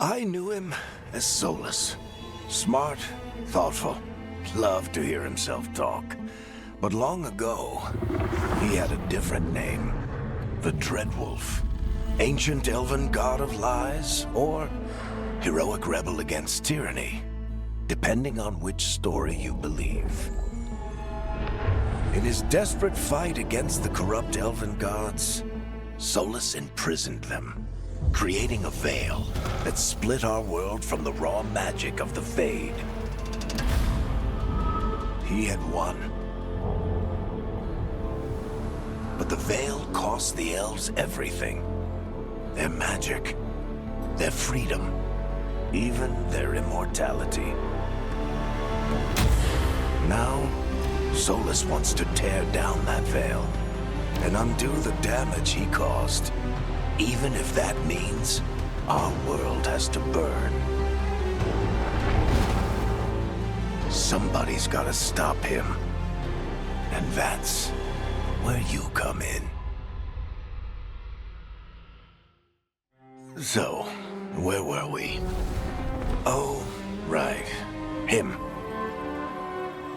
I knew him as Solus. Smart, thoughtful, loved to hear himself talk. But long ago, he had a different name. The Dreadwolf. Ancient elven god of lies, or heroic rebel against tyranny, depending on which story you believe. In his desperate fight against the corrupt elven gods, Solus imprisoned them, creating a veil that split our world from the raw magic of the Fade. He had won. But the veil cost the elves everything. Their magic, their freedom, even their immortality. Now, Solus wants to tear down that veil and undo the damage he caused, even if that means our world has to burn. Somebody's gotta stop him, and that's where you come in. So, where were we? Oh, right. Him.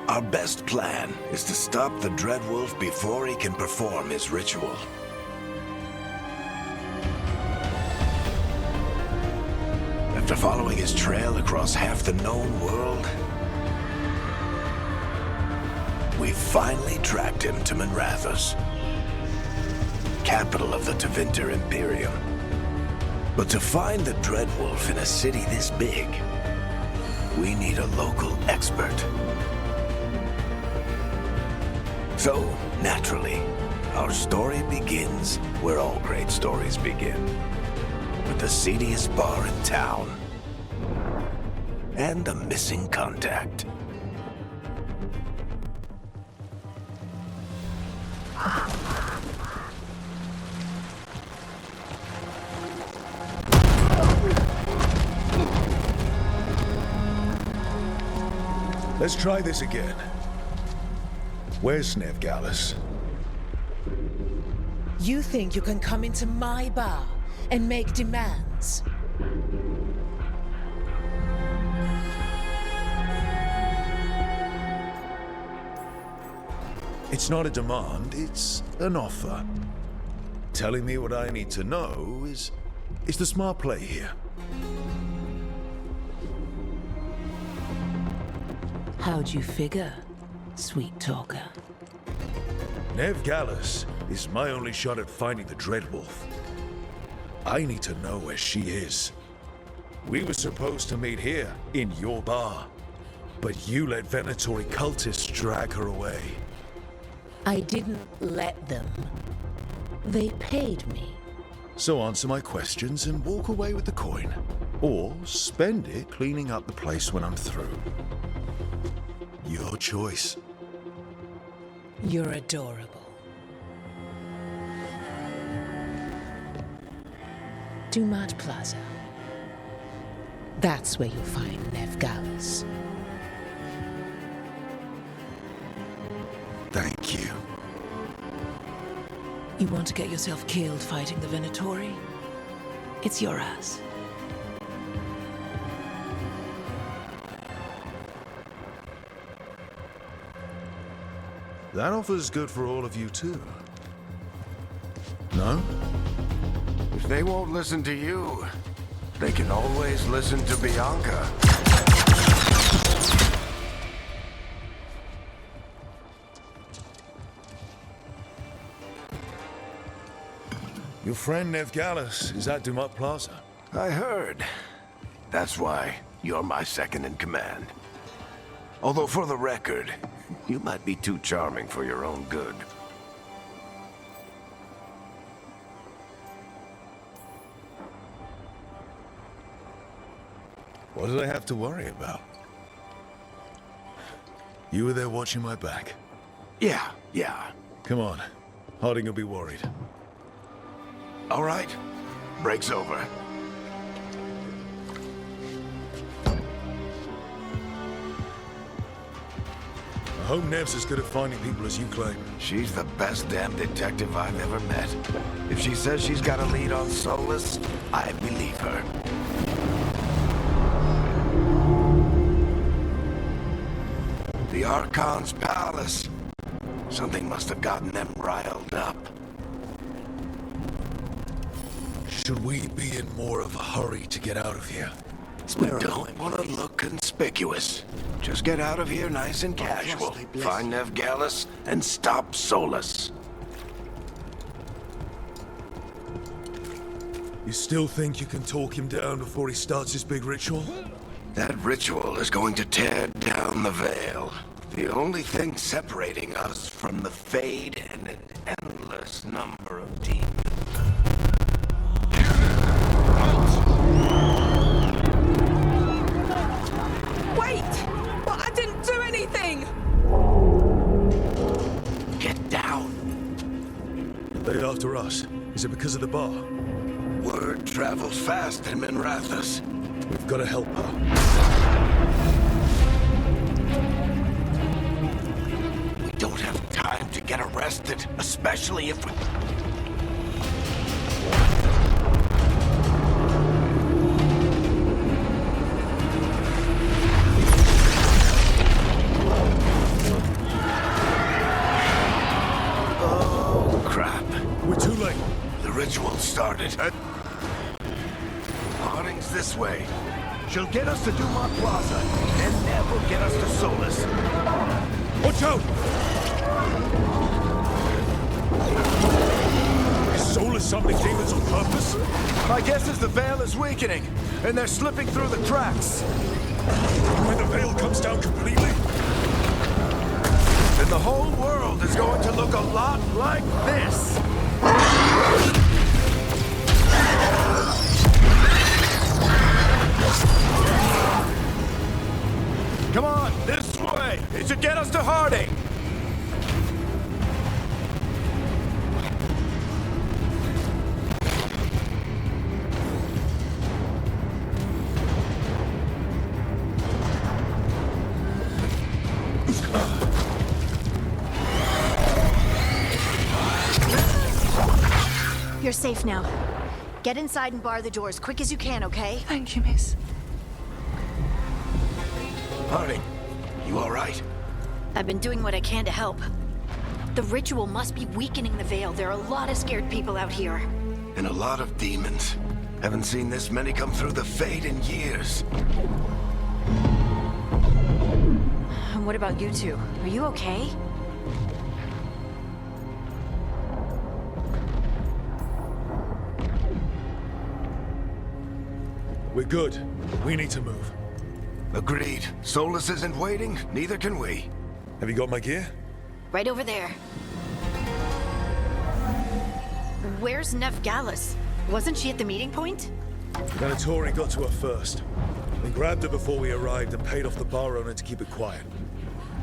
Our best plan is to stop the Dreadwolf before he can perform his ritual. After following his trail across half the known world, we finally tracked him to Manrathus, capital of the Tevinter Imperium. But to find the Dreadwolf in a city this big, we need a local expert. So, naturally, our story begins where all great stories begin, with the seediest bar in town and a missing contact. Let's try this again. Where's Nevgalis? You think you can come into my bar and make demands? It's not a demand, it's an offer. Telling me what I need to know is the smart play here. How'd you figure, sweet talker? Nevgalis is my only shot at finding the Dreadwolf. I need to know where she is. We were supposed to meet here, in your bar. But you let Venatori cultists drag her away. I didn't let them. They paid me. So answer my questions and walk away with the coin. Or spend it cleaning up the place when I'm through. Your choice. You're adorable. Dumat Plaza. That's where you'll find Nevgalis. Thank you. You want to get yourself killed fighting the Venatori? It's your ass. That offer's good for all of you too. No? If they won't listen to you, they can always listen to Bianca. Your friend Nevgalis is at Dumat Plaza. I heard. That's why you're my second in command. Although for the record, you might be too charming for your own good. What did I have to worry about? You were there watching my back. Yeah. Come on. Harding will be worried. All right. Break's over. I hope Nev's as good at finding people as you claim. She's the best damn detective I've ever met. If she says she's got a lead on Solus, I believe her. Archon's palace. Something must have gotten them riled up. Should we be in more of a hurry to get out of here? We don't want to look conspicuous. Just get out of here nice and casual. Find Nevgalis and stop Solus. You still think you can talk him down before he starts his big ritual? That ritual is going to tear down the veil. The only thing separating us from the Fade and an endless number of demons. Wait! But I didn't do anything! Get down. They after us. Is it because of the bar? Word travels fast in Minrathous. We've got to help her. We don't have time to get arrested, especially if we... Oh, crap. We're too late. The ritual started. Harding's this way. She'll get us to Dumont Plaza, and Nev will get us to Solus. Watch out! Is Solus summoning demons on purpose? My guess is the veil is weakening, and they're slipping through the cracks. When the veil comes down completely? And the whole world is going to look a lot like this. Come on, this way! It should get us to Harding! You're safe now. Get inside and bar the doors quick as you can, okay? Thank you, miss. Harding, you all right? I've been doing what I can to help. The ritual must be weakening the veil. There are a lot of scared people out here. And a lot of demons. Haven't seen this many come through the Fade in years. And what about you two? Are you okay? We're good. We need to move. Agreed. Solus isn't waiting, neither can we. Have you got my gear? Right over there. Where's Nevgalis? Wasn't she at the meeting point? Venatori got to her first. They grabbed her before we arrived and paid off the bar owner to keep it quiet.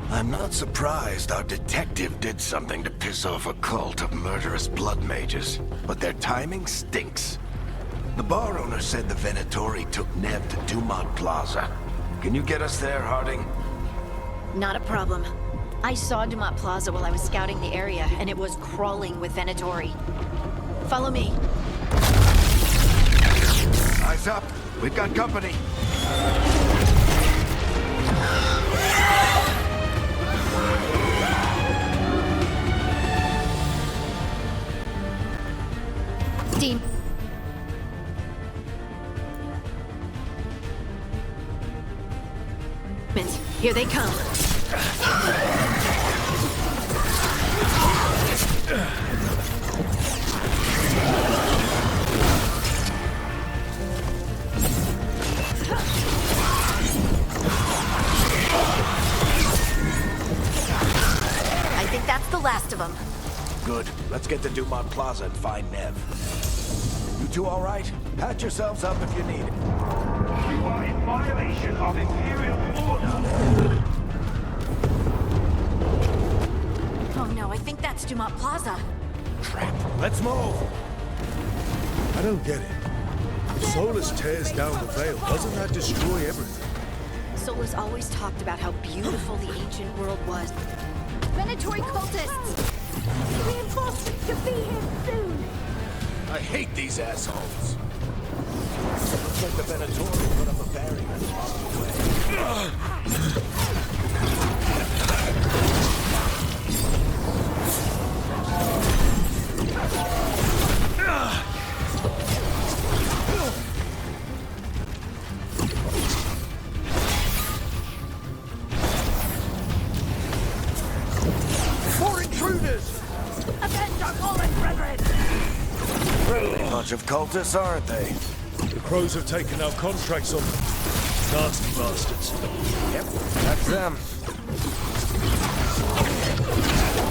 I'm not surprised our detective did something to piss off a cult of murderous blood mages, but their timing stinks. The bar owner said the Venatori took Nev to Dumont Plaza. Can you get us there, Harding? Not a problem. I saw Dumont Plaza while I was scouting the area, and it was crawling with Venatori. Follow me. Eyes up. We've got company. Dean. Here they come. I think that's the last of them. Good. Let's get to Dumont Plaza and find Nev. You two all right? Pat yourselves up if you need it. You are in violation of Imperial order. Oh no, I think that's Dumont Plaza. Crap. Let's move. I don't get it. If Solus tears down the veil, doesn't that destroy everything? Solus always talked about how beautiful the ancient world was. Venatori cultists! Reinforcements to be here soon! I hate these assholes. Looks like the Venatori put up a barrier and blocked the way. Tough cultists, aren't they? The Crows have taken our contracts on them. Nasty bastards. Yep, that's them.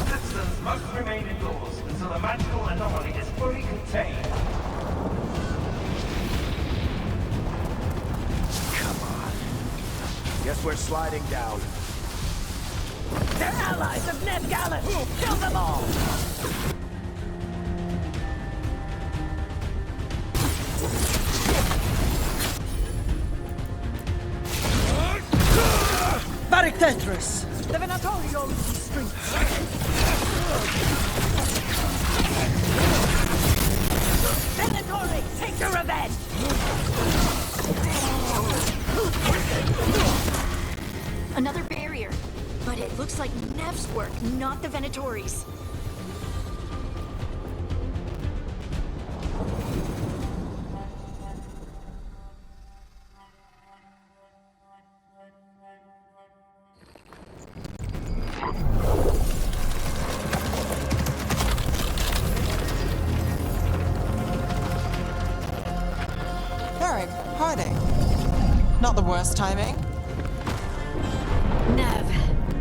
Citizens must remain indoors until the magical anomaly is fully contained. Come on. Guess we're sliding down. They're allies of Ned Gallus! Kill them all! Tetris! The Venatorio is the streets! Venatori, take your revenge! Another barrier. But it looks like Nev's work, not the Venatori's. Not the worst timing. Nev,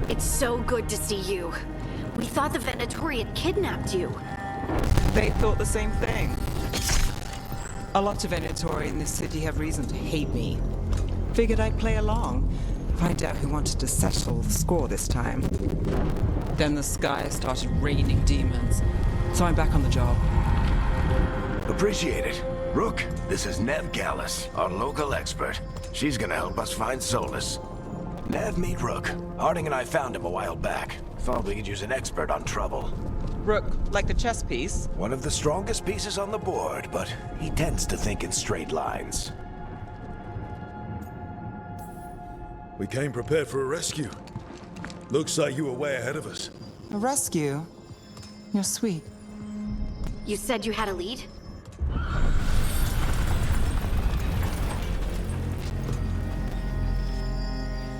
it's so good to see you. We thought the Venatori had kidnapped you. They thought the same thing. A lot of Venatori in this city have reason to hate me. Figured I'd play along, find out who wanted to settle the score this time. Then the sky started raining demons, so I'm back on the job. Appreciate it. Rook, this is Nev Gallus, our local expert. She's gonna help us find Solus. Nev, meet Rook. Harding and I found him a while back. Thought we could use an expert on trouble. Rook, like the chess piece? One of the strongest pieces on the board, but he tends to think in straight lines. We came prepared for a rescue. Looks like you were way ahead of us. A rescue? You're sweet. You said you had a lead?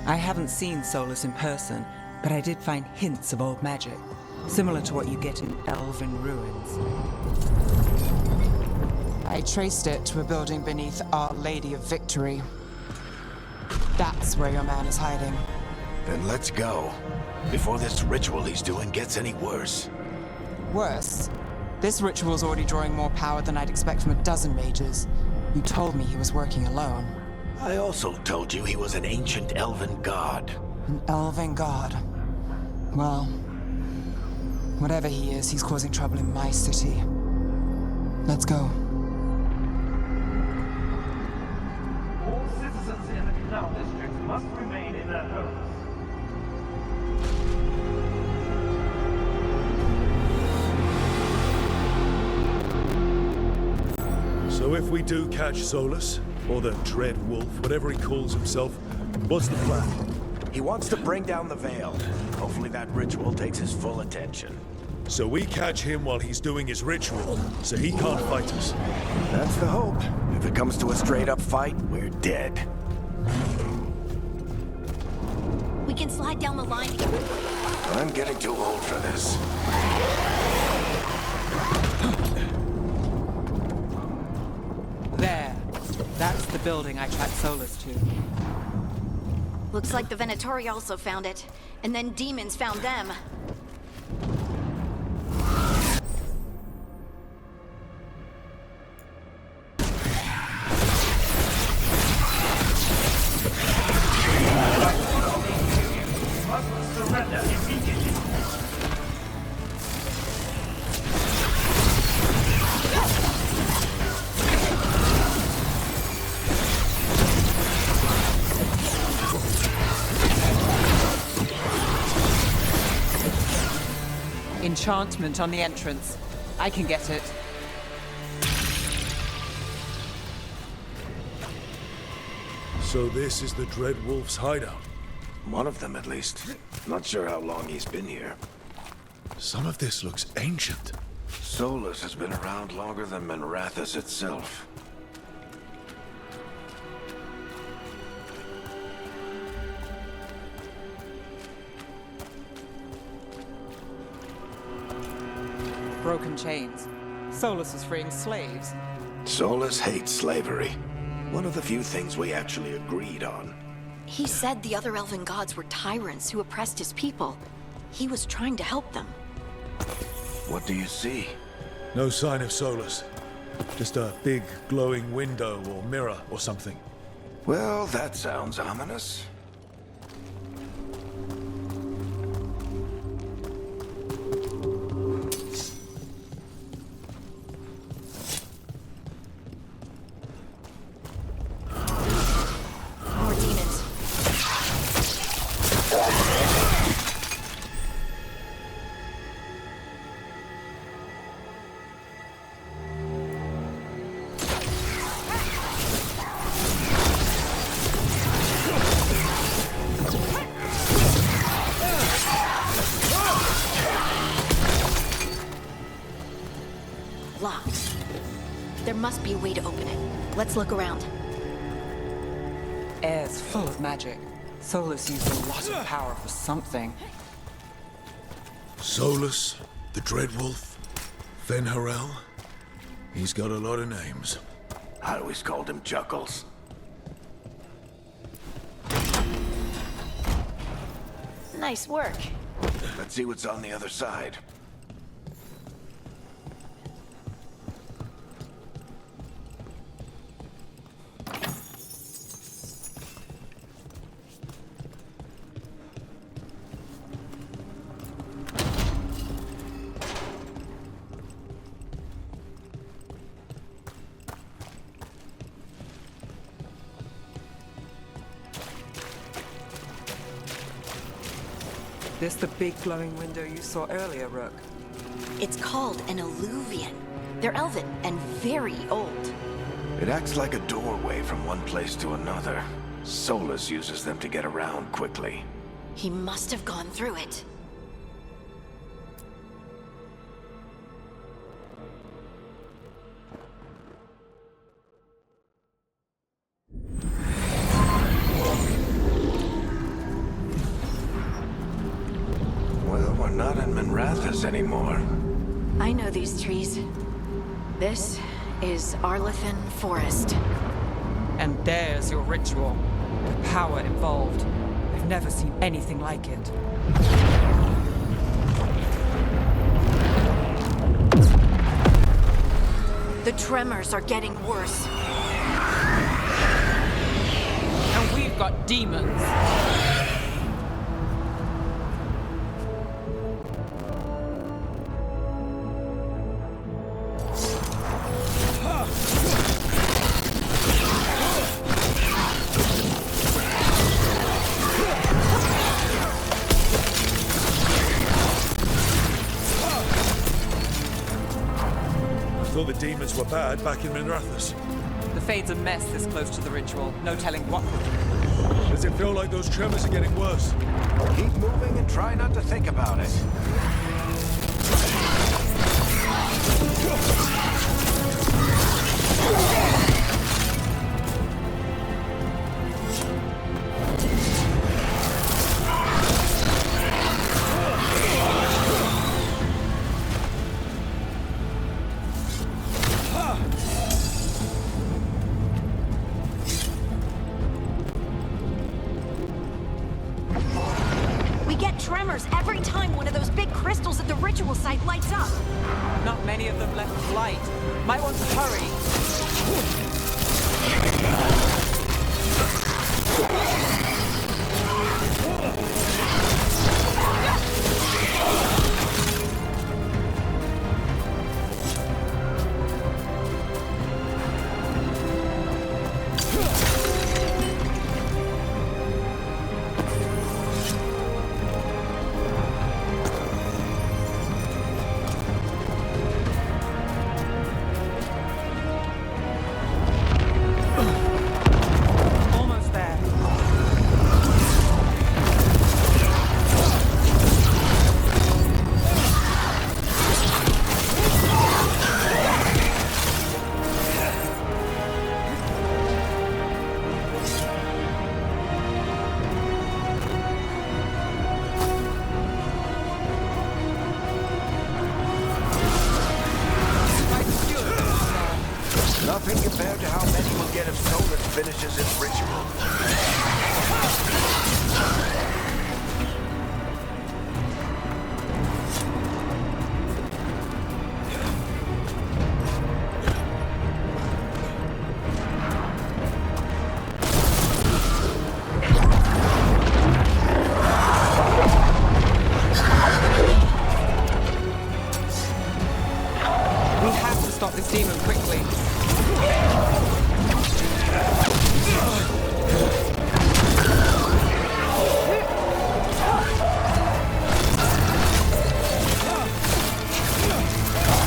I haven't seen Solus in person, but I did find hints of old magic, similar to what you get in elven ruins. I traced it to a building beneath Our Lady of Victory. That's where your man is hiding. Then let's go. Before this ritual he's doing gets any worse. Worse, this ritual's already drawing more power than I'd expect from a dozen mages. You told me he was working alone. I also told you he was an ancient elven god. An elven god. Well, whatever he is, he's causing trouble in my city. Let's go. All citizens in the canal district must remain in their homes. So if we do catch Solus, or the Dread Wolf, whatever he calls himself, what's the plan? He wants to bring down the Veil. Hopefully that ritual takes his full attention. So we catch him while he's doing his ritual, so he can't fight us. That's the hope. If it comes to a straight-up fight, we're dead. We can slide down the line. I'm getting too old for this. There. That's the building I tracked Solus to. Looks like the Venatori also found it. And then demons found them. Must surrender immediately. Enchantment on the entrance. I can get it. So this is the Dread Wolf's hideout. One of them, at least. Not sure how long he's been here. Some of this looks ancient. Solus has been around longer than Minrathous itself. Broken chains. Solus was freeing slaves. Solus hates slavery. One of the few things we actually agreed on. He said the other elven gods were tyrants who oppressed his people. He was trying to help them. What do you see? No sign of Solus. Just a big glowing window or mirror or something. Well, that sounds ominous. More demons. Locked. There must be a way to open it. Let's look around. Air's full of magic. Solus used a lot of power for something. Solus, the Dreadwolf, Fenharel. He's got a lot of names. I always called him Chuckles. Nice work. Let's see what's on the other side. This the big glowing window you saw earlier, Rook? It's called an alluvian. They're elven and very old. It acts like a doorway from one place to another. Solus uses them to get around quickly. He must have gone through it. Well, we're not in Minrathous anymore. I know these trees. This is Arlethan Forest. And there's your ritual. The power involved. I've never seen anything like it. The tremors are getting worse. And we've got demons. I thought the demons were bad back in Minrathous. The Fade's a mess this close to the ritual. No telling what will. Does it feel like those tremors are getting worse? Keep moving and try not to think about it. We get tremors every time one of those big crystals at the ritual site lights up. Not many of them left light. Might want to hurry. finishes his ritual. We have to stop this demon quickly.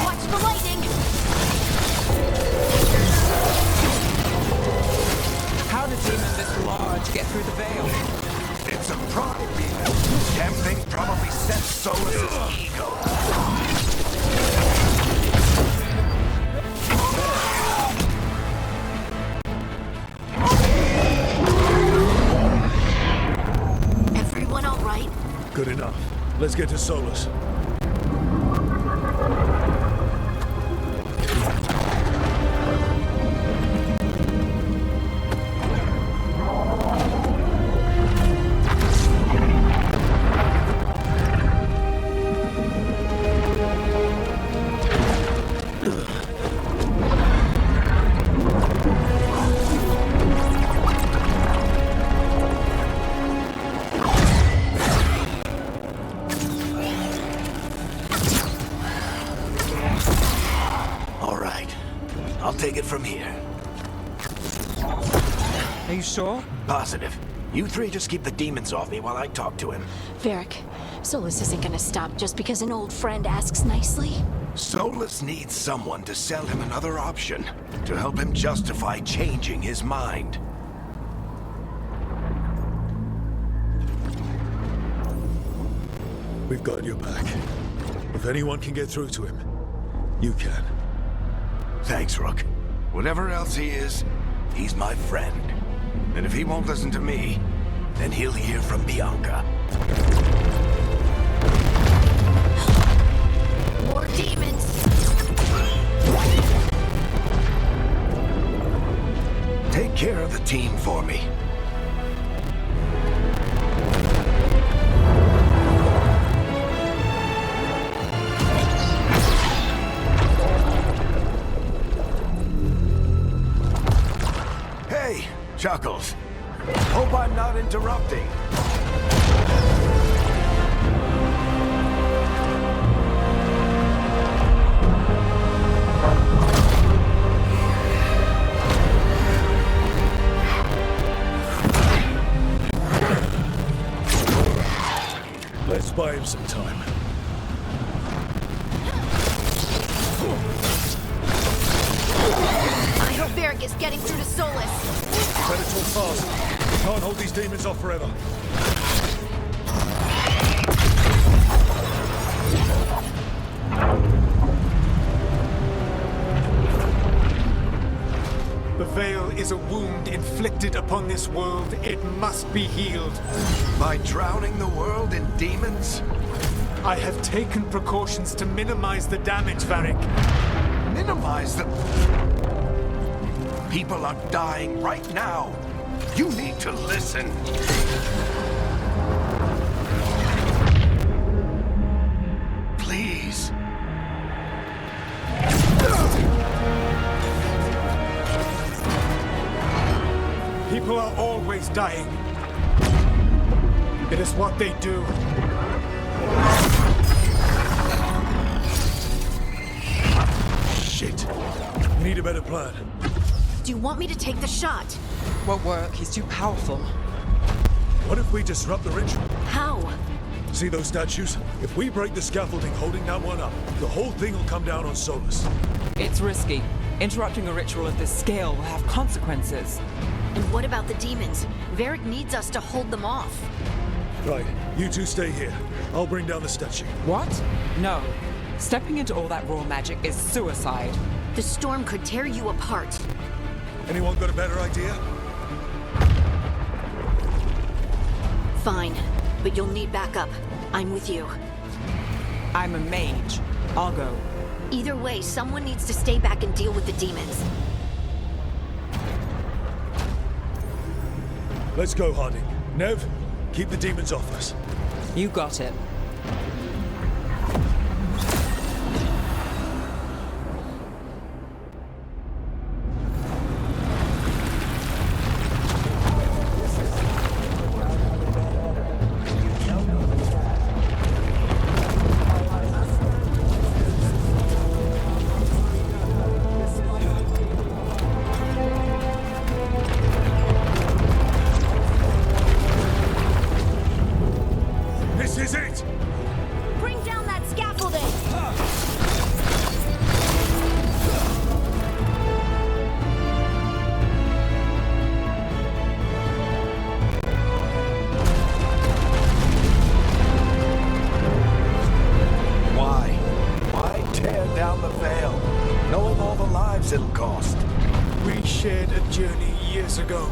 Watch the lightning! How did demon this large get through the veil? It's a pride demon. Damn thing probably set Solus's ego. Everyone all right? Good enough. Let's get to Solus. All right. I'll take it from here. Are you sure? Positive. You three just keep the demons off me while I talk to him. Varric, Solus isn't gonna stop just because an old friend asks nicely. Solus needs someone to sell him another option, to help him justify changing his mind. We've got your back. If anyone can get through to him, you can. Thanks, Rook. Whatever else he is, he's my friend. And if he won't listen to me, then he'll hear from Bianca. More demons! Take care of the team for me. Hey, Chuckles. Hope I'm not interrupting. Let's buy him some time. I hope Varric is getting through to Solus. Better talk fast. We can't hold these demons off forever. The veil is a wound inflicted upon this world. It must be healed. By drowning the world in demons? I have taken precautions to minimize the damage, Varric. Minimize the... People are dying right now. You need to listen. Please. People are always dying. It is what they do. Shit. We need a better plan. Do you want me to take the shot? Won't work. He's too powerful. What if we disrupt the ritual? How? See those statues? If we break the scaffolding holding that one up, the whole thing will come down on Solus. It's risky. Interrupting a ritual of this scale will have consequences. And what about the demons? Varric needs us to hold them off. Right, you two stay here. I'll bring down the statue. What? No. Stepping into all that raw magic is suicide. The storm could tear you apart. Anyone got a better idea? Fine, but you'll need backup. I'm with you. I'm a mage. I'll go. Either way, someone needs to stay back and deal with the demons. Let's go, Harding. Nev, keep the demons off us. You got it. This is it! Bring down that scaffolding! Why tear down the veil, knowing all the lives it'll cost? We shared a journey years ago.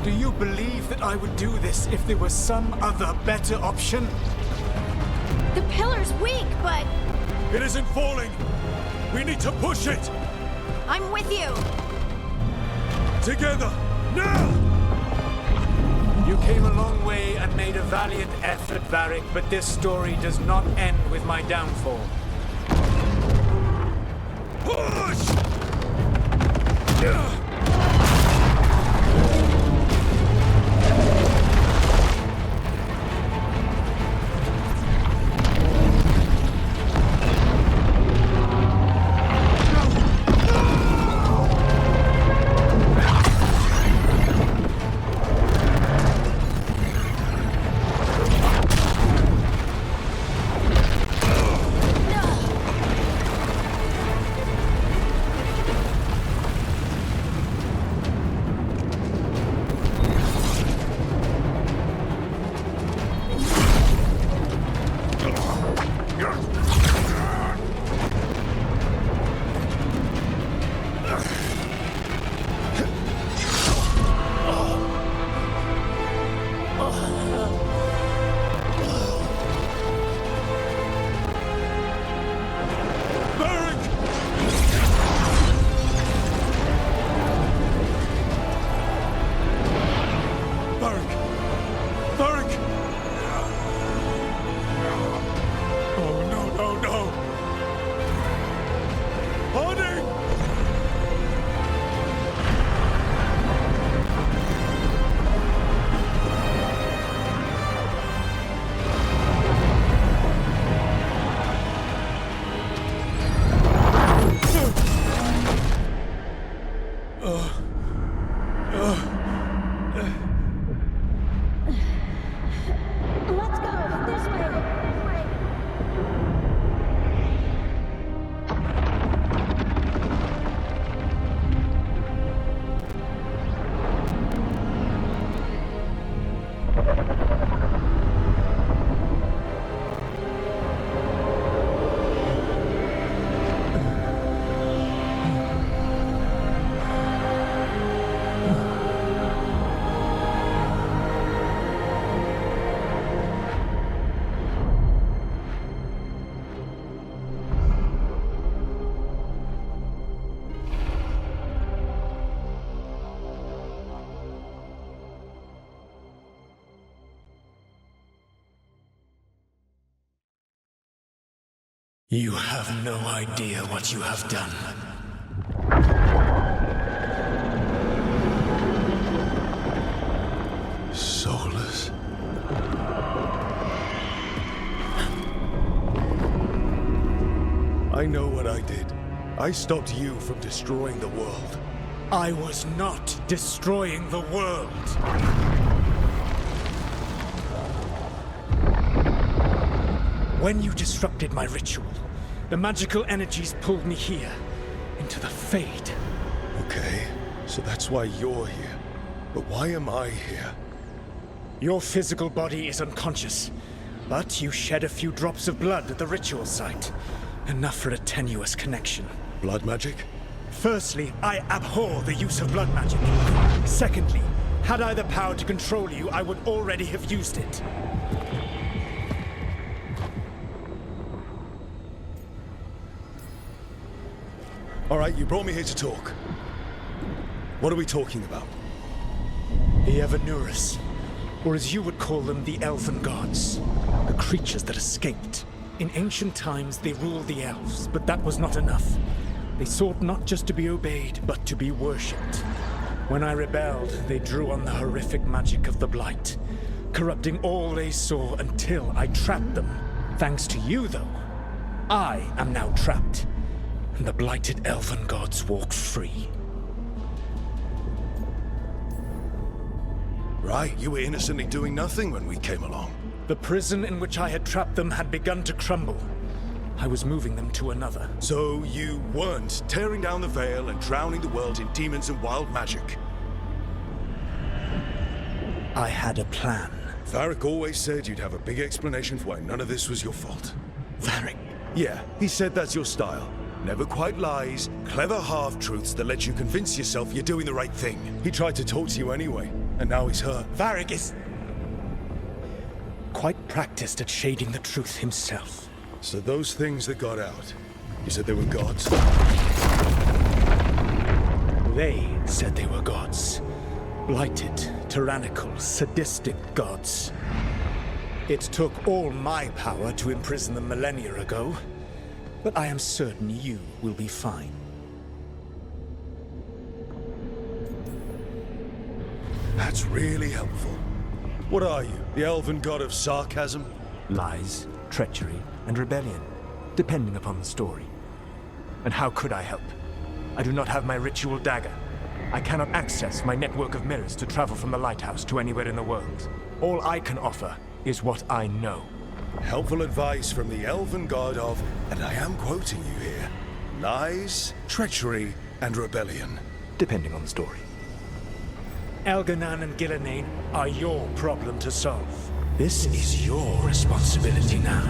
Do you believe that I would do this if there was some other better option? The pillar's weak, but It isn't falling! We need to push it! I'm with you! Together! Now! You came a long way and made a valiant effort, Varric, but this story does not end with my downfall. Push! Let's go! This way! You have no idea what you have done. Soulless. I know what I did. I stopped you from destroying the world. I was not destroying the world. When you disrupted my ritual, the magical energies pulled me here, into the Fade. Okay, so that's why you're here. But why am I here? Your physical body is unconscious, but you shed a few drops of blood at the ritual site. Enough for a tenuous connection. Blood magic? Firstly, I abhor the use of blood magic. Secondly, had I the power to control you, I would already have used it. All right, you brought me here to talk. What are we talking about? The Evanurus, or as you would call them, the Elven Gods. The creatures that escaped. In ancient times, they ruled the elves, but that was not enough. They sought not just to be obeyed, but to be worshipped. When I rebelled, they drew on the horrific magic of the Blight, corrupting all they saw until I trapped them. Thanks to you, though, I am now trapped, and the blighted Elven Gods walk free. Right, you were innocently doing nothing when we came along. The prison in which I had trapped them had begun to crumble. I was moving them to another. So you weren't tearing down the veil and drowning the world in demons and wild magic. I had a plan. Varric always said you'd have a big explanation for why none of this was your fault. Varric? Yeah, he said that's your style. Never quite lies, clever half-truths that let you convince yourself you're doing the right thing. He tried to talk to you anyway, and now he's hurt. Varric is quite practiced at shading the truth himself. So those things that got out, you said they were gods? They said they were gods. Blighted, tyrannical, sadistic gods. It took all my power to imprison them millennia ago, but I am certain you will be fine. That's really helpful. What are you, the elven god of sarcasm? Lies, treachery, and rebellion, depending upon the story. And how could I help? I do not have my ritual dagger. I cannot access my network of mirrors to travel from the lighthouse to anywhere in the world. All I can offer is what I know. Helpful advice from the elven god of, and I am quoting you here, lies, treachery, and rebellion. Depending on the story. Elganan and Gillenane are your problem to solve. This is your responsibility now.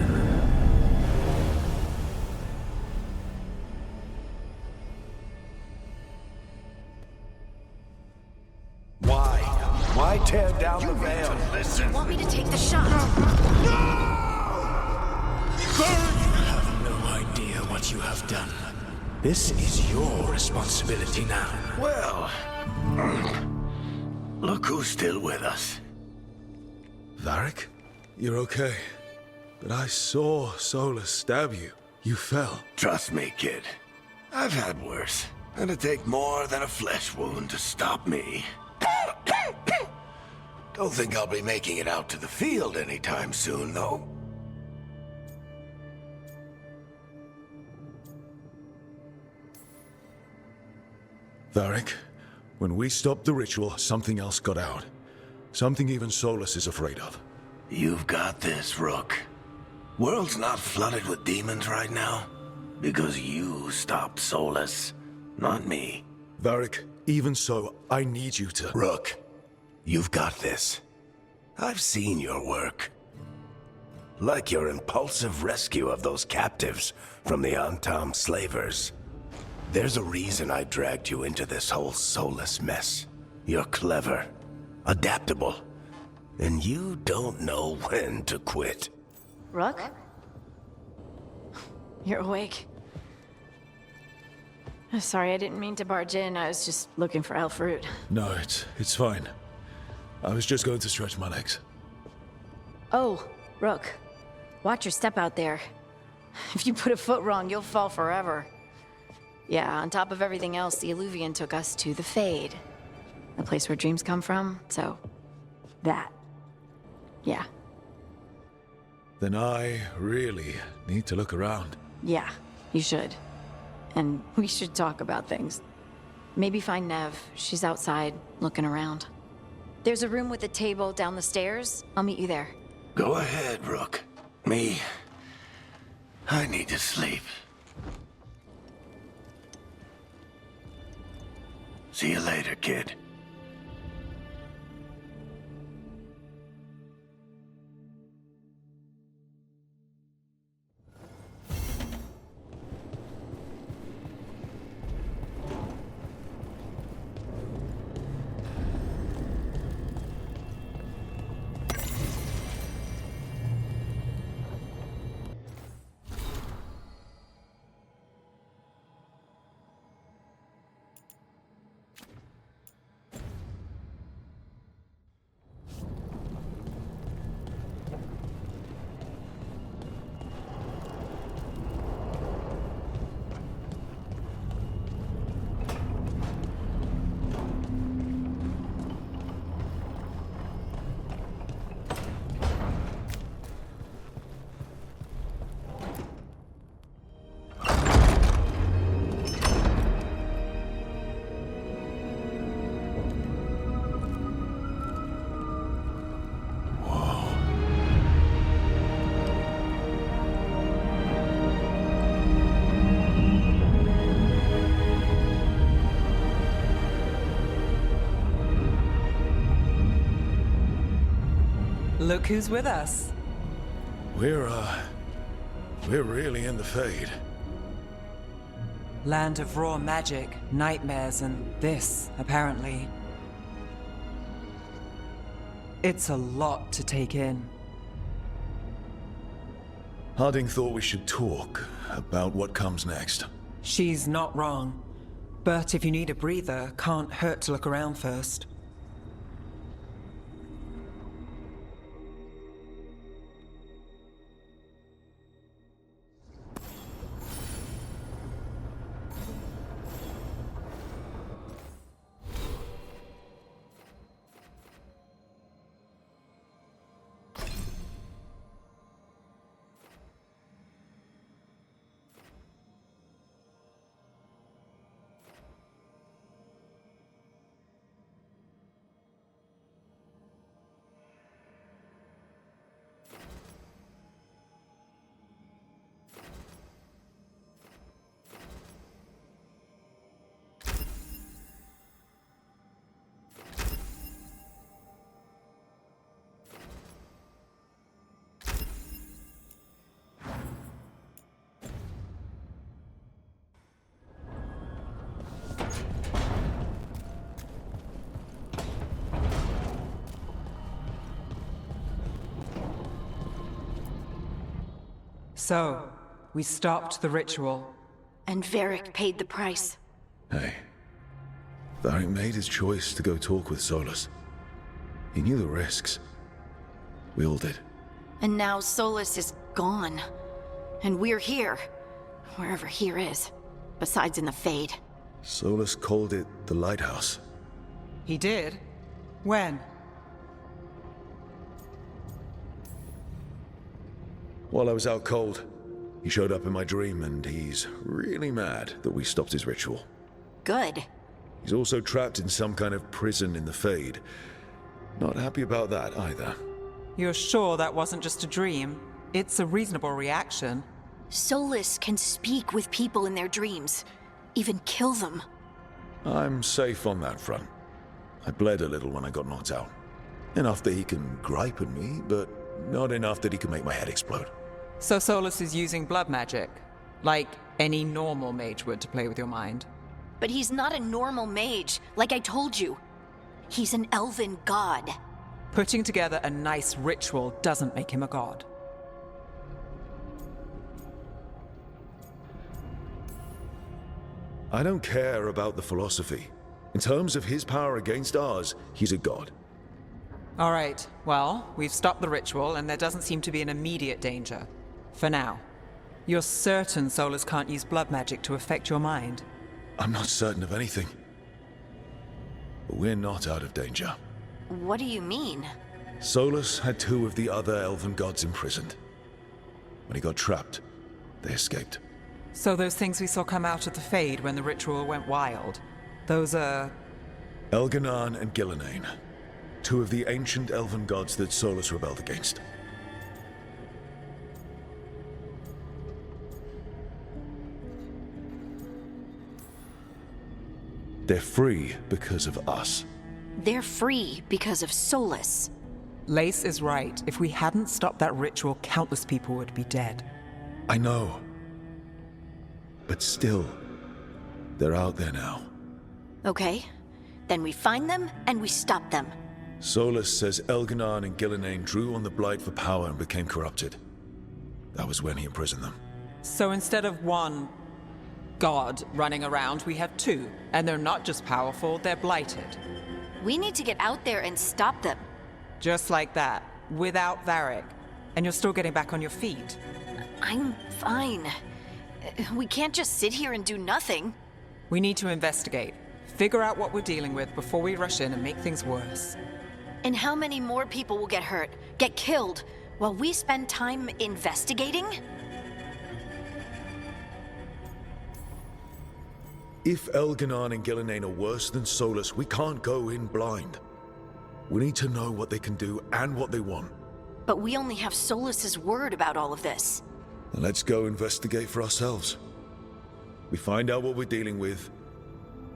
Why tear down the veil? You want me to take the shot? You have no idea what you have done. This is your responsibility now. Well, look who's still with us. Varric, you're okay. But I saw Solus stab you. You fell. Trust me, kid. I've had worse. It'd take more than a flesh wound to stop me. Don't think I'll be making it out to the field anytime soon, though. Varric, when we stopped the ritual, something else got out. Something even Solus is afraid of. You've got this, Rook. World's not flooded with demons right now. Because you stopped Solus, not me. Varric, even so, I need you to... Rook, you've got this. I've seen your work. Like your impulsive rescue of those captives from the Antam slavers. There's a reason I dragged you into this whole Solus mess. You're clever, adaptable, and you don't know when to quit. Rook? You're awake. Sorry, I didn't mean to barge in. I was just looking for elf fruit. No, it's fine. I was just going to stretch my legs. Oh, Rook. Watch your step out there. If you put a foot wrong, you'll fall forever. Yeah, on top of everything else, the Illuvian took us to the Fade. The place where dreams come from, so... that. Yeah. Then I really need to look around. Yeah, you should. And we should talk about things. Maybe find Nev. She's outside, looking around. There's a room with a table down the stairs. I'll meet you there. Go ahead, Rook. Me, I need to sleep. See you later, kid. Look who's with us. We're really in the Fade. Land of raw magic, nightmares, and this, apparently. It's a lot to take in. Harding thought we should talk about what comes next. She's not wrong. But if you need a breather, can't hurt to look around first. So, we stopped the ritual. And Varric paid the price. Hey, Varric made his choice to go talk with Solus. He knew the risks. We all did. And now Solus is gone. And we're here. Wherever here is. Besides in the Fade. Solus called it the Lighthouse. He did? When? While I was out cold, he showed up in my dream, and he's really mad that we stopped his ritual. Good. He's also trapped in some kind of prison in the Fade. Not happy about that either. You're sure that wasn't just a dream? It's a reasonable reaction. Solus can speak with people in their dreams. Even kill them. I'm safe on that front. I bled a little when I got knocked out. Enough that he can gripe at me, but not enough that he can make my head explode. So Solus is using blood magic, like any normal mage would to play with your mind. But he's not a normal mage, like I told you. He's an elven god. Putting together a nice ritual doesn't make him a god. I don't care about the philosophy. In terms of his power against ours, he's a god. All right, well, we've stopped the ritual and there doesn't seem to be an immediate danger. For now. You're certain Solus can't use blood magic to affect your mind? I'm not certain of anything. But we're not out of danger. What do you mean? Solus had two of the other elven gods imprisoned. When he got trapped, they escaped. So those things we saw come out of the Fade when the ritual went wild, those are... Elganan and Gillenane. Two of the ancient elven gods that Solus rebelled against. They're free because of us. They're free because of Solus. Lace is right. If we hadn't stopped that ritual, countless people would be dead. I know. But still, they're out there now. Okay. Then we find them and we stop them. Solus says Elganan and Gillenane drew on the Blight for power and became corrupted. That was when he imprisoned them. So instead of one god running around, we have two. And they're not just powerful, they're blighted. We need to get out there and stop them. Just like that, without Varric. And you're still getting back on your feet. I'm fine. We can't just sit here and do nothing. We need to investigate. Figure out what we're dealing with before we rush in and make things worse. And how many more people will get hurt, get killed, while we spend time investigating? If Elganan and Gillenane are worse than Solus, we can't go in blind. We need to know what they can do and what they want. But we only have Solus's word about all of this. Then let's go investigate for ourselves. We find out what we're dealing with,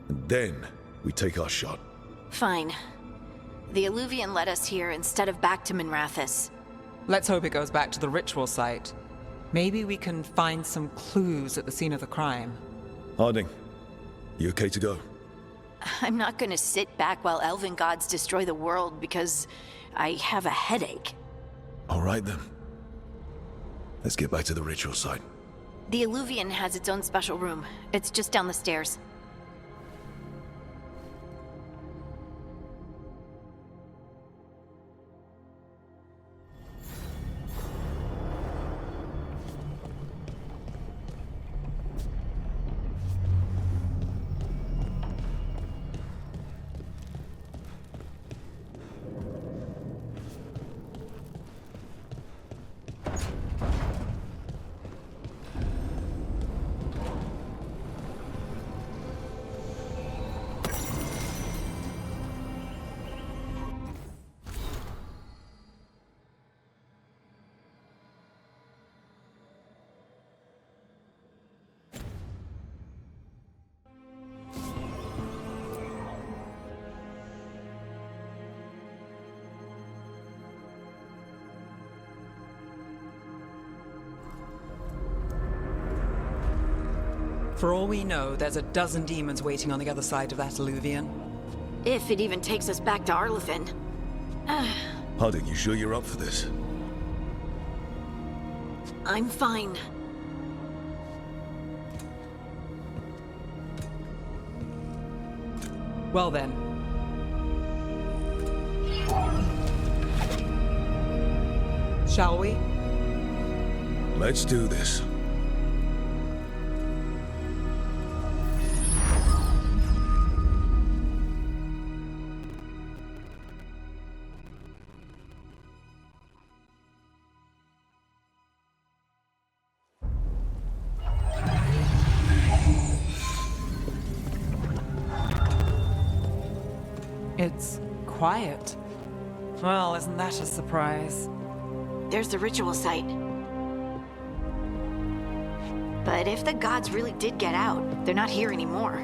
and then we take our shot. Fine. The Illuvian led us here instead of back to Minrathous. Let's hope it goes back to the ritual site. Maybe we can find some clues at the scene of the crime. Harding, you okay to go? I'm not gonna sit back while elven gods destroy the world because I have a headache. All right then. Let's get back to the ritual site. The Illuvian has its own special room. It's just down the stairs. For all we know, there's a dozen demons waiting on the other side of that Illuvian. If it even takes us back to Arlethan. Harding, you sure you're up for this? I'm fine. Well then. Shall we? Let's do this. It's quiet. Well, isn't that a surprise? There's the ritual site. But if the gods really did get out, they're not here anymore.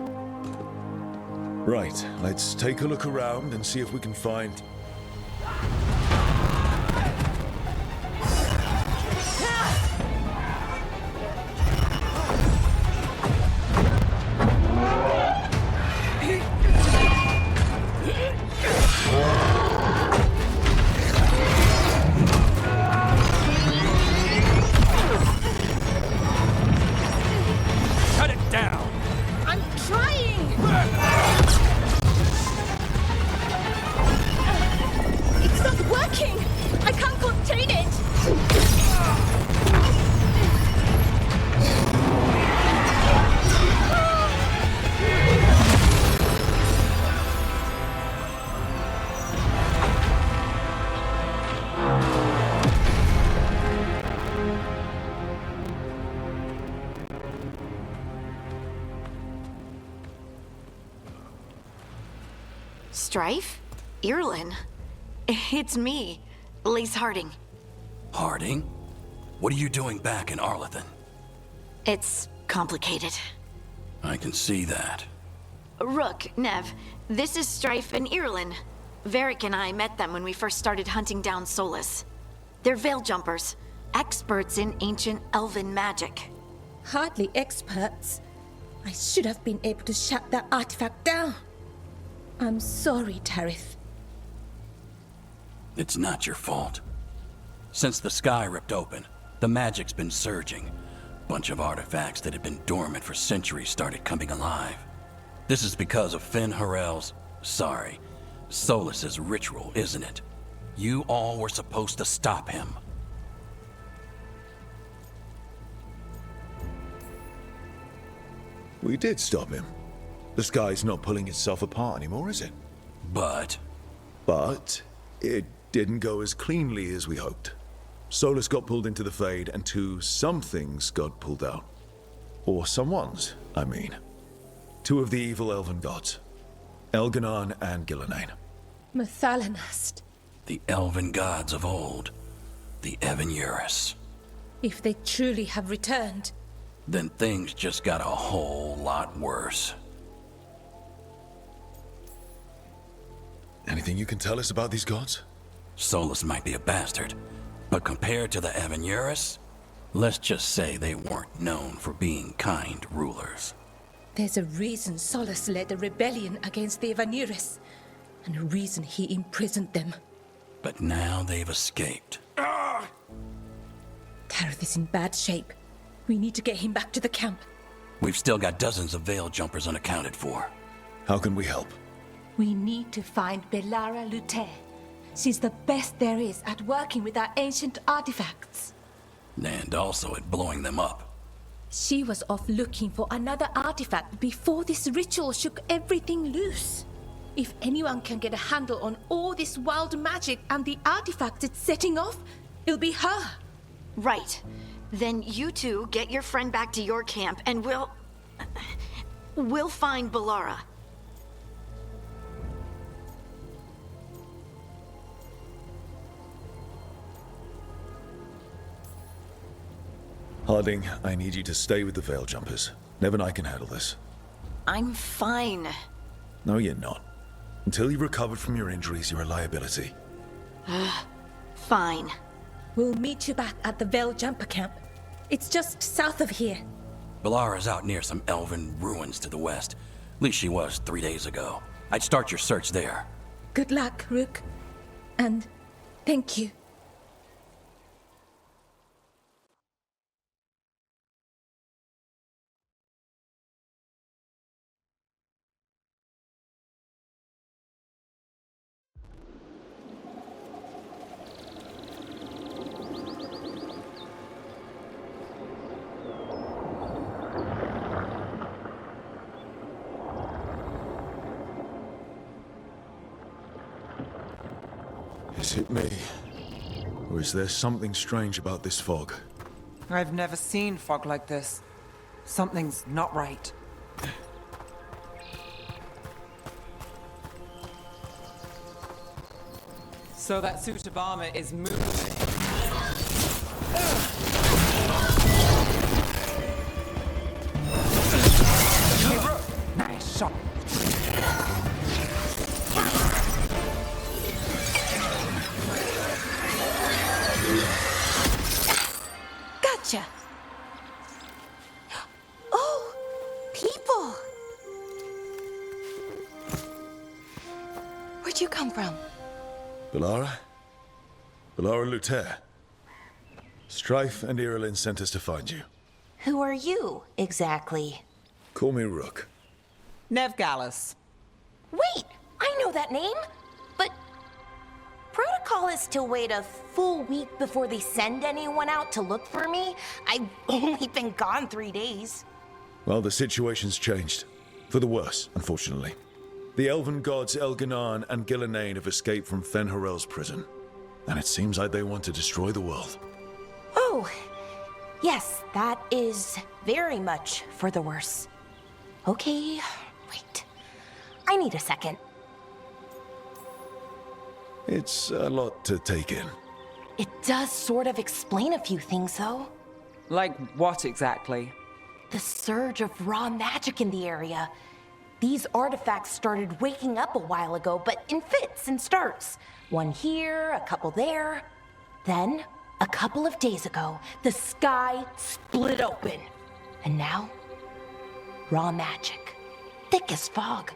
Right, let's take a look around and see if we can find... Strife? Irlin? It's me, Lace Harding. Harding? What are you doing back in Arlethan? It's complicated. I can see that. Rook, Nev, this is Strife and Irlin. Varric and I met them when we first started hunting down Solus. They're veil jumpers, experts in ancient elven magic. Hardly experts. I should have been able to shut that artifact down. I'm sorry, Tarith. It's not your fault. Since the sky ripped open, the magic's been surging. Bunch of artifacts that had been dormant for centuries started coming alive. This is because of Finn Harel's... Solus's ritual, isn't it? You all were supposed to stop him. We did stop him. The sky's not pulling itself apart anymore, is it? But it didn't go as cleanly as we hoped. Solus got pulled into the Fade, and some things got pulled out. Or someone's, I mean. Two of the evil elven gods. Elganon and Gillenane. Mathalanast. the elven gods of old, the Evan-Urus. If they truly have returned, then things just got a whole lot worse. Anything you can tell us about these gods? Solus might be a bastard, but compared to the Avenurus, let's just say they weren't known for being kind rulers. There's a reason Solus led a rebellion against the Avenurus, and a reason he imprisoned them. But now they've escaped. Tareth is in bad shape. We need to get him back to the camp. We've still got dozens of Veil Jumpers unaccounted for. How can we help? We need to find Bellara Luther. She's the best there is at working with our ancient artifacts. And also at blowing them up. She was off looking for another artifact before this ritual shook everything loose. If anyone can get a handle on all this wild magic and the artifacts it's setting off, it'll be her. Right. Then you two get your friend back to your camp and we'll find Bellara. Harding, I need you to stay with the Veil Jumpers. Nev and I can handle this. I'm fine. No, you're not. Until you've recovered from your injuries, you're a liability. Fine. We'll meet you back at the Veil Jumper camp. It's just south of here. Bellara's out near some elven ruins to the west. At least she was 3 days ago. I'd start your search there. Good luck, Rook. And thank you. Is it me? Or is there something strange about this fog? I've never seen fog like this. Something's not right. So that suit of armor is moving. Nice shot. Gotcha. Oh, people. Where'd you come from? Bellara? Bellara Luther. Strife and Irulan sent us to find you. Who are you, exactly? Call me Rook. Nev Gallus. Wait, I know that name. But protocol is to wait a full week before they send anyone out to look for me. I've only been gone 3 days. Well, the situation's changed. For the worse, unfortunately. The elven gods Elganan and Gillenane have escaped from Fen'Harel's prison. And it seems like they want to destroy the world. Oh, yes, that is very much for the worse. Okay, wait. I need a second. It's a lot to take in. It does sort of explain a few things, though. Like what exactly? The surge of raw magic in the area. These artifacts started waking up a while ago, but in fits and starts. One here, a couple there. Then, a couple of days ago, the sky split open. And now, raw magic. Thick as fog.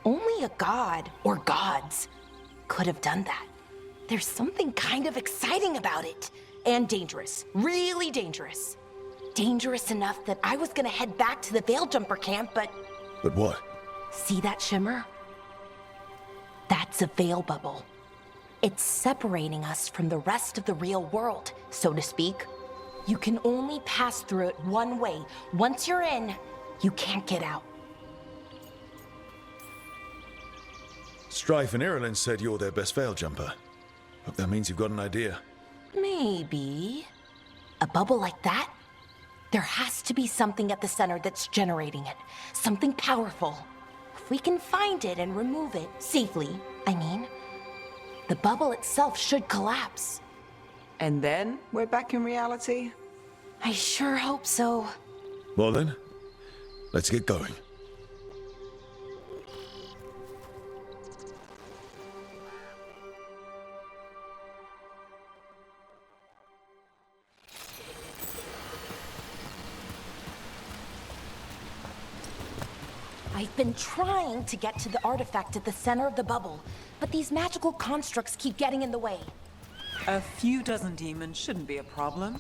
Only a god, or gods, could have done that. There's something kind of exciting about it. And dangerous. Really dangerous. Dangerous enough that I was gonna head back to the Veil Jumper camp, but... But what? See that shimmer? That's a veil bubble. It's separating us from the rest of the real world, so to speak. You can only pass through it one way. Once you're in, you can't get out. Strife and Irulan said you're their best Veil Jumper. Hope that means you've got an idea. Maybe. A bubble like that? There has to be something at the center that's generating it. Something powerful. If we can find it and remove it, safely, I mean, the bubble itself should collapse. And then we're back in reality? I sure hope so. Well then, let's get going. I've been trying to get to the artifact at the center of the bubble, but these magical constructs keep getting in the way. A few dozen demons shouldn't be a problem.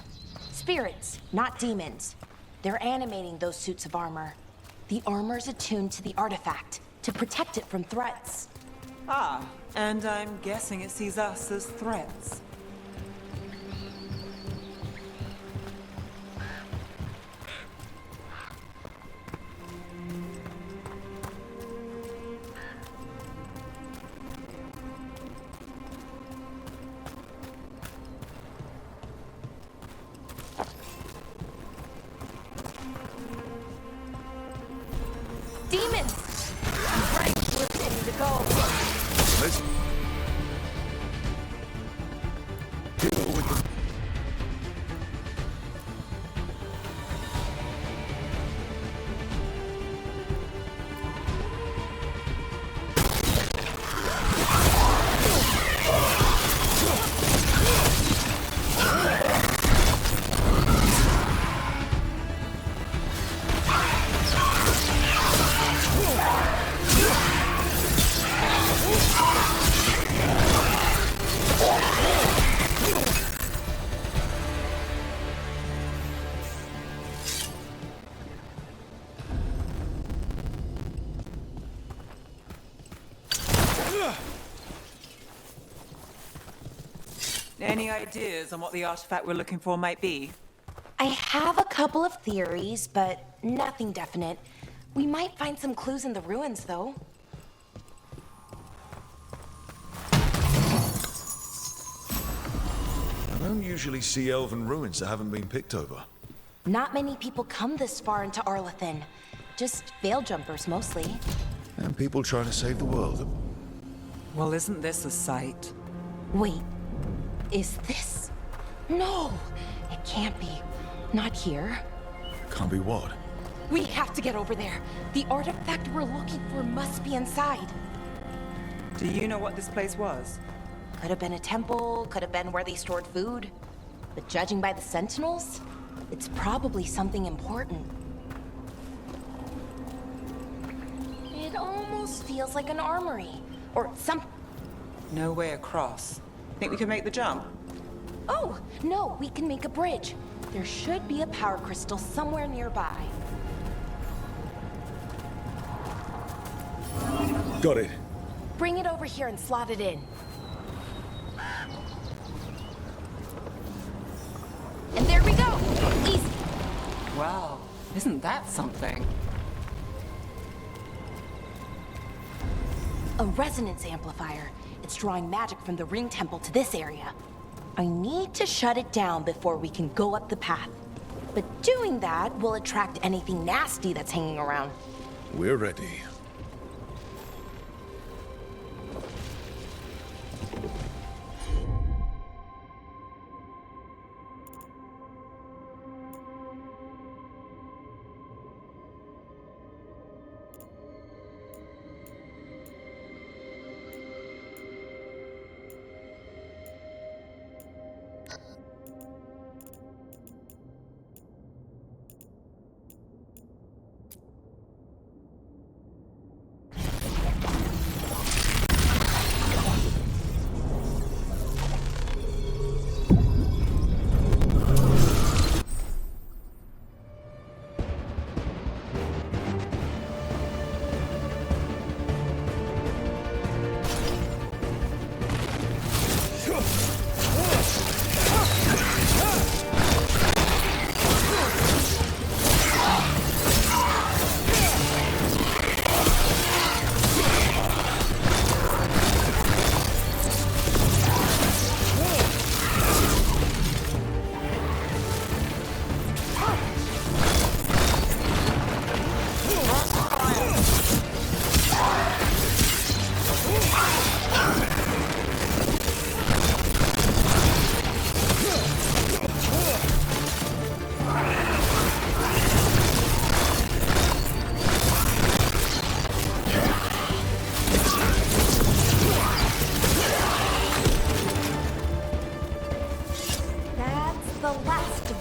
Spirits, not demons. They're animating those suits of armor. The armor's attuned to the artifact to protect it from threats. Ah, and I'm guessing it sees us as threats. Demons! Right, we're ready to go. Let's deal with them. Any ideas on what the artifact we're looking for might be? I have a couple of theories, but nothing definite. We might find some clues in the ruins, though. I don't usually see elven ruins that haven't been picked over. Not many people come this far into Arlathan. Just veil jumpers, mostly. And people trying to save the world. Well, isn't this a sight? Wait, is this? No, it can't be. Not here. Can't be what? We have to get over there. The artifact we're looking for must be inside. Do you know what this place was? Could have been a temple, could have been where they stored food. But judging by the sentinels, it's probably something important. It almost feels like an armory, or some... No way across. Think we can make the jump? Oh, no, we can make a bridge. There should be a power crystal somewhere nearby. Got it. Bring it over here and slot it in. And there we go! Easy! Wow, isn't that something? A resonance amplifier. It's drawing magic from the ring temple to this area. I need to shut it down before we can go up the path. But doing that will attract anything nasty that's hanging around. We're ready.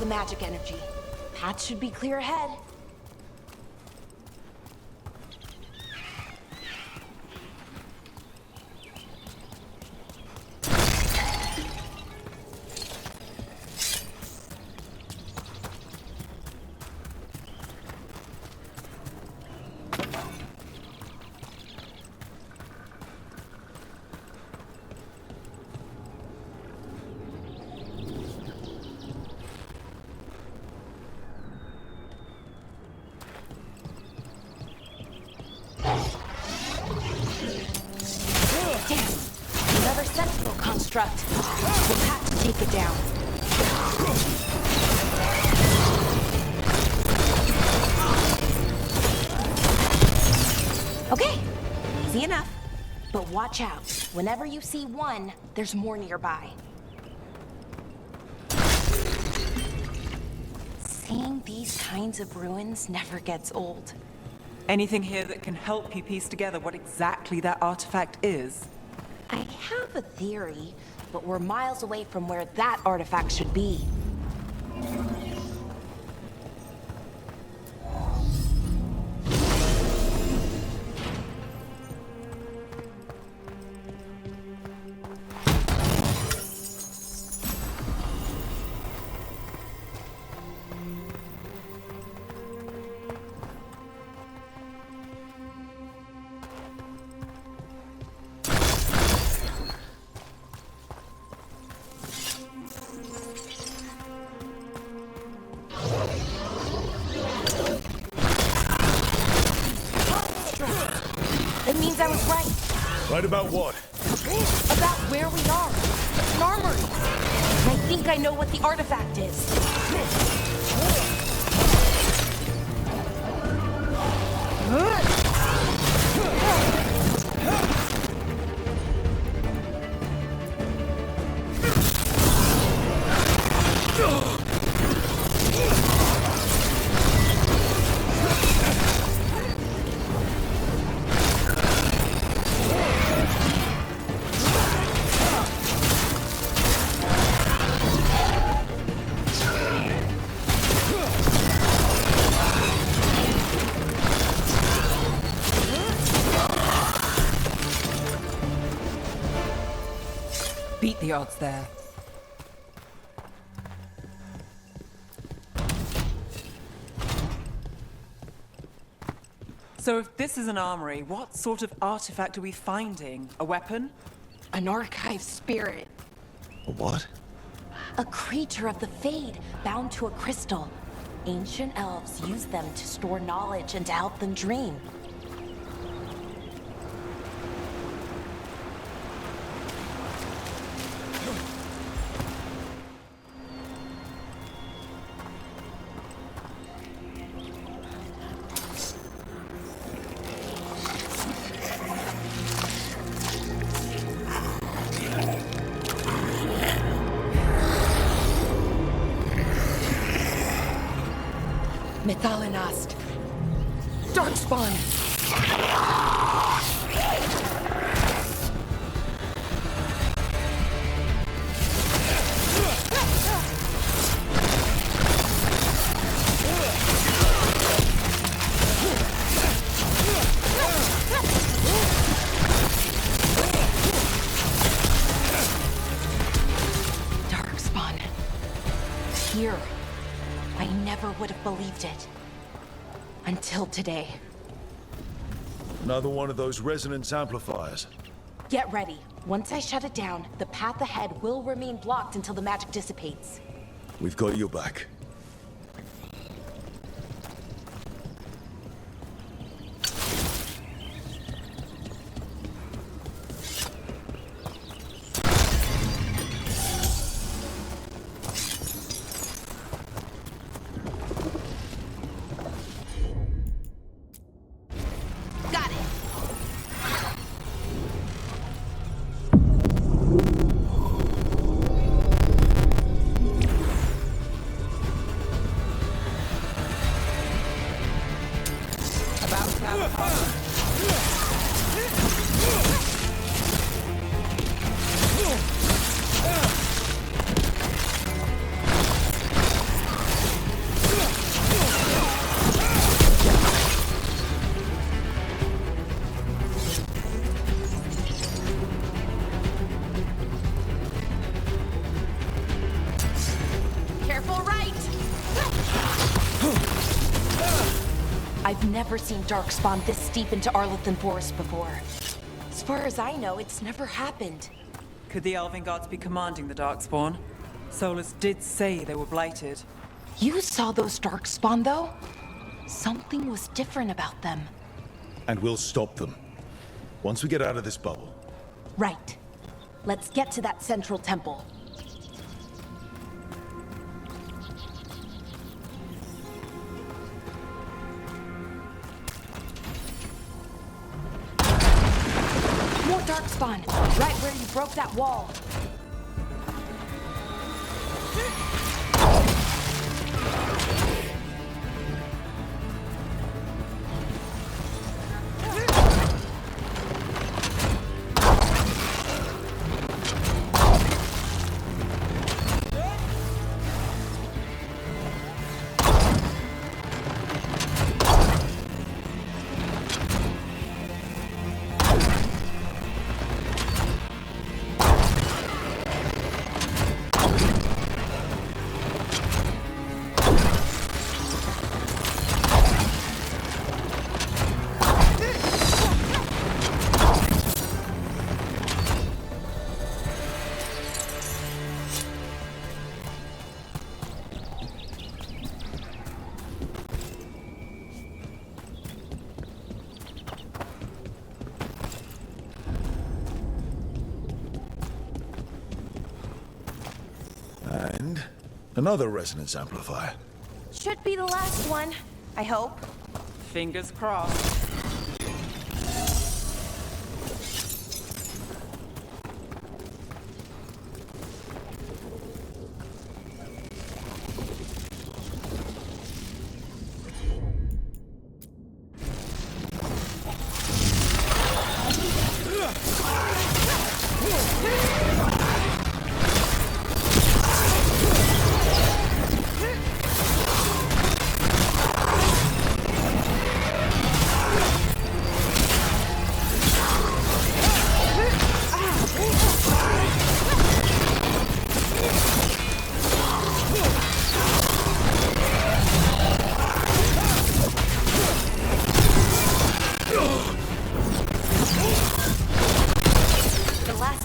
Magic energy. Path should be clear ahead. construct. We'll have to take it down. Okay, easy enough. But watch out. Whenever you see one, there's more nearby. Seeing these kinds of ruins never gets old. Anything here that can help you piece together what exactly that artifact is? I have a theory, but we're miles away from where that artifact should be. It means I was right. Right about what? About where we are. It's an armory. And I think I know what the artifact is. Beat the odds there. So if this is an armory, what sort of artifact are we finding? A weapon? An archive spirit. A what? A creature of the Fade, bound to a crystal. Ancient elves use them to store knowledge and to help them dream. Methalinast. Darkspawn. Darkspawn. Here. I never would have believed it. Until today. Another one of those resonance amplifiers. Get ready. Once I shut it down, the path ahead will remain blocked until the magic dissipates. We've got your back. I've never seen Darkspawn this deep into Arlothan Forest before. As far as I know, it's never happened. Could the Elven Gods be commanding the Darkspawn? Solus did say they were blighted. You saw those Darkspawn, though? Something was different about them. And we'll stop them. Once we get out of this bubble. Right. Let's get to that central temple. More darkspawn, right where you broke that wall. And another resonance amplifier. Should be the last one, I hope. Fingers crossed.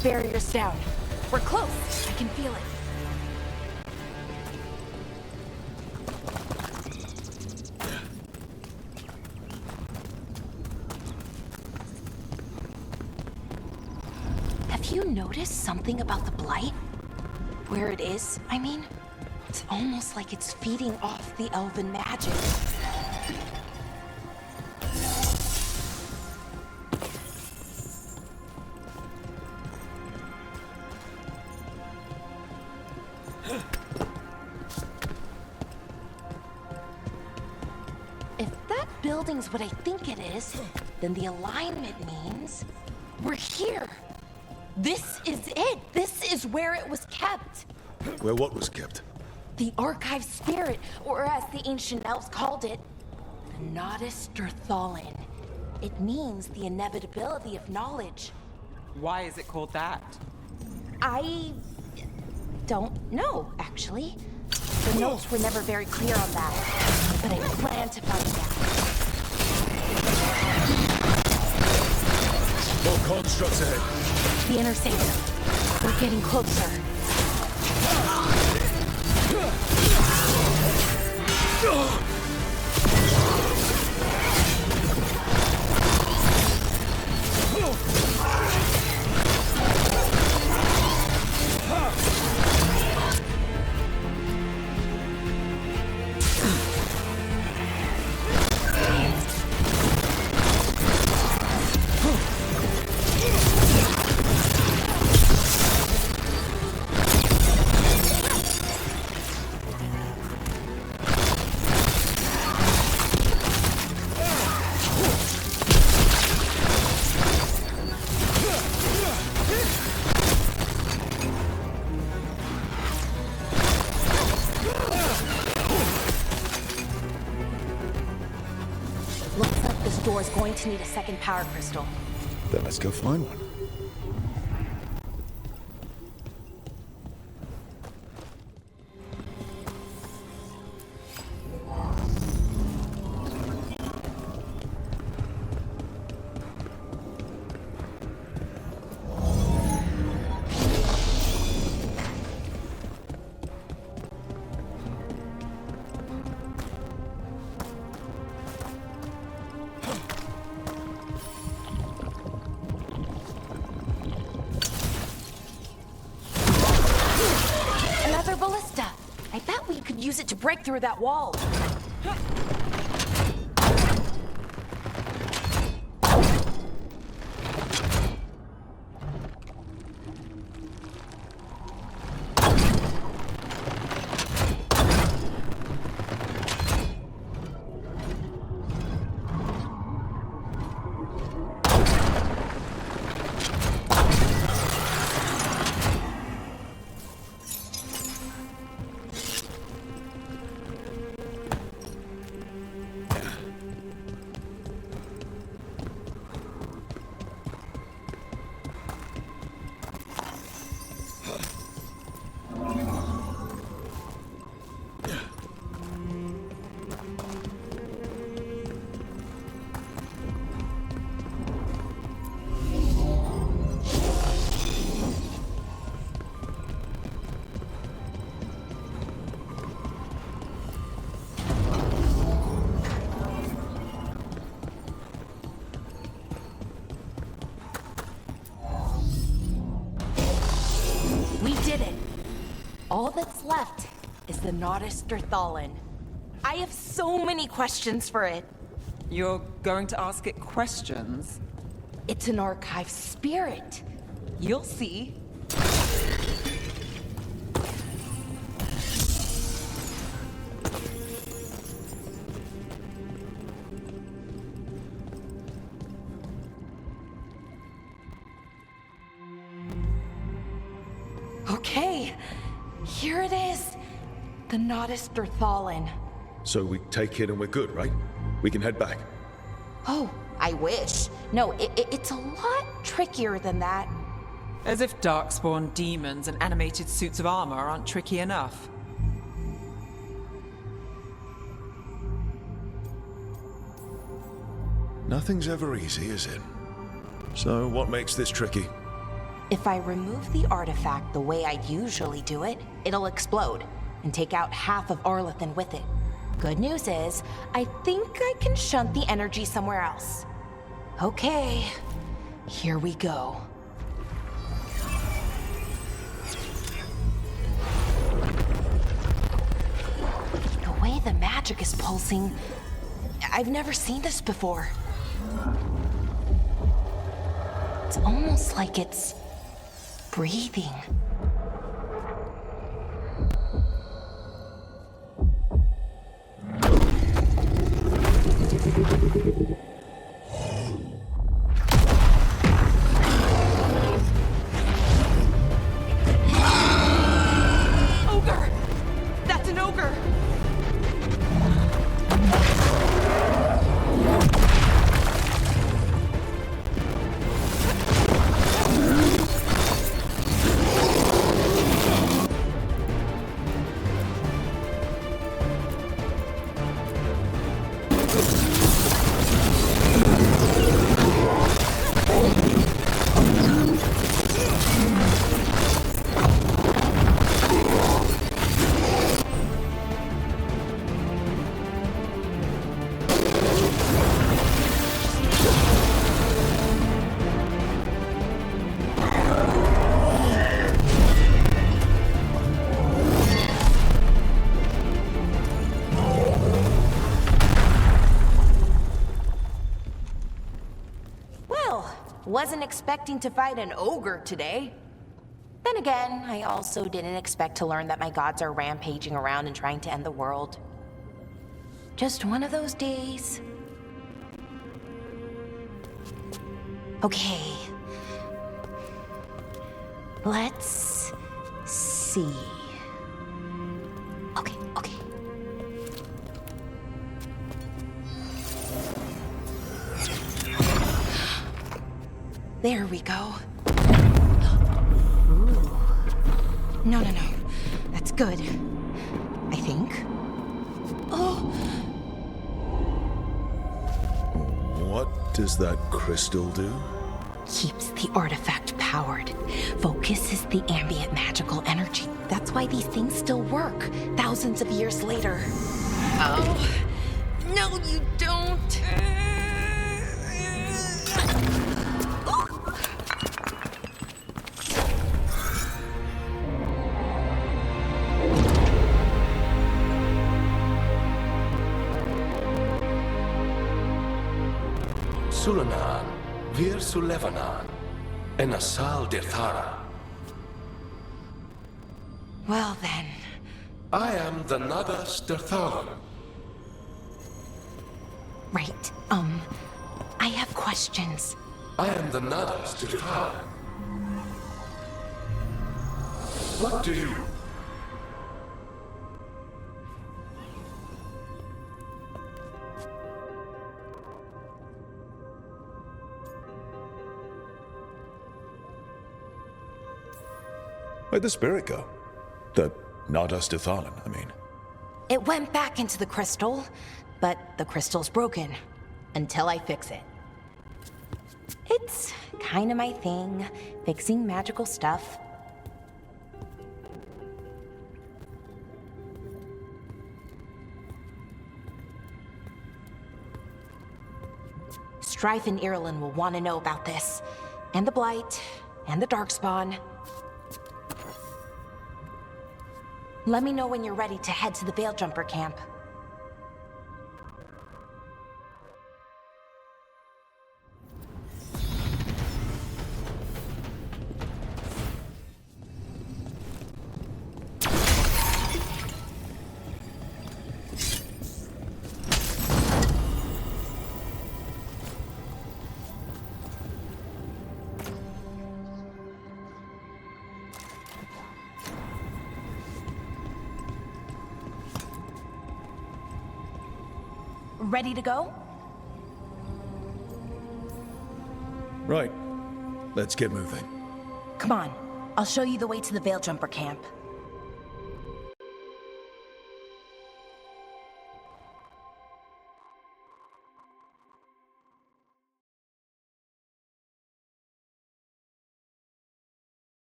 Barrier's down. We're close. I can feel it. Have you noticed something about the blight? Where it is, I mean? It's almost like it's feeding off the elven magic. Building's what I think it is, then the alignment means we're here. This is it. This is where it was kept. Where what was kept? The archive spirit, or as the ancient elves called it, the Nodus Derthalin. It means the inevitability of knowledge. Why is it called that? I don't know, actually. The notes were never very clear on that, but I plan to find out. More constructs ahead. The inner sanctum. We're getting closer. Is going to need a second power crystal. Then let's go find one. could use it to break through that wall. We did it. All that's left is the Nodus Thallen. I have so many questions for it. You're going to ask it questions? It's an archive spirit. You'll see. Okay, here it is. The Nodus Thallen. So we take it and we're good, right? We can head back. Oh, I wish. No, it's a lot trickier than that. As if darkspawn demons and animated suits of armor aren't tricky enough. Nothing's ever easy, is it? So what makes this tricky? If I remove the artifact the way I usually do it, it'll explode and take out half of Arlethan with it. Good news is, I think I can shunt the energy somewhere else. Okay, here we go. The way the magic is pulsing, I've never seen this before. It's almost like it's breathing. Ogre! That's an ogre! Wasn't expecting to fight an ogre today. Then again, I also didn't expect to learn that my gods are rampaging around and trying to end the world. Just one of those days. Okay. Let's see. Okay. There we go. Ooh. No. That's good. I think. Oh! What does that crystal do? Keeps the artifact powered. Focuses the ambient magical energy. That's why these things still work, thousands of years later. Oh. No, you don't. Sulanan, Vir Sulevanan, and Asal Dirthara. Well then. I am the Nadas Dirthalan. Right, I have questions. I am the Nadas Dirthalan. What do you... Where'd the spirit go? The Nadas Dithalan, I mean. It went back into the crystal, but the crystal's broken. Until I fix it. It's kinda my thing, fixing magical stuff. Strife and Ireland will want to know about this. And the Blight, and the Darkspawn. Let me know when you're ready to head to the Veil Jumper camp. Ready to go? Right. Let's get moving. Come on. I'll show you the way to the Veil Jumper camp.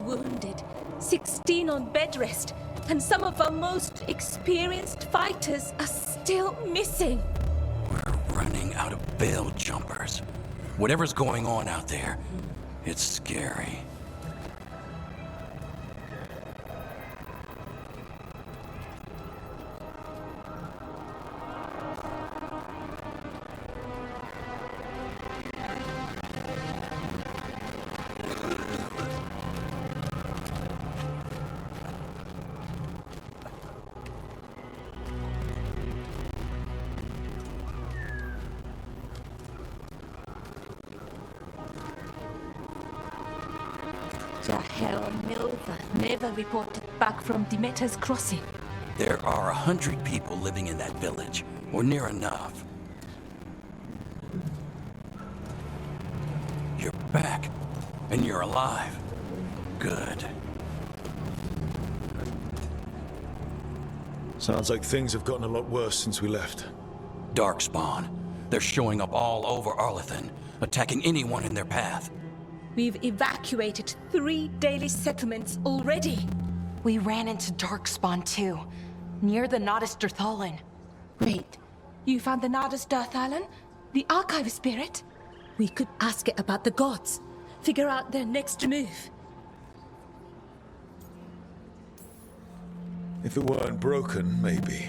Wounded, 16 on bed rest, and some of our most experienced fighters are still missing. We're running out of Veil Jumpers. Whatever's going on out there, it's scary. Jahel Milva never reported back from Demeter's crossing. There are 100 people living in that village, or near enough. You're back, and you're alive. Good. Sounds like things have gotten a lot worse since we left. Darkspawn. They're showing up all over Arlethan, attacking anyone in their path. We've evacuated 3 daily settlements already. We ran into Darkspawn too, near the Nadas Dirthalan. Wait, you found the Nadas Dirthalan? The archive spirit? We could ask it about the gods, figure out their next move. If it weren't broken, maybe.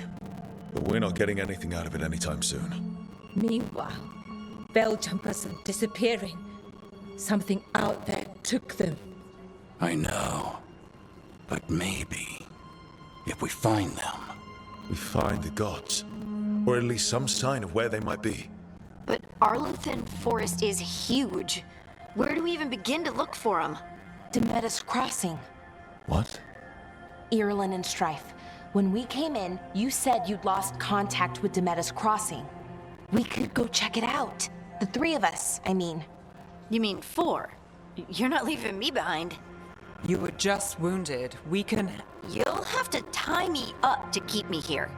But we're not getting anything out of it anytime soon. Meanwhile, Veil Jumpers are disappearing. Something out there took them. I know. But maybe, if we find them... We find the gods. Or at least some sign of where they might be. But Arlethan Forest is huge. Where do we even begin to look for them? Demeter's crossing. What? Ireland and Strife. When we came in, you said you'd lost contact with Demeter's crossing. We could go check it out. The 3 of us, I mean. You mean 4? You're not leaving me behind. You were just wounded. We can... You'll have to tie me up to keep me here.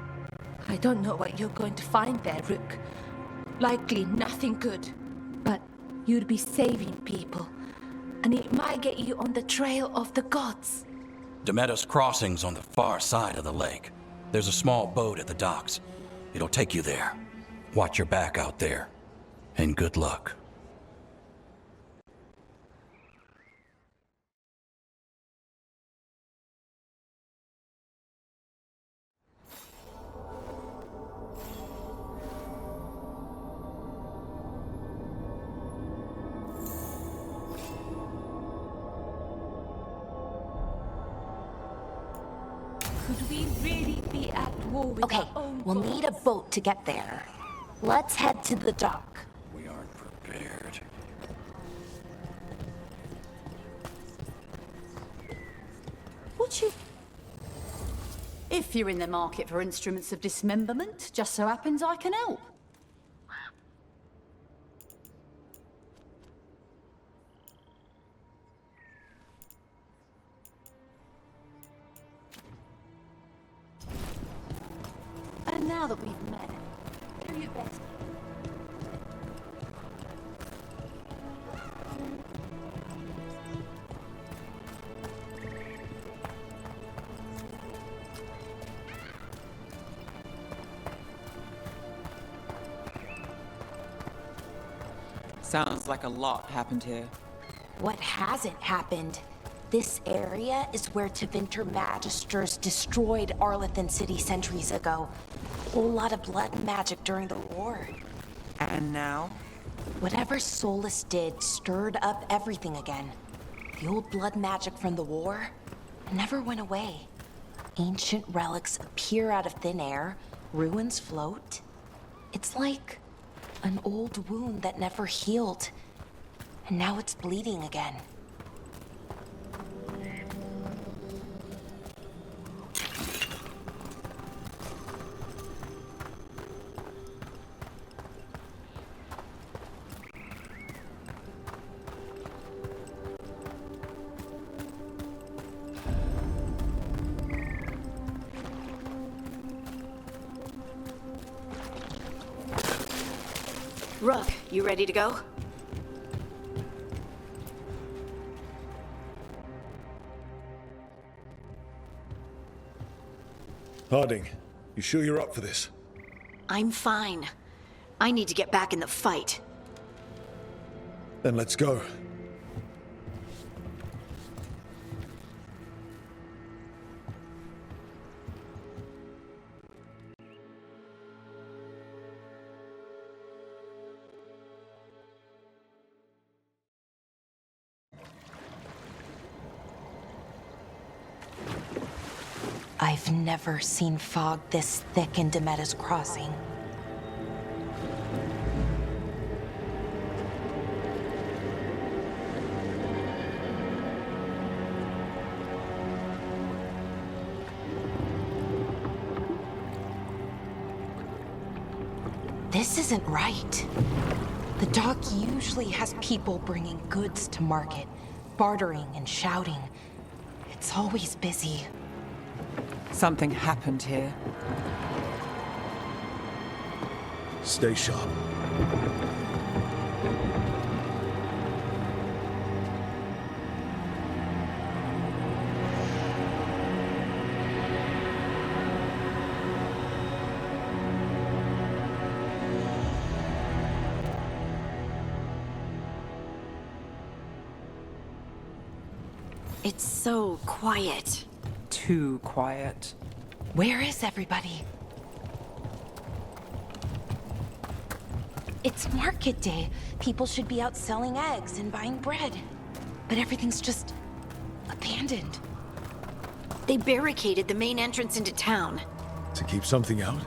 I don't know what you're going to find there, Rook. Likely nothing good. But you'd be saving people. And it might get you on the trail of the gods. Demeter's Crossing's on the far side of the lake. There's a small boat at the docks. It'll take you there. Watch your back out there. And good luck. Could we really be at war with Okay, our own we'll need a boat to get there. Let's head to the dock. We aren't prepared. Would you? If you're in the market for instruments of dismemberment, just so happens I can help. And now that we've met, do your best. Sounds like a lot happened here. What hasn't happened? This area is where Tevinter Magisters destroyed Arlethan City centuries ago. A whole lot of blood and magic during the war. And now? Whatever Solus did stirred up everything again. The old blood magic from the war never went away. Ancient relics appear out of thin air, ruins float. It's like an old wound that never healed, and now it's bleeding again. Rook, you ready to go? Harding, you sure you're up for this? I'm fine. I need to get back in the fight. Then let's go. I've never seen fog this thick in Demeter's Crossing. This isn't right. The dock usually has people bringing goods to market, bartering and shouting. It's always busy. Something happened here. Stay sharp. It's so quiet. Too quiet. Where is everybody? It's market day. People should be out selling eggs and buying bread. But everything's just abandoned. They barricaded the main entrance into town. To keep something out?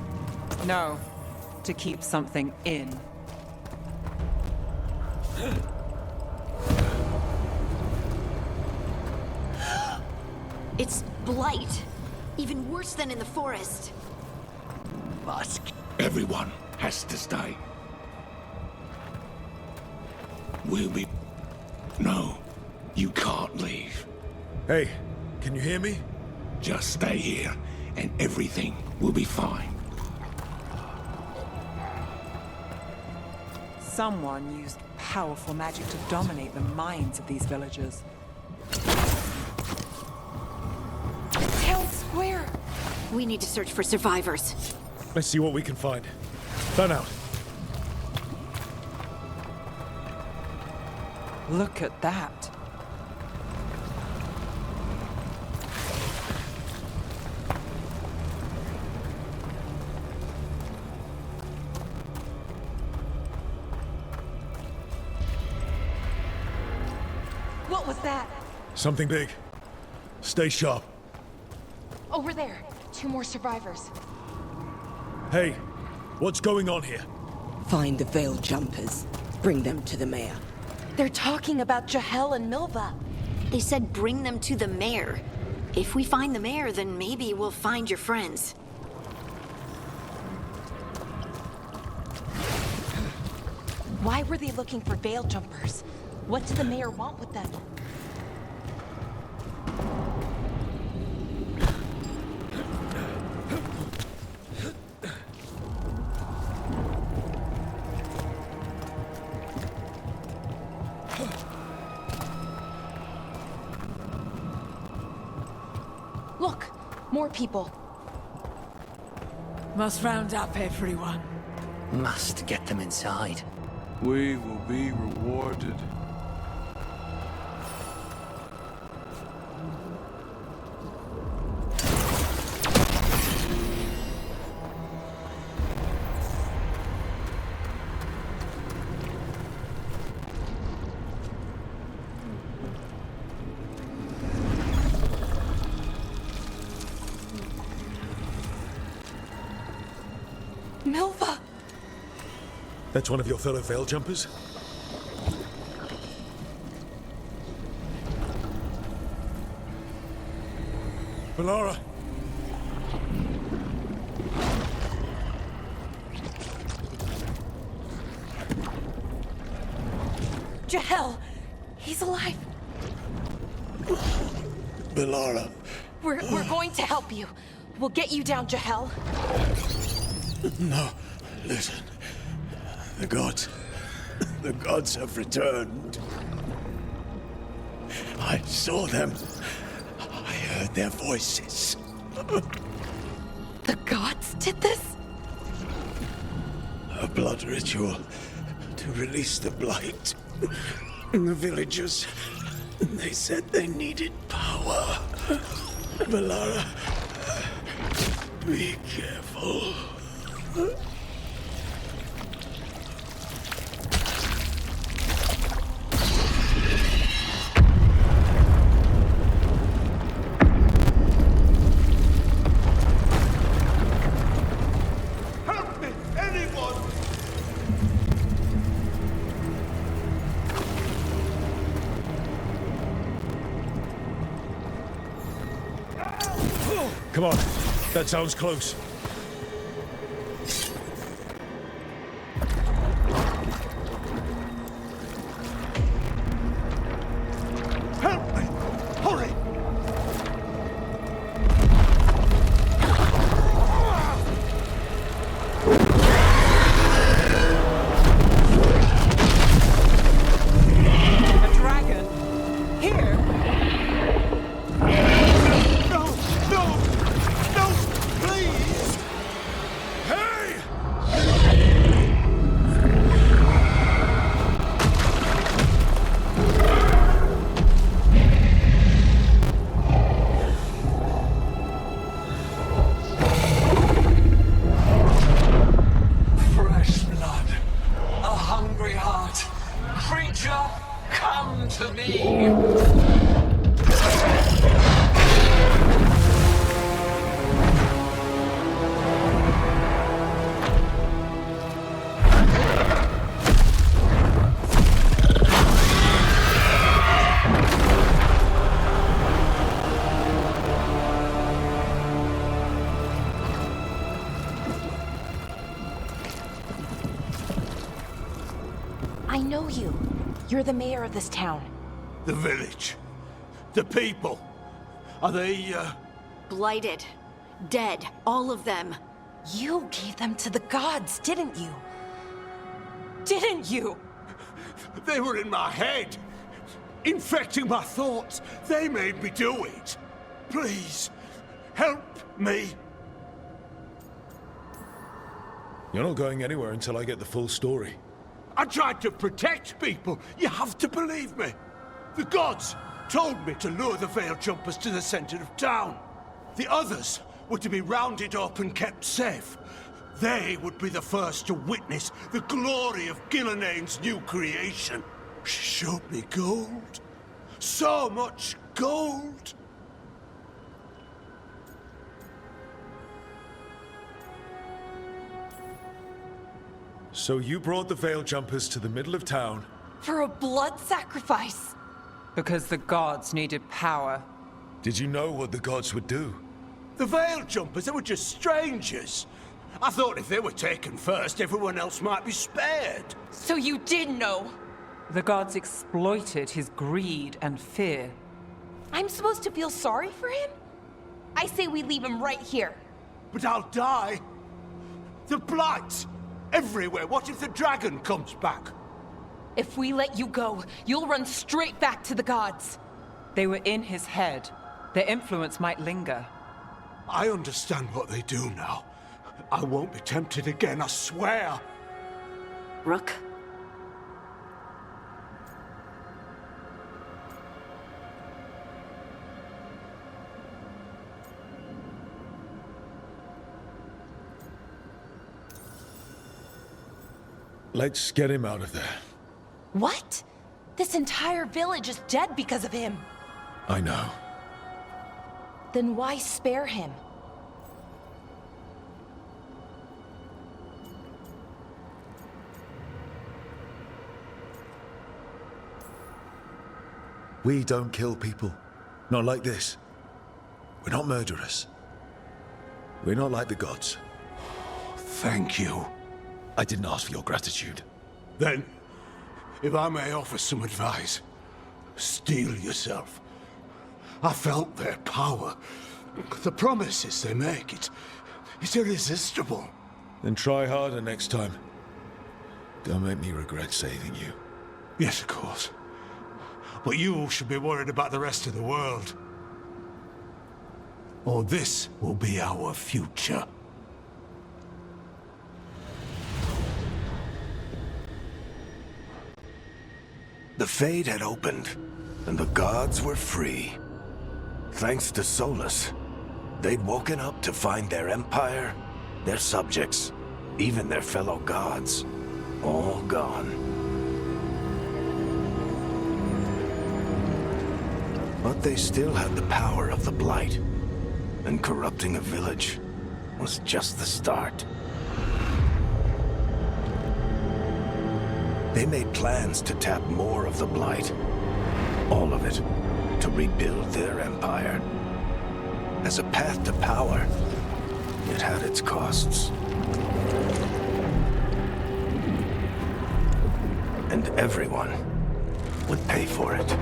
No, to keep something in. It's blight. Even worse than in the forest. But everyone has to stay. We'll be... No, you can't leave. Hey, can you hear me? Just stay here, and everything will be fine. Someone used powerful magic to dominate the minds of these villagers. We need to search for survivors. Let's see what we can find. Fan out. Look at that. What was that? Something big. Stay sharp. Over there. 2 more survivors. Hey, what's going on here? Find the veil jumpers. Bring them to the mayor. They're talking about Jahel and Milva. They said bring them to the mayor. If we find the mayor, then maybe we'll find your friends. Why were they looking for veil jumpers? What did the mayor want with them? Look, more people. Must round up everyone. Must get them inside. We will be rewarded. Milva! That's one of your fellow veil jumpers? Valara! Jahel! He's alive! Valara. We're going to help you. We'll get you down, Jahel. No, listen. The gods have returned. I saw them. I heard their voices. The gods did this? A blood ritual to release the blight. The villagers, they said they needed power. Valara, be careful. Help me, anyone! Come on, that sounds close. Help me! Hurry! A dragon? Here? No! No! No! Please! Hey! Fresh blood, a hungry heart. Creature, come to me. I know you. You're the mayor of this town. The village. The people. Are they, Blighted. Dead. All of them. You gave them to the gods, didn't you? Didn't you? They were in my head. Infecting my thoughts. They made me do it. Please, help me. You're not going anywhere until I get the full story. I tried to protect people. You have to believe me. The gods told me to lure the Veil Jumpers to the center of town. The others were to be rounded up and kept safe. They would be the first to witness the glory of Gillenane's new creation. She showed me gold. So much gold. So you brought the Veil Jumpers to the middle of town? For a blood sacrifice. Because the gods needed power. Did you know what the gods would do? The Veil Jumpers, they were just strangers. I thought if they were taken first, everyone else might be spared. So you did know? The gods exploited his greed and fear. I'm supposed to feel sorry for him? I say we leave him right here. But I'll die. The blight! Everywhere. What if the dragon comes back? If we let you go, you'll run straight back to the gods. They were in his head. Their influence might linger. I understand what they do now. I won't be tempted again, I swear. Rook? Let's get him out of there. What? This entire village is dead because of him. I know. Then why spare him? We don't kill people. Not like this. We're not murderers. We're not like the gods. Thank you. I didn't ask for your gratitude. Then, if I may offer some advice, steel yourself. I felt their power. The promises they make, it's irresistible. Then try harder next time. Don't make me regret saving you. Yes, of course. But you should be worried about the rest of the world. Or this will be our future. The Fade had opened, and the gods were free. Thanks to Solus, they'd woken up to find their empire, their subjects, even their fellow gods, all gone. But they still had the power of the Blight, and corrupting a village was just the start. They made plans to tap more of the Blight, all of it, to rebuild their empire. As a path to power, it had its costs. And everyone would pay for it.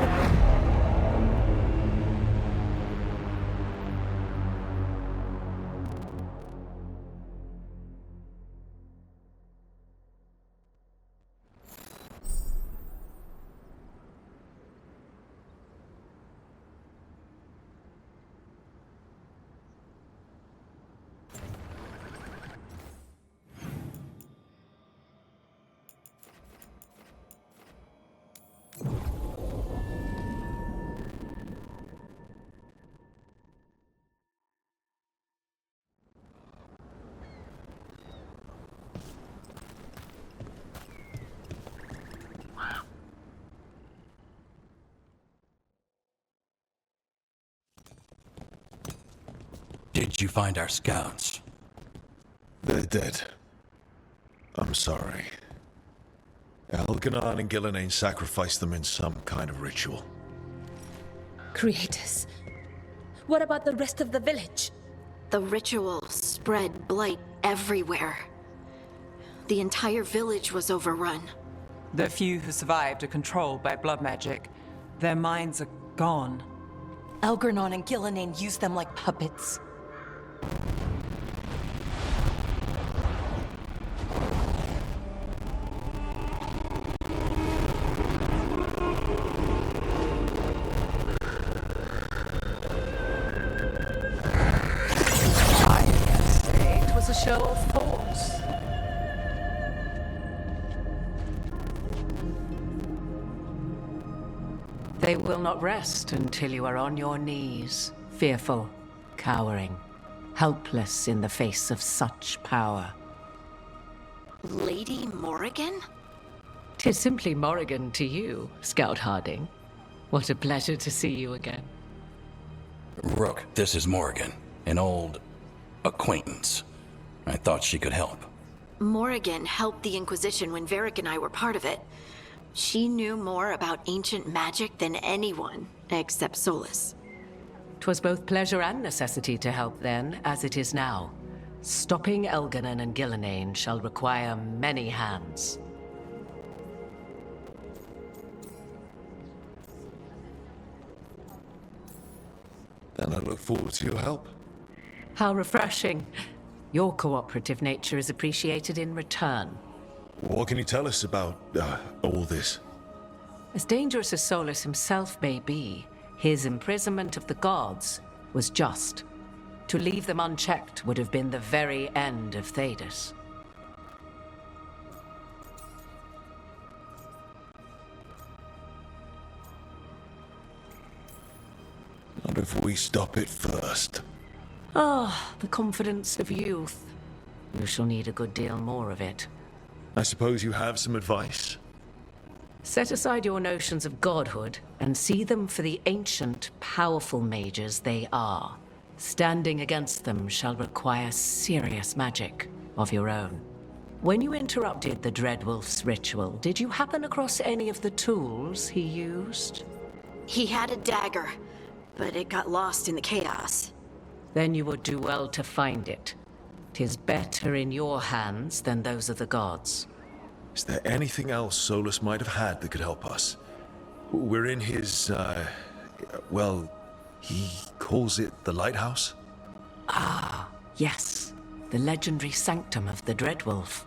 Did you find our scouts? They're dead. I'm sorry. Elganon and Gillenane sacrificed them in some kind of ritual. Creators. What about the rest of the village? The ritual spread blight everywhere. The entire village was overrun. The few who survived are controlled by blood magic. Their minds are gone. Elganon and Gillenane used them like puppets. It was a show of force. They will not rest until you are on your knees, fearful, cowering, helpless in the face of such power. Lady Morrigan? 'Tis simply Morrigan to you, Scout Harding. What a pleasure to see you again. Rook, this is Morrigan, an old acquaintance. I thought she could help. Morrigan helped the Inquisition when Varric and I were part of it. She knew more about ancient magic than anyone, except Solus. 'Twas both pleasure and necessity to help then, as it is now. Stopping Elganon and Gillenane shall require many hands. Then I look forward to your help. How refreshing. Your cooperative nature is appreciated in return. What can you tell us about all this? As dangerous as Solus himself may be, his imprisonment of the gods was just. To leave them unchecked would have been the very end of Thedas. Not if we stop it first. Ah, the confidence of youth. You shall need a good deal more of it. I suppose you have some advice? Set aside your notions of godhood and see them for the ancient, powerful mages they are. Standing against them shall require serious magic of your own. When you interrupted the Dreadwolf's ritual, did you happen across any of the tools he used? He had a dagger, but it got lost in the chaos. Then you would do well to find it. 'Tis better in your hands than those of the gods. Is there anything else Solus might have had that could help us? We're in his, well, he calls it the lighthouse? Ah, yes. The legendary sanctum of the Dreadwolf.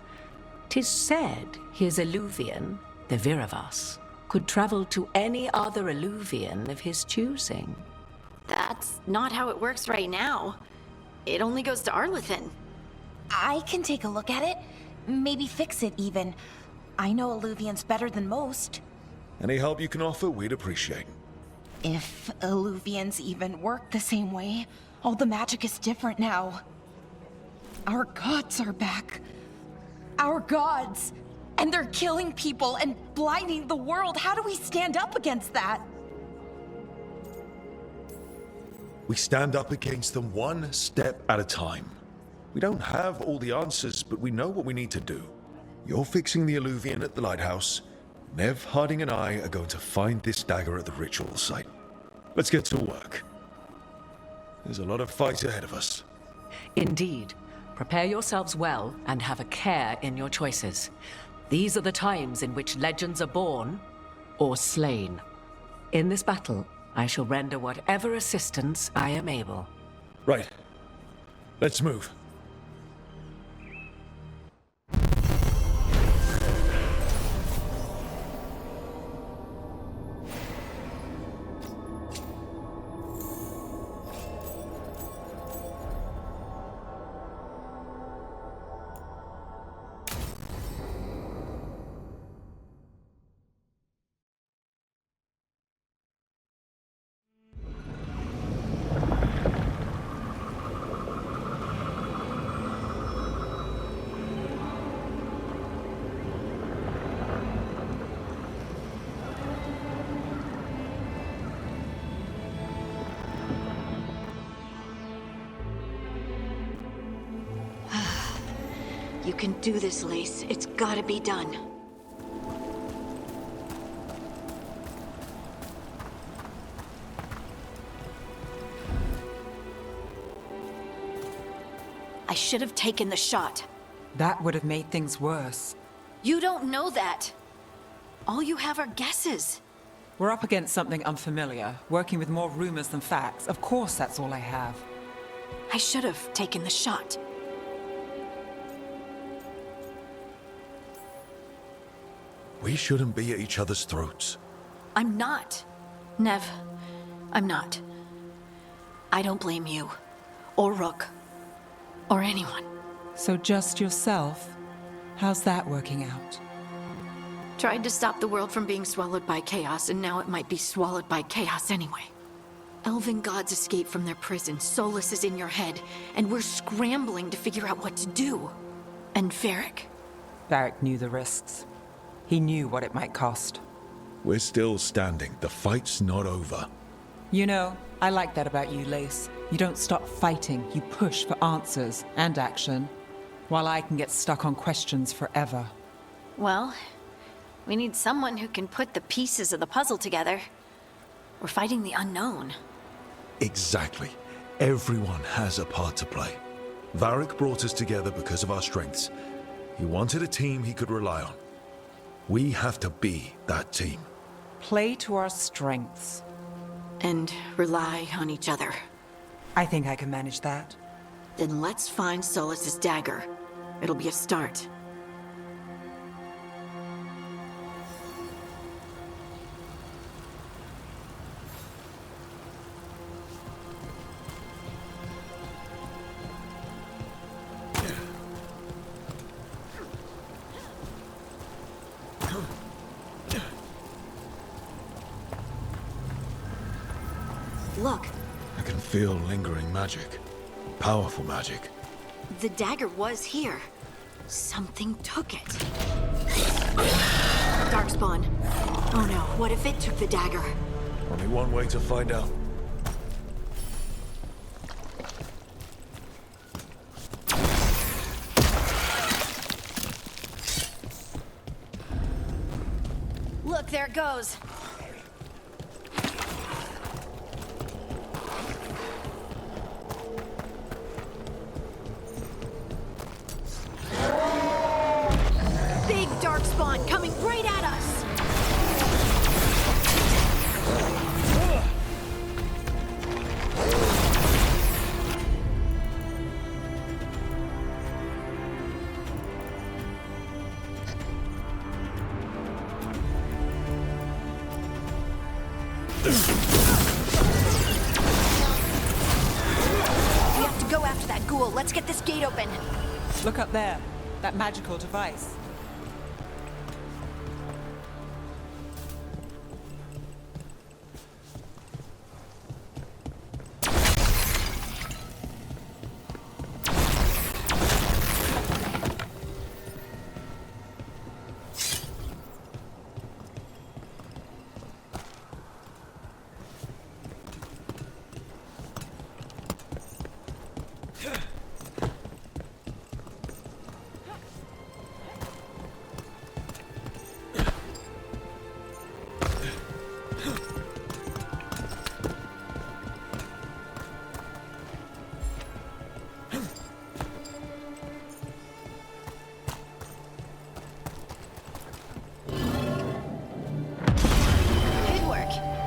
'Tis said his Illuvian, the Viravas, could travel to any other Illuvian of his choosing. That's not how it works right now. It only goes to Arlethan. I can take a look at it. Maybe fix it, even. I know Illuvians better than most. Any help you can offer, we'd appreciate. If Illuvians even work the same way, all the magic is different now. Our gods are back. Our gods! And they're killing people and blinding the world. How do we stand up against that? We stand up against them one step at a time. We don't have all the answers, but we know what we need to do. You're fixing the Illuvian at the lighthouse. Nev, Harding, and I are going to find this dagger at the ritual site. Let's get to work. There's a lot of fight ahead of us. Indeed. Prepare yourselves well and have a care in your choices. These are the times in which legends are born or slain. In this battle, I shall render whatever assistance I am able. Right. Let's move. You can do this, Lace. It's gotta be done. I should have taken the shot. That would have made things worse. You don't know that. All you have are guesses. We're up against something unfamiliar, working with more rumors than facts. Of course, that's all I have. I should have taken the shot. We shouldn't be at each other's throats. I'm not. Nev, I'm not. I don't blame you, or Rook, or anyone. So just yourself? How's that working out? Tried to stop the world from being swallowed by chaos, and now it might be swallowed by chaos anyway. Elven gods escape from their prison, Solus is in your head, and we're scrambling to figure out what to do. And Varric? Varric knew the risks. He knew what it might cost. We're still standing. The fight's not over. You know, I like that about you, Lace. You don't stop fighting, you push for answers and action, while I can get stuck on questions forever. Well, we need someone who can put the pieces of the puzzle together. We're fighting the unknown. Exactly. Everyone has a part to play. Varric brought us together because of our strengths. He wanted a team he could rely on. We have to be that team. Play to our strengths. And rely on each other. I think I can manage that. Then let's find Solus's dagger. It'll be a start. Look. I can feel lingering magic. Powerful magic. The dagger was here. Something took it. Darkspawn. Oh no, what if it took the dagger? Only one way to find out. Look, there it goes. Big Darkspawn coming right at us! We have to go after that ghoul. Let's get this gate open. Look up there. That magical device.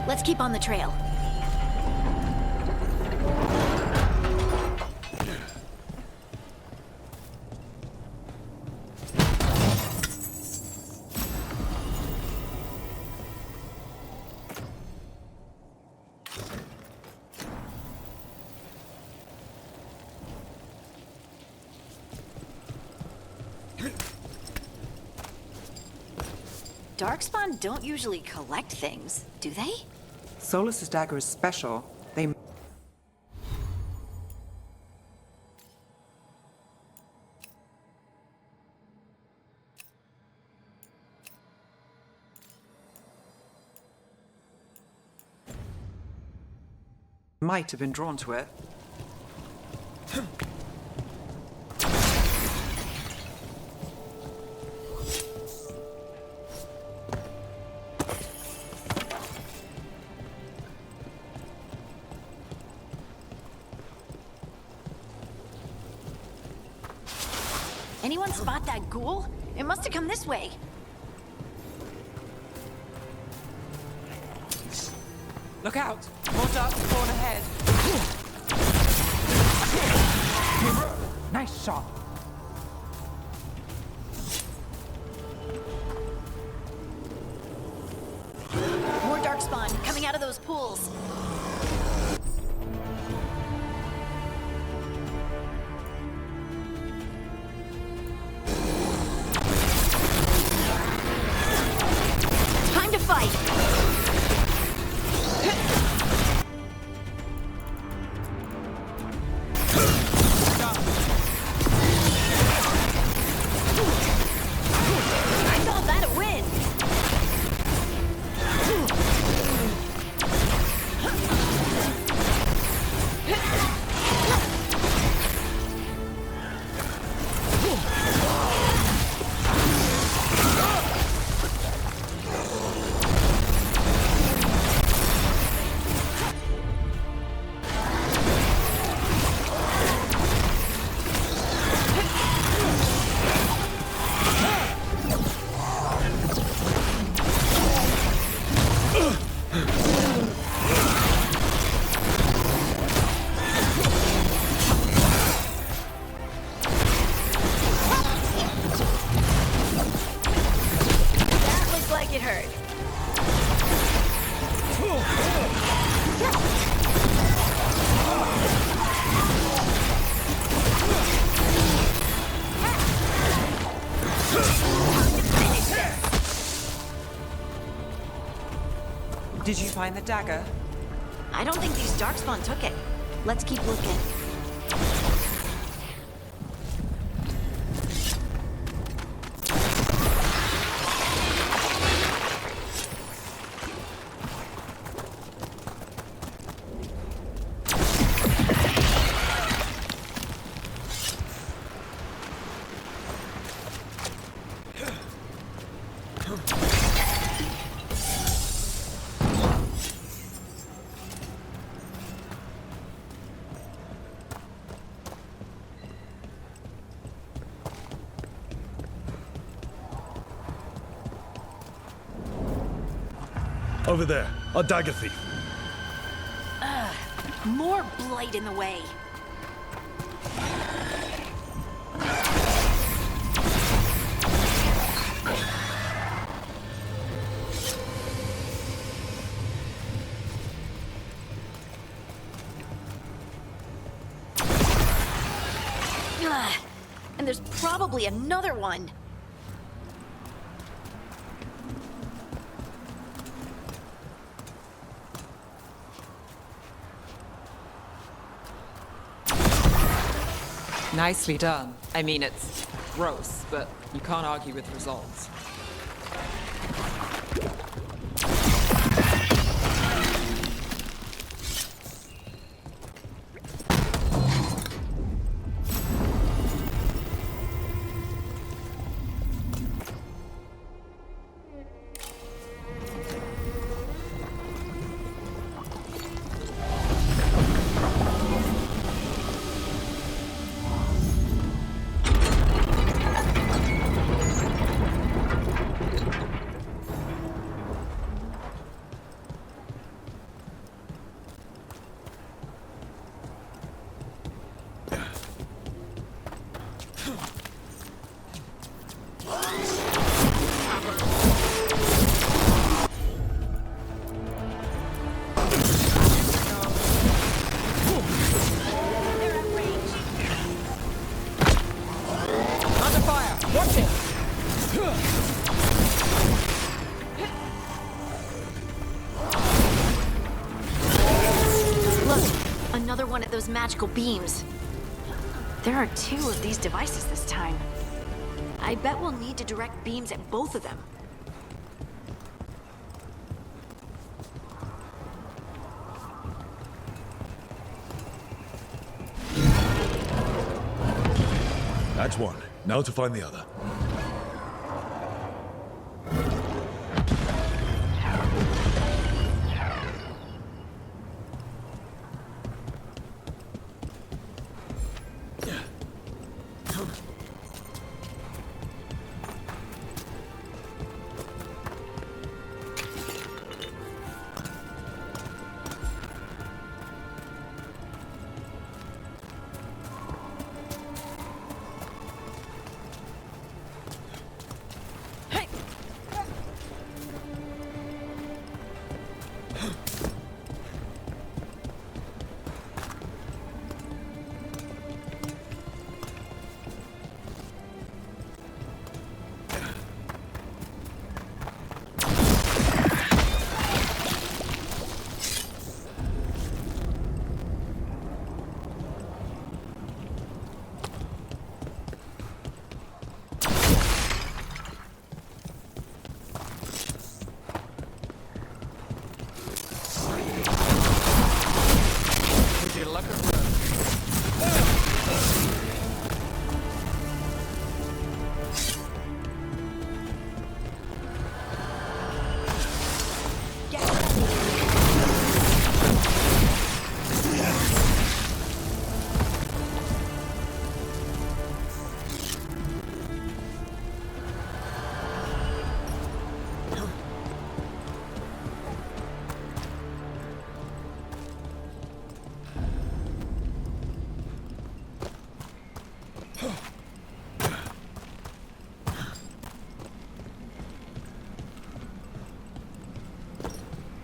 Let's keep on the trail. Darkspawn don't usually collect things, do they? Solus's dagger is special. They might have been drawn to it. Anyone spot that ghoul? It must have come this way. Look out! More dark spawn ahead. Nice shot. More darkspawn coming out of those pools. get hurt. Did you find the dagger? I don't think these Darkspawn took it. Let's keep looking. Over there, a dagger thief. More blight in the way. And there's probably another one. Nicely done. I mean, it's gross, but you can't argue with results. Another one of those magical beams. There are 2 of these devices this time. I bet we'll need to direct beams at both of them. That's one. Now to find the other.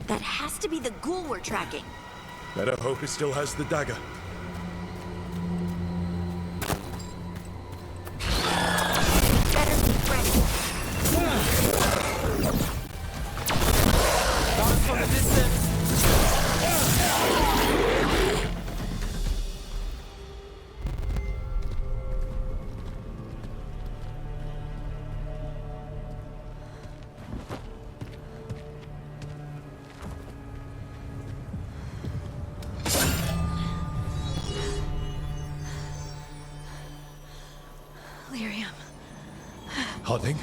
That has to be the ghoul we're tracking. Better hope it still has the dagger. Better be ready. Coming from a distance. Lyrium. Hunting?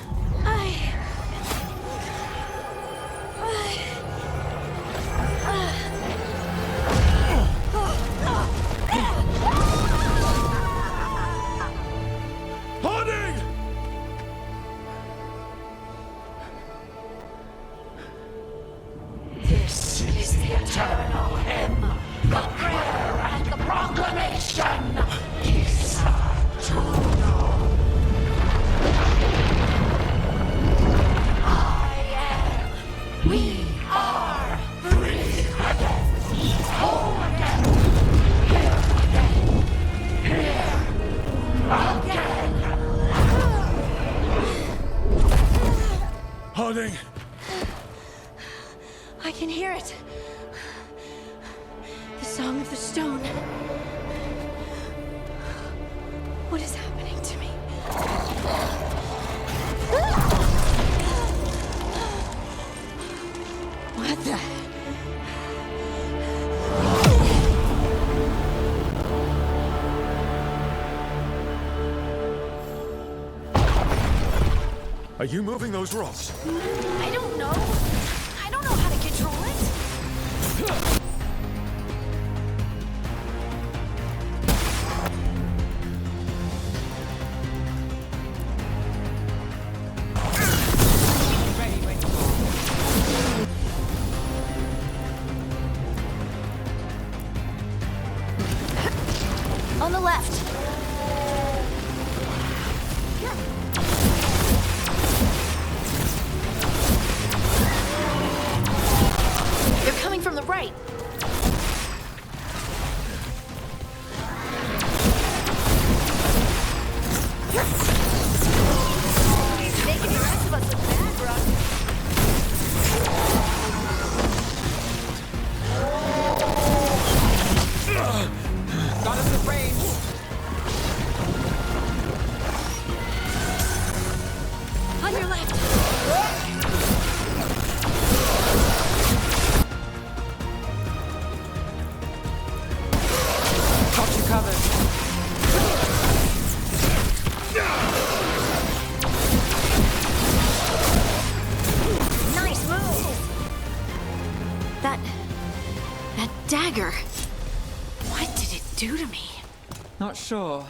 This is the eternal hymn, the prayer and the proclamation. We are free again, whole again, here again. Harding! I can hear it. The song of the stone. What is happening to me? What the? Are you moving those rocks? I don't know. I don't know how to control it. On the left. They're coming from the right. Making the rest of us look bad, bro. Got us at range. On your left. Got you covered. Nice move. That dagger. What did it do to me? Not sure,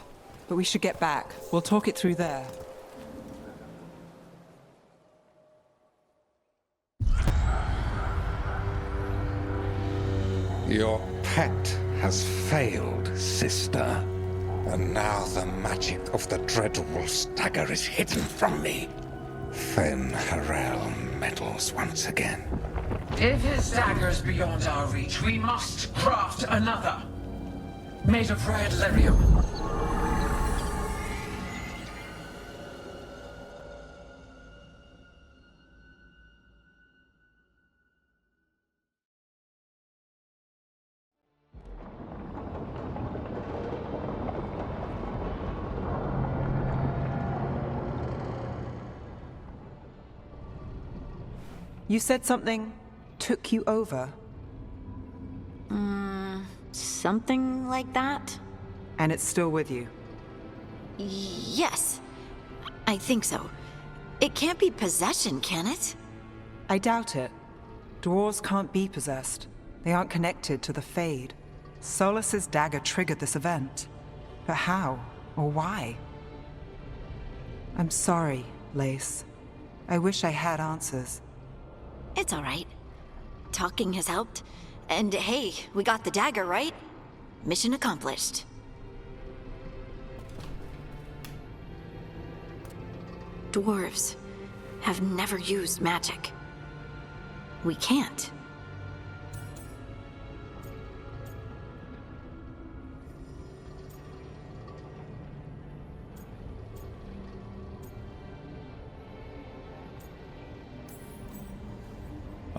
but we should get back. We'll talk it through there. Your pet has failed, sister. And now the magic of the dreadful stagger is hidden from me. Finn Harrell meddles once again. If his dagger's beyond our reach, we must craft another. Made of red lyrium. You said something took you over. Something like that? And it's still with you. Yes. I think so. It can't be possession, can it? I doubt it. Dwarves can't be possessed. They aren't connected to the Fade. Solus's dagger triggered this event. But how? Or why? I'm sorry, Lace. I wish I had answers. It's all right. Talking has helped. And hey, we got the dagger, right? Mission accomplished. Dwarves have never used magic. We can't.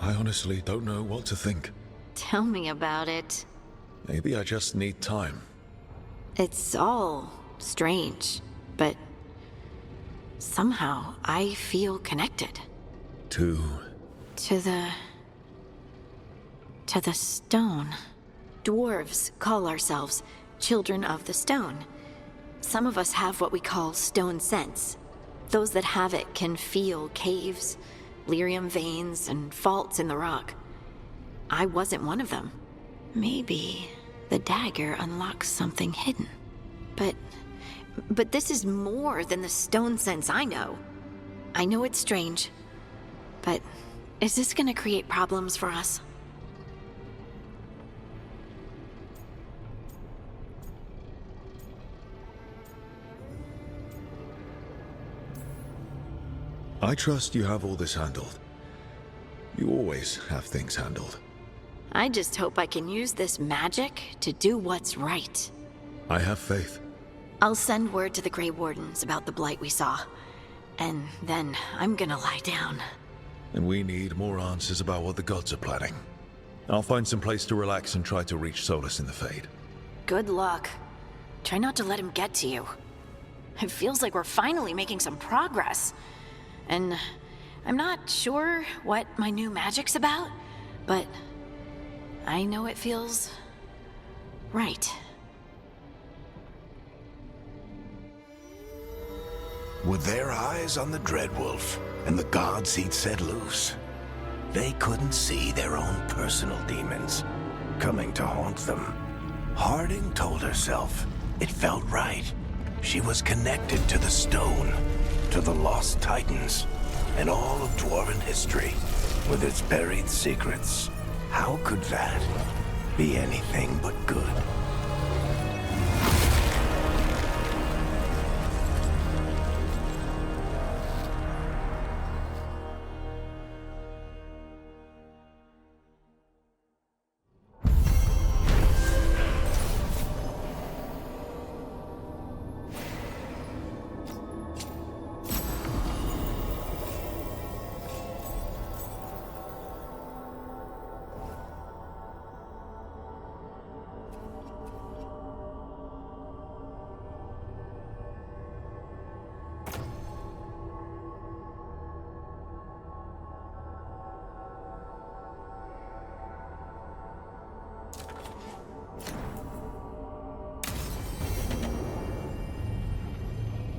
I honestly don't know what to think. Tell me about it. Maybe I just need time. It's all strange, but somehow I feel connected. To the stone. Dwarves call ourselves children of the stone. Some of us have what we call stone sense. Those that have it can feel caves, lyrium veins, and faults in the rock. I wasn't one of them. Maybe the dagger unlocks something hidden. But this is more than the stone sense I know. I know it's strange, but is this gonna create problems for us? I trust you have all this handled. You always have things handled. I just hope I can use this magic to do what's right. I have faith. I'll send word to the Grey Wardens about the blight we saw. And then I'm gonna lie down. And we need more answers about what the gods are planning. I'll find some place to relax and try to reach Solus in the Fade. Good luck. Try not to let him get to you. It feels like we're finally making some progress. And I'm not sure what my new magic's about, but I know it feels right. With their eyes on the Dreadwolf and the gods he'd set loose, they couldn't see their own personal demons coming to haunt them. Harding told herself it felt right. She was connected to the stone, to the lost titans, and all of dwarven history with its buried secrets. How could that be anything but good?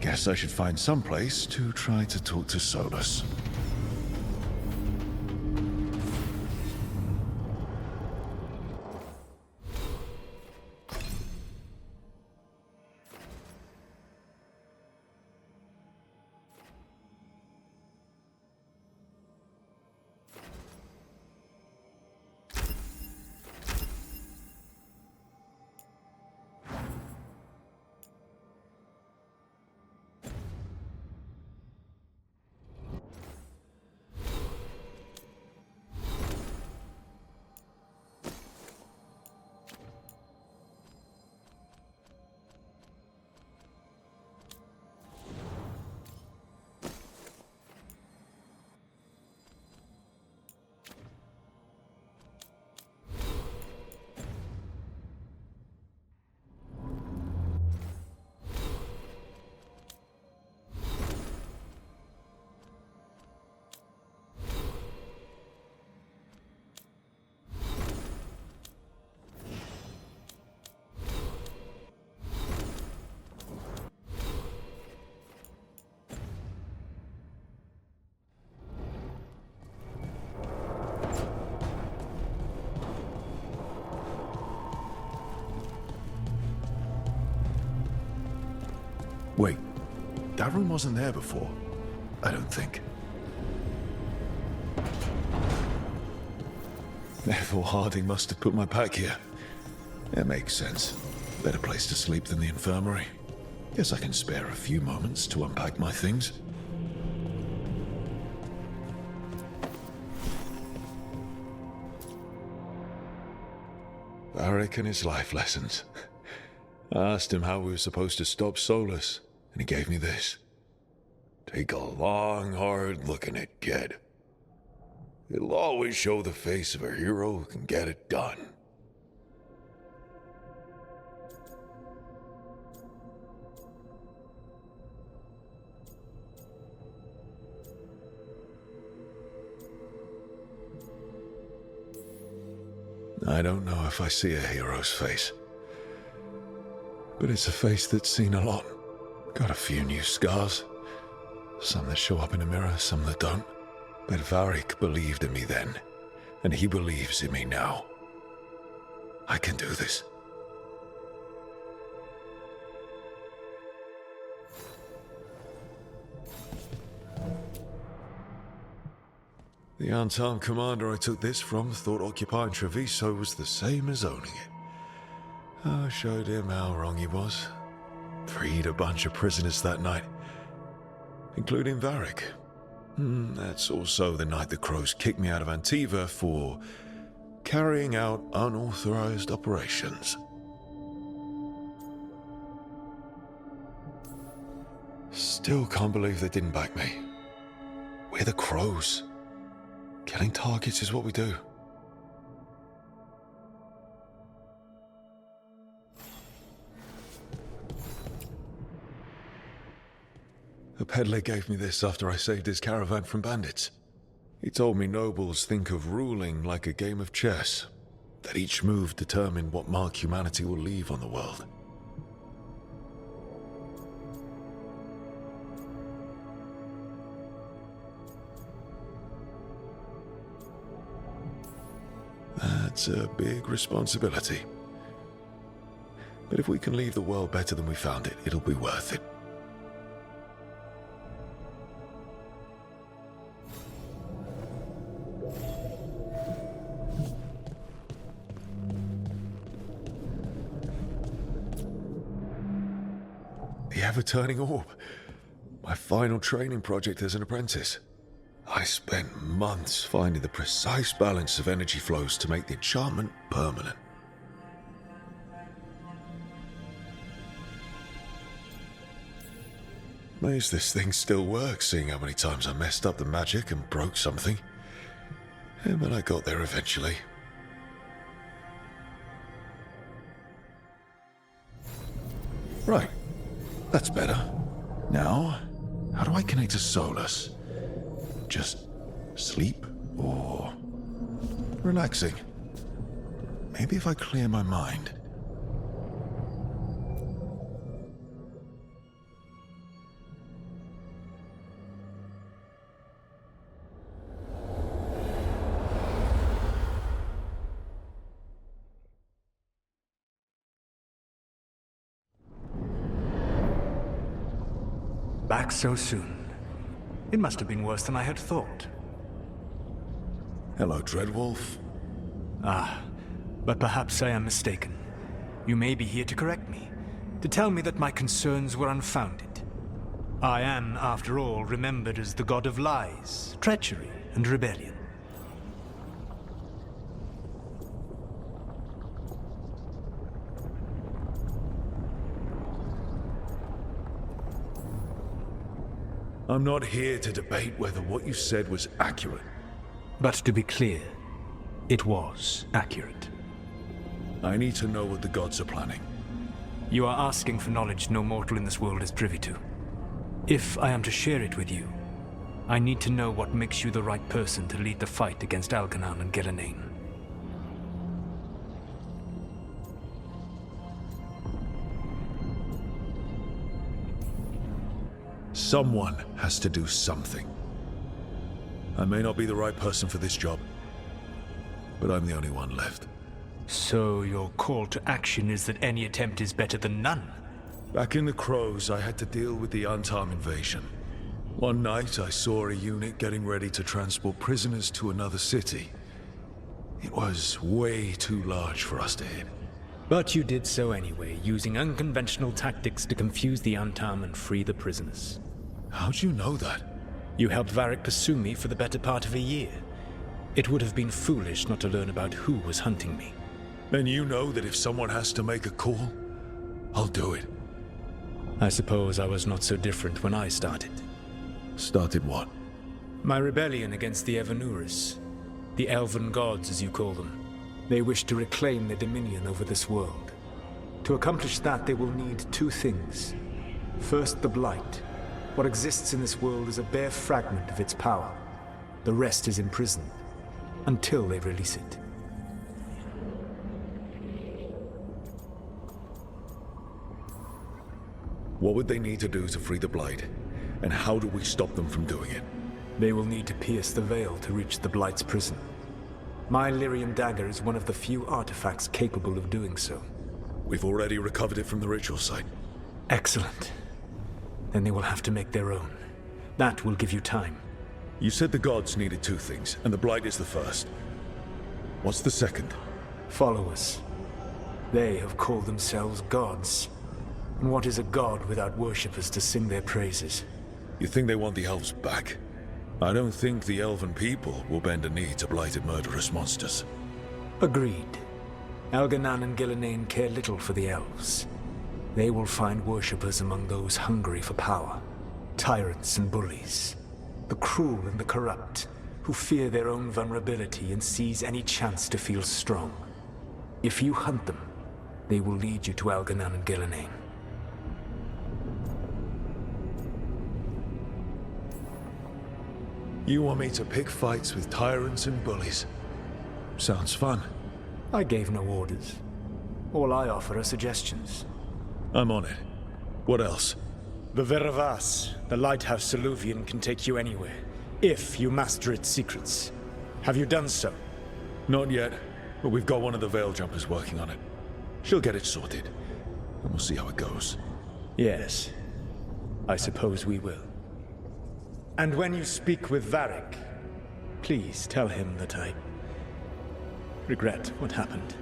Guess I should find some place to try to talk to Solus. Wait, that room wasn't there before. I don't think. Therefore, Harding must have put my pack here. It makes sense. Better place to sleep than the infirmary. Guess I can spare a few moments to unpack my things. Varric and his life lessons. I asked him how we were supposed to stop Solus, and he gave me this. Take a long, hard look at it, kid. It'll always show the face of a hero who can get it done. I don't know if I see a hero's face, but it's a face that's seen a lot. Got a few new scars. Some that show up in a mirror, some that don't. But Varric believed in me then, and he believes in me now. I can do this. The unarmed commander I took this from thought occupying Treviso was the same as owning it. I showed him how wrong he was. Freed a bunch of prisoners that night, including Varric. That's also the night the Crows kicked me out of Antiva for carrying out unauthorized operations. Still can't believe they didn't back me. We're the Crows. Killing targets is what we do. A peddler gave me this after I saved his caravan from bandits. He told me nobles think of ruling like a game of chess, that each move determined what mark humanity will leave on the world. That's a big responsibility. But if we can leave the world better than we found it, it'll be worth it. The ever-turning orb. My final training project as an apprentice. I spent months finding the precise balance of energy flows to make the enchantment permanent. Amazed this thing still works, seeing how many times I messed up the magic and broke something. But I got there eventually. Right. That's better. Now, how do I connect to Solus? Just sleep or relaxing? Maybe if I clear my mind. Back so soon. It must have been worse than I had thought. Hello, Dreadwolf. But perhaps I am mistaken. You may be here to correct me, to tell me that my concerns were unfounded. I am, after all, remembered as the god of lies, treachery, and rebellion. I'm not here to debate whether what you said was accurate. But to be clear, it was accurate. I need to know what the gods are planning. You are asking for knowledge no mortal in this world is privy to. If I am to share it with you, I need to know what makes you the right person to lead the fight against Algernon and Gelanane. Someone has to do something. I may not be the right person for this job, but I'm the only one left. So your call to action is that any attempt is better than none? Back in the Crows, I had to deal with the Antarm invasion. One night, I saw a unit getting ready to transport prisoners to another city. It was way too large for us to hit. But you did so anyway, using unconventional tactics to confuse the Antarm and free the prisoners. How'd you know that? You helped Varric pursue me for the better part of a year. It would have been foolish not to learn about who was hunting me. Then you know that if someone has to make a call, I'll do it. I suppose I was not so different when I started. Started what? My rebellion against the Evanuris. The elven gods, as you call them. They wish to reclaim their dominion over this world. To accomplish that, they will need two things. First, the Blight. What exists in this world is a bare fragment of its power. The rest is imprisoned, until they release it. What would they need to do to free the Blight? And how do we stop them from doing it? They will need to pierce the veil to reach the Blight's prison. My Lyrium dagger is one of the few artifacts capable of doing so. We've already recovered it from the ritual site. Excellent. Then they will have to make their own. That will give you time. You said the gods needed two things, and the Blight is the first. What's the second? Followers. They have called themselves gods. And what is a god without worshippers to sing their praises? You think they want the elves back? I don't think the elven people will bend a knee to blighted murderous monsters. Agreed. Elganan and Gillenane care little for the elves. They will find worshippers among those hungry for power. Tyrants and bullies. The cruel and the corrupt, who fear their own vulnerability and seize any chance to feel strong. If you hunt them, they will lead you to Elganan and Gillenane. You want me to pick fights with tyrants and bullies? Sounds fun. I gave no orders. All I offer are suggestions. I'm on it. What else? The Veravas, the lighthouse Soluvian, can take you anywhere, if you master its secrets. Have you done so? Not yet, but we've got one of the Veil Jumpers working on it. She'll get it sorted, and we'll see how it goes. Yes, I suppose we will. And when you speak with Varric, please tell him that I regret what happened.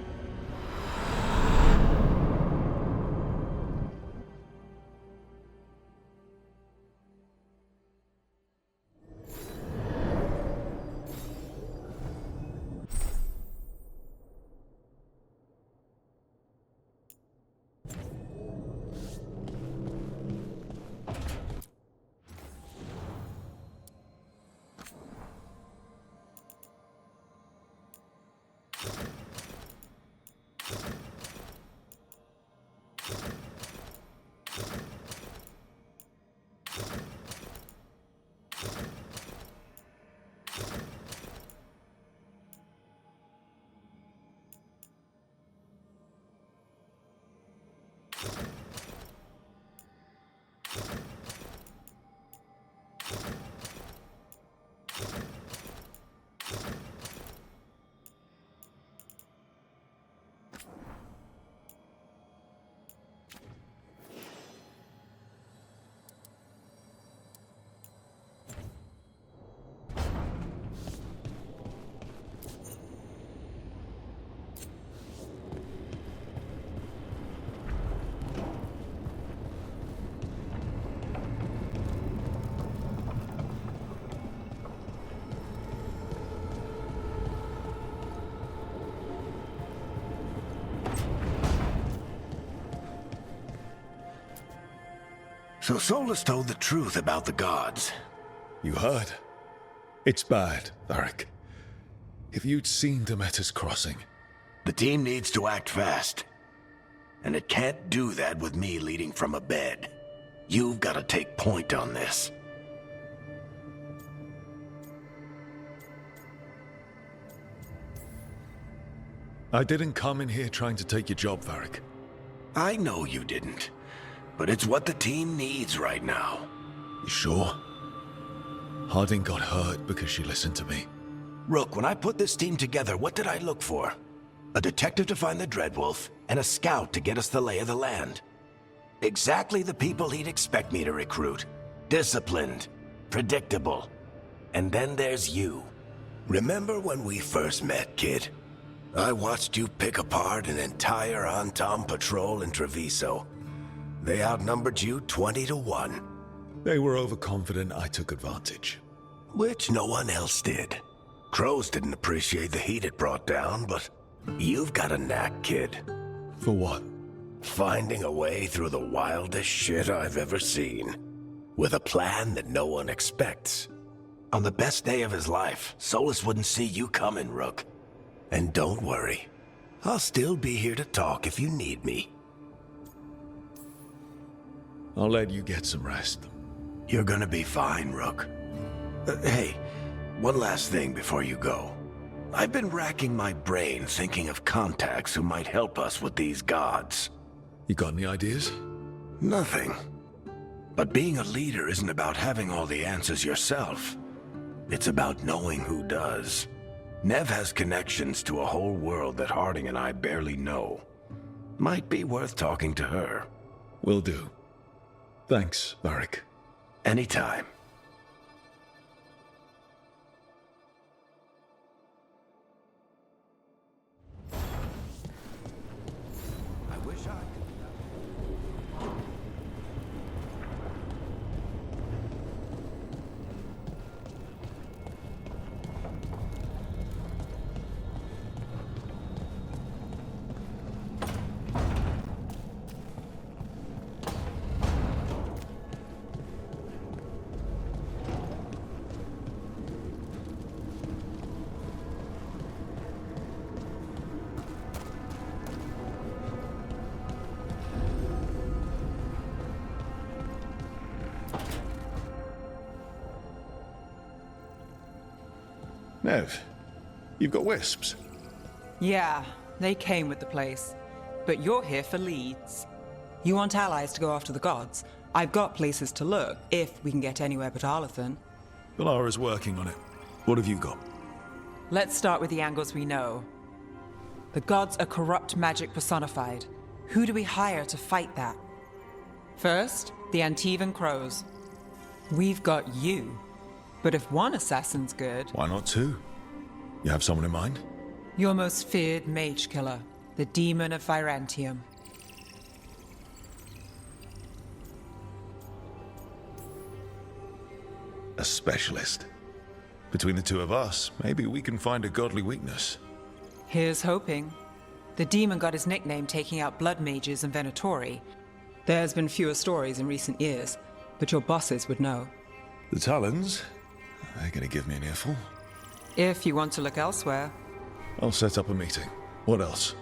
So Solus told the truth about the gods. You heard? It's bad, Varric. If you'd seen Demeter's crossing... The team needs to act fast. And it can't do that with me leading from a bed. You've got to take point on this. I didn't come in here trying to take your job, Varric. I know you didn't. But it's what the team needs right now. You sure? Harding got hurt because she listened to me. Rook, when I put this team together, what did I look for? A detective to find the Dreadwolf, and a scout to get us the lay of the land. Exactly the people he'd expect me to recruit. Disciplined, predictable. And then there's you. Remember when we first met, kid? I watched you pick apart an entire Antom patrol in Treviso. They outnumbered you 20 to 1. They were overconfident I took advantage. Which no one else did. Crows didn't appreciate the heat it brought down, but you've got a knack, kid. For what? Finding a way through the wildest shit I've ever seen. With a plan that no one expects. On the best day of his life, Solus wouldn't see you coming, Rook. And don't worry. I'll still be here to talk if you need me. I'll let you get some rest. You're gonna be fine, Rook. Hey, one last thing before you go. I've been racking my brain thinking of contacts who might help us with these gods. You got any ideas? Nothing. But being a leader isn't about having all the answers yourself. It's about knowing who does. Nev has connections to a whole world that Harding and I barely know. Might be worth talking to her. Will do. Thanks, Varric. Anytime. I wish I could. Nev, you've got wisps. Yeah, they came with the place. But you're here for leads. You want allies to go after the gods? I've got places to look, if we can get anywhere but Arlathan. Valara's working on it. What have you got? Let's start with the angles we know. The gods are corrupt magic personified. Who do we hire to fight that? First, the Antivan Crows. We've got you. But if one assassin's good... Why not two? You have someone in mind? Your most feared mage killer, the Demon of Virantium. A specialist. Between the two of us, maybe we can find a godly weakness. Here's hoping. The demon got his nickname taking out blood mages and Venatori. There's been fewer stories in recent years, but your bosses would know. The Talons? They're gonna give me an earful. If you want to look elsewhere. I'll set up a meeting. What else?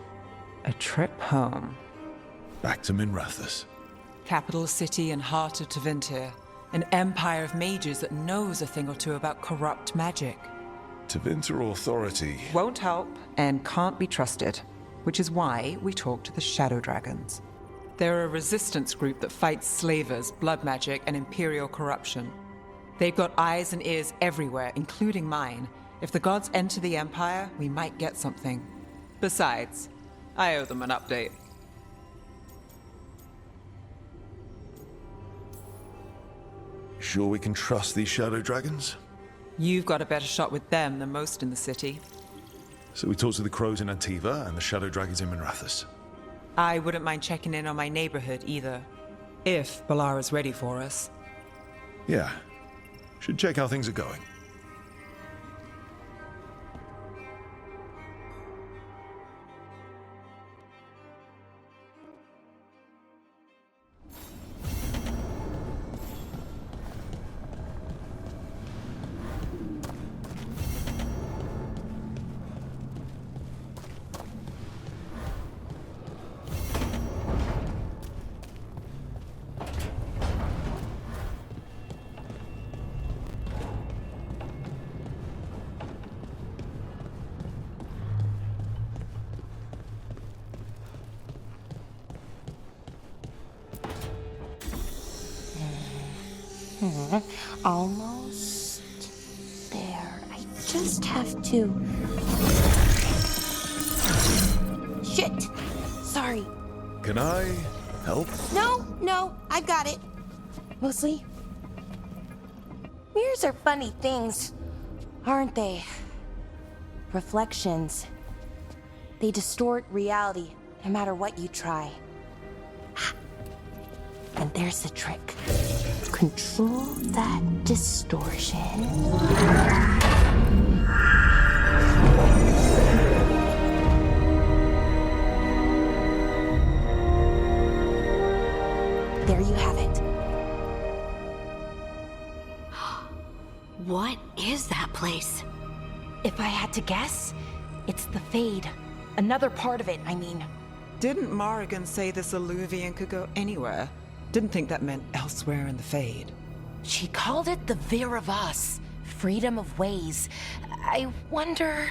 A trip home. Back to Minrathous. Capital city and heart of Tevinter. An empire of mages that knows a thing or two about corrupt magic. Tevinter authority. Won't help and can't be trusted, which is why we talk to the Shadow Dragons. They're a resistance group that fights slavers, blood magic, and imperial corruption. They've got eyes and ears everywhere, including mine. If the gods enter the Empire, we might get something. Besides, I owe them an update. Sure we can trust these Shadow Dragons? You've got a better shot with them than most in the city. So we talk to the Crows in Antiva and the Shadow Dragons in Minrathous. I wouldn't mind checking in on my neighborhood either. If Balara's ready for us. Yeah. Should check how things are going. Almost there. I just have to... Shit! Sorry. Can I help? No, I've got it. Mostly. Mirrors are funny things, aren't they? Reflections. They distort reality, no matter what you try. And there's the trick. Control that distortion. There you have it. What place. If I had to guess, it's the Fade. Another part of it, I mean. Didn't Morrigan say this Illuvian could go anywhere? Didn't think that meant elsewhere in the Fade. She called it the Vir of Us, freedom of ways. I wonder...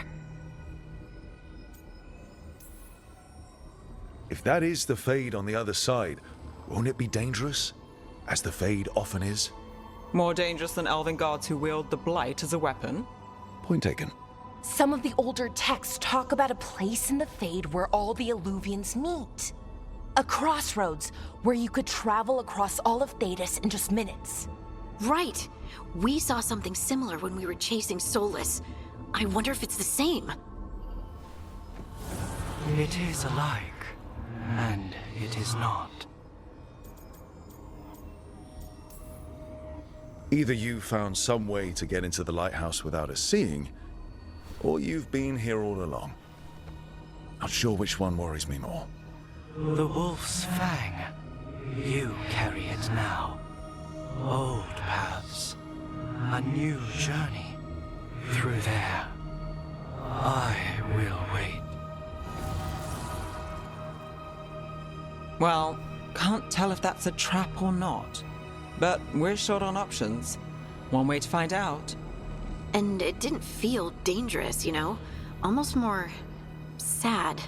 If that is the Fade on the other side, won't it be dangerous? As the Fade often is? More dangerous than elven gods who wield the Blight as a weapon? Point taken. Some of the older texts talk about a place in the Fade where all the Illuvians meet. A crossroads where you could travel across all of Thedas in just minutes. Right. We saw something similar when we were chasing Solus. I wonder if it's the same. It is alike, and it is not. Either you found some way to get into the lighthouse without us seeing, or you've been here all along. Not sure which one worries me more. The Wolf's Fang. You carry it now. Old paths. A new journey. Through there. I will wait. Well, can't tell if that's a trap or not. But we're short on options. One way to find out. And it didn't feel dangerous, you know? Almost more... sad.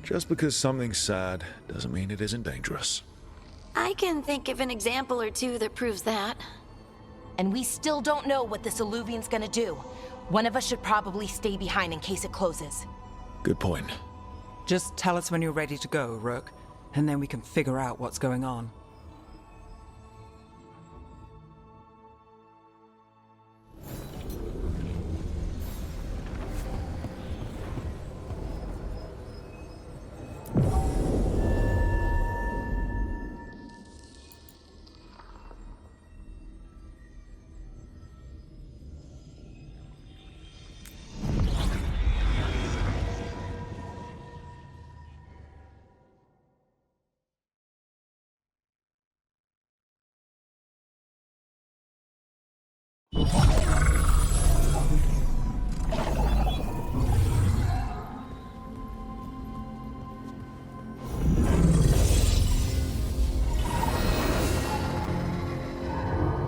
Just because something's sad doesn't mean it isn't dangerous. I can think of an example or two that proves that. And we still don't know what this Illuvian's gonna do. One of us should probably stay behind in case it closes. Good point. Just tell us when you're ready to go, Rook, and then we can figure out what's going on.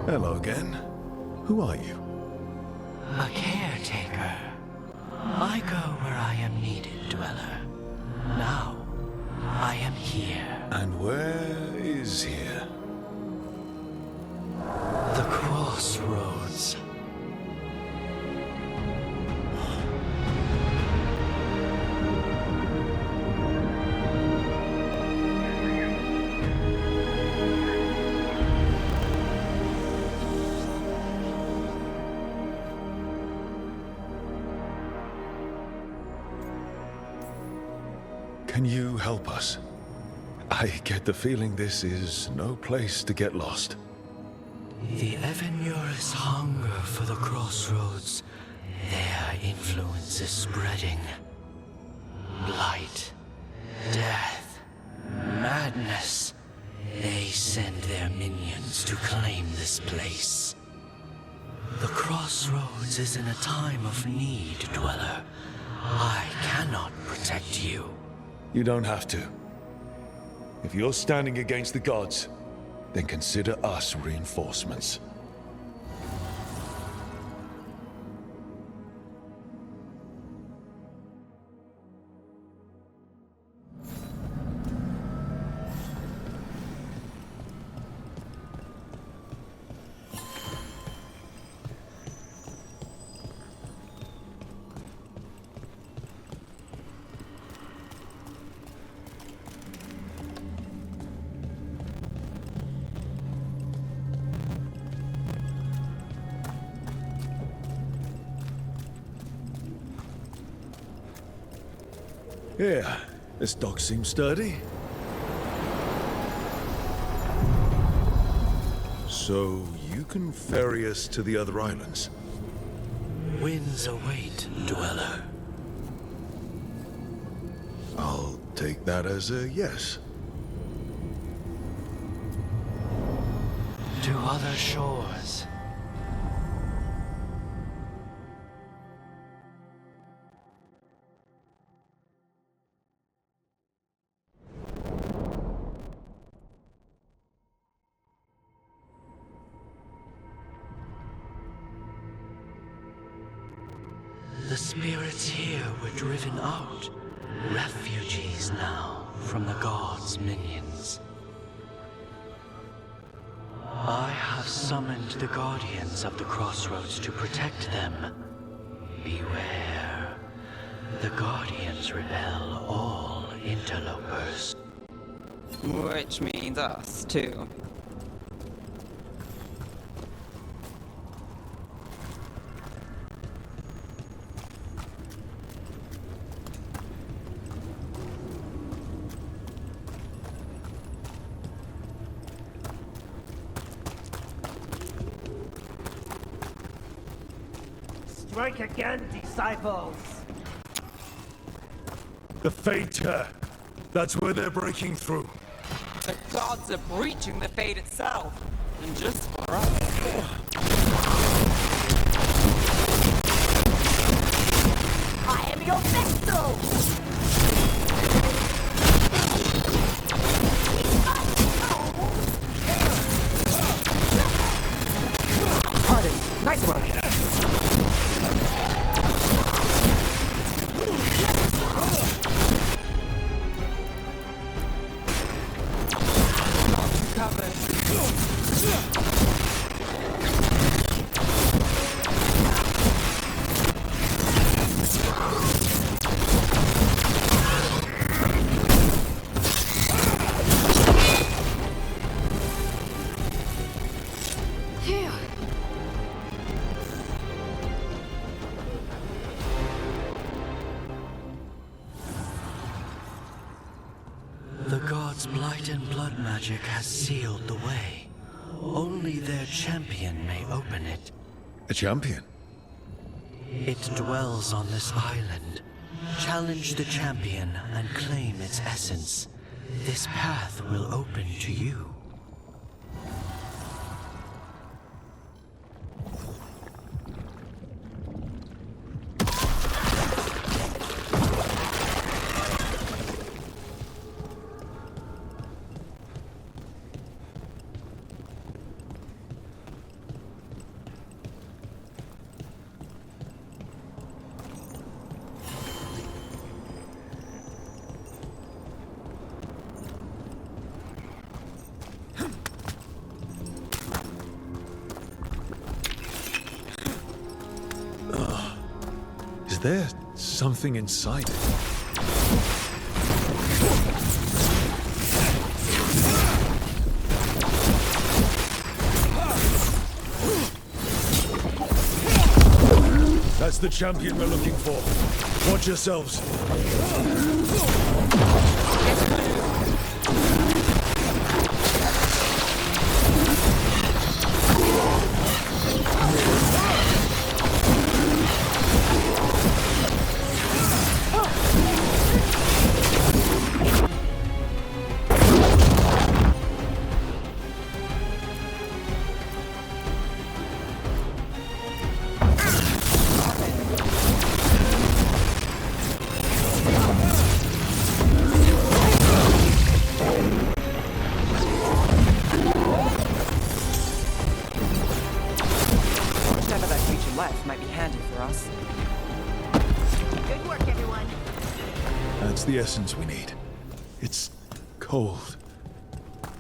Hello again. Who are you? A caretaker. I go where I am needed, Dweller. Now, I am here. And where is here? The crossroads. Can you help us? I get the feeling this is no place to get lost. The Evenur's hunger for the crossroads. Their influence is spreading. Blight, death, madness. They send their minions to claim this place. The crossroads is in a time of need, Dweller. I cannot protect you. You don't have to. If you're standing against the gods, then consider us reinforcements. Yeah, this dock seems sturdy. So you can ferry us to the other islands? Winds await, Dweller. I'll take that as a yes. to other shores. The spirits here were driven out, refugees now from the gods' minions. I have summoned the guardians of the crossroads to protect them. Beware. The guardians repel all interlopers. Which means us, too. Strike again, disciples! The Fade. That's where they're breaking through. The gods are breaching the fate itself. And just for us. I am your vessel! Pardon, nice one. The gods' blight and blood magic has sealed the way. Only their champion may open it. A champion? It dwells on this island. Challenge the champion and claim its essence. This path will open to you. Is there something inside it? That's the champion we're looking for. Watch yourselves. Might be handy for us. Good work, everyone. That's the essence we need. It's cold.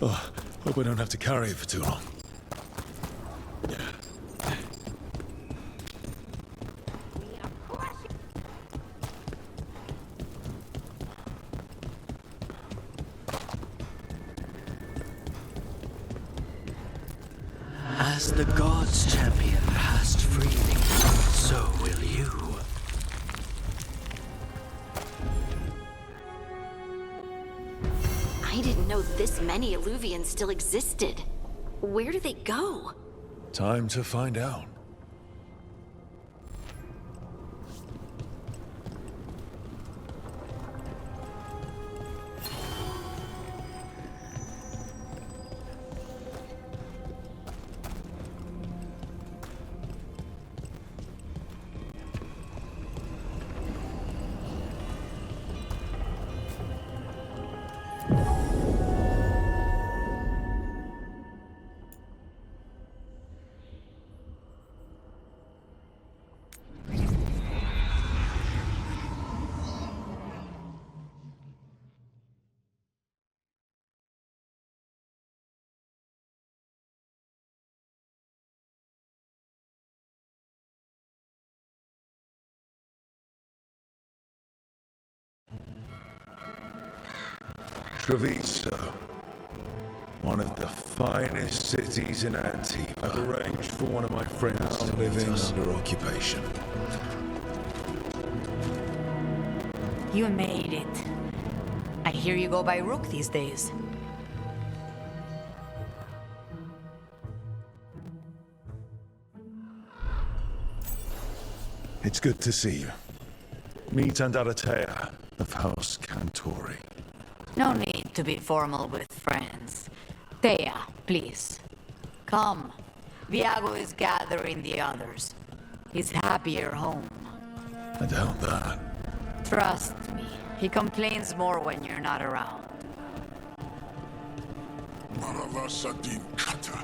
Oh, hope I don't have to carry it for too long. As the gods' champion passed freely, so will you. I didn't know this many Illuvians still existed. Where do they go? Time to find out. Treviso. One of the finest cities in Antigua. I've arranged for one of my friends to live under occupation. You made it. I hear you go by Rook these days. It's good to see you. Meet Andaratea of House Cantori. No need to be formal with friends. Thea, please. Come. Viago is gathering the others. He's happier home. I doubt that. Trust me, he complains more when you're not around. Maravasadin Kata.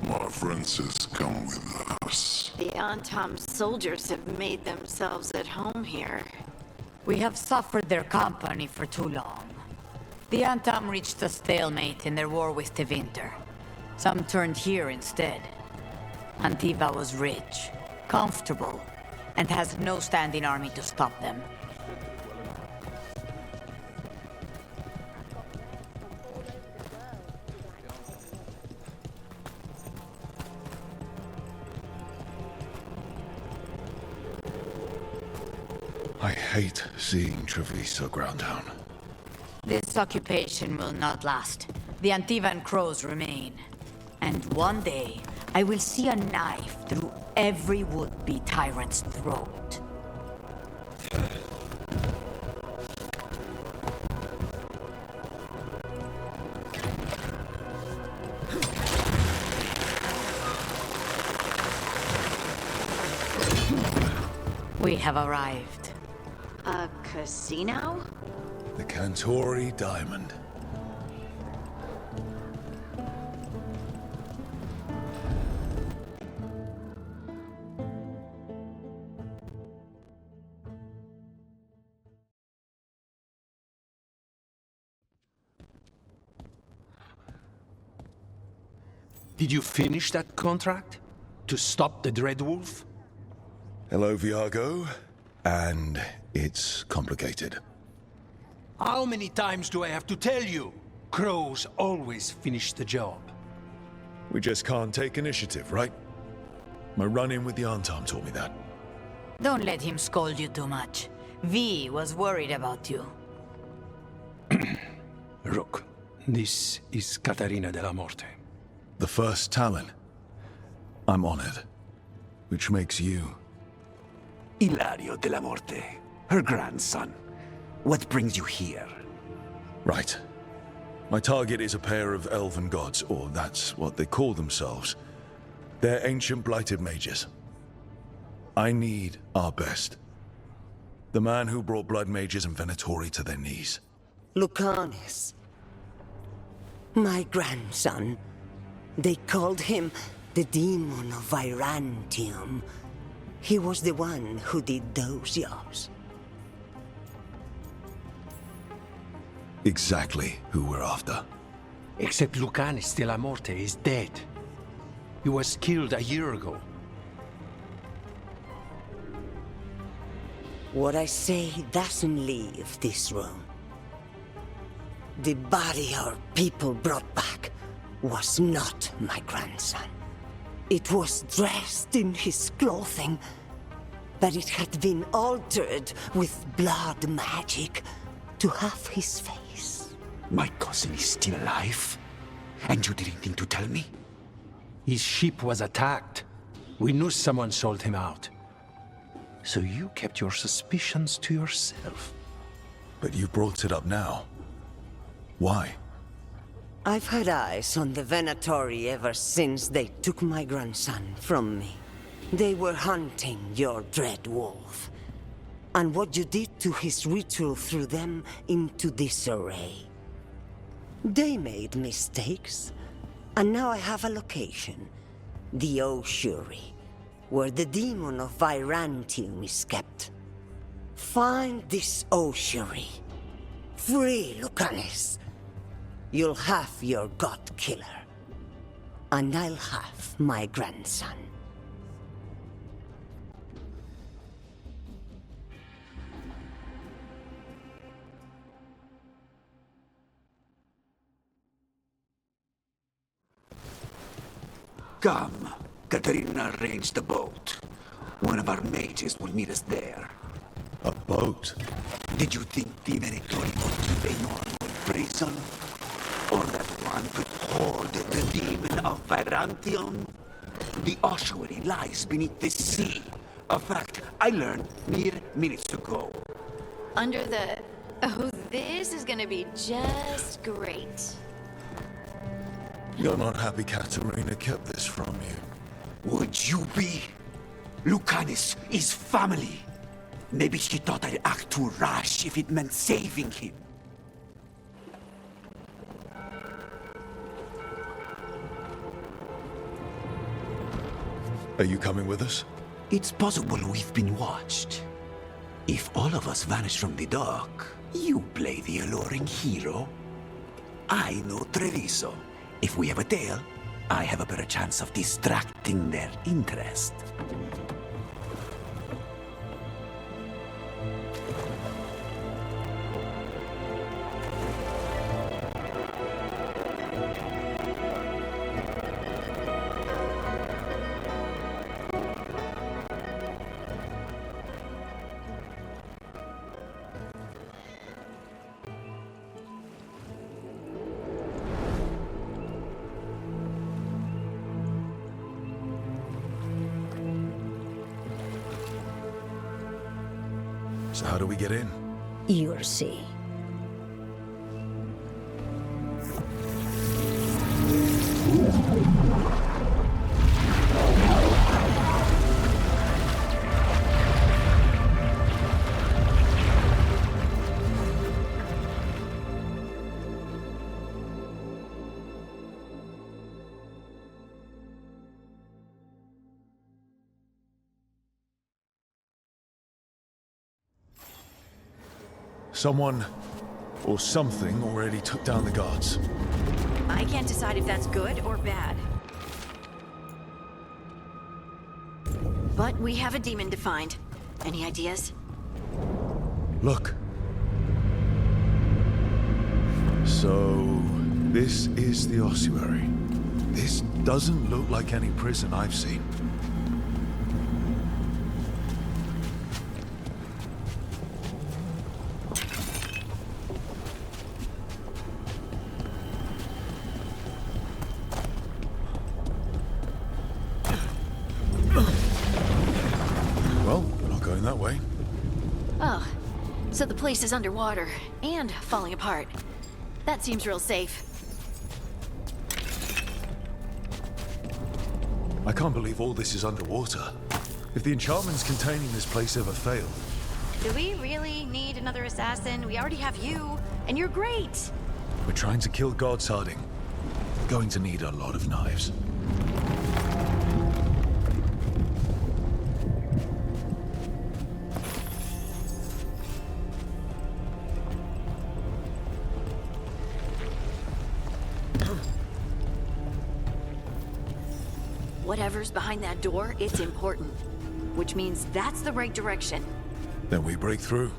My friends has come with us. The Antam soldiers have made themselves at home here. We have suffered their company for too long. The Antam reached a stalemate in their war with Tevinter. Some turned here instead. Antiva was rich, comfortable, and has no standing army to stop them. I hate seeing Treviso ground down. This occupation will not last. The Antivan crows remain. And one day, I will see a knife through every would-be tyrant's throat. We have arrived. A casino? The Cantori Diamond. Did you finish that contract? To stop the Dreadwolf? Hello, Viago. And it's complicated. How many times do I have to tell you? Crows always finish the job. We just can't take initiative, right? My run-in with the Antam taught me that. Don't let him scold you too much. V was worried about you. Rook, this is Catarina della Morte. The first Talon. I'm honored. Which makes you... Ilario della Morte, her grandson. What brings you here? Right. My target is a pair of elven gods, or that's what they call themselves. They're ancient blighted mages. I need our best. The man who brought blood mages and Venatori to their knees. Lucanus. My grandson. They called him the Demon of Virantium. He was the one who did those jobs. Exactly who we're after. Except Lucanus della Morte is dead. He was killed a year ago. What I say doesn't leave this room. The body our people brought back was not my grandson. It was dressed in his clothing, but it had been altered with blood magic to have his face. My cousin is still alive? And you didn't think to tell me? His ship was attacked. We knew someone sold him out. So you kept your suspicions to yourself. But you brought it up now. Why? I've had eyes on the Venatori ever since they took my grandson from me. They were hunting your dread wolf. And what you did to his ritual threw them into disarray. They made mistakes, and now I have a location. The Ossuary, where the demon of Virantium is kept. Find this Ossuary. Free Lucanus. You'll have your god killer. And I'll have my grandson. Come. Katerina arranged the boat. One of our mages will meet us there. A boat? Did you think the Venatori would keep a normal prison? Or that one could hold the demon of Varantion? The ossuary lies beneath the sea. A fact I learned mere minutes ago. Under the... Oh, this is gonna be just great. You're not happy Katerina kept this from you. Would you be? Lucanus is family. Maybe she thought I'd act too rash if it meant saving him. Are you coming with us? It's possible we've been watched. If all of us vanish from the dock, you play the alluring hero. I know Treviso. If we have a tail, I have a better chance of distracting their interest. So how do we get in? You'll see. Someone or something already took down the guards. I can't decide if that's good or bad. But we have a demon to find. Any ideas? Look. So, this is the ossuary. This doesn't look like any prison I've seen. That way. Oh, so the place is underwater and falling apart. That seems real safe. I can't believe all this is underwater. If the enchantments containing this place ever fail. Do we really need another assassin? We already have you, and you're great. We're trying to kill gods, Harding. Going to need a lot of knives. Whatever's behind that door, it's important. Which means that's the right direction. Then we break through.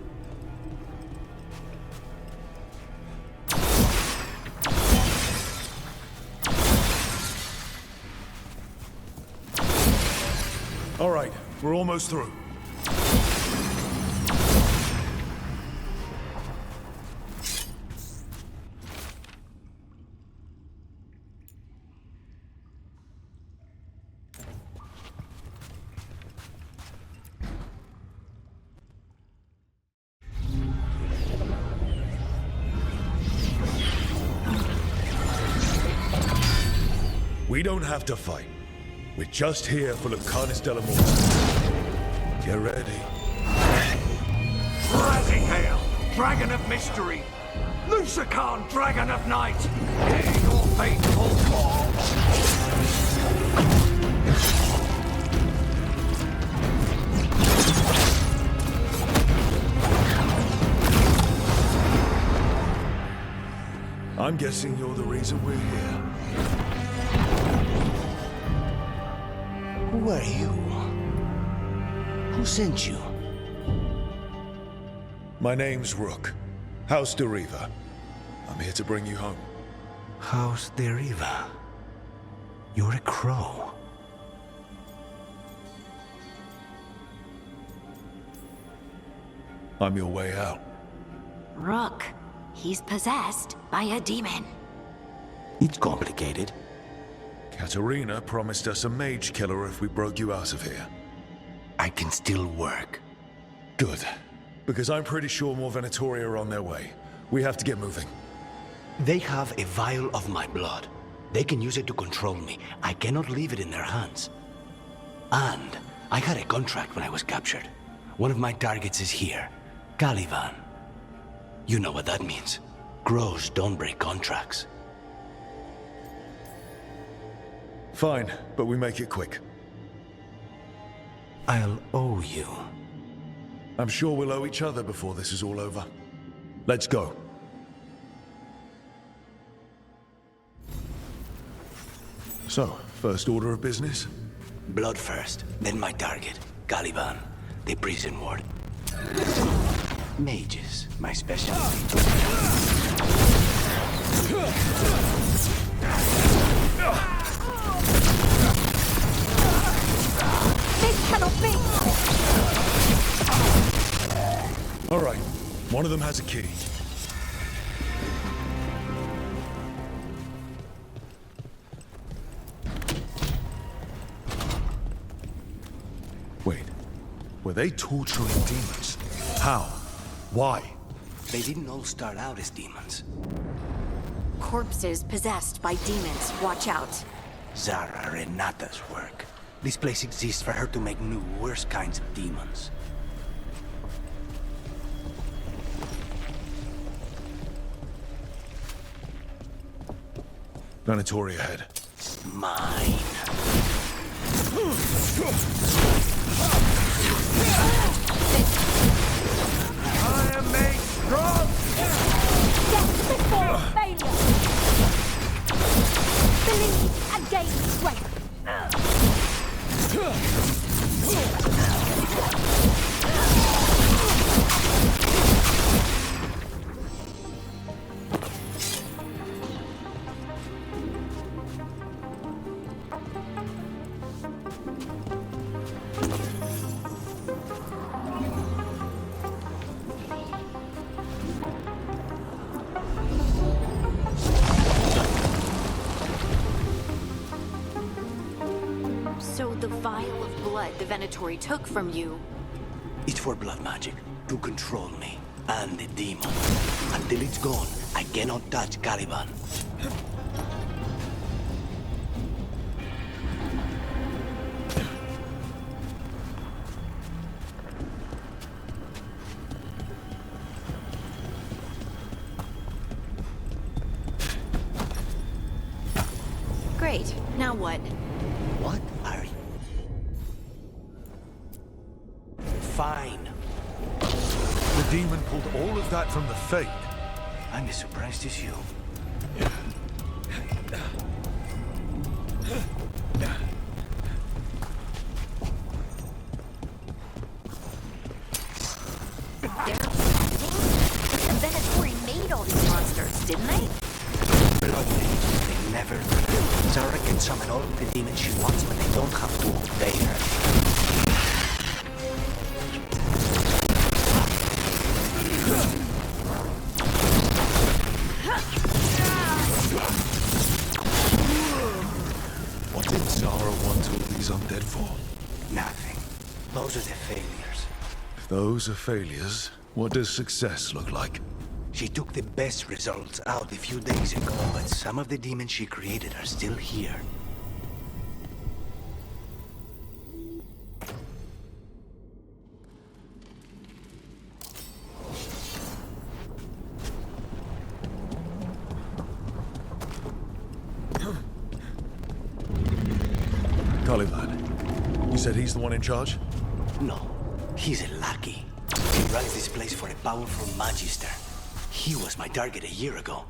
All right, we're almost through. We don't have to fight. We're just here for Lucanus de la Morte. Get ready. Rising hail, dragon of mystery. Lucican, dragon of night. Hear your fateful call. I'm guessing you're the reason we're here. Who are you? Who sent you? My name's Rook. House de Riva. I'm here to bring you home. House de Riva. You're a crow. I'm your way out. Rook, he's possessed by a demon. It's complicated. Katerina promised us a mage killer if we broke you out of here. I can still work. Good. Because I'm pretty sure more Venatori are on their way. We have to get moving. They have a vial of my blood. They can use it to control me. I cannot leave it in their hands. And I had a contract when I was captured. One of my targets is here, Caliban. You know what that means. Crows don't break contracts. Fine, but we make it quick. I'll owe you. I'm sure we'll owe each other before this is all over. Let's go. So, first order of business? Blood first, then my target, Caliban, the prison ward. Mages, my specialty. This cannot be! All right, one of them has a key. Wait, were they torturing demons? How? Why? They didn't all start out as demons. Corpses possessed by demons. Watch out. Zara Renata's work. This place exists for her to make new, worse kinds of demons. Venatori ahead. Mine. I am made strong! Death before failure! Believe and gain strength! So the vial of blood the Venatori took from you... It's for blood magic, to control me, and the demon. Until it's gone, I cannot touch Caliban. Great. Now what? What are you? Fine. The demon pulled all of that from the Fade. I'm as surprised as you. The Venatori made all these monsters, didn't they? Blood mages, they never do. Zara can summon all of the demons she wants, but they don't have to obey her. What did Zara want all these undead for? Nothing. Those are the failures. If those are failures, what does success look like? She took the best results out a few days ago, but some of the demons she created are still here. Caliban, you said he's the one in charge? No, he's a lackey. He runs this place for a powerful magister. He was my target a year ago.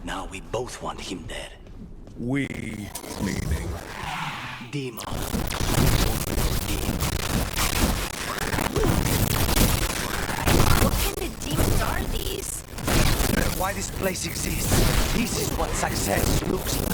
Now we both want him dead. We, meaning? Demon. What kind of demons are these? Why this place exists. This is what success looks like.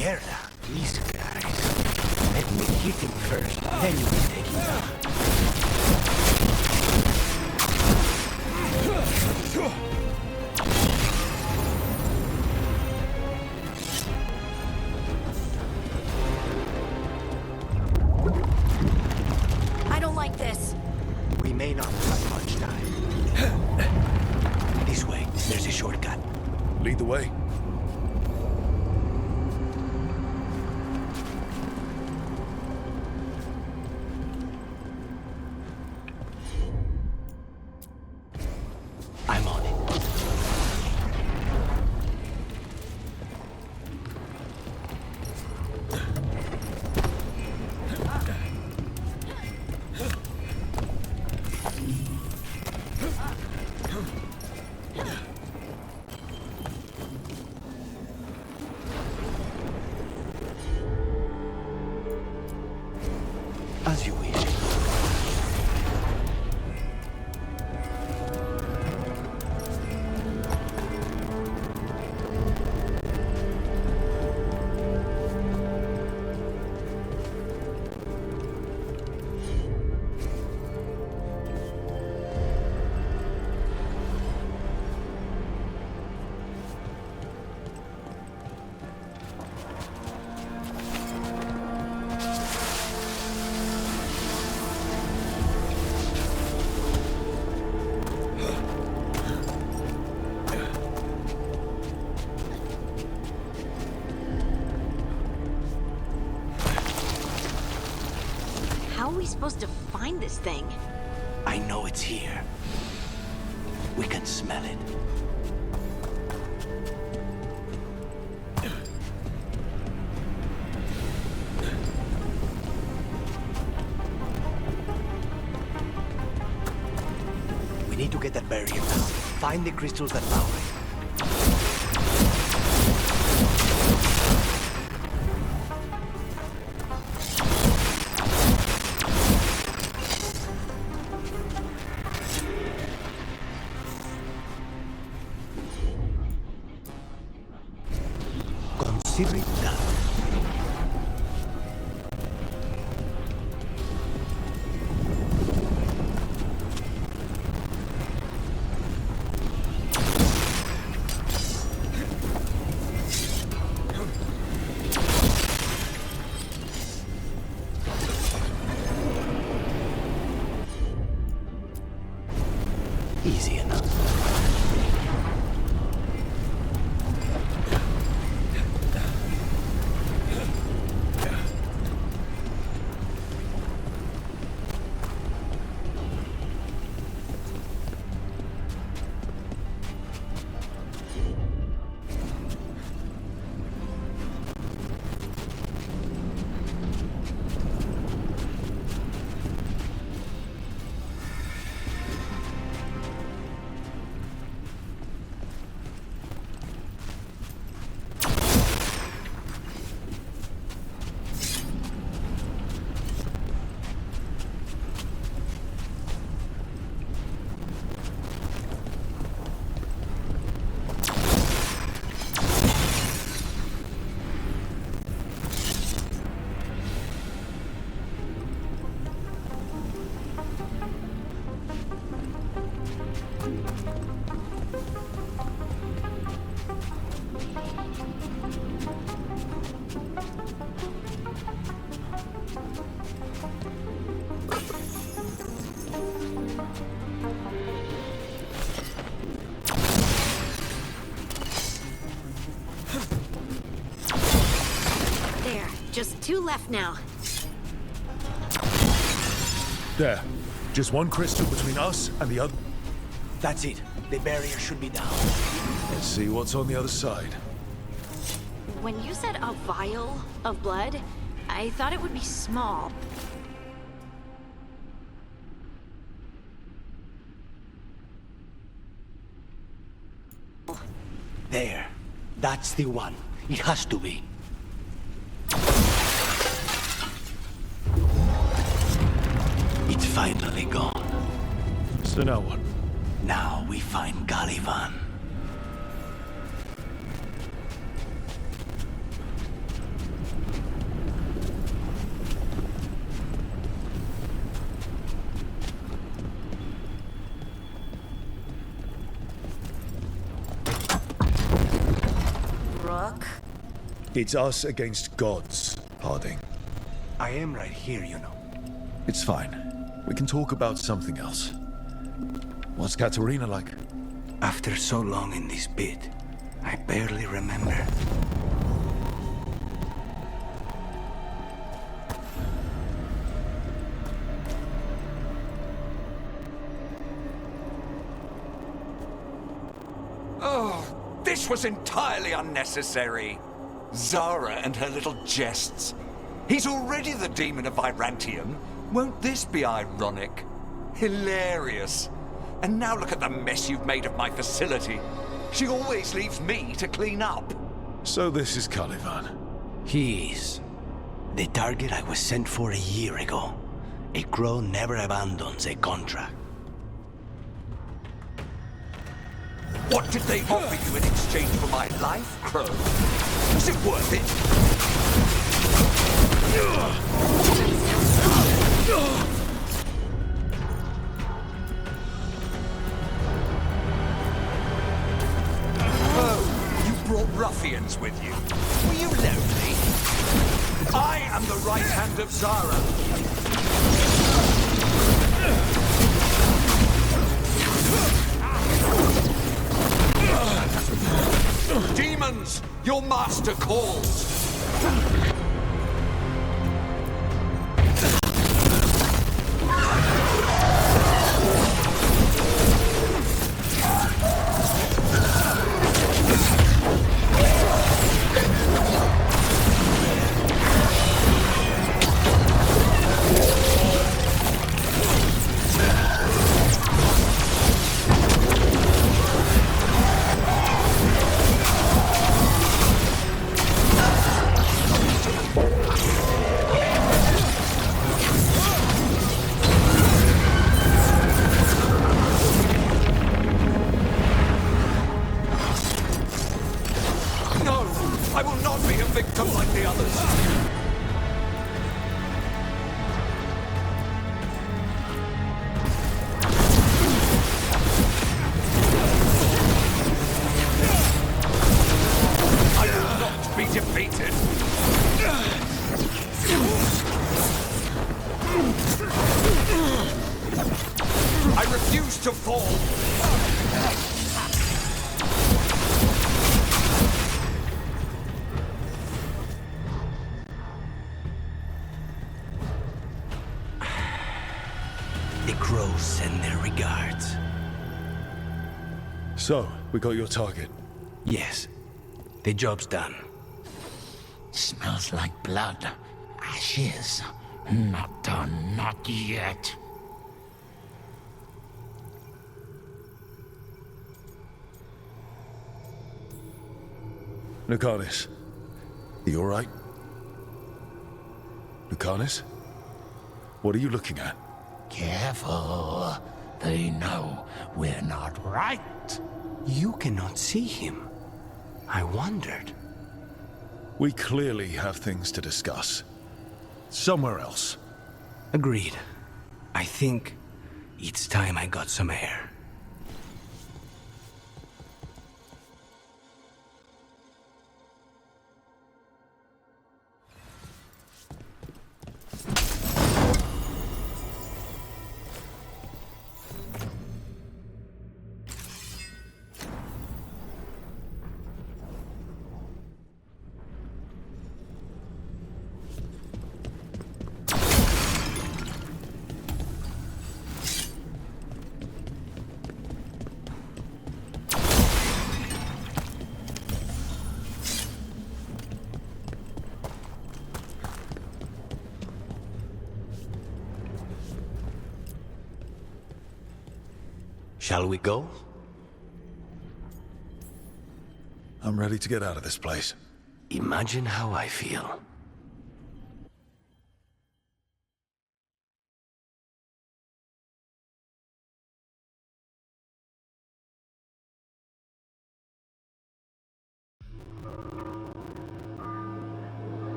Mierda, these guys. Let me hit him first, then you can take him down. I don't like this. We may not have much time. This way, there's a shortcut. Lead the way. I'm on it. As you wish. How are we supposed to find this thing? I know it's here. We can smell it. We need to get that barrier down. Find the crystals that power it. Consider it done. Easy enough. Just 2 left now. There. Just one crystal between us and the other. That's it. The barrier should be down. Let's see what's on the other side. When you said a vial of blood, I thought it would be small. There. That's the one. It has to be. It's finally gone. So now what? Now we find Gullivan. It's us against gods, Harding. I am right here, you know. It's fine. We can talk about something else. What's Katerina like? After so long in this pit, I barely remember. Oh, this was entirely unnecessary. Zara and her little jests. He's already the demon of Virantium. Won't this be ironic? Hilarious. And now look at the mess you've made of my facility. She always leaves me to clean up. So this is Caliban. He is. The target I was sent for a year ago. A crow never abandons a contract. What did they offer you in exchange for my life, Crow? Was it worth it? Oh, you brought ruffians with you. Were you lonely? I am the right hand of Zara. Demons, your master calls. I will not be a victim like the others. I will not be defeated. I refuse to fall. Send their regards. So, we got your target? Yes. The job's done. Smells like blood. Ashes. Not done, not yet. Lucanus, you alright? Lucanus? What are you looking at? Careful. They know we're not right. You cannot see him. I wondered. We clearly have things to discuss. Somewhere else. Agreed. I think it's time I got some air. Shall we go? I'm ready to get out of this place. Imagine how I feel.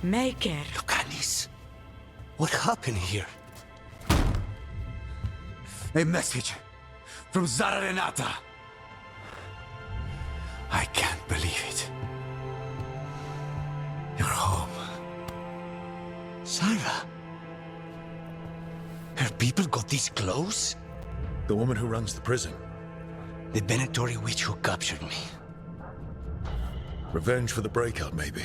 Maker. Lucanis, what happened here? A message from Zara Renata. I can't believe it. You're home. Zara? Her people got this close? The woman who runs the prison. The Venatori witch who captured me. Revenge for the breakout, maybe.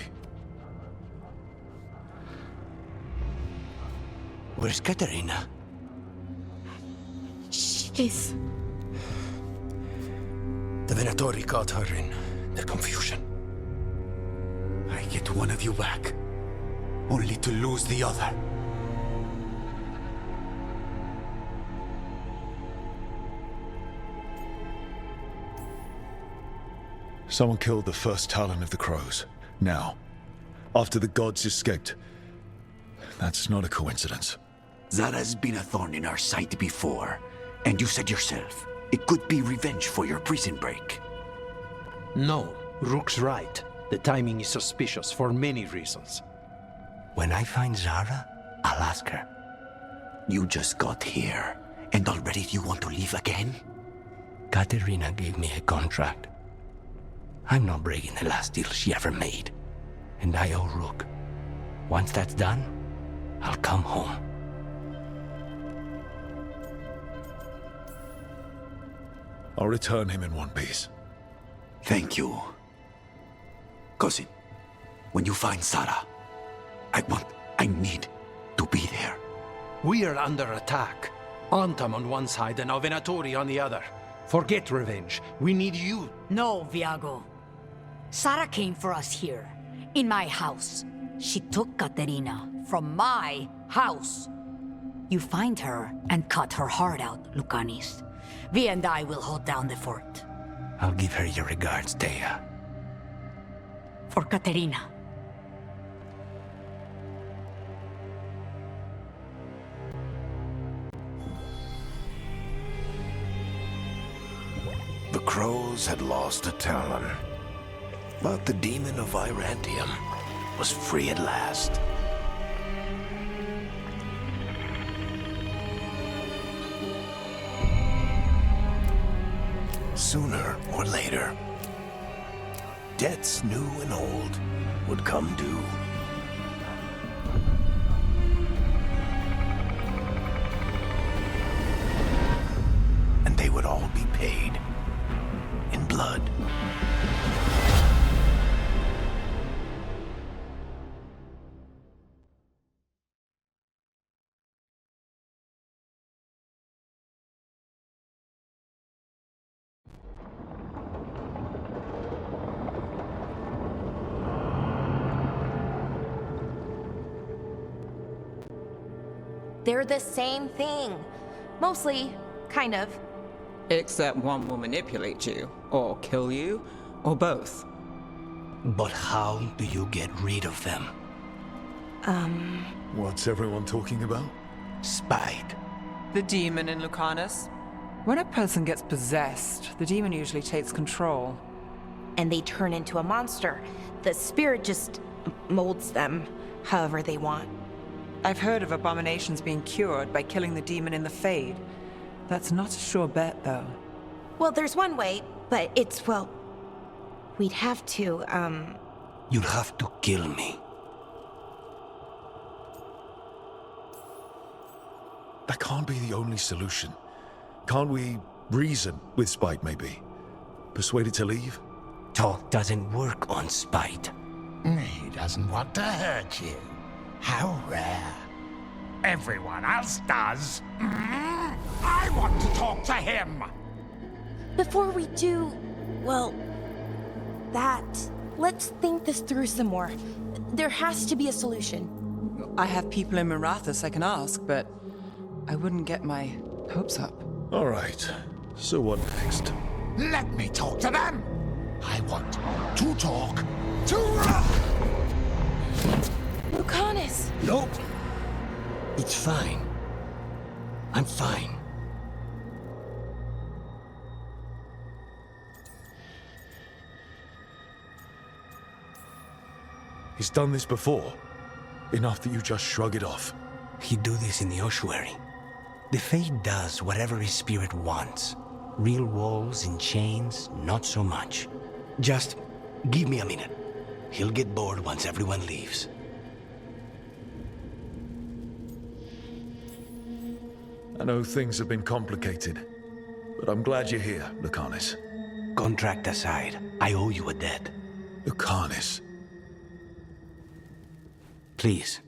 Where's Katerina? She's... The Venatori caught her in their confusion. I get one of you back, only to lose the other. Someone killed the first Talon of the Crows. Now, after the gods escaped. That's not a coincidence. Zara's been a thorn in our side before, and you said yourself, it could be revenge for your prison break. No, Rook's right. The timing is suspicious for many reasons. When I find Zara, I'll ask her. You just got here, and already you want to leave again? Katerina gave me a contract. I'm not breaking the last deal she ever made. And I owe Rook. Once that's done, I'll come home. I'll return him in one piece. Thank you. Cousin, when you find Zara, I need to be there. We are under attack. Antam on one side and Venatori on the other. Forget revenge. We need you. No, Viago. Sara came for us here, in my house. She took Katerina from my house. You find her and cut her heart out, Lucanis. Vi and I will hold down the fort. I'll give her your regards, Thea. For Katerina. The Crows had lost a Talon, but the demon of Irantium was free at last. Sooner or later, debts new and old would come due. And they would all be paid in blood. They're the same thing. Mostly, kind of. Except one will manipulate you, or kill you, or both. But how do you get rid of them? What's everyone talking about? Spite. The demon in Lucanus. When a person gets possessed, the demon usually takes control. And they turn into a monster. The spirit just molds them however they want. I've heard of abominations being cured by killing the demon in the Fade. That's not a sure bet, though. Well, there's one way, but it's, well... We'd have to, You'll have to kill me. That can't be the only solution. Can't we reason with Spite, maybe? Persuade it to leave? Talk doesn't work on Spite. He doesn't want to hurt you. How rare. Everyone else does. I want to talk to him. Before we do, well, that, let's think this through some more. There has to be a solution. I have people in Marathas I can ask, but I wouldn't get my hopes up. All right. So what next? Let me talk to them. I want to talk to... Lucanus! Nope. It's fine. I'm fine. He's done this before. Enough that you just shrug it off. He'd do this in the ossuary. The Fade does whatever his spirit wants. Real walls and chains, not so much. Just give me a minute. He'll get bored once everyone leaves. I know things have been complicated, but I'm glad you're here, Lucanis. Contract aside, I owe you a debt. Lucanis. Please.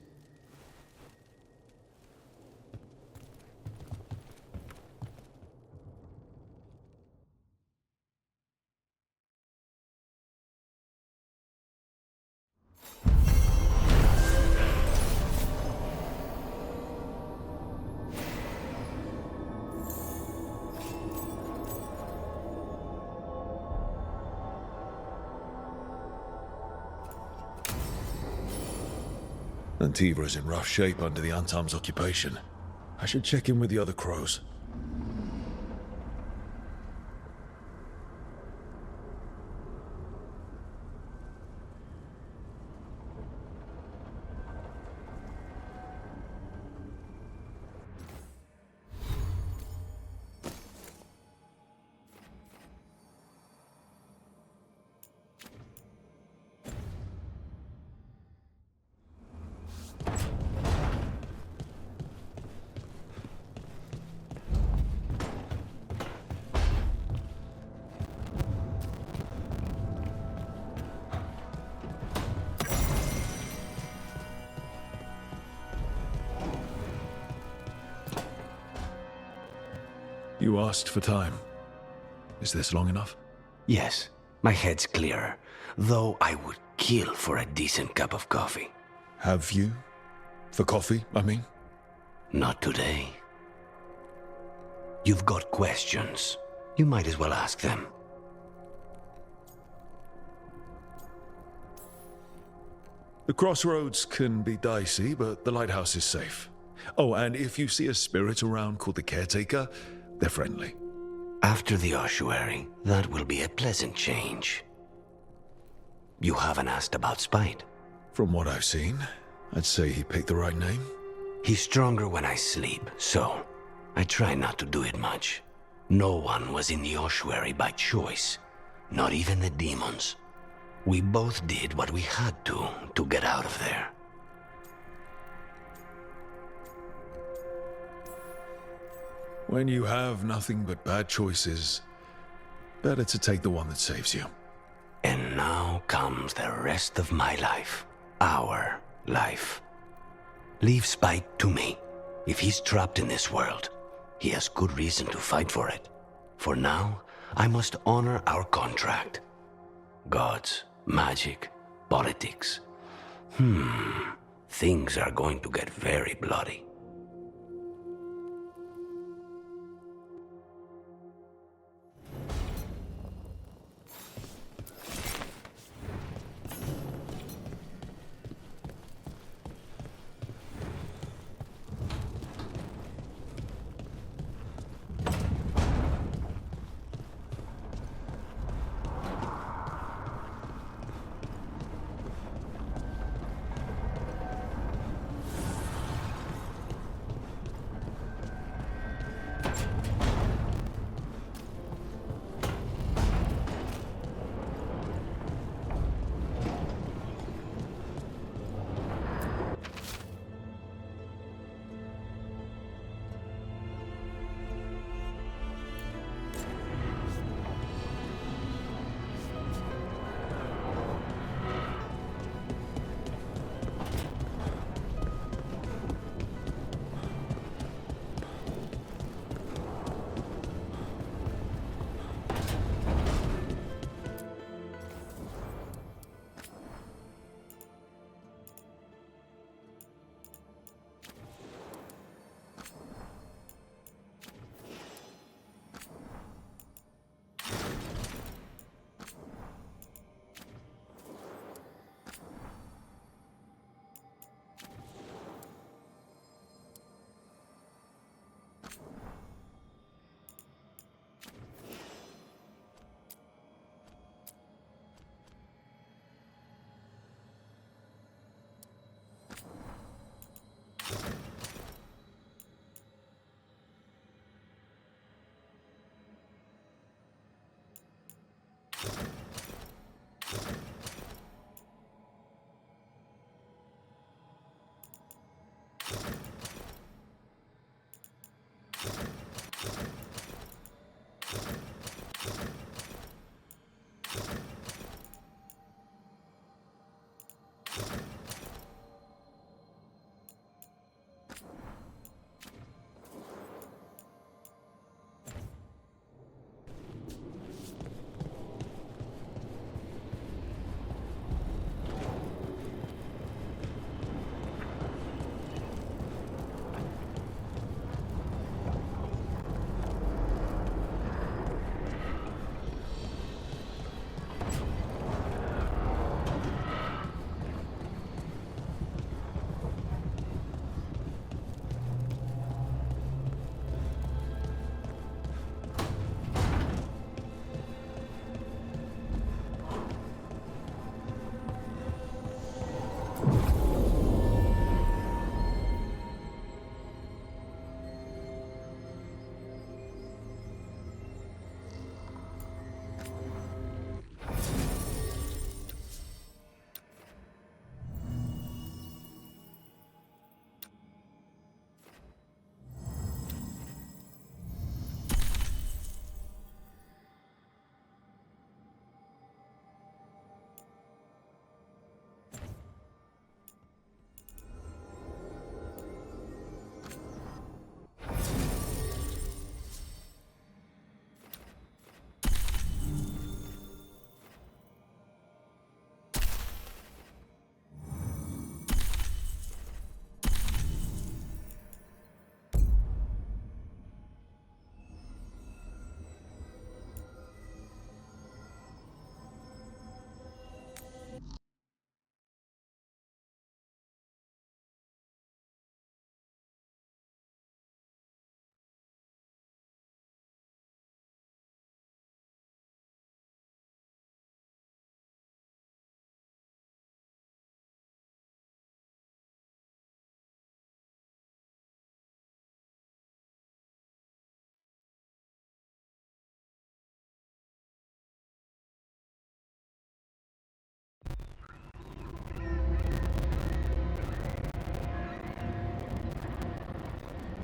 Antiva is in rough shape under the Antam's occupation. I should check in with the other crows. You asked for time. Is this long enough? Yes, my head's clearer, though I would kill for a decent cup of coffee. Have you? For coffee, I mean? Not today. You've got questions. You might as well ask them. The crossroads can be dicey, but the lighthouse is safe. Oh, and if you see a spirit around called the Caretaker, they're friendly. After the ossuary, that will be a pleasant change. You haven't asked about Spite. From what I've seen, I'd say he picked the right name. He's stronger when I sleep, so I try not to do it much. No one was in the ossuary by choice, not even the demons. We both did what we had to get out of there. When you have nothing but bad choices, better to take the one that saves you. And now comes the rest of my life. Our life. Leave Spite to me. If he's trapped in this world, he has good reason to fight for it. For now, I must honor our contract. Gods, magic, politics. Things are going to get very bloody.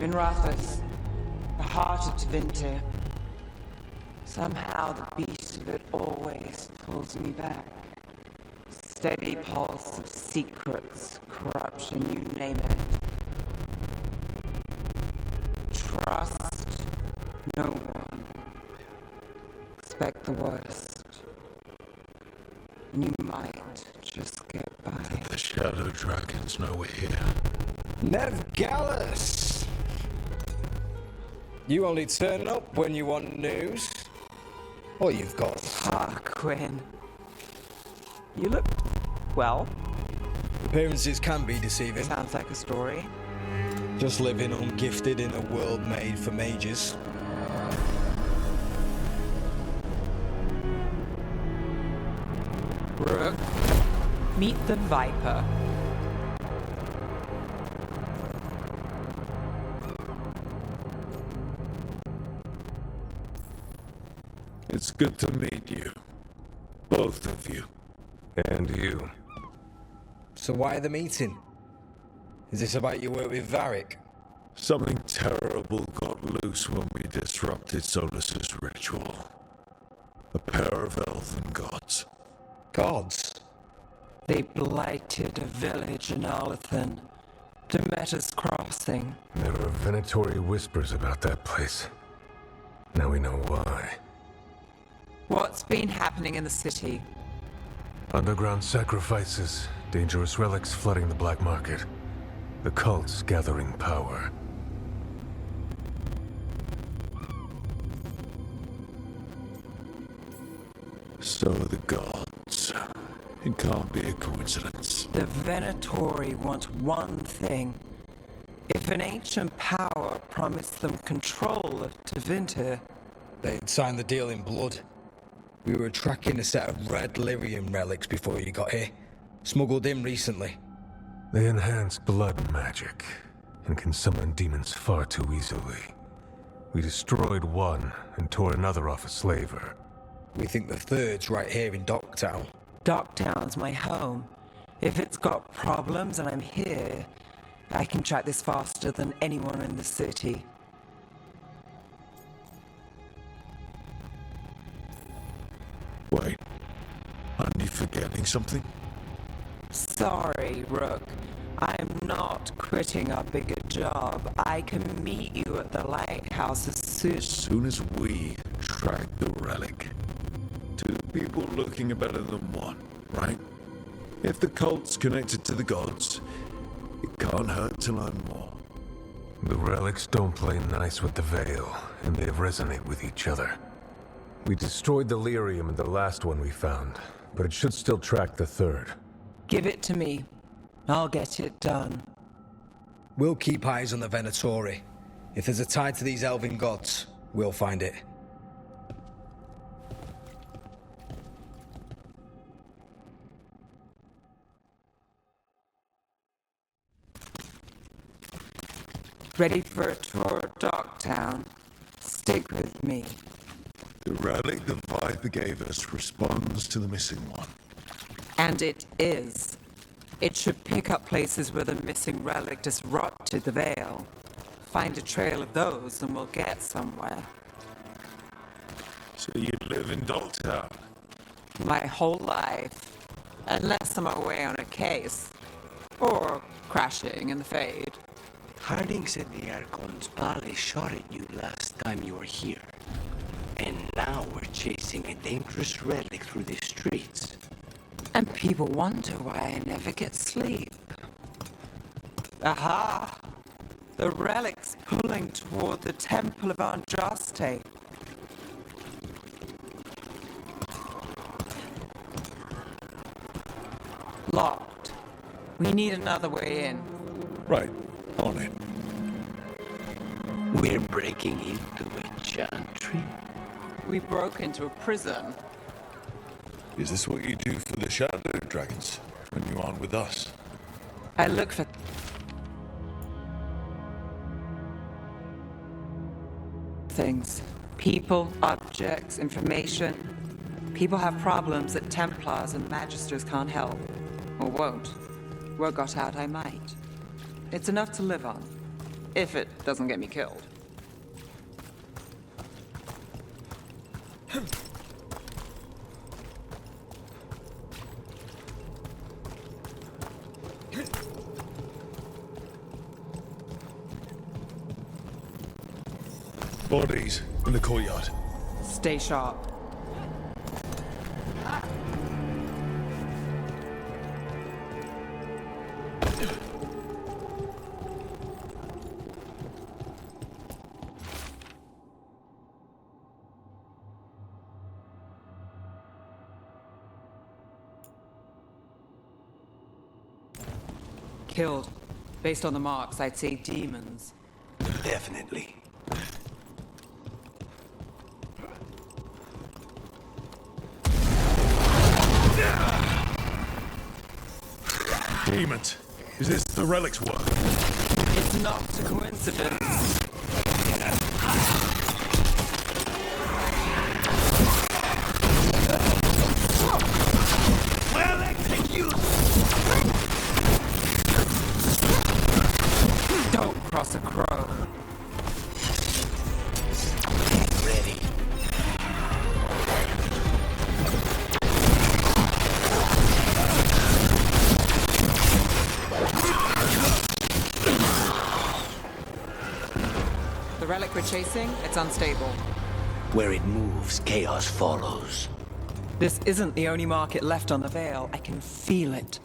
in Rathos, the heart of Tevinter. Somehow the beast of it always pulls me back. Steady pulse of secrets, corruption, you name it. Trust no one. Expect the worst. And you might just get by. The shadow dragons know we're here. Nev Gallus! You only turn up when you want news. All you've got. Ah, Quinn. You look well. Appearances can be deceiving. Sounds like a story. Just living ungifted in a world made for mages. Rook, meet the Viper. It's good to meet you. Both of you. And you. So why the meeting? Is this about your work with Varric? Something terrible got loose when we disrupted Solus's ritual. A pair of elven gods. Gods? They blighted a village in Arlethan, Demeter's Crossing. There were venatory whispers about that place. Now we know why. What's been happening in the city? Underground sacrifices, dangerous relics flooding the black market. The cults gathering power. So the gods. It can't be a coincidence. The Venatori want one thing. If an ancient power promised them control of Tevinter, they'd sign the deal in blood. We were tracking a set of red lyrium relics before you got here. Smuggled in recently. They enhance blood magic and can summon demons far too easily. We destroyed one and tore another off a slaver. We think the third's right here in Docktown. Docktown's my home. If it's got problems and I'm here, I can track this faster than anyone in the city. Wait, aren't you forgetting something? Sorry, Rook. I'm not quitting our bigger job. I can meet you at the lighthouse as soon as we track the relic. Two people looking better than one, right? If the cult's connected to the gods, it can't hurt to learn more. The relics don't play nice with the Veil, and they resonate with each other. We destroyed the lyrium in the last one we found, but it should still track the third. Give it to me. I'll get it done. We'll keep eyes on the Venatori. If there's a tie to these elven gods, we'll find it. Ready for a tour of Docktown? Stick with me. The relic the Viper gave us responds to the missing one. And it is. It should pick up places where the missing relic disrupted the Veil. Find a trail of those and we'll get somewhere. So you live in Docktown? My whole life. Unless I'm away on a case. Or crashing in the Fade. Harding said the Archon's Palace shot at you last time you were here. And now we're chasing a dangerous relic through the streets. And people wonder why I never get sleep. Aha! The relic's pulling toward the Temple of Andraste. Locked. We need another way in. Right. On it. We're breaking into a chantry. We broke into a prison. Is this what you do for the shadow dragons when you aren't with us? I look for things. People, objects, information. People have problems that Templars and Magisters can't help. Or won't. Were got out, I might. It's enough to live on. If it doesn't get me killed. Bodies in the courtyard. Stay sharp. Killed. Based on the marks, I'd say demons. Definitely. Demons. Is this the relic's work? It's not a coincidence. Well executed! Don't cross a crow. Ready. The relic we're chasing, it's unstable. Where it moves, chaos follows. This isn't the only market left on the Veil. I can feel it.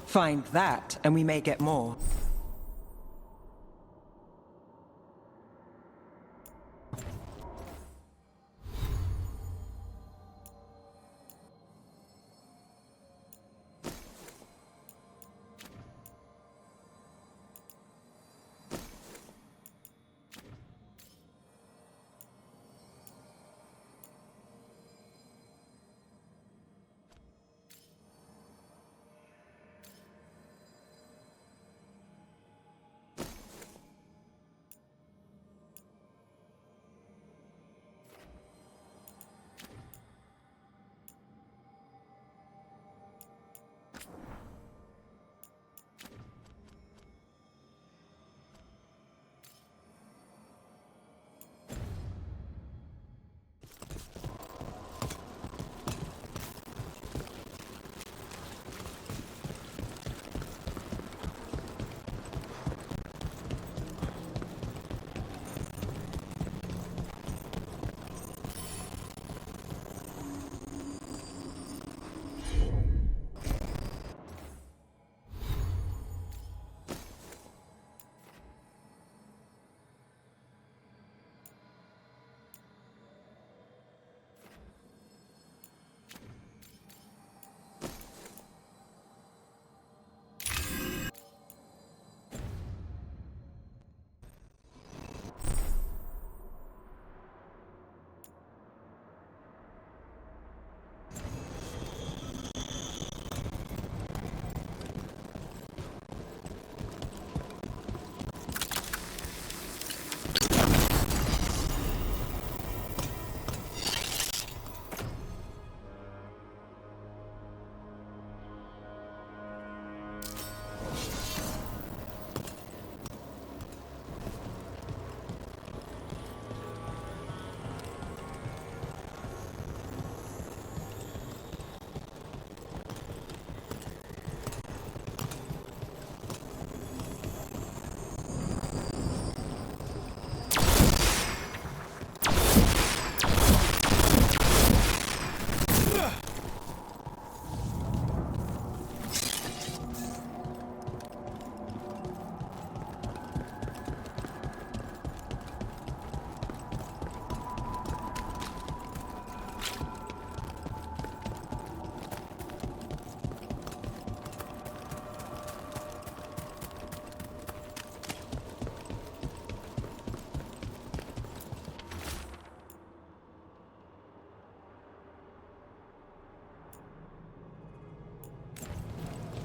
Find that, and we may get more.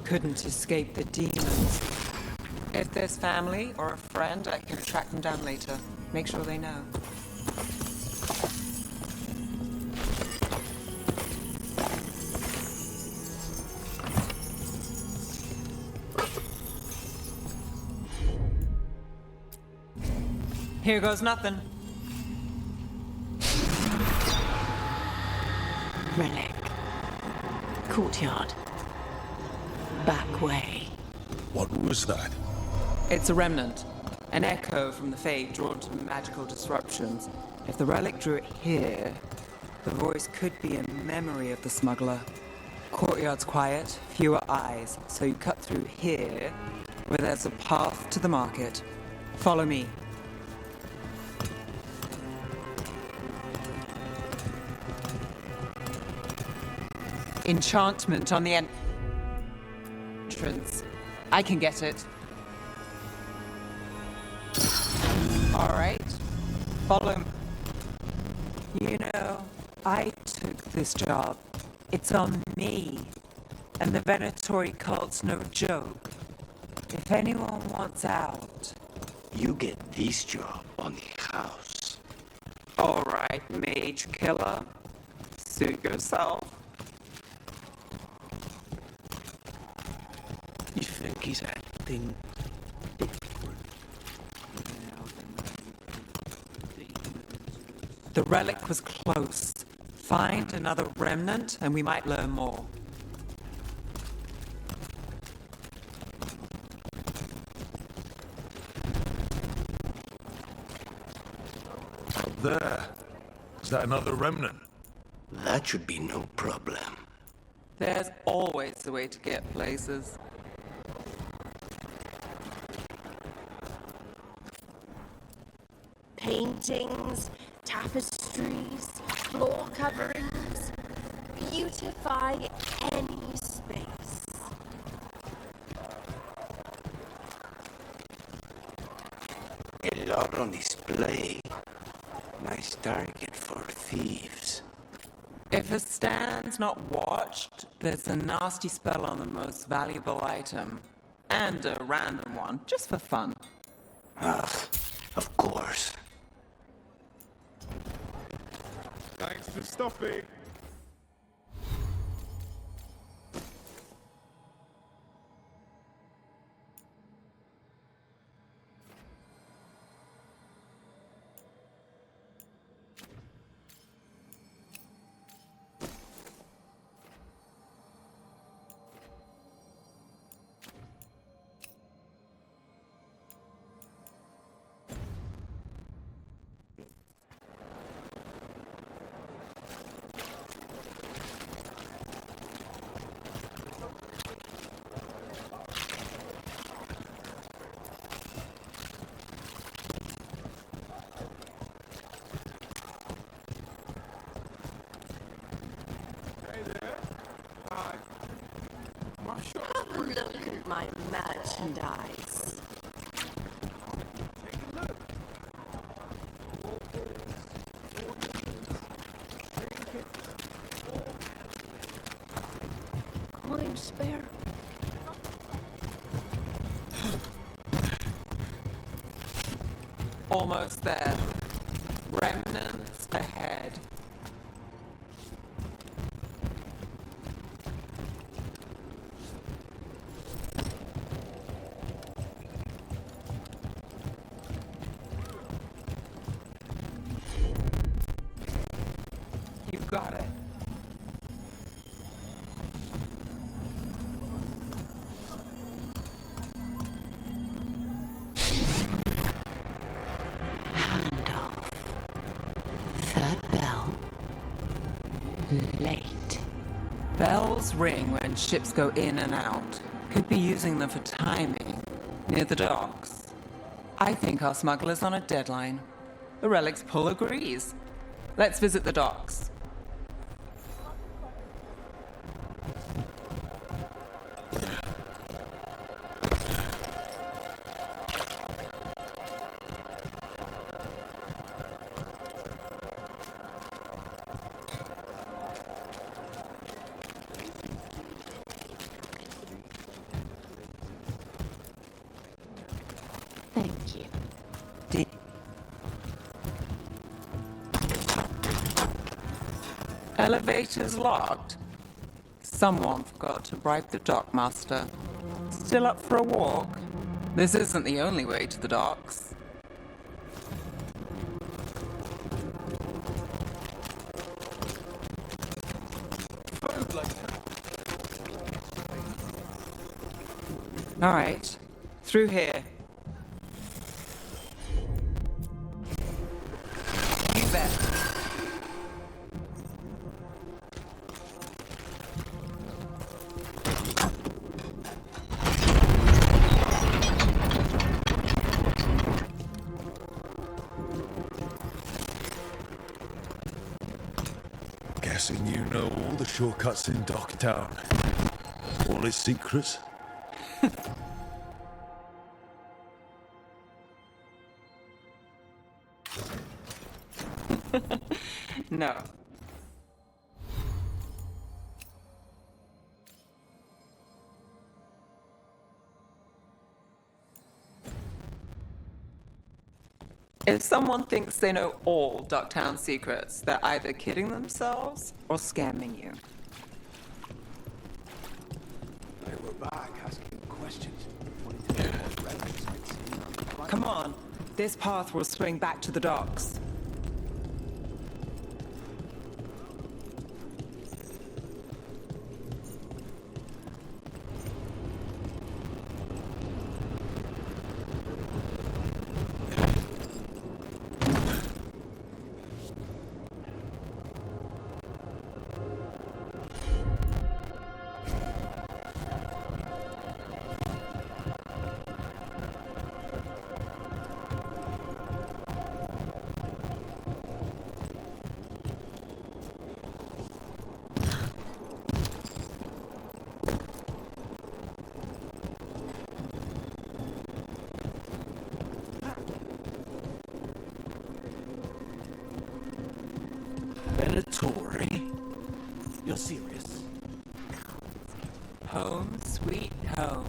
Couldn't escape the demons. If there's family or a friend, I can track them down later. Make sure they know. Here goes nothing. Relic. Courtyard. Back way. What was that? It's a remnant. An echo from the Fade drawn to magical disruptions. If the relic drew it here, the voice could be a memory of the smuggler. Courtyard's quiet, fewer eyes, so you cut through here, where there's a path to the market. Follow me. Enchantment on the entrance. I can get it. All right. Follow me. You know, I took this job. It's on me. And the Venatori cult's no joke. If anyone wants out... You get this job on the house. All right, mage killer. Suit yourself. You think he's acting different? The relic was close. Find another remnant and we might learn more. Up there. Is that another remnant? That should be no problem. There's always a way to get places. Paintings, tapestries, floor coverings. Beautify any space. A lot on display. Nice target for thieves. If a stand's not watched, there's a nasty spell on the most valuable item. And a random one, just for fun. Ugh, of course. Thanks for stopping. Have a look at my merchandise. Coin spare. Almost there. Remnants ahead. You got it. Handoff. Third bell. Late. Bells ring when ships go in and out. Could be using them for timing. Near the docks. I think our smuggler's on a deadline. The relic's pull agrees. Let's visit the docks. Thank you. Elevator's locked. Someone forgot to bribe the dockmaster. Still up for a walk? This isn't the only way to the docks. All right. Through here. You bet. Guessing you know all the shortcuts in Docktown. All its secrets? No. If someone thinks they know all Ducktown secrets, they're either kidding themselves or scamming you. Hey, we're back, asking questions. Come on. This path will swing back to the docks. Venatori? You're serious? Home, sweet home.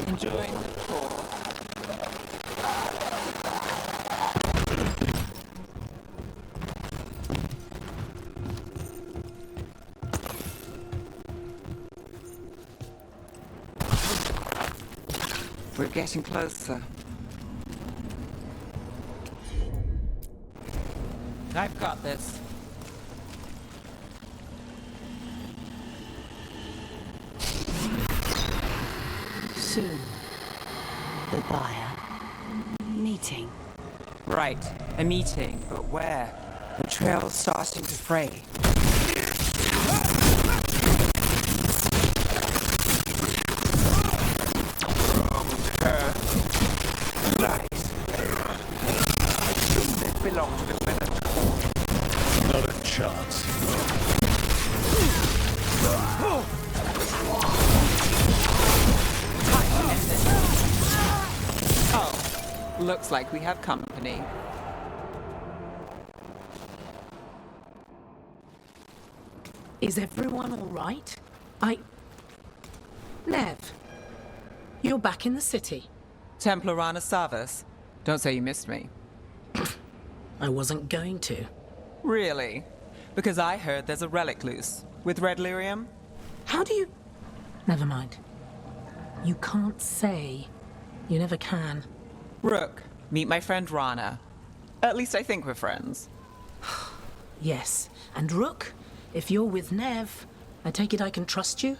Enjoying the tour. We're getting closer. I've got this. Soon. The buyer. Meeting. Right, a meeting, but where? The trail's starting to fray. Nice. They belong to the Venator. Not a chance. Oh, looks like we have company. Is everyone all right? Nev, you're back in the city. Templarana Savas. Don't say you missed me. I wasn't going to. Really? Because I heard there's a relic loose. With red lyrium? How do you... Never mind. You can't say. You never can. Rook, meet my friend Rana. At least I think we're friends. Yes. And Rook, if you're with Nev, I take it I can trust you?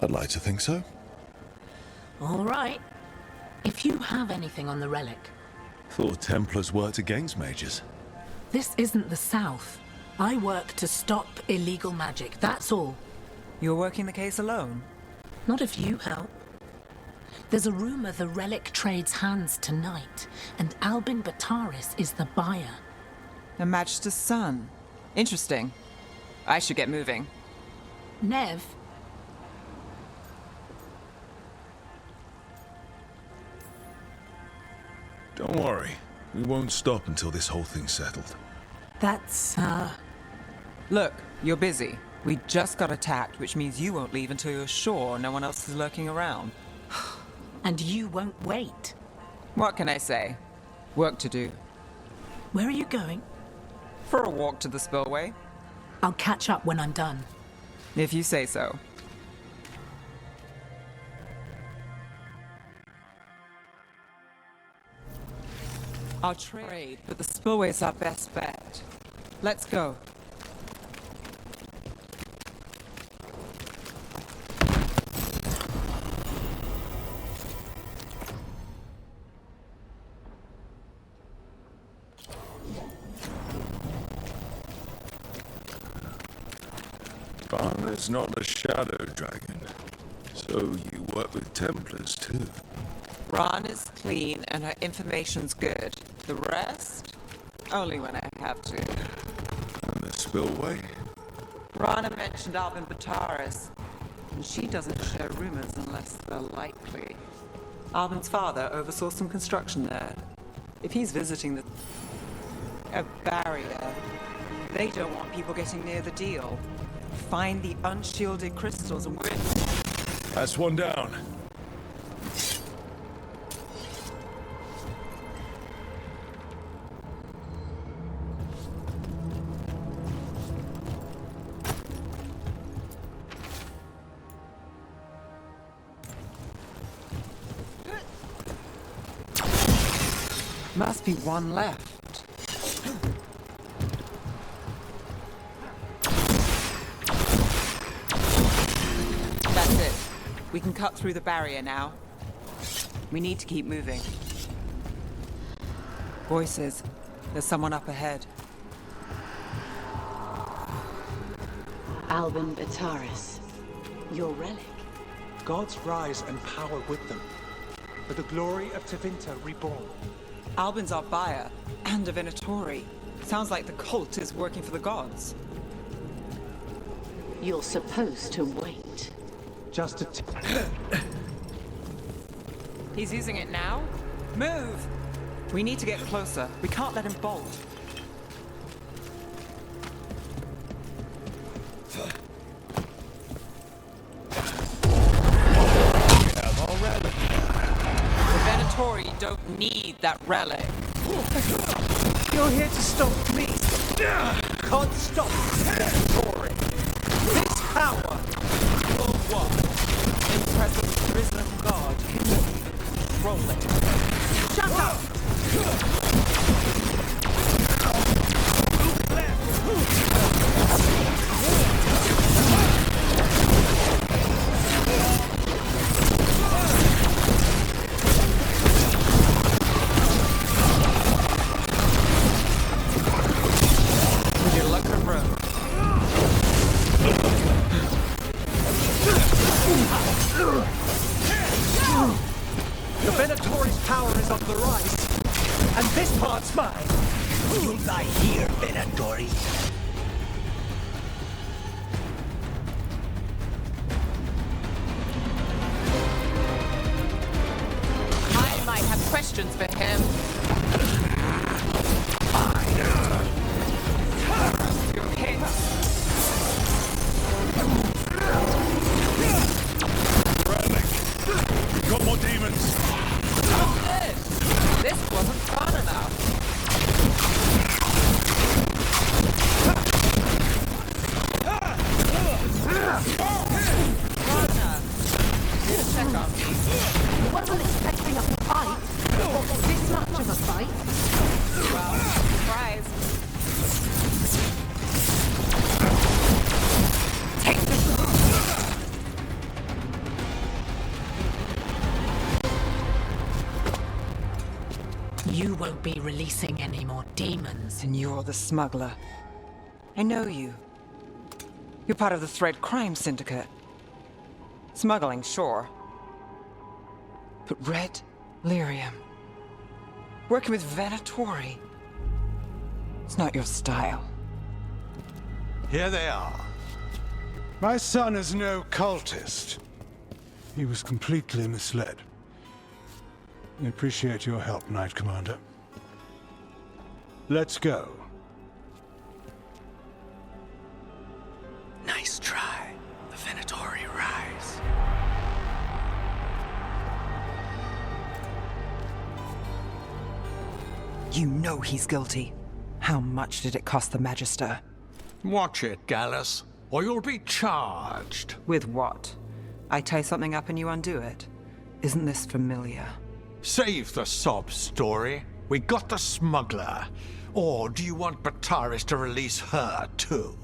I'd like to think so. All right. If you have anything on the relic... Thought Templars worked against mages. This isn't the South. I work to stop illegal magic, that's all. You're working the case alone? Not if you help. There's a rumor the relic trades hands tonight, and Albin Bataris is the buyer. A Magister's son. Interesting. I should get moving. Nev? Don't worry. We won't stop until this whole thing's settled. That's, Look, you're busy. We just got attacked, which means you won't leave until you're sure no one else is lurking around. And you won't wait. What can I say? Work to do. Where are you going? For a walk to the spillway. I'll catch up when I'm done. If you say so. I'll trade, but the spillway's our best bet. Let's go. Ron is not a shadow dragon, so you work with Templars too. Ron is clean and her information's good. The rest? Only when I have to. And the spillway? Rana mentioned Albin Bataris, and she doesn't share rumors unless they're likely. Albin's father oversaw some construction there. If he's visiting a barrier, they don't want people getting near the deal. Find the unshielded crystals and we're... That's one down. Must be one left. That's it. We can cut through the barrier now. We need to keep moving. Voices. There's someone up ahead. Albin Bataris, your relic. Gods rise and power with them. For the glory of Tevinter reborn. Albin's our buyer, and a Venatori. Sounds like the cult is working for the gods. You're supposed to wait. Just a He's using it now? Move! We need to get closer. We can't let him bolt. The Venatori don't need that relic. You're here to stop me. Can't stop Venatori. This power will what? Impress a risen god. Roll it. Shut up! The Venatori's power is on the rise, and this part's mine. You'll lie here, Venatori. I might have questions for him. You okay? We've got more demons. What's this? This wasn't fun enough. Rana, here to check on me. I wasn't expecting a fight. This much of a fight. Well, surprise. Take this. You won't be releasing any more demons. And you're the smuggler. I know you. You're part of the Thread Crime Syndicate. Smuggling, sure. But Red Lyrium. Working with Venatori. It's not your style. Here they are. My son is no cultist. He was completely misled. I appreciate your help, Knight Commander. Let's go. Nice try. The Venatori rise. You know he's guilty. How much did it cost the Magister? Watch it, Gallus, or you'll be charged. With what? I tie something up and you undo it. Isn't this familiar? Save the sob story. We got the smuggler. Or do you want Bataris to release her, too?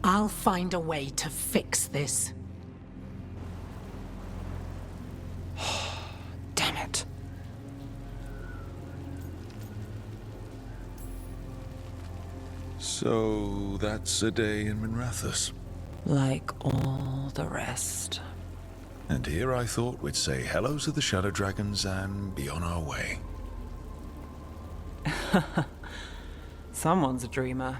I'll find a way to fix this. Damn it. So that's a day in Minrathous. Like all the rest. And here I thought we'd say hello to the Shadow Dragons and be on our way. Someone's a dreamer.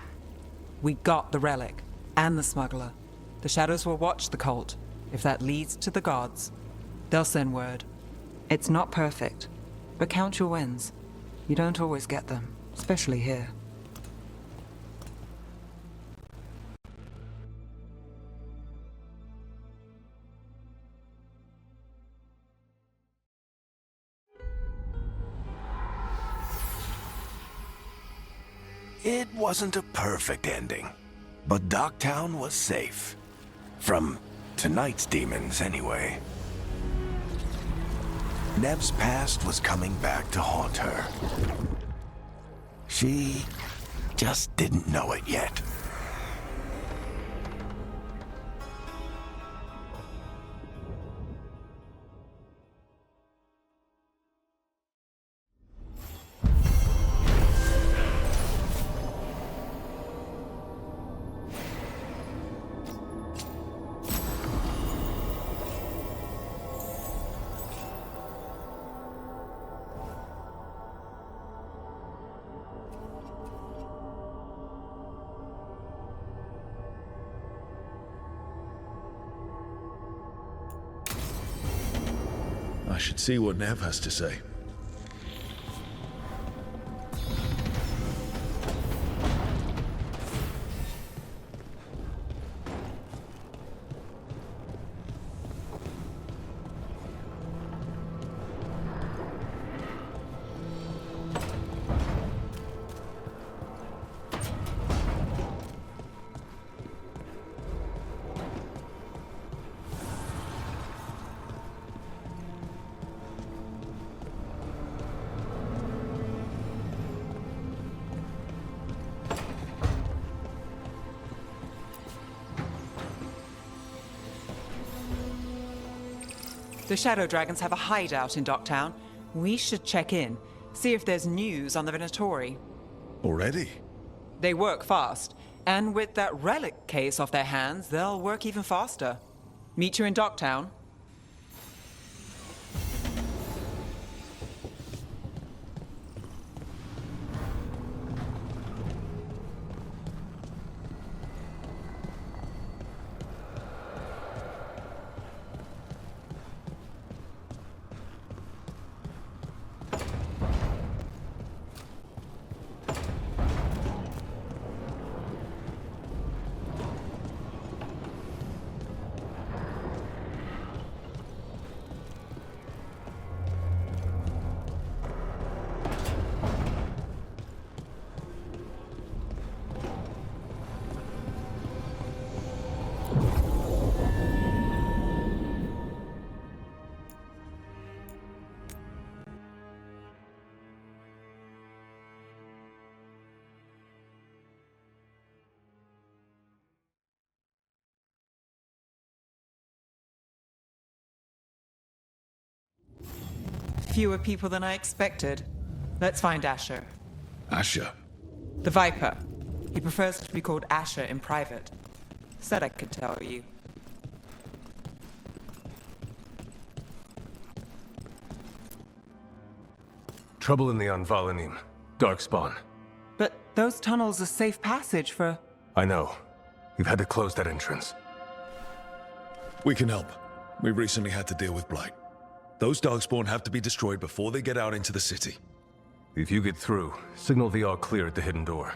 We got the relic, and the smuggler. The Shadows will watch the cult. If that leads to the gods, they'll send word. It's not perfect, but count your wins. You don't always get them, especially here. It wasn't a perfect ending, but Docktown was safe. From tonight's demons, anyway. Nev's past was coming back to haunt her. She just didn't know it yet. I should see what Nev has to say. The Shadow Dragons have a hideout in Docktown. We should check in, see if there's news on the Venatori. Already? They work fast, and with that relic case off their hands, they'll work even faster. Meet you in Docktown. Fewer people than I expected. Let's find Asher. Asher? The Viper. He prefers to be called Asher in private. Said I could tell you. Trouble in the Anvalanim. Darkspawn. But those tunnels are safe passage for... I know. We've had to close that entrance. We can help. We recently had to deal with Blight. Those Darkspawn have to be destroyed before they get out into the city. If you get through, signal the all clear at the hidden door.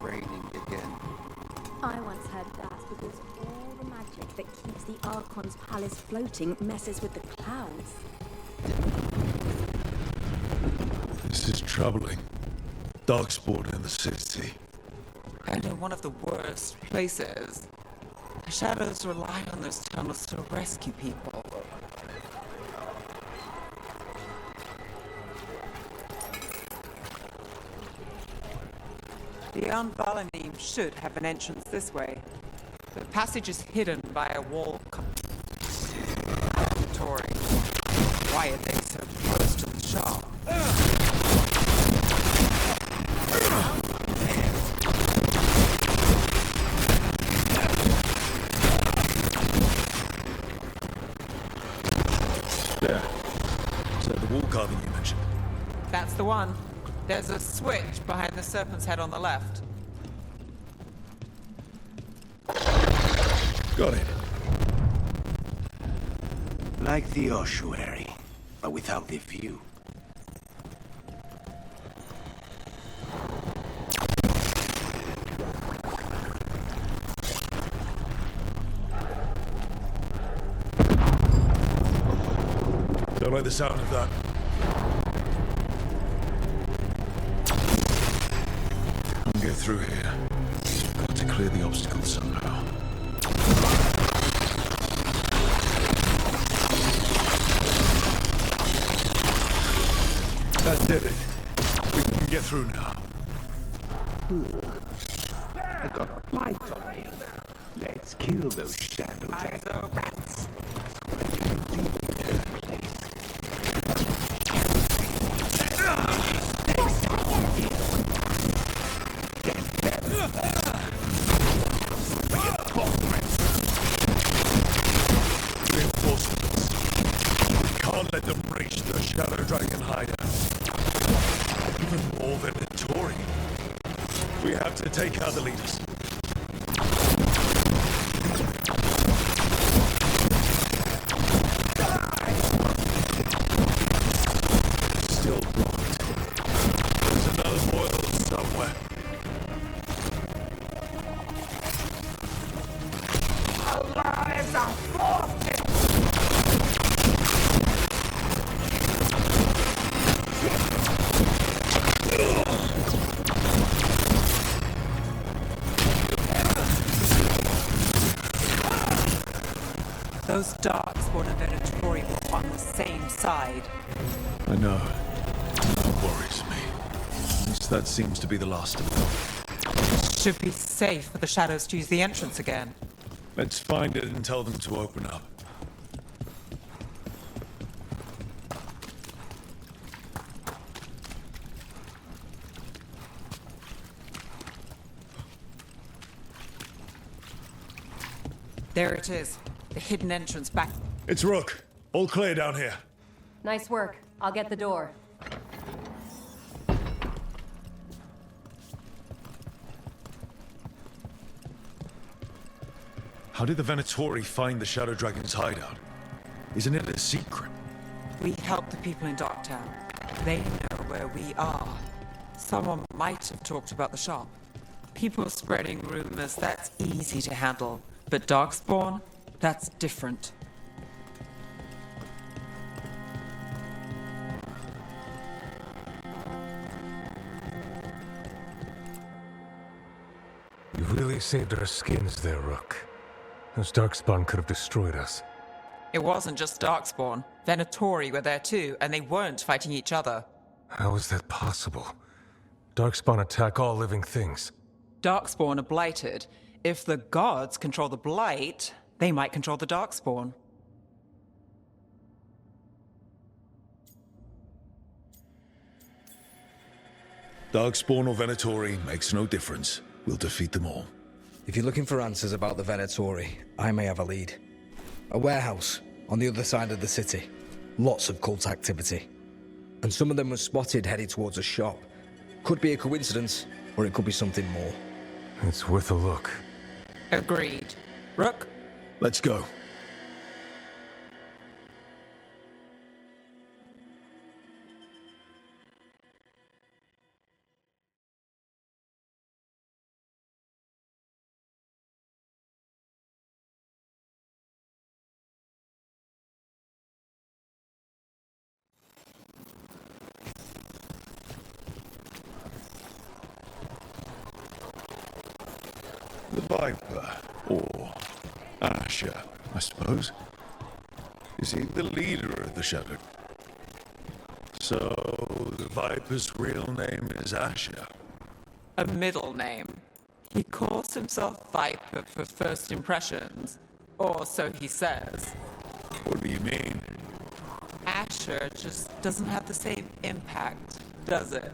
Raining again. I once heard that's because all the magic that keeps the Archon's palace floating messes with the clouds. This is troubling. Darkspawn in the city. And in one of the worst places. The Shadows rely on those tunnels to rescue people. The Valani should have an entrance this way. The passage is hidden by a wall. Laboratory. Why are they so close to the shop? There. Is that the wall carving you mentioned? That's the one. There's a switch behind the serpent's head on the left. Got it. Like the ossuary, but without the view. Don't like the sound of that. Can't get through here. Got to clear the obstacle somehow. That did it. We can get through now. I got a light on me. Let's kill those shadow rats. Reinforcements. We can't let them reach the Shadow Dragon hideout. Even more Venatori. We have to take out the leaders. Still blocked. There's another boil somewhere. Alive and forfeit! Those darkspawn and Venatori were on the same side. I know. That worries me. At least that seems to be the last of them. Should be safe for the shadows to use the entrance again. Let's find it and tell them to open up. There it is. The hidden entrance back. It's Rook. All clear down here. Nice work. I'll get the door. How did the Venatori find the Shadow Dragon's hideout? Isn't it a secret? We help the people in Darktown. They know where we are. Someone might have talked about the shop. People spreading rumors, that's easy to handle. But Darkspawn? That's different. You really saved our skins there, Rook. Those Darkspawn could have destroyed us. It wasn't just Darkspawn. Venatori were there too, and they weren't fighting each other. How is that possible? Darkspawn attack all living things. Darkspawn are blighted. If the gods control the blight, they might control the Darkspawn. Darkspawn or Venatori makes no difference. We'll defeat them all. If you're looking for answers about the Venatori, I may have a lead. A warehouse on the other side of the city. Lots of cult activity. And some of them were spotted headed towards a shop. Could be a coincidence, or it could be something more. It's worth a look. Agreed. Rook? Let's go. The Viper, or Lascia, I suppose. Is he the leader of the Shadow? So, the Viper's real name is Lascia. a middle name. He calls himself Viper for first impressions, or so he says. What do you mean? Asher just doesn't have the same impact, does it?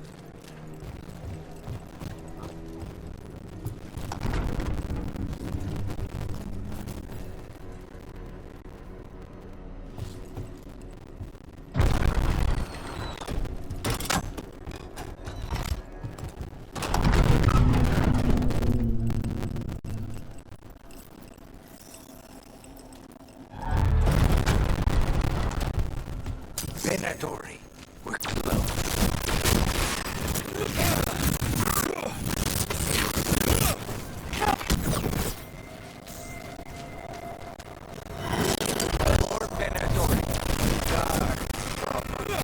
Venatori, we're close. More Venatori. Guard properly.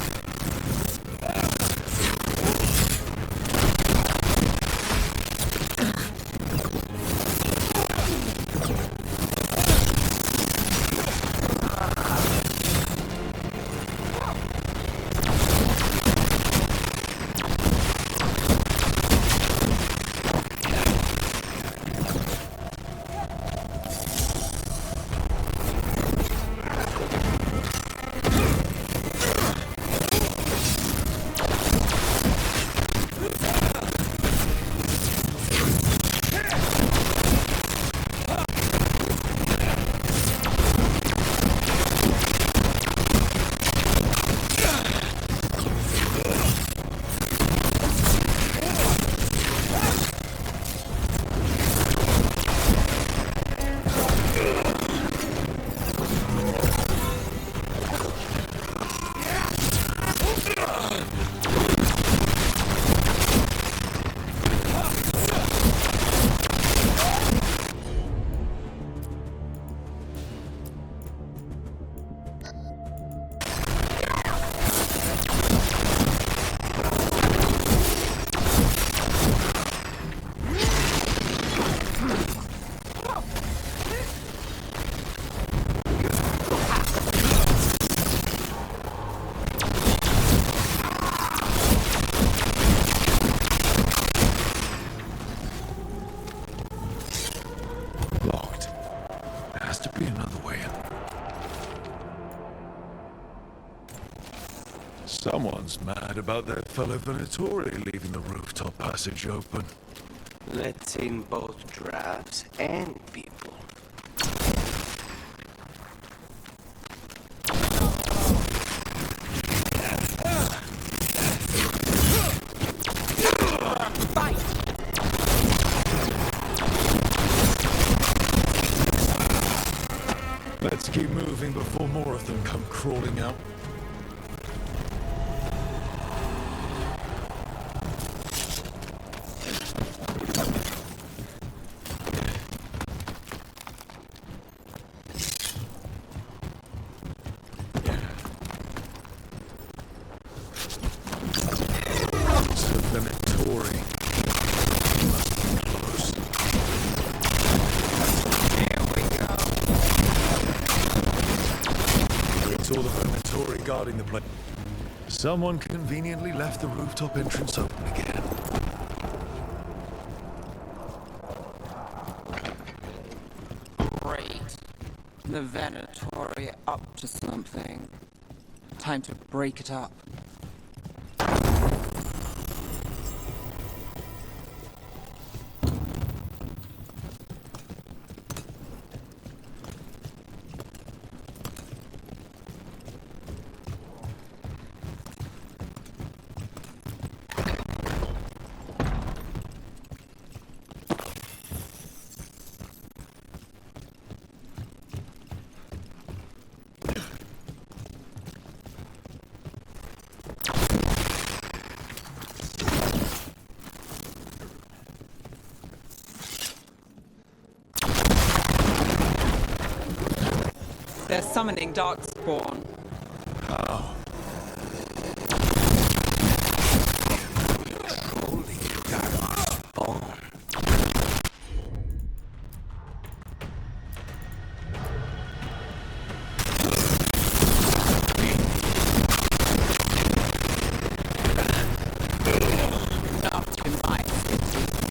Someone's mad about their fellow Venatori leaving the rooftop passage open. Let's in both drafts and people. Let's keep moving before more of them come crawling out. Guarding the place. Someone conveniently left the rooftop entrance open again. Great. The Venatori up to something. Time to break it up. They're summoning Darkspawn. How? Holy Darkspawn. Not in my city.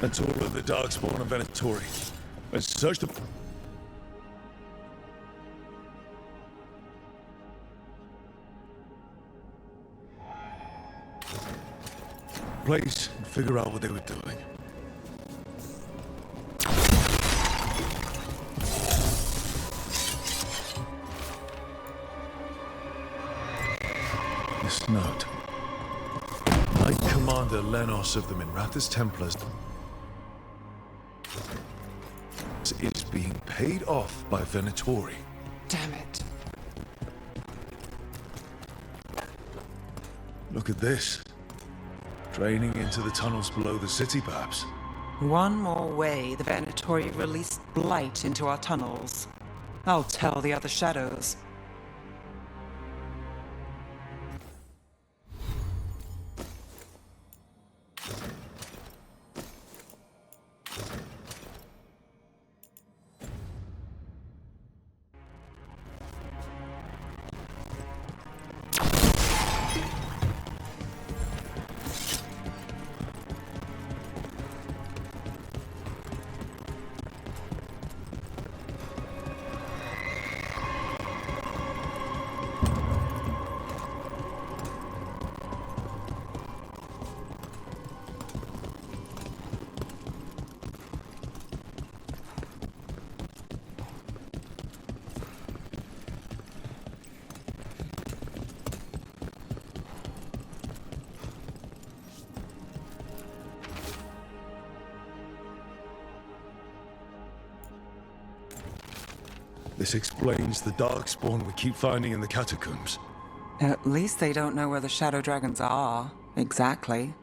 That's all of the Darkspawn and Venatori. Let's search the... place and figure out what they were doing. This note. Knight Commander Lenos of the Minrathous Templars is being paid off by Venatori. Damn it. Look at this. Draining into the tunnels below the city, perhaps. One more way the Venatori released blight into our tunnels. I'll tell the other shadows. This explains the Darkspawn we keep finding in the catacombs. At least they don't know where the Shadow Dragons are, exactly.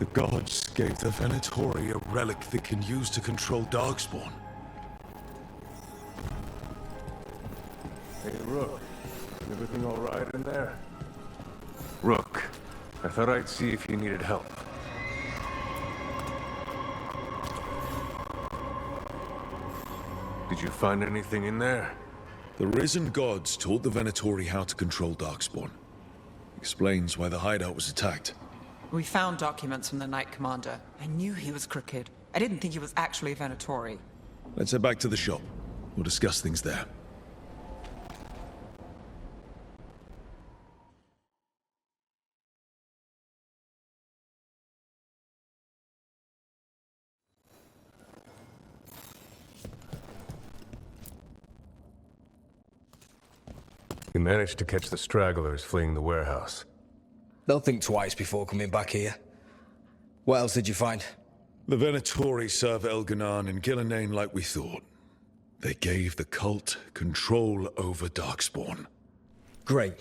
The gods gave the Venatori a relic they can use to control Darkspawn. Hey, Rook. Everything all right in there? Rook, I thought I'd see if you needed help. Did you find anything in there? The risen gods taught the Venatori how to control Darkspawn. Explains why the hideout was attacked. We found documents from the Knight Commander. I knew he was crooked. I didn't think he was actually a Venatori. Let's head back to the shop. We'll discuss things there. You managed to catch the stragglers fleeing the warehouse. They'll think twice before coming back here. What else did you find? The Venatori serve Elganan and Gillenane like we thought. They gave the cult control over Darkspawn. Great.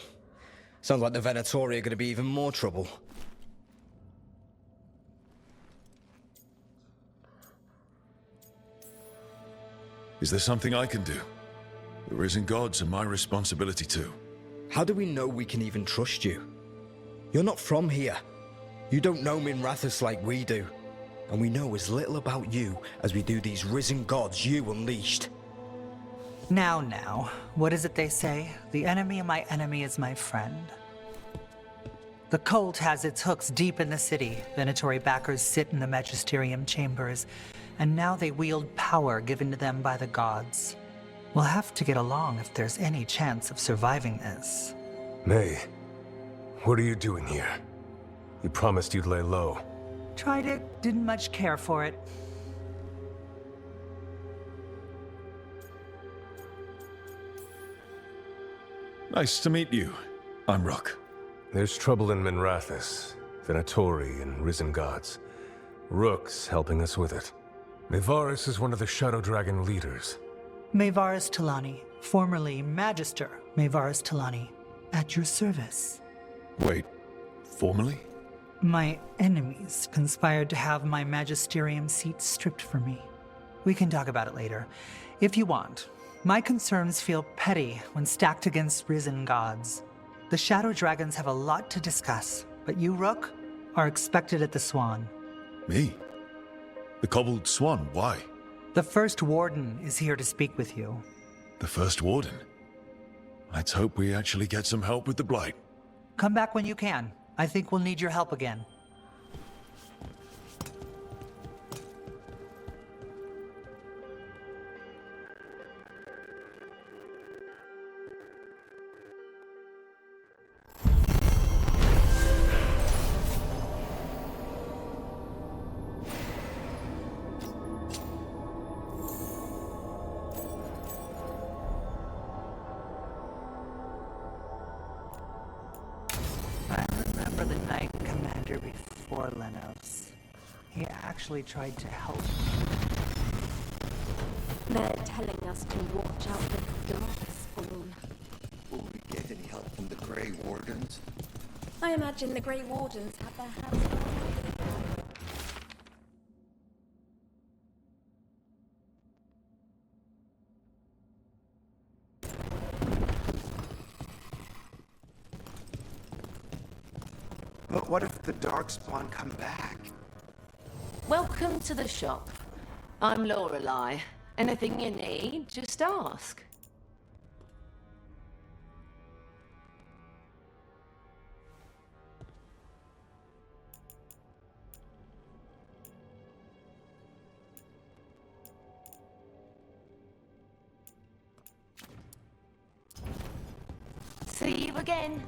Sounds like the Venatori are going to be even more trouble. Is there something I can do? The risen gods are my responsibility too. How do we know we can even trust you? You're not from here. You don't know Minrathous like we do. And we know as little about you as we do these risen gods you unleashed. Now, what is it they say? The enemy of my enemy is my friend. The cult has its hooks deep in the city. Venatori backers sit in the magisterium chambers, and now they wield power given to them by the gods. We'll have to get along if there's any chance of surviving this. May, what are you doing here? You promised you'd lay low. Tried it, didn't much care for it. Nice to meet you. I'm Rook. There's trouble in Minrathous, Venatori and risen gods. Rook's helping us with it. Mayvaris is one of the Shadow Dragon leaders. Mayvaris Talani, formerly Magister Mayvaris Talani, at your service. Wait, formally? My enemies conspired to have my magisterium seat stripped from me. We can talk about it later. If you want. My concerns feel petty when stacked against risen gods. The Shadow Dragons have a lot to discuss, but you, Rook, are expected at the Swan. Me? The Cobbled Swan, why? The First Warden is here to speak with you. The First Warden? Let's hope we actually get some help with the Blight. Come back when you can. I think we'll need your help again. He actually tried to help. They're telling us to watch out for the dark spawn. Will we get any help from the Grey Wardens? I imagine the Grey Wardens have their hands full. But what if the Darkspawn come back? Welcome to the shop. I'm Lorelei. Anything you need, just ask. See you again.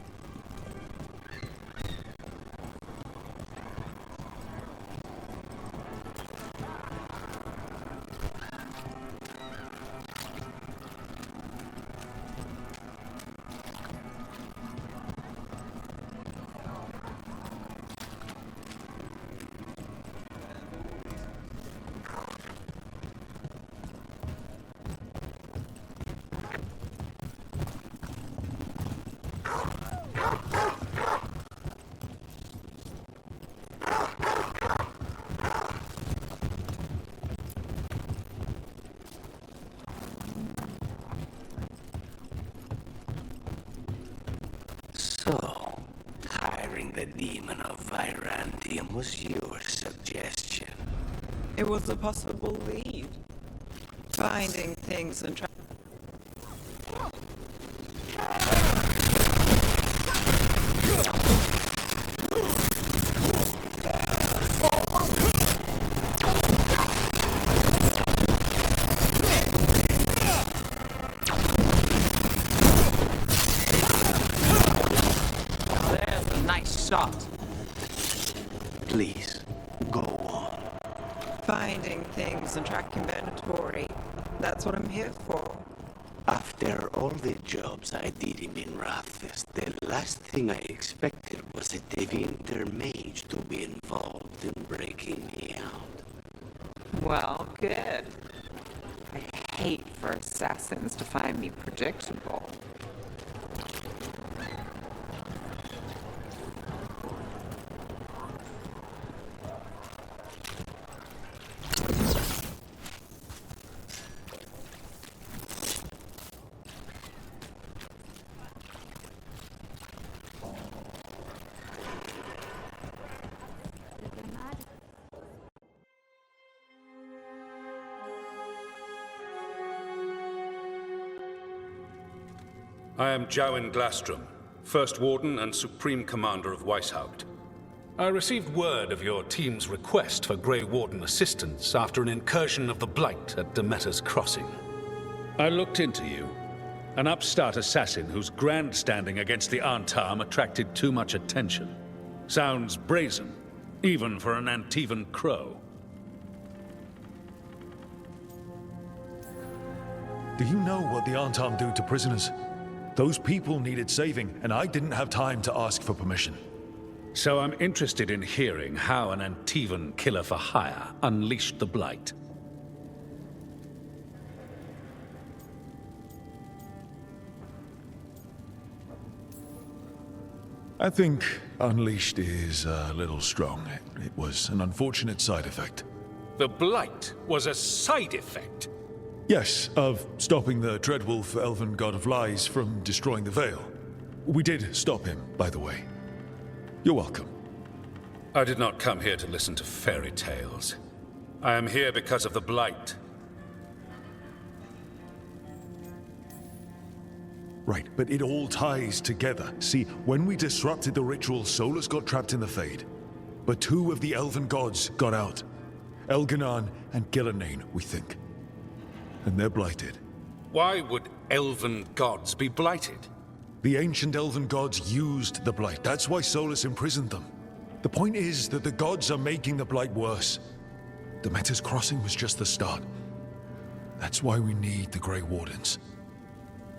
So, hiring the demon of Virantium was your suggestion. It was a possible lead. Finding things and trying. Please, go on. Finding things and tracking inventory. That's what I'm here for. After all the jobs I did in Minrathis, the last thing I expected was a Devinter mage to be involved in breaking me out. Well, good. I hate for assassins to find me predictable. I am Jowen Glastrom, First Warden and Supreme Commander of Weishaupt. I received word of your team's request for Grey Warden assistance after an incursion of the Blight at Demeter's Crossing. I looked into you, an upstart assassin whose grandstanding against the Antarm attracted too much attention. Sounds brazen, even for an Antivan crow. Do you know what the Antarm do to prisoners? Those people needed saving, and I didn't have time to ask for permission. So I'm interested in hearing how an Antivan killer for hire unleashed the Blight. I think unleashed is a little strong. It was an unfortunate side effect. The Blight was a side effect. Yes, of stopping the Dreadwolf, elven god of lies, from destroying the Veil. We did stop him, by the way. You're welcome. I did not come here to listen to fairy tales. I am here because of the Blight. Right, but it all ties together. See, when we disrupted the ritual, Solus got trapped in the Fade. But 2 of the elven gods got out. Elganan and Gillenane, we think. And they're blighted. Why would elven gods be blighted? The ancient elven gods used the Blight. That's why Solus imprisoned them. The point is that the gods are making the Blight worse. Demeter's Crossing was just the start. That's why we need the Grey Wardens.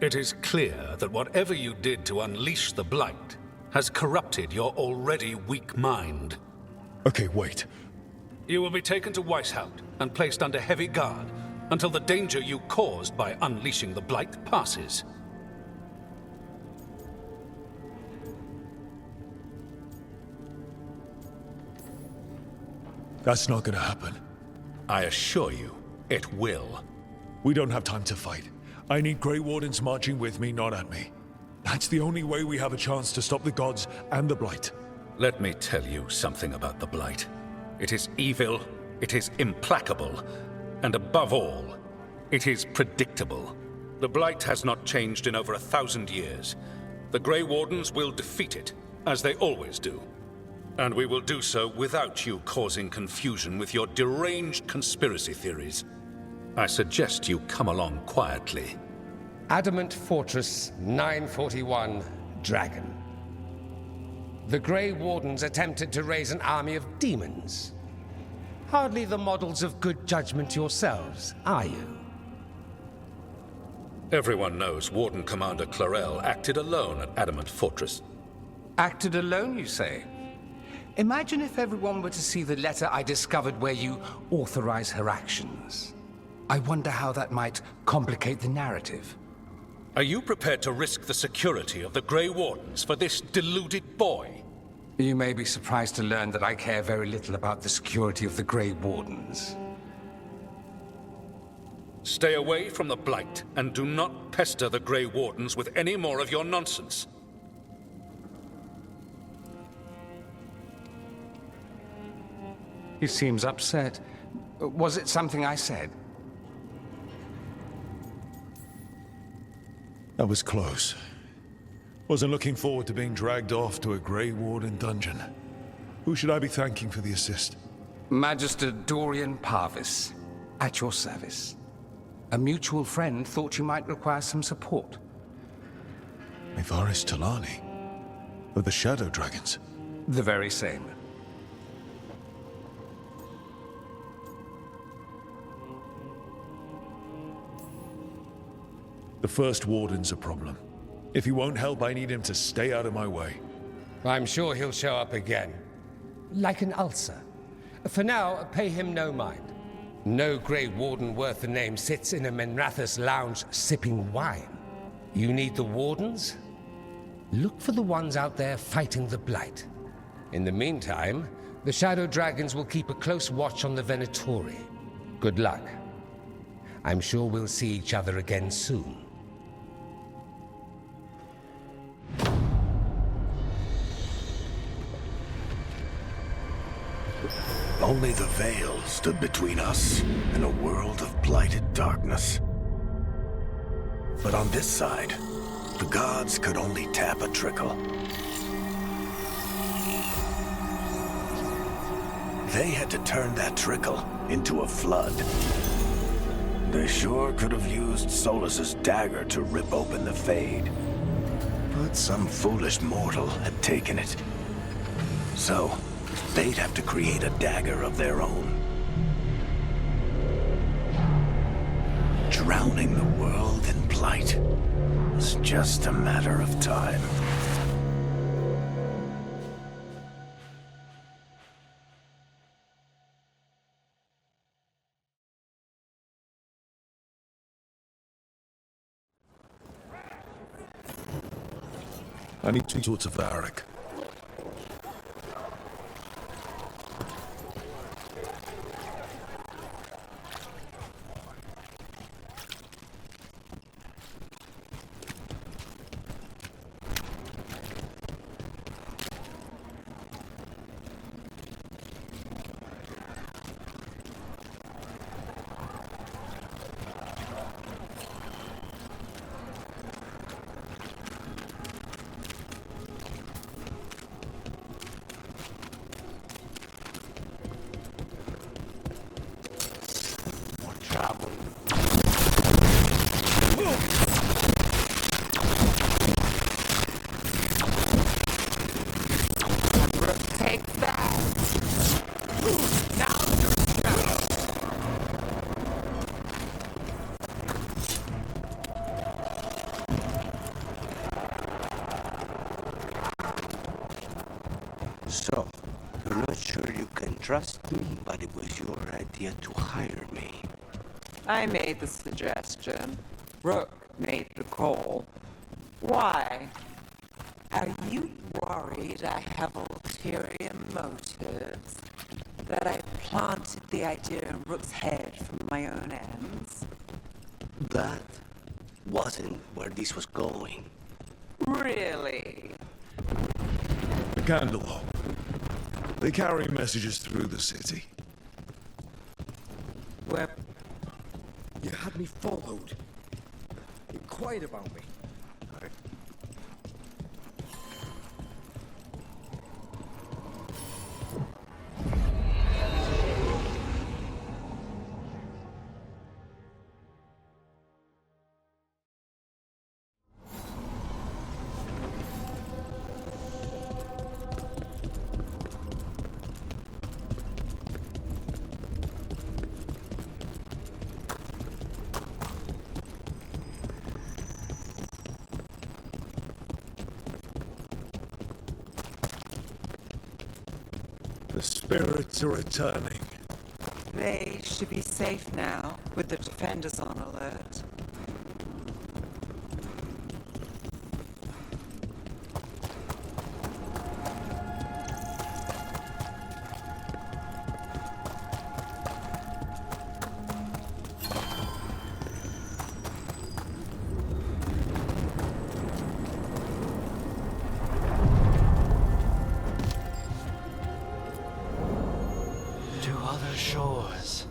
It is clear that whatever you did to unleash the Blight has corrupted your already weak mind. Okay, wait. You will be taken to Weishaupt and placed under heavy guard until the danger you caused by unleashing the Blight passes. That's not gonna happen. I assure you, it will. We don't have time to fight. I need Grey Wardens marching with me, not at me. That's the only way we have a chance to stop the gods and the Blight. Let me tell you something about the Blight. It is evil, it is implacable, and above all, it is predictable. The Blight has not changed in over 1,000 years. The Grey Wardens will defeat it, as they always do. And we will do so without you causing confusion with your deranged conspiracy theories. I suggest you come along quietly. Adamant Fortress 941, Dragon. The Grey Wardens attempted to raise an army of demons. Hardly the models of good judgment yourselves, are you? Everyone knows Warden Commander Clarel acted alone at Adamant Fortress. Acted alone, you say? Imagine if everyone were to see the letter I discovered where you authorize her actions. I wonder how that might complicate the narrative. Are you prepared to risk the security of the Grey Wardens for this deluded boy? You may be surprised to learn that I care very little about the security of the Grey Wardens. Stay away from the Blight, and do not pester the Grey Wardens with any more of your nonsense. He seems upset. Was it something I said? That was close. Wasn't looking forward to being dragged off to a Grey Warden dungeon. Who should I be thanking for the assist? Magister Dorian Parvis, at your service. A mutual friend thought you might require some support. Ivaris Talani? Of the Shadow Dragons? The very same. The First Warden's a problem. If he won't help, I need him to stay out of my way. I'm sure he'll show up again. Like an ulcer. For now, pay him no mind. No Grey Warden worth the name sits in a Menrathus lounge sipping wine. You need the Wardens? Look for the ones out there fighting the Blight. In the meantime, the Shadow Dragons will keep a close watch on the Venatori. Good luck. I'm sure we'll see each other again soon. Only the Veil stood between us and a world of blighted darkness. But on this side, the gods could only tap a trickle. They had to turn that trickle into a flood. They sure could have used Solus's dagger to rip open the Fade. But some foolish mortal had taken it. So, they'd have to create a dagger of their own. Drowning the world in blight was just a matter of time. I need 2 sorts of Varric. trust me, but it was your idea to hire me. I made the suggestion. Rook made the call. Why? Are you worried I have ulterior motives? That I planted the idea in Rook's head from my own ends? That wasn't where this was going. Really? The candle. They carry messages through the city. Where? You had me followed. Inquired about me. The spirits are returning. They should be safe now, with the defenders on alert. Shores.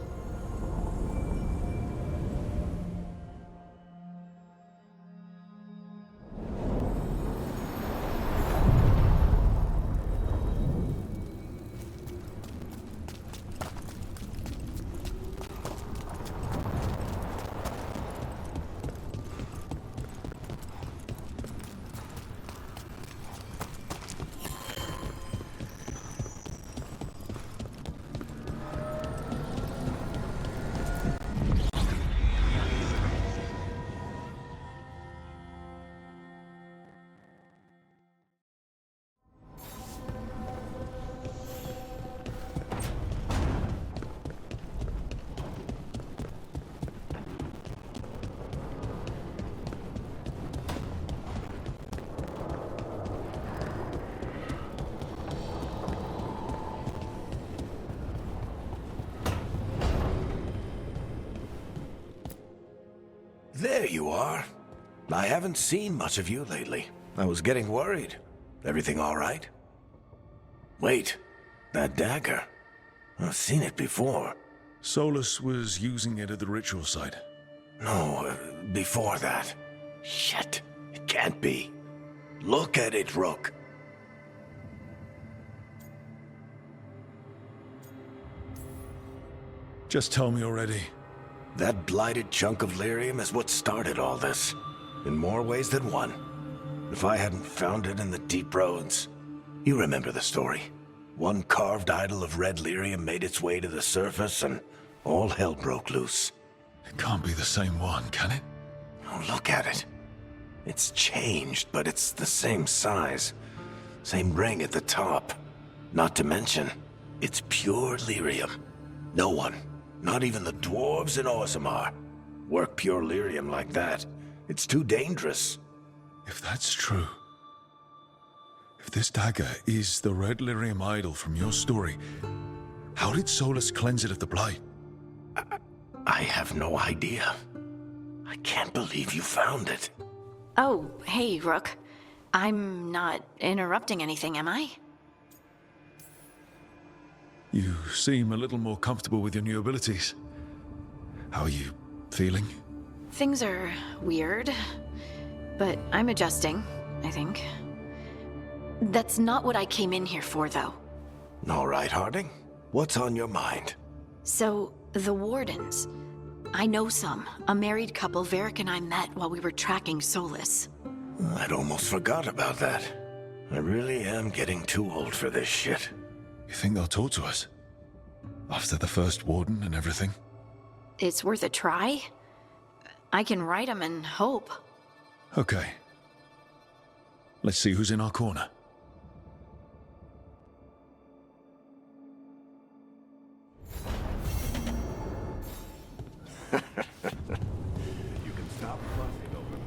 There you are. I haven't seen much of you lately. I was getting worried. Everything all right? Wait, that dagger. I've seen it before. Solus was using it at the ritual site. No, before that. Shit, it can't be. Look at it, Rook. Just tell me already. That blighted chunk of lyrium is what started all this. In more ways than one. If I hadn't found it in the deep roads. You remember the story. One carved idol of red lyrium made its way to the surface and all hell broke loose. It can't be the same one, can it? Oh, look at it. It's changed, but it's the same size. Same ring at the top. Not to mention, it's pure lyrium. No one, not even the dwarves in Orzammar, work pure lyrium like that. It's too dangerous. If that's true, if this dagger is the red lyrium idol from your story, how did Solus cleanse it of the blight? I have no idea. I can't believe you found it. Oh, hey, Rook. I'm not interrupting anything, am I? You seem a little more comfortable with your new abilities. How are you feeling? Things are weird, but I'm adjusting, I think. That's not what I came in here for, though. All right, Harding. What's on your mind? So, the Wardens. I know some. A married couple Varric and I met while we were tracking Solus. I'd almost forgot about that. I really am getting too old for this shit. You think they'll talk to us? After the first warden and everything? It's worth a try. I can write them and hope. Okay. Let's see who's in our corner. You can stop fussing over me.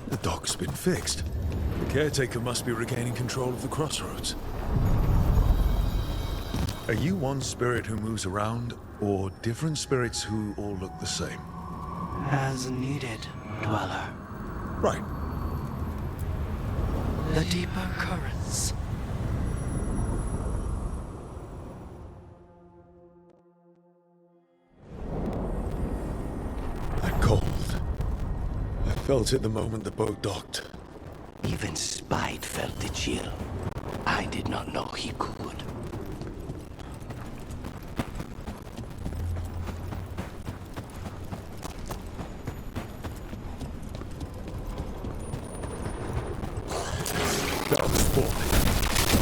The dock's been fixed. The caretaker must be regaining control of the crossroads. Are you one spirit who moves around, or different spirits who all look the same? As needed, Dweller. Right. The deeper currents. That cold. I felt it the moment the boat docked. Even Spite felt the chill. I did not know he could.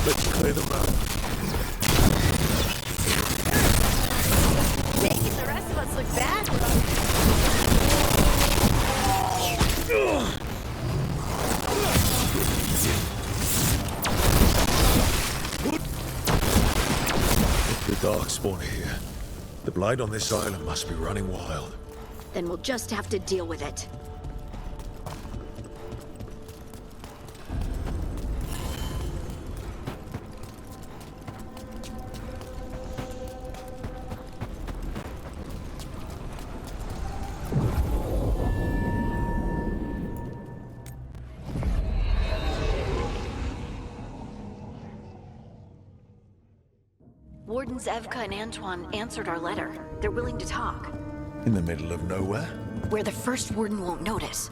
Let's clear them out. Making the rest of us look bad, The Darkspawn here. The blight on this island must be running wild. Then we'll just have to deal with it. Wardens Evka and Antoine answered our letter. They're willing to talk. In the middle of nowhere? Where the first warden won't notice.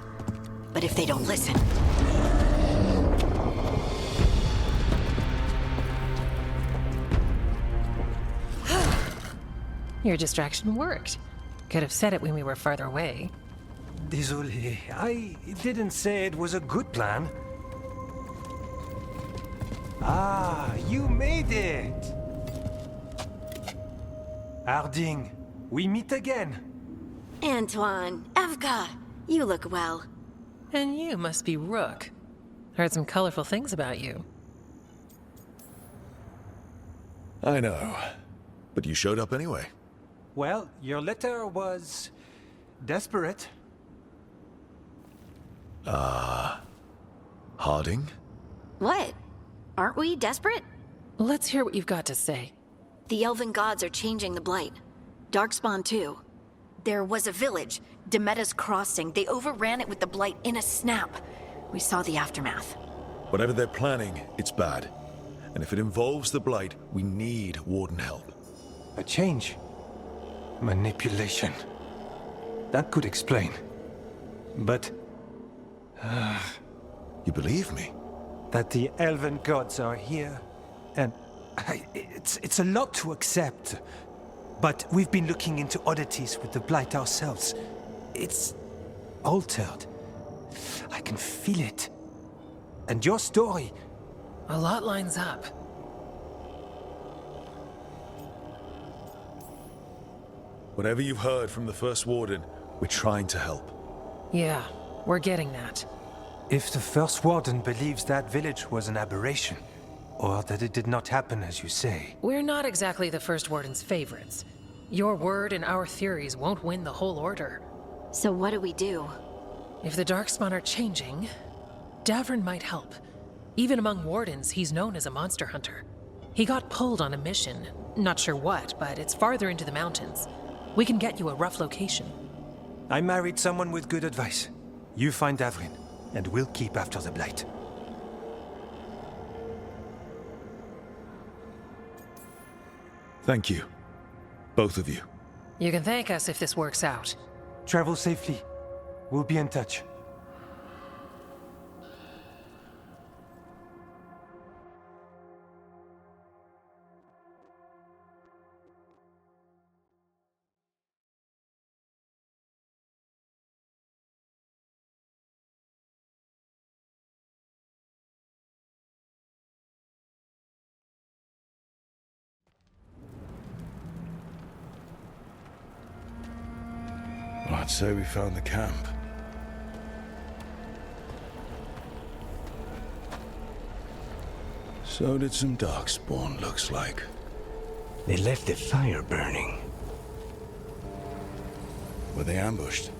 But if they don't listen... Your distraction worked. Could have said it when we were farther away. Désolé, I didn't say it was a good plan. Ah, you made it! Harding, we meet again. Antoine, Evka, you look well. And you must be Rook. Heard some colorful things about you. I know. But you showed up anyway. Well, your letter was... desperate. Harding? What? Aren't we desperate? Let's hear what you've got to say. The elven gods are changing the blight. Darkspawn too. There was a village, Demeta's Crossing. They overran it with the blight in a snap. We saw the aftermath. Whatever they're planning, it's bad. And if it involves the blight, we need warden help. A change. Manipulation. That could explain. But... You believe me? That the elven gods are here, and... It's a lot to accept. But we've been looking into oddities with the blight ourselves. It's... altered. I can feel it. And your story... A lot lines up. Whatever you've heard from the First Warden, we're trying to help. Yeah, we're getting that. If the First Warden believes that village was an aberration, or that it did not happen as you say... We're not exactly the First Warden's favorites. Your word and our theories won't win the whole order. So what do we do? If the Darkspawn are changing, Davrin might help. Even among Wardens, he's known as a monster hunter. He got pulled on a mission. Not sure what, but it's farther into the mountains. We can get you a rough location. I married someone with good advice. You find Davrin, and we'll keep after the Blight. Thank you. Both of you. You can thank us if this works out. Travel safely. We'll be in touch. Well, I'd say we found the camp. So did some Darkspawn, looks like. They left the fire burning. Were they ambushed?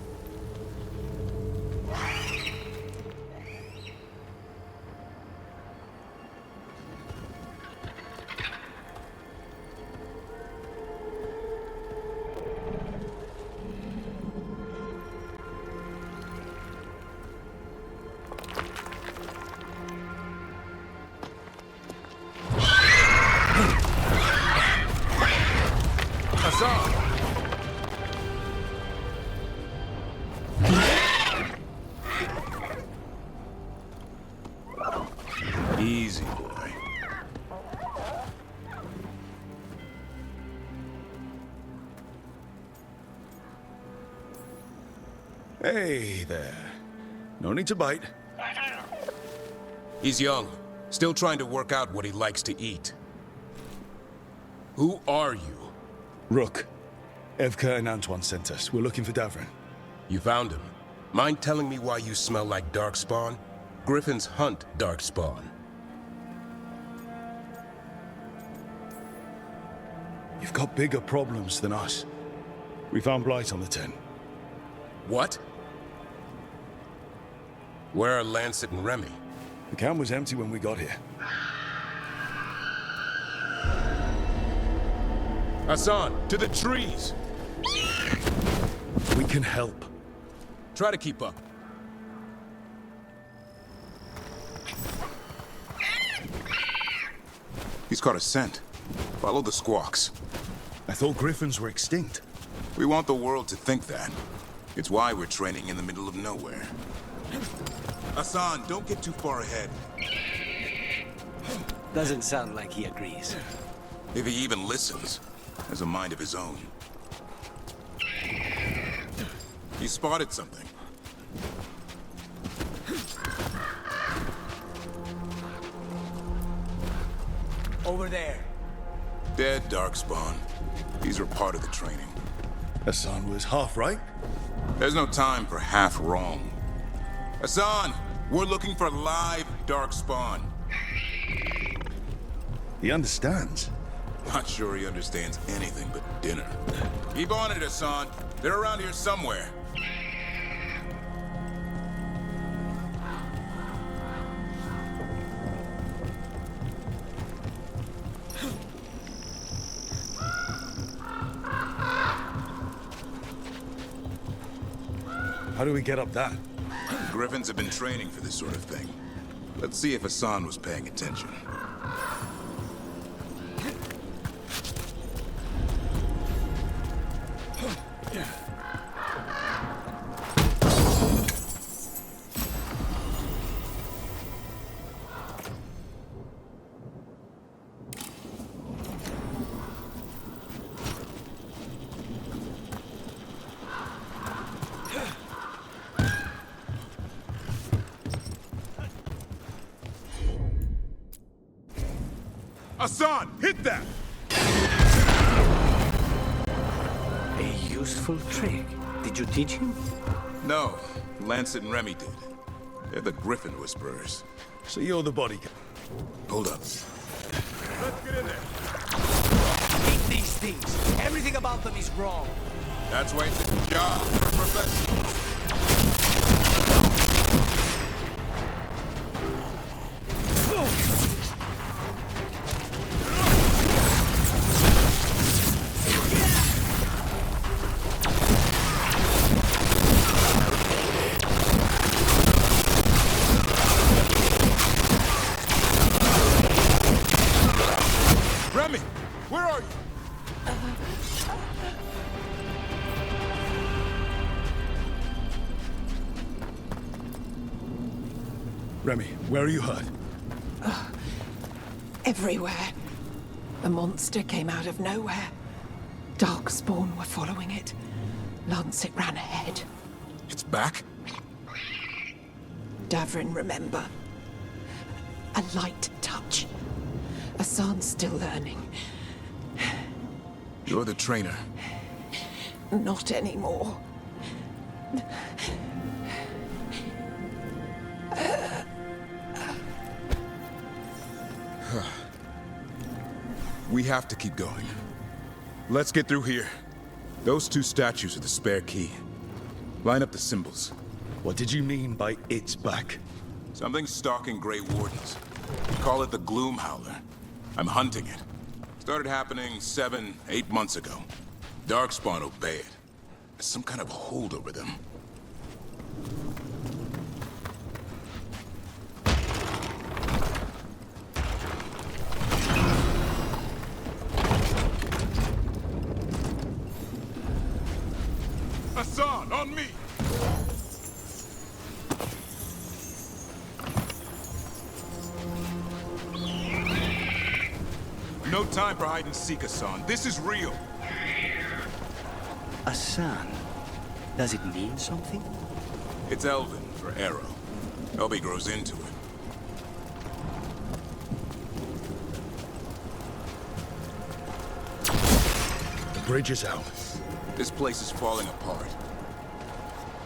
Easy, boy. Hey there. No need to bite. He's young, still trying to work out what he likes to eat. Who are you? Rook. Evka and Antoine sent us. We're looking for Davrin. You found him. Mind telling me why you smell like Darkspawn? Griffins hunt Darkspawn. You've got bigger problems than us. We found Blight on the 10. What? Where are Lancet and Remy? The camp was empty when we got here. Hassan, to the trees! We can help. Try to keep up. He's caught a scent. Follow the squawks. I thought griffins were extinct. We want the world to think that. It's why we're training in the middle of nowhere. Hassan, don't get too far ahead. Doesn't sound like he agrees. If he even listens, has a mind of his own. He spotted something. Over there. Dead Darkspawn. These are part of the training. Hassan was half right. There's no time for half wrong. Hassan, we're looking for live Darkspawn. He understands. Not sure he understands anything but dinner. Keep on it, Hassan. They're around here somewhere. How do we get up that? Griffins have been training for this sort of thing. Let's see if Hassan was paying attention. Hassan, hit that! A useful trick. Did you teach him? No, Lancet and Remy did. They're the Griffin Whisperers. So you're the bodyguard. Hold up. Let's get in there. Hate these things. Everything about them is wrong. That's why it's a job for a professional. Remy, where are you hurt? Everywhere. The monster came out of nowhere. Darkspawn were following it. Lancet ran ahead. It's back? Davrin, remember. A light touch. Hassan's still learning. You're the trainer. Not anymore. We have to keep going. Let's get through here. Those two statues are the spare key. Line up the symbols. What did you mean by it's back? Something's stalking Grey Wardens. Call it the Gloom Howler. I'm hunting it. Started happening 7, 8 months ago. Darkspawn obey it. There's some kind of hold over them. Hassan, on me! No time for hide and seek, Hassan. This is real. Hassan? Does it mean something? It's Elven for arrow. Elby grows into it. The bridge is out. This place is falling apart.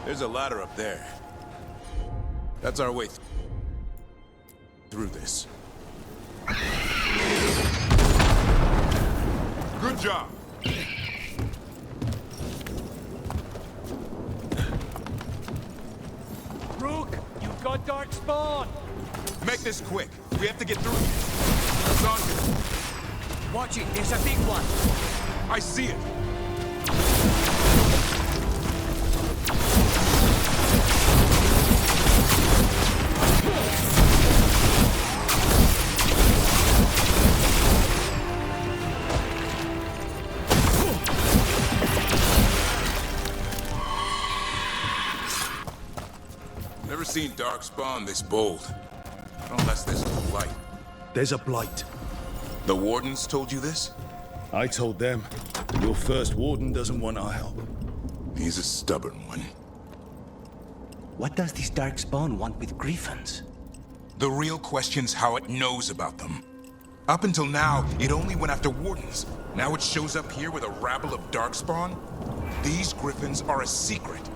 There's a ladder up there. That's our way through this. Good job. Rook, you've got Darkspawn. Make this quick. We have to get through this. Hassan, watch it. There's a big one. I see it. Never seen Darkspawn this bold. Unless there's a blight. There's a blight. The Wardens told you this? I told them. Your first Warden doesn't want our help. He's a stubborn one. What does this Darkspawn want with Griffins? The real question's how it knows about them. Up until now, it only went after Wardens. Now it shows up here with a rabble of Darkspawn? These Griffins are a secret.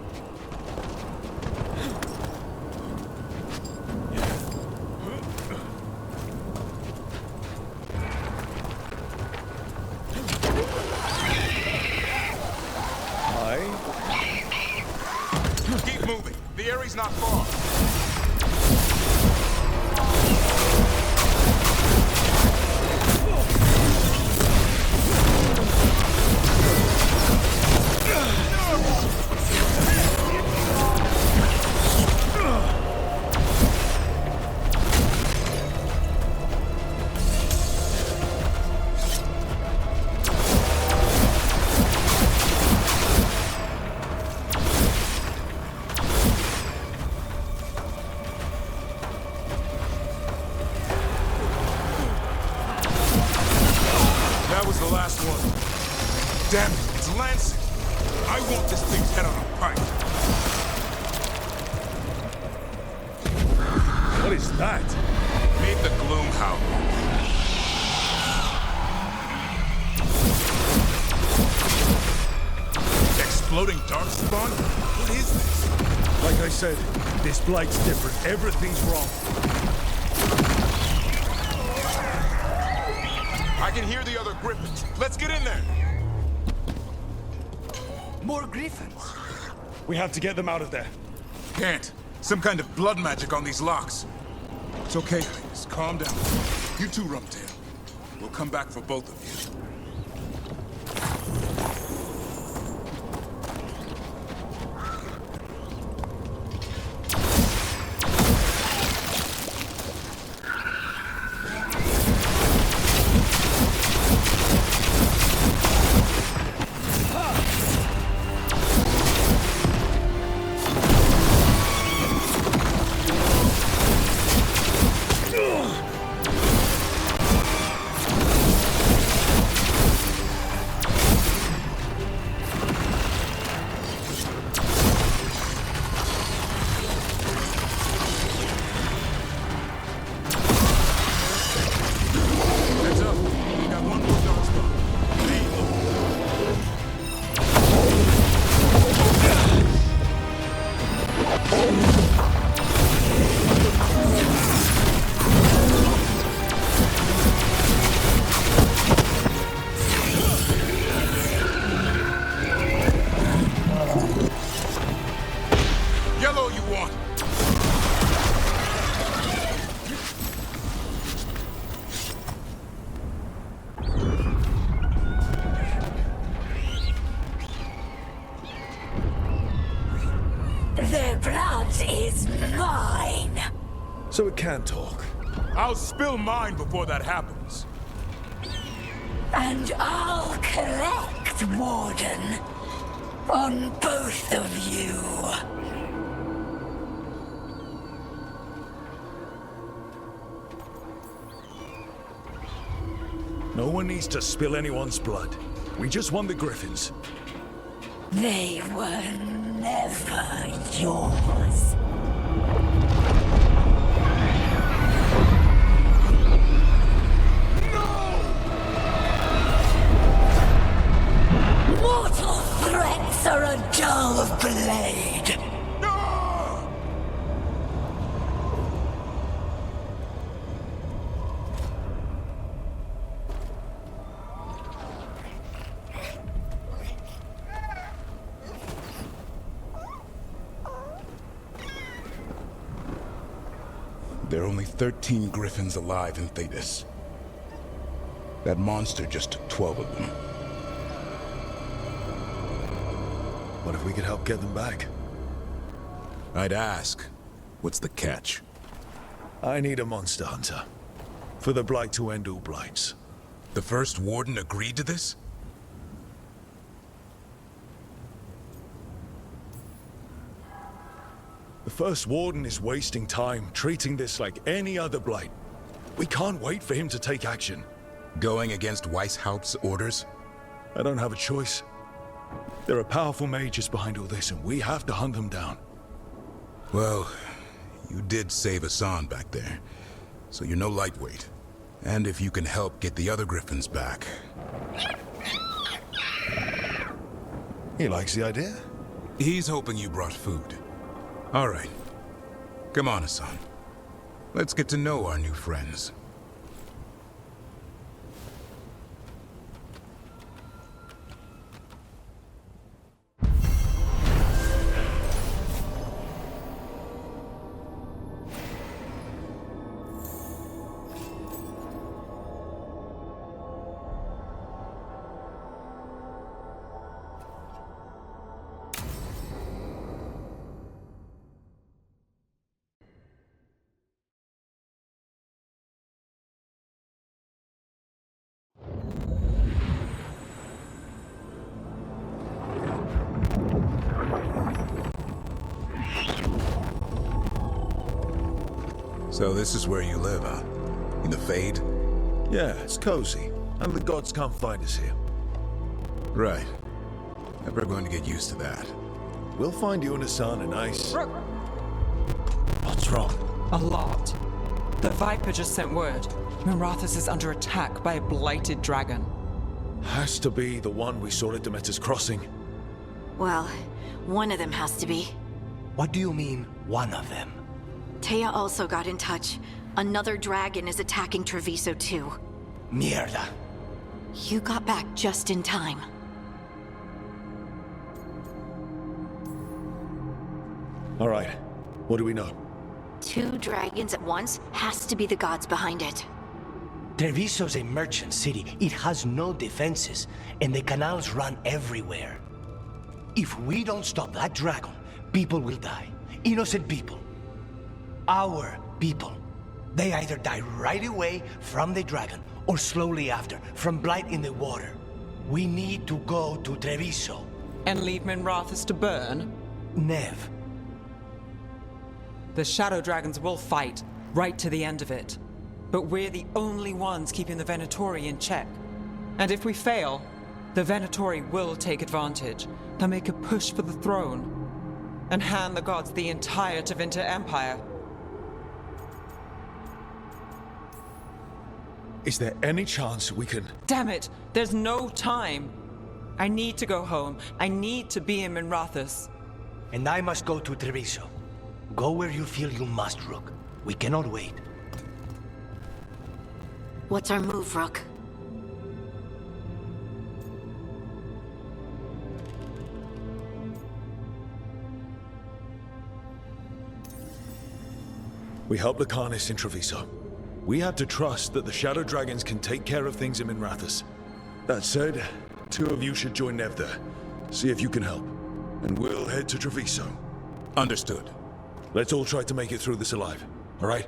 Keep moving. The area's not far. Damn it, it's Lancet! I want this thing's head on a pike! What is that? Meet the Gloom Howler. Exploding Darkspawn? What is this? Like I said, this blight's different. Everything's wrong. I can hear the other Griffins. Let's get in there! More Griffins! We have to get them out of there. Can't. Some kind of blood magic on these locks. It's okay, just calm down. You two, Rumtail. We'll come back for both of you. so it can talk. I'll spill mine before that happens. And I'll collect, Warden, on both of you. No one needs to spill anyone's blood. We just want the Griffins. They were never yours. Mortal threats are a dull blade. There are only 13 Griffins alive in Thetis. That monster just took 12 of them. What if we could help get them back? I'd ask, what's the catch? I need a monster hunter. For the Blight to end all blights. The first Warden agreed to this? The first Warden is wasting time treating this like any other blight. We can't wait for him to take action. Going against Weishaupt's orders? I don't have a choice. There are powerful mages behind all this, and we have to hunt them down. Well, you did save Hassan back there, so you're no lightweight. And if you can help get the other Griffins back... He likes the idea? He's hoping you brought food. All right. Come on, Hassan. Let's get to know our new friends. So this is where you live, huh? In the Fade? Yeah, it's cozy. And the gods can't find us here. Right. Never going to get used to that. We'll find you and Hassan a nice... What's wrong? A lot. The Viper just sent word. Mirathus is under attack by a blighted dragon. Has to be the one we saw at Demeter's Crossing. Well, one of them has to be. What do you mean, one of them? Taya also got in touch. Another dragon is attacking Treviso too. Mierda. You got back just in time. All right. What do we know? 2 dragons at once has to be the gods behind it. Treviso's a merchant city. It has no defenses, and the canals run everywhere. If we don't stop that dragon, people will die. Innocent people. Our people. They either die right away from the dragon, or slowly after, from blight in the water. We need to go to Treviso. And leave Minrathus to burn? Nev. The Shadow Dragons will fight, right to the end of it. But we're the only ones keeping the Venatori in check. And if we fail, the Venatori will take advantage. They'll make a push for the throne, and hand the gods the entire Tevinter Empire. Is there any chance we can... Damn it! There's no time! I need to go home. I need to be in Minrathus. And I must go to Treviso. Go where you feel you must, Rook. We cannot wait. What's our move, Rook? We help Lucanus in Treviso. We have to trust that the Shadow Dragons can take care of things in Minrathus. That said, 2 of you should join Nev there. See if you can help. And we'll head to Treviso. Understood. Let's all try to make it through this alive, all right?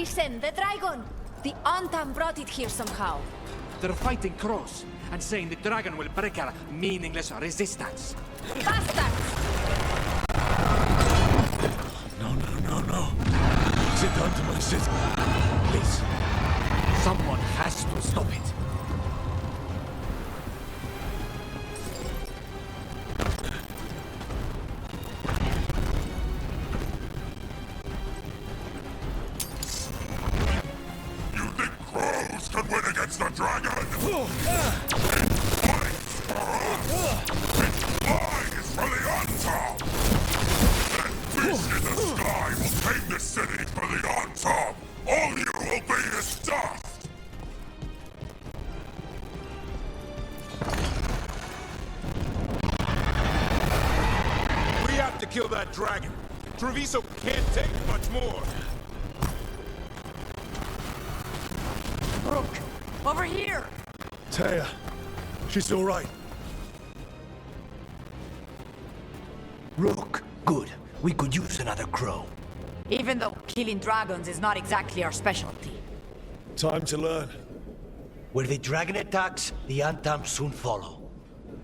Ryzen, the dragon! The Antam brought it here somehow. They're fighting Cross and saying the dragon will break our meaningless resistance. Bastards! No. Sit down to my city. Please. Someone has to stop it. You think crows can win against a dragon? Mine is for the on-top! That beast in the sky will tame the city for the on-top! All you will be is dust! We have to kill that dragon. Treviso can't take much more. Brooke, over here! Taya, she's all right. Rook, good. We could use another crow. Even though killing dragons is not exactly our specialty. Time to learn. Where the dragon attacks, the Antam soon follow.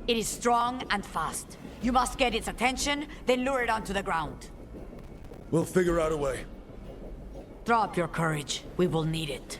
It is strong and fast. You must get its attention, then lure it onto the ground. We'll figure out a way. Drop your courage. We will need it.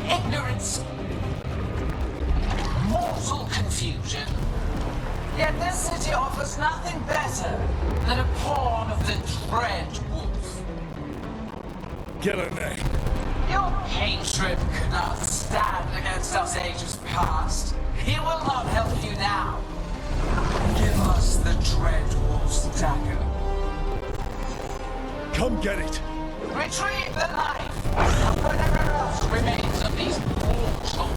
Ignorance. Mortal confusion. Yet this city offers nothing better than a pawn of the Dread Wolf. Get her name. Your hatred could not stand against us ages past. He will not help you now. Give us the Dread Wolf's dagger. Come get it. Retrieve the knife, and whatever else remains of these mortal.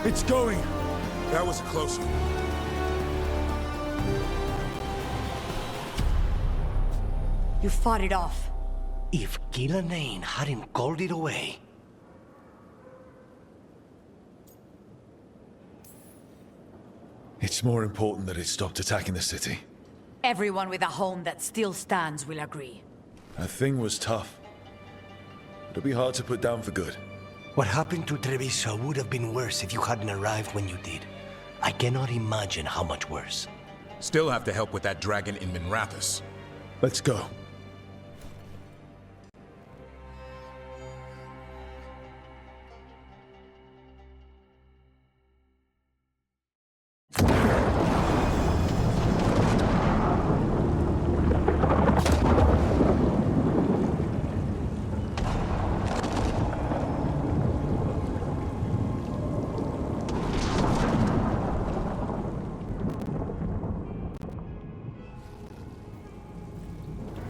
It's going. That was a close one. You fought it off. If Gillanane hadn't called it away... It's more important that it stopped attacking the city. Everyone with a home that still stands will agree. That thing was tough. It'll be hard to put down for good. What happened to Treviso would have been worse if you hadn't arrived when you did. I cannot imagine how much worse. Still have to help with that dragon in Minrathous. Let's go.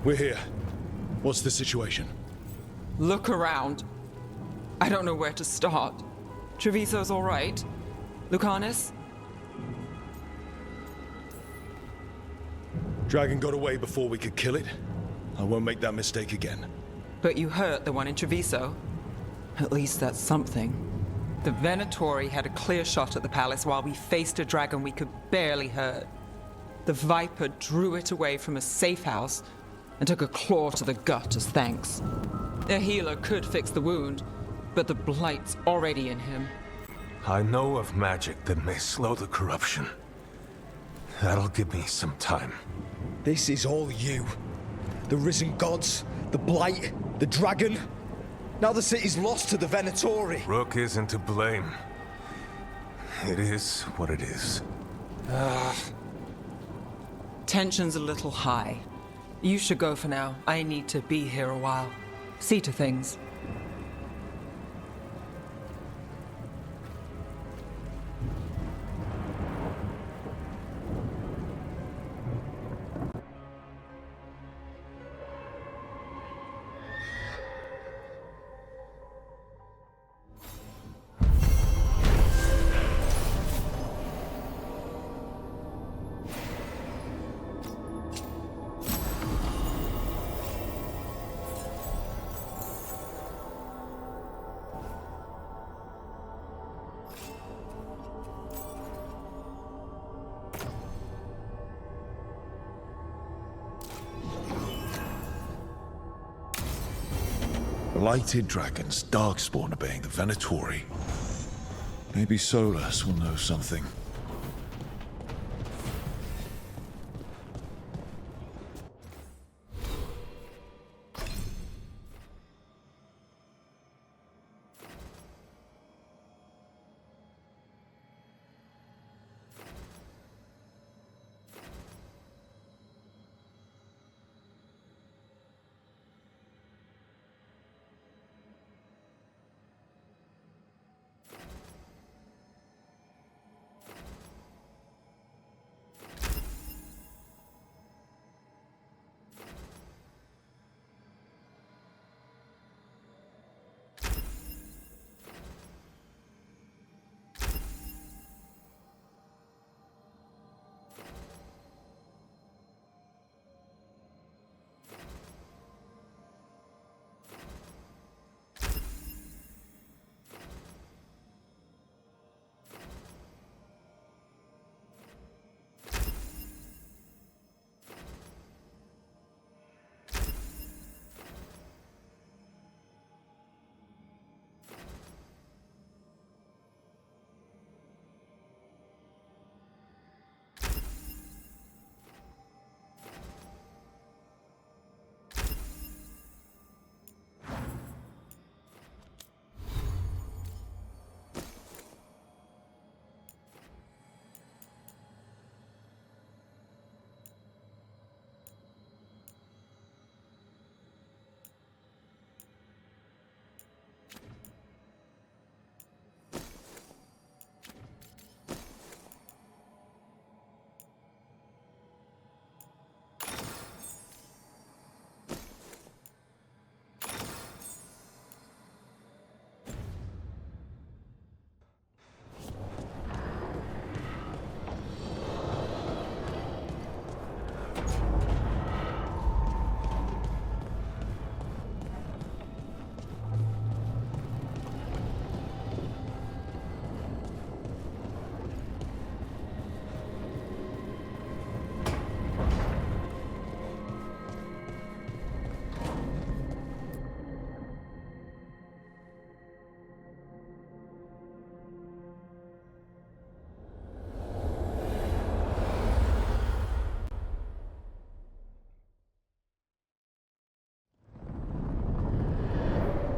We're here. What's the situation? Look around. I don't know where to start. Treviso's all right. Lucanus? Dragon got away before we could kill it. I won't make that mistake again. But you hurt the one in Treviso. At least that's something. The Venatori had a clear shot at the palace while we faced a dragon we could barely hurt. The Viper drew it away from a safe house and took a claw to the gut as thanks. A healer could fix the wound, but the Blight's already in him. I know of magic that may slow the corruption. That'll give me some time. This is all you. The risen gods, the Blight, the dragon. Now the city's lost to the Venatori. Rook isn't to blame. It is what it is. Tension's a little high. You should go for now. I need to be here a while. See to things. Blighted dragons, darkspawn obeying the Venatori. Maybe Solus will know something.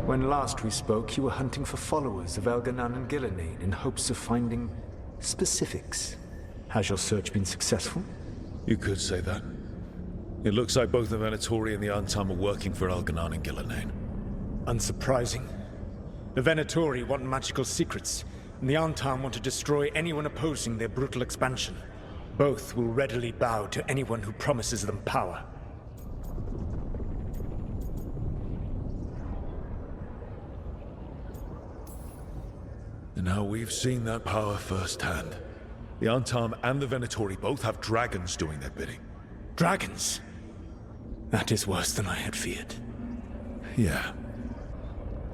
When last we spoke, you were hunting for followers of Elganon and Gillenane in hopes of finding specifics. Has your search been successful? You could say that. It looks like both the Venatori and the Antam are working for Elganon and Gillenane. Unsurprising. The Venatori want magical secrets, and the Antam want to destroy anyone opposing their brutal expansion. Both will readily bow to anyone who promises them power. And now we've seen that power firsthand. The Antam and the Venatori both have dragons doing their bidding. Dragons? That is worse than I had feared. Yeah.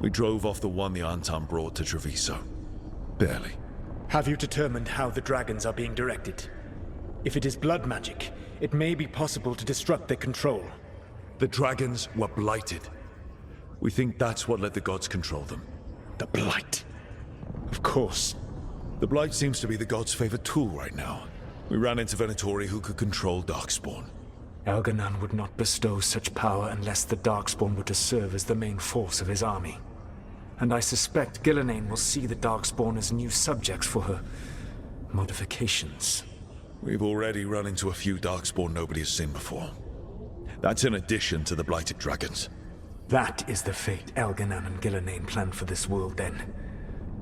We drove off the one the Antam brought to Treviso. Barely. Have you determined how the dragons are being directed? If it is blood magic, it may be possible to disrupt their control. The dragons were blighted. We think that's what let the gods control them. The blight? Of course. The blight seems to be the gods' favorite tool right now. We ran into Venatori who could control Darkspawn. Elganan would not bestow such power unless the Darkspawn were to serve as the main force of his army. And I suspect Gillenane will see the Darkspawn as new subjects for her modifications. We've already run into a few Darkspawn nobody has seen before. That's in addition to the blighted dragons. That is the fate Elganan and Gillenane planned for this world then.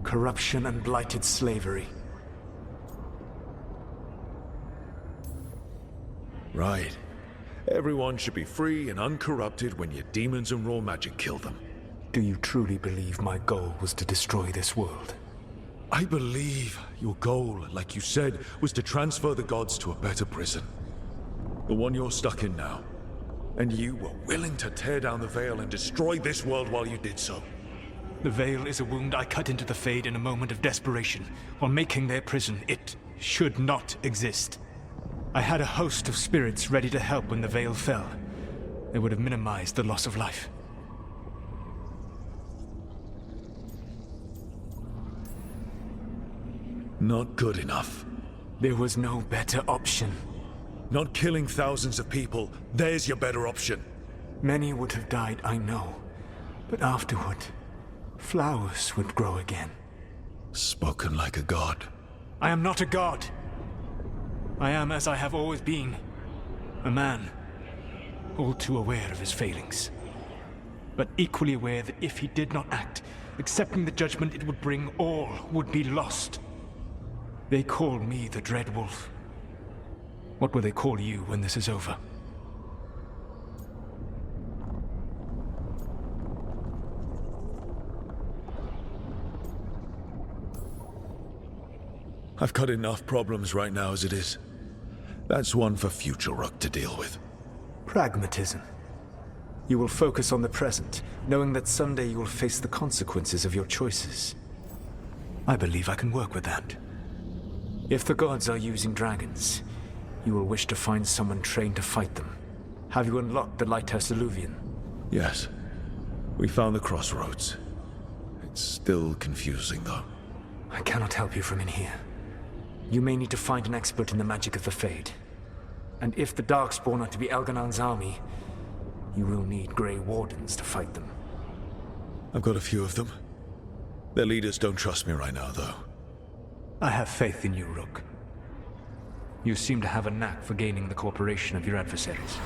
Corruption and blighted slavery. Right. Everyone should be free and uncorrupted when your demons and raw magic kill them. Do you truly believe my goal was to destroy this world? I believe your goal, like you said, was to transfer the gods to a better prison. The one you're stuck in now. And you were willing to tear down the veil and destroy this world while you did so. The veil is a wound I cut into the Fade in a moment of desperation, while making their prison. It should not exist. I had a host of spirits ready to help when the veil fell. They would have minimized the loss of life. Not good enough. There was no better option. Not killing thousands of people, there's your better option. Many would have died, I know. But afterward, flowers would grow again. Spoken like a god. I am not a god. I am as I have always been. A man. All too aware of his failings. But equally aware that if he did not act, accepting the judgment it would bring, all would be lost. They call me the Dread Wolf. What will they call you when this is over? I've got enough problems right now as it is. That's one for future Rook to deal with. Pragmatism. You will focus on the present, knowing that someday you will face the consequences of your choices. I believe I can work with that. If the gods are using dragons, you will wish to find someone trained to fight them. Have you unlocked the Lighthouse Illuvian? Yes. We found the crossroads. It's still confusing, though. I cannot help you from in here. You may need to find an expert in the magic of the Fade. And if the Darkspawn are to be Elganan's army, you will need Grey Wardens to fight them. I've got a few of them. Their leaders don't trust me right now, though. I have faith in you, Rook. You seem to have a knack for gaining the cooperation of your adversaries.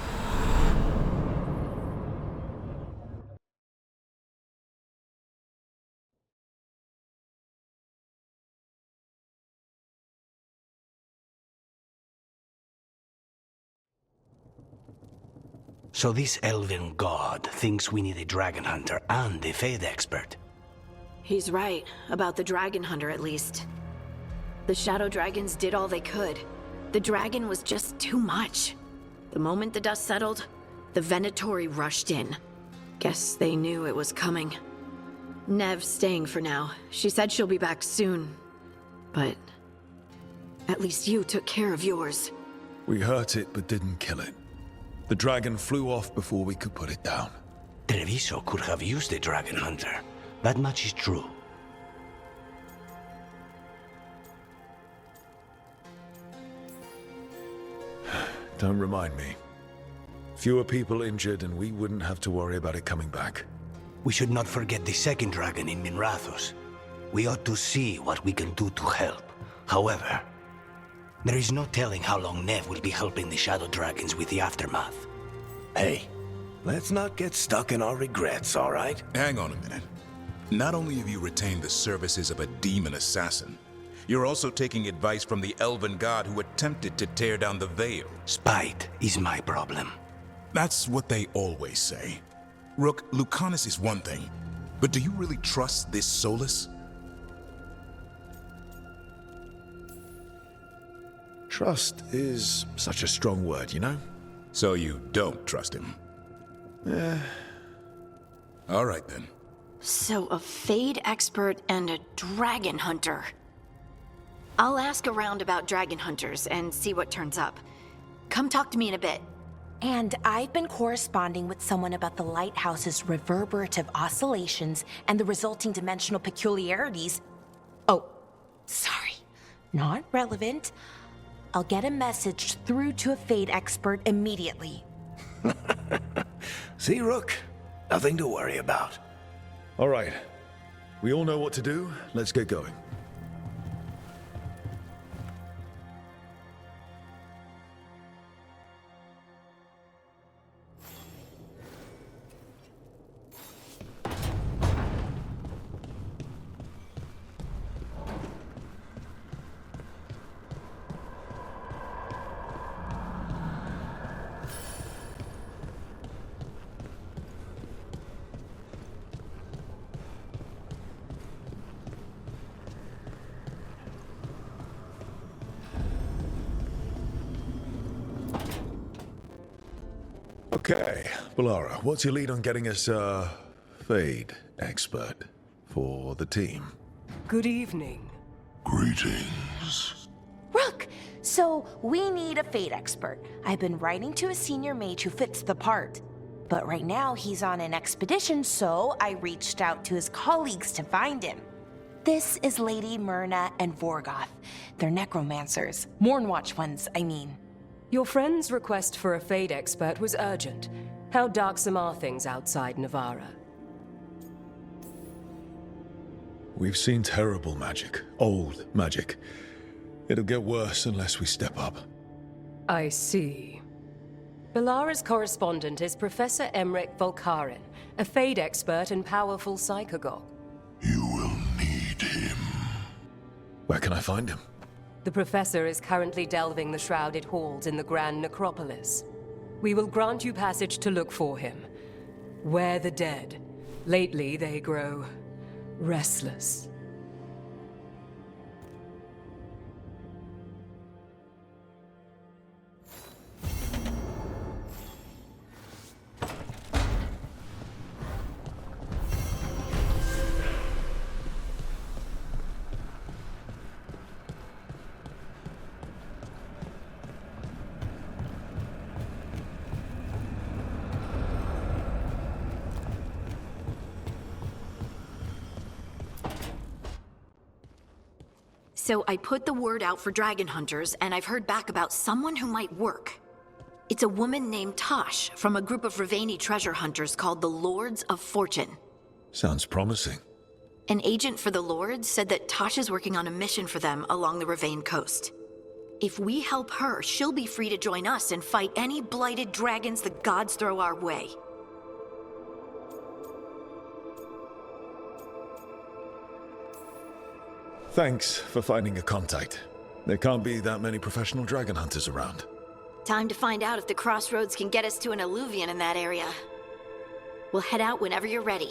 So this elven god thinks we need a dragon hunter and a Fade expert. He's right, about the dragon hunter at least. The shadow dragons did all they could. The dragon was just too much. The moment the dust settled, the Venatori rushed in. Guess they knew it was coming. Nev's staying for now. She said she'll be back soon. But at least you took care of yours. We hurt it, but didn't kill it. The dragon flew off before we could put it down. Treviso could have used a dragon hunter. That much is true. Don't remind me. Fewer people injured and we wouldn't have to worry about it coming back. We should not forget the second dragon in Minrathos. We ought to see what we can do to help. However, there is no telling how long Nev will be helping the shadow dragons with the aftermath. Hey, let's not get stuck in our regrets, all right? Hang on a minute. Not only have you retained the services of a demon assassin, you're also taking advice from the elven god who attempted to tear down the veil. Spite is my problem. That's what they always say. Rook, Lucanus is one thing, but do you really trust this Solus? Trust is such a strong word, you know? So you don't trust him? All right then. So a Fade expert and a dragon hunter. I'll ask around about dragon hunters and see what turns up. Come talk to me in a bit. And I've been corresponding with someone about the lighthouse's reverberative oscillations and the resulting dimensional peculiarities. Oh, sorry. Not relevant. I'll get a message through to a Fade expert immediately. See, Rook? Nothing to worry about. All right. We all know what to do. Let's get going. Okay, Balara, what's your lead on getting us a Fade expert for the team? Good evening. Greetings. Rook, so we need a Fade expert. I've been writing to a senior mage who fits the part. But right now he's on an expedition, so I reached out to his colleagues to find him. This is Lady Myrna and Vorgoth. They're necromancers. Mournwatch ones, I mean. Your friend's request for a Fade expert was urgent. How darksome are things outside Navarra? We've seen terrible magic. Old magic. It'll get worse unless we step up. I see. Balara's correspondent is Professor Emmerich Volkaren, a Fade expert and powerful psychagogue. Where can I find him? The Professor is currently delving the shrouded halls in the Grand Necropolis. We will grant you passage to look for him. Where the dead. Lately, they grow restless. So I put the word out for dragon hunters, and I've heard back about someone who might work. It's a woman named Tosh from a group of Ravani treasure hunters called the Lords of Fortune. Sounds promising. An agent for the Lords said that Tosh is working on a mission for them along the Ravane coast. If we help her, she'll be free to join us and fight any blighted dragons the gods throw our way. Thanks for finding a contact. There can't be that many professional dragon hunters around. Time to find out if the crossroads can get us to an alluvion in that area. We'll head out whenever you're ready.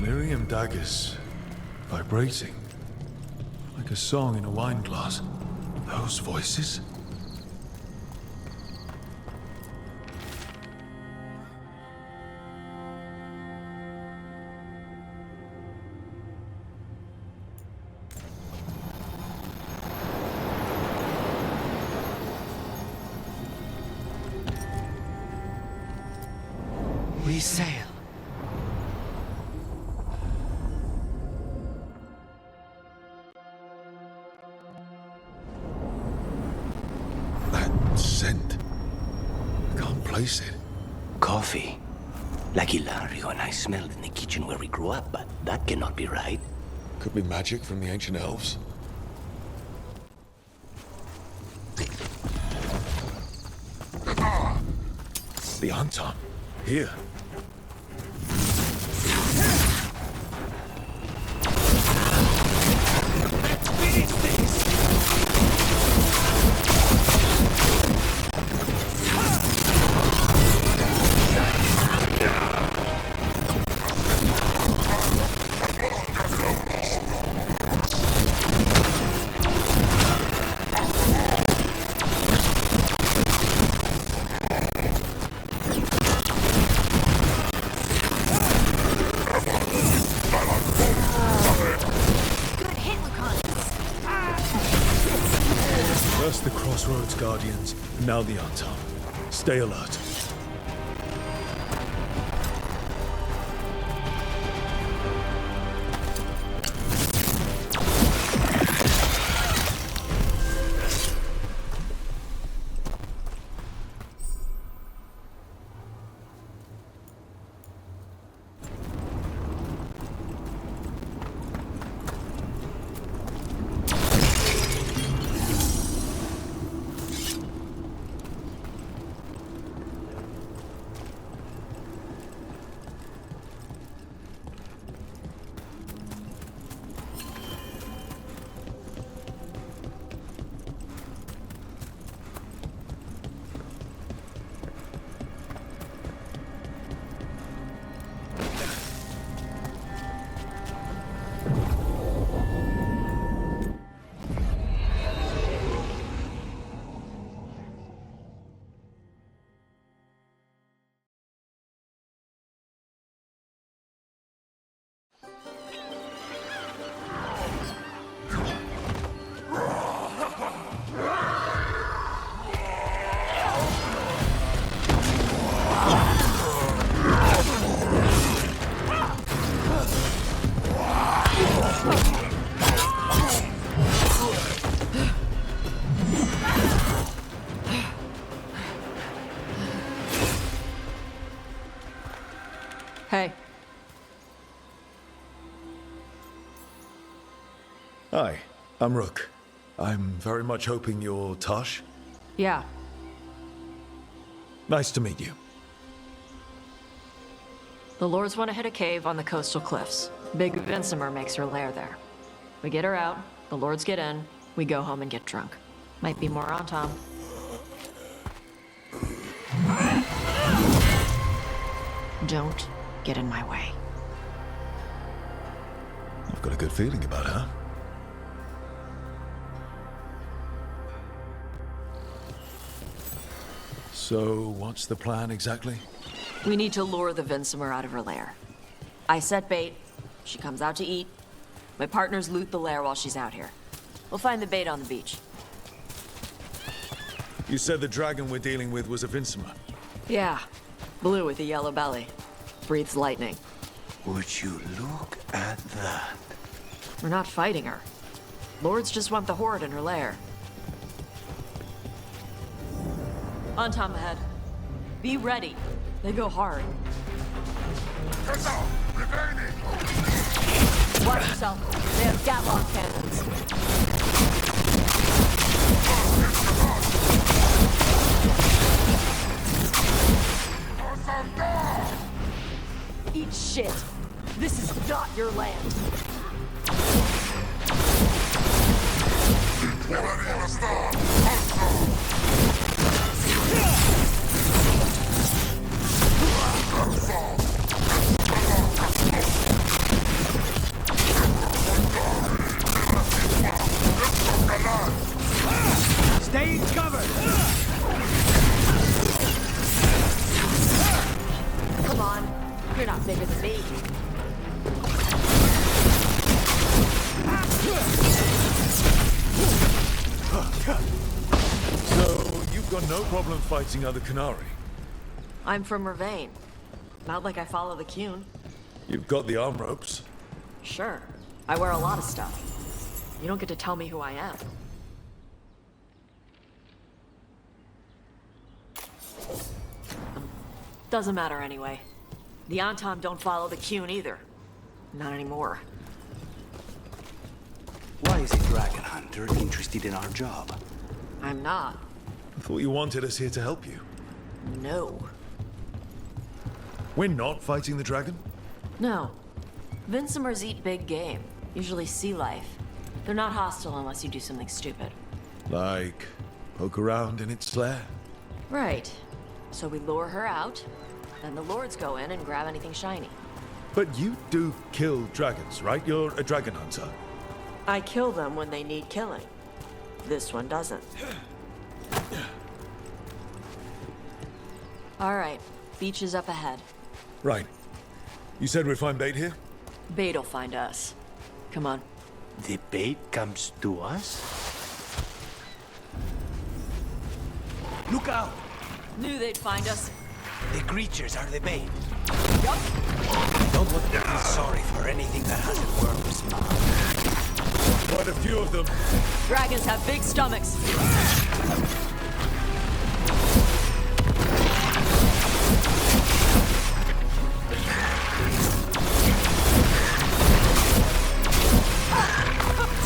Miriam daggers. Vibrating. Like a song in a wine glass. Those voices? We sail. That scent. I can't place it. Coffee. Like Hilario and I smelled in the kitchen where we grew up, but that cannot be right. Could be magic from the ancient elves. The Anton. Here. First the Crossroads Guardians, now the Anton. Stay alert. Hey. Hi, I'm Rook. I'm very much hoping you're Tosh. Yeah. Nice to meet you. The Lords want to hit a cave on the coastal cliffs. Big Vinsimer makes her lair there. We get her out, the Lords get in, we go home and get drunk. Might be more on Tom. Don't get in my way. I've got a good feeling about her. So, what's the plan exactly? We need to lure the Vinsimer out of her lair. I set bait, she comes out to eat. My partners loot the lair while she's out here. We'll find the bait on the beach. You said the dragon we're dealing with was a Vinsimer. Yeah, blue with a yellow belly. Breathes lightning. Would you look at that? We're not fighting her. Lords just want the horde in her lair. On Tom ahead. Be ready. They go hard. Watch yourself. They have Gatlock cannons. Eat shit. This is not your land. no problem fighting other Canary. I'm from Ravane. Not like I follow the Cune. You've got the arm ropes. Sure. I wear a lot of stuff. You don't get to tell me who I am. Doesn't matter anyway. The Anton don't follow the Cune either. Not anymore. Why is a dragon hunter interested in our job? I'm not. I thought you wanted us here to help you. No. We're not fighting the dragon? No. Vincimers eat big game, usually sea life. They're not hostile unless you do something stupid. Like, poke around in its lair? Right. So we lure her out, then the lords go in and grab anything shiny. But you do kill dragons, right? You're a dragon hunter. I kill them when they need killing. This one doesn't. All right, beach is up ahead. Right. You said we'd find bait here? Bait'll find us. Come on. The bait comes to us? Look out! Knew they'd find us. The creatures are the bait. Yup. Don't want to be sorry for anything that has a worm's mouth. Quite a few of them. Dragons have big stomachs.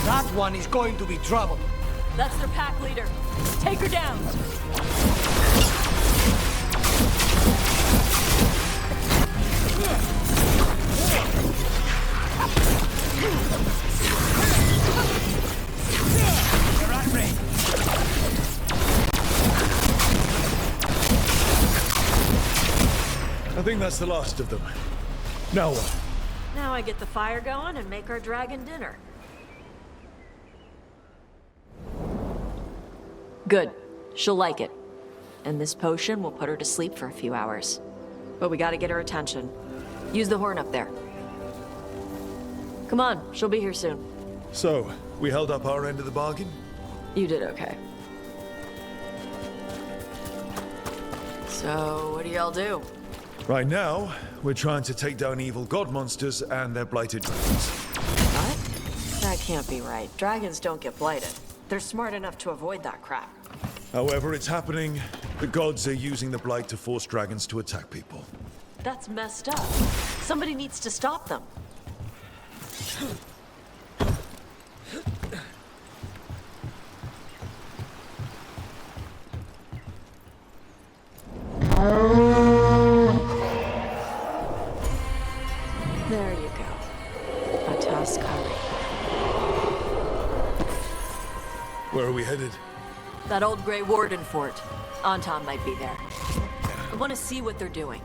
That one is going to be trouble. That's their pack leader. Take her down. They're at range. I think that's the last of them. Now what? Now I get the fire going and make our dragon dinner. Good. She'll like it. And this potion will put her to sleep for a few hours. But we gotta get her attention. Use the horn up there. Come on, she'll be here soon. So, we held up our end of the bargain? You did okay. So, what do y'all do? Right now, we're trying to take down evil god monsters and their blighted dragons. What? That can't be right. Dragons don't get blighted. They're smart enough to avoid that crap. However it's happening, the gods are using the blight to force dragons to attack people. That's messed up. Somebody needs to stop them. There you go. A toss curry. Where are we headed? That old Grey Warden fort. Anton might be there. I want to see what they're doing.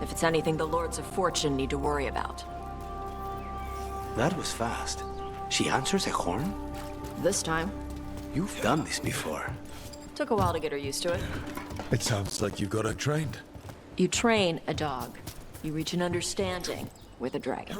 If it's anything the Lords of Fortune need to worry about. That was fast. She answers a horn? This time. You've done this before. Took a while to get her used to it. It sounds like you got her trained. You train a dog. You reach an understanding with a dragon.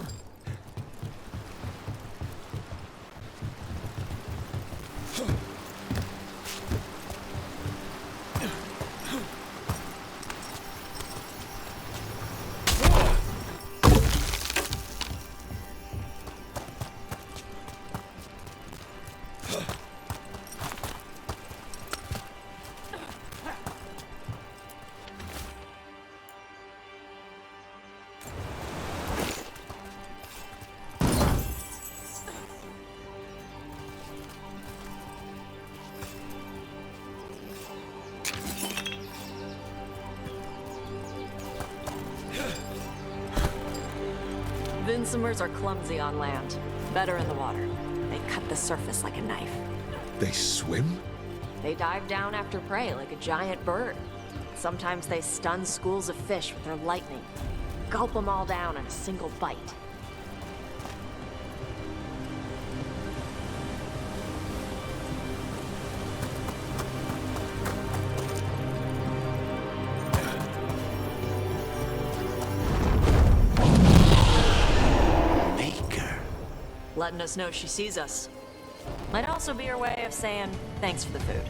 Vincimers are clumsy on land, better in the water. They cut the surface like a knife. They swim? They dive down after prey like a giant bird. Sometimes they stun schools of fish with their lightning. Gulp them all down in a single bite. Letting us know she sees us. Might also be her way of saying thanks for the food.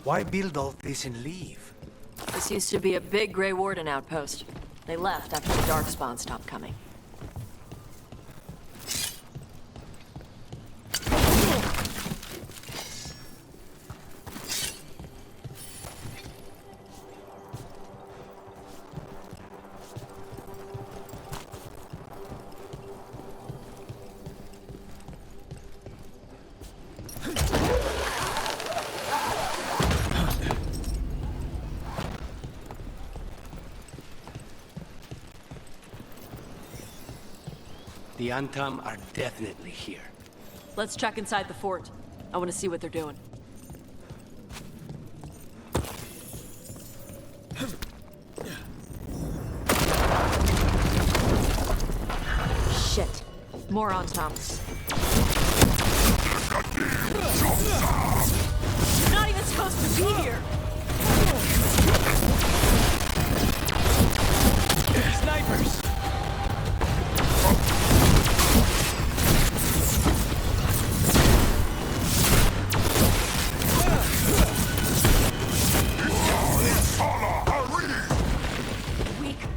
Why build all this and leave? This used to be a big Grey Warden outpost. They left after the Darkspawn stopped coming. The Antam are definitely here. Let's check inside the fort. I want to see what they're doing. Shit. More Antams. You're not even supposed to be here! Snipers!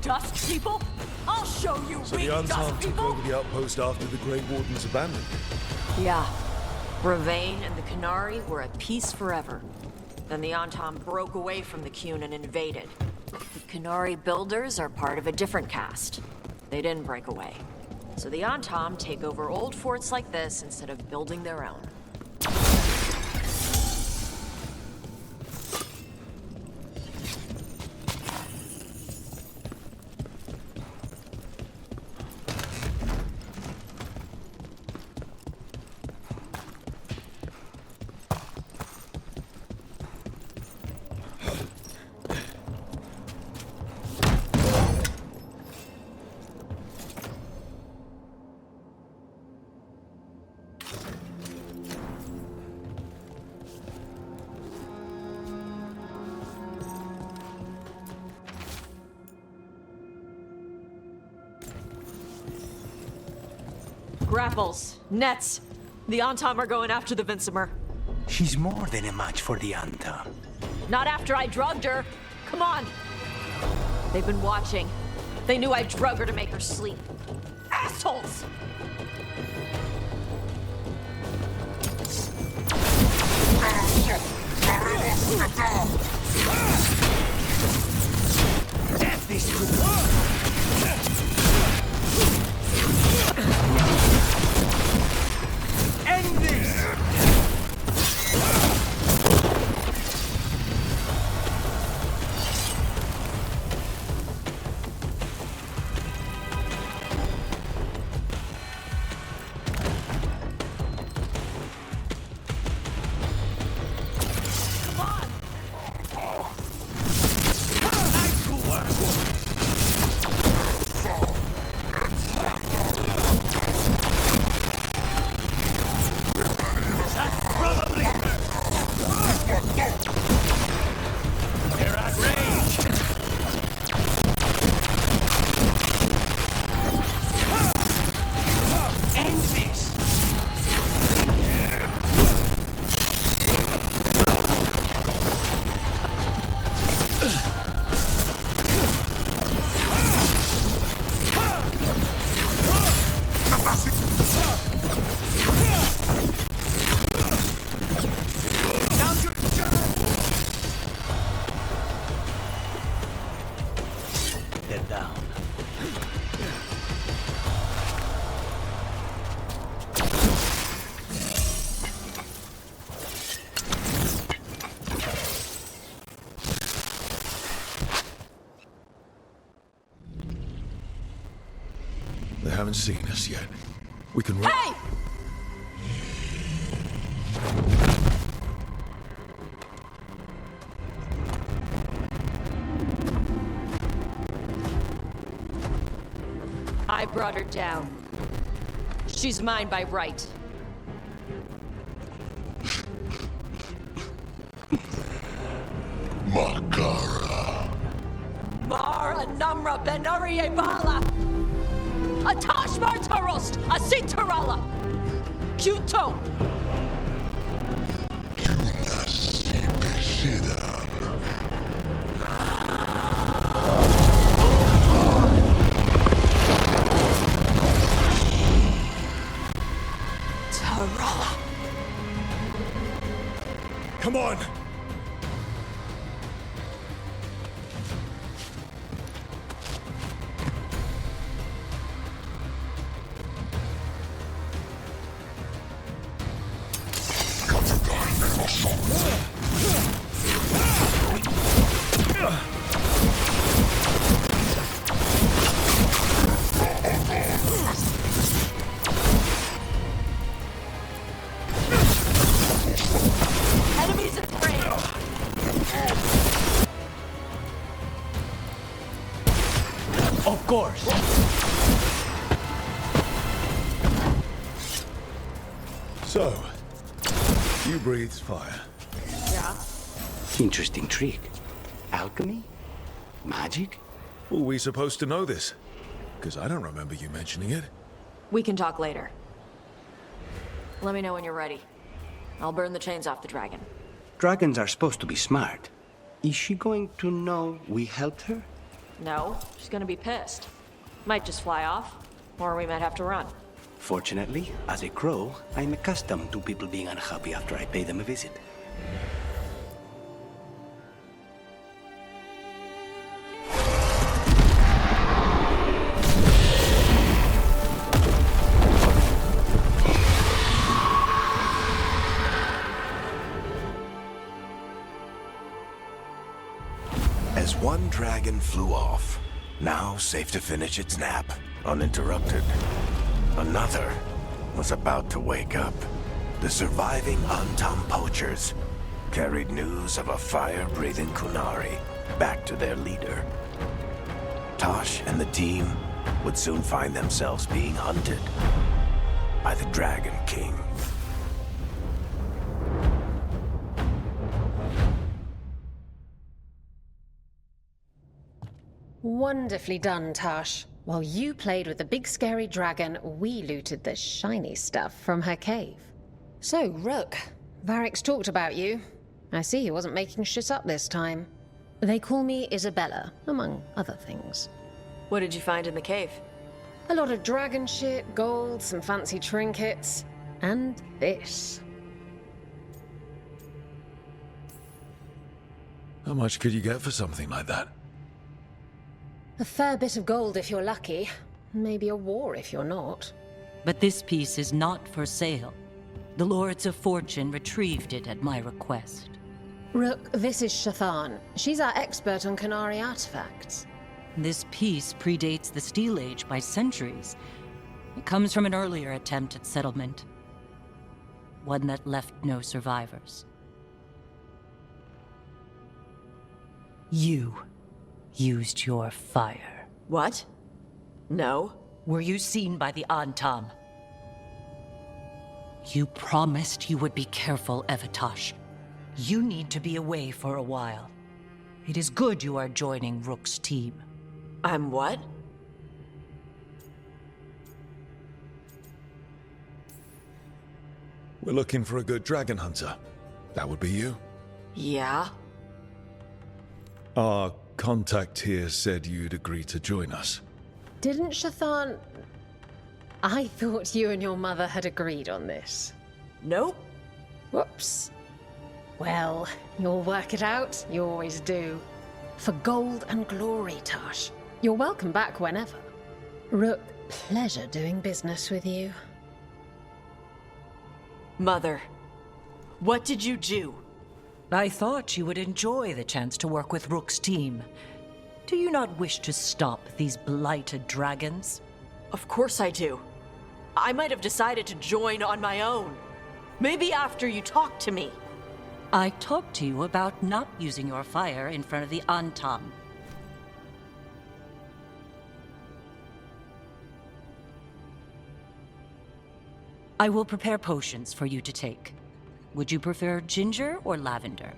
Dust people? I'll show you, So weak the dust Antam took people! over the outpost after the Grey Warden's abandoned. Yeah. Ravane and the Canary were at peace forever. Then the Antam broke away from the Qun and invaded. The Canary builders are part of a different caste. They didn't break away. So the Antam take over old forts like this instead of building their own. Grapples, nets. The Antam are going after the Vincemer. She's more than a match for the Antam. Not after I drugged her. Come on. They've been watching. They knew I drug her to make her sleep. Assholes! Death is end this! They haven't seen us yet. We can run. Hey! I brought her down. She's mine by right. Makara. Mara Namra Benari Ebala! Atash Martarost! Asitarala! Kyuto! Nasci perceber Hurrah! Come on! Enemies afraid! Of course. So, you breathed fire. Yeah. Interesting trick. Alchemy? Magic? Were we supposed to know this? Because I don't remember you mentioning it. We can talk later. Let me know when you're ready. I'll burn the chains off the dragon. Dragons are supposed to be smart. Is she going to know we helped her? No, she's gonna be pissed. Might just fly off, or we might have to run. Fortunately, as a crow, I'm accustomed to people being unhappy after I pay them a visit. As one dragon flew off, now safe to finish its nap, uninterrupted, another was about to wake up. The surviving Antam poachers carried news of a fire-breathing Kunari back to their leader. Tosh and the team would soon find themselves being hunted by the Dragon King. Wonderfully done, Tosh. While you played with the big scary dragon, we looted the shiny stuff from her cave. So, Rook, Varric's talked about you. I see he wasn't making shit up this time. They call me Isabella, among other things. What did you find in the cave? A lot of dragon shit, gold, some fancy trinkets, and this. How much could you get for something like that? A fair bit of gold if you're lucky. Maybe a war if you're not. But this piece is not for sale. The Lords of Fortune retrieved it at my request. Rook, this is Shathan. She's our expert on Kunari artifacts. This piece predates the Steel Age by centuries. It comes from an earlier attempt at settlement. One that left no survivors. You used your fire. What? No. Were you seen by the Antam? You promised you would be careful, Evatosh. You need to be away for a while. It is good you are joining Rook's team. I'm what? We're looking for a good dragon hunter. That would be you. Yeah? Our contact here said you'd agree to join us. Didn't Shathan... I thought you and your mother had agreed on this. Nope. Whoops. Well, you'll work it out. You always do. For gold and glory, Tosh. You're welcome back whenever. Rook, pleasure doing business with you. Mother, what did you do? I thought you would enjoy the chance to work with Rook's team. Do you not wish to stop these blighted dragons? Of course I do. I might have decided to join on my own. Maybe after you talked to me. I talked to you about not using your fire in front of the Antam. I will prepare potions for you to take. Would you prefer ginger or lavender?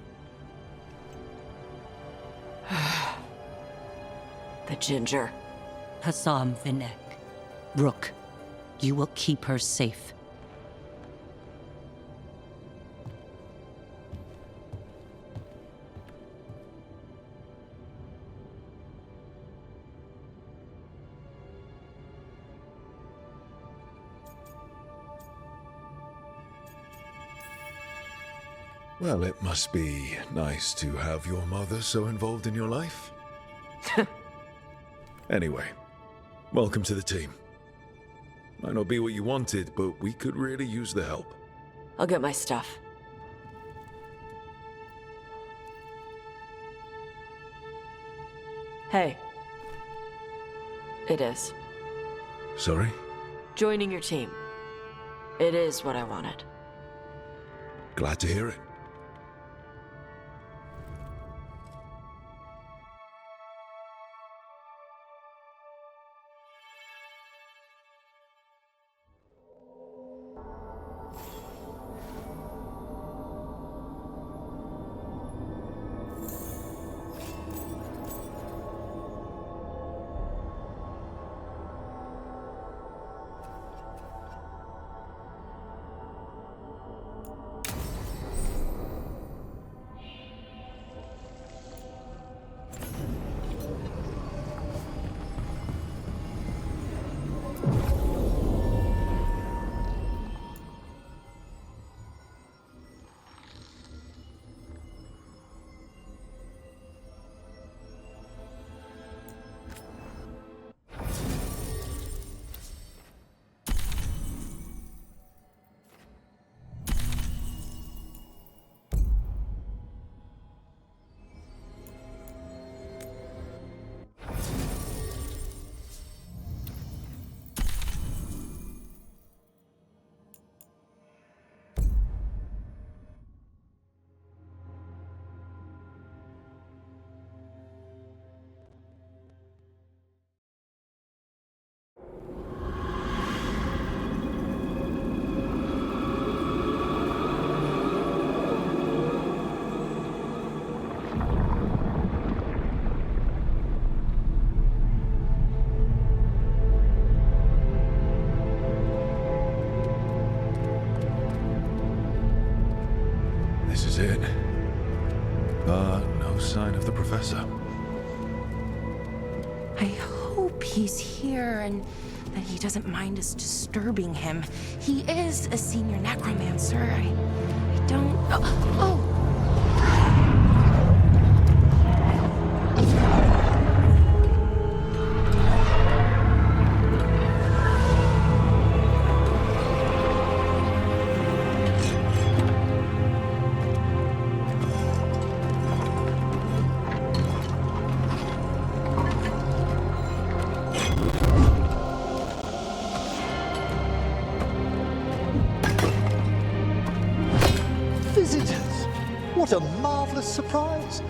The ginger. Hassam Vinek. Rook, you will keep her safe. Well, it must be nice to have your mother so involved in your life. Anyway, welcome to the team. Might not be what you wanted, but we could really use the help. I'll get my stuff. Hey. It is. Sorry? Joining your team. It is what I wanted. Glad to hear it. This is it. But no sign of the professor. I hope he's here and that he doesn't mind us disturbing him. He is a senior necromancer. I don't... Oh! What a marvelous surprise!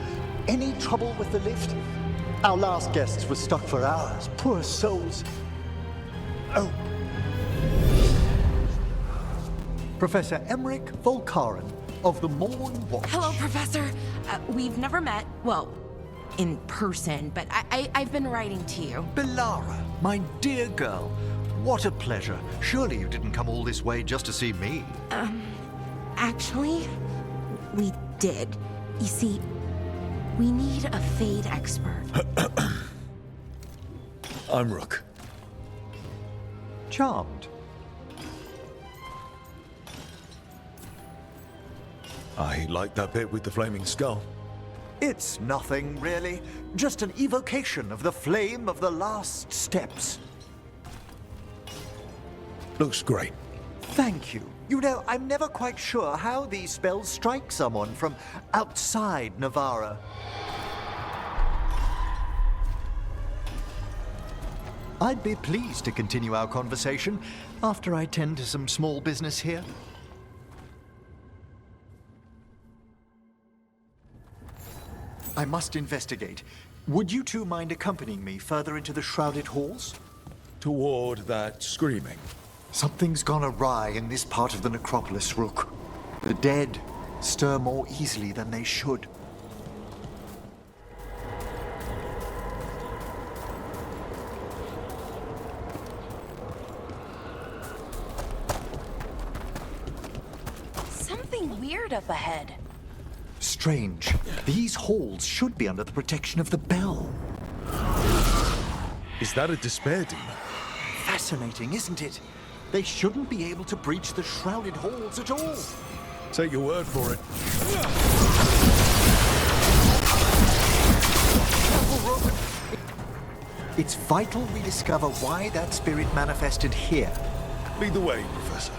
Any trouble with the lift? Our last guests were stuck for hours. Poor souls. Oh. Professor Emmerich Volkaren of the Morn Watch. Hello, Professor. We've never met. Well, in person, but I've been writing to you. Belara, my dear girl. What a pleasure. Surely you didn't come all this way just to see me. Actually, we did. You see, we need a Fade expert. I'm Rook. Charmed. I like that bit with the flaming skull. It's nothing, really. Just an evocation of the flame of the last steps. Looks great. Thank you. You know, I'm never quite sure how these spells strike someone from outside Navarra. I'd be pleased to continue our conversation after I tend to some small business here. I must investigate. Would you two mind accompanying me further into the shrouded halls? Toward that screaming. Something's gone awry in this part of the necropolis, Rook. The dead stir more easily than they should. Something weird up ahead. Strange. These halls should be under the protection of the bell. Is that a despair demon? Fascinating, isn't it? They shouldn't be able to breach the shrouded halls at all. Take your word for it. It's vital we discover why that spirit manifested here. Lead the way, Professor.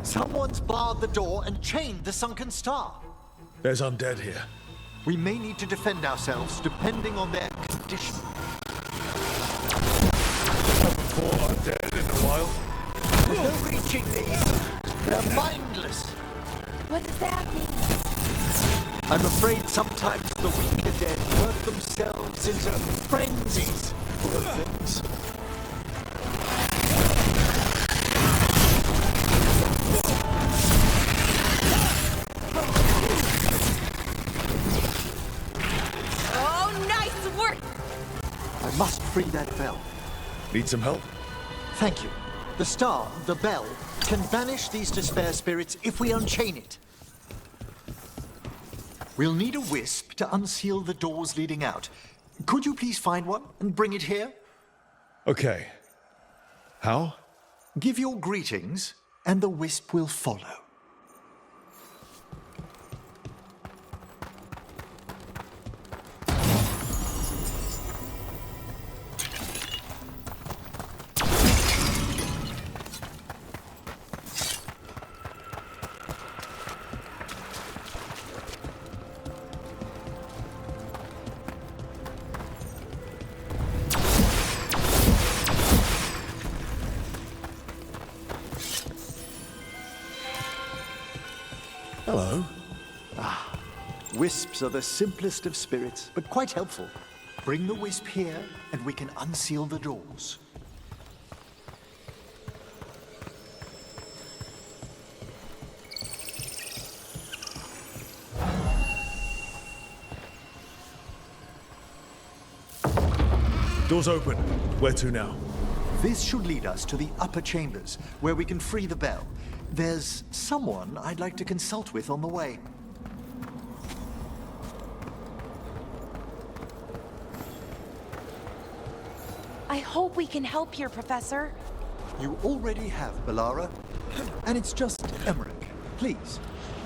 Someone's barred the door and chained the sunken star. There's undead here. We may need to defend ourselves depending on their condition. Haven't fought undead in a while. There's no reaching these. They're mindless. What does that mean? I'm afraid sometimes the weaker dead work themselves into frenzies. Poor things. I must free that bell. Need some help? Thank you. The star, the bell, can banish these despair spirits if we unchain it. We'll need a wisp to unseal the doors leading out. Could you please find one and bring it here? Okay. How? Give your greetings, and the wisp will follow. Hello. Wisps are the simplest of spirits, but quite helpful. Bring the wisp here, and we can unseal the doors. Doors open. Where to now? This should lead us to the upper chambers, where we can free the bell. There's someone I'd like to consult with on the way. I hope we can help here, Professor. You already have, Bellara. And it's just Emmerich. Please.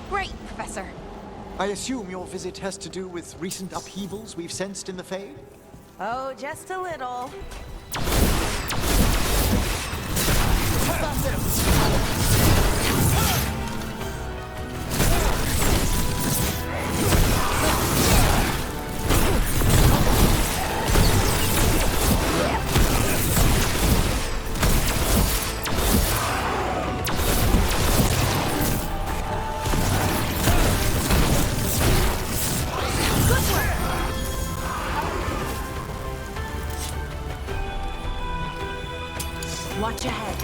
Great, Professor. I assume your visit has to do with recent upheavals we've sensed in the Fae? Oh, just a little. Watch ahead.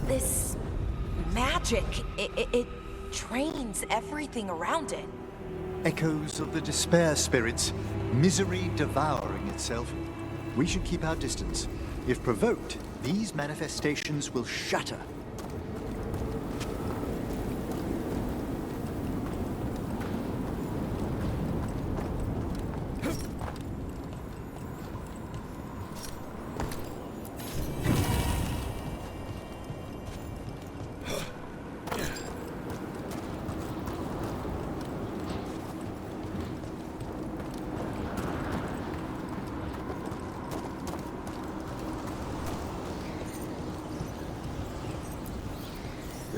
This magic, it drains everything around it. Echoes of the despair spirits, misery devouring itself. We should keep our distance. If provoked, these manifestations will shatter.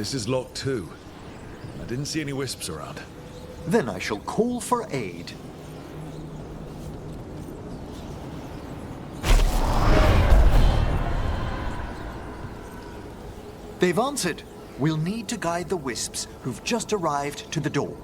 This is locked too. I didn't see any wisps around. Then I shall call for aid. They've answered. We'll need to guide the wisps who've just arrived to the door.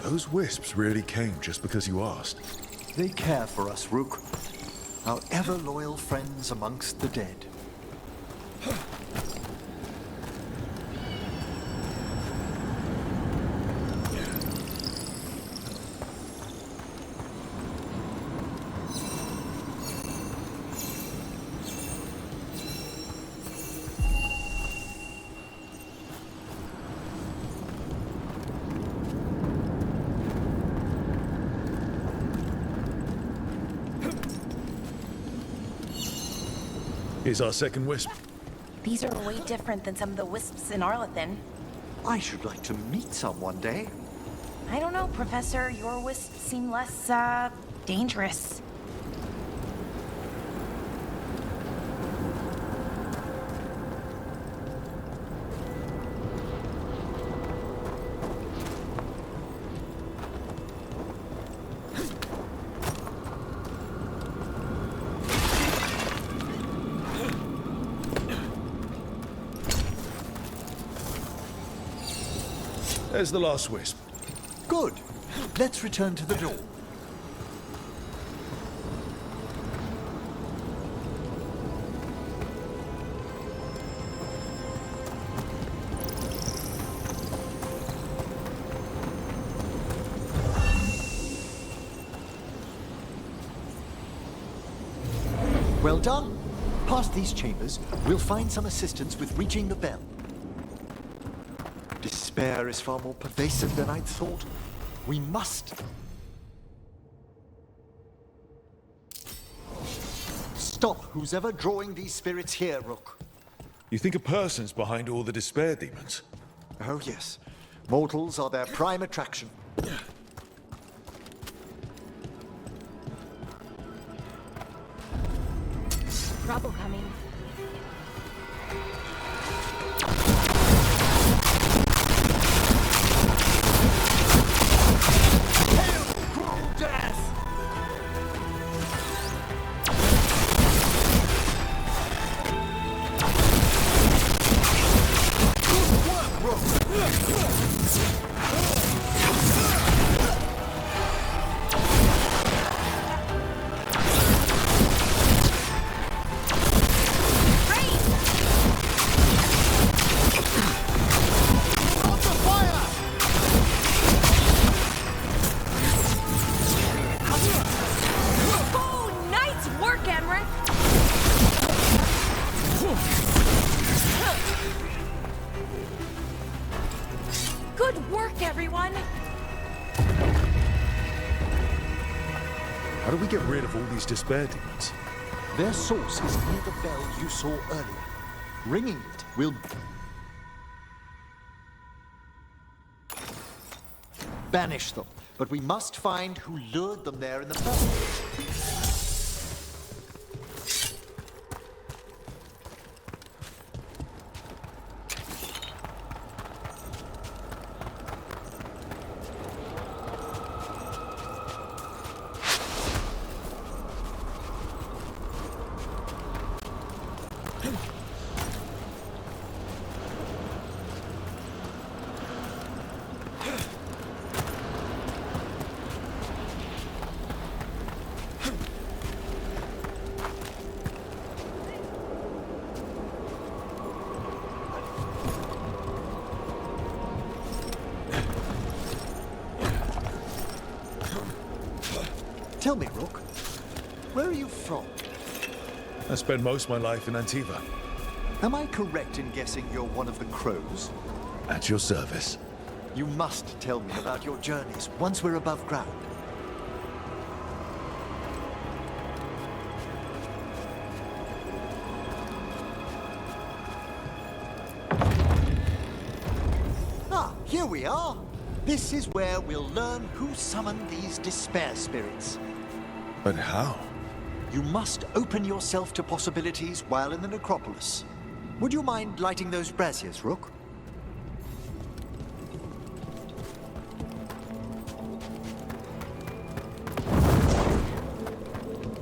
Those wisps really came just because you asked. They care for us, Rook. Our ever-loyal friends amongst the dead. Here's our second wisp. These are way different than some of the wisps in Arlethan. I should like to meet some one day. I don't know, Professor. Your wisps seem less, dangerous. There's the last wisp. Good. Let's return to the door. Well done. Past these chambers, we'll find some assistance with reaching the bell. Despair is far more pervasive than I'd thought. We must. Stop who's ever drawing these spirits here, Rook. You think a person's behind all the despair demons? Oh, yes. Mortals are their prime attraction. Trouble coming. Good work, everyone! How do we get rid of all these despair demons? Their source is near the bell you saw earlier. Ringing it will banish them, but we must find who lured them there in the first place. Tell me, Rook, where are you from? I spent most of my life in Antiva. Am I correct in guessing you're one of the crows? At your service. You must tell me about your journeys once we're above ground. we are. This is where we'll learn who summoned these despair spirits. But how? You must open yourself to possibilities while in the necropolis. Would you mind lighting those braziers, Rook?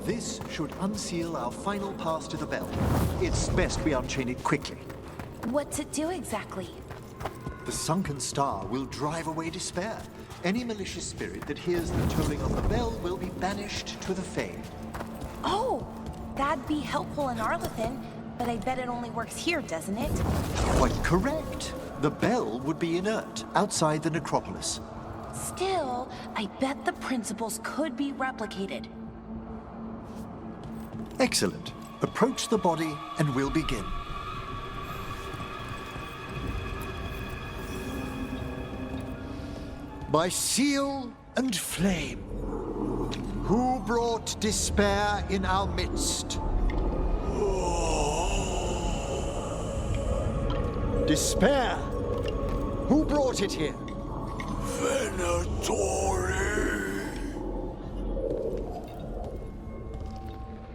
This should unseal our final pass to the bell. It's best we unchain it quickly. What's it do exactly? The sunken star will drive away despair. Any malicious spirit that hears the tolling of the bell will be banished to the Fade. Oh, that'd be helpful in Arlethan, but I bet it only works here, doesn't it? Quite correct. The bell would be inert, outside the necropolis. Still, I bet the principles could be replicated. Excellent. Approach the body and we'll begin. By seal and flame, who brought despair in our midst? Despair? Who brought it here? Venatori.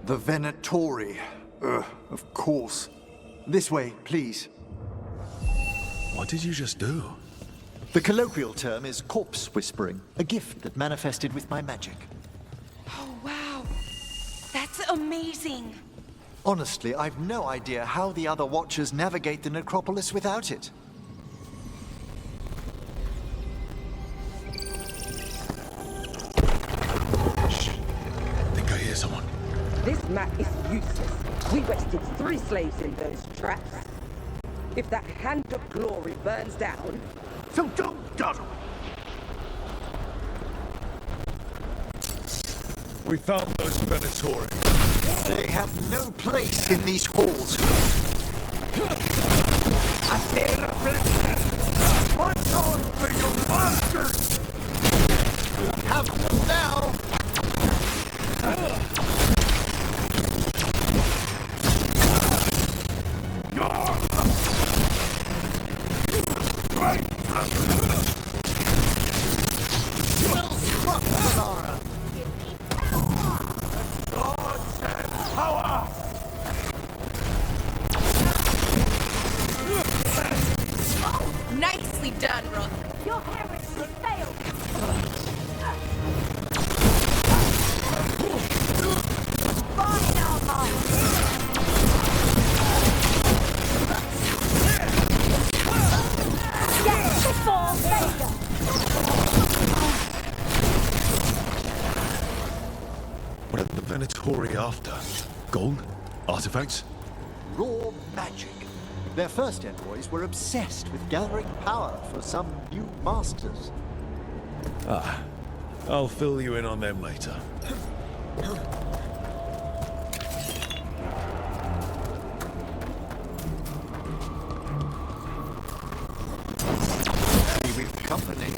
The Venatori. Of course. This way, please. What did you just do? The colloquial term is corpse whispering, a gift that manifested with my magic. Oh, wow. That's amazing. Honestly, I've no idea how the other Watchers navigate the necropolis without it. Shh. I think I hear someone. This map is useless. We wasted 3 slaves in those traps. If that hand of glory burns down... So don't dawdle! We found those Venatori. They have no place in these halls. I see a reflection. What's on for you monsters? Have them now! Well struck, Sonara! Gods and power! Nicely done, Rook. Your heresy failed. Fine, Alma. Yes, before failure. What are the Venatori after? Gold? Artifacts? Raw magic. Their first envoys were obsessed with gathering power for some new masters. Ah, I'll fill you in on them later. Be with company.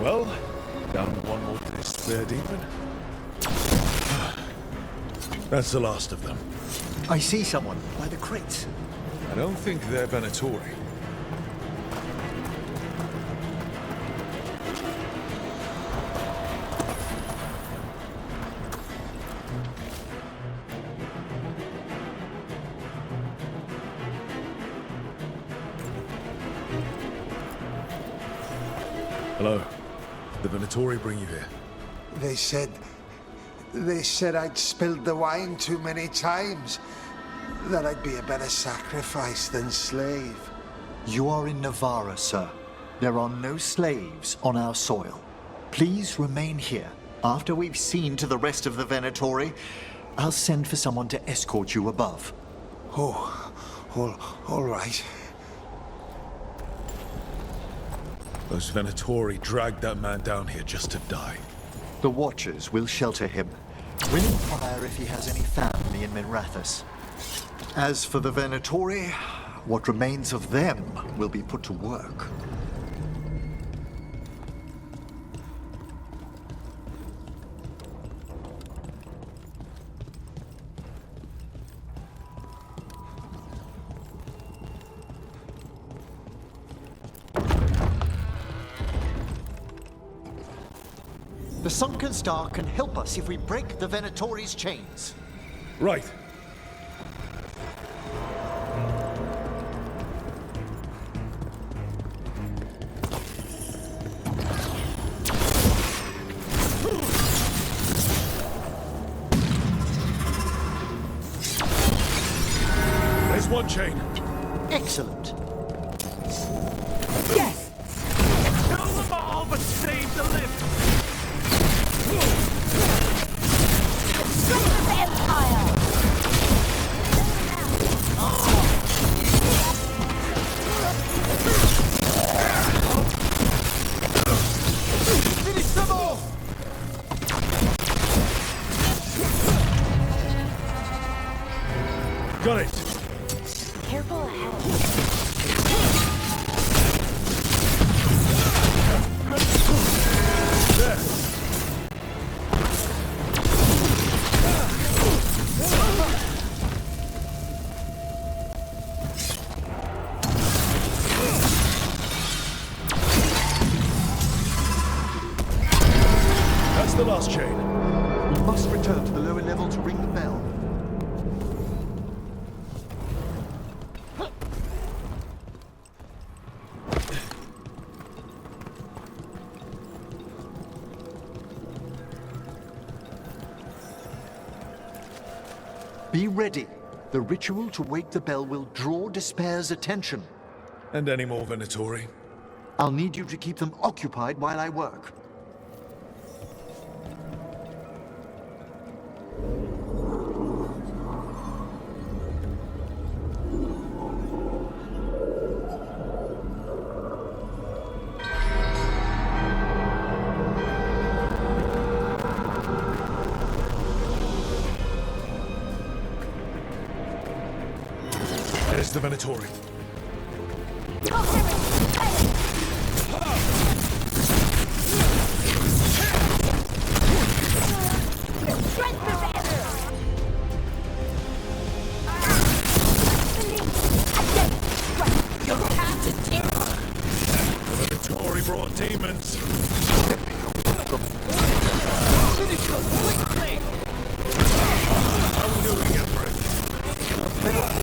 Well, down to one more despair demon. That's the last of them. I see someone by the crates. I don't think they're Venatori. Hello. The Venatori bring you here. They said I'd spilled the wine too many times. That I'd be a better sacrifice than slave. You are in Navarra, sir. There are no slaves on our soil. Please remain here. After we've seen to the rest of the Venatori, I'll send for someone to escort you above. Oh, All right. Those Venatori dragged that man down here just to die. The Watchers will shelter him. We'll inquire if he has any family in Minrathous. As for the Venatori, what remains of them will be put to work. The Sunken Star can help us if we break the Venatori's chains. Right. There's one chain. Excellent. Yes! Kill them all, but save the living! Finish them off! Got it. Careful ahead. There. That's the last chain. We must return to the lower level to ring the bell. Be ready. The ritual to wake the bell will draw Despair's attention. And any more Venatori? I'll need you to keep them occupied while I work. There's the Venatori. The Venatori brought demons. How are we doing again, Fred?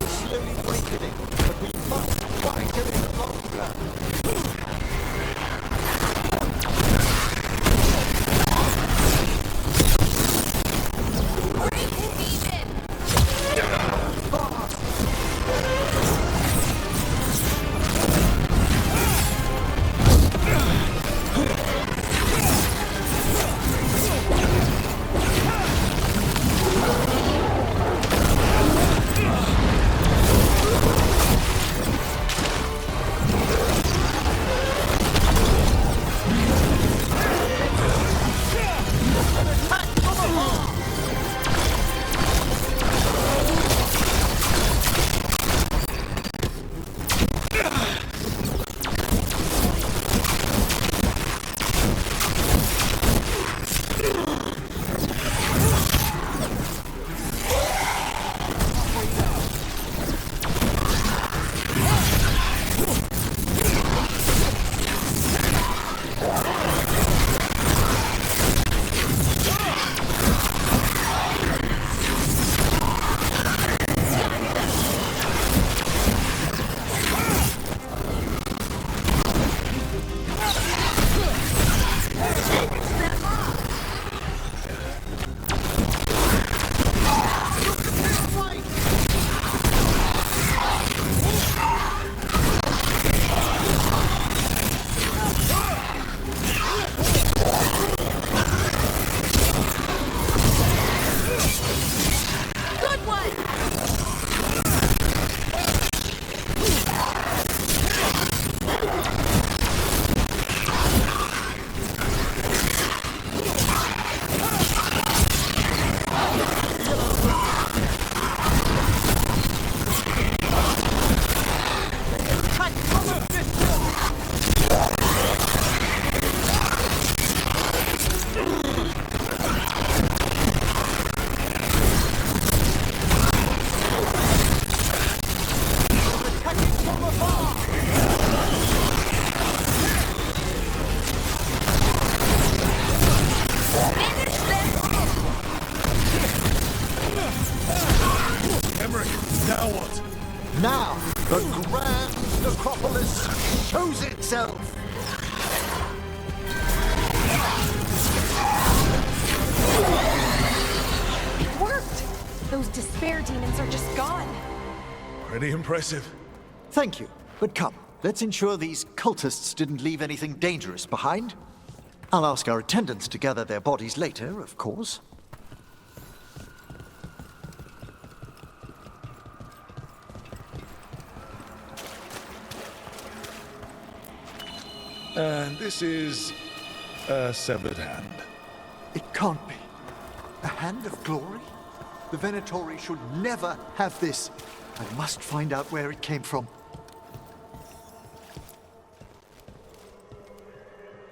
Slowly weakening, but we must fight him in the long run. grand necropolis shows itself! It worked! Those despair demons are just gone. Pretty impressive. Thank you, but come, let's ensure these cultists didn't leave anything dangerous behind. I'll ask our attendants to gather their bodies later, of course. And this is a severed hand. It can't be. A hand of glory? The Venatori should never have this. I must find out where it came from.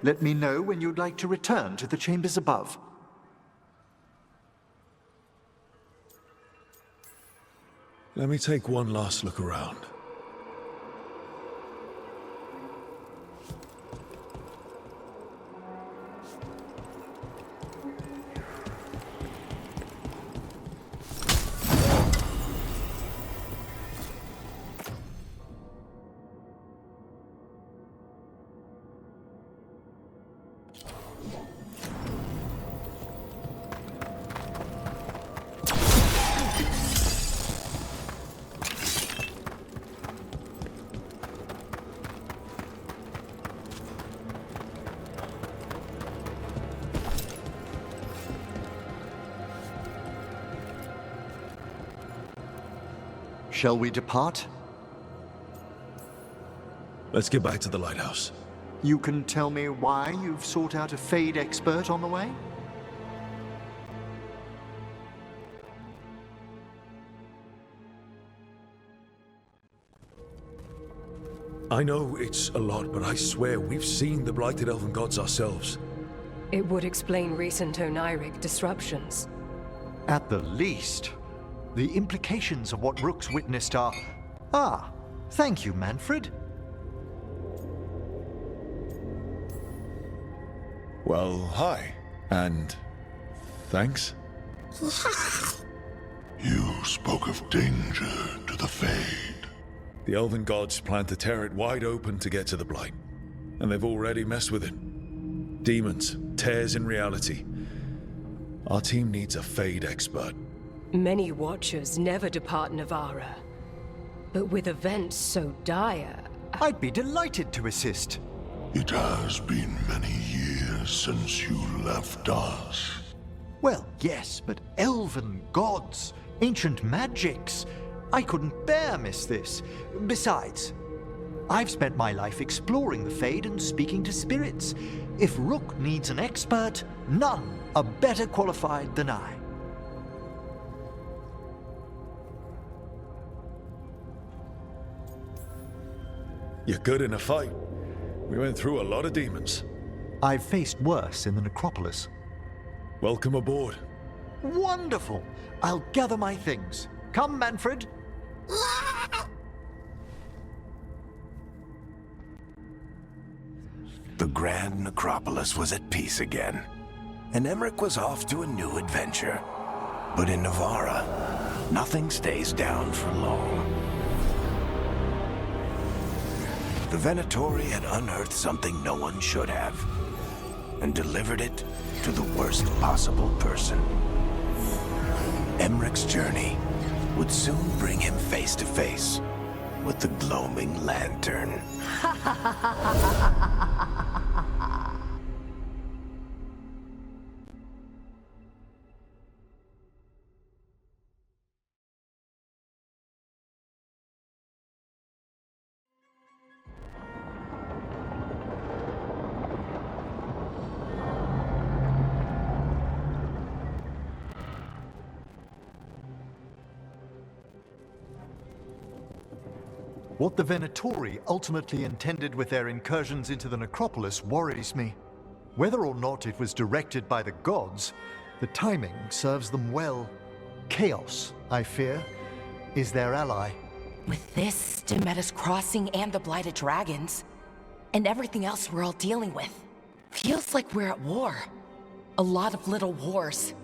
Let me know when you'd like to return to the chambers above. Let me take one last look around. Shall we depart? Let's get back to the lighthouse. You can tell me why you've sought out a Fade expert on the way? I know it's a lot, but I swear we've seen the blighted elven gods ourselves. It would explain recent Oniric disruptions. At the least. The implications of what Rook's witnessed are... Ah, thank you, Manfred. Well, hi. And... thanks? You spoke of danger to the Fade. The elven gods plan to tear it wide open to get to the Blight. And they've already messed with it. Demons, tears in reality. Our team needs a Fade expert. Many Watchers never depart Navarra. But with events so dire... I'd be delighted to assist. It has been many years since you left us. Well, yes, but elven gods, ancient magics. I couldn't bear miss this. Besides, I've spent my life exploring the Fade and speaking to spirits. If Rook needs an expert, none are better qualified than I. You're good in a fight. We went through a lot of demons. I've faced worse in the necropolis. Welcome aboard. Wonderful! I'll gather my things. Come, Manfred. The grand necropolis was at peace again, and Emmerich was off to a new adventure. But in Navarra, nothing stays down for long. The Venatori had unearthed something no one should have, and delivered it to the worst possible person. Emmerich's journey would soon bring him face to face with the gloaming lantern. What the Venatori ultimately intended with their incursions into the necropolis worries me. Whether or not it was directed by the gods, the timing serves them well. Chaos, I fear, is their ally. With this, Demeter's crossing and the blighted dragons, and everything else we're all dealing with, feels like we're at war. A lot of little wars.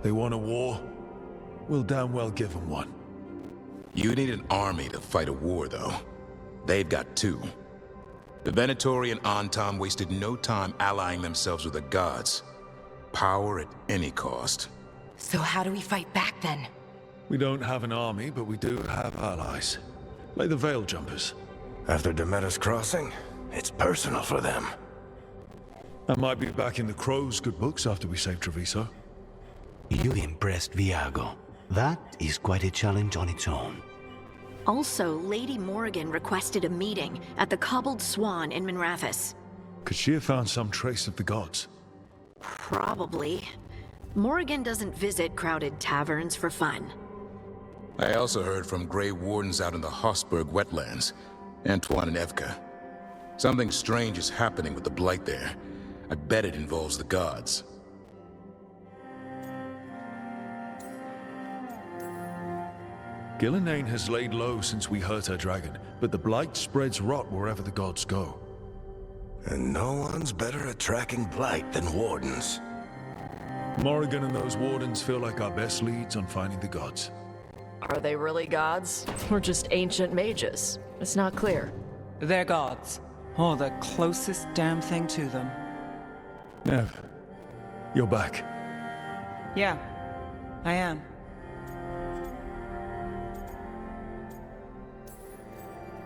They want a war? We'll damn well give them one. You need an army to fight a war, though. They've got two. The Venatori and Antom wasted no time allying themselves with the gods. Power at any cost. So how do we fight back then? We don't have an army, but we do have allies. Like the Veil Jumpers. After Demeter's crossing, it's personal for them. I might be back in the Crow's good books after we save Treviso. You impressed Viago. That is quite a challenge on its own. Also, Lady Morrigan requested a meeting at the Cobbled Swan in Minrathous. Could she have found some trace of the gods? Probably. Morrigan doesn't visit crowded taverns for fun. I also heard from Grey Wardens out in the Hossberg wetlands, Antoine and Evka. Something strange is happening with the Blight there. I bet it involves the gods. Gillenane has laid low since we hurt her dragon, but the Blight spreads rot wherever the gods go. And no one's better at tracking Blight than Wardens. Morrigan and those Wardens feel like our best leads on finding the gods. Are they really gods? Or just ancient mages? It's not clear. They're gods. Or the closest damn thing to them. Nev, you're back. Yeah, I am.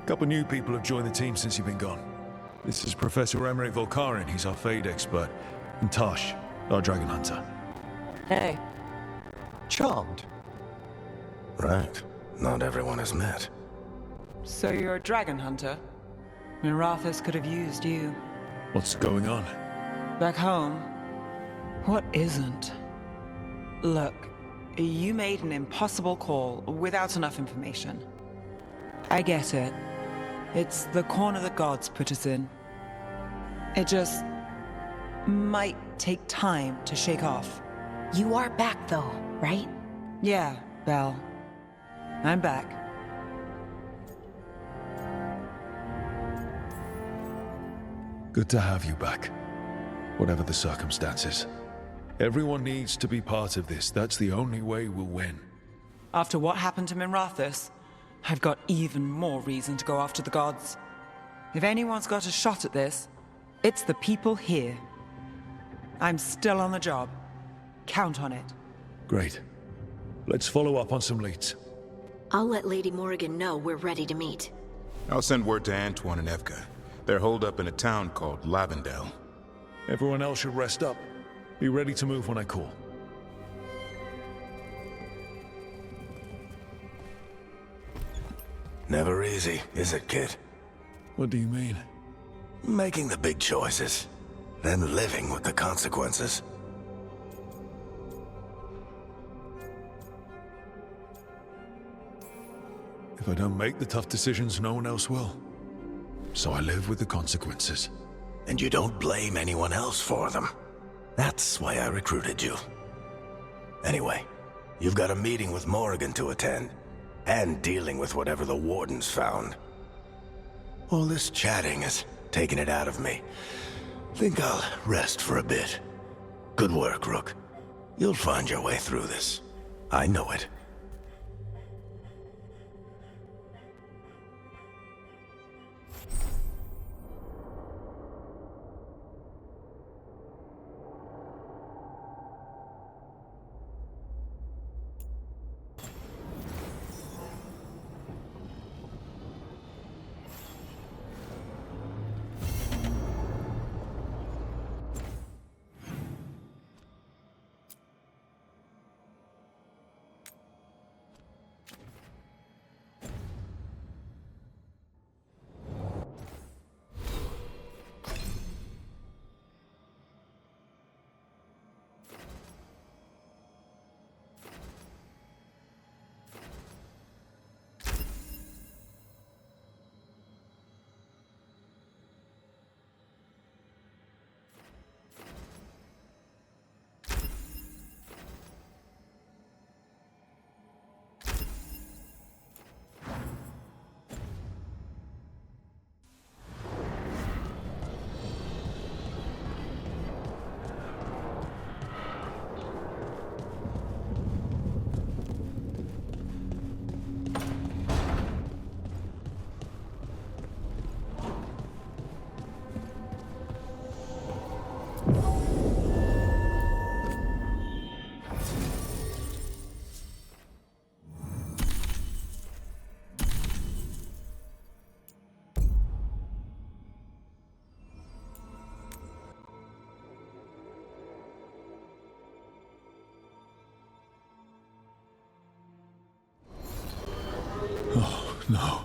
Couple new people have joined the team since you've been gone. This is Professor Emmerich Volkarin, he's our Fade expert. And Tosh, our Dragon Hunter. Hey. Charmed. Right. Not everyone has met. So you're a dragon hunter? Minrathous could have used you. What's going on? Back home, what isn't? Look, you made an impossible call without enough information. I get it. It's the corner the gods put us in. It just might take time to shake off. You are back though, right? Yeah, Belle. I'm back. Good to have you back. Whatever the circumstances. Everyone needs to be part of this. That's the only way we'll win. After what happened to Minrathous, I've got even more reason to go after the gods. If anyone's got a shot at this, it's the people here. I'm still on the job. Count on it. Great. Let's follow up on some leads. I'll let Lady Morrigan know we're ready to meet. I'll send word to Antoine and Evka. They're holed up in a town called Lavendel. Everyone else should rest up. Be ready to move when I call. Never easy, is it, kid? What do you mean? Making the big choices, then living with the consequences. If I don't make the tough decisions, no one else will. So I live with the consequences. And you don't blame anyone else for them. That's why I recruited you. Anyway, you've got a meeting with Morrigan to attend, and dealing with whatever the Wardens found. All this chatting has taken it out of me. Think I'll rest for a bit. Good work, Rook. You'll find your way through this. I know it. No.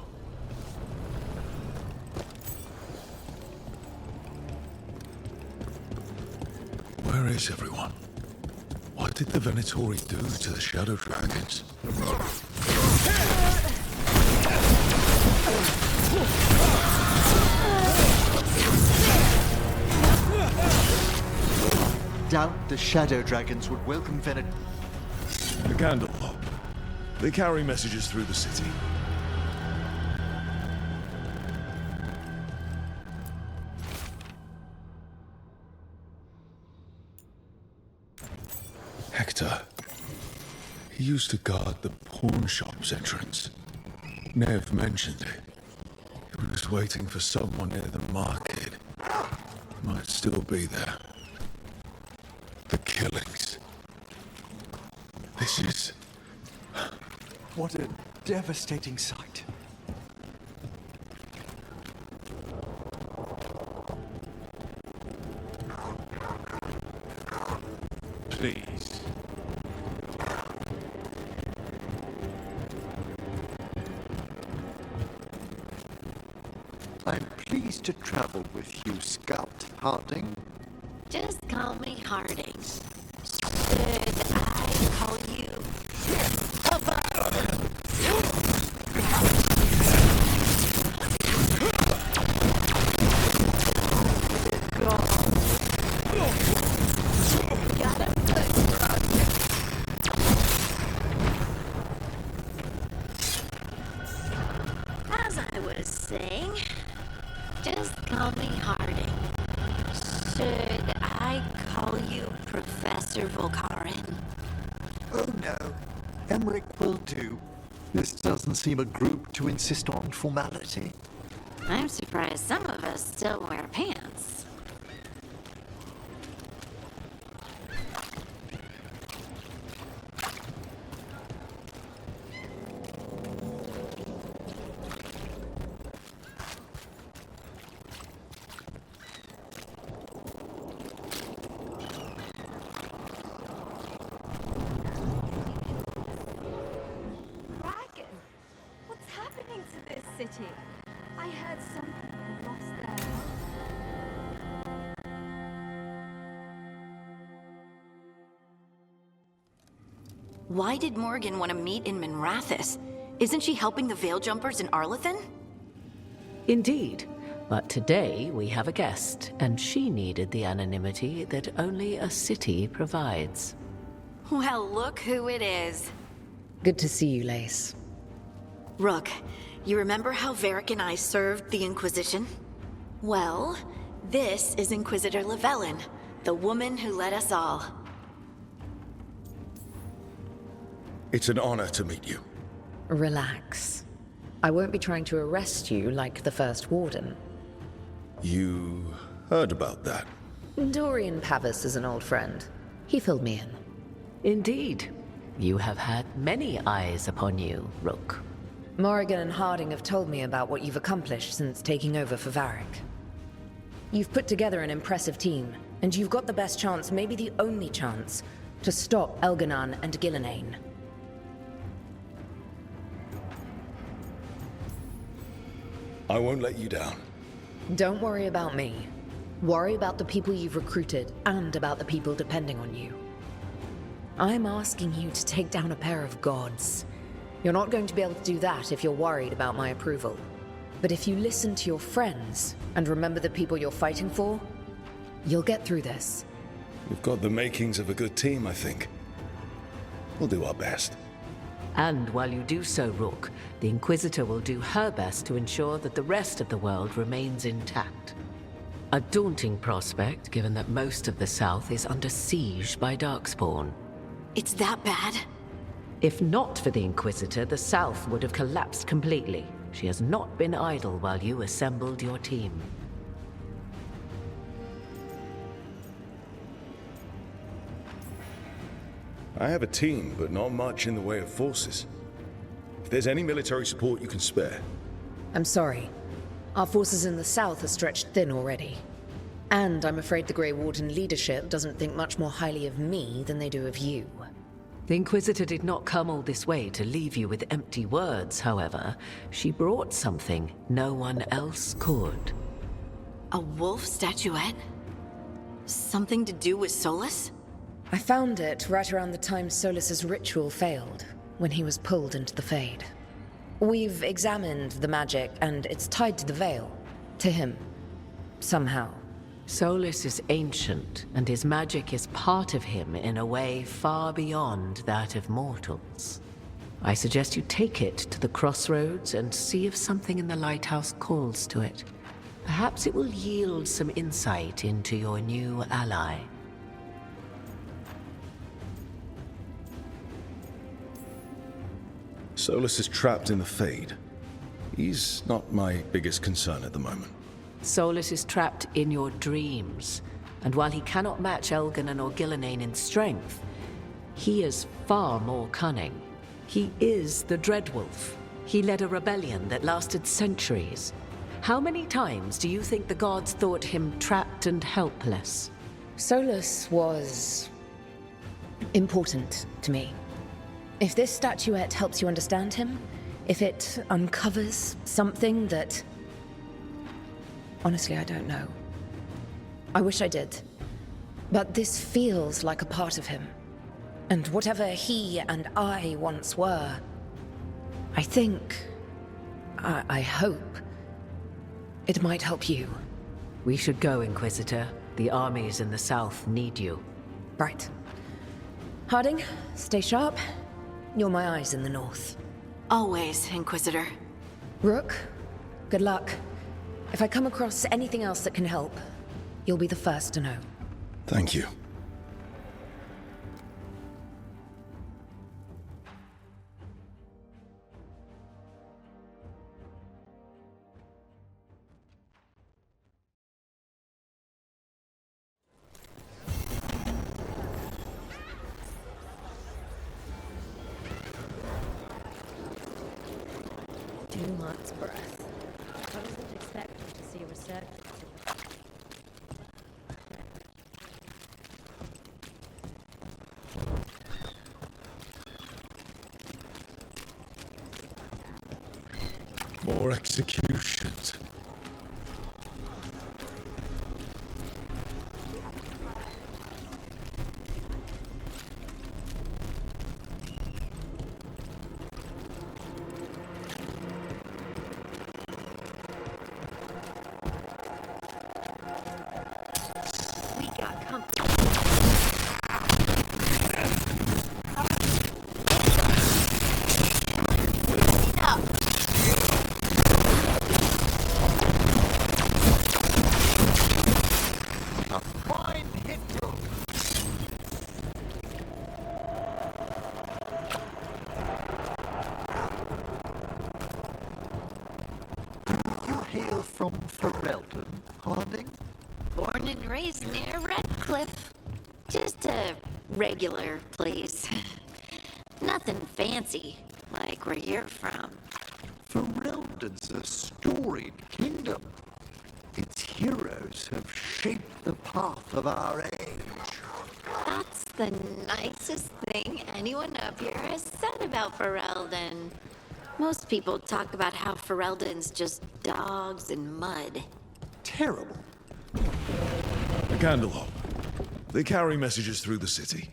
Where is everyone? What did the Venatori do to the Shadow Dragons? Doubt the Shadow Dragons would welcome The candle. They carry messages through the city. Hector. He used to guard the pawn shop's entrance. Nev mentioned it. He was waiting for someone near the market. He might still be there. The killings. This is... What a devastating sight. Please. I'm pleased to travel with you, Scout Harding. Just call me Harding. Should I call you? As I was saying, just call me Harding. Should I call you Professor Volkaren? Oh no, Emmerich will do. This doesn't seem a group to insist on formality. I'm surprised some of us still wear pants. City. I heard some people lost there. Why did Morgan want to meet in Minrathous? Isn't she helping the Veil Jumpers in Arlathan? Indeed. But today we have a guest, and she needed the anonymity that only a city provides. Well, look who it is. Good to see you, Lace. Rook, you remember how Varric and I served the Inquisition? Well, this is Inquisitor Llewellyn, the woman who led us all. It's an honor to meet you. Relax. I won't be trying to arrest you like the First Warden. You heard about that? Dorian Pavis is an old friend. He filled me in. Indeed. You have had many eyes upon you, Rook. Morrigan and Harding have told me about what you've accomplished since taking over for Varric. You've put together an impressive team, and you've got the best chance, maybe the only chance, to stop Elganon and Gillenane. I won't let you down. Don't worry about me. Worry about the people you've recruited, and about the people depending on you. I'm asking you to take down a pair of gods. You're not going to be able to do that if you're worried about my approval. But if you listen to your friends, and remember the people you're fighting for, you'll get through this. We've got the makings of a good team, I think. We'll do our best. And while you do so, Rook, the Inquisitor will do her best to ensure that the rest of the world remains intact. A daunting prospect, given that most of the South is under siege by Darkspawn. It's that bad? If not for the Inquisitor, the South would have collapsed completely. She has not been idle while you assembled your team. I have a team, but not much in the way of forces. If there's any military support you can spare. I'm sorry. Our forces in the south are stretched thin already. And I'm afraid the Grey Warden leadership doesn't think much more highly of me than they do of you. The Inquisitor did not come all this way to leave you with empty words, however. She brought something no one else could. A wolf statuette? Something to do with Solus? I found it right around the time Solus's ritual failed, when he was pulled into the Fade. We've examined the magic, and it's tied to the Veil. To him. Somehow. Solus is ancient, and his magic is part of him in a way far beyond that of mortals. I suggest you take it to the crossroads and see if something in the lighthouse calls to it. Perhaps it will yield some insight into your new ally. Solus is trapped in the Fade. He's not my biggest concern at the moment. Solus is trapped in your dreams, and while he cannot match Elganon or Gillenane in strength, he is far more cunning. He is the Dreadwolf. He led a rebellion that lasted centuries. How many times do you think the gods thought him trapped and helpless? Solus was important to me. If this statuette helps you understand him, if it uncovers something that... Honestly, I don't know. I wish I did. But this feels like a part of him. And whatever he and I once were, I think... I hope... it might help you. We should go, Inquisitor. The armies in the south need you. Right. Harding, stay sharp. You're my eyes in the north. Always, Inquisitor. Rook, good luck. If I come across anything else that can help, you'll be the first to know. Thank you. Too much breath. I wasn't expecting to see a resurgence. More executions. From Ferelden, Harding? Born and raised near Redcliffe. Just a regular place. Nothing fancy, like where you're from. Ferelden's a storied kingdom. Its heroes have shaped the path of our age. That's the nicest thing anyone up here has said about Ferelden. Most people talk about how Ferelden's just dogs and mud. Terrible. A candle. They carry messages through the city.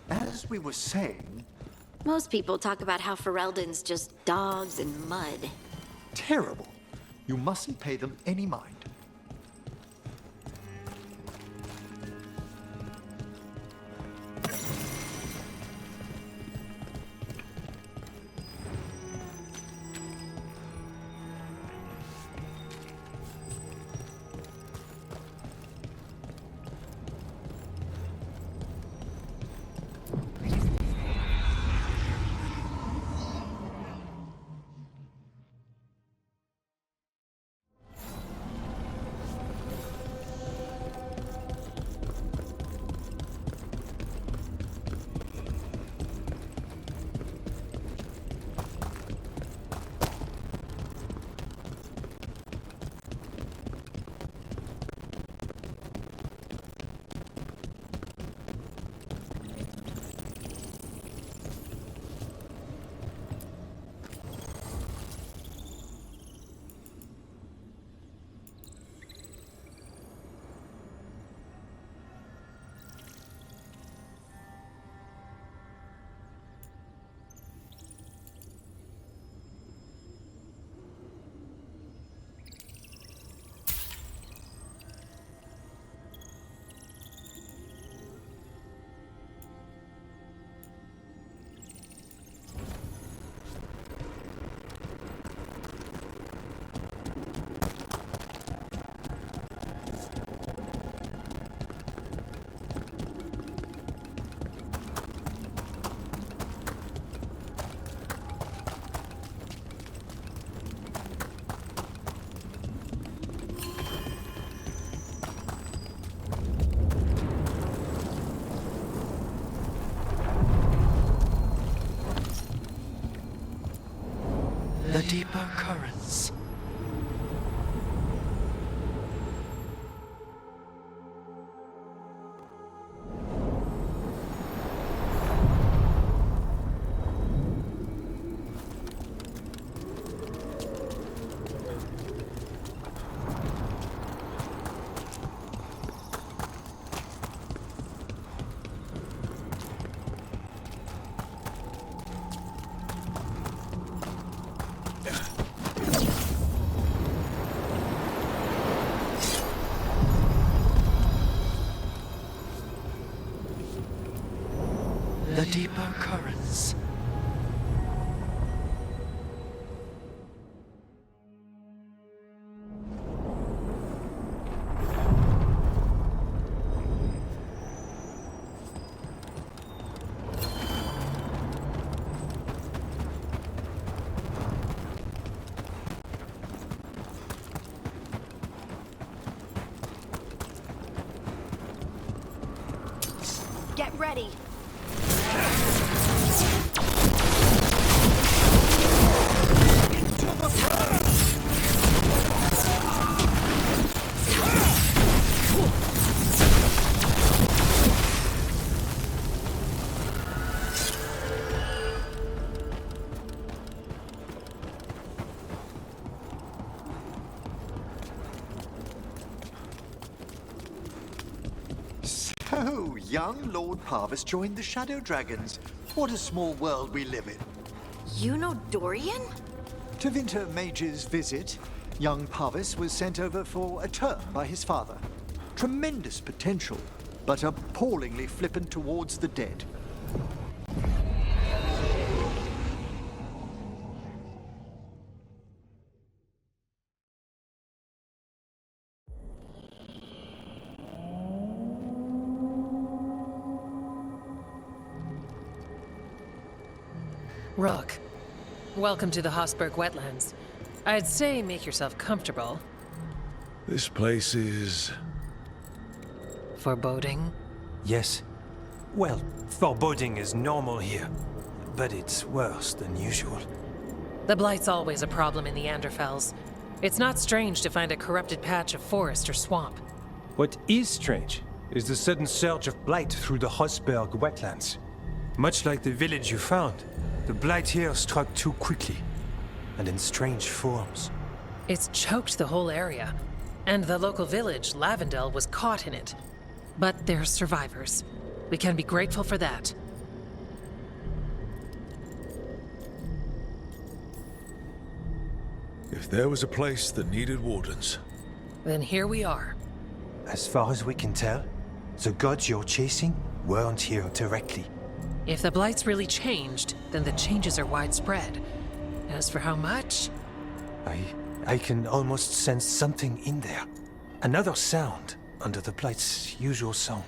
As we were saying... Most people talk about how Ferelden's just dogs and mud. Terrible. You mustn't pay them any mind. The deeper currents. The deeper currents. Get ready. So, young Lord Parvis joined the Shadow Dragons. What a small world we live in. You know Dorian? To Winter Mage's visit, young Parvis was sent over for a term by his father. Tremendous potential, but appallingly flippant towards the dead. Rook, welcome to the Hosberg Wetlands. I'd say make yourself comfortable. This place is... foreboding? Yes. Well, foreboding is normal here, but it's worse than usual. The Blight's always a problem in the Anderfels. It's not strange to find a corrupted patch of forest or swamp. What is strange is the sudden surge of blight through the Hosberg wetlands. Much like the village you found, the blight here struck too quickly, and in strange forms. It's choked the whole area, and the local village, Lavendel, was caught in it. But they're survivors. We can be grateful for that. If there was a place that needed wardens... Then here we are. As far as we can tell, the gods you're chasing weren't here directly. If the Blight's really changed, then the changes are widespread. As for how much... I can almost sense something in there. Another sound under the Blight's usual song.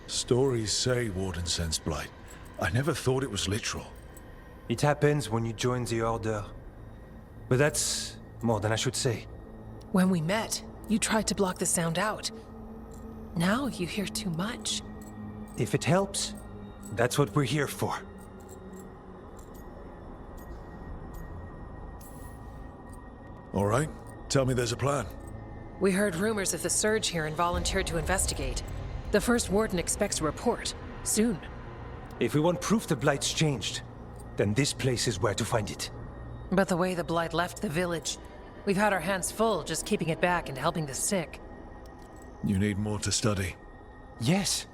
Stories say Warden sense blight. I never thought it was literal. It happens when you join the Order. But that's more than I should say. When we met, you tried to block the sound out. Now you hear too much. If it helps, that's what we're here for. All right. Tell me there's a plan. We heard rumors of the surge here and volunteered to investigate. The first warden expects a report. Soon. If we want proof the Blight's changed, then this place is where to find it. But the way the Blight left the village, we've had our hands full just keeping it back and helping the sick. You need more to study. Yes.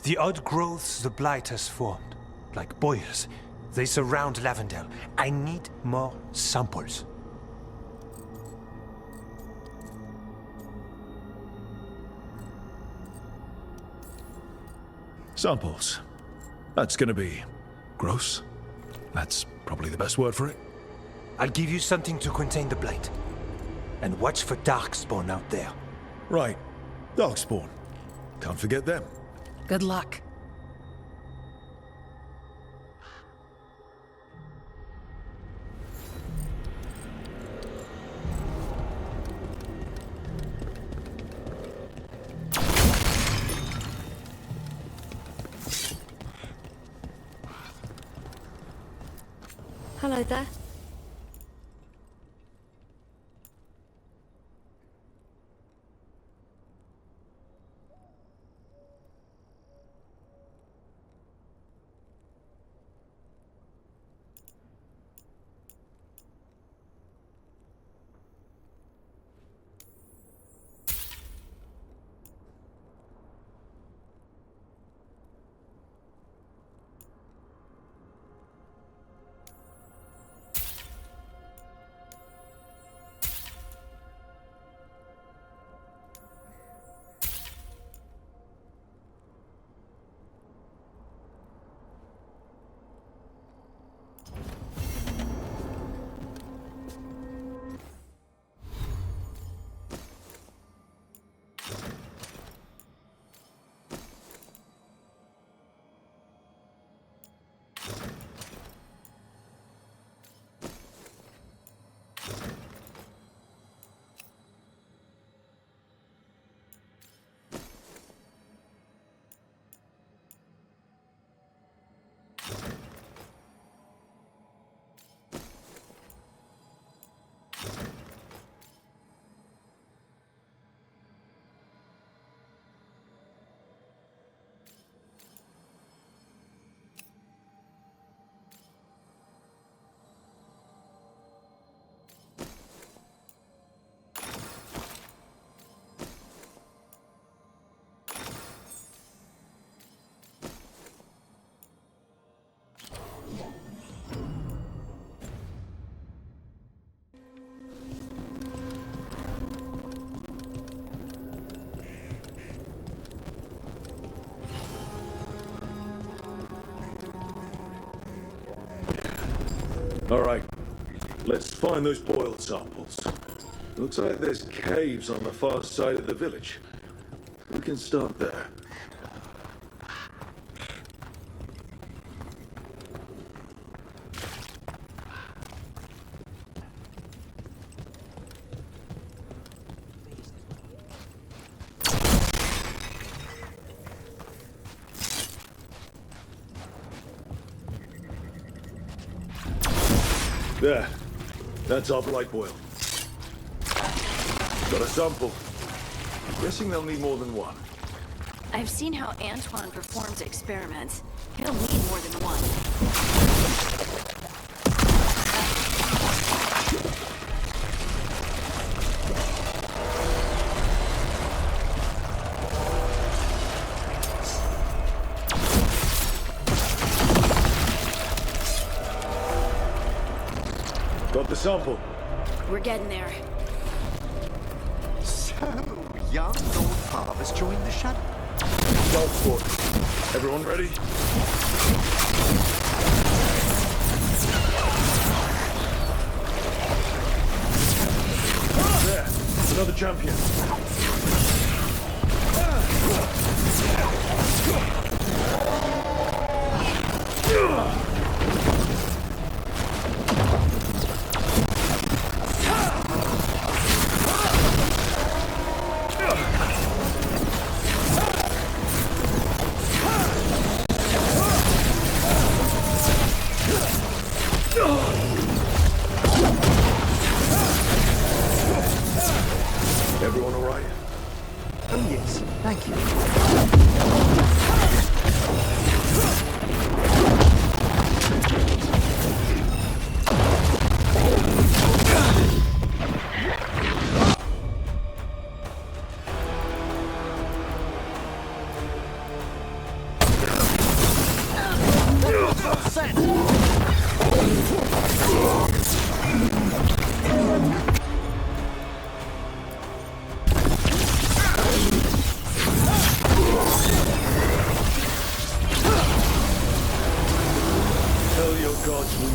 The odd growths the Blight has formed, like boils, they surround Lavendel. I need more samples. Samples. That's gonna be... gross? That's probably the best word for it. I'll give you something to contain the Blight. And watch for Darkspawn out there. Right. Darkspawn. Can't forget them. Good luck. Hello there. All right, let's find those boiled samples. Looks like there's caves on the far side of the village. We can start there. There. That's our blight boil. Got a sample. Guessing they'll need more than one. I've seen how Antoine performs experiments. He'll need more than one. Got the sample. We're getting there. So, young Lord Harvest joined the shadow. Golf sport. Everyone ready? There. Another champion. Everyone all right? Oh yes, thank you. Tell your gods we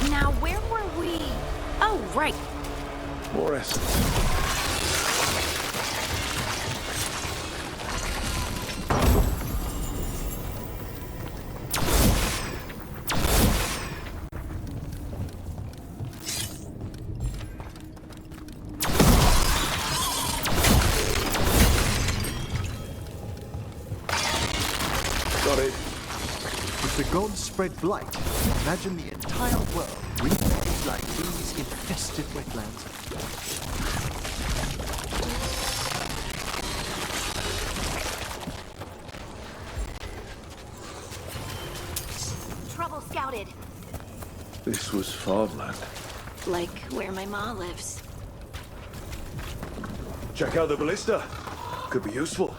Now, where were we? Oh, right. more essence. Got it. If the gods spread blight, imagine the entire world repainted like these infested wetlands. Trouble scouted. This was farmland. Like where my ma lives. Check out the ballista. Could be useful.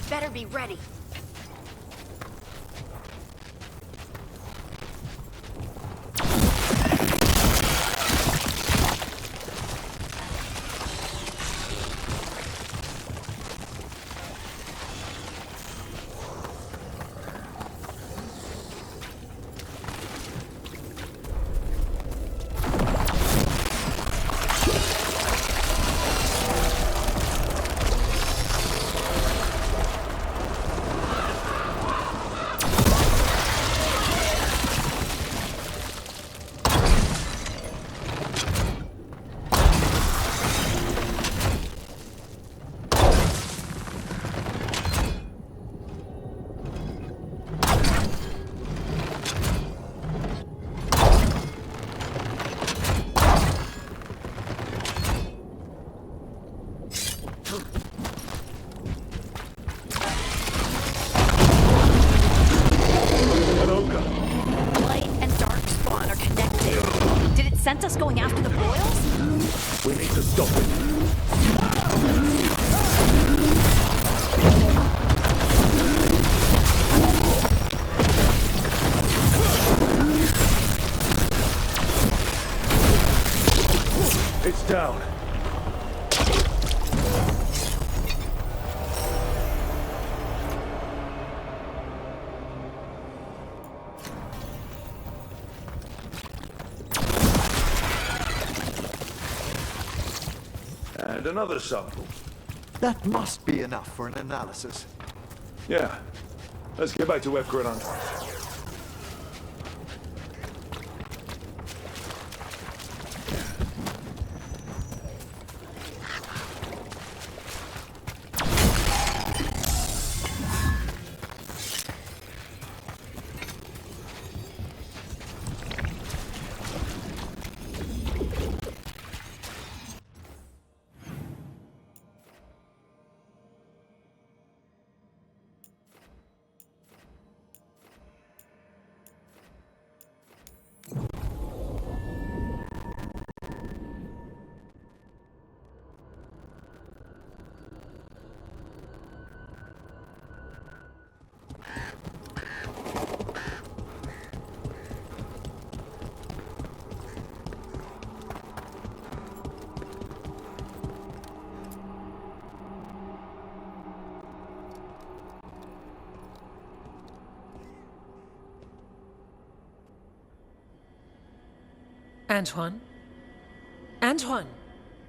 Better be ready. Sent us going after the boils? We need to stop it. And another sample. That must be enough for an analysis. Yeah. Let's get back to VAILGUARD. Antoine? Antoine!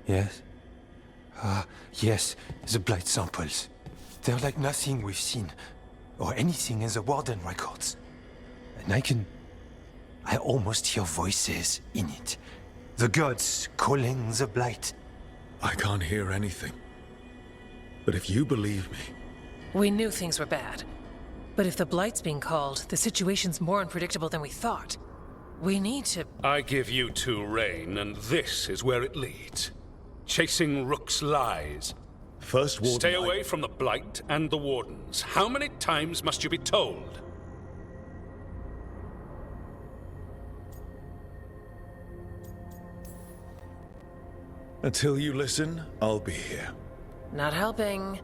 Yes? Yes, the blight samples. They're like nothing we've seen, or anything in the Warden records. And I almost hear voices in it. The gods calling the blight. I can't hear anything. But if you believe me... We knew things were bad. But if the Blight's being called, the situation's more unpredictable than we thought. We need to... I give you two reign, and this is where it leads. Chasing Rook's lies. First Warden... Stay away from the Blight and the Wardens. How many times must you be told? Until you listen, I'll be here. Not helping.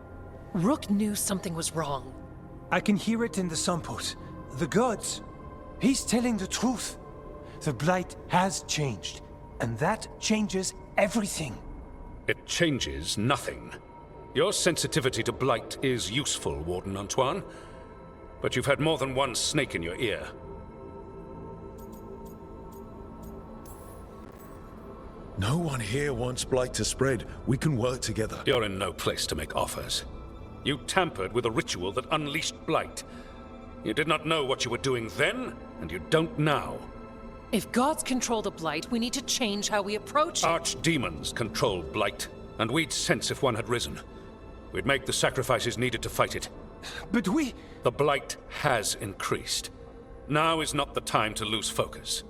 Rook knew something was wrong. I can hear it in the samples. The gods. He's telling the truth. The blight has changed, and that changes everything. It changes nothing. Your sensitivity to blight is useful, Warden Antoine. But you've had more than one snake in your ear. No one here wants blight to spread. We can work together. You're in no place to make offers. You tampered with a ritual that unleashed blight. You did not know what you were doing then, and you don't now. If gods control the Blight, we need to change how we approach it. Archdemons control blight, and we'd sense if one had risen. We'd make the sacrifices needed to fight it. But we... The blight has increased. Now is not the time to lose focus.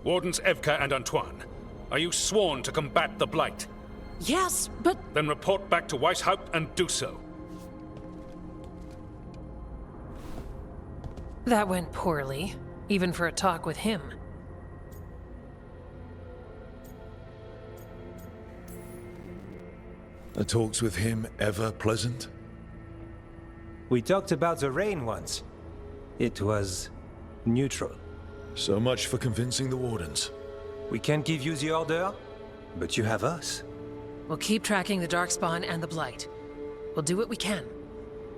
Wardens Evka and Antoine, are you sworn to combat the blight? Yes, but... Then report back to Weishaupt and do so. That went poorly, even for a talk with him. Are talks with him ever pleasant? We talked about the rain once. It was neutral. So much for convincing the Wardens. We can't give you the order, but you have us. We'll keep tracking the Darkspawn and the Blight. We'll do what we can.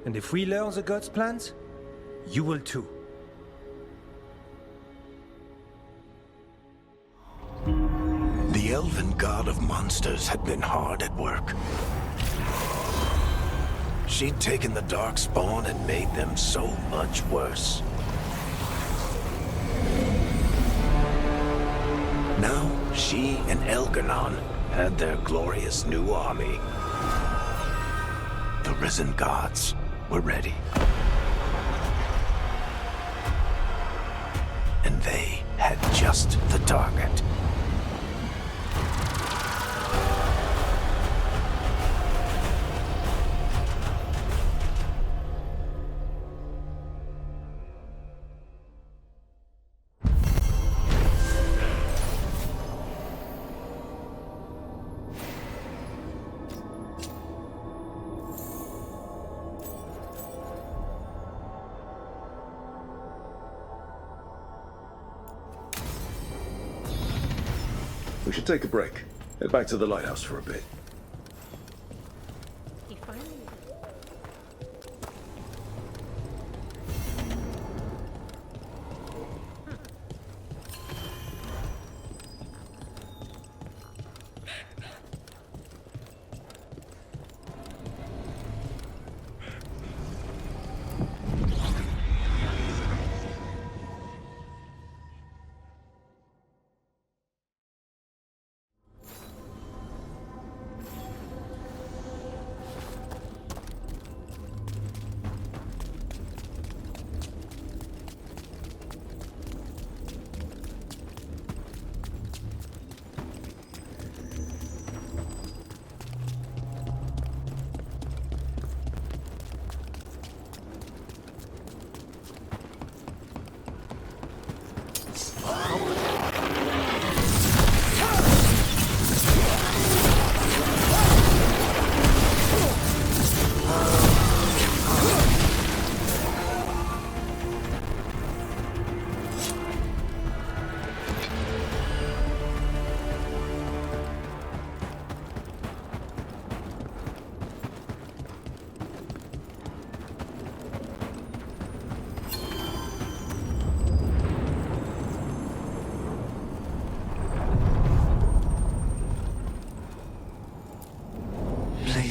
And if we learn the gods' plans, you will too. The elven god of monsters had been hard at work. She'd taken the Darkspawn and made them so much worse. Now, she and Elgarnon had their glorious new army. The risen gods were ready. And they had just the target. We should take a break. Head back to the lighthouse for a bit.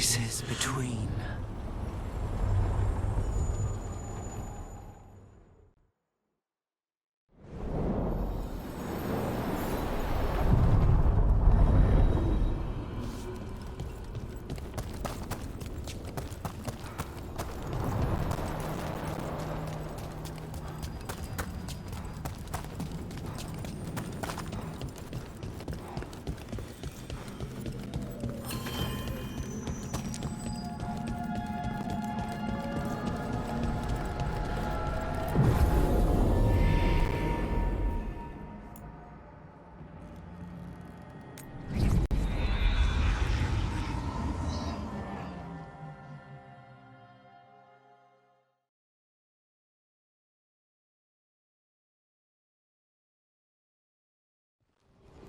spaces between.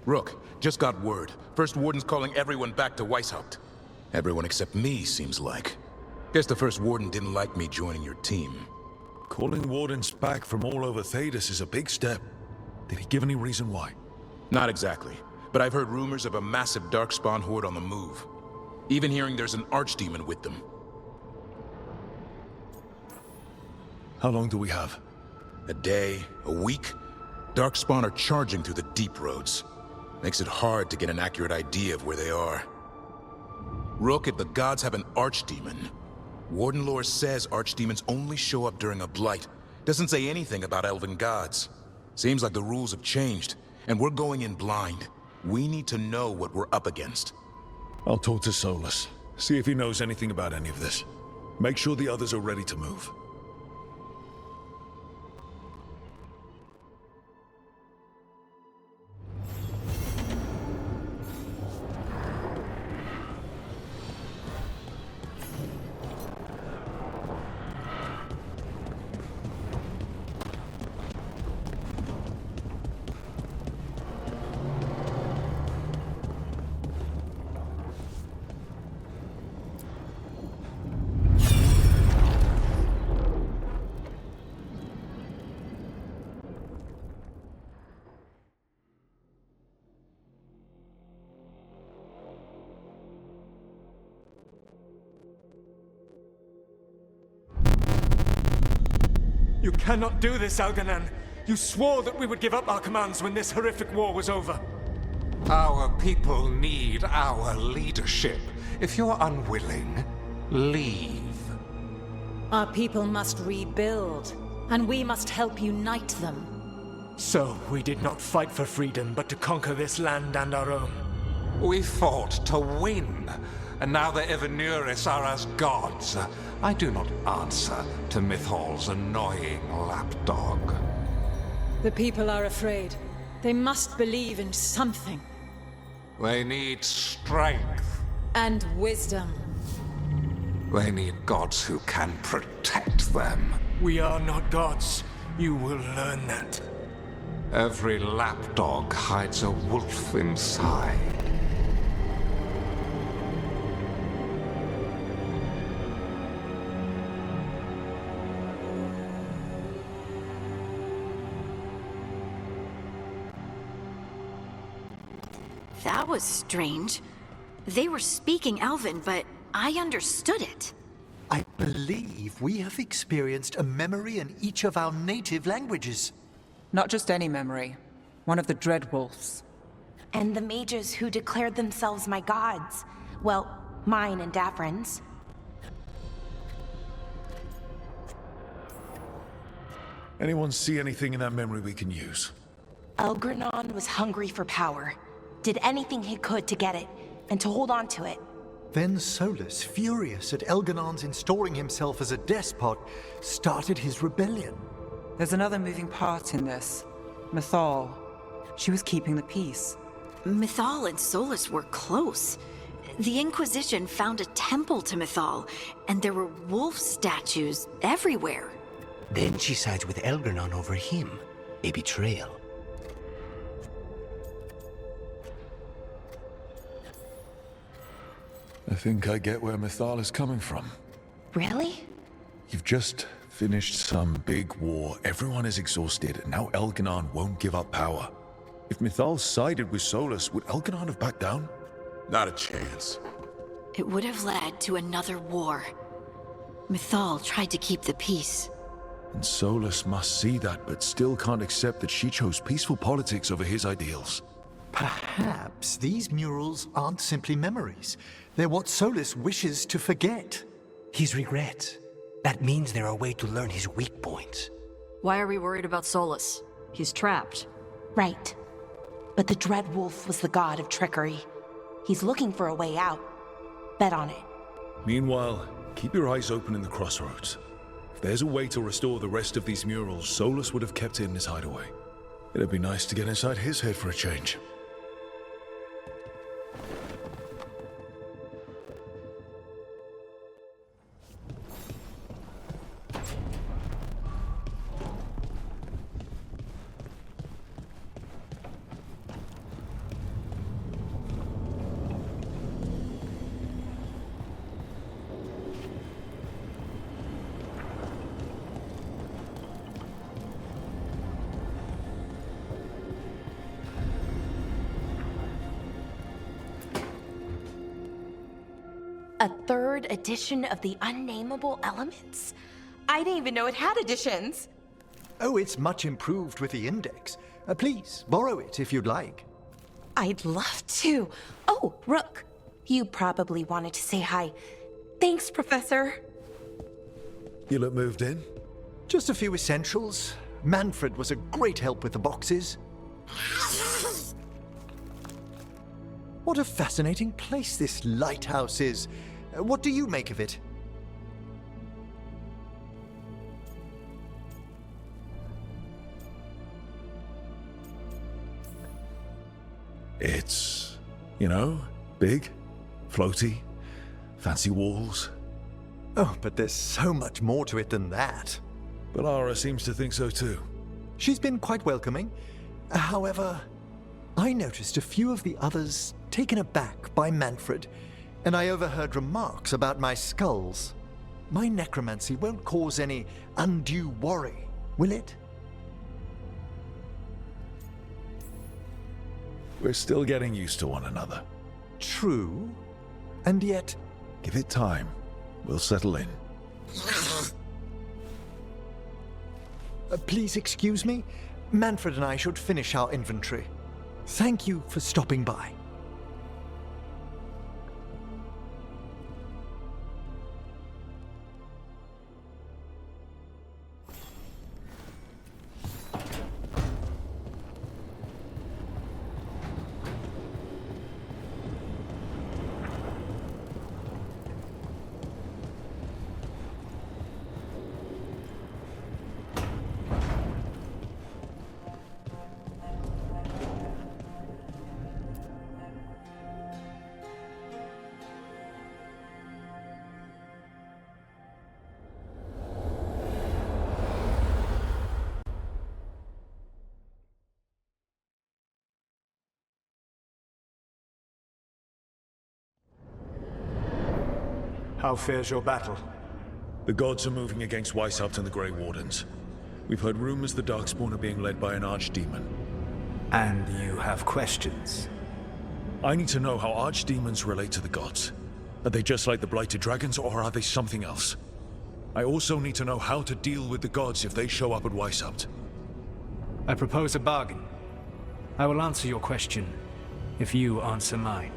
Rook, just got word. First Warden's calling everyone back to Weishaupt. Everyone except me, seems like. Guess the First Warden didn't like me joining your team. Calling Wardens back from all over Thedas is a big step. Did he give any reason why? Not exactly, but I've heard rumors of a massive Darkspawn horde on the move. Even hearing there's an Archdemon with them. How long do we have? A day, a week? Darkspawn are charging through the deep roads. Makes it hard to get an accurate idea of where they are. Rook, if the gods have an Archdemon, Warden lore says Archdemons only show up during a blight. Doesn't say anything about elven gods. Seems like the rules have changed, and we're going in blind. We need to know what we're up against. I'll talk to Solus, see if he knows anything about any of this. Make sure the others are ready to move. You cannot do this, Algernon. You swore that we would give up our commands when this horrific war was over. Our people need our leadership. If you're unwilling, leave. Our people must rebuild, and we must help unite them. So, we did not fight for freedom, but to conquer this land and our own. We fought to win, and now the Evanuris are as gods. I do not answer to Mythal's annoying lapdog. The people are afraid. They must believe in something. They need strength. And wisdom. They need gods who can protect them. We are not gods. You will learn that. Every lapdog hides a wolf inside. That was strange. They were speaking Elven, but I understood it. I believe we have experienced a memory in each of our native languages. Not just any memory. One of the Dreadwolves. And the mages who declared themselves my gods. Well, mine and Davrin's. Anyone see anything in that memory we can use? Elgranon was hungry for power. Did anything he could to get it, and to hold on to it. Then Solus, furious at Elganon's installing himself as a despot, started his rebellion. There's another moving part in this. Mythal. She was keeping the peace. Mythal and Solus were close. The Inquisition found a temple to Mythal, and there were wolf statues everywhere. Then she sides with Elgranon over him. A betrayal. I think I get where Mythal is coming from. Really? You've just finished some big war. Everyone is exhausted, and now Elganon won't give up power. If Mythal sided with Solus, would Elganon have backed down? Not a chance. it would have led to another war. Mythal tried to keep the peace. And Solus must see that, but still can't accept that she chose peaceful politics over his ideals. Perhaps these murals aren't simply memories. They're what Solus wishes to forget. His regrets. That means they're a way to learn his weak points. Why are we worried about Solus? He's trapped. Right. But the Dread Wolf was the god of trickery. He's looking for a way out. Bet on it. Meanwhile, keep your eyes open in the crossroads. If there's a way to restore the rest of these murals, Solus would have kept it in his hideaway. It'd be nice to get inside his head for a change. A third edition of the Unnameable Elements? I didn't even know it had editions. Oh, it's much improved with the index. Please, borrow it if you'd like. I'd love to. Oh, Rook, you probably wanted to say hi. Thanks, Professor. You look moved in? Just a few essentials. Manfred was a great help with the boxes. What a fascinating place this lighthouse is. What do you make of it? It's, you know, big, floaty, fancy walls. Oh, but there's so much more to it than that. But Lara seems to think so too. She's been quite welcoming. However, I noticed a few of the others taken aback by Manfred, and I overheard remarks about my skulls. My necromancy won't cause any undue worry, will it? We're still getting used to one another. True, and yet... Give it time. We'll settle in. Please excuse me. Manfred and I should finish our inventory. Thank you for stopping by. How fares your battle? The gods are moving against Weishaupt and the Grey Wardens. We've heard rumors the Darkspawn are being led by an archdemon. And you have questions? I need to know how archdemons relate to the gods. Are they just like the Blighted Dragons, or are they something else? I also need to know how to deal with the gods if they show up at Weishaupt. I propose a bargain. I will answer your question if you answer mine.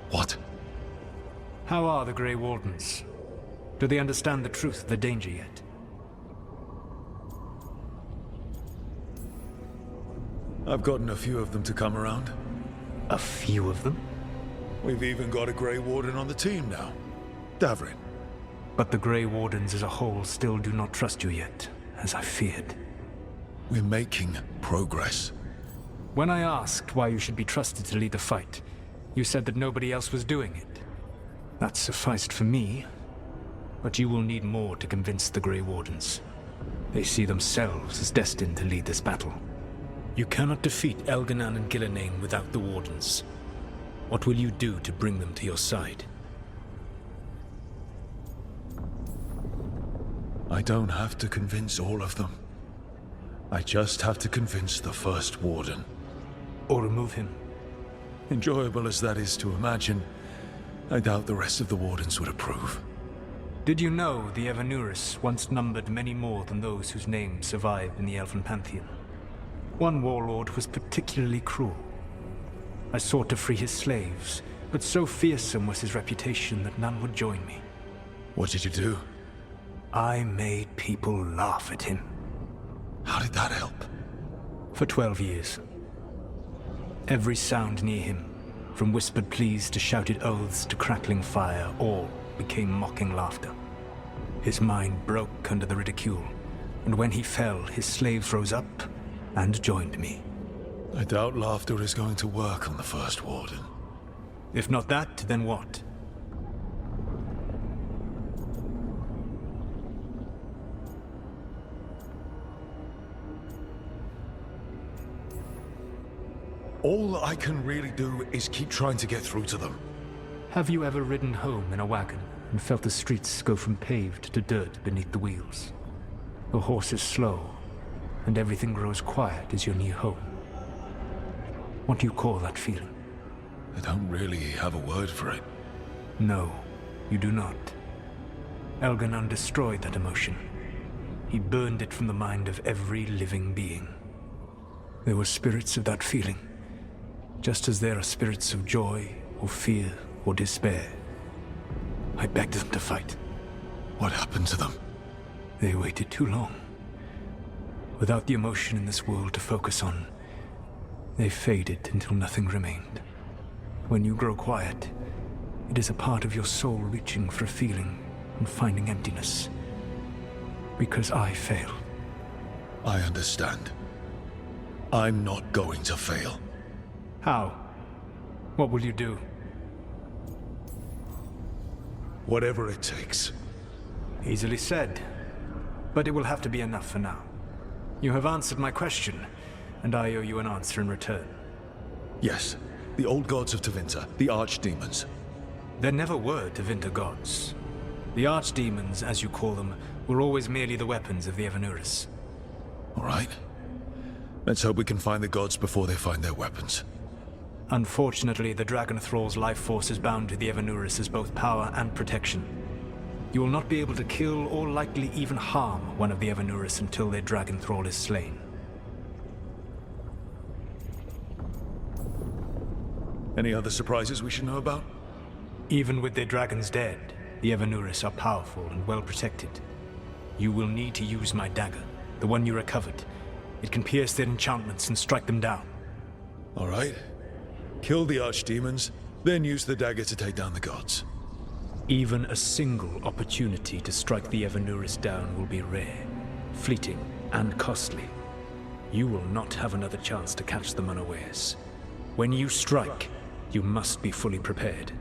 What? How are the Grey Wardens? Do they understand the truth of the danger yet? I've gotten a few of them to come around. A few of them? We've even got a Grey Warden on the team now. Davrin. But the Grey Wardens as a whole still do not trust you yet, as I feared. We're making progress. When I asked why you should be trusted to lead the fight, you said that nobody else was doing it. That sufficed for me, but you will need more to convince the Grey Wardens. They see themselves as destined to lead this battle. You cannot defeat Elganan and Gillenane without the Wardens. What will you do to bring them to your side? I don't have to convince all of them. I just have to convince the first Warden. Or remove him. Enjoyable as that is to imagine, I doubt the rest of the Wardens would approve. Did you know the Evanurus once numbered many more than those whose names survive in the Elven Pantheon? One warlord was particularly cruel. I sought to free his slaves, but so fearsome was his reputation that none would join me. What did you do? I made people laugh at him. How did that help? For 12 years. Every sound near him, from whispered pleas to shouted oaths to crackling fire, all became mocking laughter. His mind broke under the ridicule, and when he fell, his slaves rose up and joined me. I doubt laughter is going to work on the First Warden. If not that, then what? All I can really do is keep trying to get through to them. Have you ever ridden home in a wagon and felt the streets go from paved to dirt beneath the wheels? The horse is slow, and everything grows quiet as you're near home. What do you call that feeling? I don't really have a word for it. No, you do not. Elganon destroyed that emotion. He burned it from the mind of every living being. There were spirits of that feeling, just as there are spirits of joy, or fear, or despair. I begged them to fight. What happened to them? They waited too long. Without the emotion in this world to focus on, they faded until nothing remained. When you grow quiet, it is a part of your soul reaching for a feeling and finding emptiness. Because I failed. I understand. I'm not going to fail. How? What will you do? Whatever it takes. Easily said. But it will have to be enough for now. You have answered my question, and I owe you an answer in return. Yes. The old gods of Tevinter, the archdemons. There never were Tevinter gods. The archdemons, as you call them, were always merely the weapons of the Evanurus. All right. Let's hope we can find the gods before they find their weapons. Unfortunately, the Dragon Thrall's life force is bound to the Evanurus as both power and protection. You will not be able to kill or likely even harm one of the Evanurus until their Dragon Thrall is slain. Any other surprises we should know about? Even with their dragons dead, the Evanurus are powerful and well protected. You will need to use my dagger, the one you recovered. It can pierce their enchantments and strike them down. All right. Kill the archdemons, then use the dagger to take down the gods. Even a single opportunity to strike the Evanurus down will be rare, fleeting, and costly. You will not have another chance to catch them unawares. When you strike, you must be fully prepared.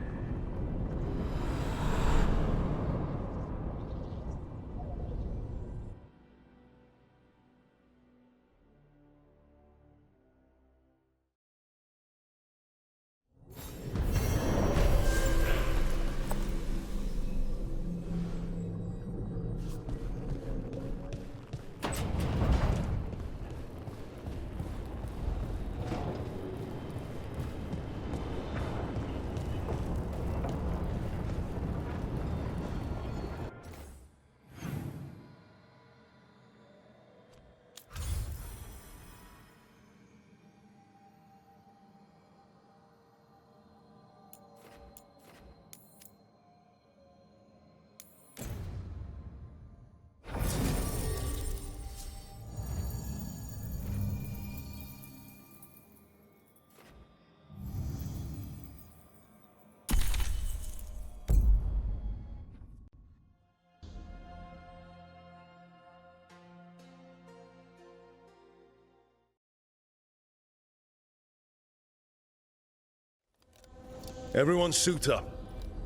Everyone suit up.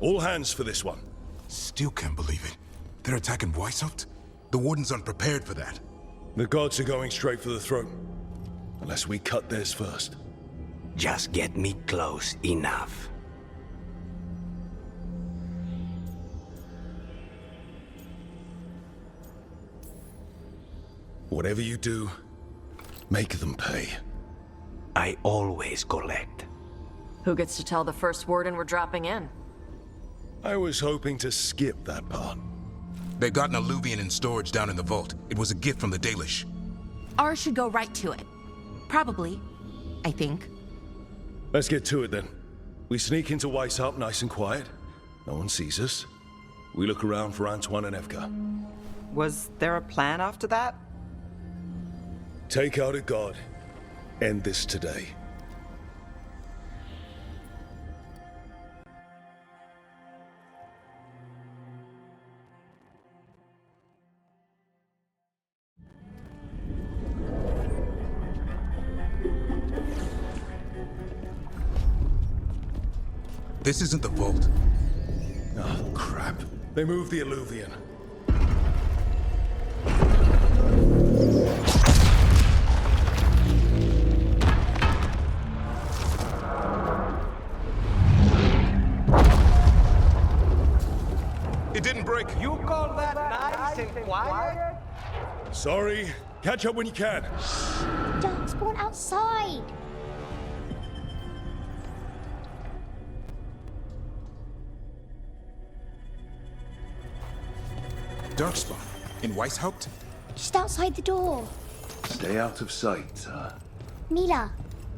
All hands for this one. Still can't believe it. They're attacking Weishaupt? The Warden's unprepared for that. The gods are going straight for the throne. Unless we cut theirs first. Just get me close enough. Whatever you do, make them pay. I always collect. Who gets to tell the First Warden we're dropping in? I was hoping to skip that part. They've got an alluvian in storage down in the vault. It was a gift from the Dalish. Ours should go right to it. Probably. I think. Let's get to it then. We sneak into Weishaupt nice and quiet. No one sees us. We look around for Antoine and Evka. Was there a plan after that? Take out a god. End this today. This isn't the vault. Oh, crap. They moved the alluvian. It didn't break. You call that nice and quiet? Sorry. Catch up when you can. Don't spawn outside. Darkspawn. In Weishaupt? Just outside the door. Stay out of sight, Mila.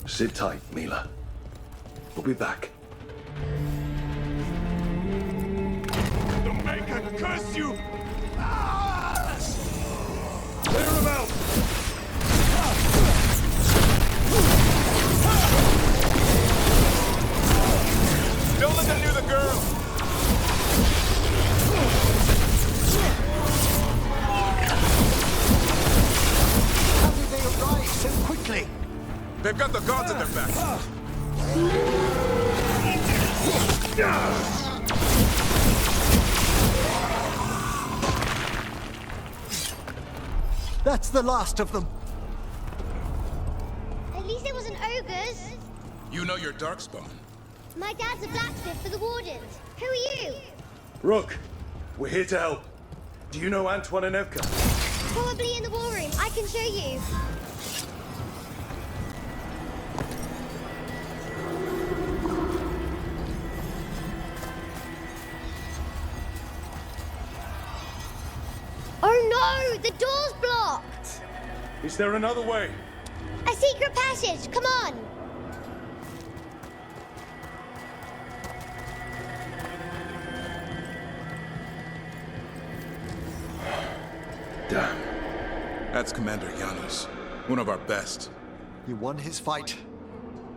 Sit tight, Mila. We'll be back. The Maker curse you! Clear him out! Don't let them near the girl! How did they arrive so quickly? They've got the gods at their back. That's the last of them. At least it wasn't ogres. You know your Darkspawn. My dad's a blacksmith for the Wardens. Who are you? Rook, we're here to help. Do you know Antoine and Evka? Probably in the war room. I can show you. Oh no! The door's blocked! Is there another way? A secret passage! Come on! Damn. That's Commander Janos. One of our best. He won his fight,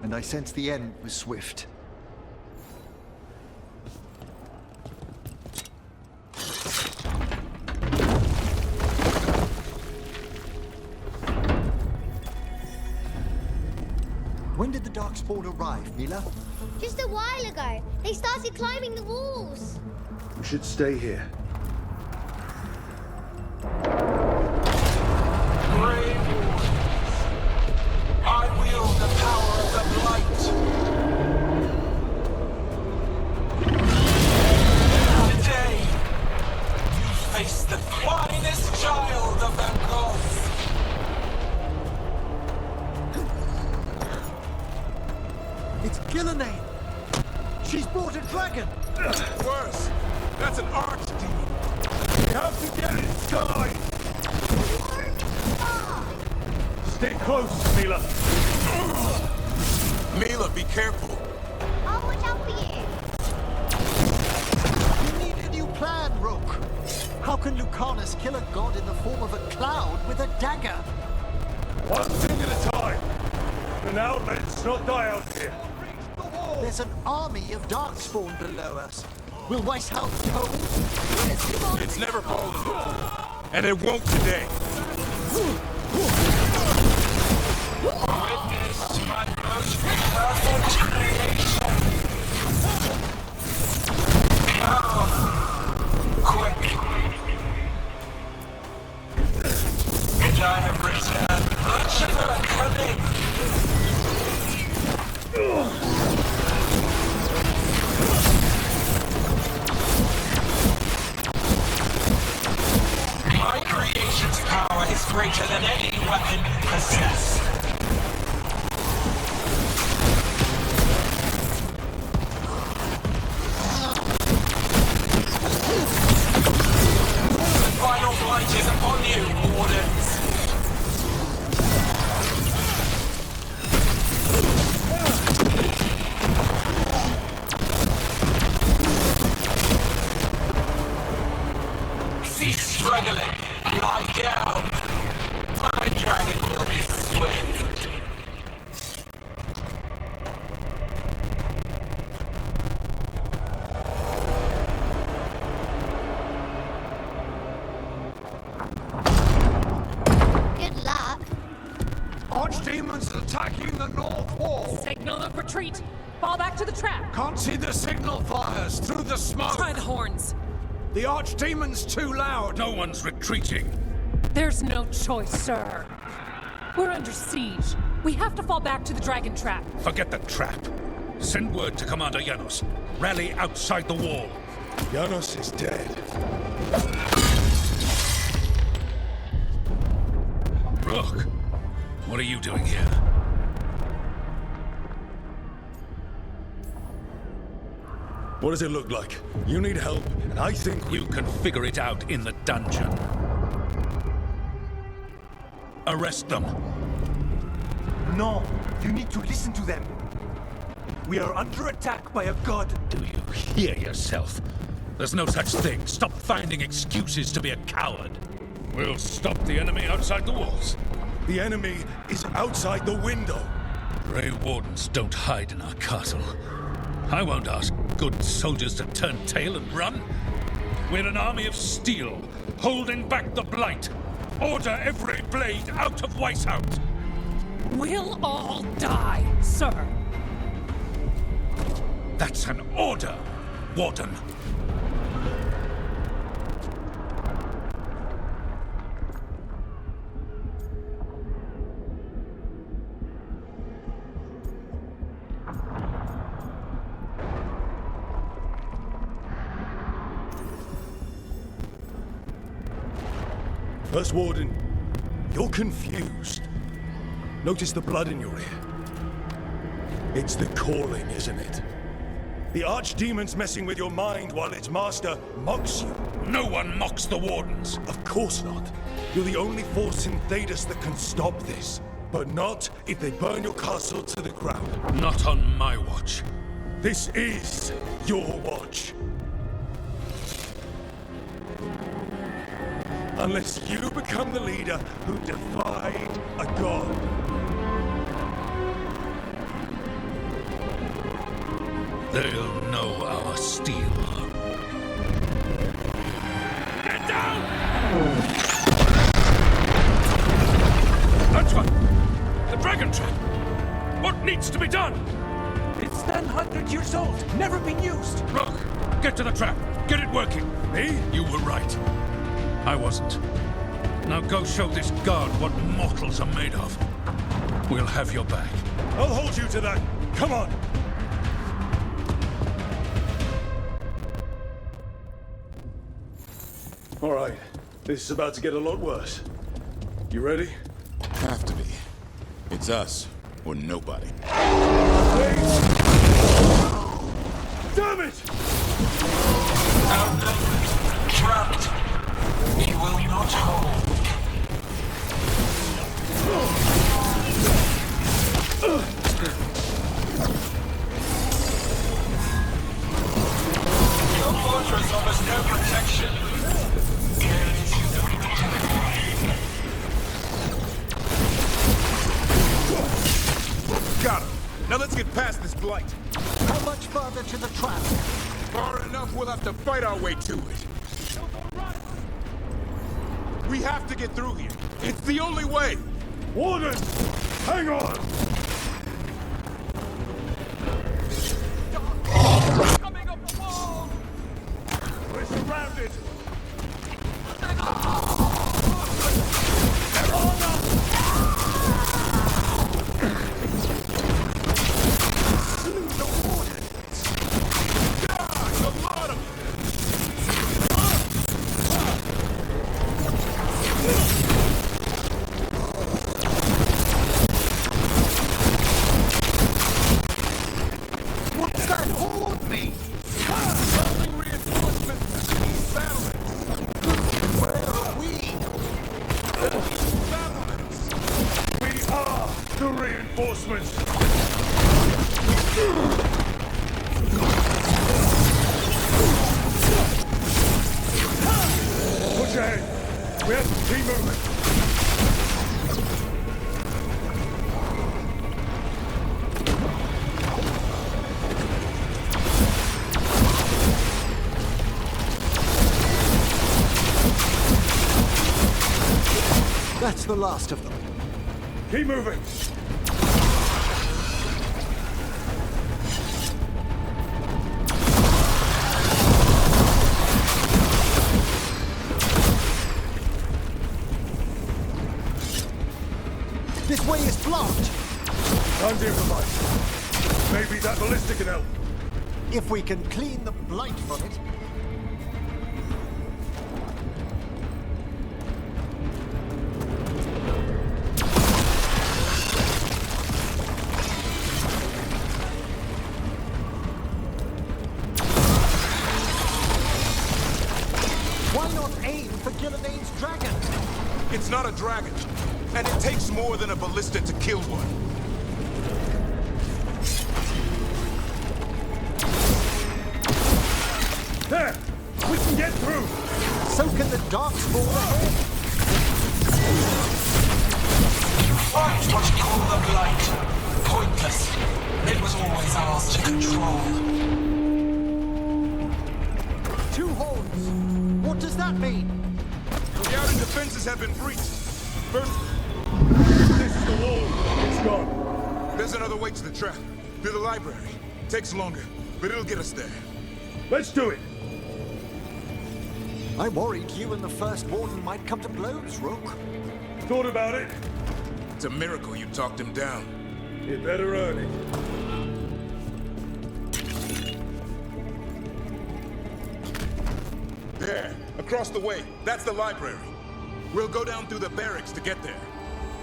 and I sense the end was swift. When did the Darkspawn arrive, Mila? Just a while ago. They started climbing the walls. We should stay here. I wield the power of the blight. Today, you face the finest child of the gods. It's Gillenane! She's brought a dragon! Worse! That's an archdemon! We have to get inside! Stay close, Mila! Mila, be careful! I'll watch out for you. You need a new plan, Rook. How can Lucanus kill a god in the form of a cloud with a dagger? One thing at a time! And now let's not die out here! There's an army of Darkspawn below us. Will Weishaupt hold? It's never fallen before, and it won't today. Witness my most perfect creation. Come, quick. And I have returned much of her cunning. My creation's power is greater than any weapon possessed. Cease struggling. Lie down. My dragon will be swayed. Good luck. Archdemons attacking the north wall. Signal of retreat. Fall back to the trap. Can't see the signal fires through the smoke. Try the horns. The Archdemon's too loud. No one's retreating. There's no choice, sir. We're under siege. We have to fall back to the dragon trap. Forget the trap. Send word to Commander Janos. Rally outside the wall. Janos is dead. Rook, what are you doing here? What does it look like? You need help, and I think you can figure it out in the dungeon. Arrest them. No, you need to listen to them. We are under attack by a god. Do you hear yourself? There's no such thing. Stop finding excuses to be a coward. We'll stop the enemy outside the walls. The enemy is outside the window. Grey Wardens don't hide in our castle. I won't ask good soldiers to turn tail and run. We're an army of steel, holding back the blight. Order every blade out of Weishaupt. We'll all die, sir. That's an order, Warden. First Warden, you're confused. Notice the blood in your ear. It's the calling, isn't it? The Archdemon's messing with your mind while its master mocks you. No one mocks the Wardens. Of course not. You're the only force in Thedas that can stop this. But not if they burn your castle to the ground. Not on my watch. This is your watch. Unless you become the leader who defied a god. They'll know our steel. Get down! That's one! The dragon trap! What needs to be done? It's 100 years old, never been used. Rook, get to the trap. Get it working. Me? You were right. I wasn't. Now go show this guard what mortals are made of. We'll have your back. I'll hold you to that. Come on. All right. This is about to get a lot worse. You ready? Have to be. It's us or nobody. Damn it! Outnumbered, trapped. We will not hold. Your fortress offers no protection. Got him. Now let's get past this blight. How much farther to the trap? Far enough, we'll have to fight our way to it. We have to get through here. It's the only way. Warden, hang on. Coming up the wall! We're surrounded. What's that hold me? Something reinforcements to these battlements. ahead! We have to keep moving! That's the last of them. Keep moving! This way is blocked! Time to improvise. Maybe that ballista can help. If we can clean the blight from it. Why not aim for Gillivane's dragon? It's not a dragon, and it takes more than a ballista to kill one. There! We can get through! So can the darkspawn ahead! Fight what you call the blight. Pointless. It was always ours to control. 2 horns! What does that mean? The outer defenses have been breached. First, this is the wall. It's gone. There's another way to the trap. Through the library. Takes longer, but it'll get us there. Let's do it. I worried you and the First Warden might come to blows, Rook. Thought about it. It's a miracle you talked him down. You better earn it. There, across the way. That's the library. We'll go down through the barracks to get there.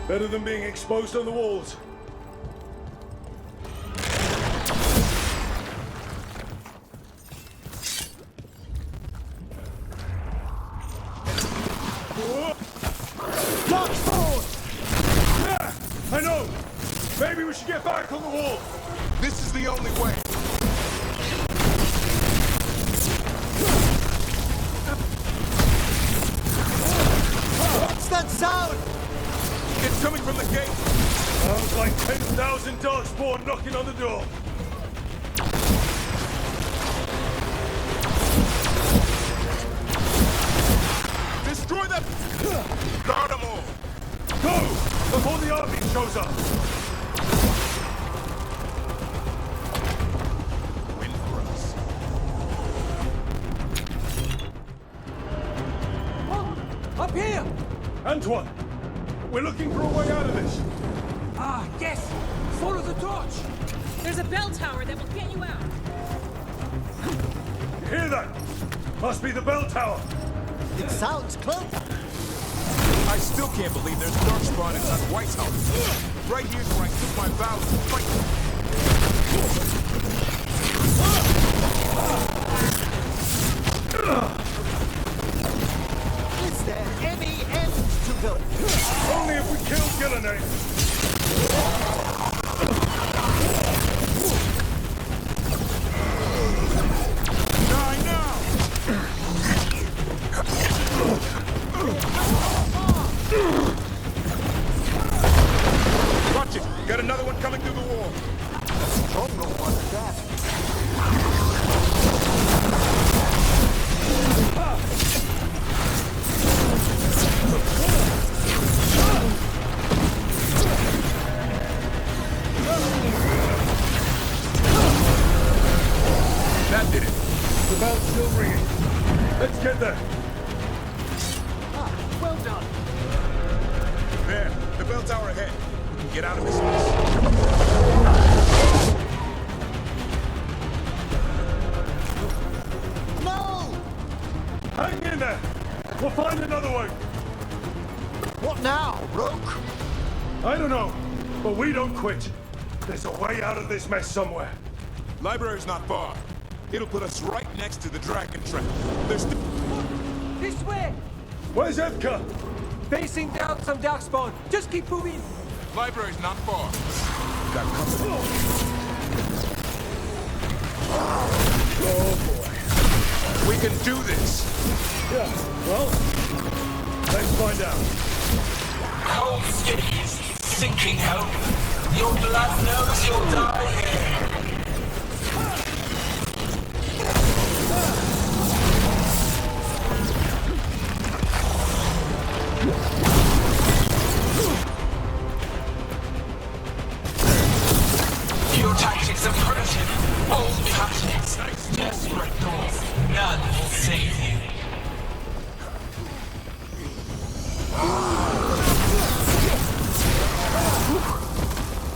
Better than being exposed on the walls. Yeah, I know! Maybe we should get back on the wall! This is the only way. What's that sound? It's coming from the gate. Sounds like 10,000 darkspawn knocking on the door. Destroy them! Guard them all! Go! Before the army shows up! Win for us. Oh, up here! Antoine! We're looking for a way out of this! Ah, yes! Follow the torch! There's a bell tower that will get you out. You hear that? Must be the bell tower! It sounds close! I still can't believe there's darkspawn inside White's house. Right here's where I took my vow to fight. Is there any end to them? Only if we kill Gillinane! Die now! Watch it! Got another one coming through the wall. A stronger one at that. That did it. The bell's still ringing. Let's get there. Ah, well done. There, the bell tower ahead. We can get out of this mess. No! Hang in there! We'll find another way! What now, Roke? I don't know, but we don't quit. There's a way out of this mess somewhere. Library's not far. It'll put us right next to the dragon trap. There's still... This way! Where's Evka? Facing down some darkspawn. Just keep moving. Library's not far. Got company. Oh boy. We can do this! Yeah, well, let's find out. Cold cities, sinking hope. Your blood knows you'll die here. Your tactics are primitive. Old tactics. Desperate thoughts. None will save you.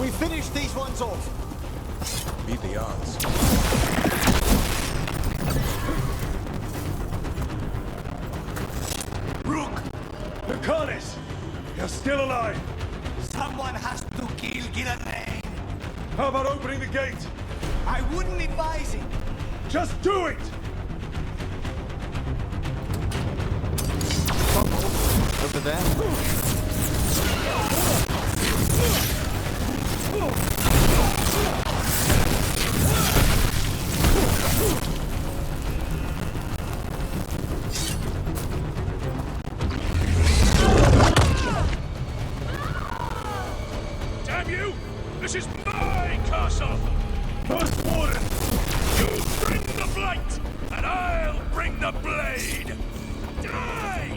We finished these ones off. Beat the odds. Rook! Lucanus! You're still alive! Someone has to kill Gillian. How about opening the gate? I wouldn't advise it. Just do it! Over there. Damn you! This is my castle! First warden! You bring the blight, and I'll bring the blade! Die!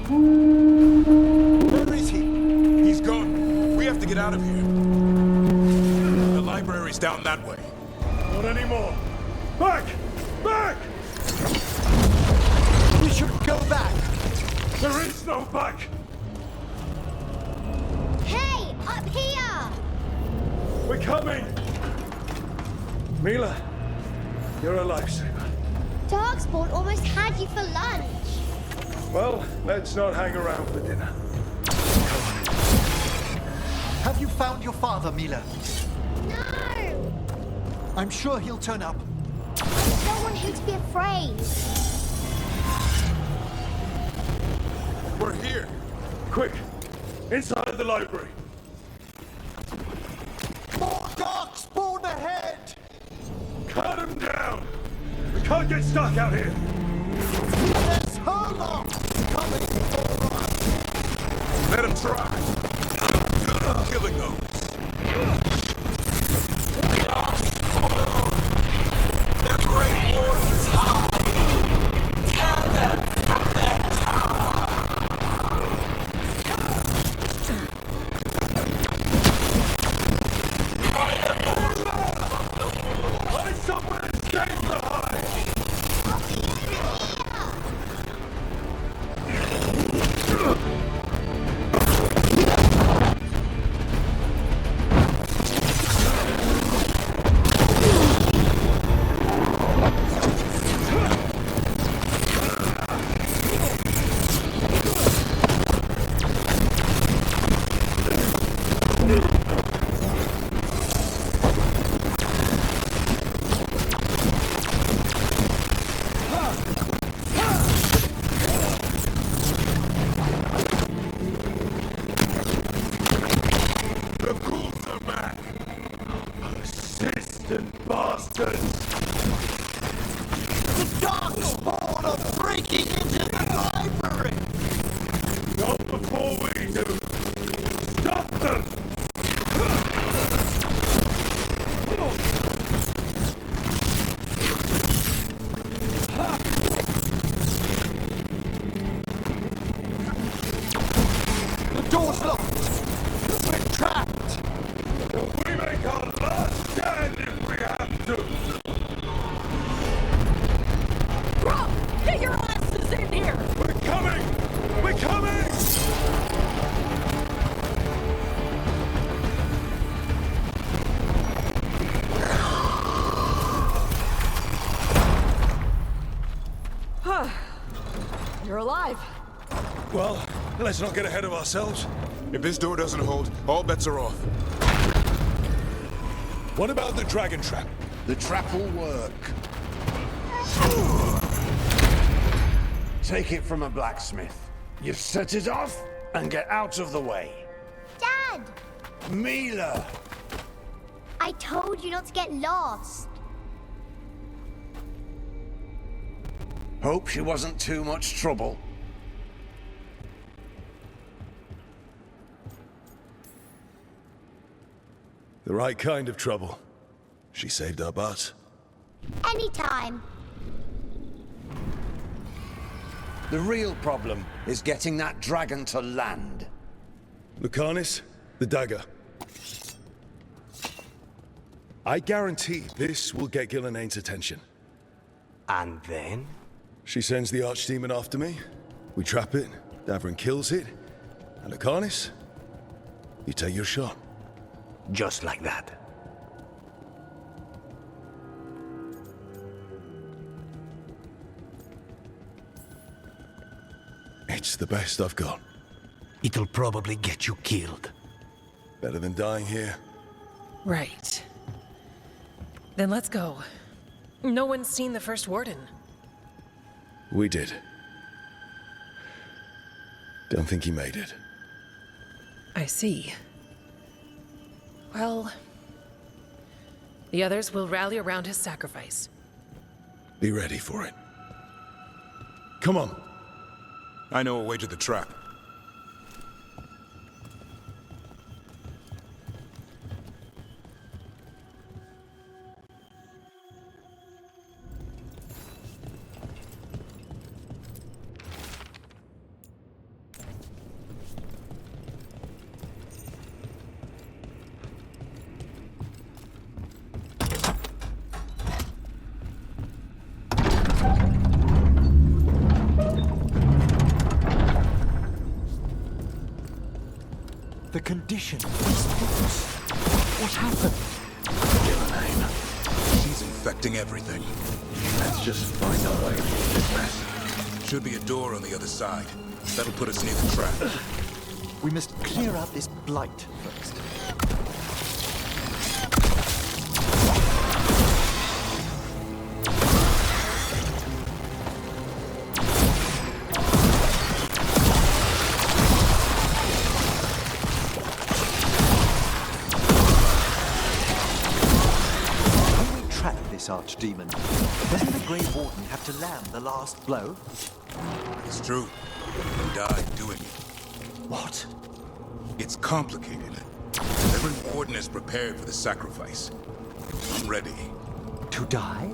Where is he? He's gone. We have to get out of here. The library's down that way. Not anymore! Back! Back! We should go back. There is no back! Hey, up here! We're coming! Mila, you're a lifesaver. Darkspawn almost had you for lunch. Well, let's not hang around for dinner. Have you found your father, Mila? No! I'm sure he'll turn up. I don't want him to be afraid. We're here. Quick! Inside the library! More darkspawn ahead! Cut him down! We can't get stuck out here! There's Herlock coming for us! Let him try. I'm killing those. The Great Wardens hide. Tear them from their tower. Find somewhere to stay behind! The ghouls are back! Persistent bastards! The darkspawn are breaking into the library! Not before we do! Stop them! The door's locked! We're trapped! We make our last stand if we have to! Bro, get your asses in here! We're coming! We're coming! You're alive. Well, let's not get ahead of ourselves. If this door doesn't hold, all bets are off. What about the dragon trap? The trap will work. Take it from a blacksmith. You set it off and get out of the way. Dad! Mila! I told you not to get lost. Hope she wasn't too much trouble. The right kind of trouble. She saved our butts. Anytime. The real problem is getting that dragon to land. Lucanis, the dagger. I guarantee this will get Gillenaine's attention. And then? She sends the archdemon after me. We trap it, Davrin kills it. And Lucanis, you take your shot. Just like that. It's the best I've got. It'll probably get you killed. Better than dying here. Right. Then let's go. No one's seen the first warden. We did. Don't think he made it. I see. Well, the others will rally around his sacrifice. Be ready for it. Come on. I know a way to the trap. The condition of these books. What happened? Gillenane. She's infecting everything. Let's just find our way through this mess. Should be a door on the other side. That'll put us near the trap. We must clear out this blight first. Archdemon. Doesn't the Grey Warden have to land the last blow? It's true. He died doing it. What? It's complicated. Every warden is prepared for the sacrifice. I'm ready. To die?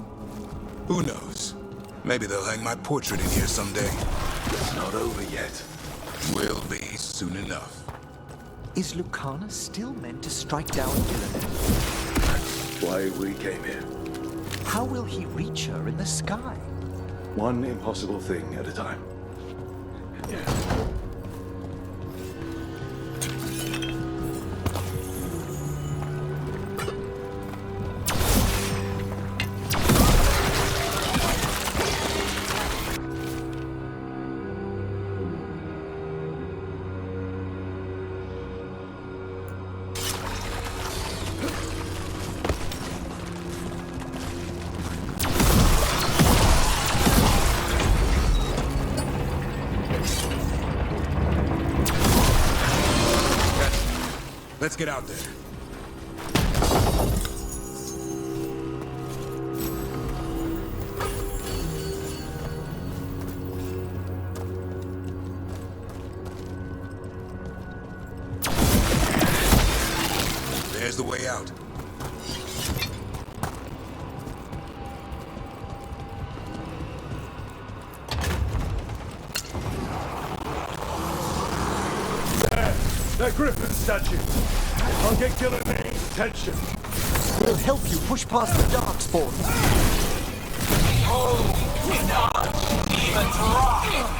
Who knows? Maybe they'll hang my portrait in here someday. It's not over yet. Will be soon enough. Is Lucanis still meant to strike down Gillenane? That's why we came here. How will he reach her in the sky? One impossible thing at a time. Yeah. Let's get out there. There's the way out. That Griffin statue. I'll get Gillenaine's attention. We'll help you push past the Darkspawn. Behold, the demon's rock!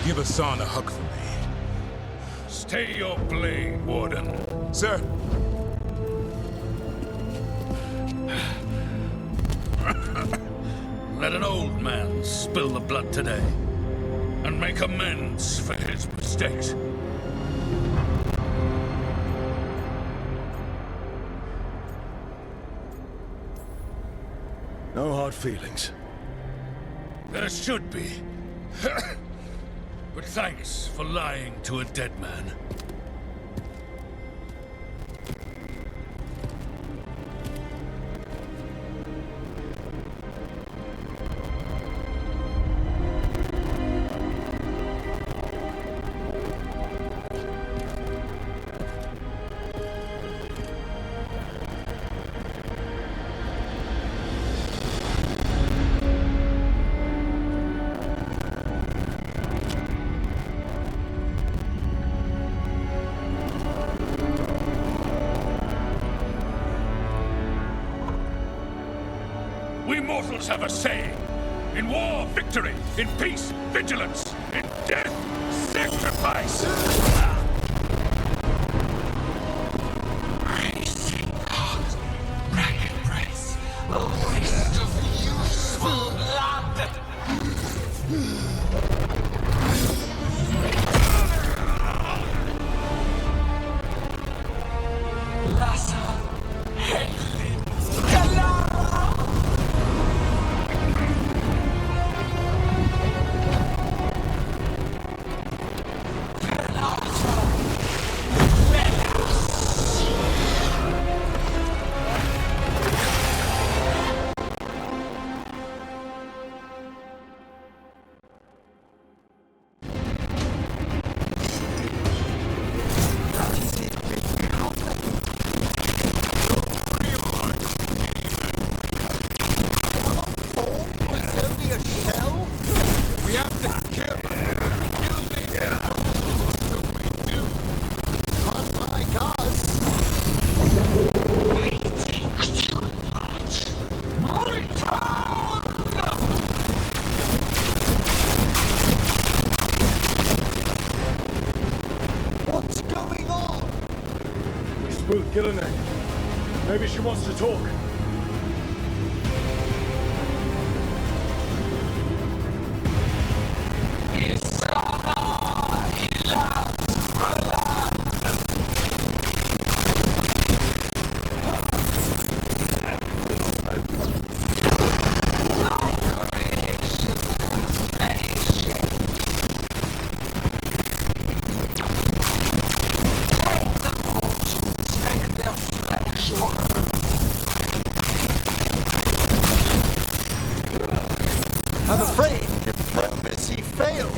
Give Hassan a hug for me. Stay your blade, Warden. Sir. Let an old man spill the blood today, and make amends for his mistakes. No hard feelings. There should be. But thanks for lying to a dead man. We mortals have a saying. In war, victory. In peace, vigilance. In death, sacrifice. A waste of useful blood. Lascia, Killing her. Maybe she wants to talk. I'm afraid diplomacy failed.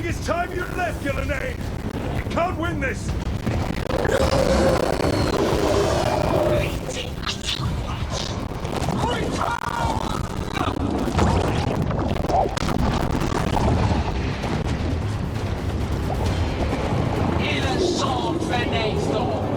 think it's time you left, Gillenane? You can't win this! Il son fenesto!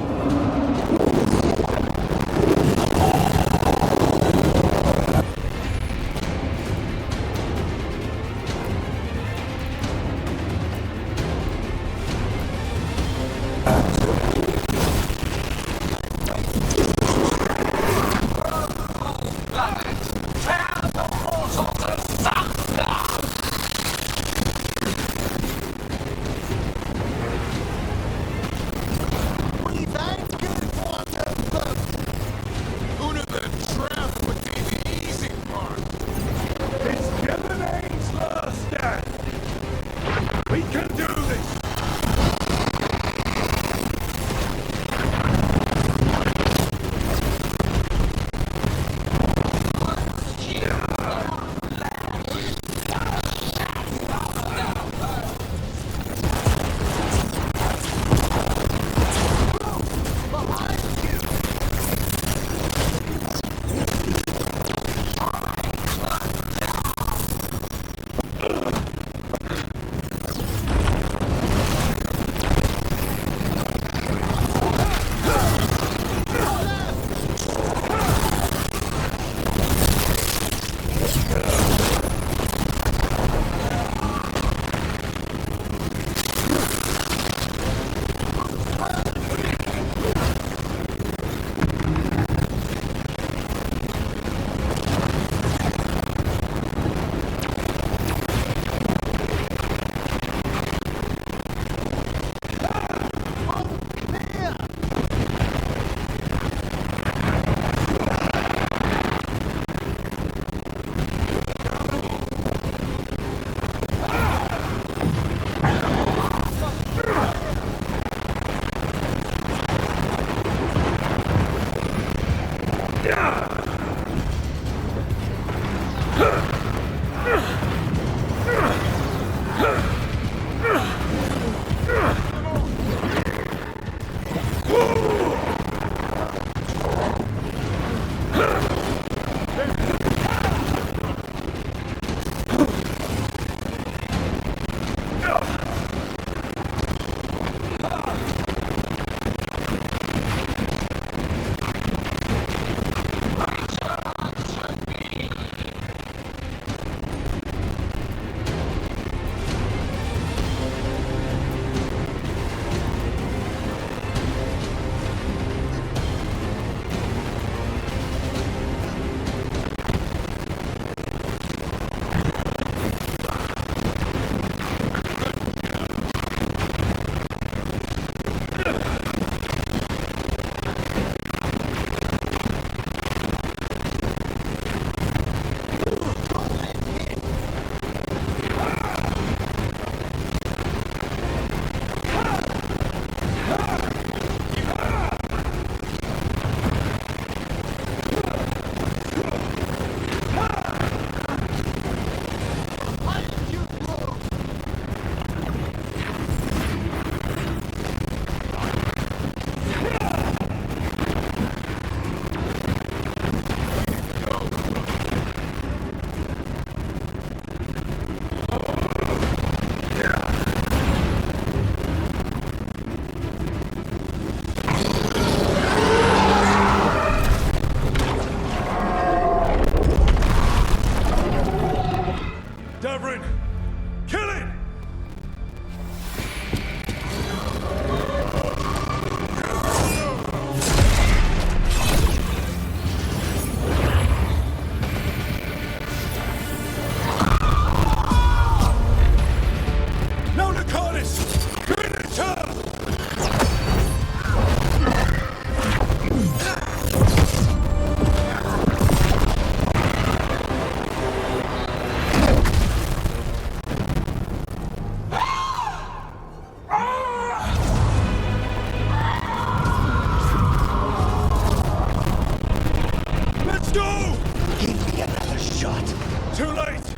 Too late!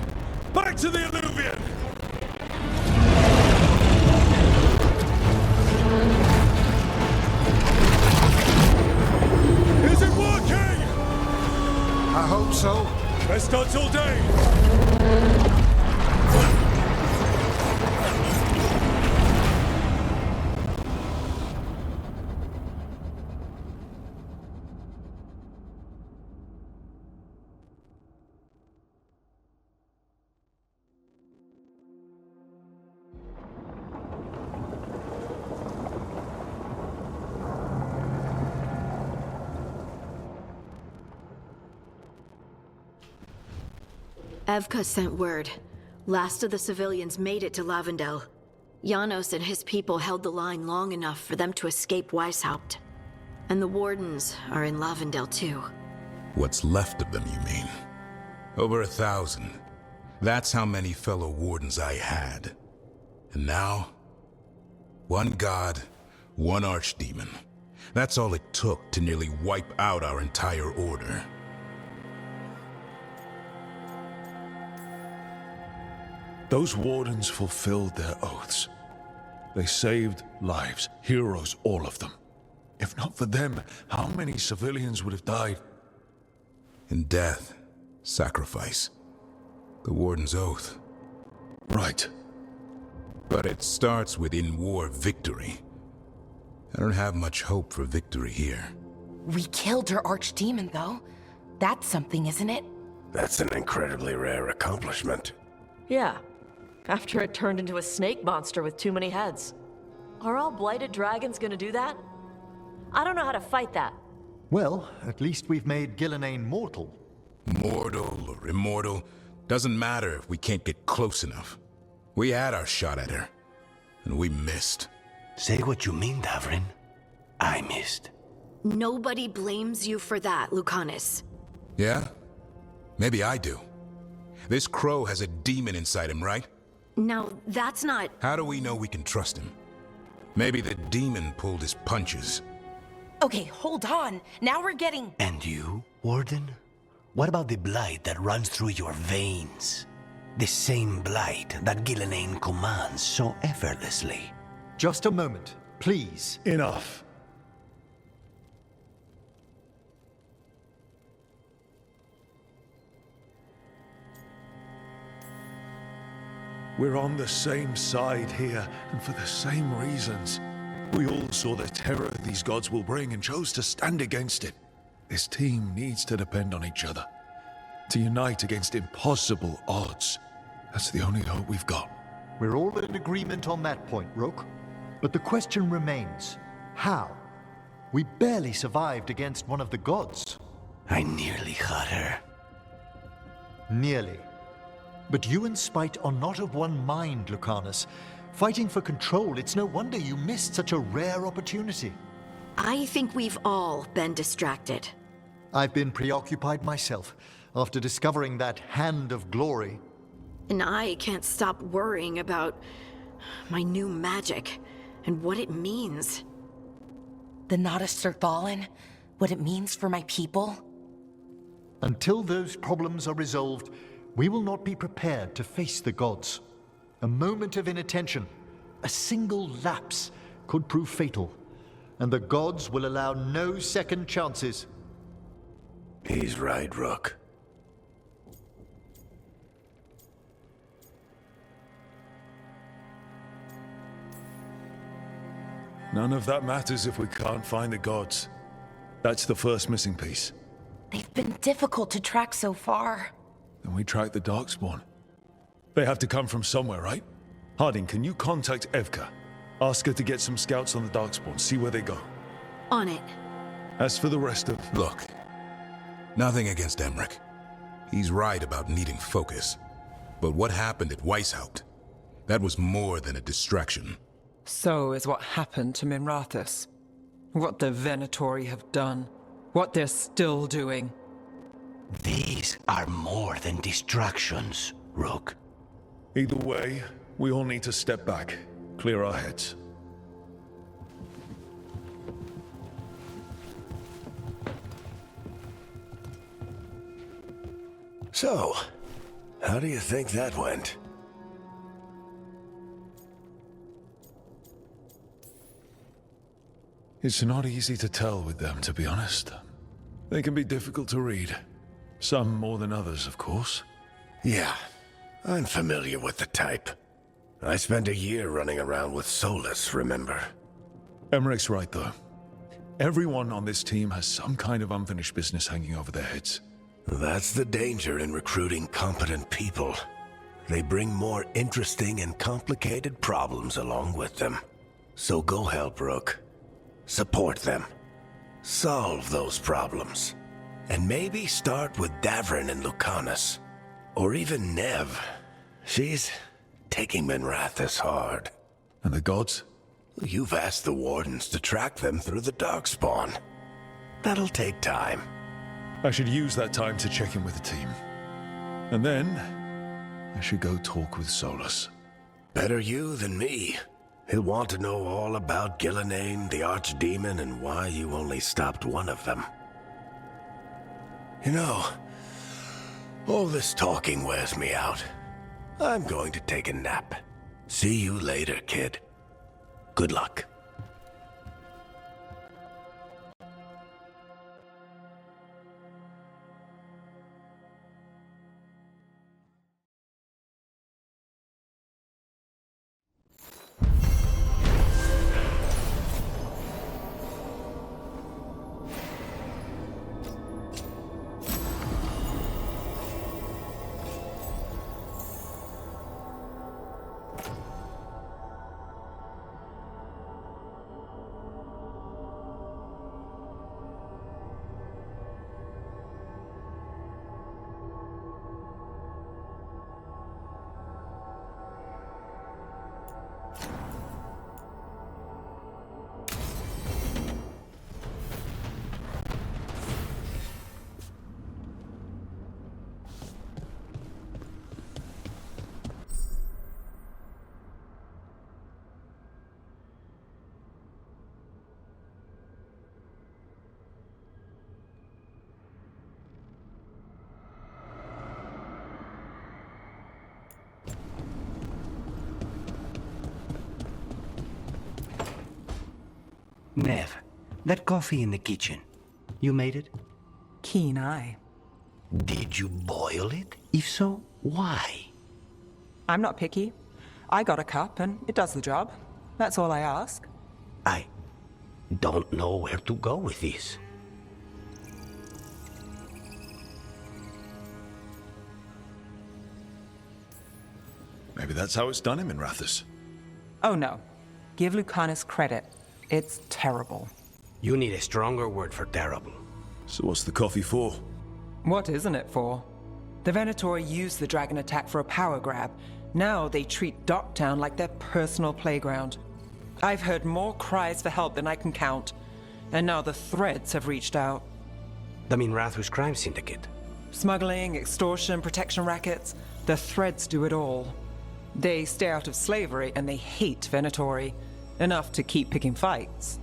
Back to the Illuvian! I hope so. Best odds all day! Evka sent word. Last of the civilians made it to Lavendel. Janos and his people held the line long enough for them to escape Weishaupt. And the wardens are in Lavendel too. What's left of them, you mean? Over 1,000. That's how many fellow wardens I had. And now, one god, one archdemon. That's all it took to nearly wipe out our entire order. Those wardens fulfilled their oaths. They saved lives, heroes, all of them. If not for them, how many civilians would have died? In death, sacrifice. The warden's oath. Right. But it starts with in-war victory. I don't have much hope for victory here. We killed her archdemon, though. That's something, isn't it? That's an incredibly rare accomplishment. Yeah. After it turned into a snake monster with too many heads. Are all blighted dragons gonna do that? I don't know how to fight that. Well, at least we've made Gillenane mortal. Mortal or immortal, doesn't matter if we can't get close enough. We had our shot at her, and we missed. Say what you mean, Davrin. I missed. Nobody blames you for that, Lucanus. Yeah? Maybe I do. This crow has a demon inside him, right? Now, that's not... How do we know we can trust him? Maybe the demon pulled his punches. Okay, hold on. Now we're getting... And you, Warden? What about the blight that runs through your veins? The same blight that Gillenane commands so effortlessly. Just a moment, please. Enough. We're on the same side here, and for the same reasons. We all saw the terror these gods will bring and chose to stand against it. This team needs to depend on each other, to unite against impossible odds. That's the only hope we've got. We're all in agreement on that point, Rook. But the question remains, how? We barely survived against one of the gods. I nearly had her. Nearly. But you and Spite are not of one mind, Lucanus. Fighting for control, it's no wonder you missed such a rare opportunity. I think we've all been distracted. I've been preoccupied myself, after discovering that hand of glory. And I can't stop worrying about my new magic and what it means. The Noddersterthalen? What it means for my people? Until those problems are resolved, we will not be prepared to face the gods. A moment of inattention, a single lapse, could prove fatal, and the gods will allow no second chances. He's right, Rook. None of that matters if we can't find the gods. That's the first missing piece. They've been difficult to track so far. Then we track the Darkspawn. They have to come from somewhere, right? Harding, can you contact Evka? Ask her to get some scouts on the Darkspawn, see where they go. On it. As for the rest of... Look, nothing against Emmerich. He's right about needing focus. But what happened at Weishaupt? That was more than a distraction. So is what happened to Minrathous. What the Venatori have done. What they're still doing. These are more than distractions, Rook. Either way, we all need to step back, clear our heads. So, how do you think that went? It's not easy to tell with them, to be honest. They can be difficult to read. Some more than others, of course. Yeah, I'm familiar with the type. I spent a year running around with Solus, remember? Emmerich's right, though. Everyone on this team has some kind of unfinished business hanging over their heads. That's the danger in recruiting competent people. They bring more interesting and complicated problems along with them. So go help Rook. Support them. Solve those problems. And maybe start with Davrin and Lucanus. Or even Nev. She's taking Minrathous hard. And the gods? You've asked the Wardens to track them through the Darkspawn. That'll take time. I should use that time to check in with the team. And then, I should go talk with Solus. Better you than me. He'll want to know all about Gillenane, the Archdemon, and why you only stopped one of them. You know, all this talking wears me out. I'm going to take a nap. See you later, kid. Good luck. Nev, that coffee in the kitchen, you made it? Keen eye. Did you boil it? If so, why? I'm not picky. I got a cup and it does the job. That's all I ask. I don't know where to go with this. Maybe that's how it's done in Minrathous. Oh no. Give Lucanus credit. It's terrible. You need a stronger word for terrible. So what's the coffee for? What isn't it for? The Venatori used the dragon attack for a power grab. Now they treat Docktown like their personal playground. I've heard more cries for help than I can count. And now the Threads have reached out. The Minrathous crime syndicate. Smuggling, extortion, protection rackets. The Threads do it all. They stay out of slavery and they hate Venatori. Enough to keep picking fights.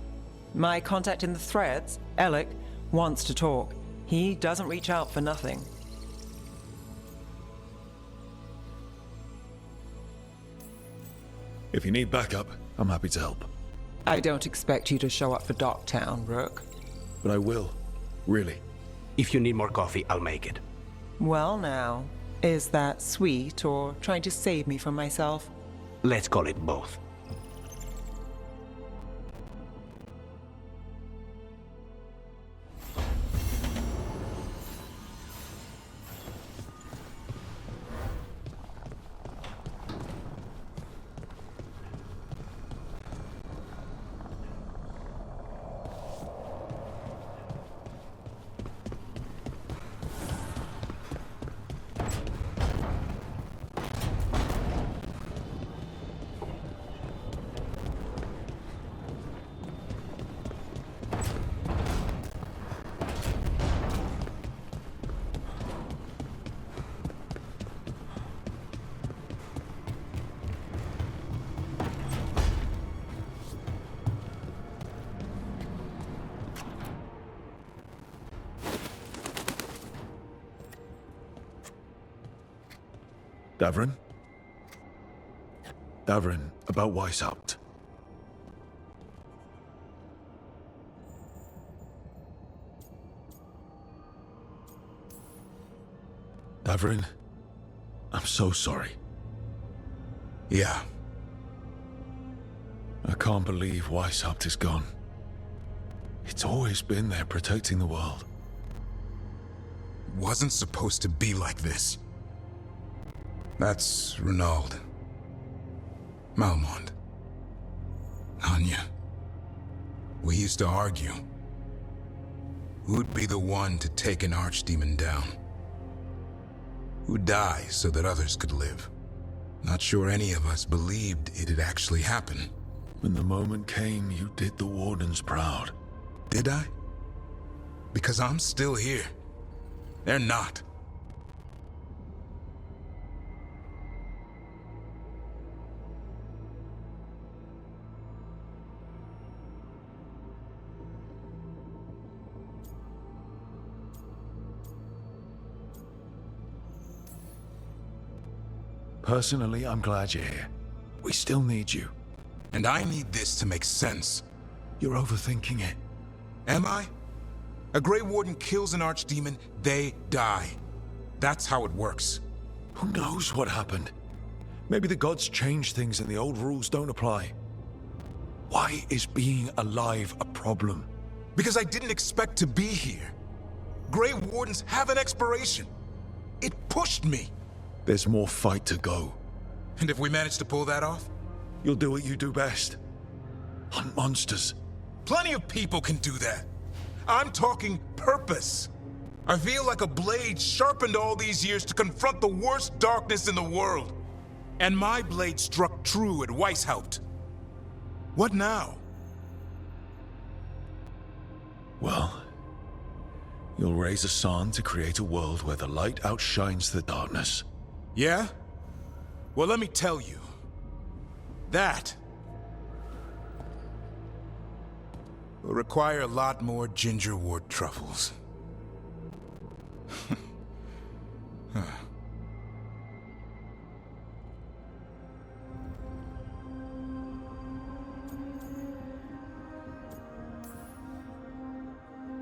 My contact in the Threads, Alec, wants to talk. He doesn't reach out for nothing. If you need backup, I'm happy to help. I don't expect you to show up for Docktown, Rook. But I will. Really. If you need more coffee, I'll make it. Well now, is that sweet or trying to save me from myself? Let's call it both. Davrin? Davrin, about Weishaupt. Davorin, I'm so sorry. Yeah. I can't believe Weishaupt is gone. It's always been there protecting the world. Wasn't supposed to be like this. That's Renaud. Malmond. Anya. We used to argue. Who'd be the one to take an archdemon down? Who'd die so that others could live? Not sure any of us believed it'd actually happen. When the moment came, you did the Wardens proud. Did I? Because I'm still here. They're not. Personally, I'm glad you're here. We still need you. And I need this to make sense. You're overthinking it. Am I? A Grey Warden kills an archdemon, they die. That's how it works. Who knows what happened? Maybe the gods changed things and the old rules don't apply. Why is being alive a problem? Because I didn't expect to be here. Grey Wardens have an expiration. It pushed me. There's more fight to go. And if we manage to pull that off? You'll do what you do best. Hunt monsters. Plenty of people can do that. I'm talking purpose. I feel like a blade sharpened all these years to confront the worst darkness in the world. And my blade struck true at Weishaupt. What now? Well, you'll raise a sun to create a world where the light outshines the darkness. Yeah? Well, let me tell you. That will require a lot more gingerwort truffles.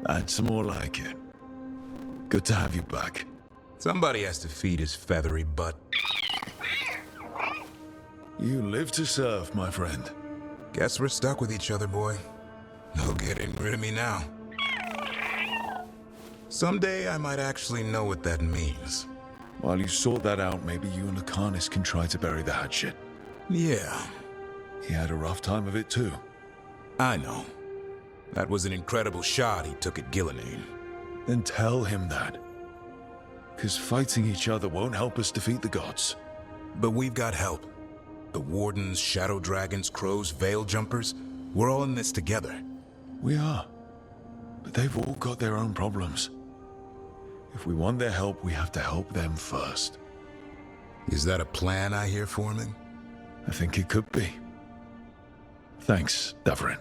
That's more like it. Good to have you back. Somebody has to feed his feathery butt. You live to serve, my friend. Guess we're stuck with each other, boy. No getting rid of me now. Someday I might actually know what that means. While you sort that out, maybe you and Lucanus can try to bury the hatchet. Yeah. He had a rough time of it too. I know. That was an incredible shot he took at Gillenane. Then tell him that. Because fighting each other won't help us defeat the gods. But we've got help. The Wardens, Shadow Dragons, Crows, Veil Jumpers, we're all in this together. We are. But they've all got their own problems. If we want their help, we have to help them first. Is that a plan I hear forming? I think it could be. Thanks, Davorin.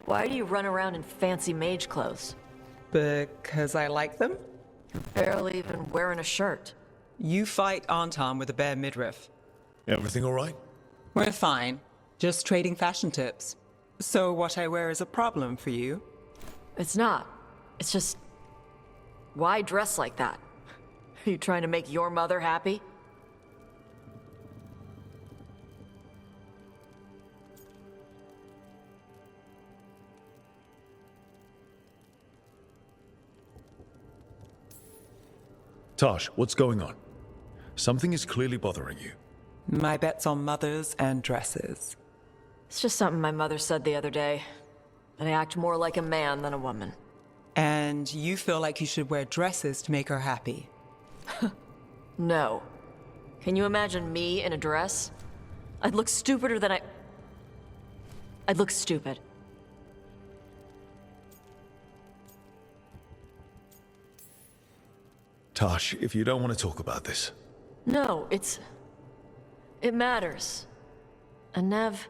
Why do you run around in fancy mage clothes? Because I like them? You're barely even wearing a shirt. You fight Anton with a bare midriff. Everything all right? We're fine. Just trading fashion tips. So what I wear is a problem for you? It's not. It's just... why dress like that? Are you trying to make your mother happy? Tosh, what's going on? Something is clearly bothering you. My bet's on mothers and dresses. It's just something my mother said the other day. That I act more like a man than a woman. And you feel like you should wear dresses to make her happy? No. Can you imagine me in a dress? I'd look stupider than I'd look stupid. Tash, if you don't want to talk about this. No, it matters. And Nev,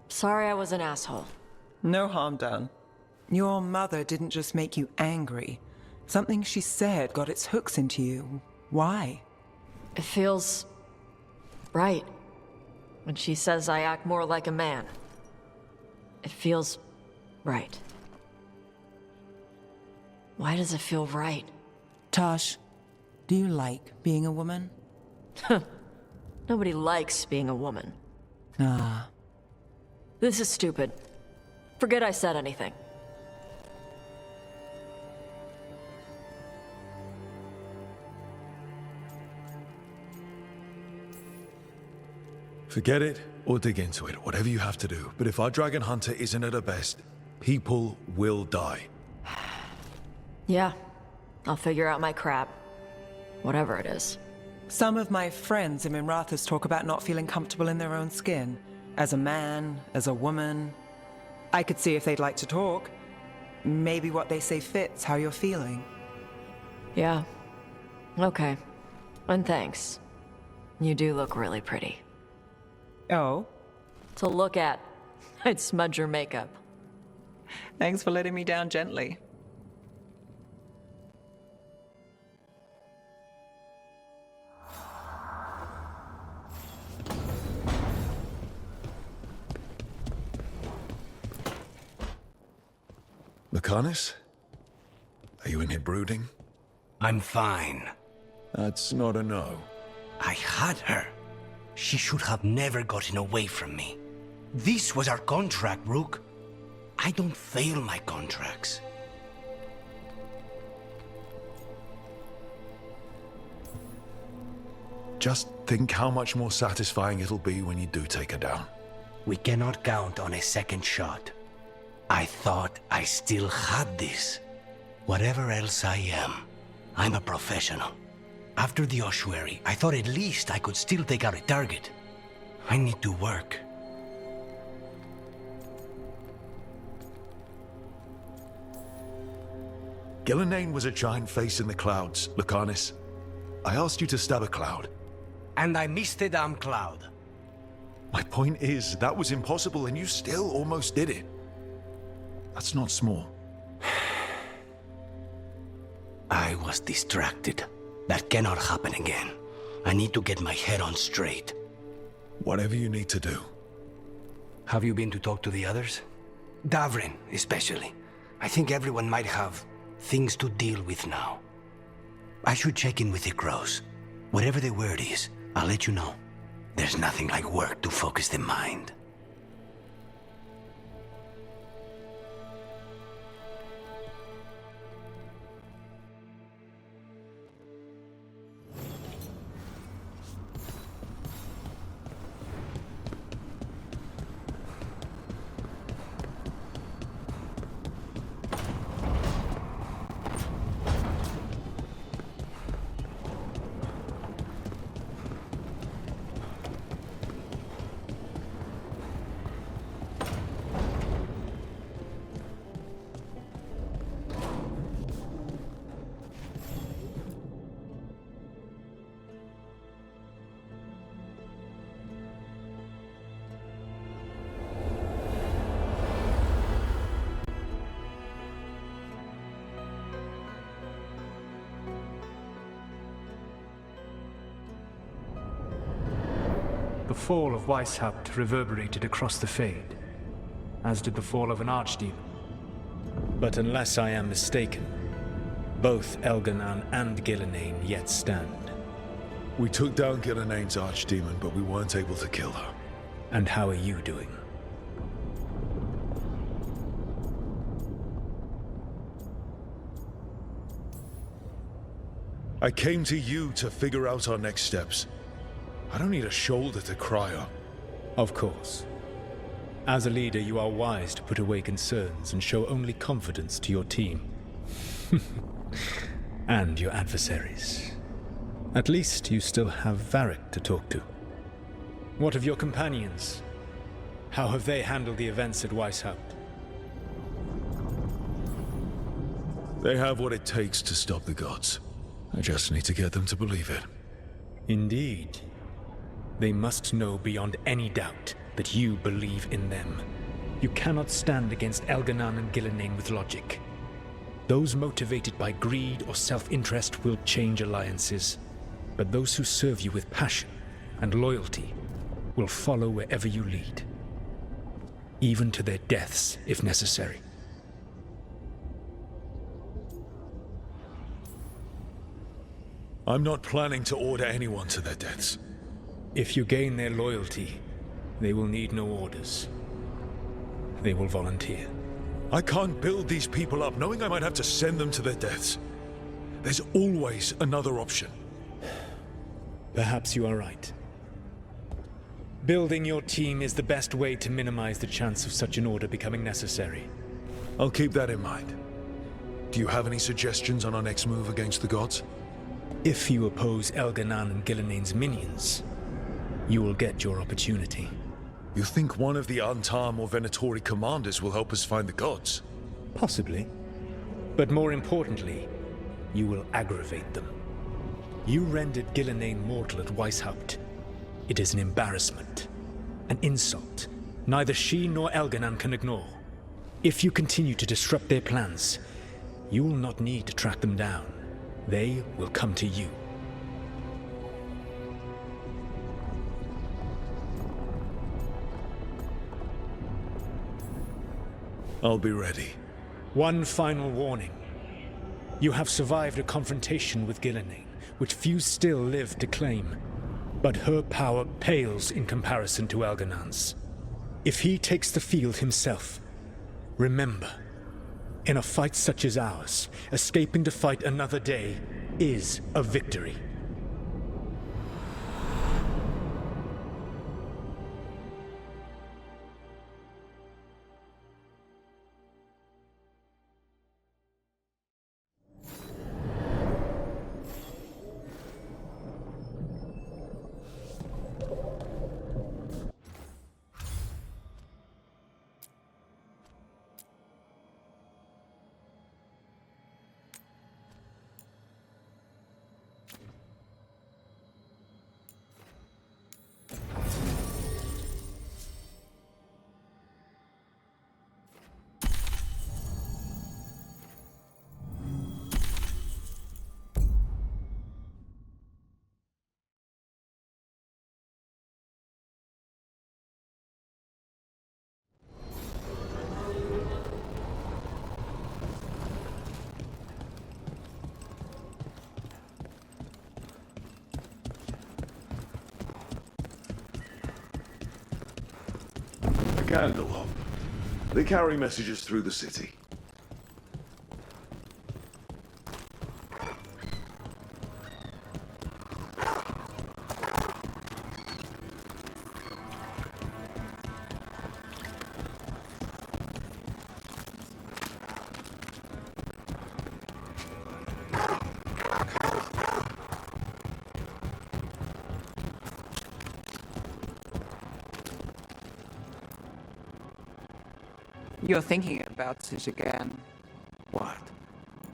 sorry I was an asshole. No harm done. Your mother didn't just make you angry. Something she said got its hooks into you. Why? It feels right. When she says I act more like a man. It feels right. Why does it feel right? Tash, do you like being a woman? Nobody likes being a woman. Ah. This is stupid. Forget I said anything. Forget it or dig into it, whatever you have to do. But if our dragon hunter isn't at her best, people will die. Yeah, I'll figure out my crap. Whatever it is. Some of my friends in Minrathous talk about not feeling comfortable in their own skin. As a man, as a woman. I could see if they'd like to talk. Maybe what they say fits how you're feeling. Yeah. Okay. And thanks. You do look really pretty. Oh? To look at. I'd smudge your makeup. Thanks for letting me down gently. Lucanus? Are you in here brooding? I'm fine. That's not a no. I had her. She should have never gotten away from me. This was our contract, Rook. I don't fail my contracts. Just think how much more satisfying it'll be when you do take her down. We cannot count on a second shot. I thought I still had this. Whatever else I am, I'm a professional. After the ossuary, I thought at least I could still take out a target. I need to work. Gillenane was a giant face in the clouds, Lucanus. I asked you to stab a cloud. And I missed the damn cloud. My point is, that was impossible and you still almost did it. That's not small. I was distracted. That cannot happen again. I need to get my head on straight. Whatever you need to do. Have you been to talk to the others? Davrin, especially. I think everyone might have things to deal with now. I should check in with the crows. Whatever the word is, I'll let you know. There's nothing like work to focus the mind. The fall of Weishaupt reverberated across the Fade, as did the fall of an archdemon. But unless I am mistaken, both Elganan and Gillenane yet stand. We took down Gillenane's archdemon, but we weren't able to kill her. And how are you doing? I came to you to figure out our next steps. I don't need a shoulder to cry on. Of course. As a leader, you are wise to put away concerns and show only confidence to your team. And your adversaries. At least you still have Varric to talk to. What of your companions? How have they handled the events at Weishaupt? They have what it takes to stop the gods. I just need to get them to believe it. Indeed. They must know beyond any doubt that you believe in them. You cannot stand against Elganan and Gillenane with logic. Those motivated by greed or self-interest will change alliances, but those who serve you with passion and loyalty will follow wherever you lead, even to their deaths if necessary. I'm not planning to order anyone to their deaths. If you gain their loyalty, they will need no orders. They will volunteer. I can't build these people up knowing I might have to send them to their deaths. There's always another option. Perhaps you are right. Building your team is the best way to minimize the chance of such an order becoming necessary. I'll keep that in mind. Do you have any suggestions on our next move against the gods? If you oppose Elganan and Gillenane's minions, you will get your opportunity. You think one of the Antam or Venatori commanders will help us find the gods? Possibly. But more importantly, you will aggravate them. You rendered Gillenane mortal at Weishaupt. It is an embarrassment, an insult, neither she nor Elganan can ignore. If you continue to disrupt their plans, you will not need to track them down. They will come to you. I'll be ready. One final warning. You have survived a confrontation with Gillenane, which few still live to claim. But her power pales in comparison to Elganan's. If he takes the field himself, remember, in a fight such as ours, escaping to fight another day is a victory. Candle. They carry messages through the city. You're thinking about it again. What?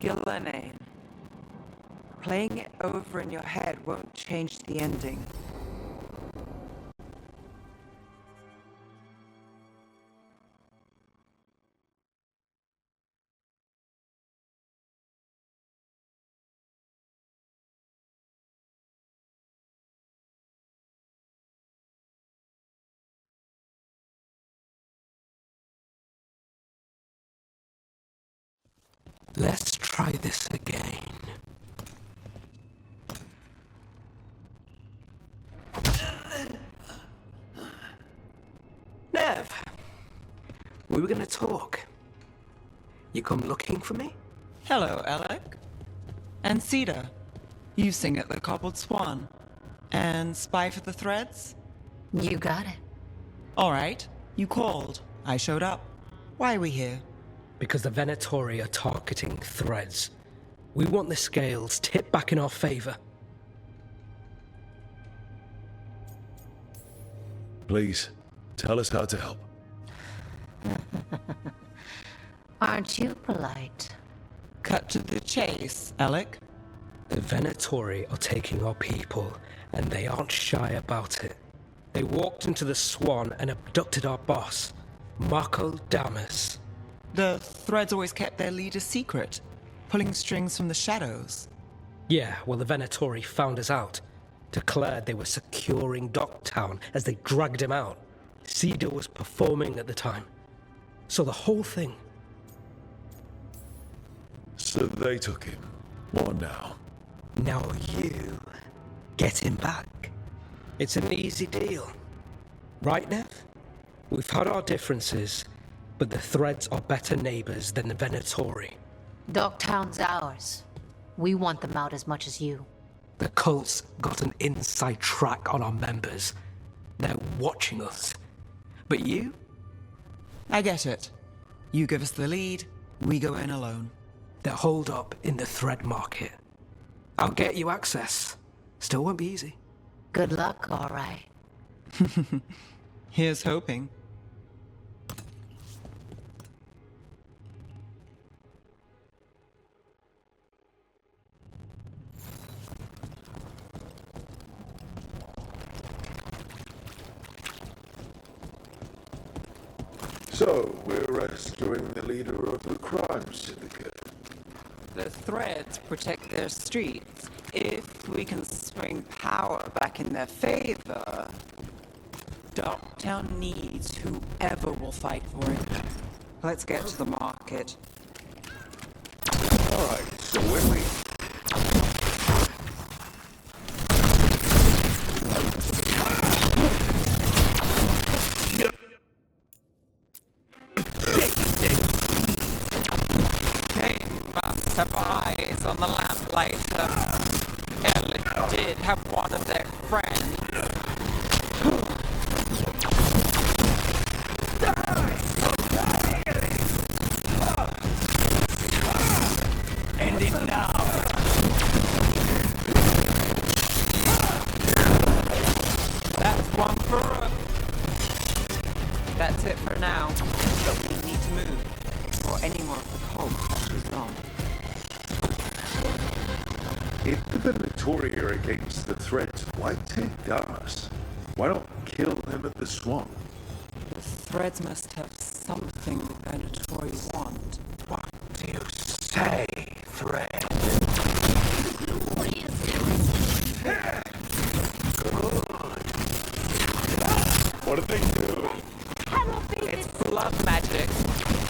Gillenane. Playing it over in your head won't change the ending. Let's try this again. Nev, we were gonna talk. You come looking for me? Hello, Alec. And Cedar. You sing at the Cobbled Swan. And spy for the threads? You got it. All right. You called. I showed up. Why are we here? Because the Venatori are targeting threads. We want the scales tipped back in our favor. Please, tell us how to help. Aren't you polite? Cut to the chase, Alec. The Venatori are taking our people, and they aren't shy about it. They walked into the Swan and abducted our boss, Marco Damas. The threads always kept their leader secret, pulling strings from the shadows. Yeah, well, the Venatori found us out. Declared they were securing Docktown as they dragged him out. Cedar was performing at the time. So the whole thing. So they took him. What now? Now you get him back. It's an easy deal. Right, Nev? We've had our differences, but the threads are better neighbors than the Venatori. Docktown's ours. We want them out as much as you. The cult's got an inside track on our members. They're watching us. But you? I get it. You give us the lead, we go in alone. They're holed up in the thread market. I'll get you access. Still won't be easy. Good luck, all right. Here's hoping. So, we're rescuing the leader of the crime syndicate. The threads protect their streets. If we can swing power back in their favor, Docktown needs whoever will fight for it. Let's get to the market. Alright, so when we... Have eyes on the lamplighter. Ellie did have one of their friends. End it now. That's one for us. That's it for now. But we need to move, or any more of the cult catches on. If the Venatori are against the threads, why take Damas? Why not kill him at the Swan? The threads must have something the Venatori want. What do you say, thread? What are they doing? It's blood magic.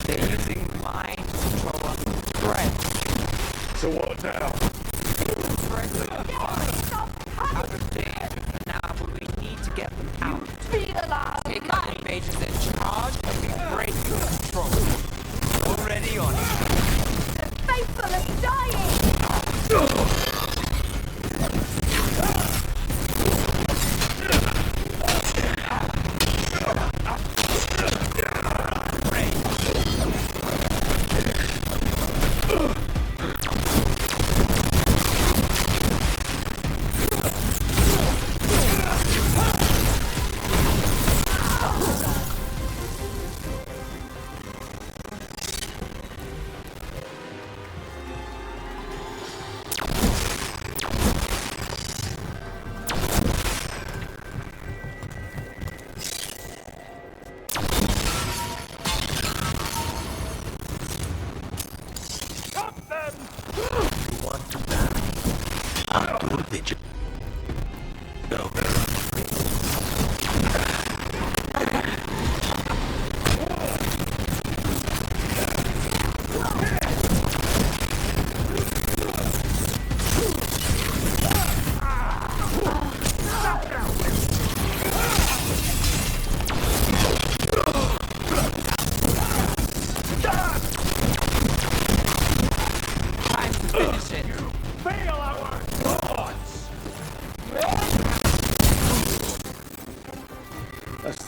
They're using mind control on the threads. So what now? Threads are fine. Out of danger for now, but we need to get them out. Take out the mages in charge and we break your control. Already on it. The faithful are dying!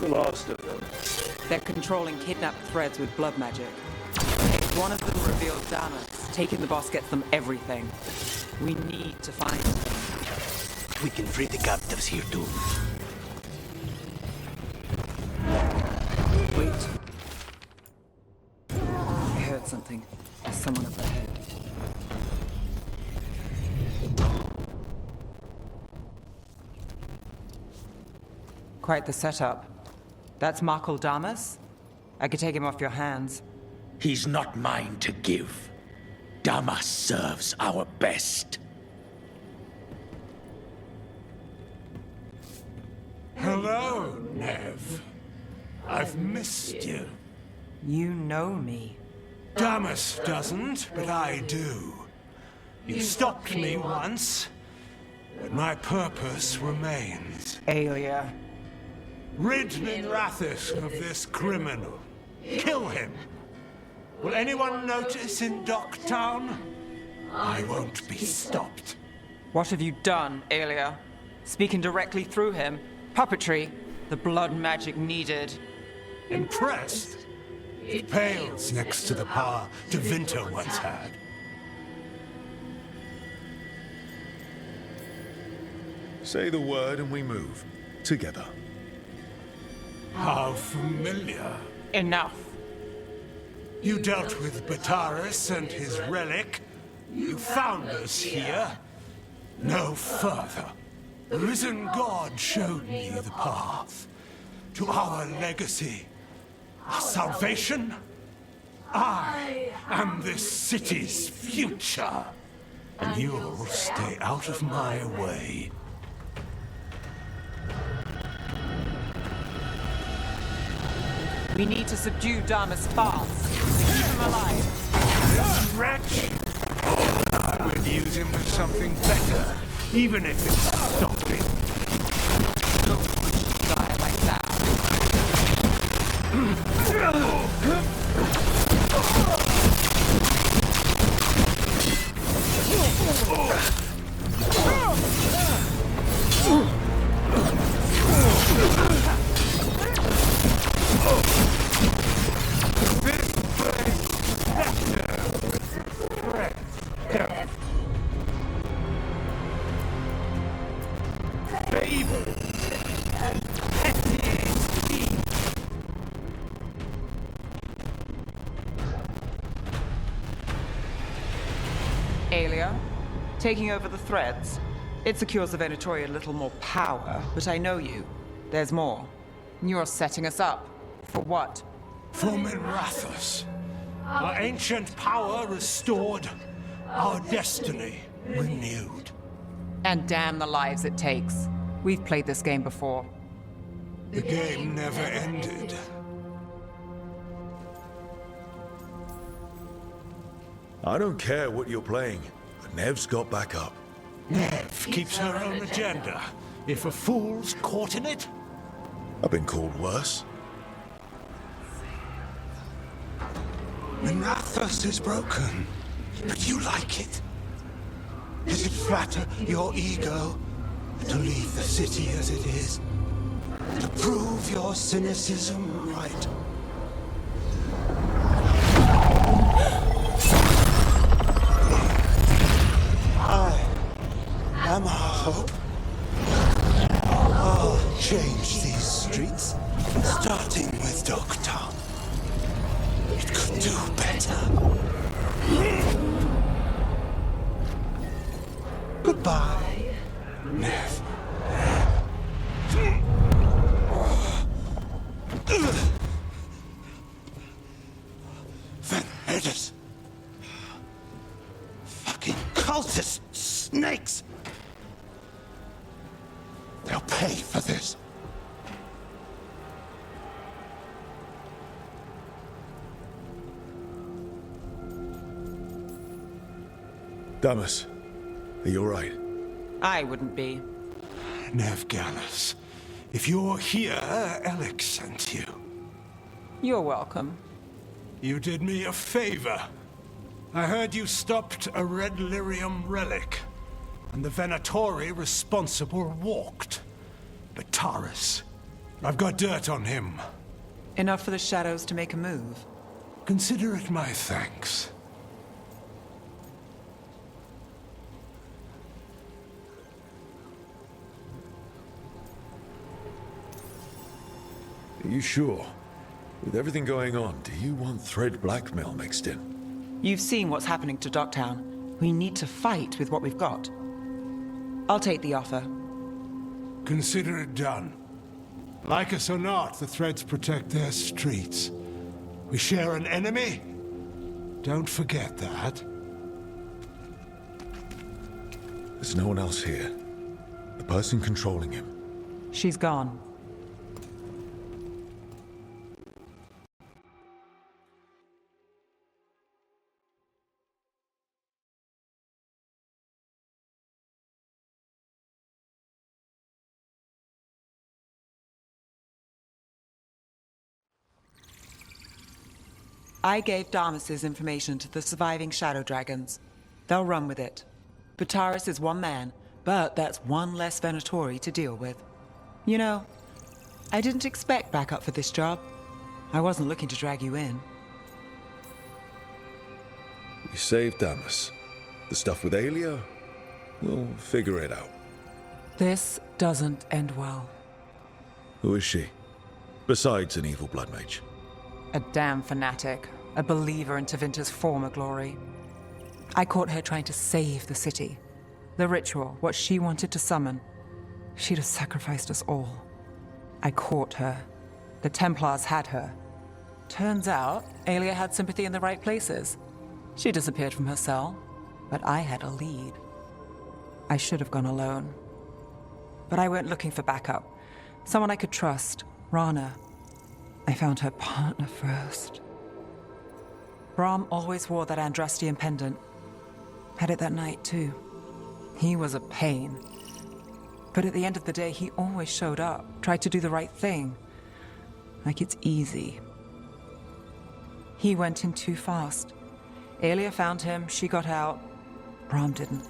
the last of them? They're controlling kidnapped threads with blood magic. If one of them revealed Damas, taking the boss gets them everything. We need to find them. We can free the captives here too. Wait. I heard something. There's someone up ahead. Quite the setup. That's Markle Damas? I could take him off your hands. He's not mine to give. Damas serves our best. Hello, Nev. I've missed you. You know me. Damas doesn't, but I do. You stopped me once, but my purpose remains. Aelia. Rid Minrathis of this criminal. Kill him. Will anyone notice in Docktown? I won't be stopped. What have you done, Aelia? Speaking directly through him. Puppetry. The blood magic needed. Impressed? It pales next to the power Devinter once had. Say the word and we move. Together. How familiar. Enough. You dealt with Bataris and his relic. You found us here. No further. The risen God showed me the path to our legacy, our salvation. I am this city's future, and you'll stay out of my way. We need to subdue Damas fast to keep him alive. This wretch! I would use him for something better, even if it stopped him. Don't die like that. Aelia, taking over the threads. It secures the Venatori a little more power, but I know you. There's more. You're setting us up. For what? For Minrathis. Our ancient power restored, our destiny renewed. And damn the lives it takes. We've played this game before. The game never ended. I don't care what you're playing, but Nev's got back up. Nev keeps her own agenda. If a fool's caught in it... I've been called worse. Minrathis is broken, but you like it. Does it flatter your ego to leave the city as it is? To prove your cynicism right? I am our hope. I'll change these streets, starting with Docktown. It could do better. Goodbye, Nev. Van Heders. Fucking cultist snakes. They'll pay for this. Damas, are you alright? I wouldn't be. Nev Gallus, if you're here, Alex sent you. You're welcome. You did me a favor. I heard you stopped a red lyrium relic, and the Venatori responsible walked. Bataris, I've got dirt on him. Enough for the shadows to make a move. Consider it my thanks. Are you sure? With everything going on, do you want thread blackmail mixed in? You've seen what's happening to Docktown. We need to fight with what we've got. I'll take the offer. Consider it done. Like us or not, the Threads protect their streets. We share an enemy? Don't forget that. There's no one else here. The person controlling him. She's gone. I gave Damas's information to the surviving Shadow Dragons. They'll run with it. Bataris is one man, but that's one less Venatori to deal with. You know, I didn't expect backup for this job. I wasn't looking to drag you in. We saved Damas. The stuff with Alia? We'll figure it out. This doesn't end well. Who is she? Besides an evil blood mage. A damn fanatic. A believer in Tevinter's former glory. I caught her trying to save the city. The ritual, what she wanted to summon. She'd have sacrificed us all. I caught her. The Templars had her. Turns out, Alia had sympathy in the right places. She disappeared from her cell, but I had a lead. I should have gone alone. But I went looking for backup. Someone I could trust. Rana. I found her partner first. Brahm always wore that Andrastian pendant. Had it that night, too. He was a pain. But at the end of the day, he always showed up, tried to do the right thing. Like it's easy. He went in too fast. Alia found him, she got out. Brahm didn't.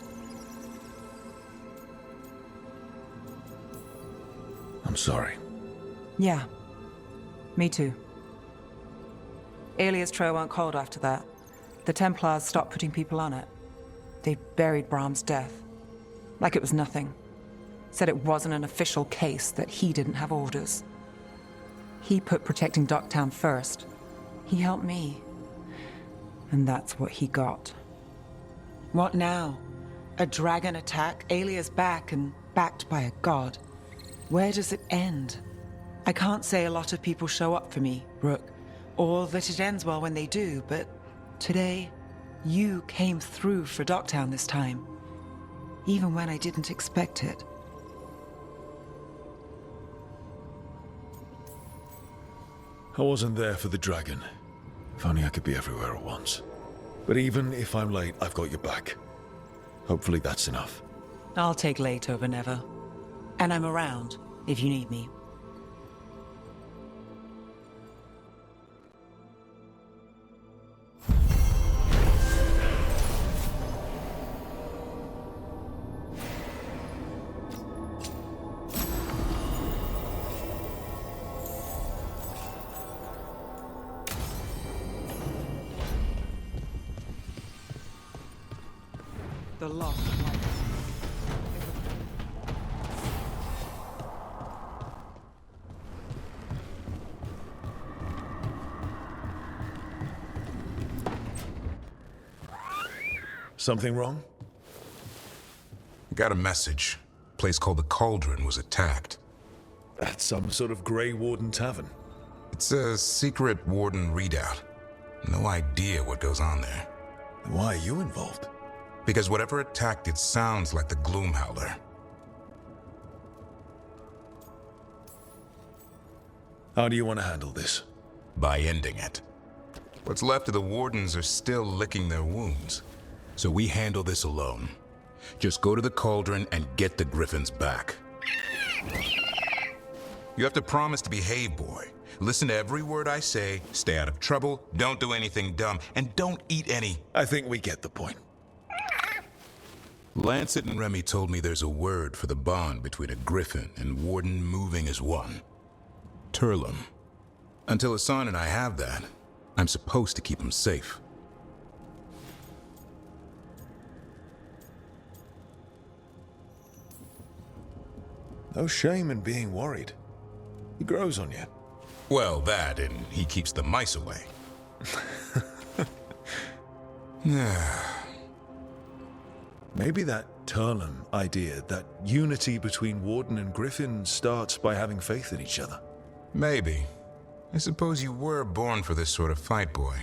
I'm sorry. Yeah. Me too. Alia's trail went cold after that. The Templars stopped putting people on it. They buried Brahm's death. Like it was nothing. Said it wasn't an official case, that he didn't have orders. He put protecting Docktown first. He helped me. And that's what he got. What now? A dragon attack, Alia's back and backed by a god. Where does it end? I can't say a lot of people show up for me, Rook, or that it ends well when they do, but today, you came through for Docktown this time, even when I didn't expect it. I wasn't there for the dragon. If only I could be everywhere at once. But even if I'm late, I've got your back. Hopefully that's enough. I'll take late over never. And I'm around if you need me. The lost life. Something wrong? Got a message. A place called the Cauldron was attacked. That's some sort of Grey Warden tavern. It's a secret Warden readout. No idea what goes on there. Why are you involved? Because whatever attacked it sounds like the Gloomhowler. How do you want to handle this? By ending it. What's left of the Wardens are still licking their wounds. So we handle this alone. Just go to the Cauldron and get the Griffins back. You have to promise to behave, boy. Listen to every word I say, stay out of trouble, don't do anything dumb, and don't eat any. I think we get the point. Lancet and Remy told me there's a word for the bond between a Griffin and Warden moving as one. Turlum. Until Hassan and I have that, I'm supposed to keep him safe. No shame in being worried. He grows on you. Well, that, and he keeps the mice away. Maybe that Turlum idea, that unity between Warden and Griffin, starts by having faith in each other. Maybe. I suppose you were born for this sort of fight, boy.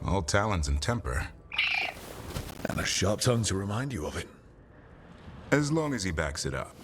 All talons and temper. And a sharp tongue to remind you of it. As long as he backs it up.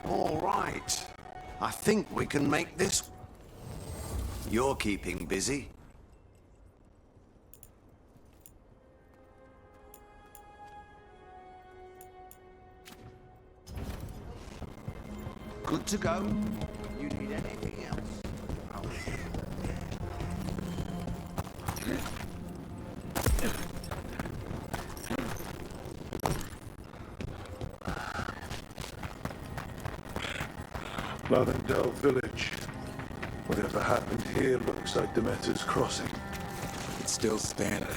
All right. I think we can make this. You're keeping busy. Good to go. You need anything else? Lavendel Village. Whatever happened here looks like Demeter's Crossing. It's still standing.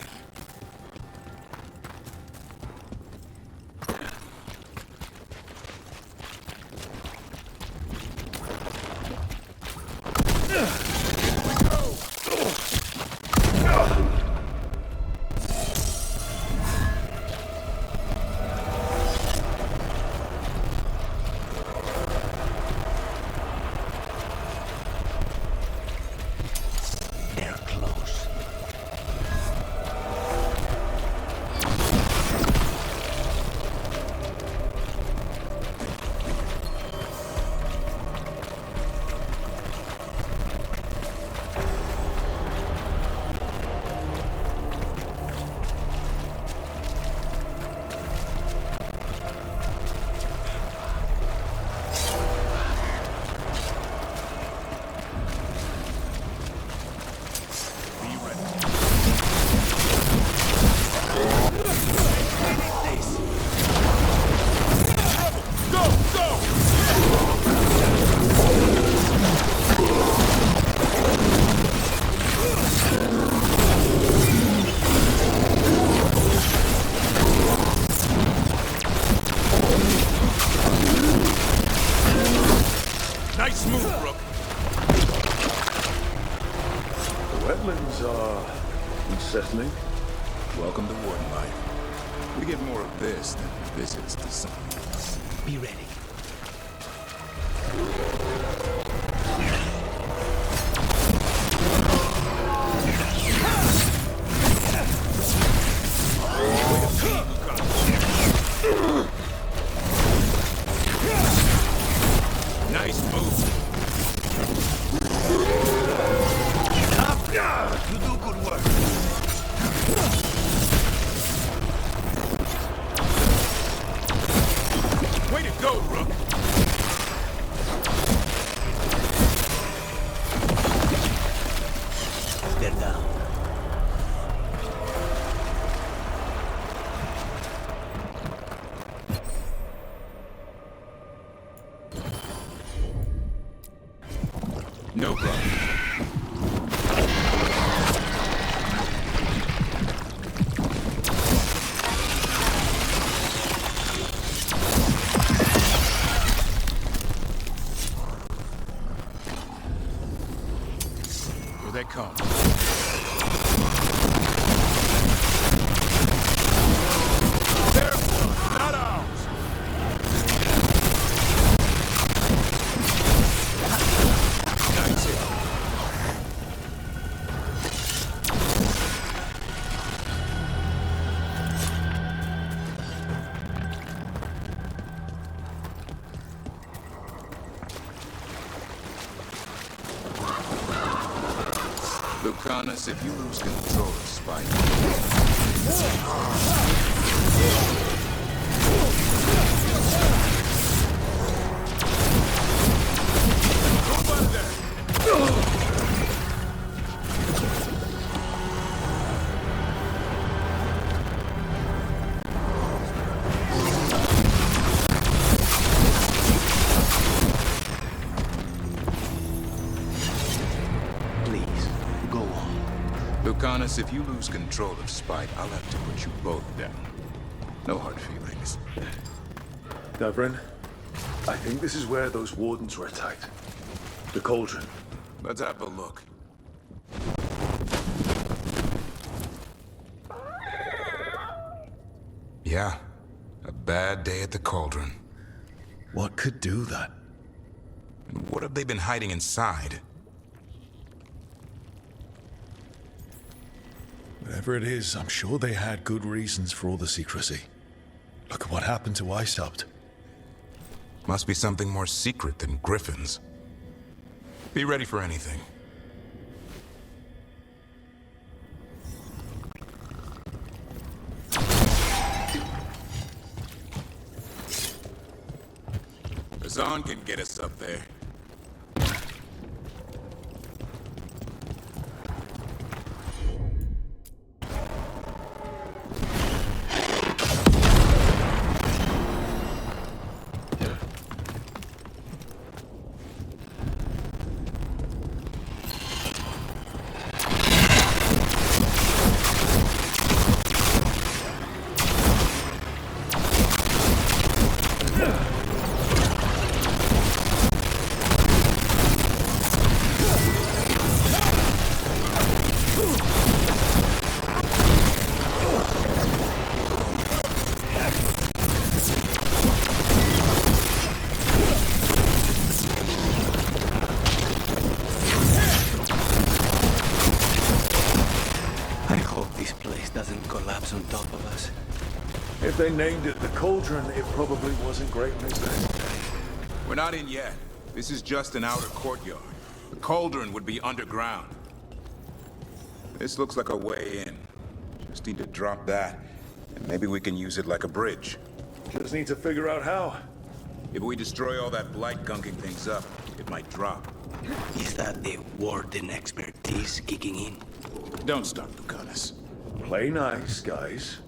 Nice move, Rook. The wetlands are unsettling. Welcome to Warden life. We get more of this than visits to something else. Be ready. Nice move. You do good work. Way to go, Rook. They're down. No problem. they come. Their blood, not ours! That's it. Lucanus, if you lose control of Spike... Lucanus, if you lose control of Spike, I'll have to put you both down. No hard feelings. Davrin, I think this is where those wardens were attacked. The cauldron. Let's have a look. Yeah, a bad day at the cauldron. What could do that? And what have they been hiding inside? Whatever it is, I'm sure they had good reasons for all the secrecy. Look at what happened to Icehopt. Must be something more secret than griffins. Be ready for anything. Razan can get us up there. If they named it the cauldron, it probably wasn't great business. We're not in yet. This is just an outer courtyard. The cauldron would be underground. This looks like a way in. Just need to drop that, and maybe we can use it like a bridge. Just need to figure out how. If we destroy all that blight gunking things up, it might drop. Is that the warden expertise kicking in? Don't start, Lucanus. Play nice, guys.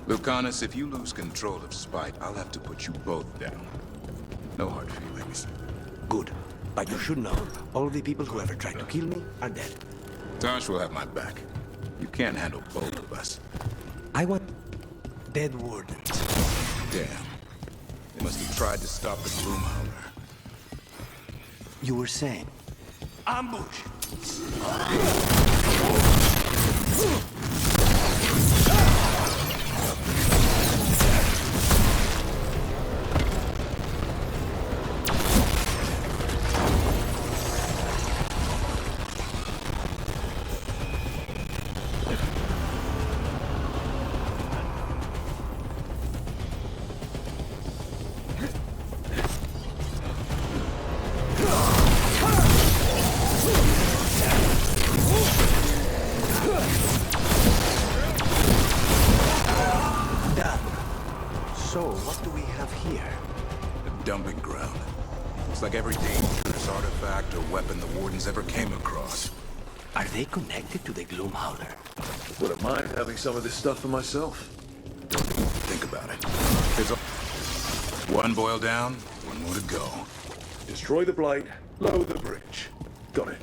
Lucanus, if you lose control of Spite, I'll have to put you both down. No hard feelings. Good. But you should know, all the people who ever tried to kill me are dead. Tosh will have my back. You can't handle both of us. I want dead wardens. Damn. They must have tried to stop the Gloomhowler. You were saying? Ambush! So, what do we have here? A dumping ground. It's like every dangerous artifact or weapon the Wardens ever came across. Are they connected to the Gloomhowler? Wouldn't mind having some of this stuff for myself. Don't even think about it. There's one boil down, one more to go. Destroy the Blight, lower the bridge. Got it.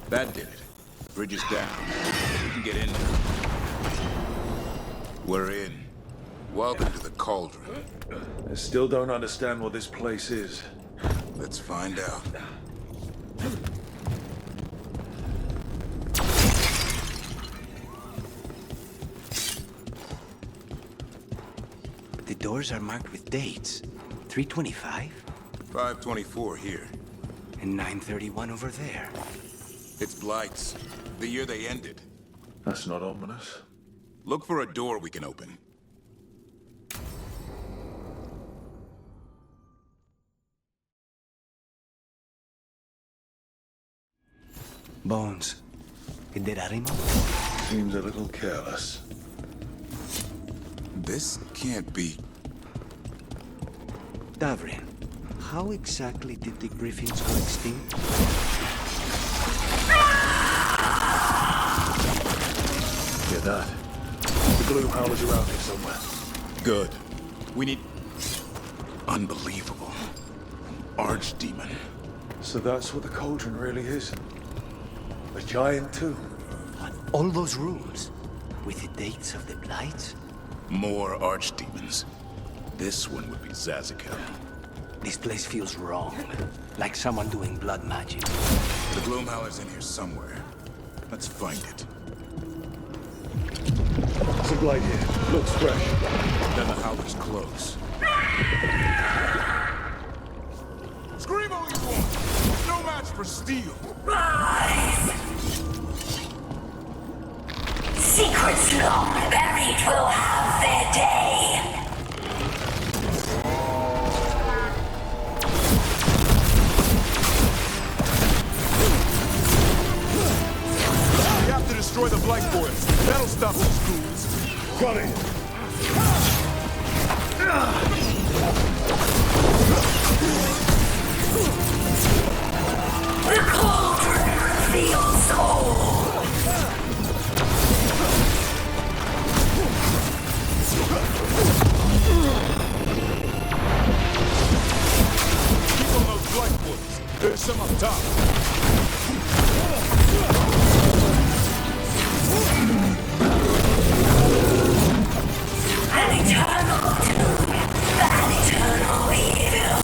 That did it. Bridge is down. We can get in now. We're in. Welcome to the Cauldron. I still don't understand what this place is. Let's find out. The doors are marked with dates. 325? 524 here. And 931 over there. It's Blight's. The year they ended. That's not ominous. Look for a door we can open. Bones. Inderarimo? Seems a little careless. This can't be... Davrin, how exactly did the Griffins go extinct? Hear that? The Gloomhowler's around here somewhere. Good. We need... Unbelievable. Archdemon. So that's what the Cauldron really is. A giant tomb. All those rooms, with the dates of the Blights? More archdemons. This one would be Zazikel. This place feels wrong. Like someone doing blood magic. The Gloomhowler's in here somewhere. Let's find it. There's a Blight here. Looks fresh. Then the Howler's close. Scream all you want! No match for steel. Rise! Secrets long buried will have their day. We have to destroy the Blight Boys. That'll stop those ghouls. Got it. The cauldron feels all. Keep on those Blight Boys. There's some up top. An eternal tomb, an eternal evil.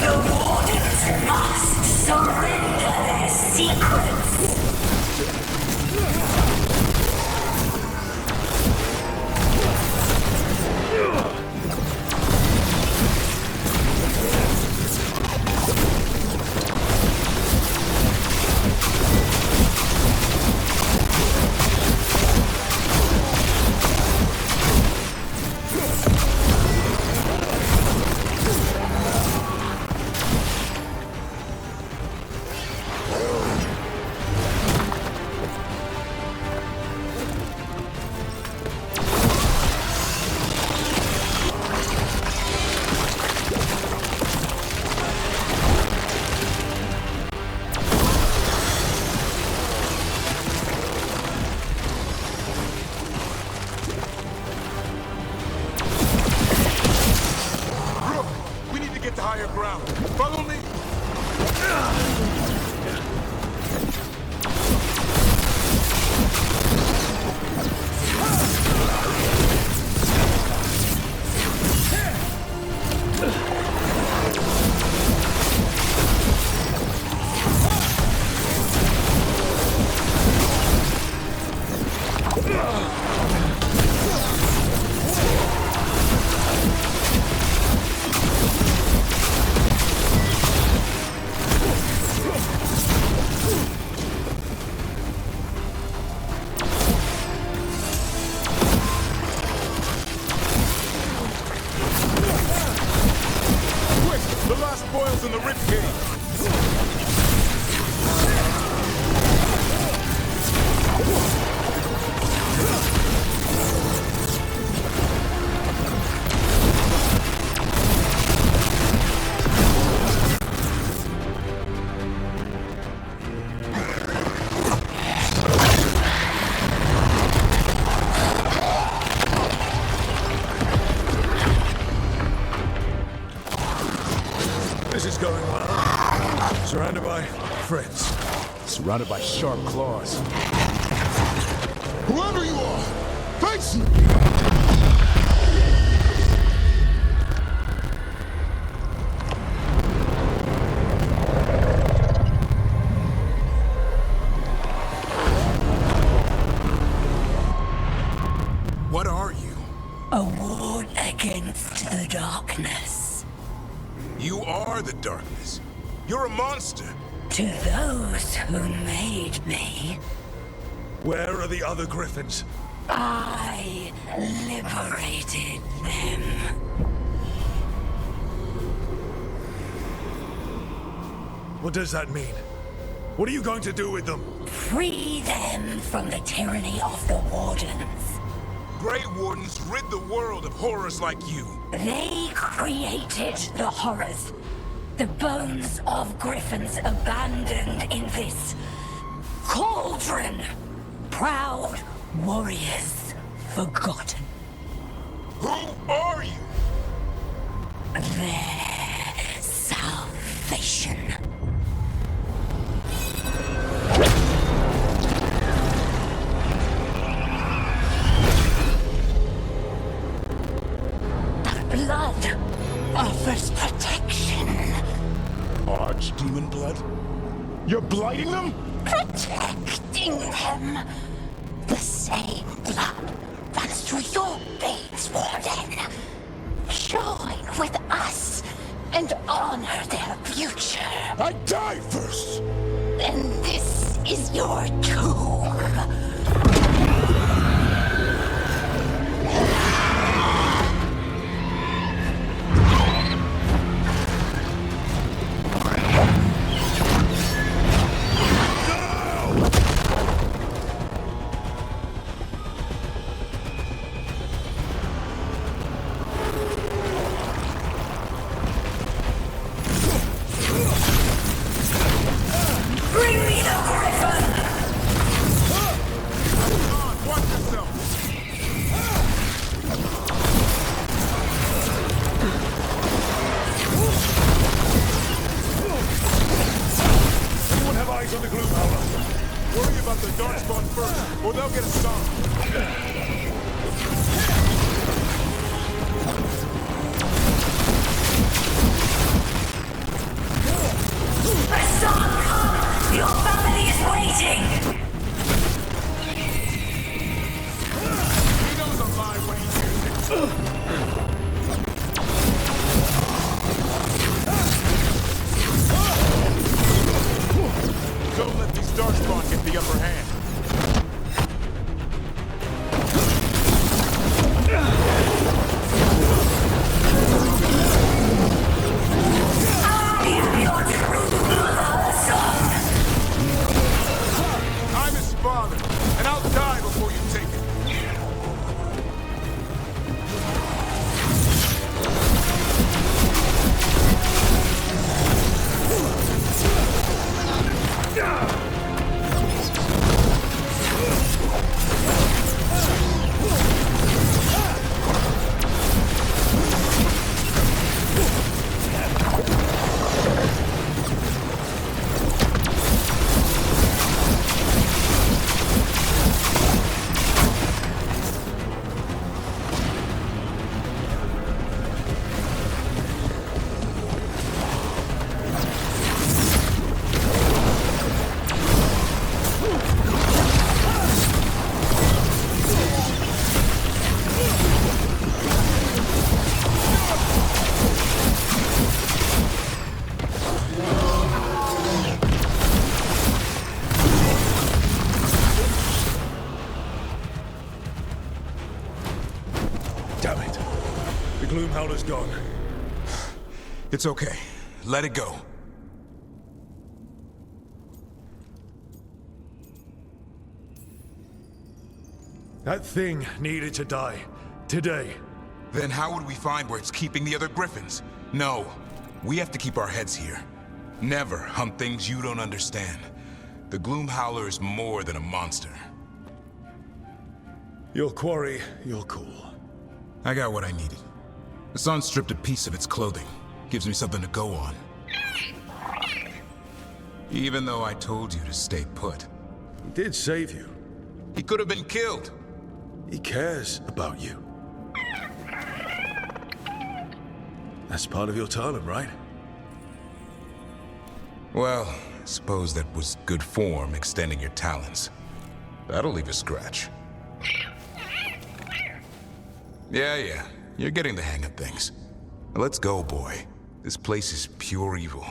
The wardens must surrender their secrets. Surrounded by friends. Surrounded by sharp claws. Whoever you are, face me! What are you? A ward against the darkness. You are the darkness. You're a monster. To those who made me, Where are the other griffins? I liberated them. What does that mean? What are you going to do with them? Free them from the tyranny of the Wardens. Grey Wardens rid the world of horrors like you. They created the horrors. The bones of griffins abandoned in this cauldron. Proud warriors forgotten. Who are you? Their salvation. The blood offers protection. Archdemon blood? You're blighting them? Protecting them. The same blood that to your fates, Warden. Join with us and honor their future. I die first! And this is your tomb. Bring me the griffin! Watch yourself! Anyone have eyes on the gloom howler? Worry about the darkspawn first, or they'll get us gone. Hassan, come! Your family is waiting! He knows I'm lying when he hears it. Don't let these darkspawn get the upper hand. I'm his father, and I'll die before you take it. Damn it. The gloom howler's gone. It's okay. Let it go. That thing needed to die. Today. Then how would we find where it's keeping the other griffins? No. We have to keep our heads here. Never hunt things you don't understand. The gloom howler is more than a monster. Your quarry, you're cool. I got what I needed. The sun stripped a piece of its clothing. Gives me something to go on. Even though I told you to stay put. He did save you. He could have been killed. He cares about you. That's part of your talent, right? Well, I suppose that was good form, extending your talents. That'll leave a scratch. Yeah, you're getting the hang of things. Now let's go, boy. This place is pure evil.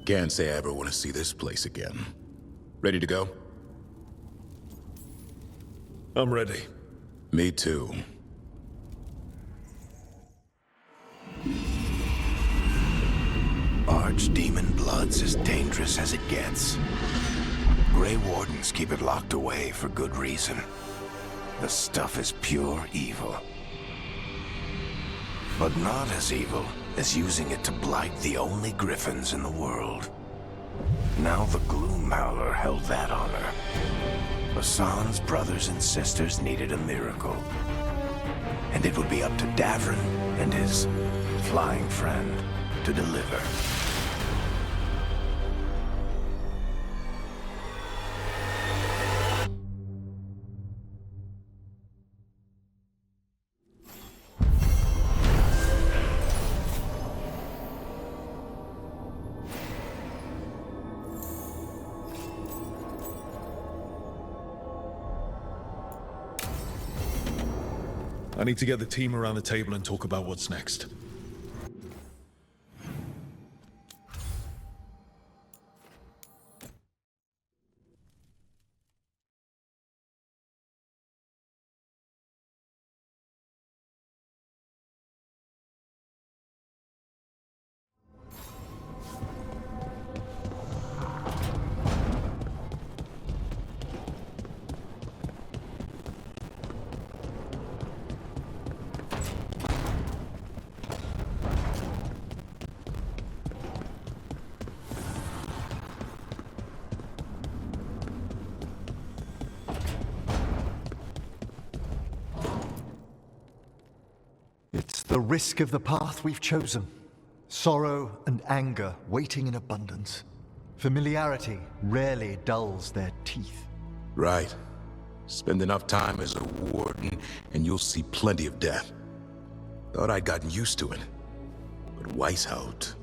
Can't say I ever want to see this place again. Ready to go? I'm ready. Me too. Archdemon blood's as dangerous as it gets. Grey Wardens keep it locked away for good reason. The stuff is pure evil. But not as evil as using it to blight the only griffins in the world. Now the Gloom Howler held that honor. Hassan's brothers and sisters needed a miracle. And it would be up to Davrin and his flying friend to deliver. I need to get the team around the table and talk about what's next. It's the risk of the path we've chosen. Sorrow and anger waiting in abundance. Familiarity rarely dulls their teeth. Right. Spend enough time as a warden, and you'll see plenty of death. Thought I'd gotten used to it. But Weishaupt...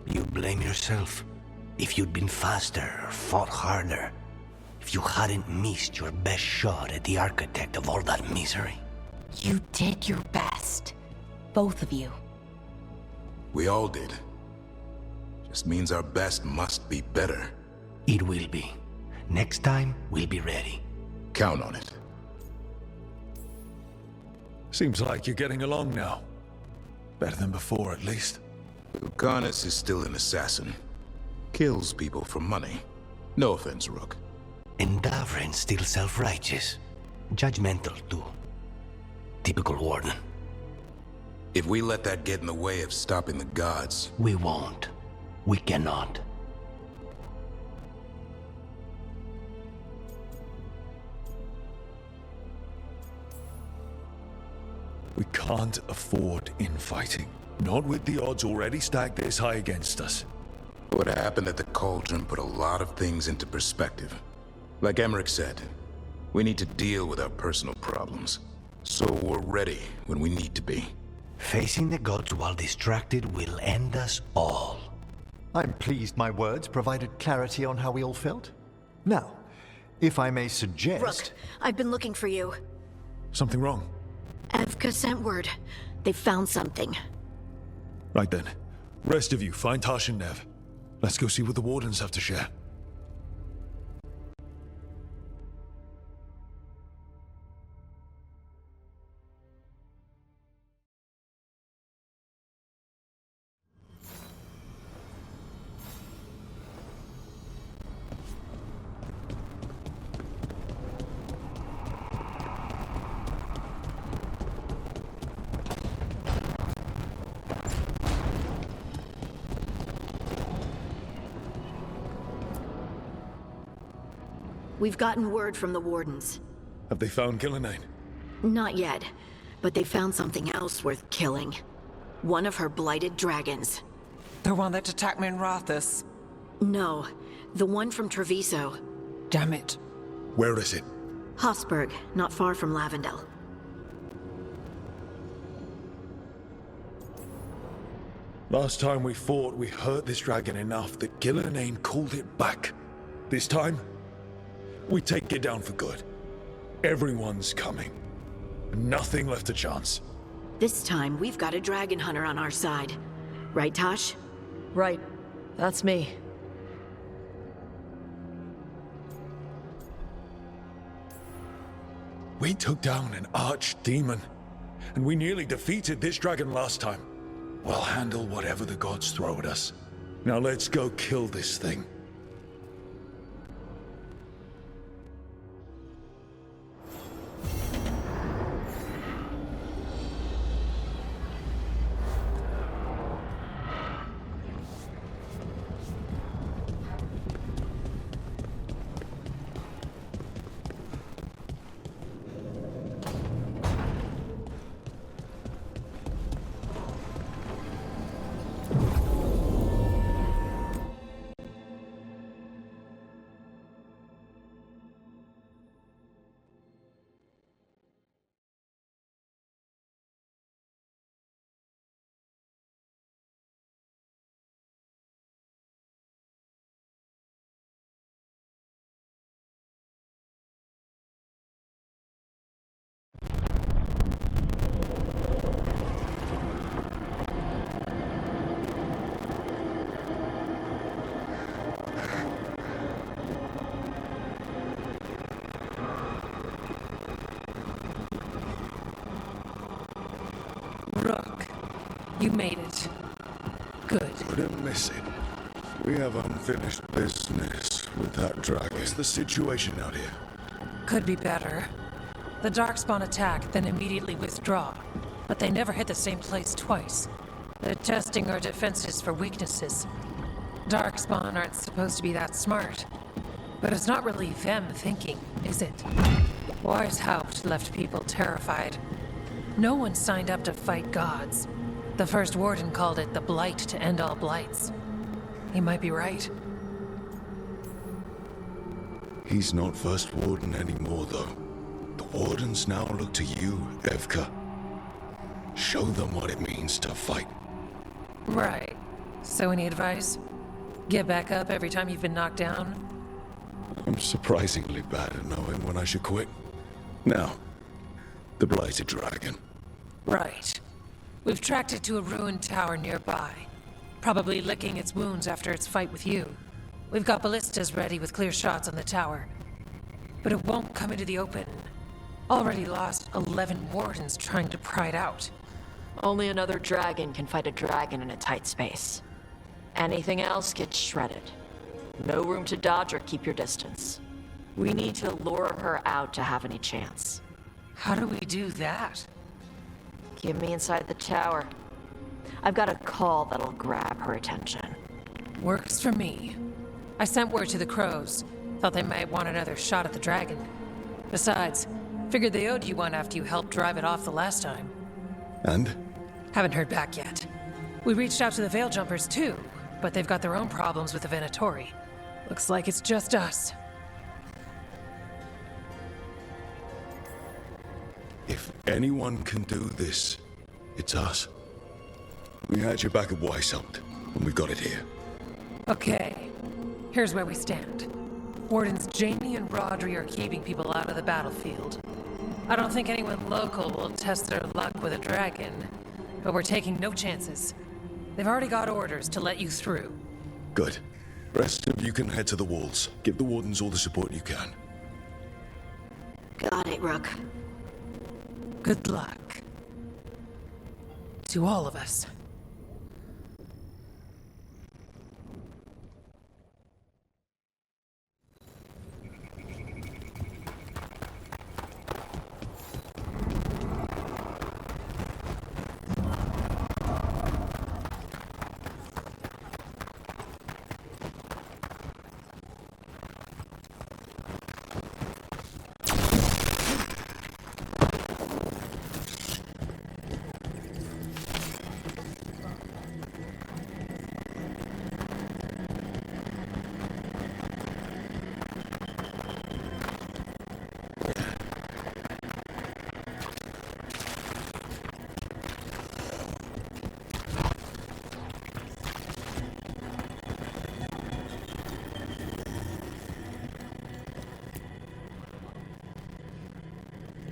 You blame yourself. If you'd been faster or fought harder. If you hadn't missed your best shot at the architect of all that misery. You did your best. Both of you. We all did. Just means our best must be better. It will be. Next time, we'll be ready. Count on it. Seems like you're getting along now. Better than before, at least. Lucanus is still an assassin. Kills people for money. No offense, Rook. And Davrin's still self-righteous. Judgmental, too. Typical warden. If we let that get in the way of stopping the gods... We won't. We cannot. We can't afford infighting. Not with the odds already stacked this high against us. What happened at the Cauldron put a lot of things into perspective. Like Emmerich said, we need to deal with our personal problems. So we're ready when we need to be. Facing the gods while distracted will end us all. I'm pleased my words provided clarity on how we all felt. Now, if I may suggest... Rook, I've been looking for you. Something wrong? Evka sent word. They found something. Right then. Rest of you, find Tash and Nev. Let's go see what the Wardens have to share. We've gotten word from the Wardens. Have they found Gillenane? Not yet, but they found something else worth killing. One of her blighted dragons. The one that attacked me in Rathus? No, the one from Treviso. Damn it. Where is it? Hosberg, not far from Lavendel. Last time we fought, we hurt this dragon enough that Gillenane called it back. This time, we take it down for good. Everyone's coming. Nothing left to chance. This time, we've got a dragon hunter on our side. Right, Tosh? Right. That's me. We took down an archdemon, and we nearly defeated this dragon last time. We'll handle whatever the gods throw at us. Now let's go kill this thing. Rook, you made it. Good. Couldn't miss it. We have unfinished business with that dragon. What's the situation out here? Could be better. The Darkspawn attack, then immediately withdraw. But they never hit the same place twice. They're testing our defenses for weaknesses. Darkspawn aren't supposed to be that smart. But it's not really them thinking, is it? Wise Haupt left people terrified. No one signed up to fight gods. The first warden called it the blight to end all blights. He might be right. He's not first warden anymore, though. The wardens now look to you, Evka. Show them what it means to fight. Right. So any advice? Get back up every time you've been knocked down? I'm surprisingly bad at knowing when I should quit. Now, the blighted dragon. Right. We've tracked it to a ruined tower nearby. Probably licking its wounds after its fight with you. We've got ballistas ready with clear shots on the tower. But it won't come into the open. Already lost 11 wardens trying to pry it out. Only another dragon can fight a dragon in a tight space. Anything else gets shredded. No room to dodge or keep your distance. We need to lure her out to have any chance. How do we do that? Get me inside the tower. I've got a call that'll grab her attention. Works for me. I sent word to the crows. Thought they might want another shot at the dragon. Besides, figured they owed you one after you helped drive it off the last time. And? Haven't heard back yet. We reached out to the Veil Jumpers too, but they've got their own problems with the Venatori. Looks like it's just us. If anyone can do this, it's us. We had your back at Weishaupt, and we've got it here. Okay, here's where we stand. Wardens Jamie and Rodri are keeping people out of the battlefield. I don't think anyone local will test their luck with a dragon, but we're taking no chances. They've already got orders to let you through. Good. Rest of you can head to the walls. Give the wardens all the support you can. Got it, Rook. Good luck. To all of us.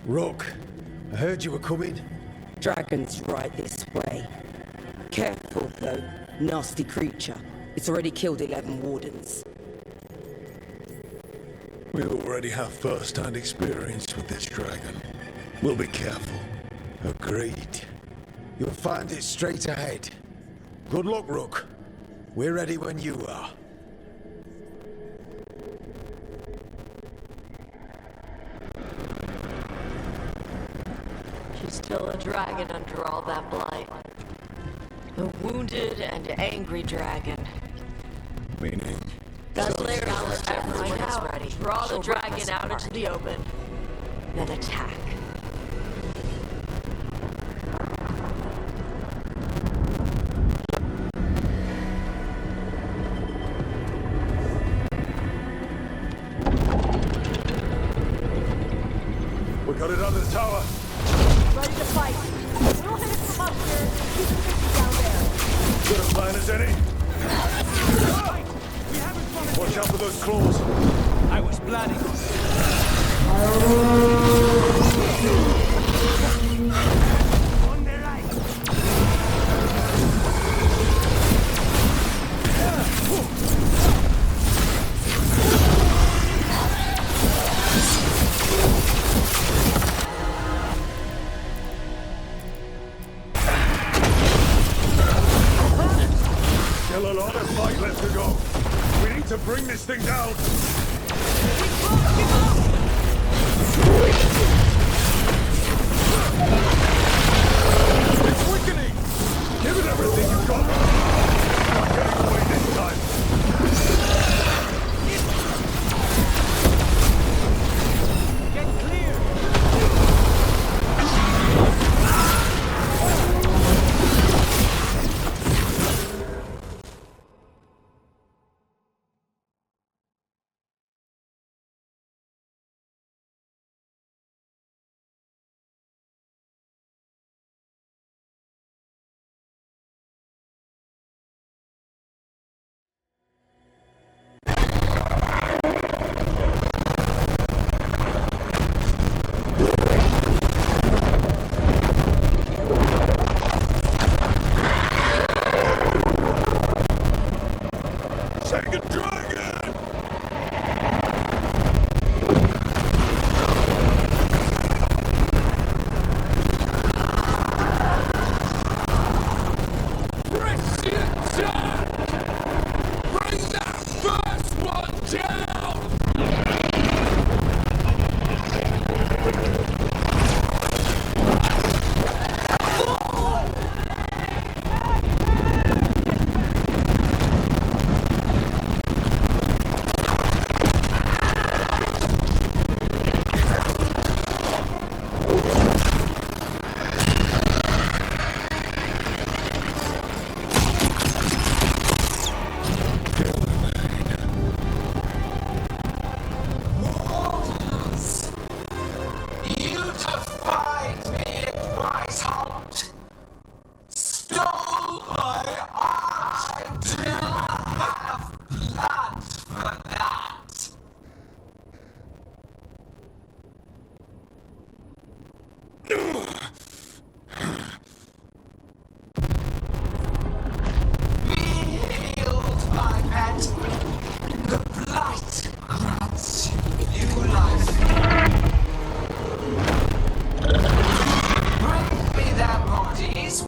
Rook, I heard you were coming. Dragon's right this way. Careful, though. Nasty creature. It's already killed 11 wardens. We already have first-hand experience with this dragon. We'll be careful. Agreed. You'll find it straight ahead. Good luck, Rook. We're ready when you are. She's still a dragon under all that blight. A wounded and angry dragon. Meaning? That's later everyone is ready. Draw the dragon out into the open. Then attack. We got it under the tower. Ready to fight. We'll hit it from up here. Keep it 50 down there. Good a plan as any? Watch out for those claws. I was planning on their right. Still a lot of fight left to go. We need to bring this thing down. It's weakening. Give it everything you've got. Not getting away this time. Get clear.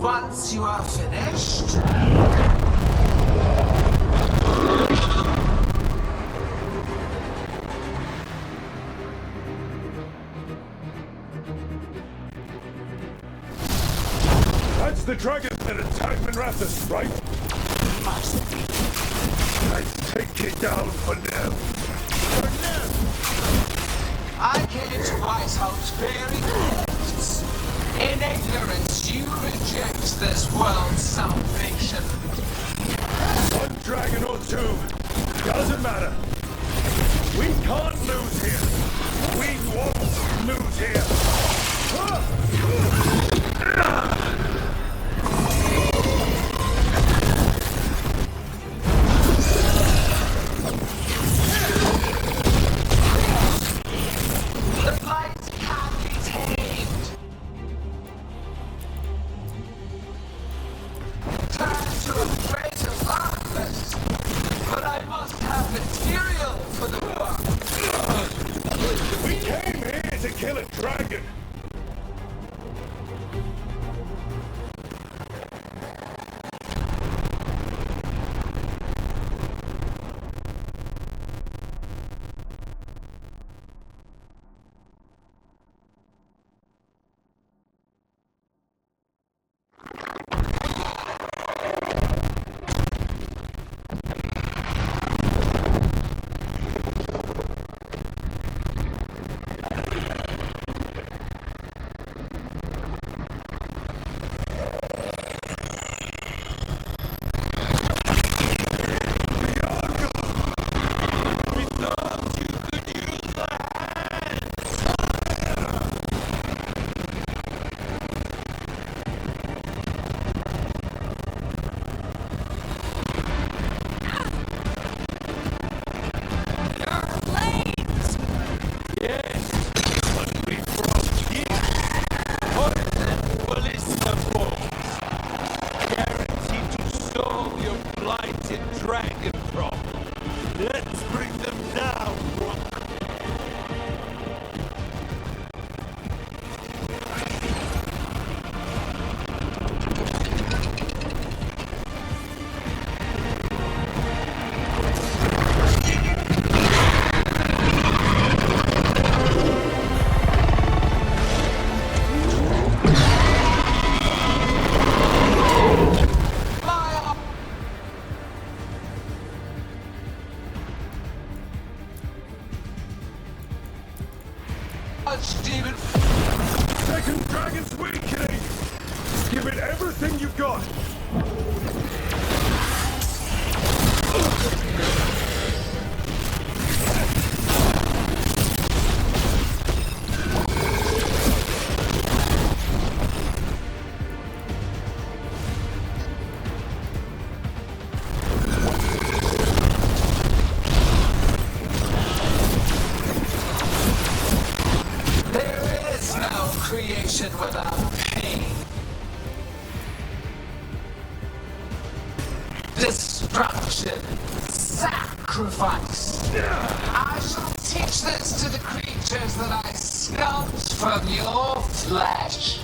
Once you are finished... That's the dragon that attacked Manrathus, right? Must be. Let's take it down for now. For now! I came to White House bearing gifts. In ignorance, you reject this world's salvation. One dragon or two, doesn't matter. We can't lose here. We won't lose here. The blight can be tamed. Turn to a greater purpose. But I must have material. kill a dragon! Demon! Second dragon's weakening! Give it everything you've got! Creation without pain. Destruction. Sacrifice. I shall teach this to the creatures that I sculpt from your flesh.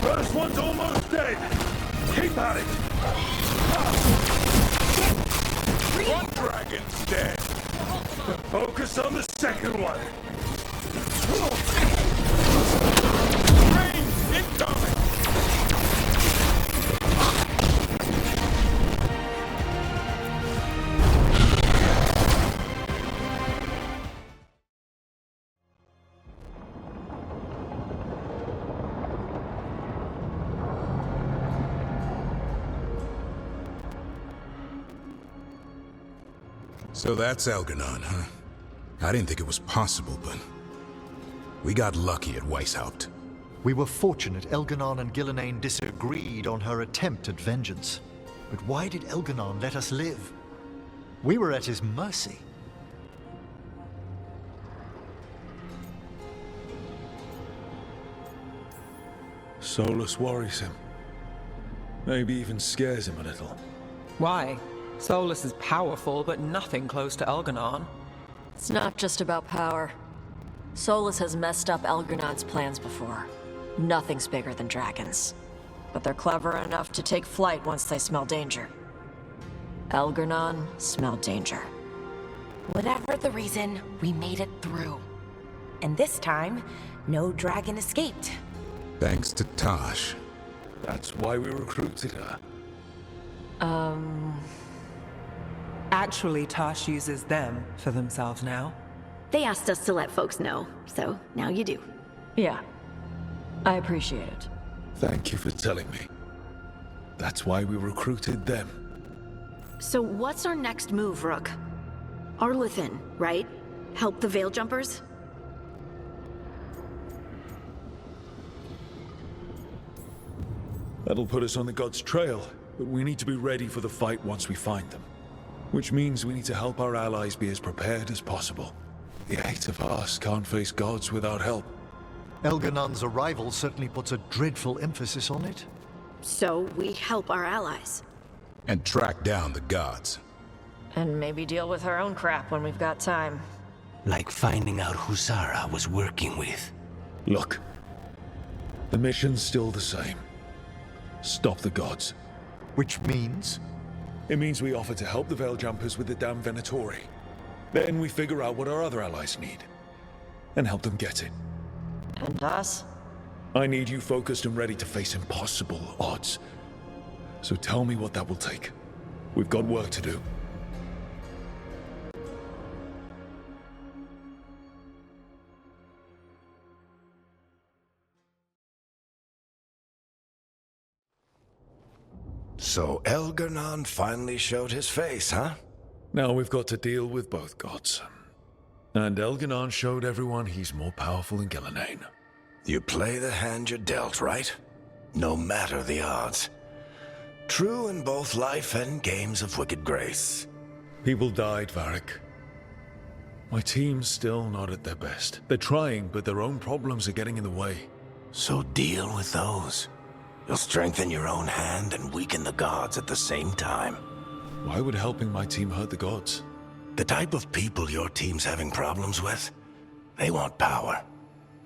First one's almost dead. Keep at it. One dragon's dead. Focus on the second one. Rain incoming. So that's Algernon, huh? I didn't think it was possible, but we got lucky at Weishaupt. We were fortunate Elganon and Gillenane disagreed on her attempt at vengeance. But why did Elganon let us live? We were at his mercy. Solus worries him. Maybe even scares him a little. Why? Solus is powerful, but nothing close to Elganon. It's not just about power. Solus has messed up Elganon's plans before. Nothing's bigger than dragons. But they're clever enough to take flight once they smell danger. Elganon smelled danger. Whatever the reason, we made it through. And this time, no dragon escaped. Thanks to Tosh. That's why we recruited her. Actually, Tosh uses them for themselves now. They asked us to let folks know, so now you do. Yeah. I appreciate it. Thank you for telling me. That's why we recruited them. So what's our next move, Rook? Arlithin, right? Help the Veil Jumpers? That'll put us on the gods' trail, but we need to be ready for the fight once we find them. Which means we need to help our allies be as prepared as possible. The 8 of us can't face gods without help. Elganon's arrival certainly puts a dreadful emphasis on it. So we help our allies. And track down the gods. And maybe deal with our own crap when we've got time. Like finding out who Sarah was working with. Look, the mission's still the same. Stop the gods. Which means? It means we offer to help the Veil Jumpers with the damn Venatori. Then we figure out what our other allies need. And help them get it. And us? I need you focused and ready to face impossible odds. So tell me what that will take. We've got work to do. So Elgarnon finally showed his face, huh? Now we've got to deal with both gods. And Elgarnon showed everyone he's more powerful than Gillenane. You play the hand you're dealt, right? No matter the odds. True in both life and games of wicked grace. People died, Varric. My team's still not at their best. They're trying, but their own problems are getting in the way. So deal with those. You'll strengthen your own hand and weaken the gods at the same time. Why would helping my team hurt the gods? The type of people your team's having problems with, they want power.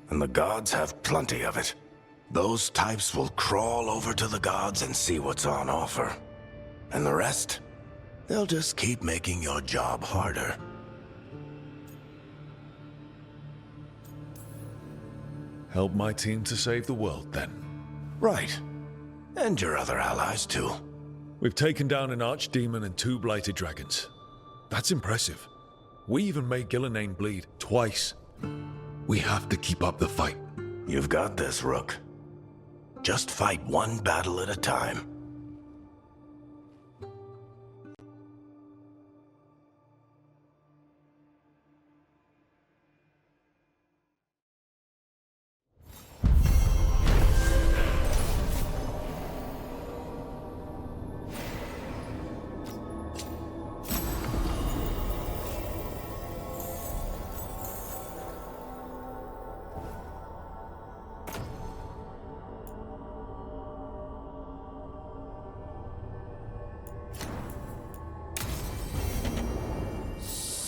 And the gods have plenty of it. Those types will crawl over to the gods and see what's on offer. And the rest, they'll just keep making your job harder. Help my team to save the world, then. Right. And your other allies, too. We've taken down an archdemon and 2 blighted dragons. That's impressive. We even made Gillenane bleed twice. We have to keep up the fight. You've got this, Rook. Just fight one battle at a time.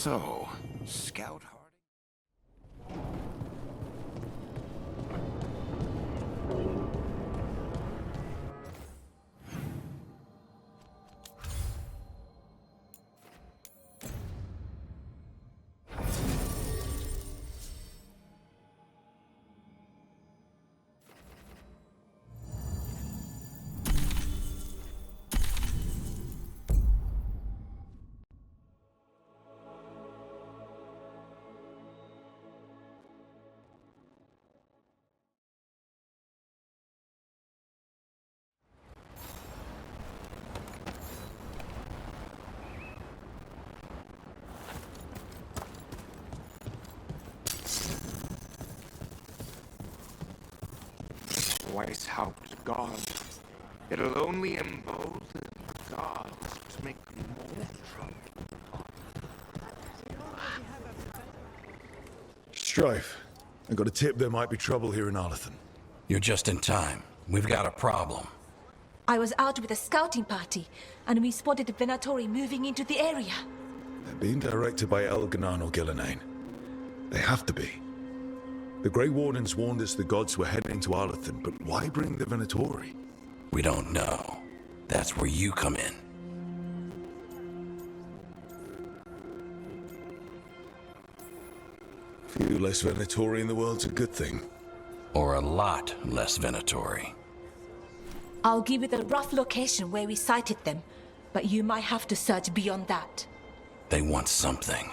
So, Scout Harding? Twice helped gods. It'll only embolden the gods to make more trouble. Strife, I got a tip there might be trouble here in Arlathan. You're just in time. We've got a problem. I was out with a scouting party, and we spotted the Venatori moving into the area. They're being directed by Elganon or Gillenane. They have to be. The Grey Wardens warned us the gods were heading to Arlathan, but why bring the Venatori? We don't know. That's where you come in. Few less Venatori in the world's a good thing. Or a lot less Venatori. I'll give you the rough location where we sighted them, but you might have to search beyond that. They want something,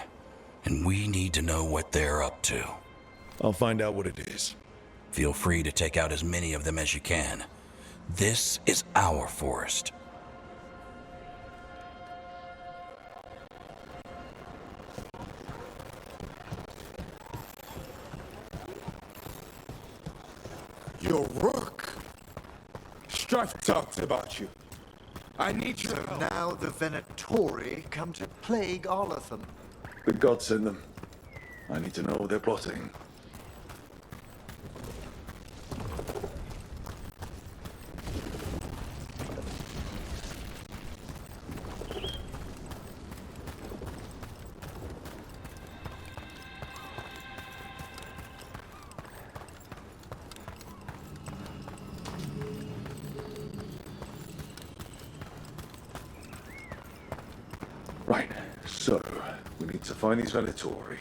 and we need to know what they're up to. I'll find out what it is. Feel free to take out as many of them as you can. This is our forest. Your Rook. After I've talked about you, I need your help. Now the Venatori come to plague Arlathan. The gods send them. I need to know what they're plotting. Right, so we need to find these Venatori.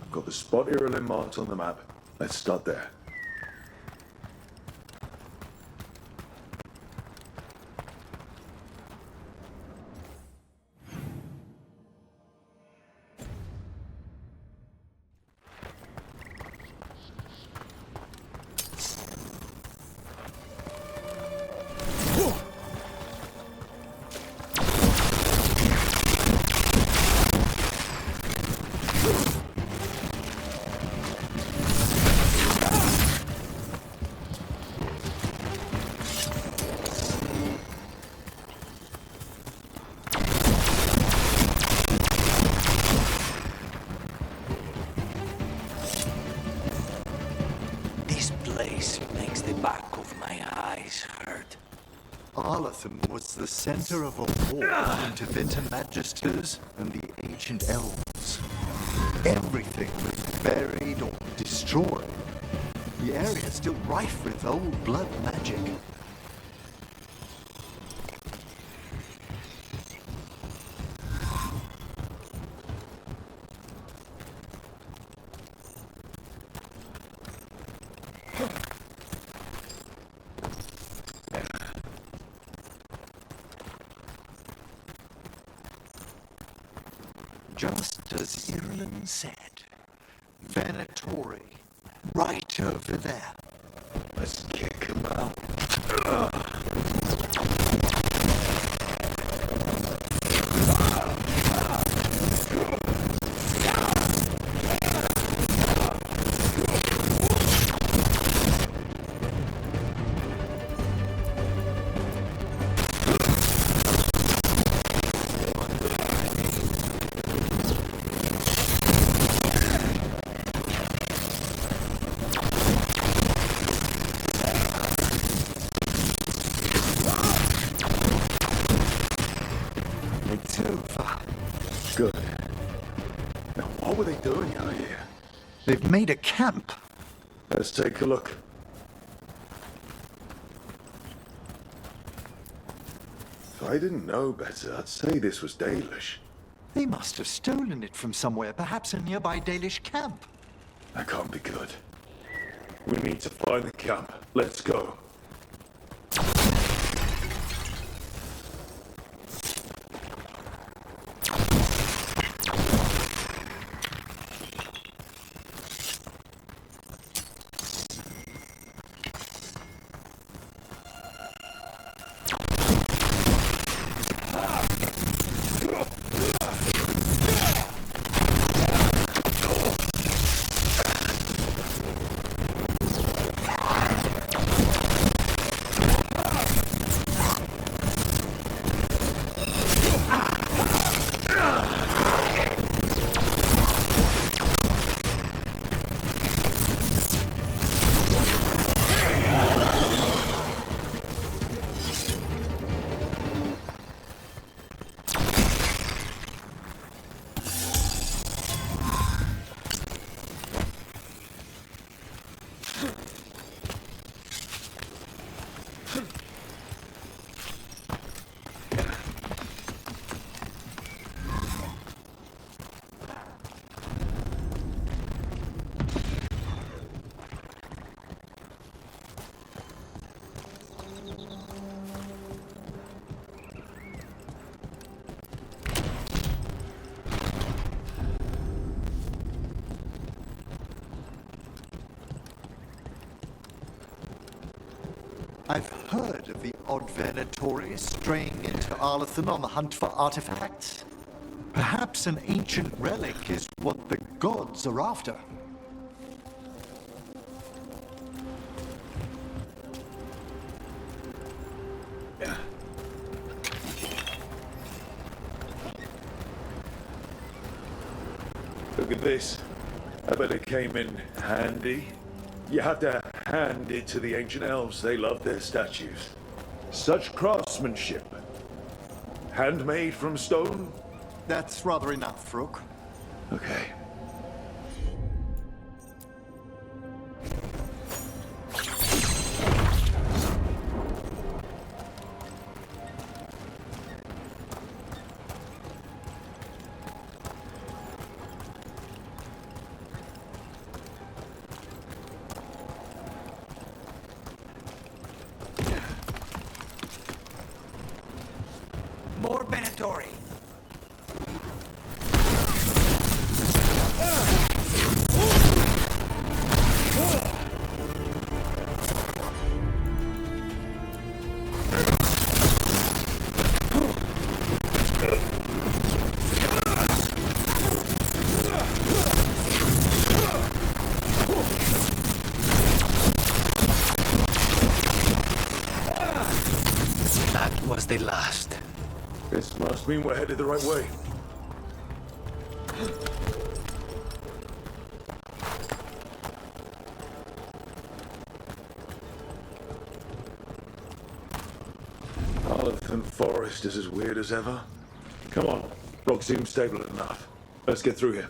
I've got the spot here marked on the map. Let's start there. Arlathan was the center of a war between Tevinter Magisters and the ancient elves. Everything was buried or destroyed. The area is still rife with old blood magic. Just as Ireland said. Venatori, right over there. Let's kick him out. Good. Now, what were they doing out here? They've made a camp. Let's take a look. If I didn't know better, I'd say this was Dalish. They must have stolen it from somewhere, perhaps a nearby Dalish camp. That can't be good. We need to find the camp. Let's go. I've heard of the odd Venatori straying into Arlathan on the hunt for artifacts. Perhaps an ancient relic is what the gods are after. Look at this. I bet it came in handy. You have to hand it to the ancient elves. They love their statues. Such craftsmanship. Handmade from stone? That's rather enough, Rook. Okay. More Venatori. That was the last. This must mean we're headed the right way. Olive Forest is as weird as ever. Come on, rock seems stable enough. Let's get through here.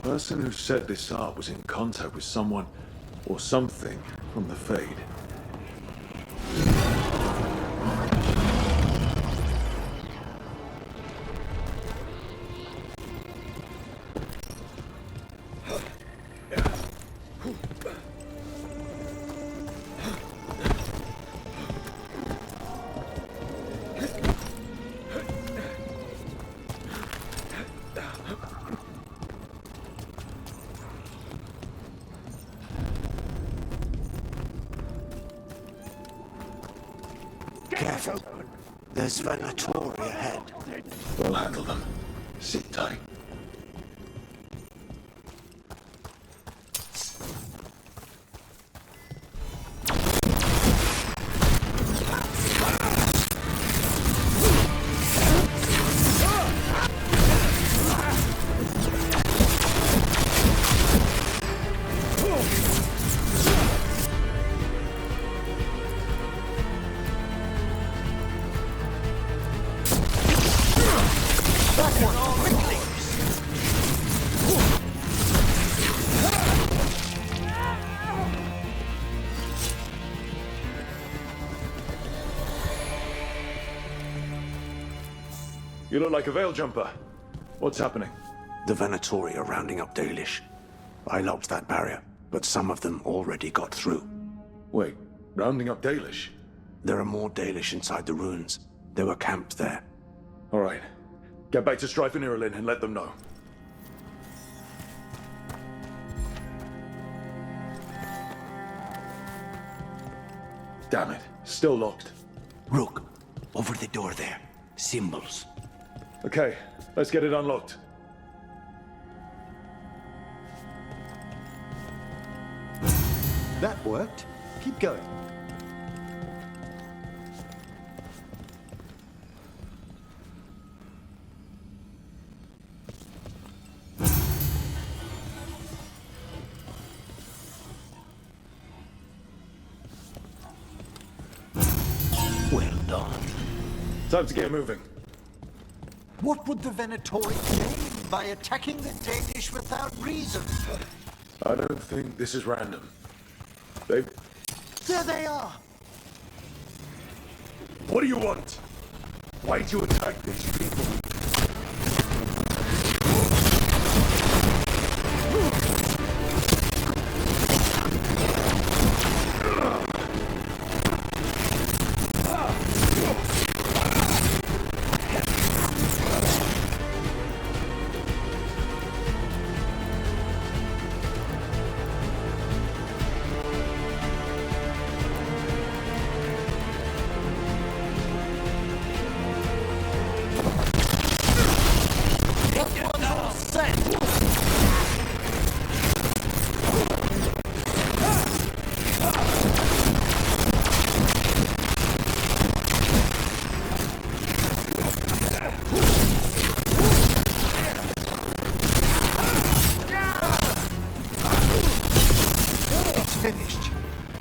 The person who set this up was in contact with someone or something from the Fade. Careful. There's Venatori ahead. We'll handle them. Sit tight. You look like a veil jumper. What's happening? The Venatori are rounding up Dalish. I locked that barrier, but some of them already got through. Wait, rounding up Dalish? There are more Dalish inside the ruins. They were camped there. All right. Get back to Strife and Irelin and let them know. Damn it. Still locked. Rook, over the door there. Symbols. Okay, let's get it unlocked. That worked. Keep going. Well done. Time to get moving. What would the Venatori gain by attacking the Danish without reason? I don't think this is random. They... There they are! What do you want? Why'd you attack these people?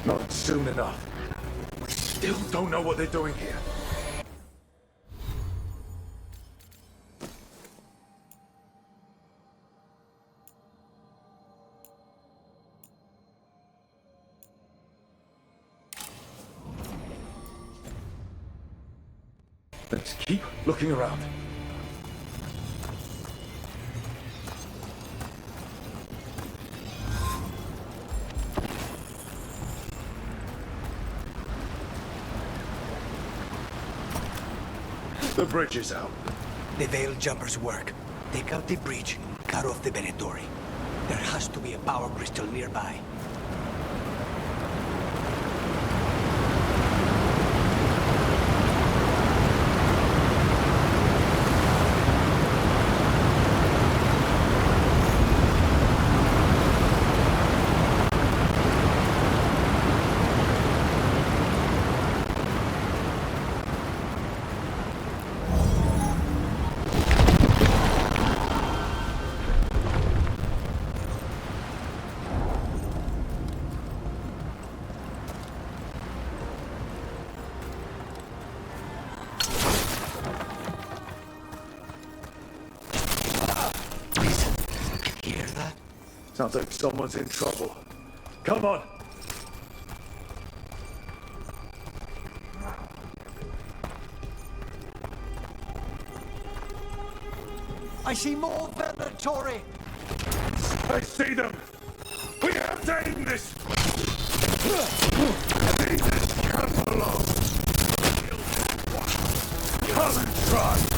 Not soon enough. We still don't know what they're doing here. Let's keep looking around. The bridge is out. The Veil Jumpers work. Take out the bridge, cut off the Venatori. There has to be a power crystal nearby. Sounds like someone's in trouble. Come on! I see more Venatori! I see them! We have to end this! These can't belong! Come and try!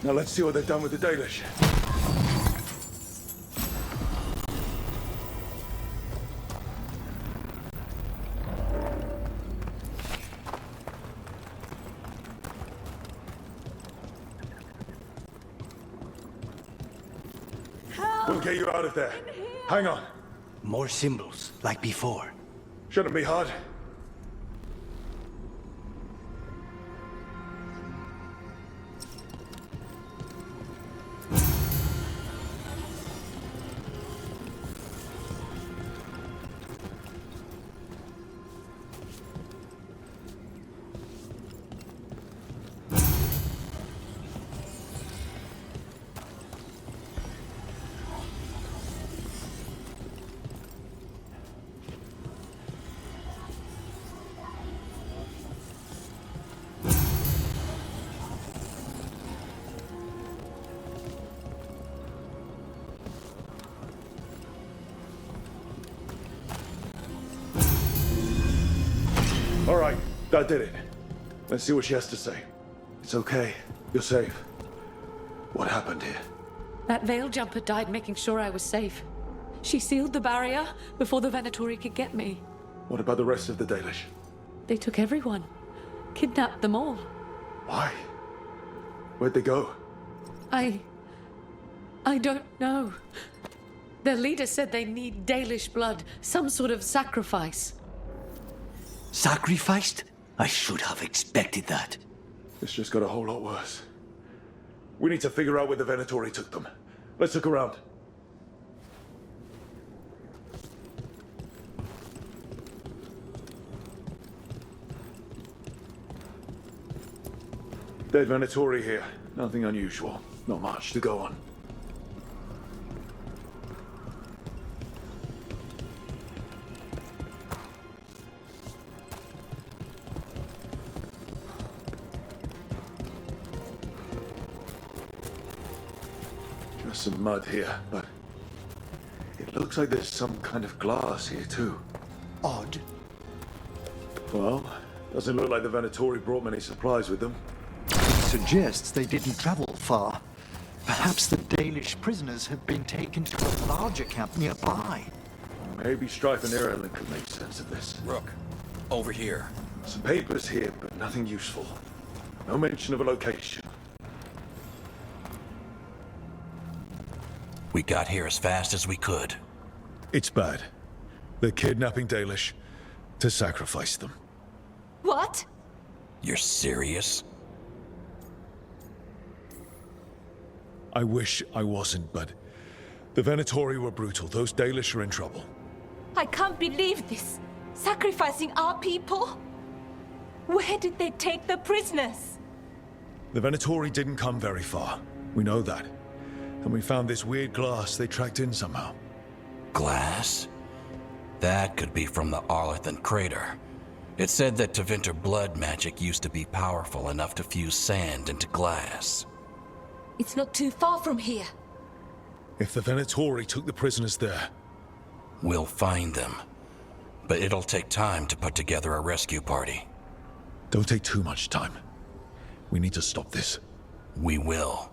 Now let's see what they've done with the Dalish. We'll get you out of there. Hang on. More symbols, like before. Shouldn't be hard. I did it. Let's see what she has to say. It's okay. You're safe. What happened here? That veil jumper died making sure I was safe. She sealed the barrier before the Venatori could get me. What about the rest of the Dalish? They took everyone. Kidnapped them all. Why? Where'd they go? I don't know. Their leader said they need Dalish blood, some sort of sacrifice. Sacrificed? I should have expected that. This just got a whole lot worse. We need to figure out where the Venatori took them. Let's look around. Dead Venatori here. Nothing unusual. Not much to go on. Just some mud here, but it looks like there's some kind of glass here too. Odd. Well, doesn't look like the Venatori brought many supplies with them. Suggests they didn't travel far. Perhaps the Dalish prisoners have been taken to a larger camp nearby. Maybe Strife and Erlen could make sense of this. Rook, over here. Some papers here, but nothing useful. No mention of a location. We got here as fast as we could. It's bad. They're kidnapping Dalish to sacrifice them. What? You're serious? I wish I wasn't, but the Venatori were brutal. Those Dalish are in trouble. I can't believe this. Sacrificing our people? Where did they take the prisoners? The Venatori didn't come very far. We know that. And we found this weird glass they tracked in somehow. Glass? That could be from the Arlethan crater. It said that Tevinter blood magic used to be powerful enough to fuse sand into glass. It's not too far from here. If the Venatori took the prisoners there... We'll find them. But it'll take time to put together a rescue party. Don't take too much time. We need to stop this. We will.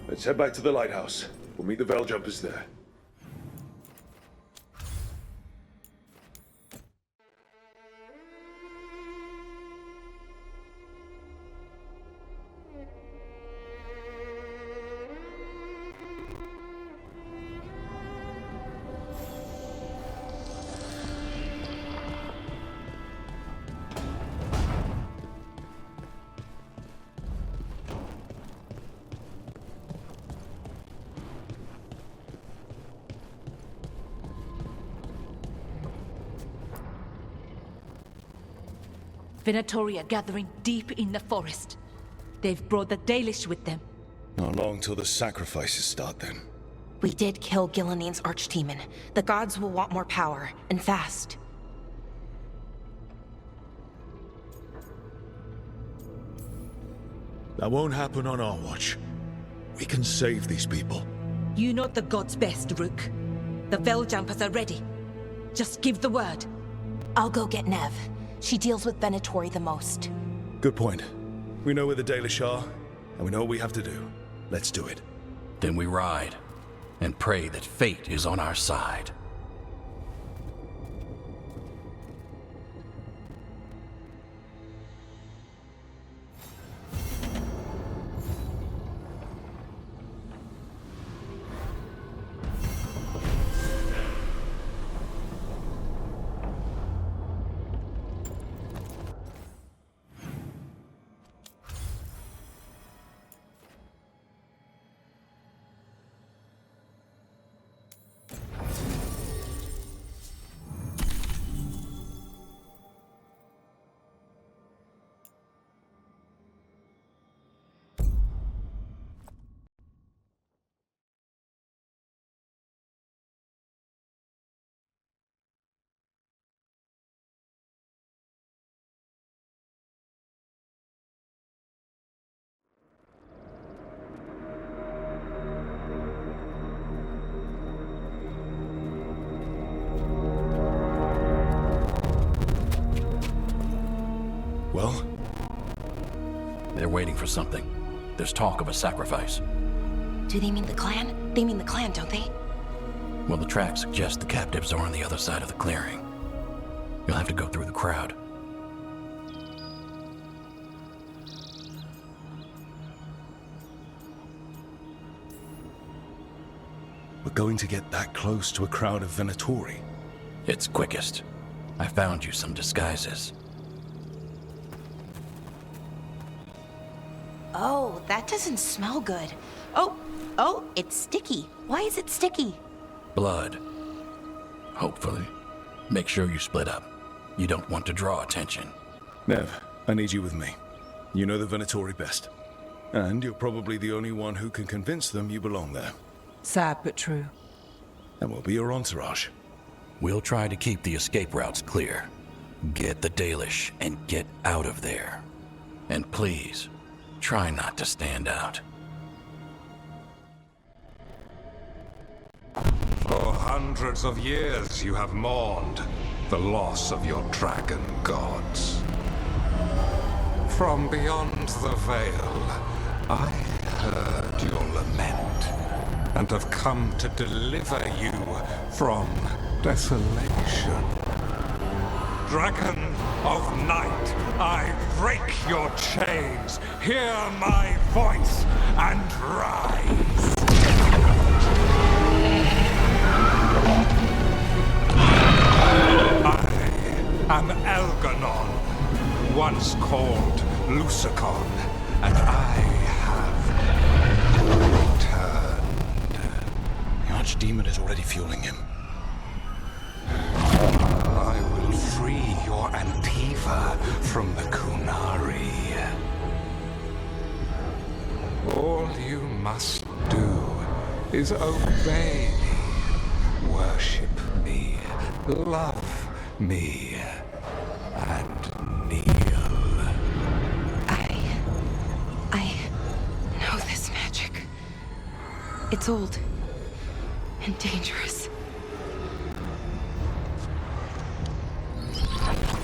Let's head back to the lighthouse. We'll meet the Veil Jumpers there. Venatori are gathering deep in the forest. They've brought the Dalish with them. Not long till the sacrifices start then. We did kill Gillening's archdemon. The gods will want more power, and fast. That won't happen on our watch. We can save these people. You know the gods best, Rook. The Veil Jumpers are ready. Just give the word. I'll go get Nev. She deals with Venatori the most. Good point. We know where the Dalish are, and we know what we have to do. Let's do it. Then we ride, and pray that fate is on our side. waiting for something. There's talk of a sacrifice. Do they mean the clan? They mean the clan, don't they? Well, the tracks suggest the captives are on the other side of the clearing. You'll have to go through the crowd. We're going to get that close to a crowd of Venatori. It's quickest. I found you some disguises. Oh, that doesn't smell good. Oh, it's sticky. Why is it sticky? Blood. Hopefully. Make sure you split up. You don't want to draw attention. Nev, I need you with me. You know the Venatori best. And you're probably the only one who can convince them you belong there. Sad but true. And we'll be your entourage. We'll try to keep the escape routes clear. Get the Dalish and get out of there. And please, try not to stand out. For hundreds of years you have mourned the loss of your dragon gods. From beyond the veil, I heard your lament and have come to deliver you from desolation. Dragon of night, I break your chains. Hear my voice and rise. I am Elganon, once called Lusicon, and I have returned. The Archdemon is already fueling him. I will free your Antiva from the Kunari. All you must do is obey me, worship me, love me, and kneel. I know this magic. It's old and dangerous.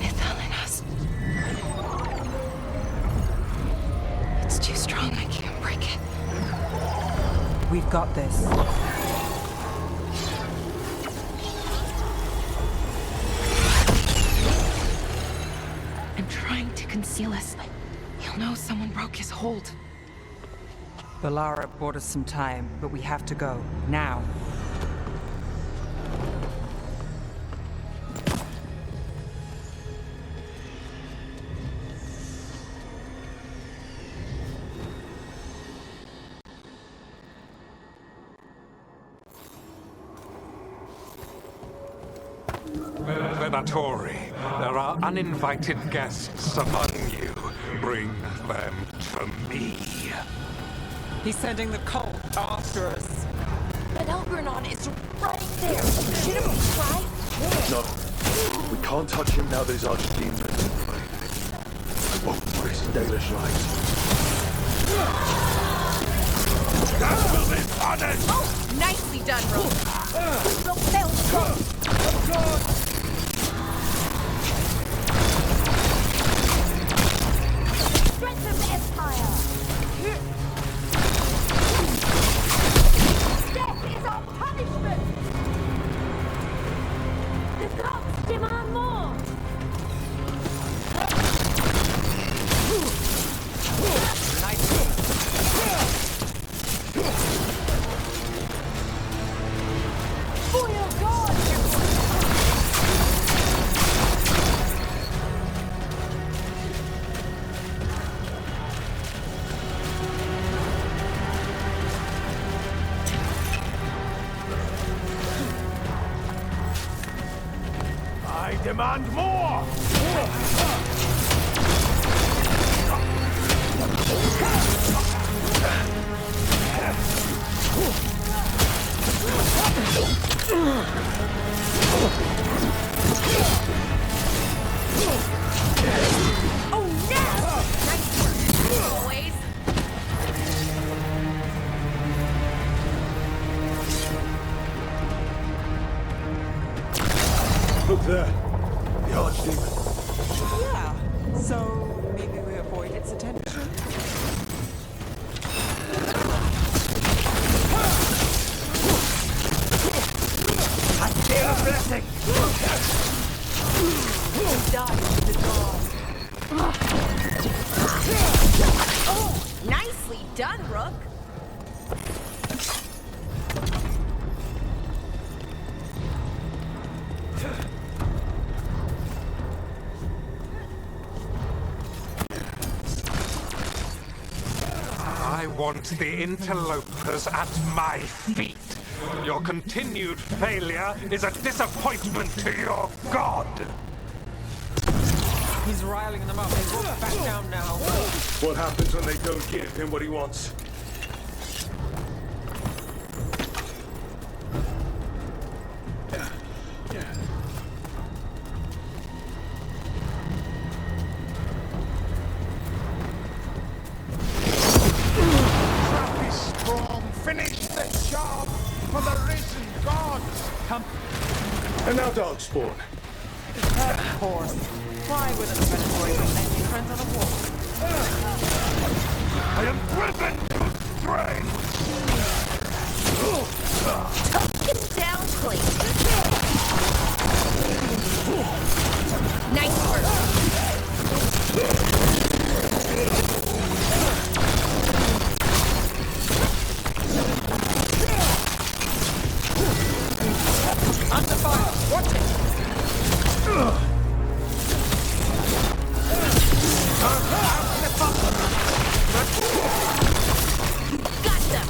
Ithalinas. It's too strong, I can't break it. We've got this. I'm trying to conceal us. He'll know someone broke his hold. Balara bought us some time, but we have to go. Now. Venatori, there are uninvited guests among you. Bring them to me. He's sending the cult after us. But Elganon is right there. Shouldn't we try? No. We can't touch him now that his Archdemon is in play. I won't risk Dalish lives. That will be punished! Oh, nicely done, Rose. Don't fail to go. Strength of the Empire! Death is our punishment! The gods demand more! For your God! I demand more! Oh, no! Nice work, always. Look there. The Archdemon. Yeah. So maybe we avoid its attention. I want the interlopers at my feet. Your continued failure is a disappointment to your god. He's riling them up. They won't back down now. What happens when they don't give him what he wants? And now dogs spawn. Of course. Why wouldn't the Venezuela let you friends on a walk? I am driven to stray! Tuck him down, please. Nice work. Under fire! Watch it! Gotcha!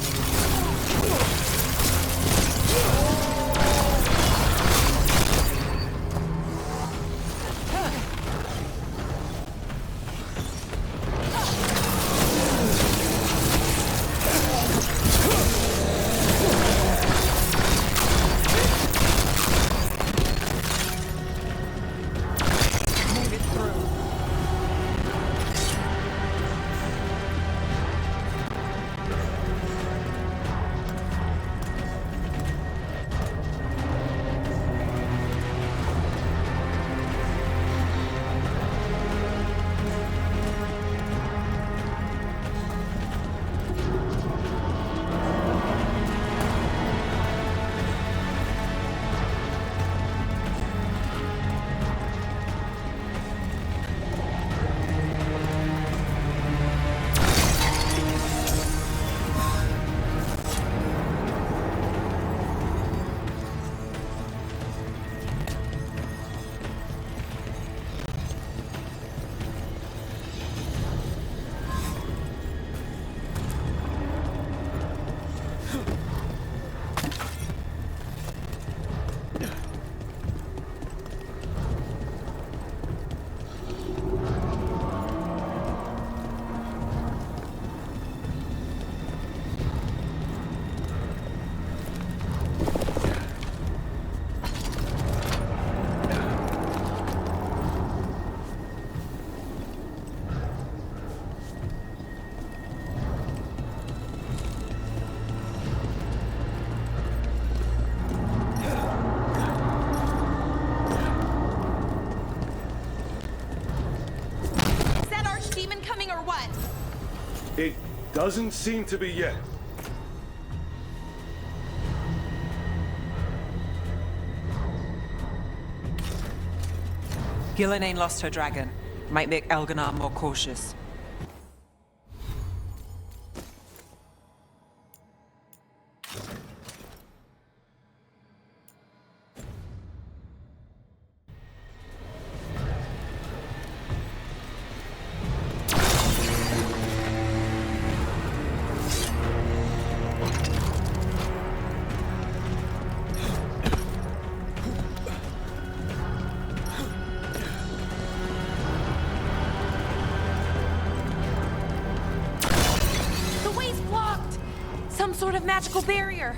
It doesn't seem to be yet. Gillen ain't lost her dragon. Might make Elganar more cautious. Some sort of magical barrier.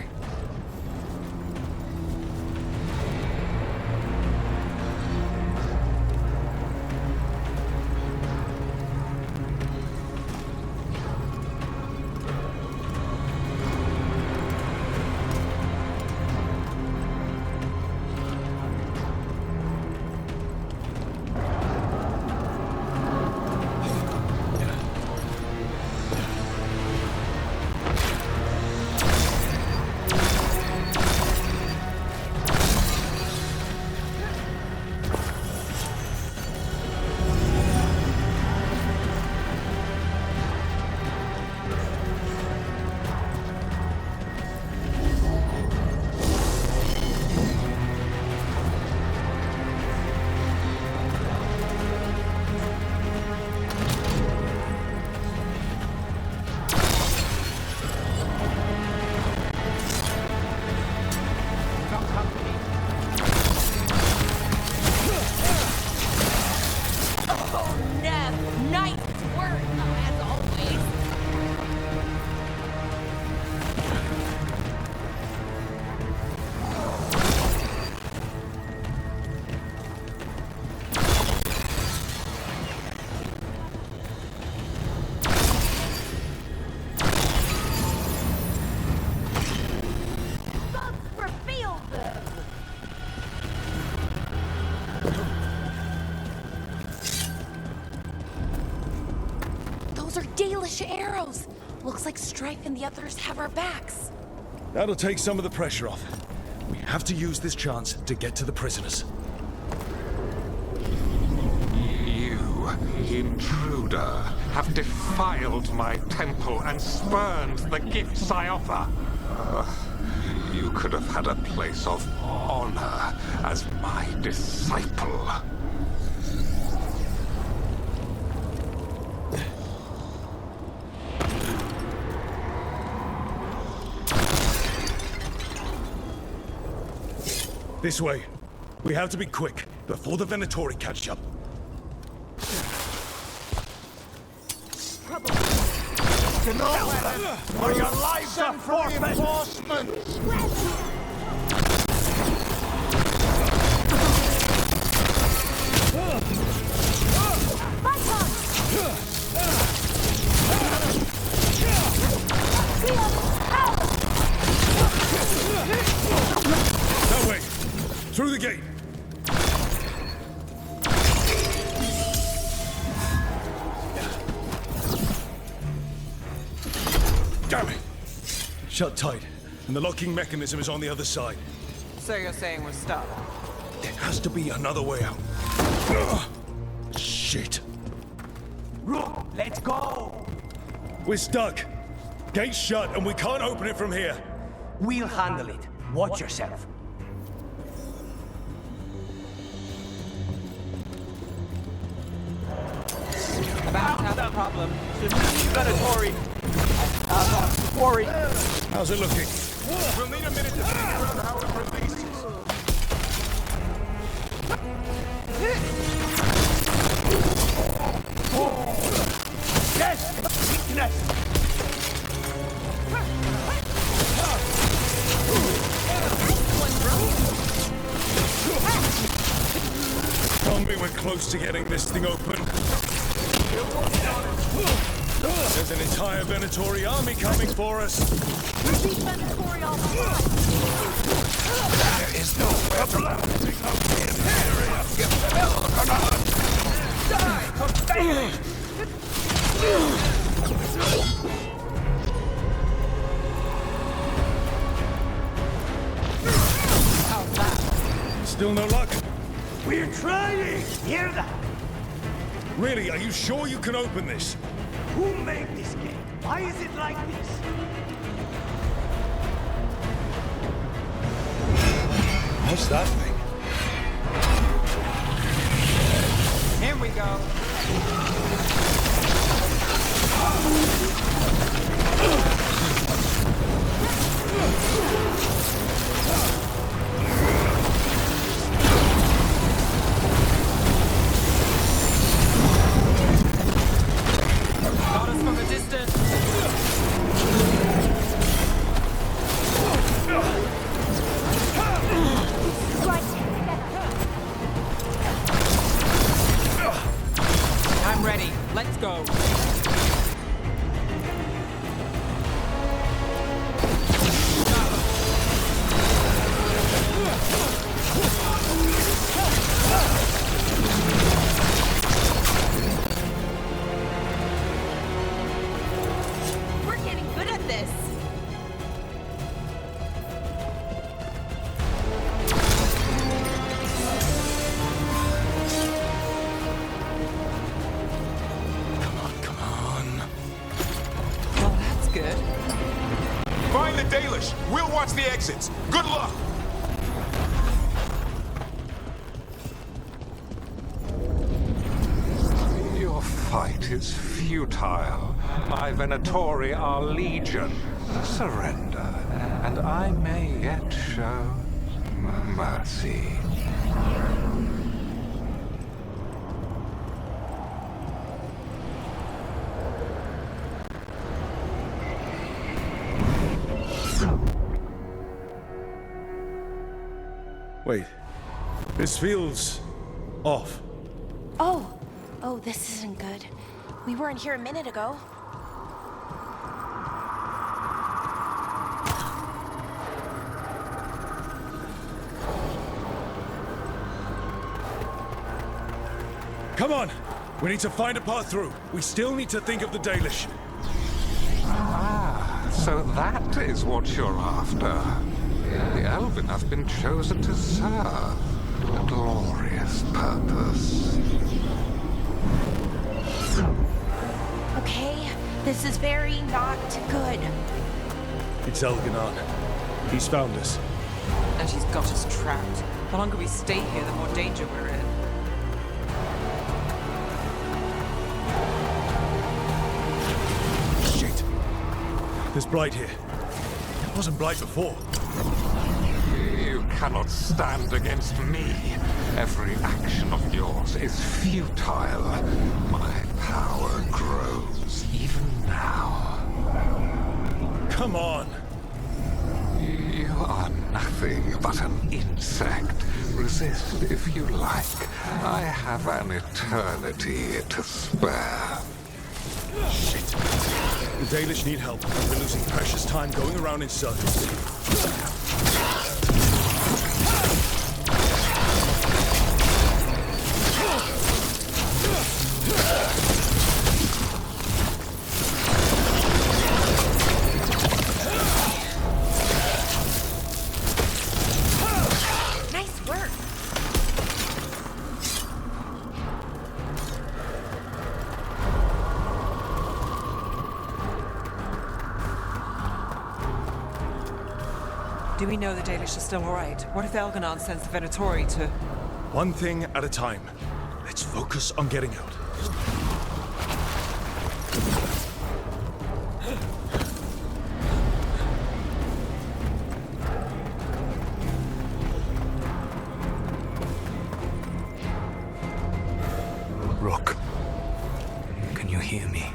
Looks like Strife and the others have our backs. That'll take some of the pressure off. We have to use this chance to get to the prisoners. You, intruder, have defiled my temple and spurned the gifts I offer. You could have had a place of honor as my disciple. This way. We have to be quick, before the Venatori catch up. To nowhere, or your lives are forfeit! That way! Through the gate! Damn it! Shut tight, and the locking mechanism is on the other side. So you're saying we're stuck? There has to be another way out. Ugh. Shit. Rook, let's go! We're stuck. Gate's shut, and we can't open it from here. We'll handle it. Watch yourself. About to have a problem. Venatori! Quarry! How's it looking? We'll need a minute to figure out how it releases. Yes! Weakness! Tell me we're close to getting this thing open. There's an entire Venatori army coming for us. There is no everlasting imperium. Die for failing! Still no luck? We're trying! Hear that? Really, are you sure you can open this? Who made this game? Why is it like this? What's that thing? Here we go. Got us from a distance. I'm ready. Let's go. We're getting good at this. Well, that's good. Find the Dalish. We'll watch the exits. Good luck. Your fight is futile. My Venatori are legion. Surrender, and I may yet show mercy. Wait. This feels off. Oh, this isn't good. We weren't here a minute ago. Come on! We need to find a path through. We still need to think of the Dalish. So that is what you're after. The Elven have been chosen to serve a glorious purpose. Okay, this is very not good. It's Elganon. He's found us. And he's got us trapped. The longer we stay here, the more danger we're in. Shit! There's blight here. It wasn't blight before. You cannot stand against me. Every action of yours is futile. My power grows even now. Come on! You are nothing but an insect. Resist if you like. I have an eternity to spare. Shit. The Dalish need help. We're losing precious time going around in circles. Nice work. Do we know the Dalish are still alright? What if Elganon sends the Venatori to... One thing at a time. Let's focus on getting out. Rook, can you hear me?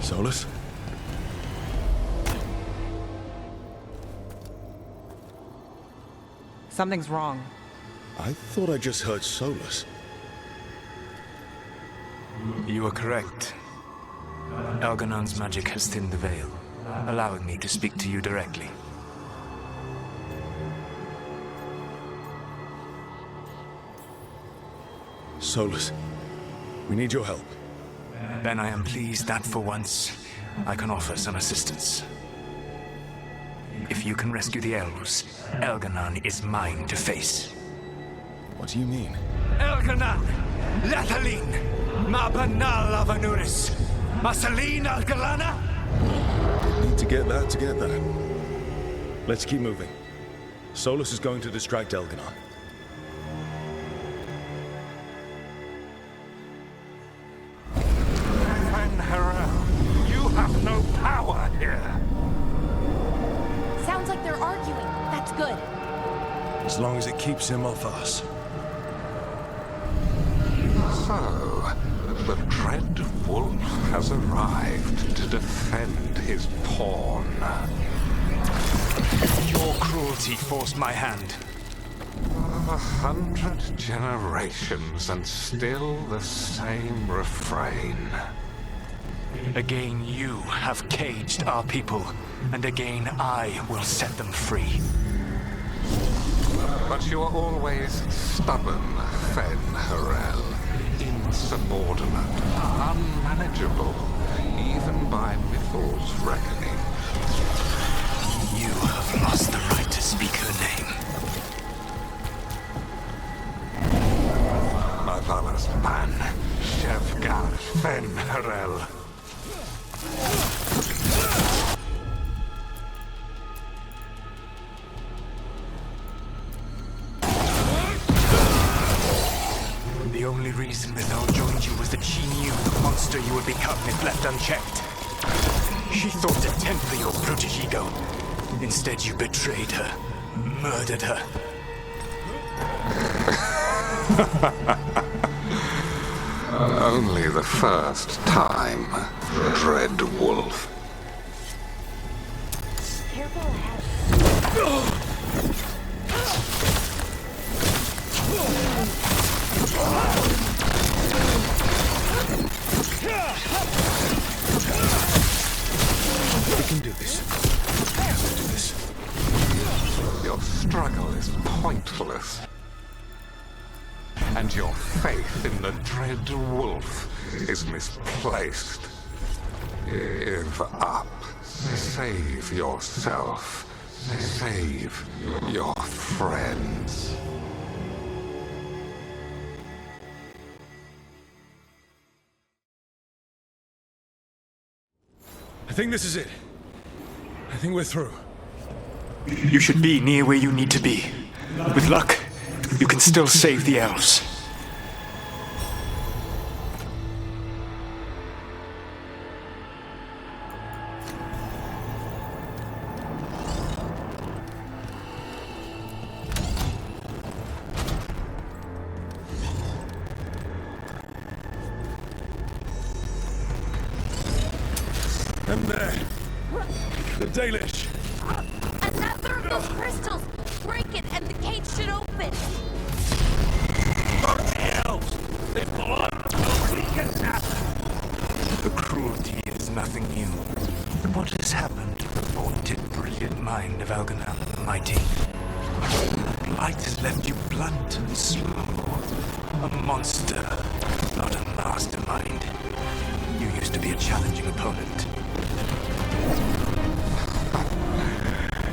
Solus? Something's wrong. I thought I just heard Solus. You are correct. Elganon's magic has thinned the veil, allowing me to speak to you directly. Solus, we need your help. Then I am pleased that for once, I can offer some assistance. If you can rescue the elves, Elganon is mine to face. What do you mean? Elganon! Lathalin! Ma banal avanuris! Masalin Algalana! Need to get that to get that. Let's keep moving. Solus is going to distract Elganon. You have no power here. Sounds like they're arguing. That's good. As long as it keeps him off us. So, the dread wolf has arrived to defend his pawn. Your cruelty forced my hand. 100 generations and still the same refrain. Again you have caged our people, and again I will set them free. But you are always stubborn, Fen Harel. Insubordinate, unmanageable, even by Mythal's reckoning. You have lost the right to speak her name. Mavalas Ban, Shevgar Fen Harel. The only reason Mythal joined you was that she knew the monster you would become if left unchecked. She thought to temper your protégé. Instead, you betrayed her, murdered her. Only the first time, Dread Wolf. Careful ahead. We can do this. We have to do this. Your struggle is pointless. And your faith in the Dread Wolf is misplaced. Give up, Save yourself. Save your friends. I think this is it. I think we're through. You should be near where you need to be. With luck, you can still save the elves. And there. The Dalish. Another of those crystals! Break it and the cage should open! The cruelty is nothing new. But what has happened to the vaunted, brilliant mind of Algernon the Mighty? Light has left you blunt and slow. A monster, not a mastermind. You used to be a challenging opponent.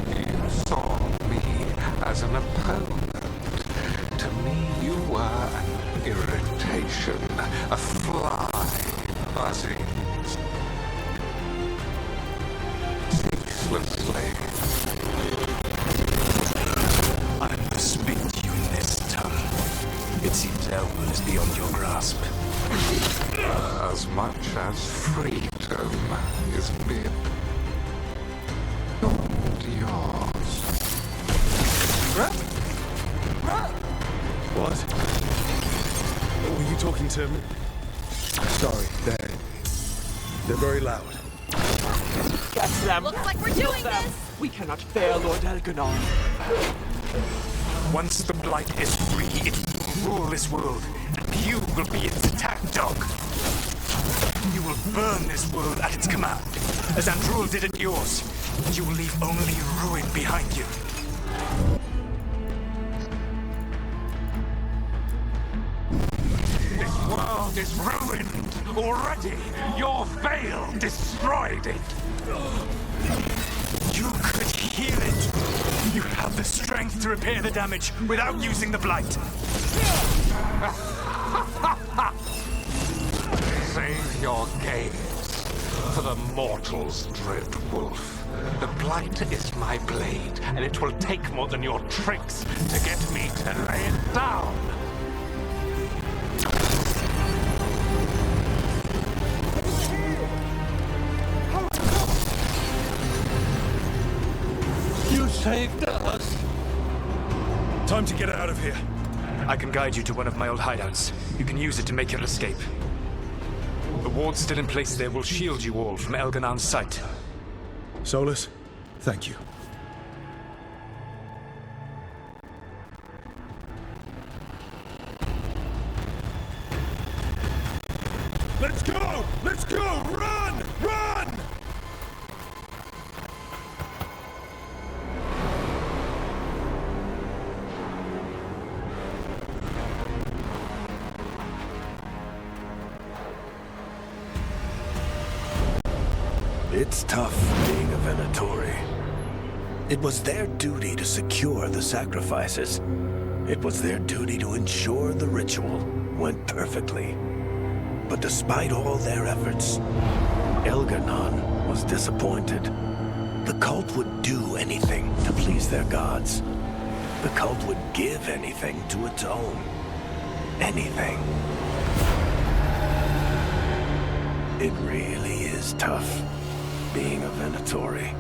You saw me as an opponent. To me, you were an irritation, a fly buzzing ceaselessly. I must speak to you in this tongue. It seems Elven is beyond your grasp. As much as freedom is myth. And yours. What? Were you talking to me? Sorry, they're very loud. Get them! Looks like we're doing this! We cannot fail Lord Elganon. Once the Blight is free, it will rule this world, and you will be its attack dog. You will burn this world at its command, as Andrul did at yours, and you will leave only ruin behind you. This world is ruined already. Your veil destroyed it. You could heal it. You have the strength to repair the damage without using the Blight. Save your gaze for the mortal's dread wolf. The Blight is my blade, and it will take more than your tricks to get me to lay it down. You saved us! Time to get out of here. I can guide you to one of my old hideouts. You can use it to make your escape. The wards still in place there will shield you all from Elganon's sight. Solus, thank you. Let's go! Let's go! Run! Run! It's tough being a Venatori. It was their duty to secure the sacrifices. It was their duty to ensure the ritual went perfectly. But despite all their efforts, Elganon was disappointed. The cult would do anything to please their gods. The cult would give anything to atone. Anything. It really is tough being a Venatori.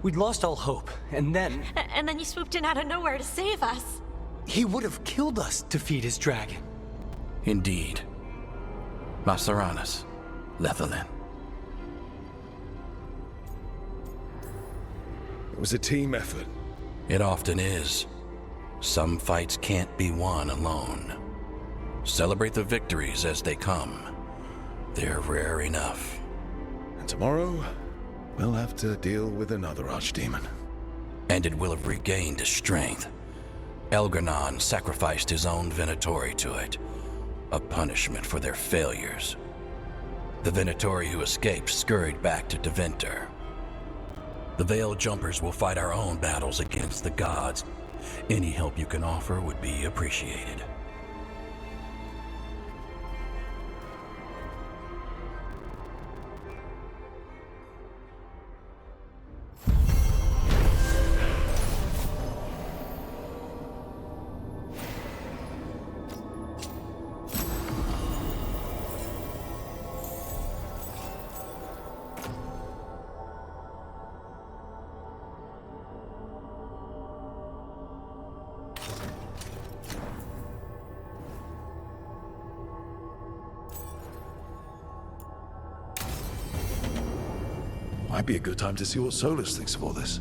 We'd lost all hope, and then... And then you swooped in out of nowhere to save us. He would have killed us to feed his dragon. Indeed. Masaranas, Lethalin. It was a team effort. It often is. Some fights can't be won alone. Celebrate the victories as they come. They're rare enough. And tomorrow, we'll have to deal with another archdemon. And it will have regained its strength. Elgar'nan sacrificed his own Venatori to it, a punishment for their failures. The Venatori who escaped scurried back to Deventer. The Veil Jumpers will fight our own battles against the gods. Any help you can offer would be appreciated. Might be a good time to see what Solus thinks of all this.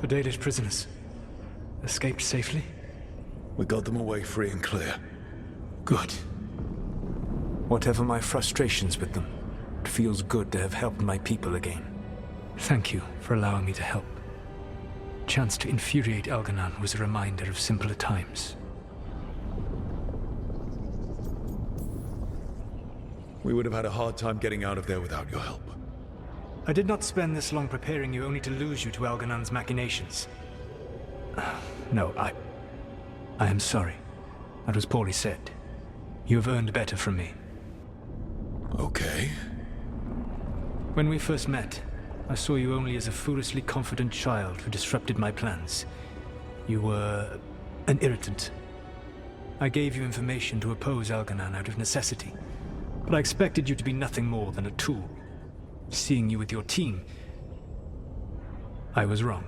The Dalish prisoners escaped safely? We got them away free and clear. Good. Whatever my frustrations with them, it feels good to have helped my people again. Thank you for allowing me to help. Chance to infuriate Elgar'nan was a reminder of simpler times. We would have had a hard time getting out of there without your help. I did not spend this long preparing you only to lose you to Elgar'nan's machinations. No, I am sorry. That was poorly said. You have earned better from me. Okay. When we first met, I saw you only as a foolishly confident child who disrupted my plans. You were an irritant. I gave you information to oppose Elgar'nan out of necessity, but I expected you to be nothing more than a tool. Seeing you with your team, I was wrong.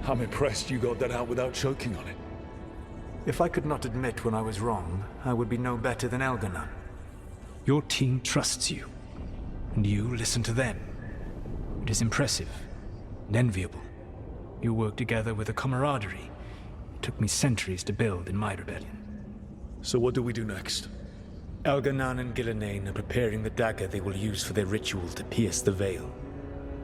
I'm impressed you got that out without choking on it. If I could not admit when I was wrong, I would be no better than Elgar'nan. Your team trusts you, and you listen to them. It is impressive and enviable. You work together with a camaraderie it took me centuries to build in my rebellion. So what do we do next? Elgar'nan and Gillenane are preparing the dagger they will use for their ritual to pierce the veil.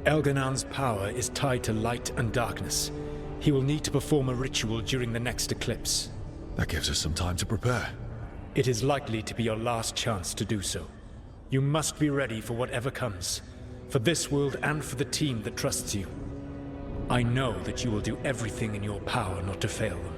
Elgar'nan's power is tied to light and darkness. He will need to perform a ritual during the next eclipse. That gives us some time to prepare. It is likely to be your last chance to do so. You must be ready for whatever comes, for this world and for the team that trusts you. I know that you will do everything in your power not to fail them.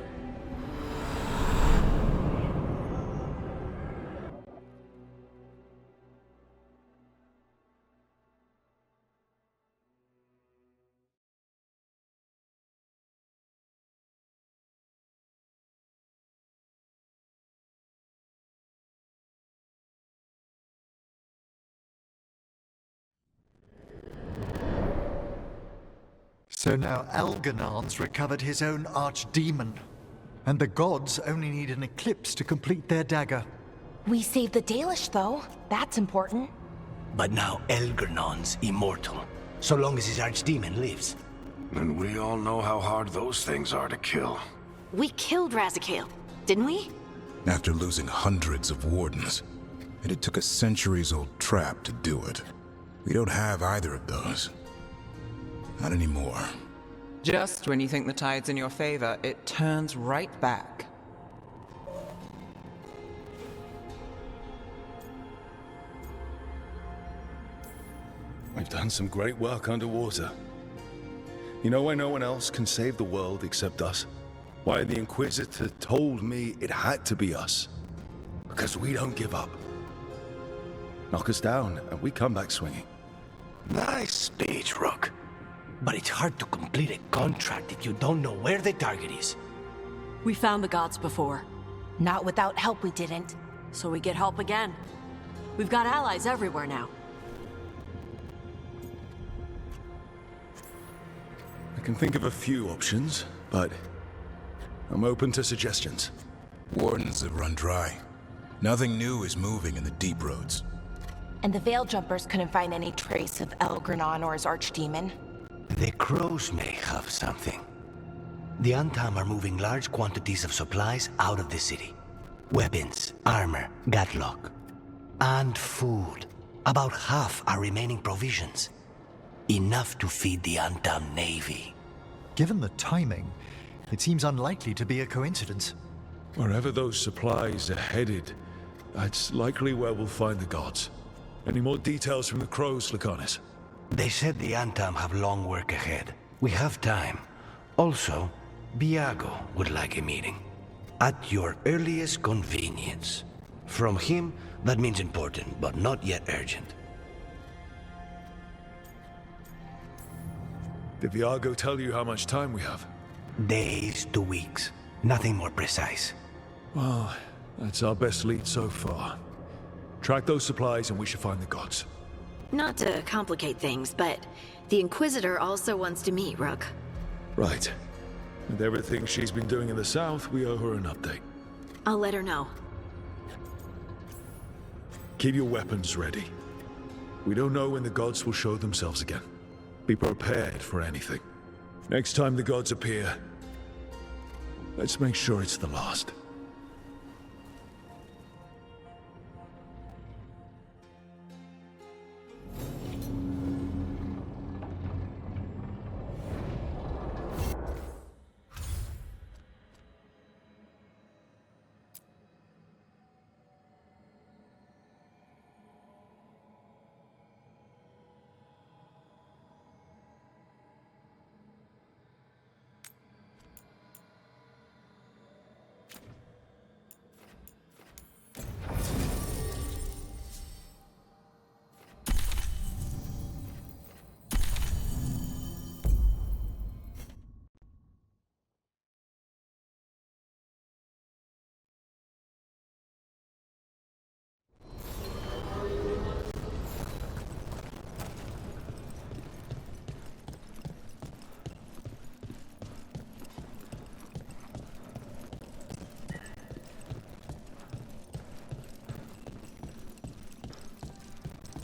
So now Elgar'nan's recovered his own archdemon, and the gods only need an eclipse to complete their dagger. We saved the Dalish, though. That's important. But now Elgar'nan's immortal, so long as his archdemon lives. And we all know how hard those things are to kill. We killed Razikale, didn't we? After losing hundreds of wardens, and it took a centuries-old trap to do it. We don't have either of those. Not anymore. Just when you think the tide's in your favor, it turns right back. We've done some great work underwater. You know why no one else can save the world except us? Why the Inquisitor told me it had to be us. Because we don't give up. Knock us down, and we come back swinging. Nice speech, Rook. But it's hard to complete a contract if you don't know where the target is. We found the gods before. Not without help, we didn't. So we get help again. We've got allies everywhere now. I can think of a few options, but I'm open to suggestions. Wardens have run dry. Nothing new is moving in the deep roads. And the Veil Jumpers couldn't find any trace of Elgranon or his archdemon. The crows may have something. The Antam are moving large quantities of supplies out of the city. Weapons, armor, gatlock, and food. About half are remaining provisions. Enough to feed the Antam navy. Given the timing, it seems unlikely to be a coincidence. Wherever those supplies are headed, that's likely where we'll find the gods. Any more details from the crows, Laconis? They said the Antam have long work ahead. We have time. Also, Biago would like a meeting. At your earliest convenience. From him, that means important, but not yet urgent. Did Viago tell you how much time we have? Days to weeks. Nothing more precise. Well, that's our best lead so far. Track those supplies and we should find the gods. Not to complicate things, but the Inquisitor also wants to meet Rook. Right. With everything she's been doing in the south, we owe her an update. I'll let her know. Keep your weapons ready. We don't know when the gods will show themselves again. Be prepared for anything. Next time the gods appear, let's make sure it's the last.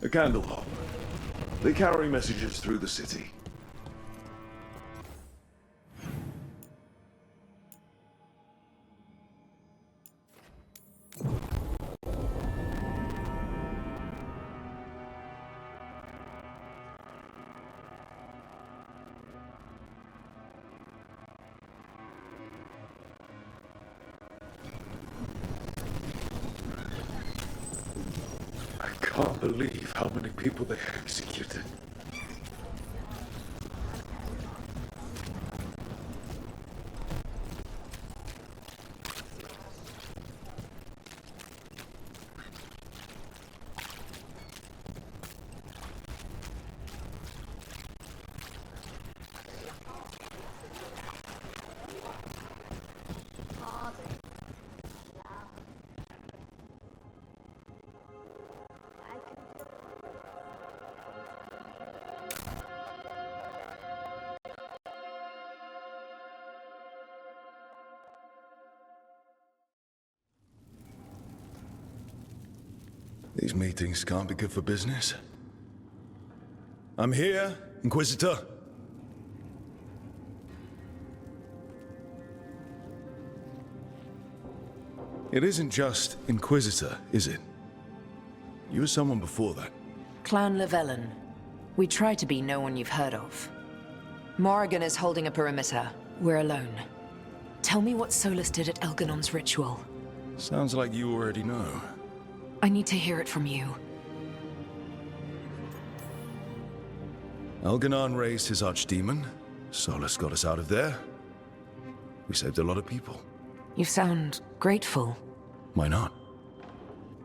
A candle hop. They carry messages through the city. I can't believe how many people they executed. These meetings can't be good for business. I'm here, Inquisitor. It isn't just Inquisitor, is it? You were someone before that. Clan Llewellyn. We try to be no one you've heard of. Morrigan is holding a perimeter. We're alone. Tell me what Solus did at Elganon's ritual. Sounds like you already know. I need to hear it from you. Elganon raised his archdemon. Solus got us out of there. We saved a lot of people. You sound grateful. Why not?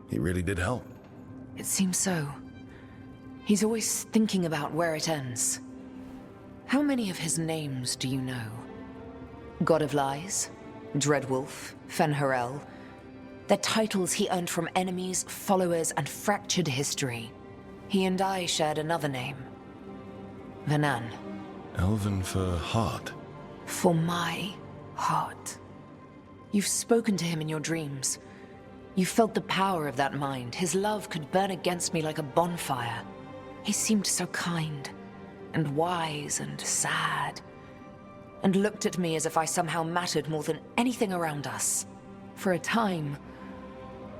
He really did help. It seems so. He's always thinking about where it ends. How many of his names do you know? God of Lies, Dreadwolf, Fen'Harel. They're titles he earned from enemies, followers, and fractured history. He and I shared another name. Vanan. Elven for heart. For my heart. You've spoken to him in your dreams. You felt the power of that mind. His love could burn against me like a bonfire. He seemed so kind, and wise, and sad, and looked at me as if I somehow mattered more than anything around us. For a time,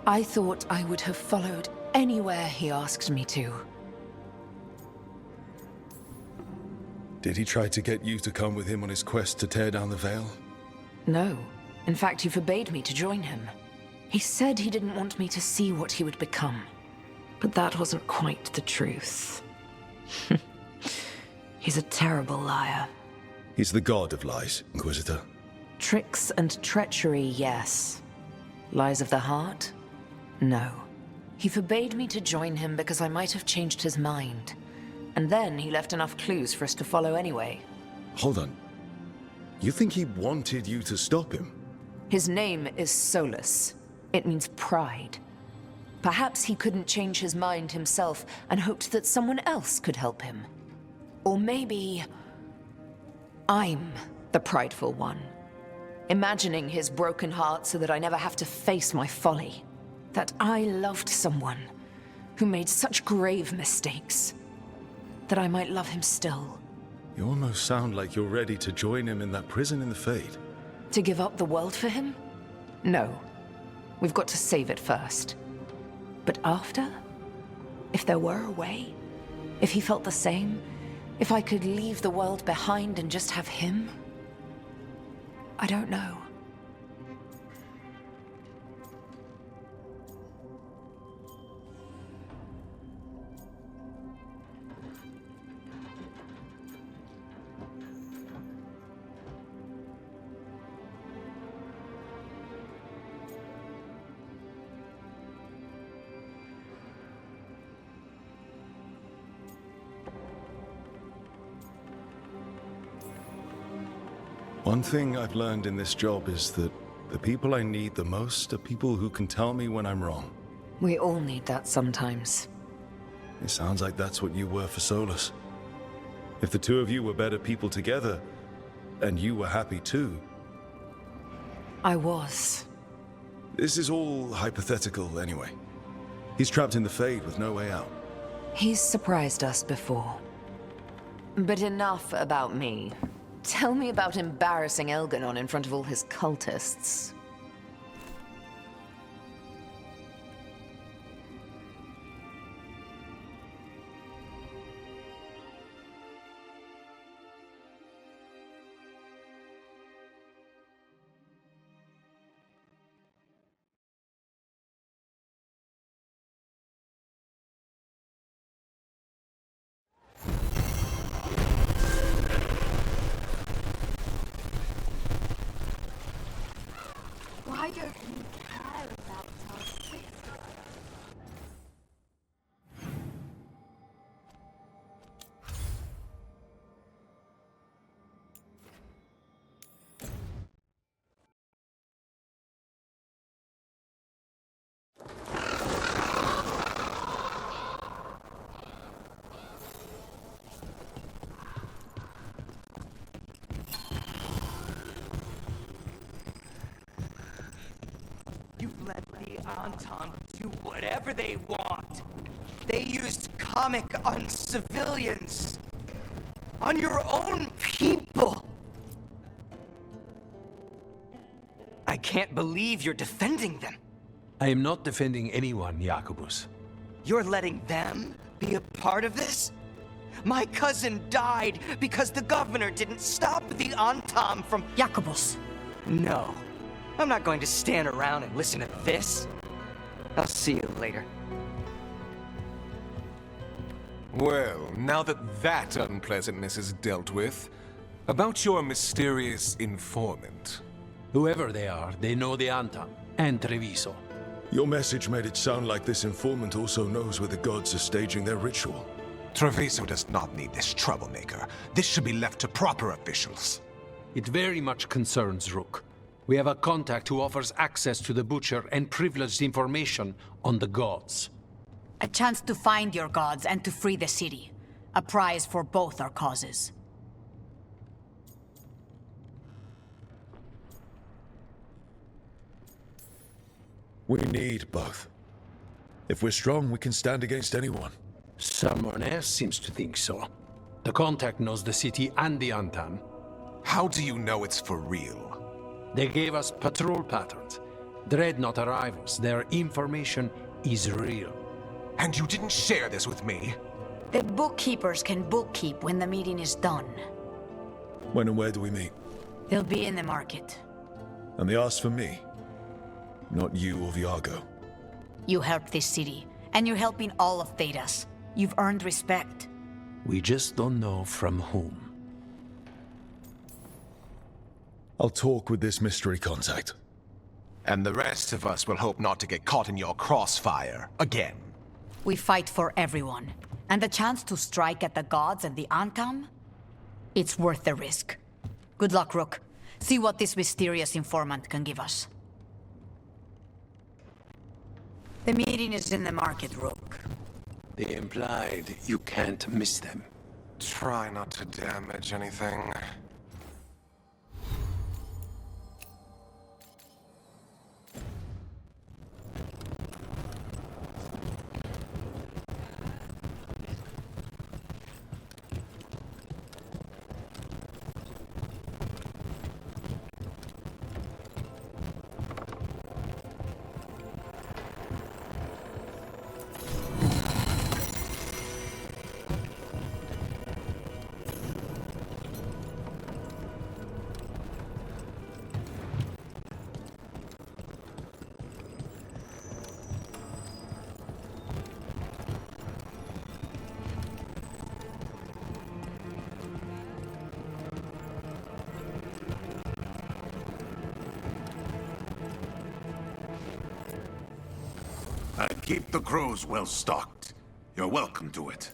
I thought I would have followed anywhere he asked me to. Did he try to get you to come with him on his quest to tear down the veil? No. In fact, he forbade me to join him. He said he didn't want me to see what he would become. But that wasn't quite the truth. He's a terrible liar. He's the god of lies, Inquisitor. Tricks and treachery, yes. Lies of the heart? No. He forbade me to join him because I might have changed his mind. And then he left enough clues for us to follow anyway. Hold on. You think he wanted you to stop him? His name is Solus. It means pride. Perhaps he couldn't change his mind himself and hoped that someone else could help him. Or maybe I'm the prideful one, imagining his broken heart so that I never have to face my folly. That I loved someone who made such grave mistakes, that I might love him still. You almost sound like you're ready to join him in that prison in the Fade. To give up the world for him? No. We've got to save it first. But after? If there were a way? If he felt the same? If I could leave the world behind and just have him? I don't know. One thing I've learned in this job is that the people I need the most are people who can tell me when I'm wrong. We all need that sometimes. It sounds like that's what you were for Solus. If the two of you were better people together, and you were happy too... I was. This is all hypothetical anyway. He's trapped in the Fade with no way out. He's surprised us before. But enough about me. Tell me about embarrassing Elganon in front of all his cultists. Why don't you care about our sister? You've let the Entente do whatever they want. They used comic on civilians. On your own people. I can't believe you're defending them. I am not defending anyone, Jacobus. You're letting them be a part of this? My cousin died because the governor didn't stop the Entente from... Jacobus. No. I'm not going to stand around and listen to this. I'll see you later. Well, now that unpleasantness is dealt with, about your mysterious informant. Whoever they are, they know the Antam and Treviso. Your message made it sound like this informant also knows where the gods are staging their ritual. Treviso does not need this troublemaker. This should be left to proper officials. It very much concerns Rook. We have a contact who offers access to the Butcher and privileged information on the gods. A chance to find your gods and to free the city. A prize for both our causes. We need both. If we're strong, we can stand against anyone. Someone else seems to think so. The contact knows the city and the Antam. How do you know it's for real? They gave us patrol patterns. Dreadnought arrivals. Their information is real. And you didn't share this with me? The bookkeepers can bookkeep when the meeting is done. When and where do we meet? They'll be in the market. And they asked for me. Not you or Viago. You helped this city, and you're helping all of Thedas. You've earned respect. We just don't know from whom. I'll talk with this mystery contact. And the rest of us will hope not to get caught in your crossfire again. We fight for everyone, and the chance to strike at the gods and the Antam? It's worth the risk. Good luck, Rook. See what this mysterious informant can give us. The meeting is in the market, Rook. They implied you can't miss them. Try not to damage anything. I keep the crows well stocked. You're welcome to it.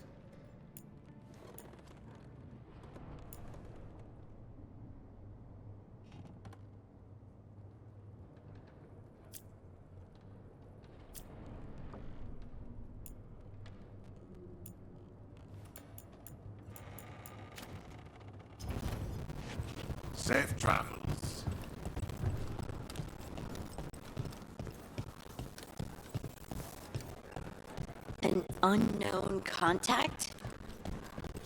Safe travels. An unknown contact?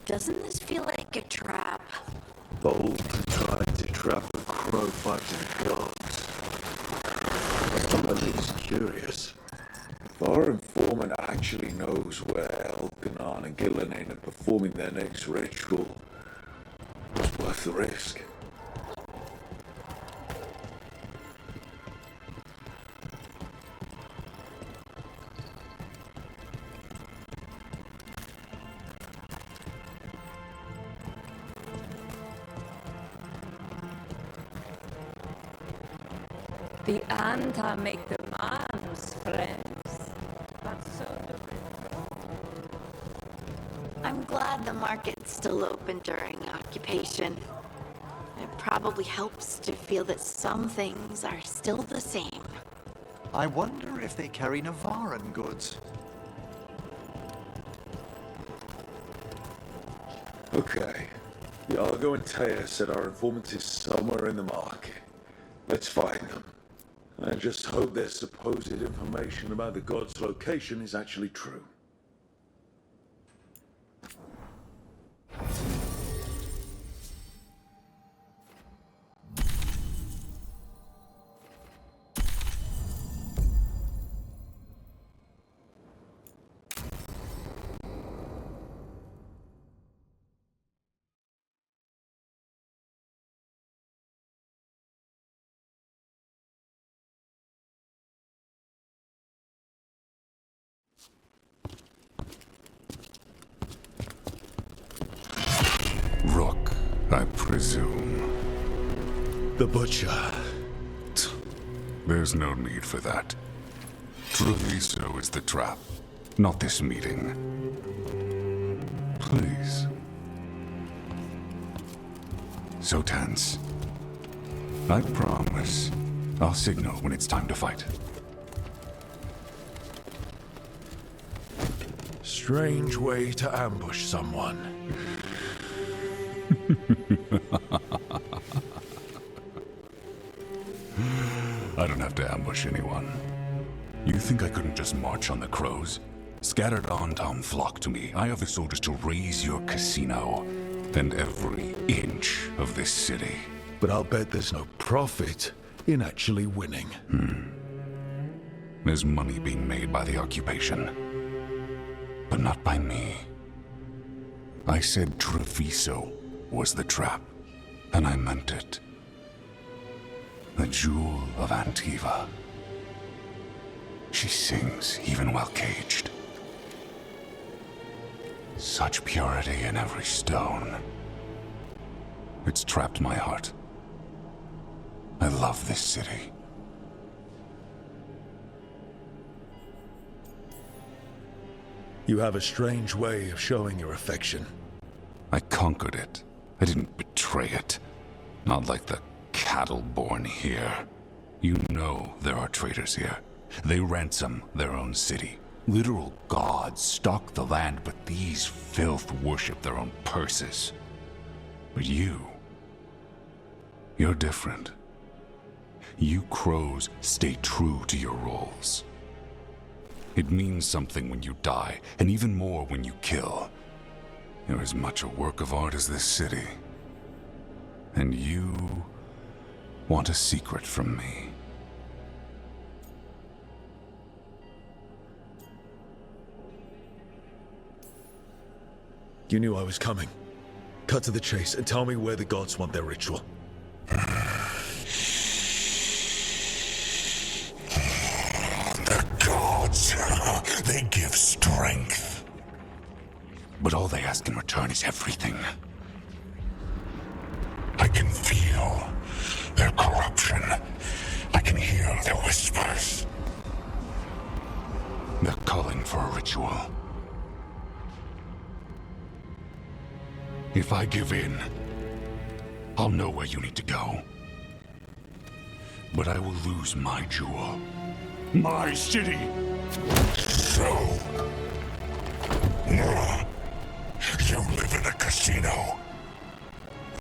Doesn't this feel like a trap? Bold to try to trap a crow-fighting gods. I'm at least curious. If our informant actually knows where Elkanan and Gillenane are performing their next ritual, it's worth the risk. The Anta make demands, friends. But so do I'm glad the market's still open during occupation. It probably helps to feel that some things are still the same. I wonder if they carry Navaran goods. Okay. Iago and Taya said our informant is somewhere in the market. Let's find them. I just hope their supposed information about the god's location is actually true. Rook, I presume. The Butcher. There's no need for that. Treviso is the trap, not this meeting. Please. So tense. I promise. I'll signal when it's time to fight. Strange way to ambush someone. I don't have to ambush anyone. You think I couldn't just march on the crows? Scattered Antom flock to me. I have the soldiers to raise your casino and every inch of this city. But I'll bet there's no profit in actually winning. There's money being made by the occupation, but not by me. I said Treviso was the trap, and I meant it. The jewel of Antiva. She sings even while caged. Such purity in every stone. It's trapped my heart. I love this city. You have a strange way of showing your affection. I conquered it. I didn't betray it. Not like the cattle born here. You know there are traitors here. They ransom their own city. Literal gods stalk the land, but these filth worship their own purses. But you're different. You crows stay true to your roles. It means something when you die, and even more when you kill. You're as much a work of art as this city. And you want a secret from me. You knew I was coming. Cut to the chase and tell me where the gods want their ritual. The gods, they give strength. But all they ask in return is everything. I can feel their corruption. I can hear their whispers. They're calling for a ritual. If I give in, I'll know where you need to go. But I will lose my jewel. My city! So... you live in a casino.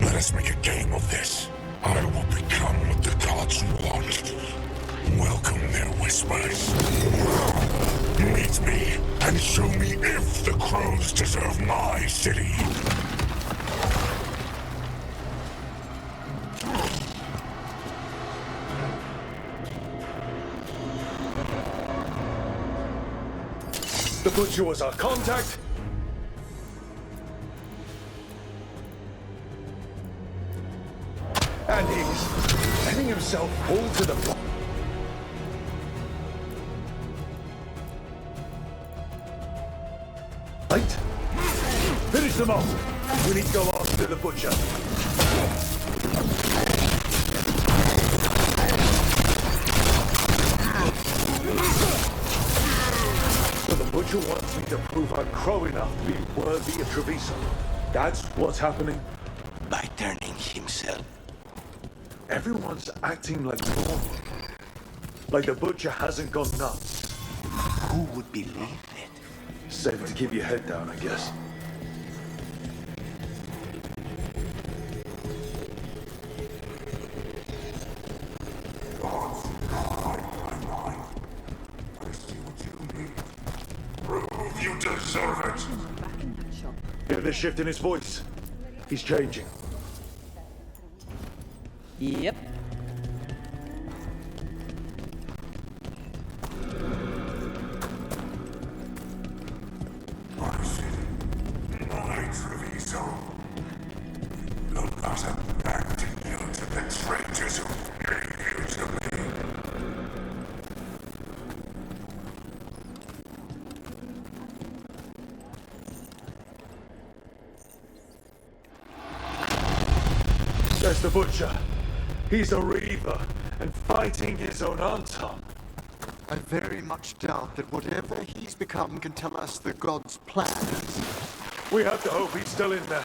Let us make a game of this. I will become what the gods want. Welcome their whispers. Meet me and show me if the crows deserve my city. The butcher was our contact. And he's letting himself fall to the floor. Right? Finish them off. We need to go after the butcher. So the butcher wants me to prove I'm crow enough to be worthy of Treviso. That's what's happening. By turning himself. Everyone's acting like normal. Like the butcher hasn't gone nuts. Who would believe it? Safe to keep your head down, I guess. You deserve it. Hear the shift in his voice. He's changing. Yep. My Treviso. The gossip back to you to the traitors who gave you to me. There's the butcher. He's a reaver, And fighting his own Anton. I very much doubt that whatever he's become can tell us the god's plans. We have to hope he's still in there.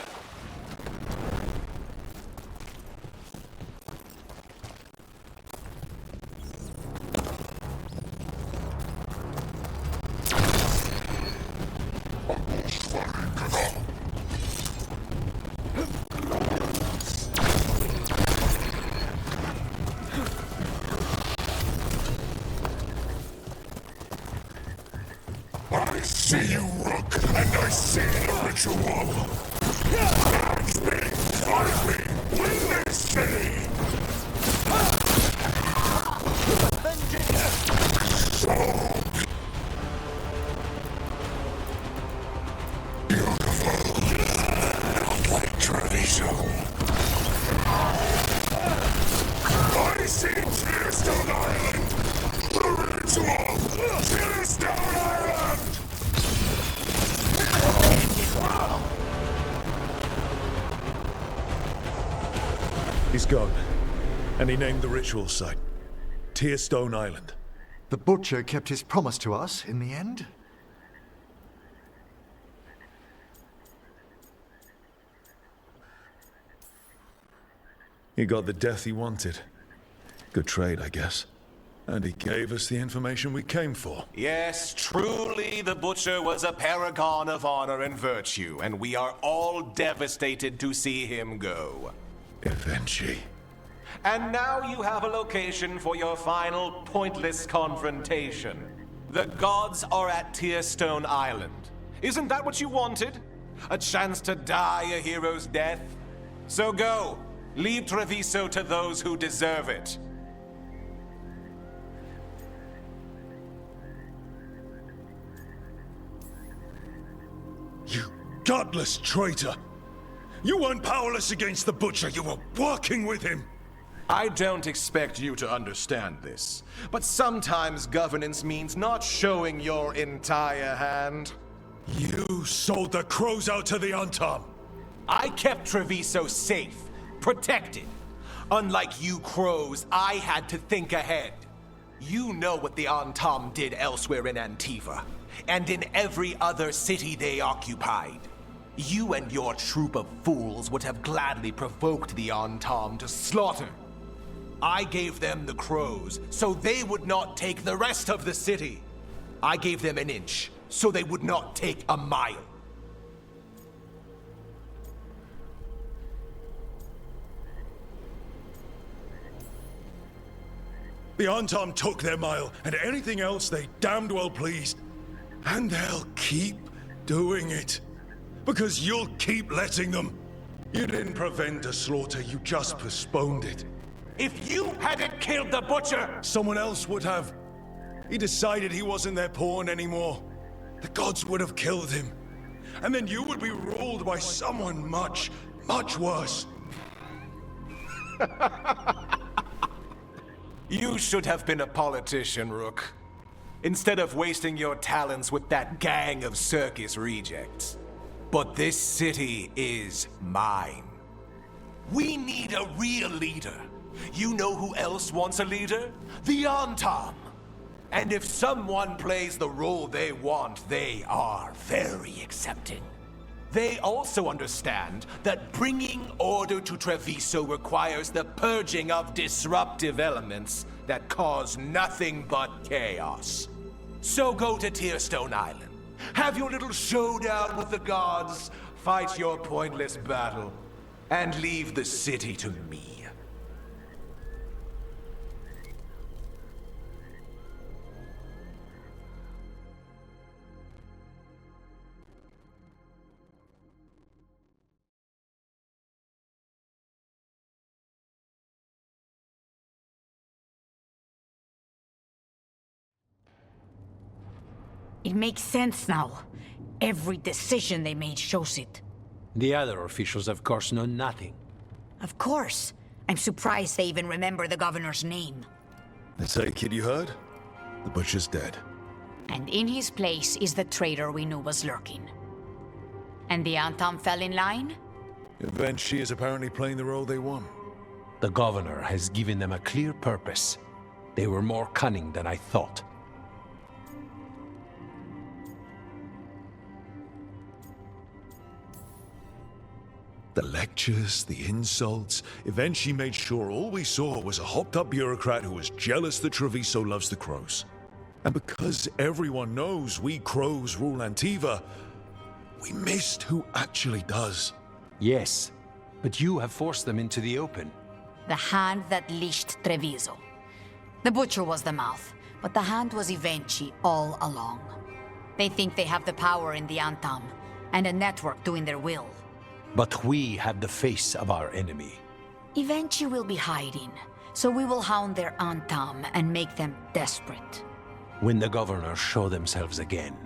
I see you, Rook, and I see the ritual. Guide me, find me, win this city. So beautiful, not like Treviso. I see Tearstone Island, the ritual, Tearstone Island. He's gone. And he named the ritual site Tearstone Island. The butcher kept his promise to us in the end. He got the death he wanted. Good trade, I guess. And he gave us the information we came for. Yes, truly the Butcher was a paragon of honor and virtue, and we are all devastated to see him go. Eventually. And now you have a location for your final pointless confrontation. The gods are at Tearstone Island. Isn't that what you wanted? A chance to die a hero's death? So go. Leave Treviso to those who deserve it. You godless traitor! You weren't powerless against the Butcher, you were working with him! I don't expect you to understand this, but sometimes governance means not showing your entire hand. You sold the crows out to the Antom! I kept Treviso safe, protected. Unlike you crows, I had to think ahead. You know what the Antom did elsewhere in Antiva, and in every other city they occupied. You and your troop of fools would have gladly provoked the Antom to slaughter. I gave them the crows, so they would not take the rest of the city. I gave them an inch, so they would not take a mile. The Antom took their mile, and anything else they damned well pleased. And they'll keep doing it. Because you'll keep letting them. You didn't prevent a slaughter, you just postponed it. If you hadn't killed the Butcher! Someone else would have. He decided he wasn't their pawn anymore. The gods would have killed him. And then you would be ruled by someone much, much worse. You should have been a politician, Rook. Instead of wasting your talents with that gang of circus rejects. But this city is mine. We need a real leader. You know who else wants a leader? The Antom. And if someone plays the role they want, they are very accepting. They also understand that bringing order to Treviso requires the purging of disruptive elements that cause nothing but chaos. So go to Tearstone Island. Have your little showdown with the gods, fight your pointless battle, and leave the city to me. It makes sense now. Every decision they made shows it. The other officials, of course, know nothing. Of course. I'm surprised they even remember the governor's name. I say, kid, you heard? The Butcher's dead. And in his place is the traitor we knew was lurking. And the Antom fell in line? Eventually is apparently playing the role they want. The governor has given them a clear purpose. They were more cunning than I thought. The lectures, the insults, eventually made sure all we saw was a hopped-up bureaucrat who was jealous that Treviso loves the crows. And because everyone knows we crows rule Antiva, we missed who actually does. Yes, but you have forced them into the open. The hand that leashed Treviso. The butcher was the mouth, but the hand was Ivenci all along. They think they have the power in the Antam, and a network doing their will. But we have the face of our enemy. Ivenci will be hiding, so we will hound their Antam and make them desperate. When the governors show themselves again,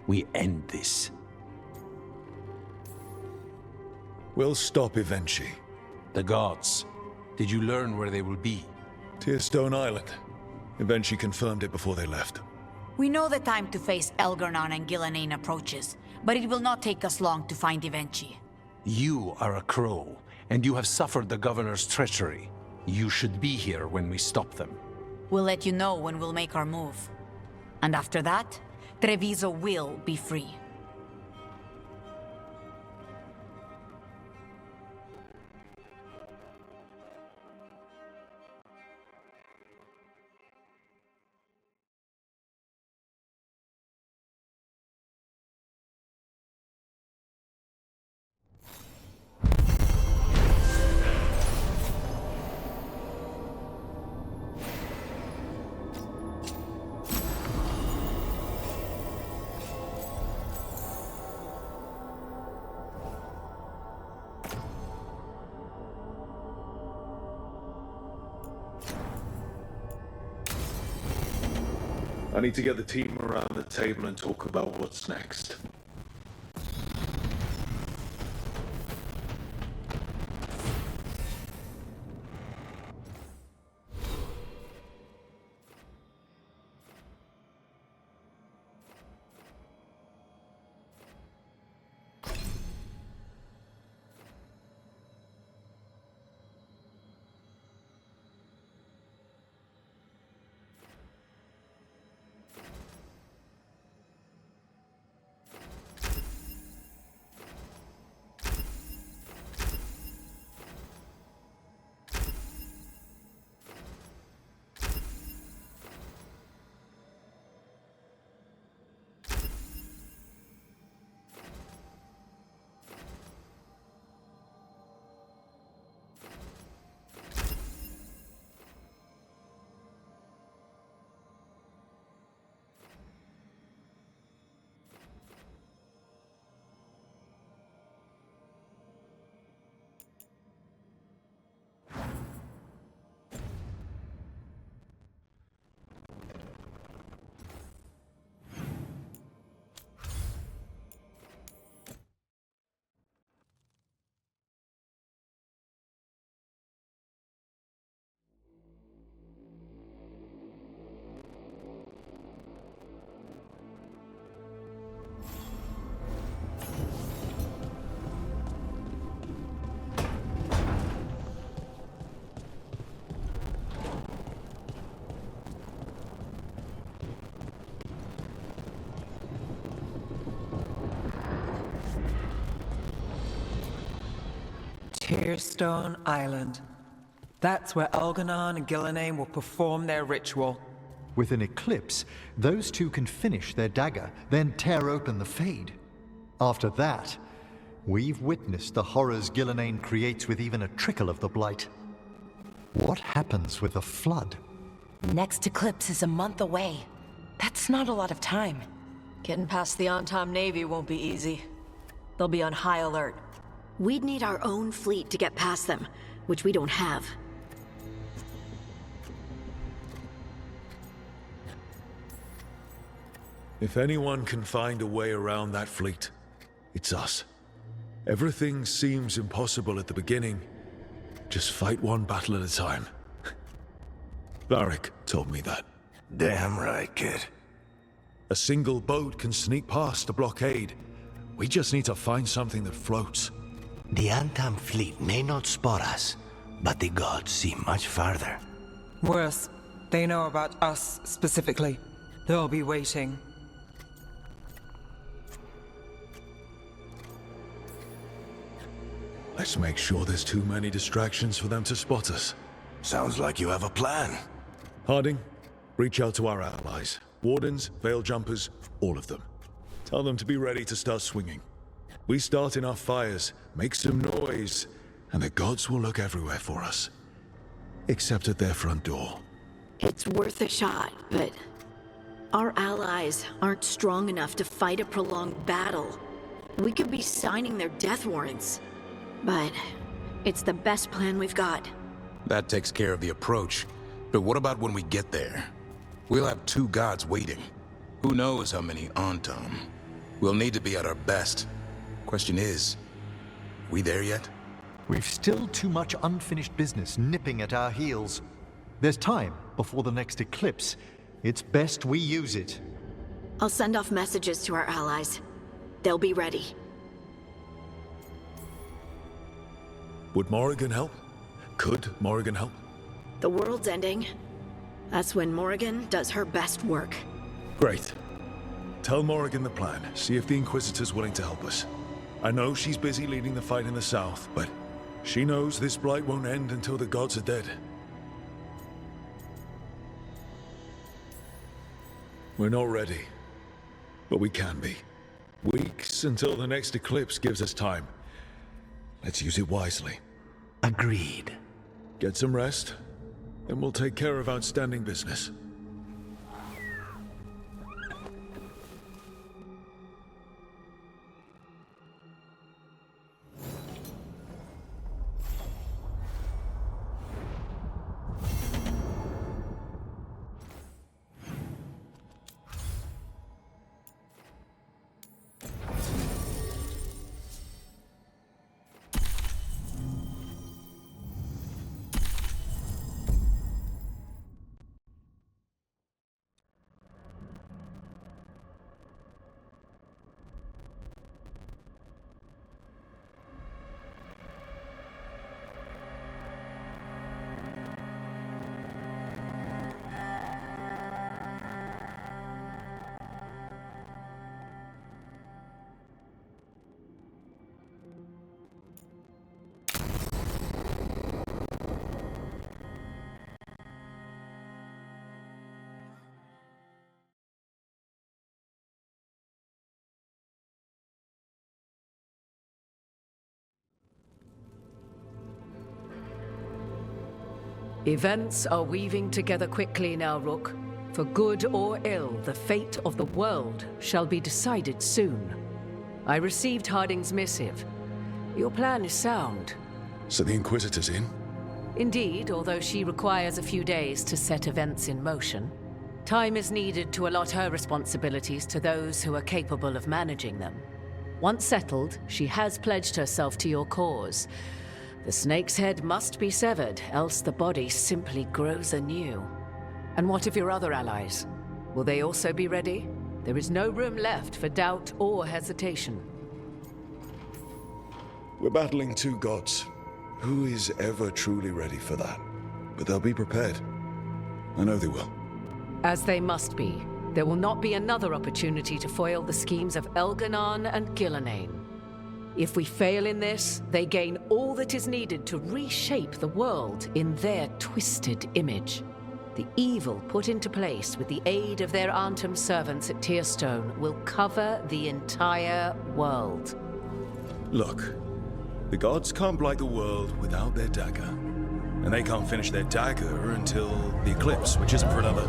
we end this. We'll stop Ivenci. The gods. Did you learn where they will be? Tearstone Island. Ivenci confirmed it before they left. We know the time to face Elgarnon and Gillenane approaches, but it will not take us long to find Ivenci. You are a crow, and you have suffered the governor's treachery. You should be here when we stop them. We'll let you know when we'll make our move. And after that, Treviso will be free. I need to get the team around the table and talk about what's next. Tearstone Island. That's where Elgarnon and Gillenane will perform their ritual. With an eclipse, those two can finish their dagger, then tear open the Fade. After that, we've witnessed the horrors Gillenane creates with even a trickle of the Blight. What happens with the Flood? Next eclipse is a month away. That's not a lot of time. Getting past the Antam Navy won't be easy. They'll be on high alert. We'd need our own fleet to get past them, which we don't have. If anyone can find a way around that fleet, it's us. Everything seems impossible at the beginning. Just fight one battle at a time. Varric told me that. Damn right, kid. A single boat can sneak past a blockade. We just need to find something that floats. The Antam fleet may not spot us, but the gods see much farther. Worse, they know about us specifically. They'll be waiting. Let's make sure there's too many distractions for them to spot us. Sounds like you have a plan. Harding, reach out to our allies. Wardens, veil jumpers, all of them. Tell them to be ready to start swinging. We start in our fires, make some noise, and the gods will look everywhere for us. Except at their front door. It's worth a shot, but our allies aren't strong enough to fight a prolonged battle. We could be signing their death warrants. But it's the best plan we've got. That takes care of the approach. But what about when we get there? We'll have 2 gods waiting. Who knows how many Antam? We'll need to be at our best. Question is, we there yet? We've still too much unfinished business nipping at our heels. There's time before the next eclipse. It's best we use it. I'll send off messages to our allies. They'll be ready. Would Morrigan help? Could Morrigan help? The world's ending. That's when Morrigan does her best work. Great. Tell Morrigan the plan. See if the Inquisitor's willing to help us. I know she's busy leading the fight in the south, but she knows this blight won't end until the gods are dead. We're not ready, but we can be. Weeks until the next eclipse gives us time. Let's use it wisely. Agreed. Get some rest, then we'll take care of outstanding business. Events are weaving together quickly now, Rook. For good or ill, the fate of the world shall be decided soon. I received Harding's missive. Your plan is sound. So the Inquisitor's in? Indeed, although she requires a few days to set events in motion. Time is needed to allot her responsibilities to those who are capable of managing them. Once settled, she has pledged herself to your cause. The snake's head must be severed, else the body simply grows anew. And what of your other allies? Will they also be ready? There is no room left for doubt or hesitation. We're battling 2 gods. Who is ever truly ready for that? But they'll be prepared. I know they will. As they must be. There will not be another opportunity to foil the schemes of Elganon and Gillenane. If we fail in this, they gain all that is needed to reshape the world in their twisted image. The evil put into place with the aid of their Antam servants at Tearstone will cover the entire world. Look, the gods can't blight the world without their dagger. And they can't finish their dagger until the eclipse, which isn't for another.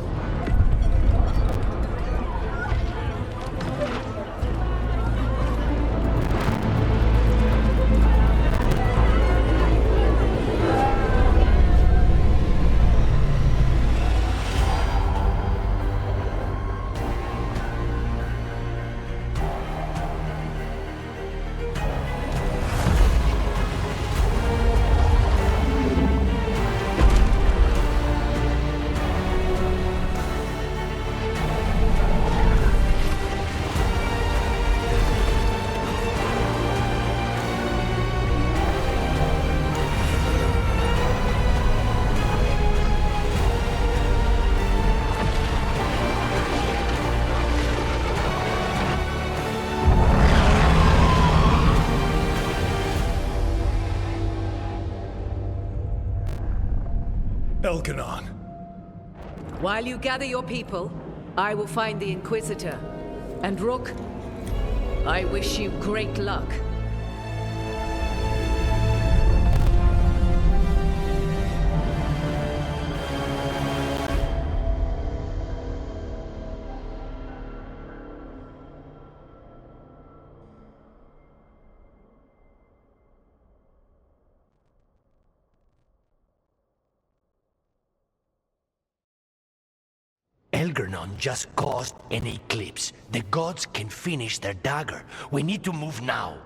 Elganon. While you gather your people, I will find the Inquisitor. And Rook, I wish you great luck. Elganon just caused an eclipse. The gods can finish their dagger. We need to move now.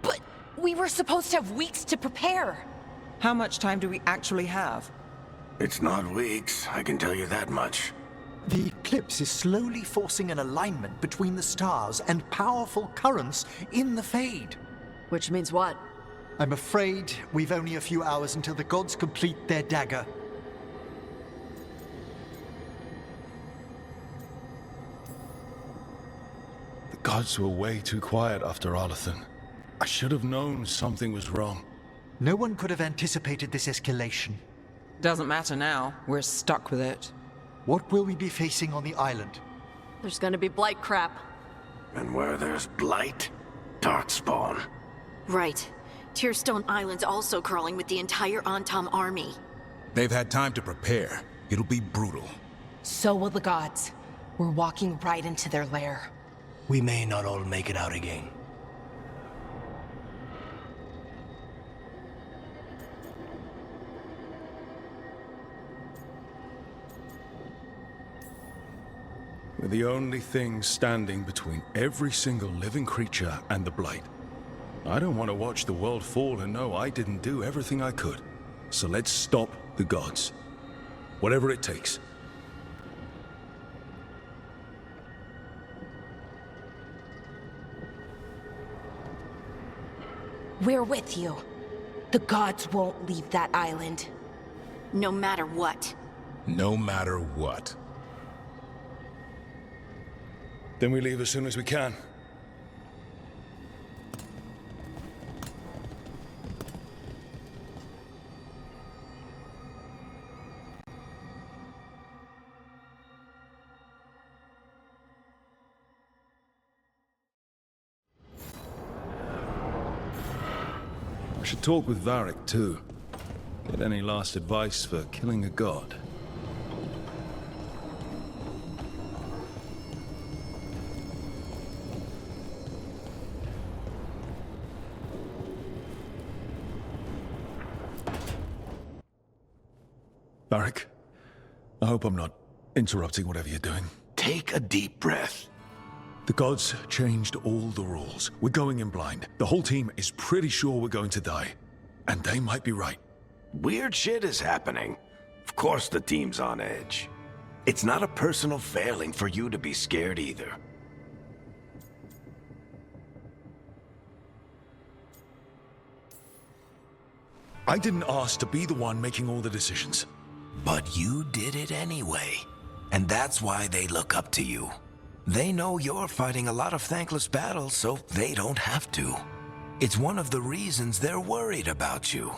But we were supposed to have weeks to prepare. How much time do we actually have? It's not weeks, I can tell you that much. The eclipse is slowly forcing an alignment between the stars and powerful currents in the Fade. Which means what? I'm afraid we've only a few hours until the gods complete their dagger. The gods were way too quiet after Arlathan. I should have known something was wrong. No one could have anticipated this escalation. Doesn't matter now. We're stuck with it. What will we be facing on the island? There's gonna be blight crap. And where there's blight, darkspawn. Right. Tearstone Island's also crawling with the entire Antam army. They've had time to prepare. It'll be brutal. So will the gods. We're walking right into their lair. We may not all make it out again. We're the only thing standing between every single living creature and the blight. I don't want to watch the world fall and know I didn't do everything I could. So let's stop the gods. Whatever it takes. We're with you. The gods won't leave that island. No matter what. No matter what. Then we leave as soon as we can. I should talk with Varric too. Get any last advice for killing a god. Varric, I hope I'm not interrupting whatever you're doing. Take a deep breath. The gods changed all the rules. We're going in blind. The whole team is pretty sure we're going to die. And they might be right. Weird shit is happening. Of course the team's on edge. It's not a personal failing for you to be scared either. I didn't ask to be the one making all the decisions. But you did it anyway. And that's why they look up to you. They know you're fighting a lot of thankless battles, so they don't have to. It's one of the reasons they're worried about you.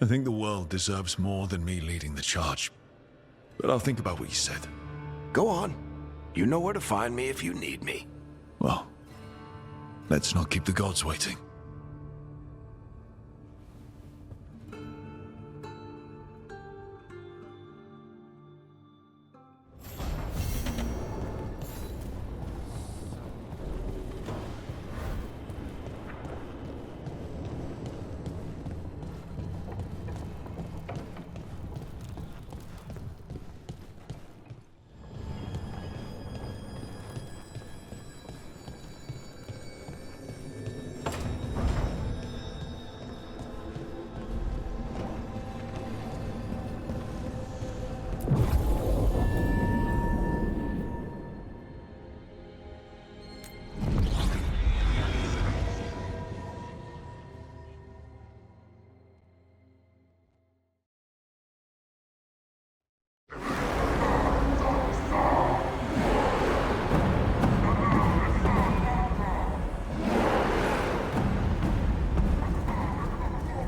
I think the world deserves more than me leading the charge. But I'll think about what you said. Go on. You know where to find me if you need me. Well, let's not keep the gods waiting.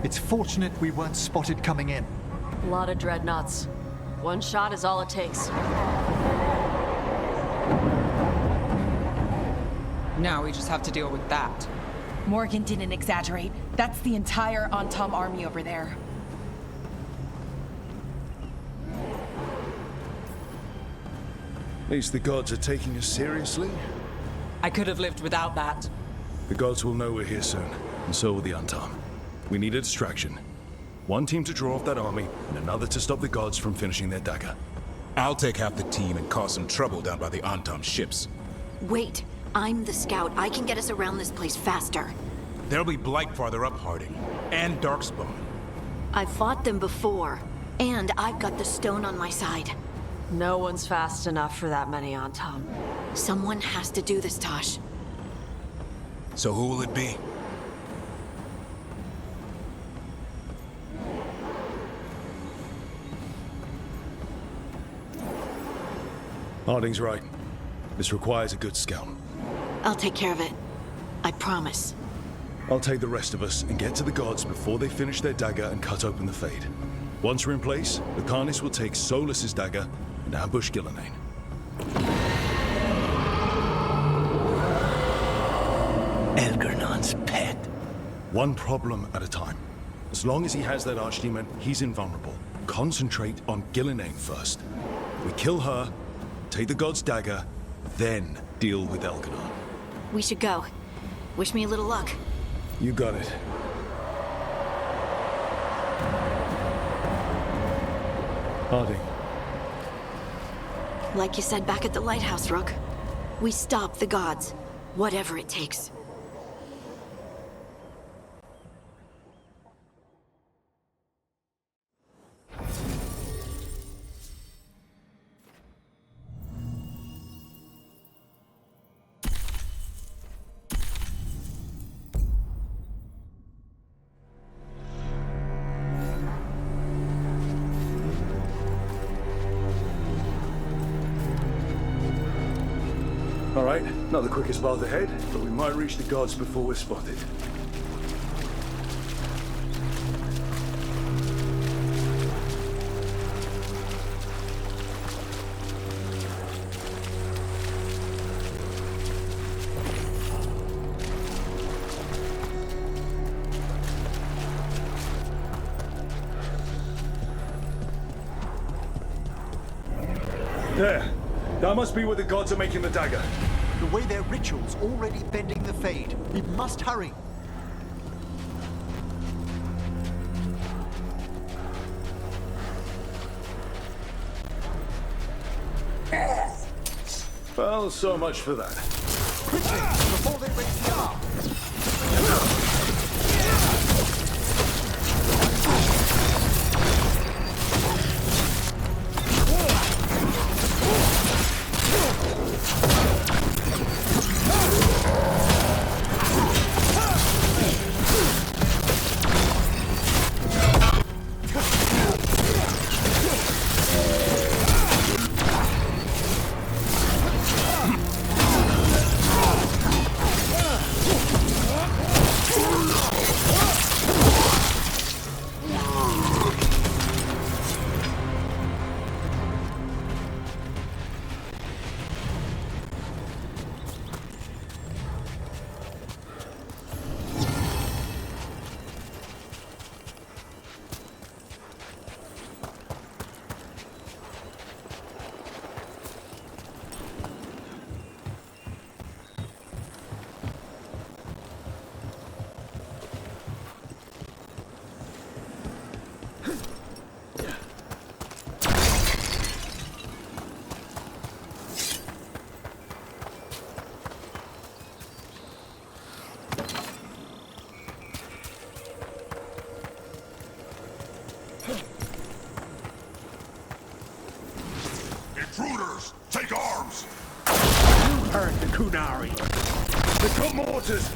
It's fortunate we weren't spotted coming in. A lot of dreadnoughts. One shot is all it takes. Now we just have to deal with that. Morgan didn't exaggerate. That's the entire Antam army over there. At least the gods are taking us seriously. I could have lived without that. The gods will know we're here soon, and so will the Antam. We need a distraction. One team to draw off that army, and another to stop the gods from finishing their dagger. I'll take half the team and cause some trouble down by the Antam ships. Wait, I'm the scout. I can get us around this place faster. There'll be Blight farther up, Harding, and Darkspawn. I've fought them before, and I've got the stone on my side. No one's fast enough for that many Antam. Someone has to do this, Tosh. So who will it be? Harding's right. This requires a good scout. I'll take care of it. I promise. I'll take the rest of us and get to the gods before they finish their dagger and cut open the Fade. Once we're in place, the Carnis will take Solus's dagger and ambush Gillenane. Elgernon's pet. One problem at a time. As long as he has that archdemon, he's invulnerable. Concentrate on Gillenane first. We kill her, take the god's dagger, then deal with Elgernon. We should go. Wish me a little luck. You got it. Harding. Like you said back at the lighthouse, Rook. We stop the gods, whatever it takes. All right, not the quickest path ahead, but we might reach the gods before we're spotted. There. That must be where the gods are making the dagger. The way their ritual's already bending the Fade. We must hurry. Well, so much for that. Quickly, before they raise the arm. Intruders, take arms! You heard the Kunari. The cut mortars!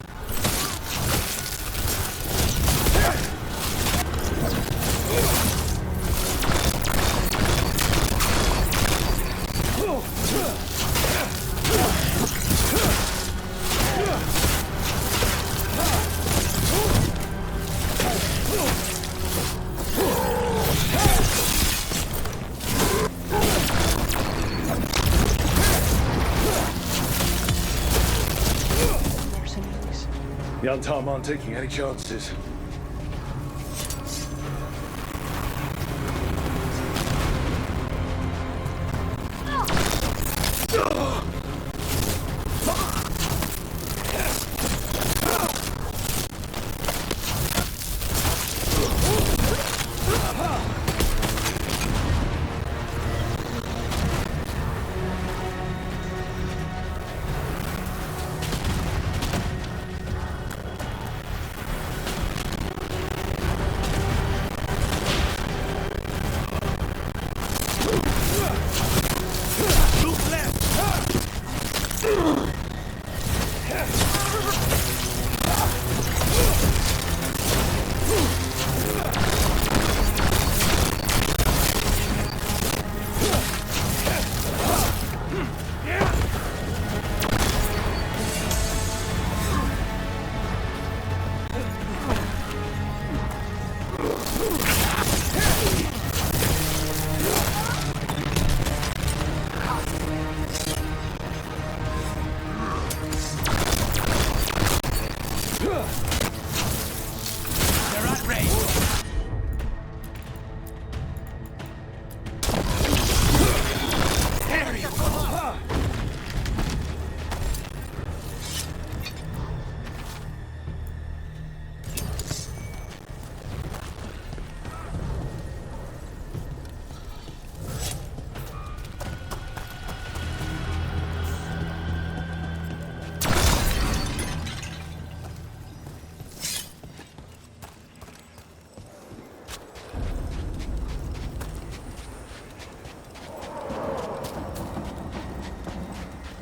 The Antam aren't taking any chances.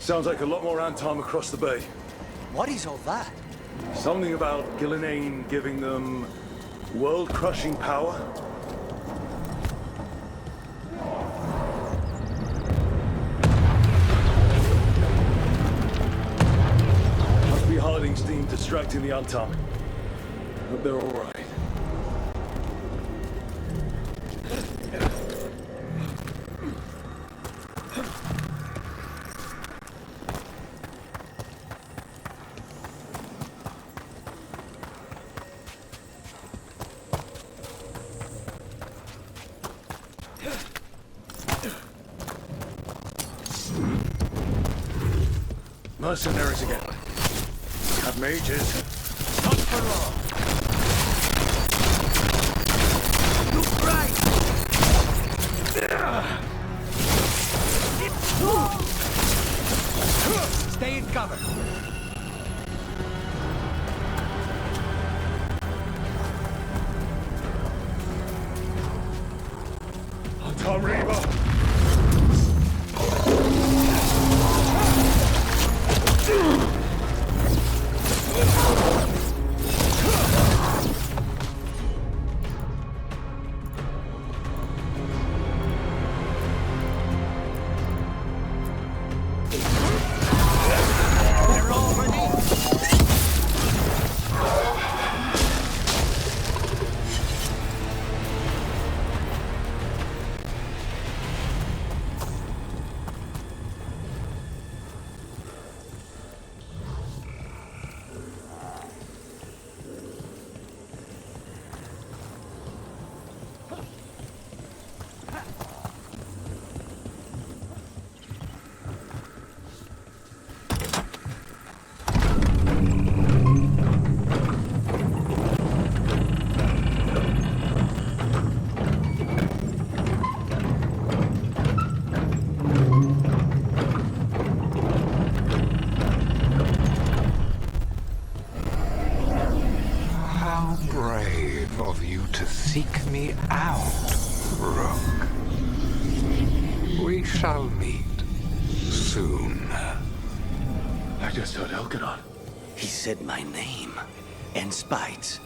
Sounds like a lot more Antam across the bay. What is all that? Something about Gillinane giving them world-crushing power? Must be Harding's team distracting the Antam. Hope they're all right. Mercenaries again. Have mages. Not for long. Look right! Stay in cover. Antam Reaver! Seek me out, Rook. We shall meet soon. I just heard Elkanon. He said my name and Spites.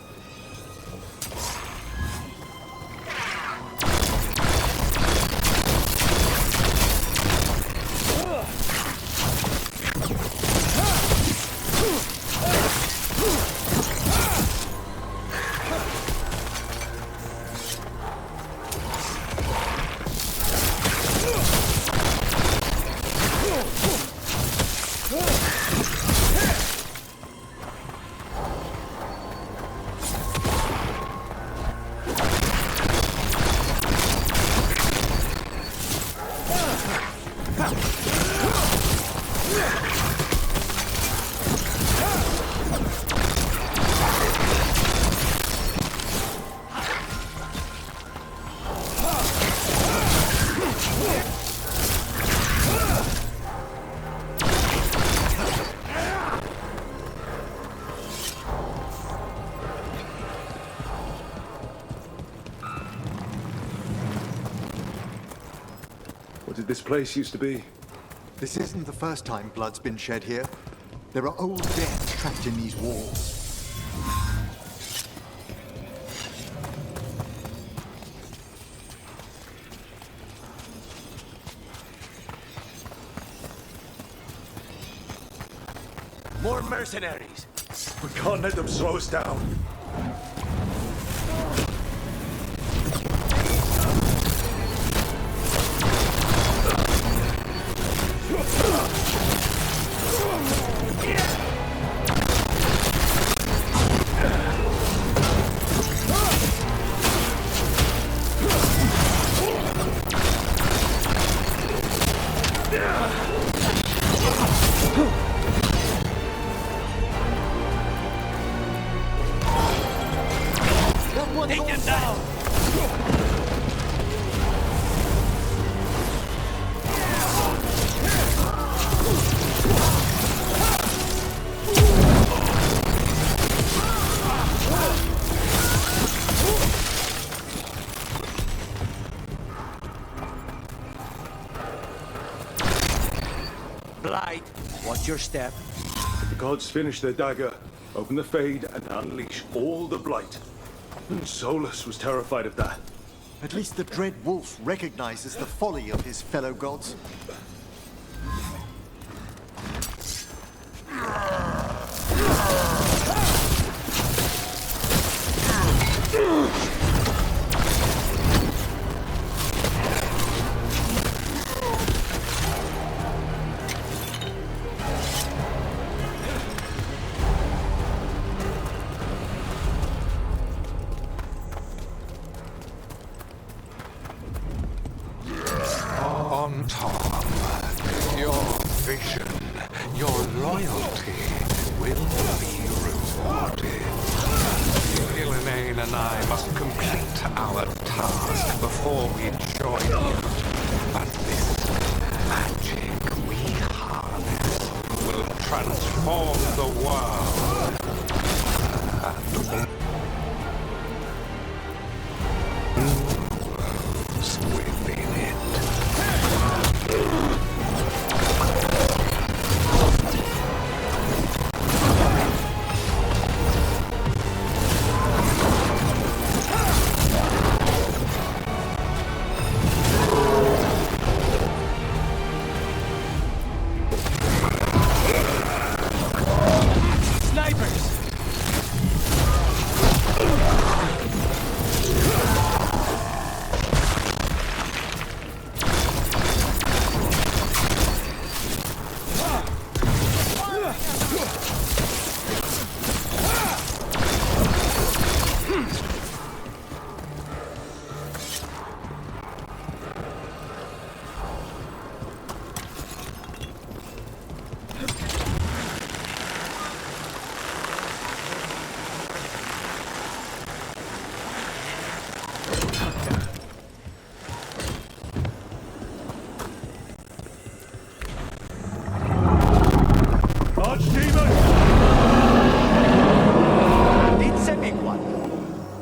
What did this place used to be? This isn't the first time blood's been shed here. There are old dead trapped in these walls. More mercenaries! We can't let them slow us down. Take them down! Blight, watch your step. If the gods finish their dagger, open the Fade and unleash all the blight. And Solus was terrified of that. At least the Dread Wolf recognizes the folly of his fellow gods. On top, your vision, your loyalty will be rewarded. Ilinane and I must complete our task before we join you. But this magic we harness will transform the world. And within it.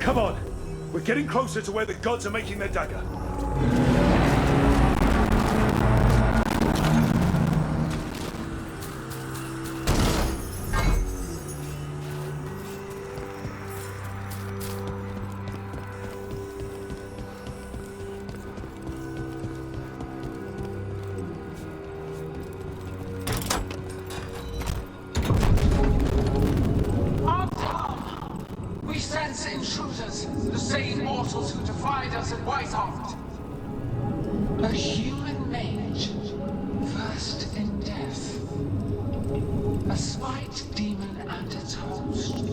Come on! We're getting closer to where the gods are making their dagger. Intruders, the same mortals who defied us at Whitehart. A human mage, versed in death. A spite demon and its host.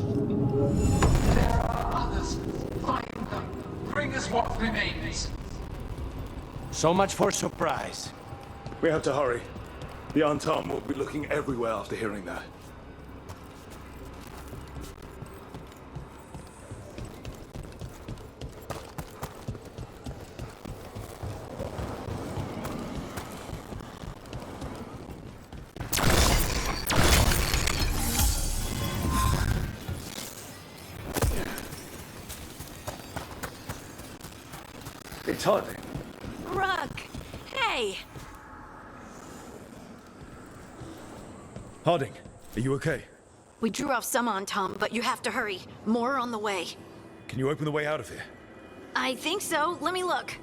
There are others. Find them. Bring us what remains. So much for surprise. We have to hurry. The Anton will be looking everywhere after hearing that. It's Harding. Rook! Hey! Harding, are you okay? We drew off some on Tom, but you have to hurry. More on the way. Can you open the way out of here? I think so. Let me look.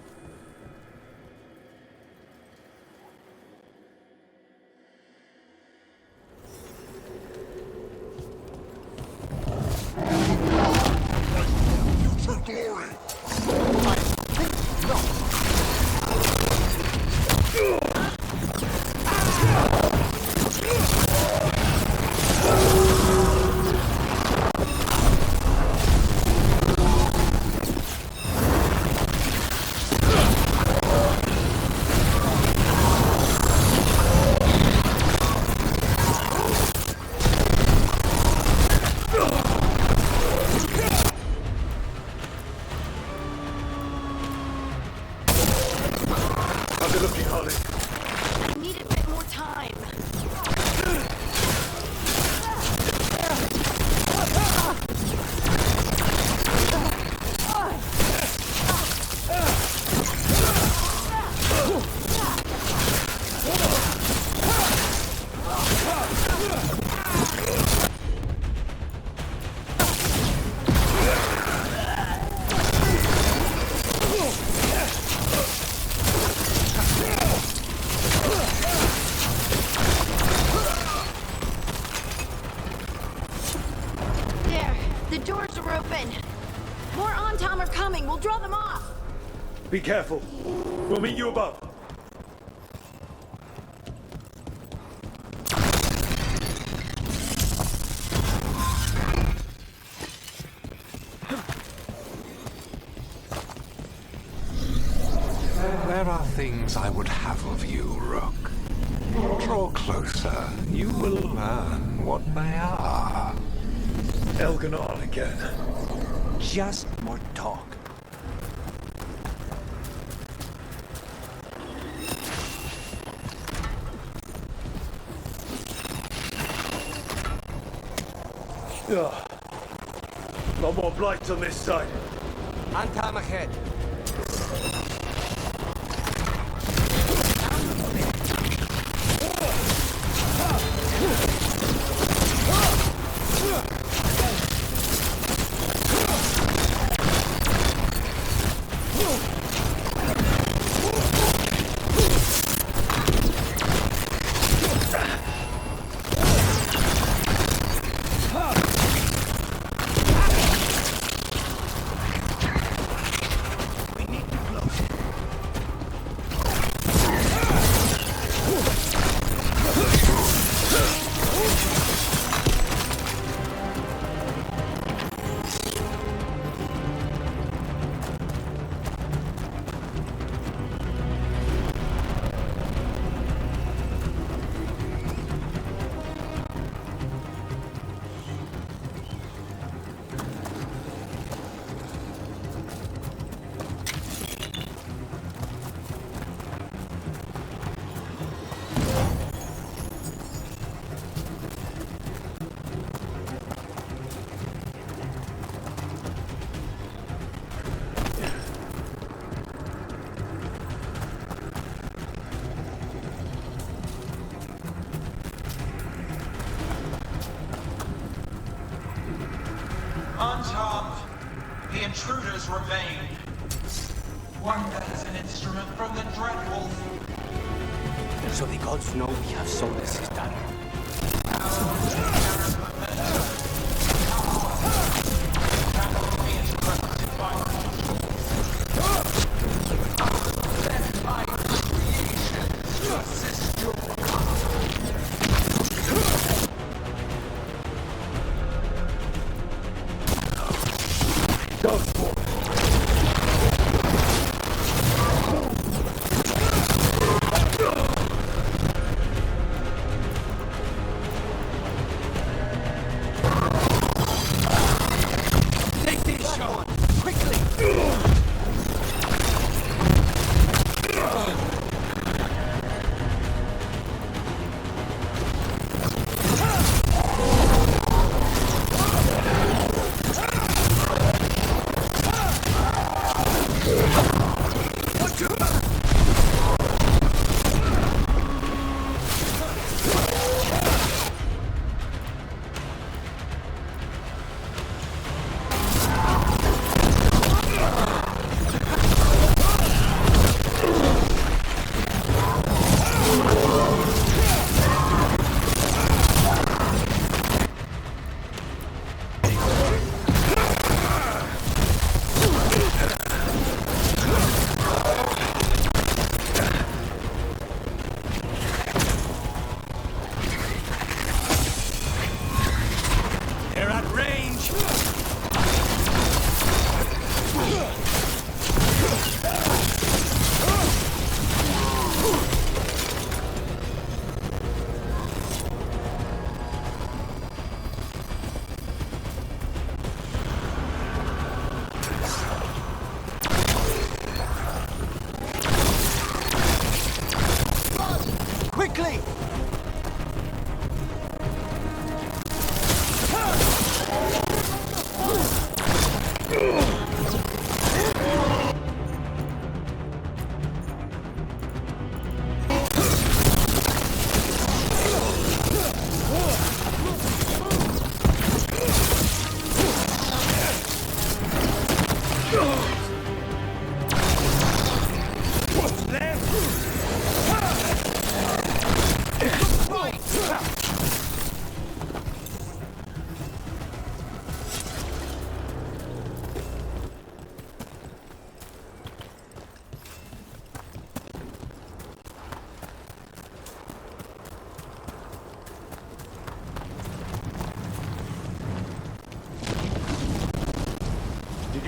Future glory! I need a bit more time. The doors are open. More on-tom are coming. We'll draw them off. Be careful. We'll meet you above. There are things I would have of you, Rook. Draw closer. You will learn what they are. Elganon again. Just more talk. Ugh. A lot more blights on this side. On-tom ahead. On top, the intruders remain. One that is an instrument from the Dreadwolf. So the gods know we have sold this done.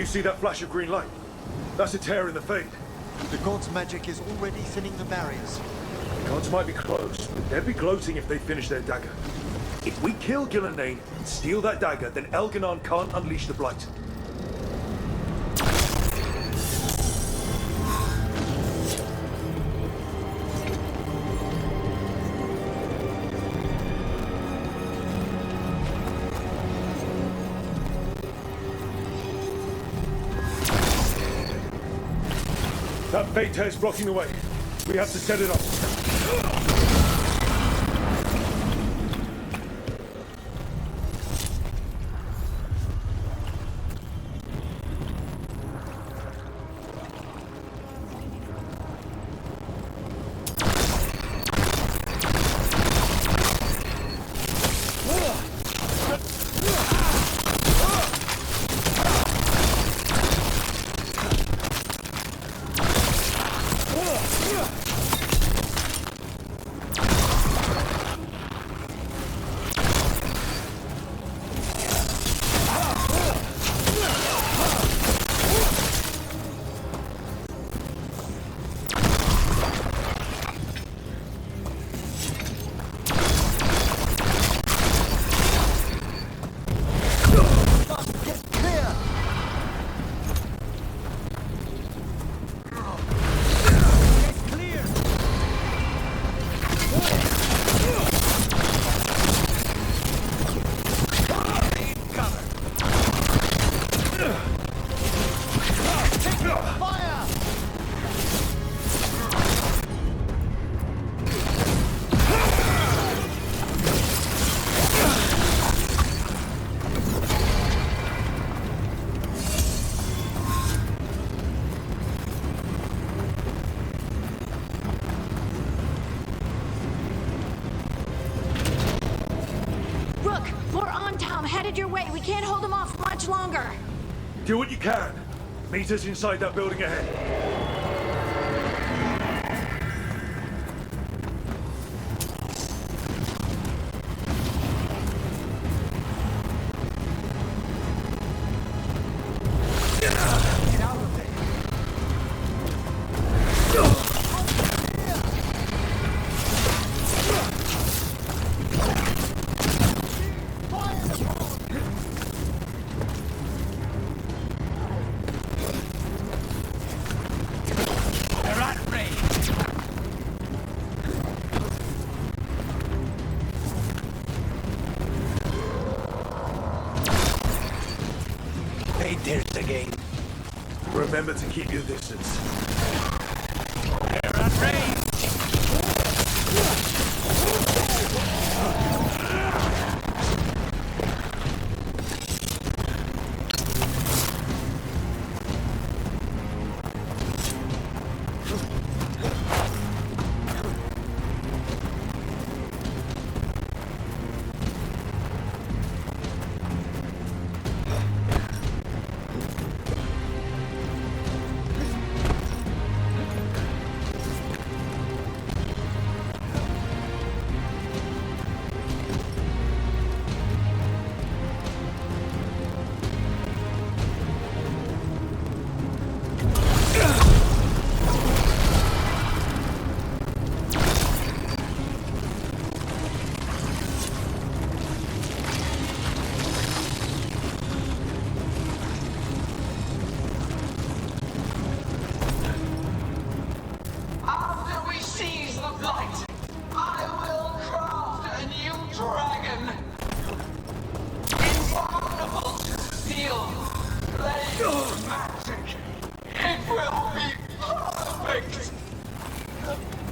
see that flash of green light? That's a tear in the fade. The god's magic is already thinning the barriers. The gods might be close, but they'd be gloating if they finish their dagger. If we kill Gillenane and steal that dagger, then Elganon can't unleash the Blight. That fade tear's blocking the way. We have to set it up. Your way. We can't hold them off much longer. Do what you can. Meet us inside that building ahead. Remember to keep your distance. They're at range!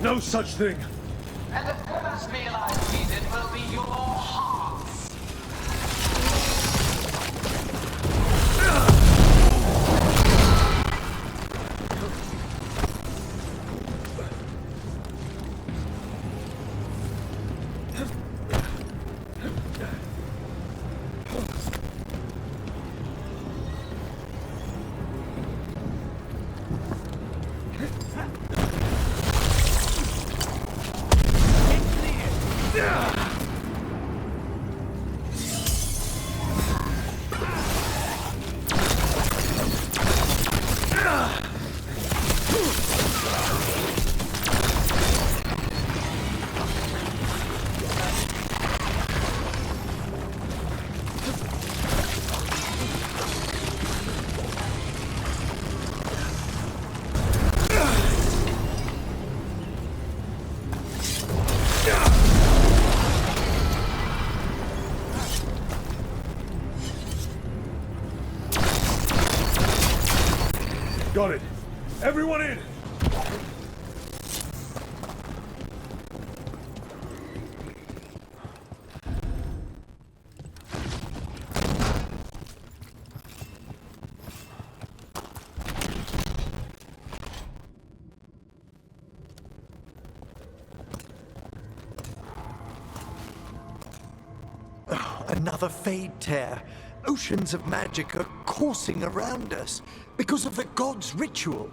No such thing. And the first meal I needed will be your hearts. Got it. Everyone in! Another fade tear. Oceans of magic are coursing around us because of the god's ritual.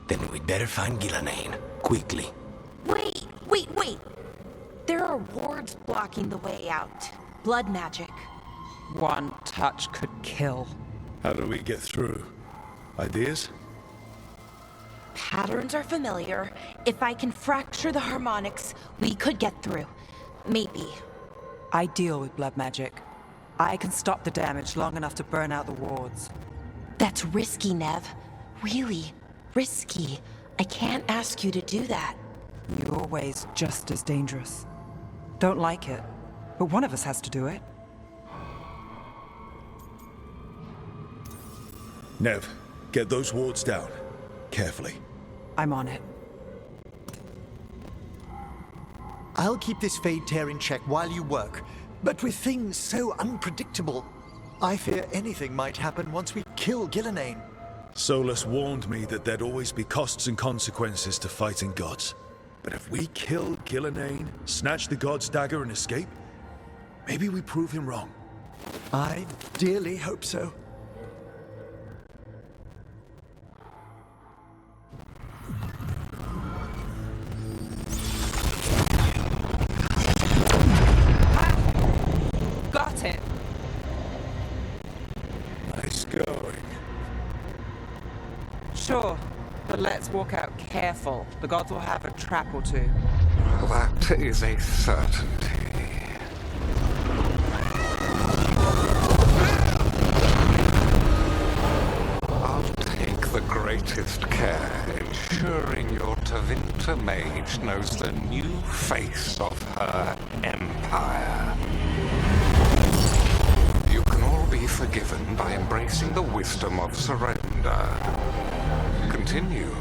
Then we'd better find Ghilanane, quickly. Wait! There are wards blocking the way out. Blood magic. One touch could kill. How do we get through? Ideas? Patterns are familiar. If I can fracture the harmonics, we could get through. Maybe. I deal with blood magic. I can stop the damage long enough to burn out the wards. That's risky, Nev. Really risky. I can't ask you to do that. Your way's just as dangerous. Don't like it, but one of us has to do it. Nev, get those wards down. Carefully. I'm on it. I'll keep this fade tear in check while you work, but with things so unpredictable, I fear anything might happen once we kill Ghilanane. Solus warned me that there'd always be costs and consequences to fighting gods. But if we kill Ghilanane, snatch the god's dagger and escape, maybe we prove him wrong. I dearly hope so. Got it! Nice going. Sure, but let's walk out careful. The gods will have a trap or two. That is a certainty. I'll take the greatest care, ensuring your Tevinter mage knows the new face of her empire. You can all be forgiven by embracing the wisdom of surrender. Continue,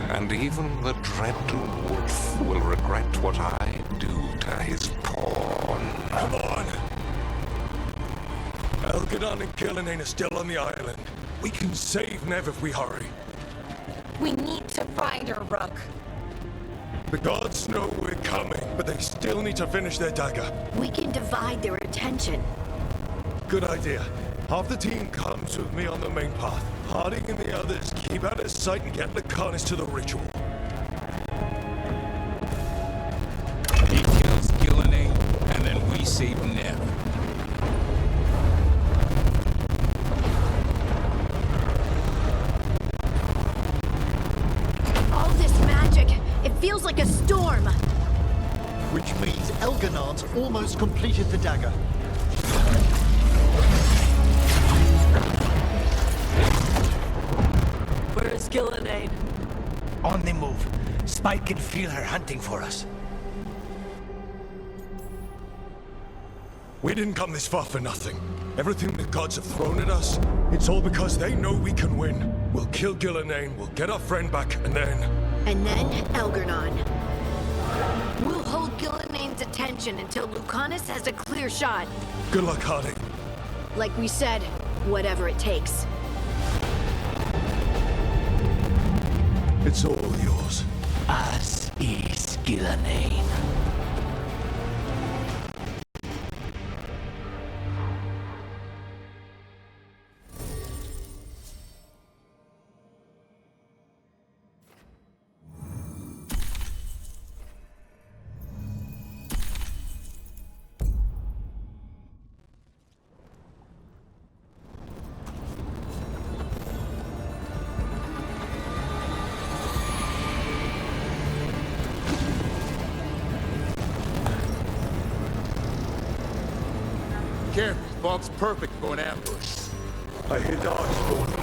and even the dread wolf will regret what I do to his pawn. Come on! Elgadon and Ghilanane are still on the island. We can save Nev if we hurry. We need to find her, Rook. The gods know we're coming, but they still need to finish their dagger. We can divide their attention. Good idea. Half the team comes with me on the main path. Harding and the others keep out of sight and get Lucanus to the ritual. He kills Ghilanane, and then we save Nev. All this magic, it feels like a storm. Which means Elganon's almost completed the dagger. Where is Ghilanane? On the move. Spike can feel her hunting for us. We didn't come this far for nothing. Everything the gods have thrown at us, it's all because they know we can win. We'll kill Ghilanane, we'll get our friend back, and then... And then Elgarnon. We'll hold Gillanane's attention until Lucanus has a clear shot. Good luck, Harding. Like we said, whatever it takes. It's all yours. As is Ghilanane. Careful, fog's perfect for an ambush. I hear dogs spawning.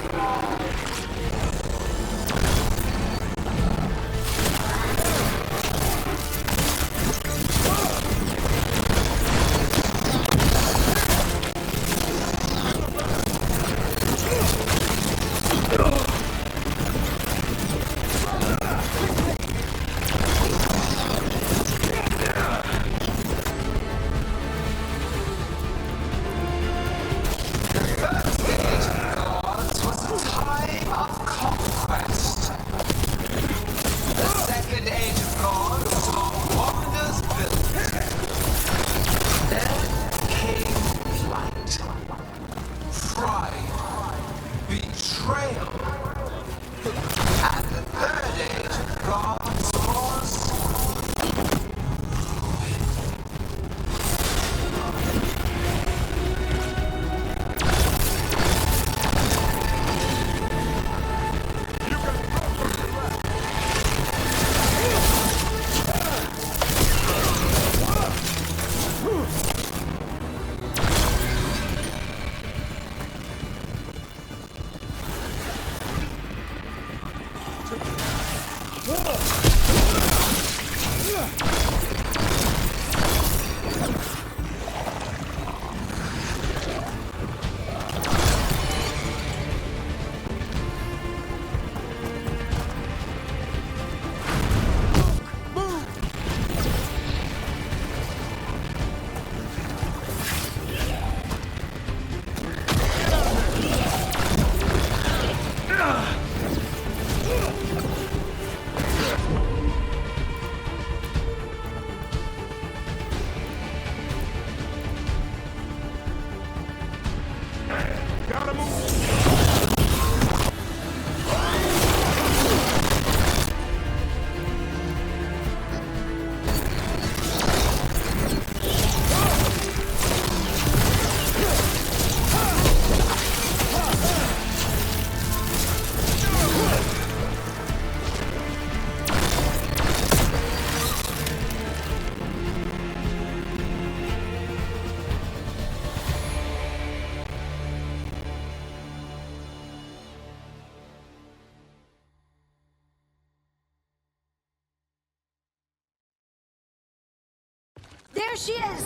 There she is!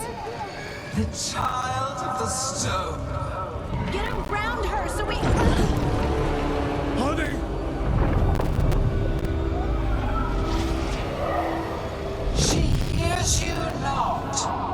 The child of the stone. Get around her so we... Honey! She hears you not.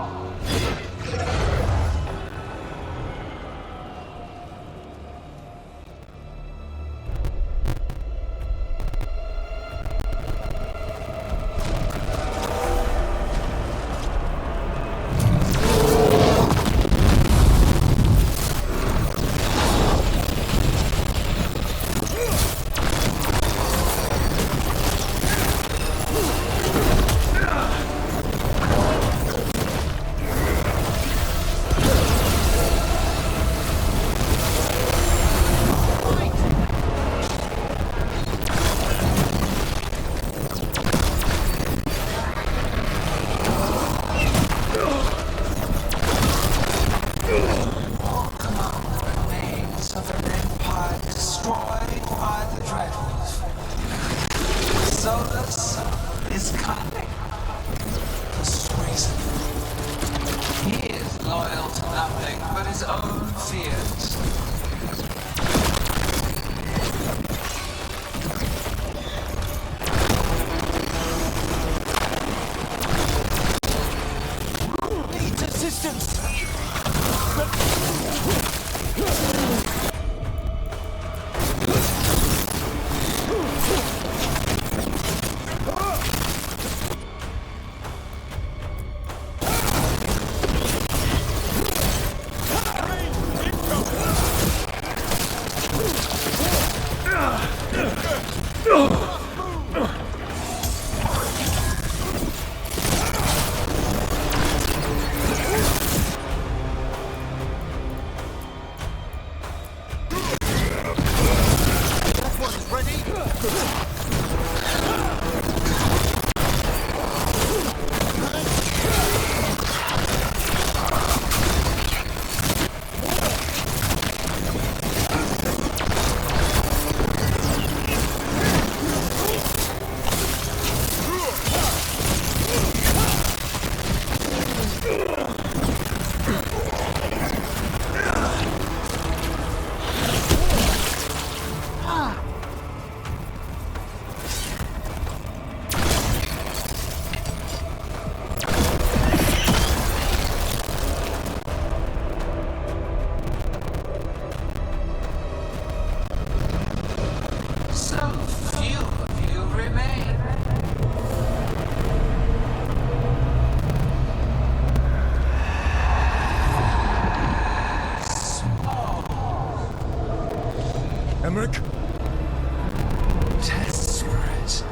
Desperate.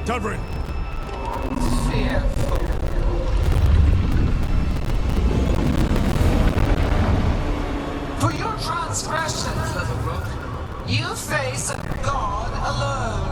Tavrin! Fearful. For your transgressions, little rook, you face God alone.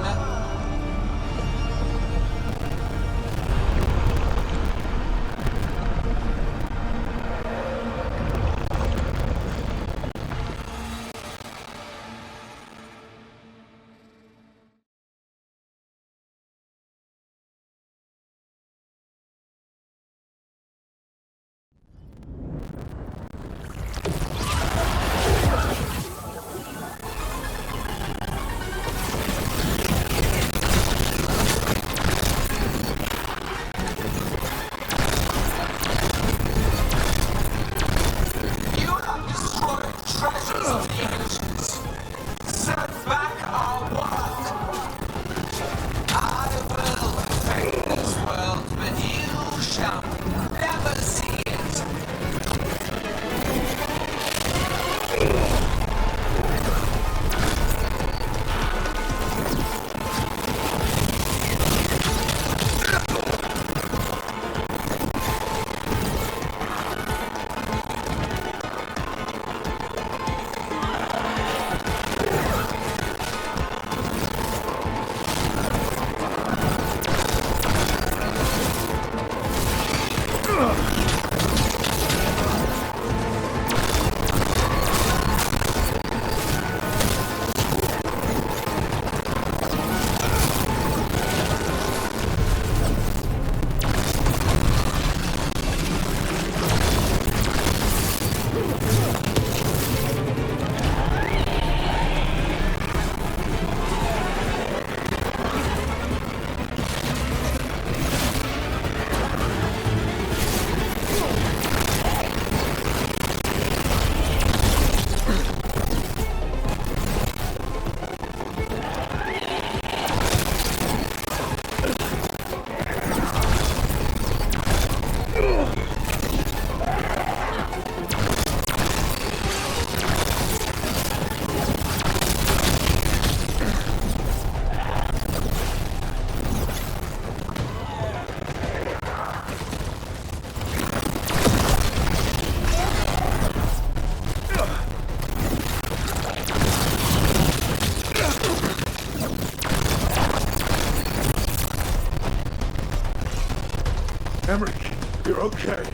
You're okay.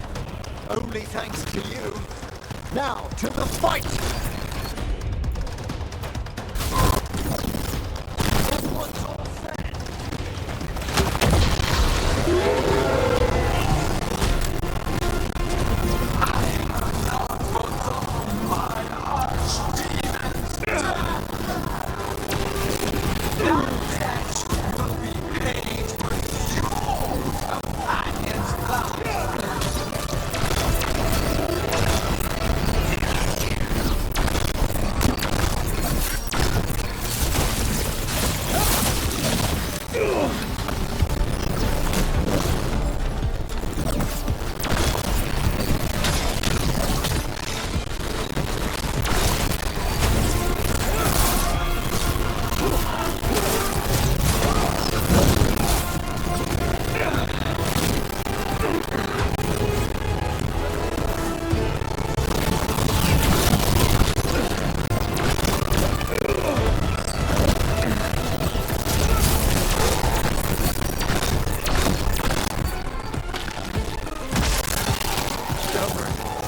Only thanks to you. Now, to the fight!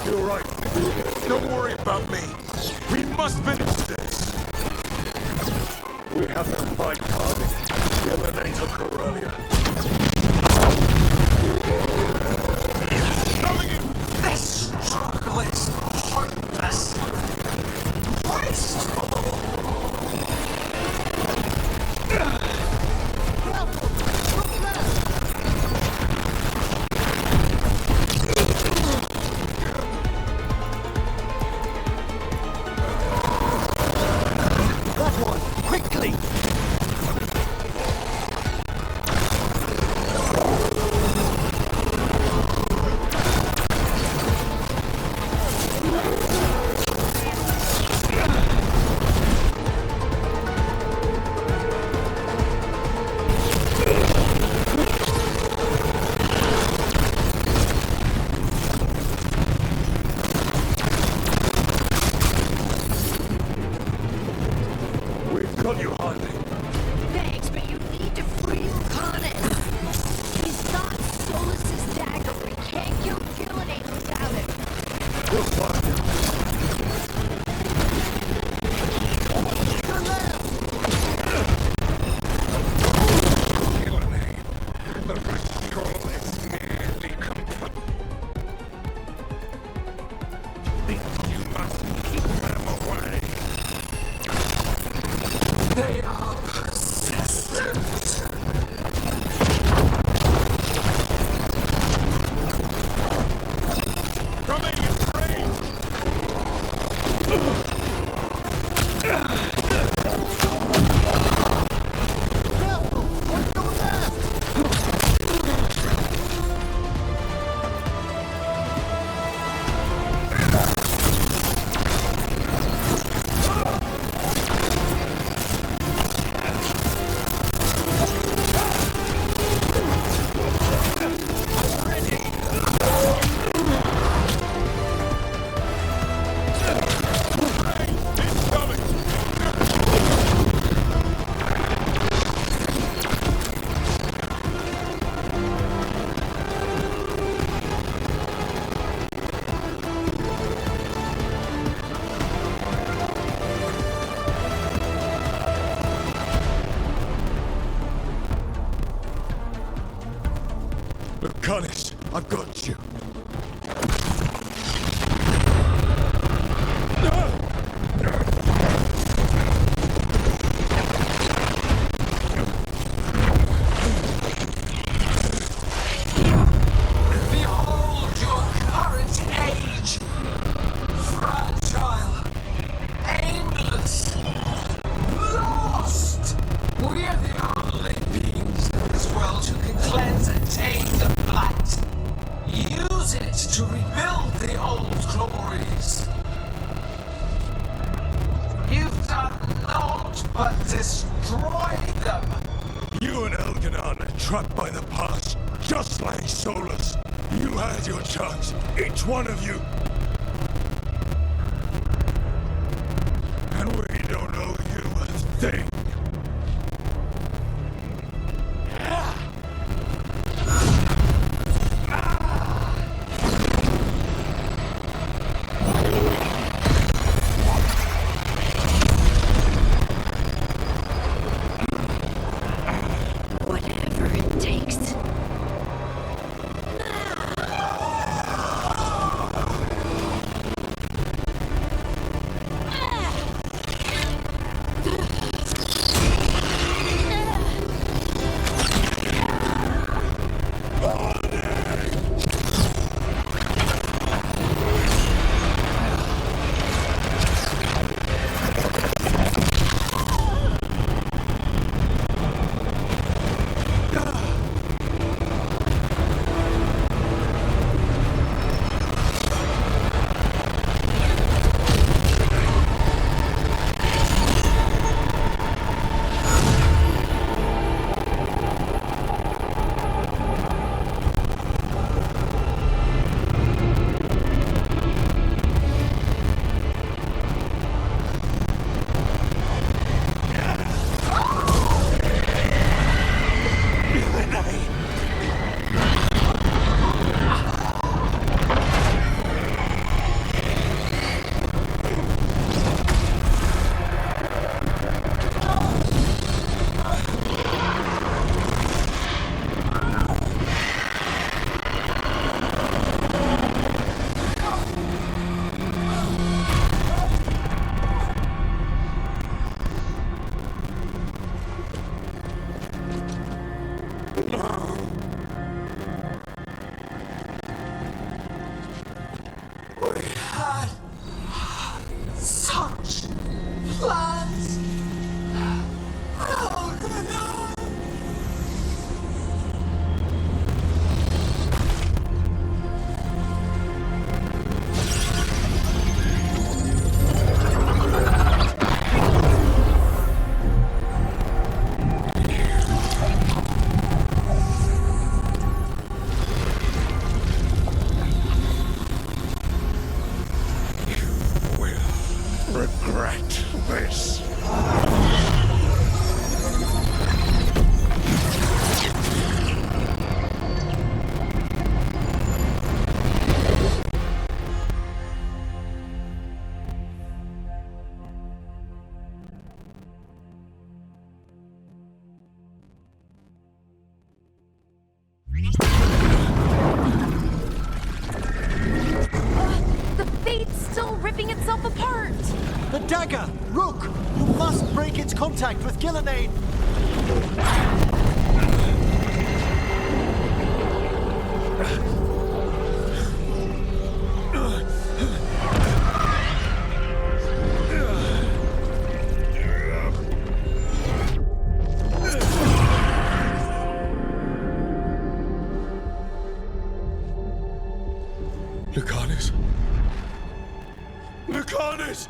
You're right. Don't worry about me. We must finish this. We have to fight Carving. Eliminate her earlier. This struggle is pointless. Wasteful. Thanks, but you need to free Lucanus. He's not Solus's dagger. We can't kill Gillenade without him. We'll find him. Gillenade, the ritual is nearly complete. You must keep them away. They are persistent. Coming in range! Lucanus, I've got you. Behold your current age. Fragile. Aimless. Lost. We're the only beings in this world who can cleanse and take the blight. Use it to rebuild the old glories. You've done naught but destroy them. You and Elganon are trapped by the past, just like Solus. You had your chance, each one of you. And we don't owe you a thing. plans. Oh, no. Regret this. The fate's still ripping itself apart. The dagger! Rook! You must break its contact with Gillenane! Lucanus? Lucanus!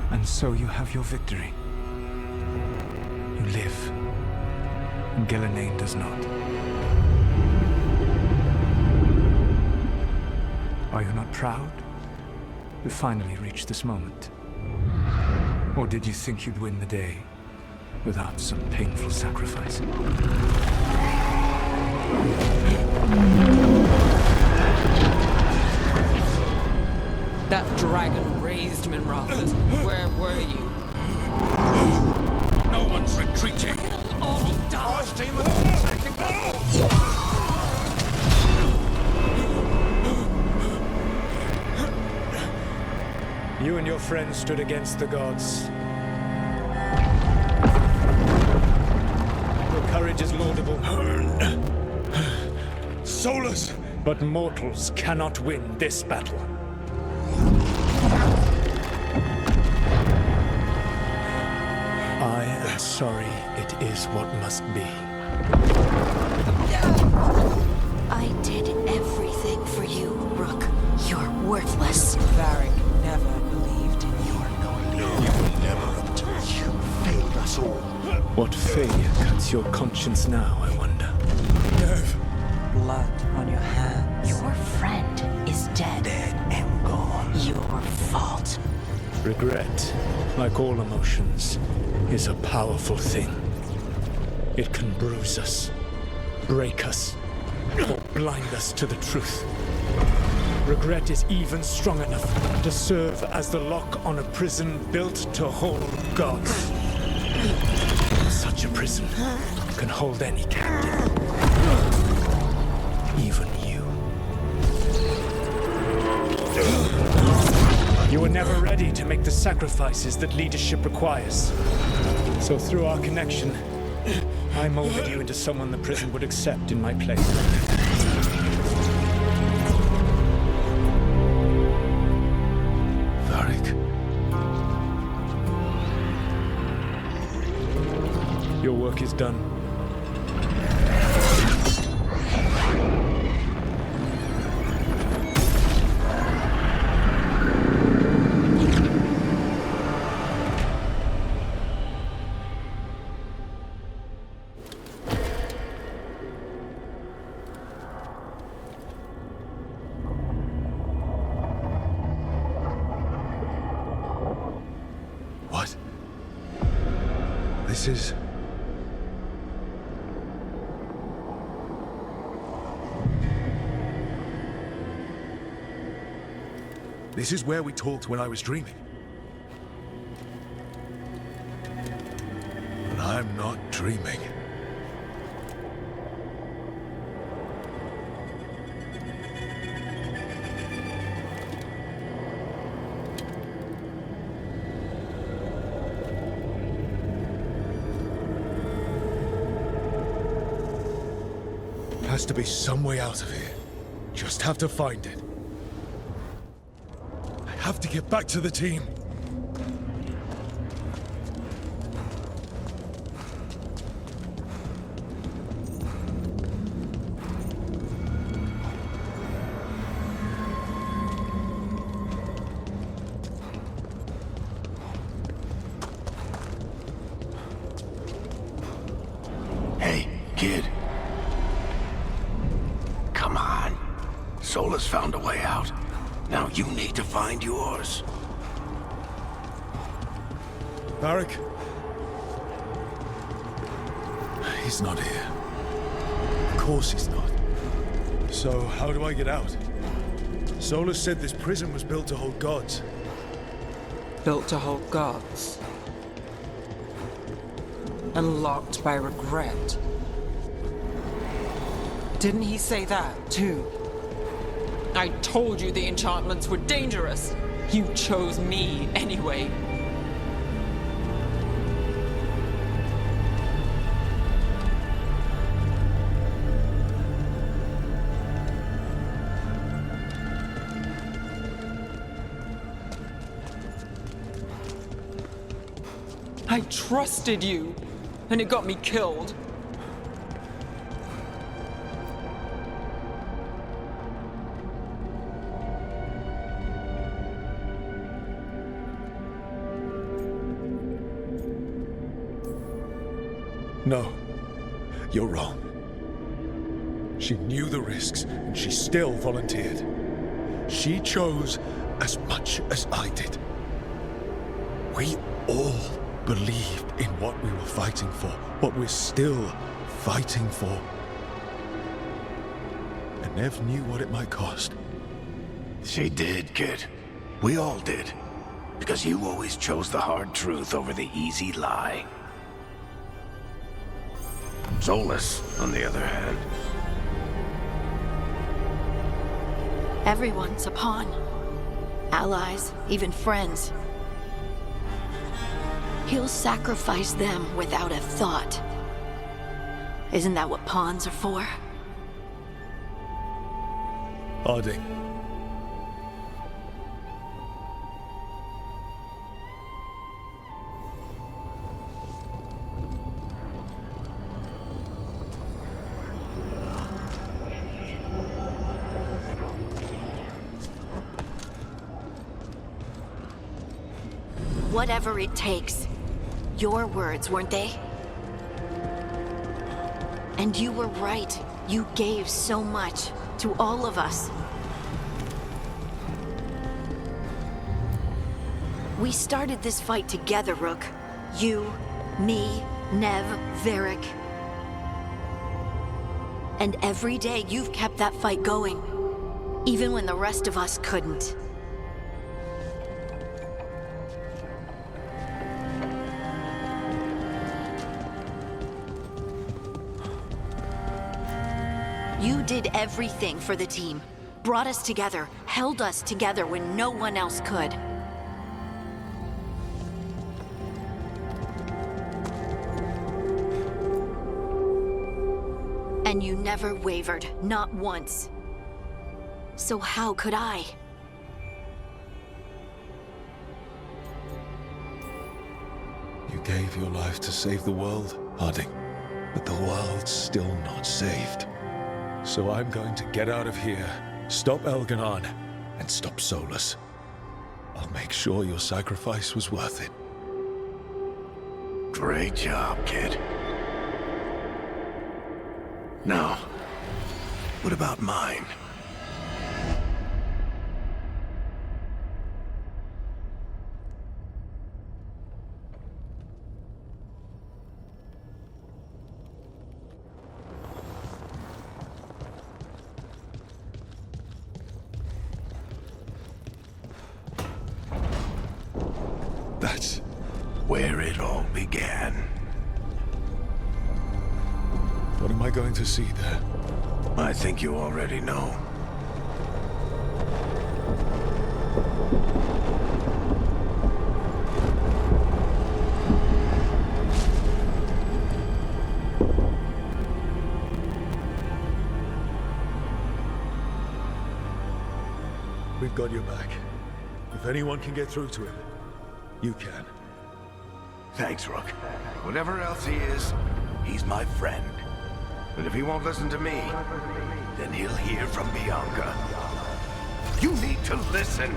And so you have your victory. You live, and Gillenane does not. Are you not proud to finally reach this moment? Or did you think you'd win the day without some painful sacrifice? That dragon raised Minrathas. Where were you? No one's retreating. All die. You and your friends stood against the gods. Your courage is laudable. Solus! But mortals cannot win this battle. I am sorry it is what must be. I did everything for you, Rook. You're worthless. Varric never believed in you. You will never obtain. You failed us all. What failure cuts your conscience now, I wonder? Blood on your hands. Your friend is dead. Dead and gone. Your fault. Regret, like all emotions, is a powerful thing. It can bruise us, break us, or blind us to the truth. Regret is even strong enough to serve as the lock on a prison built to hold gods. Such a prison can hold any captive. Even you. You were never ready to make the sacrifices that leadership requires. So through our connection, I molded you into someone the prison would accept in my place. Varric. Your work is done. What? This is... This is where we talked when I was dreaming. But I'm not dreaming. Has to be some way out of here. Just have to find it. I have to get back to the team. Hey, kid. Come on. Solus found a way out. Now you need to find yours. Barak? He's not here. Of course he's not. So, how do I get out? Solus said this prison was built to hold gods. Built to hold gods. And locked by regret. Didn't he say that, too? I told you the enchantments were dangerous. You chose me anyway. I trusted you, and it got me killed. No, you're wrong. She knew the risks, and she still volunteered. She chose as much as I did. We all believed in what we were fighting for, what we're still fighting for. And Nev knew what it might cost. She did, kid. We all did. Because you always chose the hard truth over the easy lie. Solus, on the other hand. Everyone's a pawn. Allies, even friends. He'll sacrifice them without a thought. Isn't that what pawns are for? Harding. Whatever it takes. Your words, weren't they? And you were right. You gave so much to all of us. We started this fight together, Rook. You, me, Nev, Varric. And every day you've kept that fight going. Even when the rest of us couldn't. You did everything for the team. Brought us together, held us together when no one else could. And you never wavered, not once. So how could I? You gave your life to save the world, Harding. But the world's still not saved. So I'm going to get out of here, stop Elganon, and stop Solus. I'll make sure your sacrifice was worth it. Great job, kid. Now, what about mine? That's where it all began. What am I going to see there? I think you already know. We've got your back. If anyone can get through to him, you can. Thanks, Rook. Whatever else he is, he's my friend. And if he won't listen to me, then he'll hear from Bianca. You need to listen!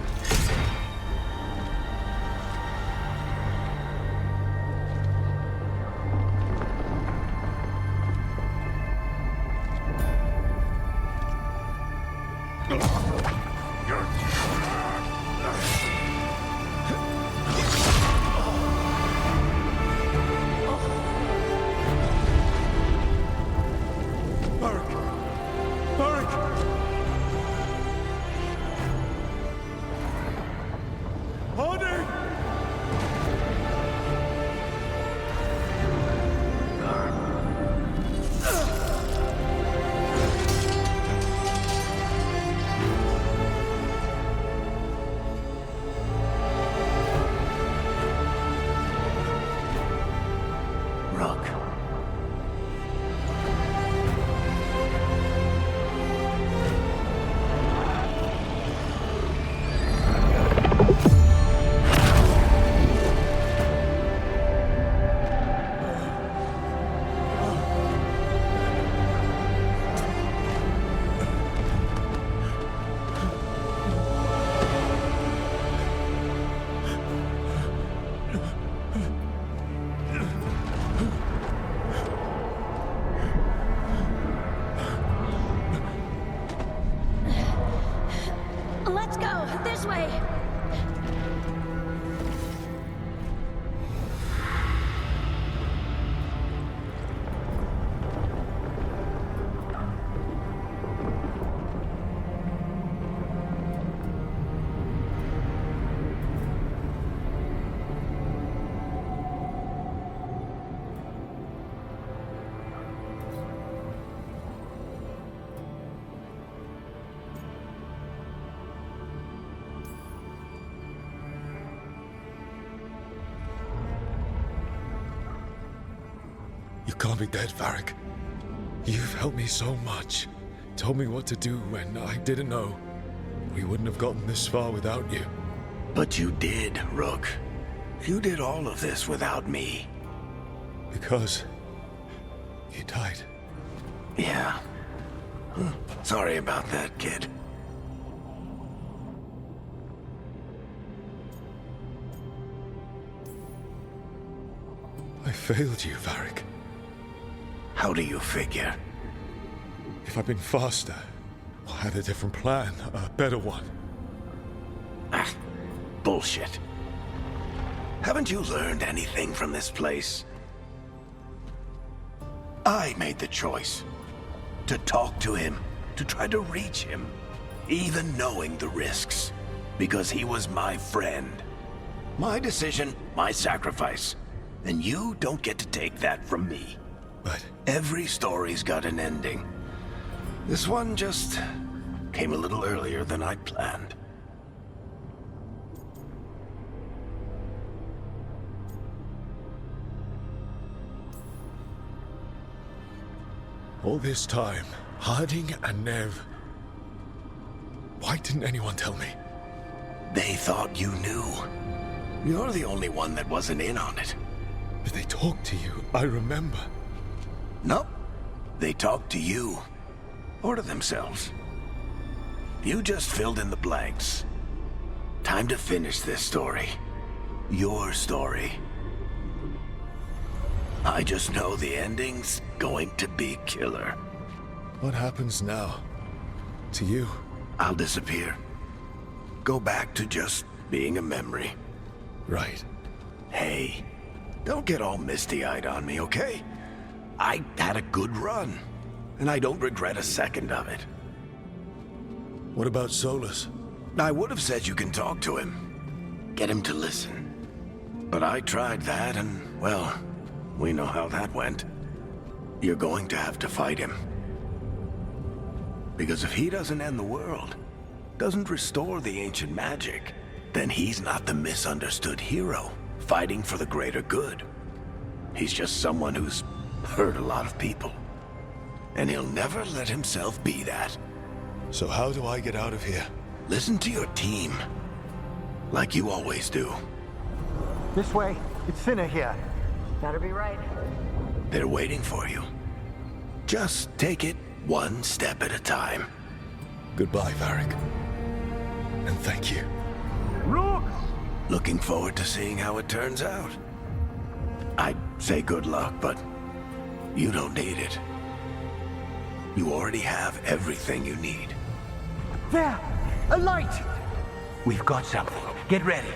Let's go! This way! You can't be dead, Varric. You've helped me so much. Told me what to do when I didn't know. We wouldn't have gotten this far without you. But you did, Rook. You did all of this without me. Because you died. Yeah. Sorry about that, kid. I failed you, Varric. How do you figure? If I'd been faster, or had a different plan, a better one. Ah, bullshit. Haven't you learned anything from this place? I made the choice. To talk to him, to try to reach him, even knowing the risks. Because he was my friend. My decision, my sacrifice. And you don't get to take that from me. But every story's got an ending. This one just came a little earlier than I'd planned. All this time, Harding and Nev... Why didn't anyone tell me? They thought you knew. You're the only one that wasn't in on it. But they talked to you, I remember. Nope. They talked to you. Or to themselves. You just filled in the blanks. Time to finish this story. Your story. I just know the ending's going to be killer. What happens now? To you? I'll disappear. Go back to just being a memory. Right. Hey, don't get all misty-eyed on me, okay? I had a good run, and I don't regret a second of it. What about Solus? I would have said you can talk to him. Get him to listen. But I tried that, and, well, we know how that went. You're going to have to fight him. Because if he doesn't end the world, doesn't restore the ancient magic, then he's not the misunderstood hero fighting for the greater good. He's just someone who's hurt a lot of people. And he'll never let himself be that. So how do I get out of here? Listen to your team. Like you always do. This way. It's thinner here. Better be right. They're waiting for you. Just take it one step at a time. Goodbye, Varric. And thank you. Rook! Looking forward to seeing how it turns out. I'd say good luck, but you don't need it. You already have everything you need. There! A light! We've got something. Get ready.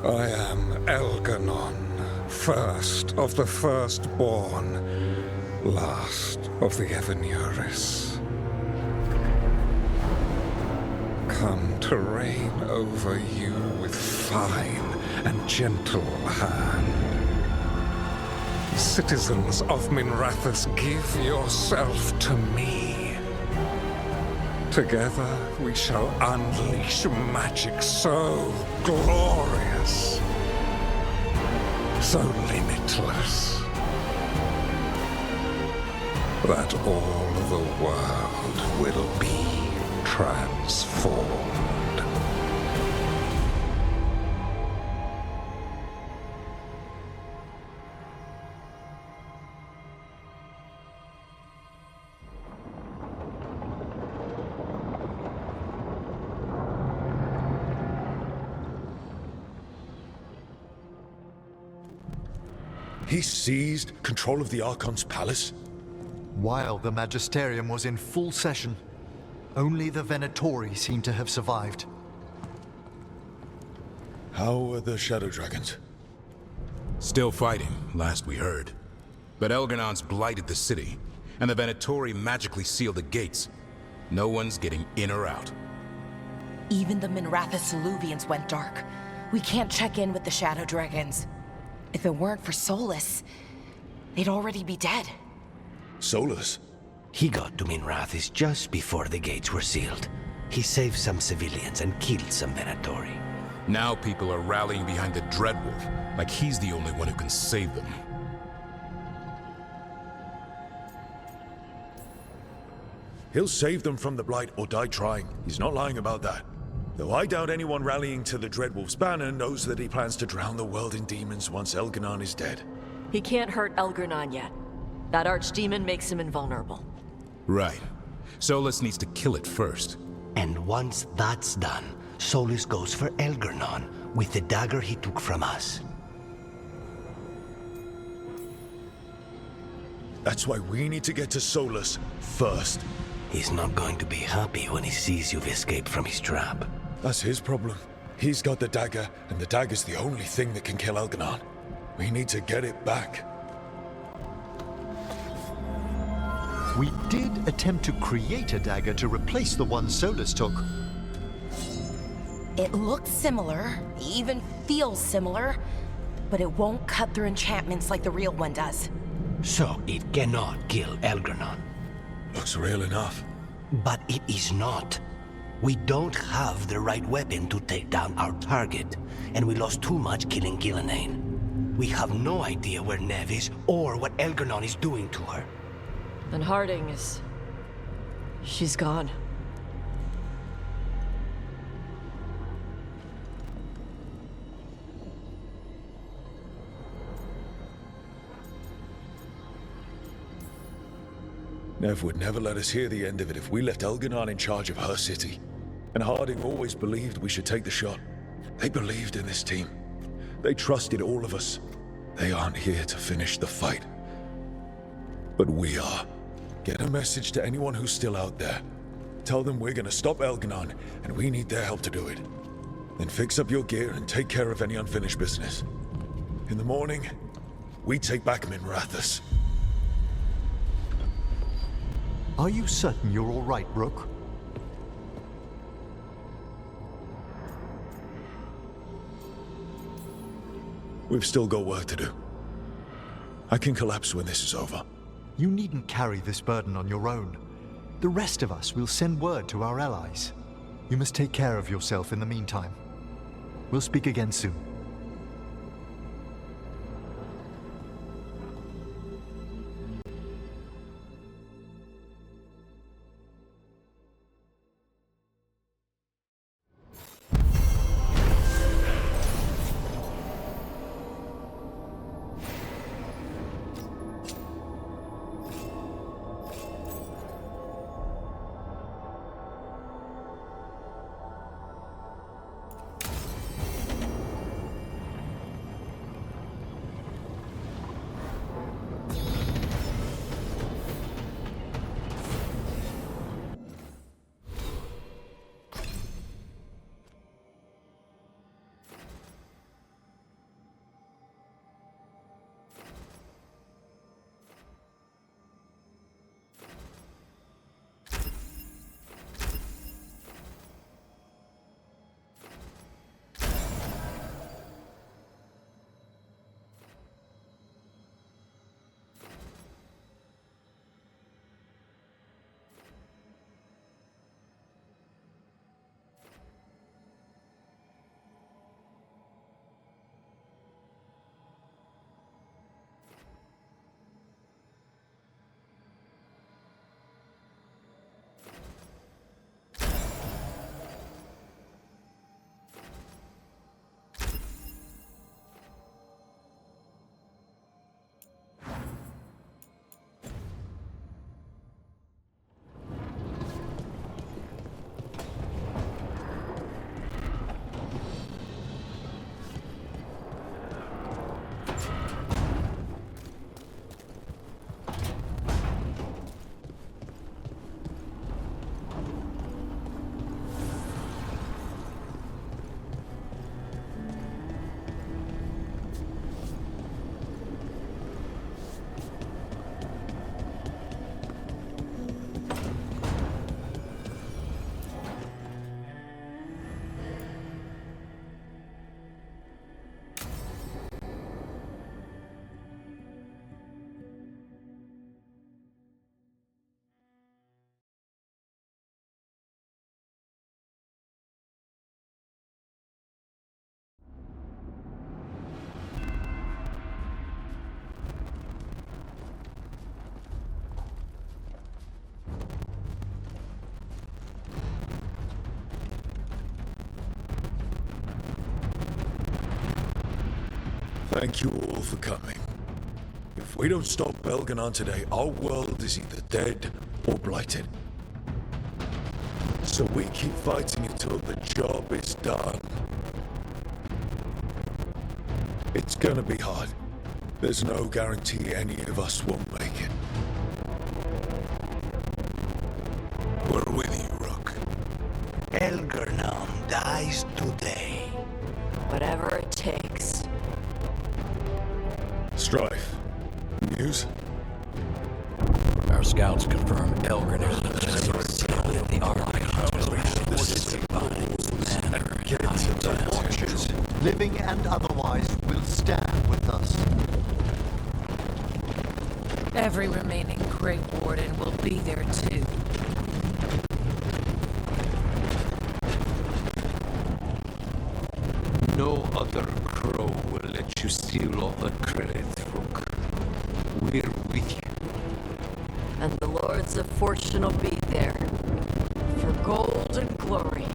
I am Elganon, first of the firstborn, last of the Evanuris. Come to reign over you with fine and gentle hand. Citizens of Minrathous, give yourself to me. Together we shall unleash magic so glorious, so limitless, that all the world will be transformed. He seized control of the Archon's palace? While the Magisterium was in full session, only the Venatori seem to have survived. How are the Shadow Dragons? Still fighting, last we heard. But Elganon's blighted the city, and the Venatori magically sealed the gates. No one's getting in or out. Even the Minrathous Illuvians went dark. We can't check in with the Shadow Dragons. If it weren't for Solus, they'd already be dead. Solus? He got to Minrathous just before the gates were sealed. He saved some civilians and killed some Venatori. Now people are rallying behind the Dreadwolf, like he's the only one who can save them. He'll save them from the Blight or die trying. He's not lying about that. Though I doubt anyone rallying to the Dreadwolf's banner knows that he plans to drown the world in demons once Elganon is dead. He can't hurt Elganon yet. That archdemon makes him invulnerable. Right. Solus needs to kill it first. And once that's done, Solus goes for Elganon with the dagger he took from us. That's why we need to get to Solus first. He's not going to be happy when he sees you've escaped from his trap. That's his problem. He's got the dagger, and the dagger's the only thing that can kill Elganon. We need to get it back. We did attempt to create a dagger to replace the one Solus took. It looks similar, even feels similar, but it won't cut through enchantments like the real one does. So it cannot kill Elganon. Looks real enough. But it is not. We don't have the right weapon to take down our target, and we lost too much killing Gillenane. We have no idea where Neve is or what Elganon is doing to her. And Harding is... she's gone. Nev would never let us hear the end of it if we left Elganon in charge of her city. And Harding always believed we should take the shot. They believed in this team. They trusted all of us. They aren't here to finish the fight. But we are. Get a message to anyone who's still out there. Tell them we're gonna stop Elganon, and we need their help to do it. Then fix up your gear and take care of any unfinished business. In the morning, we take back Minrathous. Are you certain you're all right, Rook? We've still got work to do. I can collapse when this is over. You needn't carry this burden on your own. The rest of us will send word to our allies. You must take care of yourself in the meantime. We'll speak again soon. Thank you all for coming. If we don't stop Belganon today, our world is either dead or blighted. So we keep fighting until the job is done. It's gonna be hard. There's no guarantee any of us will make it. We're with you, Rook. Elgarnon dies today. Whatever it takes. Strife. News? Our scouts confirm Elgarnon is the R9 watchers, living and otherwise, will stand with us. Every remaining Great Warden will be there too. No other crow will let you steal all the credit, Rook. We're with you. And the Lords of Fortune will be there. For gold and glory.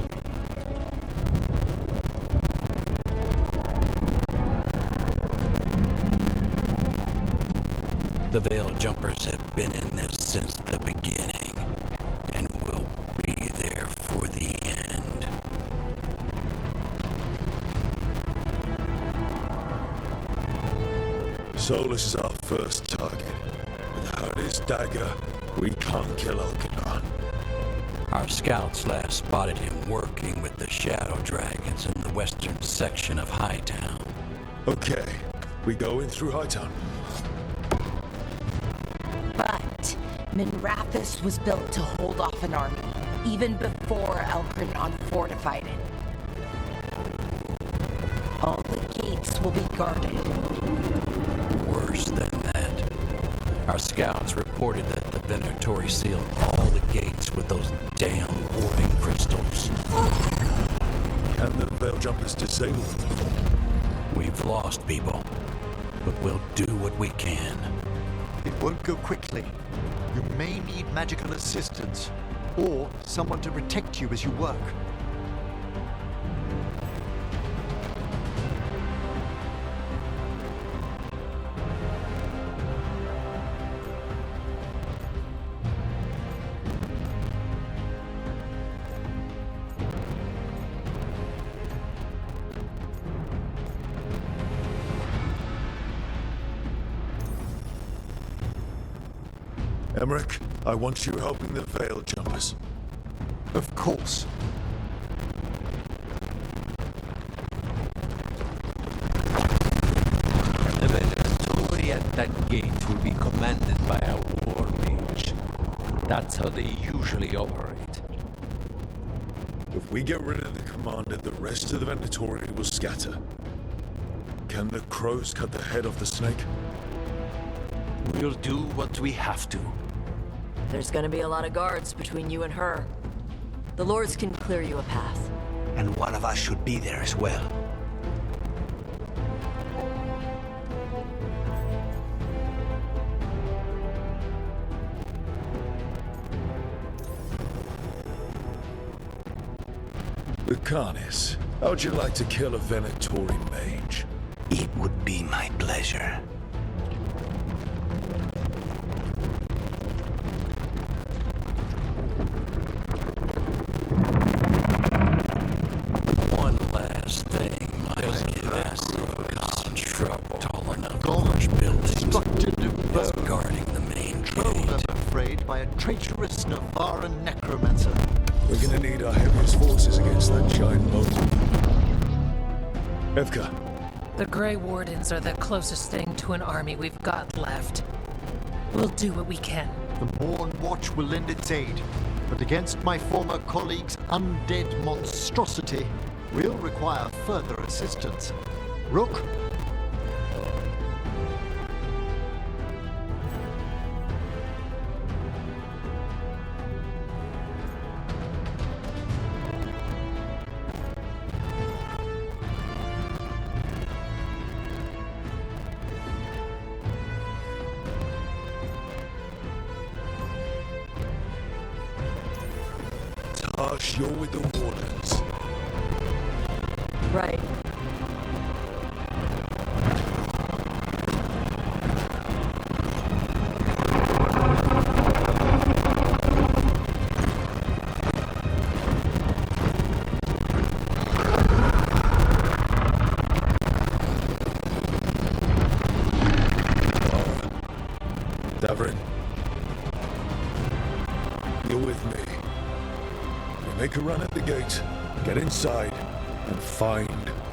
The Veil Jumpers have been in this since the beginning, and will be there for the end. Solus is our first target. Without his dagger, we can't kill Elgarnon. Our scouts last spotted him working with the Shadow Dragons in the western section of Hightown. Okay, we go in through Hightown. But Minrathous was built to hold off an army, even before Elgarnon fortified it. All the gates will be guarded. Worse than that, Our scouts reported that the Venatori sealed all the gates with those damn warping crystals. Can the Veil Jumpers disable them? We've lost people, but we'll do what we can. It won't go quickly. You may need magical assistance, or someone to protect you as you work. Emmerich, I want you helping the Veil Jumpers. Of course. The Venatori at that gate will be commanded by a war mage. That's how they usually operate. If we get rid of the commander, the rest of the Venatori will scatter. Can the crows cut the head off the snake? We'll do what we have to. There's gonna be a lot of guards between you and her. The lords can clear you a path. And one of us should be there as well. Lucanis, how'd you like to kill a Venatori mage? It would be my pleasure. One last thing, my massive gun trouble tall enough to launch buildings. Constructed of guarding the main controlled, gate. I'm afraid, by a traitorous Navaran necromancer. We're gonna need our heaviest forces against that giant boat. Evka. The Grey Wardens are the closest thing to an army we've got left. We'll do what we can. The Morn Watch will lend its aid, but against my former colleague's undead monstrosity, we'll require further assistance. Rook? Tash, you're with the Wardens. Right. Davrin, you're with me. We make a run at the gate, get inside, and find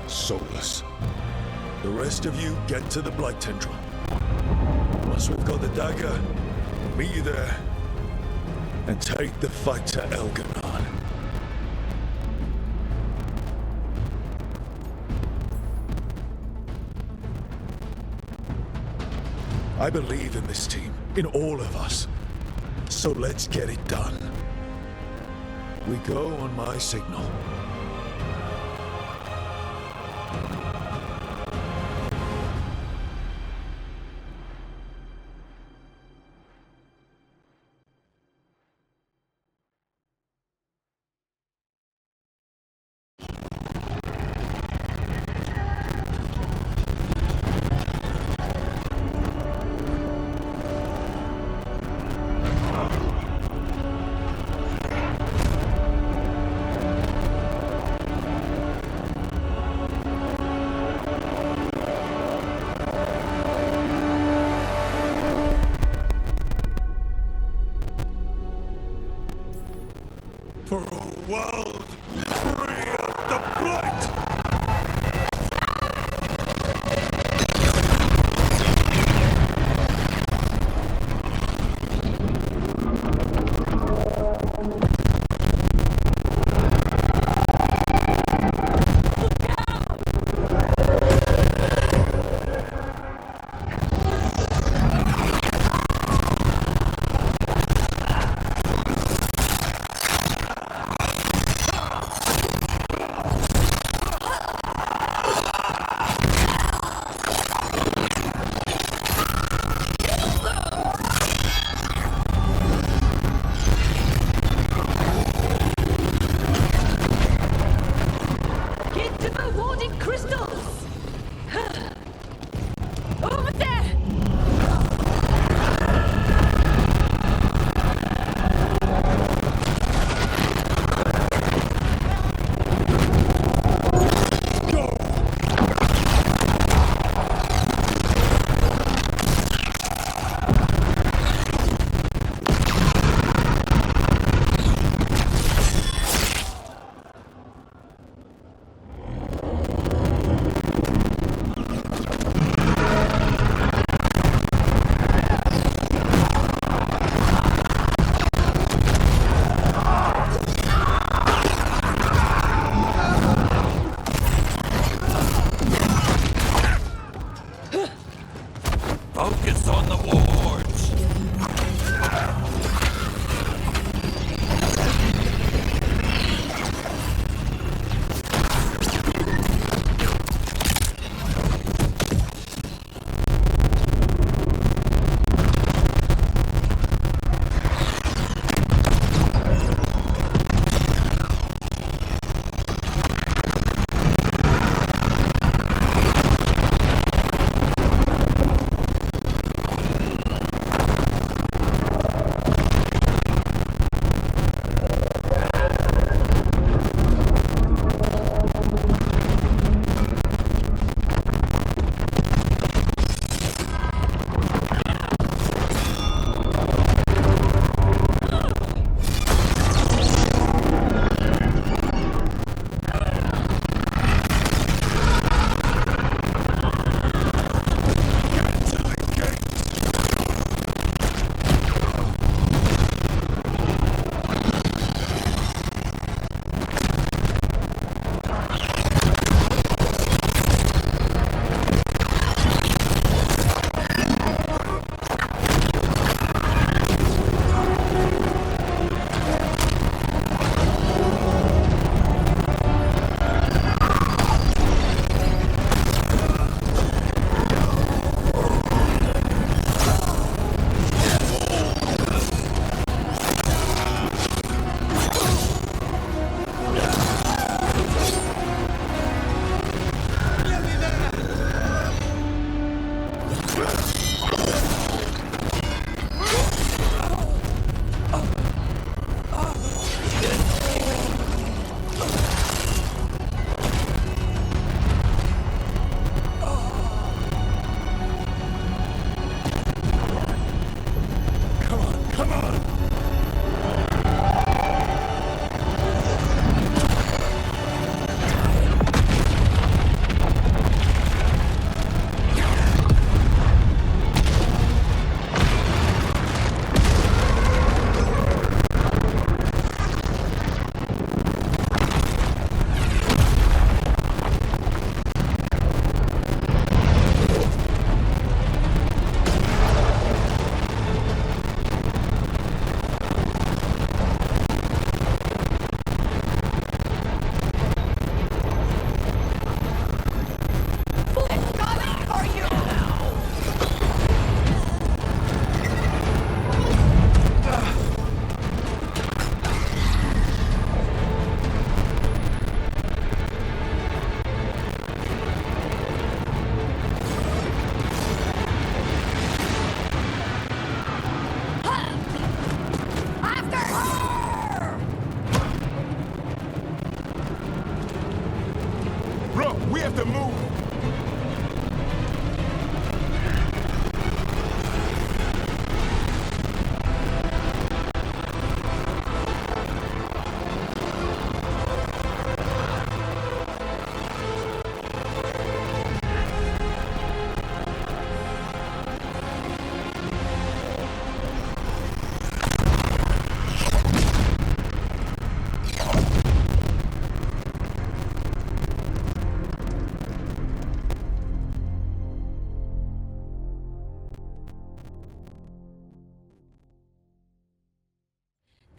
Solus. The rest of you get to the Blight Tendril. Once we've got the dagger, we'll meet you there, and take the fight to Elganon. I believe in this team, in all of us. So let's get it done. We go on my signal.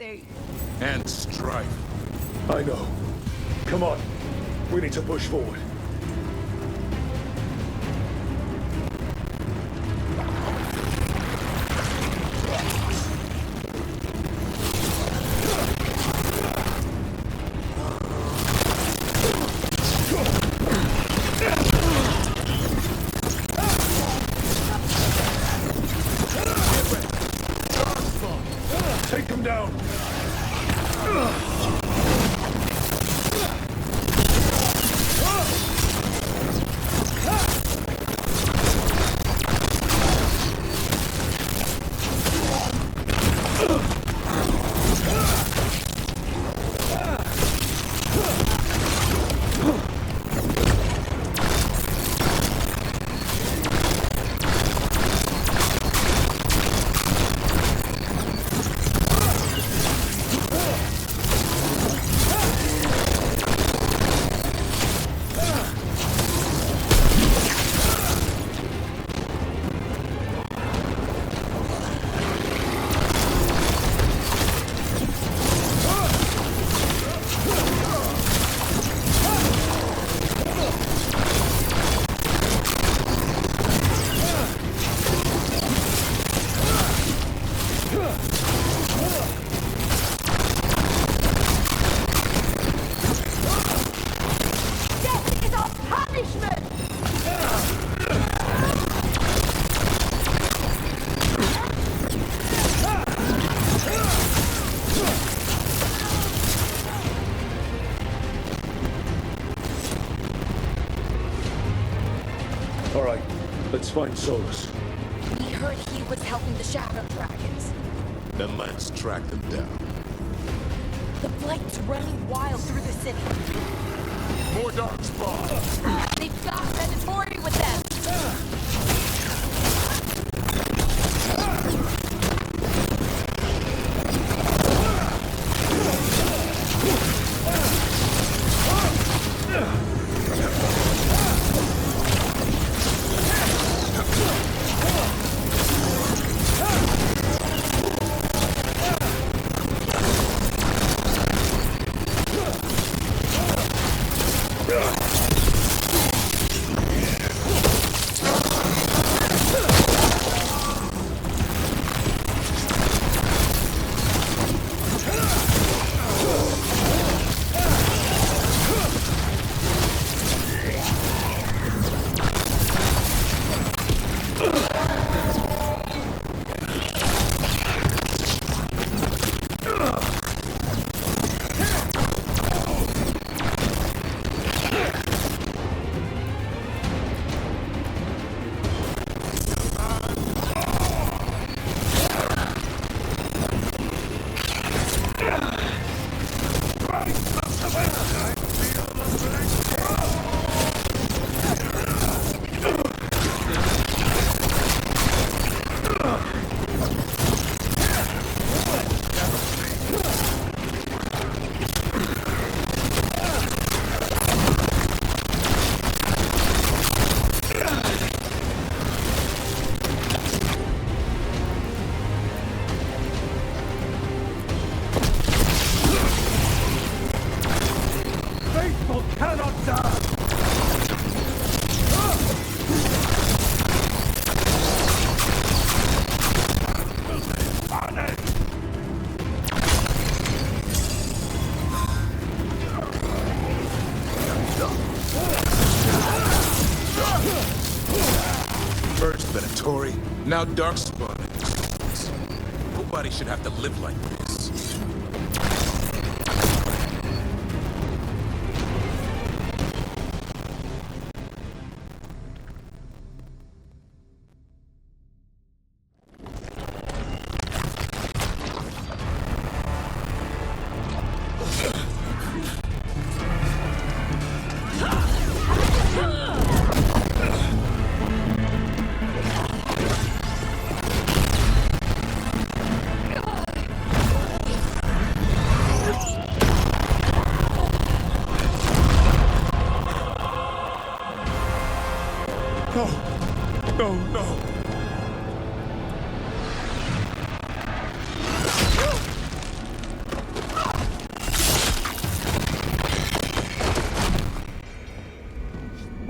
And strife. I know. Come on. We need to push forward. Take them down! All right, let's find Solus. We heard he was helping the Shadow Dragons. Then let's track them down. The Blight's running wild through the city. More dark spots! They've got Venatori with them! First Venatori, now Darkspawn. Nobody should have to live like this.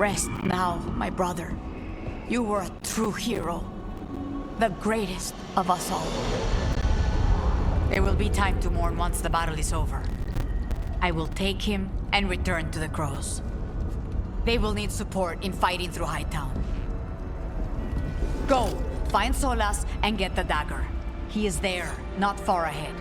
Rest now, my brother. You were a true hero. The greatest of us all. There will be time to mourn once the battle is over. I will take him and return to the Crows. They will need support in fighting through Hightown. Go, find Solas and get the dagger. He is there, not far ahead.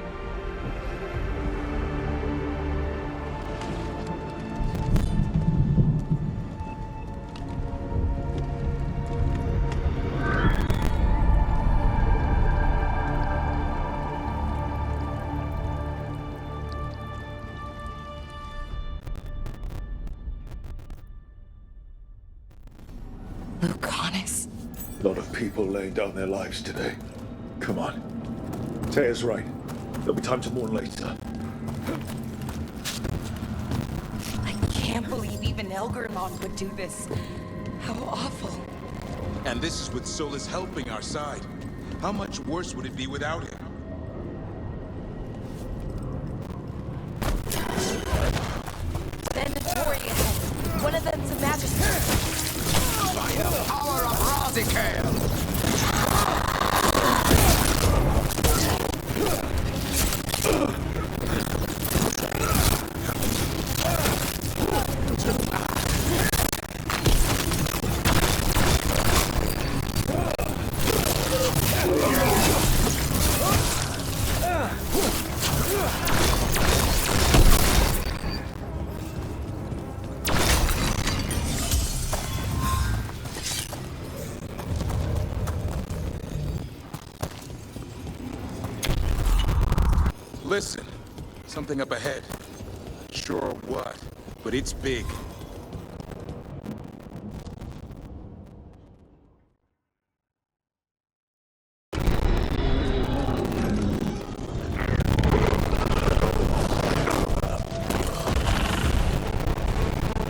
A lot of people laying down their lives today. Come on. Taya's right. There'll be time to mourn later. I can't believe even Elgarlon would do this. How awful. And this is with Solas helping our side. How much worse would it be without him? Venatori ahead. One of them's a magistrate. By the power of Razikale! Listen, something up ahead. Sure what, but it's big.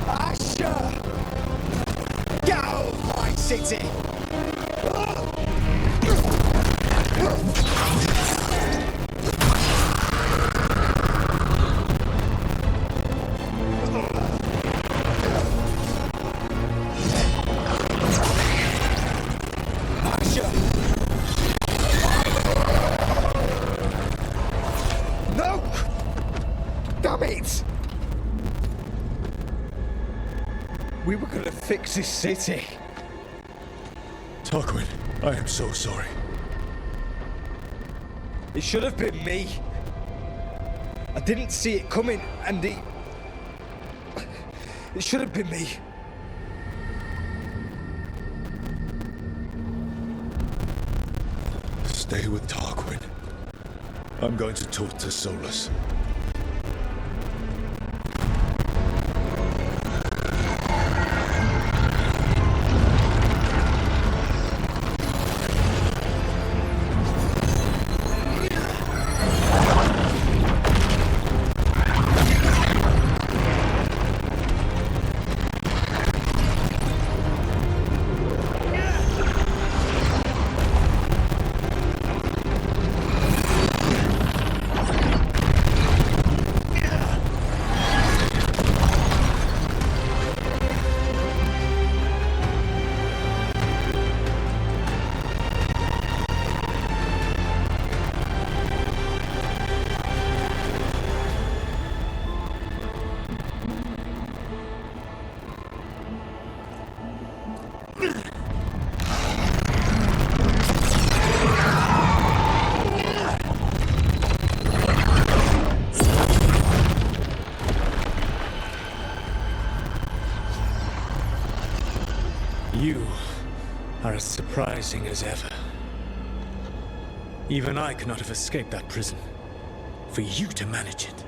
Lascia! Get out of my city! We were gonna fix this city. Tarquin, I am so sorry. It should have been me. I didn't see it coming, and it should have been me. Stay with Tarquin. I'm going to talk to Solas. You are as surprising as ever. Even I could not have escaped that prison. For you to manage it.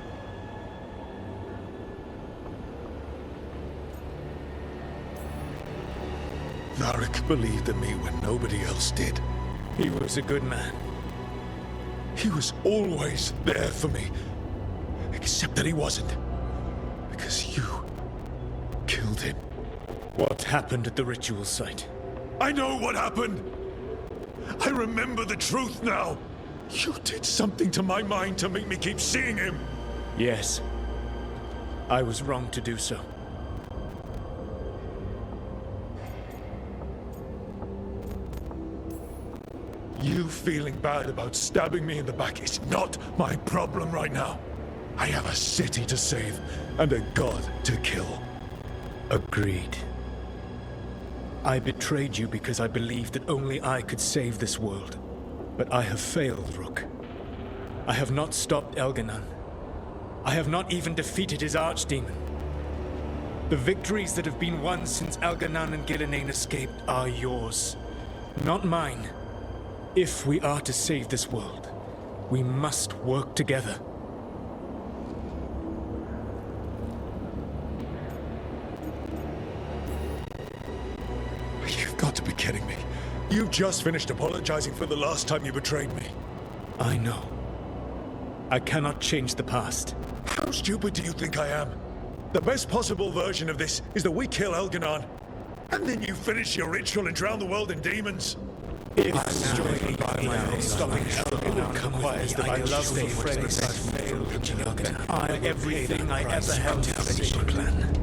Varric believed in me when nobody else did. He was a good man. He was always there for me. Except that he wasn't. Because you killed him. What happened at the ritual site? I know what happened! I remember the truth now! You did something to my mind to make me keep seeing him! Yes. I was wrong to do so. You feeling bad about stabbing me in the back is not my problem right now. I have a city to save and a god to kill. Agreed. I betrayed you because I believed that only I could save this world. But I have failed, Rook. I have not stopped Elganon. I have not even defeated his archdemon. The victories that have been won since Elganon and Gillenane escaped are yours, not mine. If we are to save this world, we must work together. You've got to be kidding me. You just finished apologizing for the last time you betrayed me. I know. I cannot change the past. How stupid do you think I am? The best possible version of this is that we kill Elganon, and then you finish your ritual and drown the world in demons. If stopping Elganon requires that I love the friends I failed to Elganon, I'm everything I ever held to finish the plan.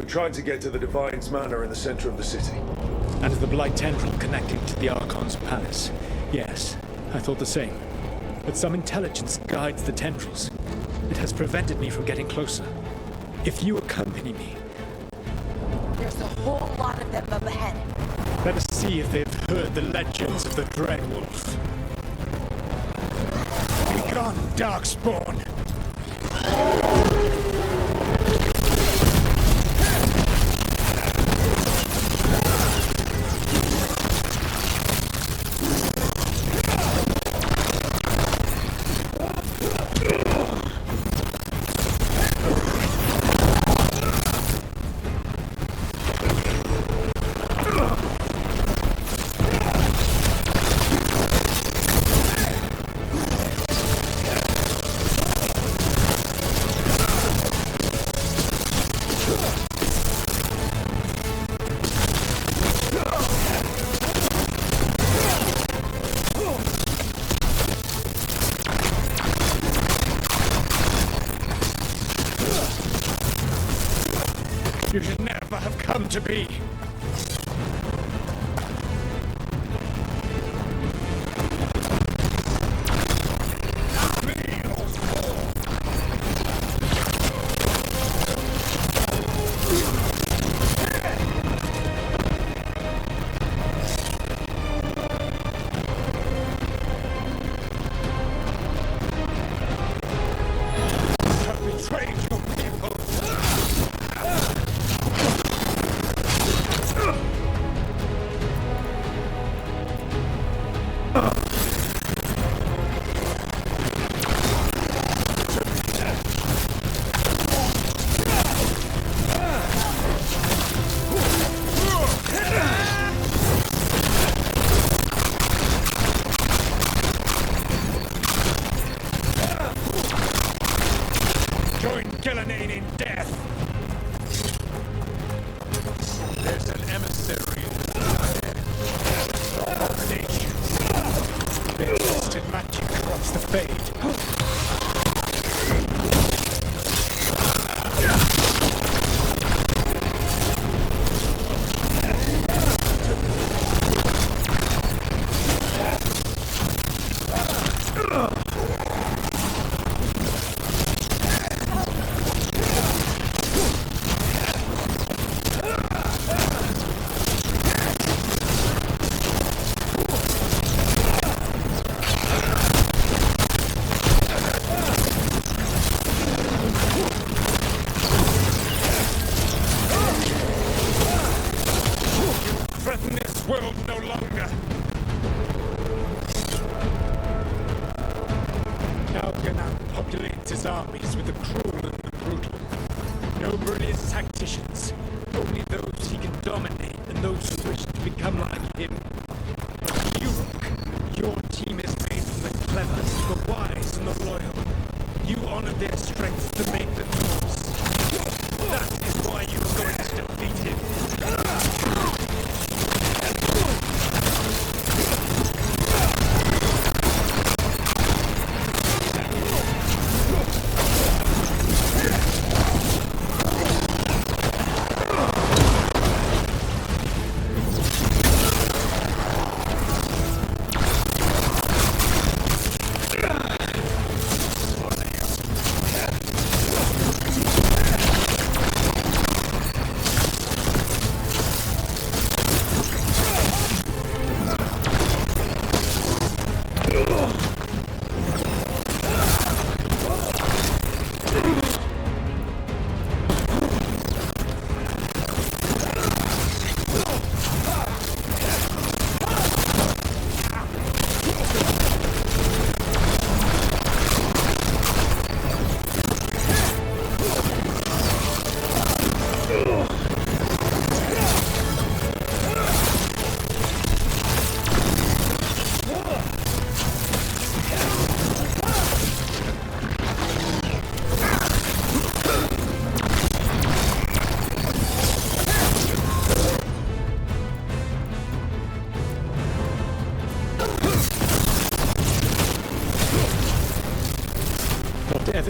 Trying to get to the Divine's Manor in the center of the city. And the Blight Tendril connecting to the Archon's palace. Yes, I thought the same. But some intelligence guides the tendrils. It has prevented me from getting closer. If you accompany me... There's a whole lot of them up ahead. Let us see if they've heard the legends of the Dread Wolf. Begone, Darkspawn! You should never have come to be.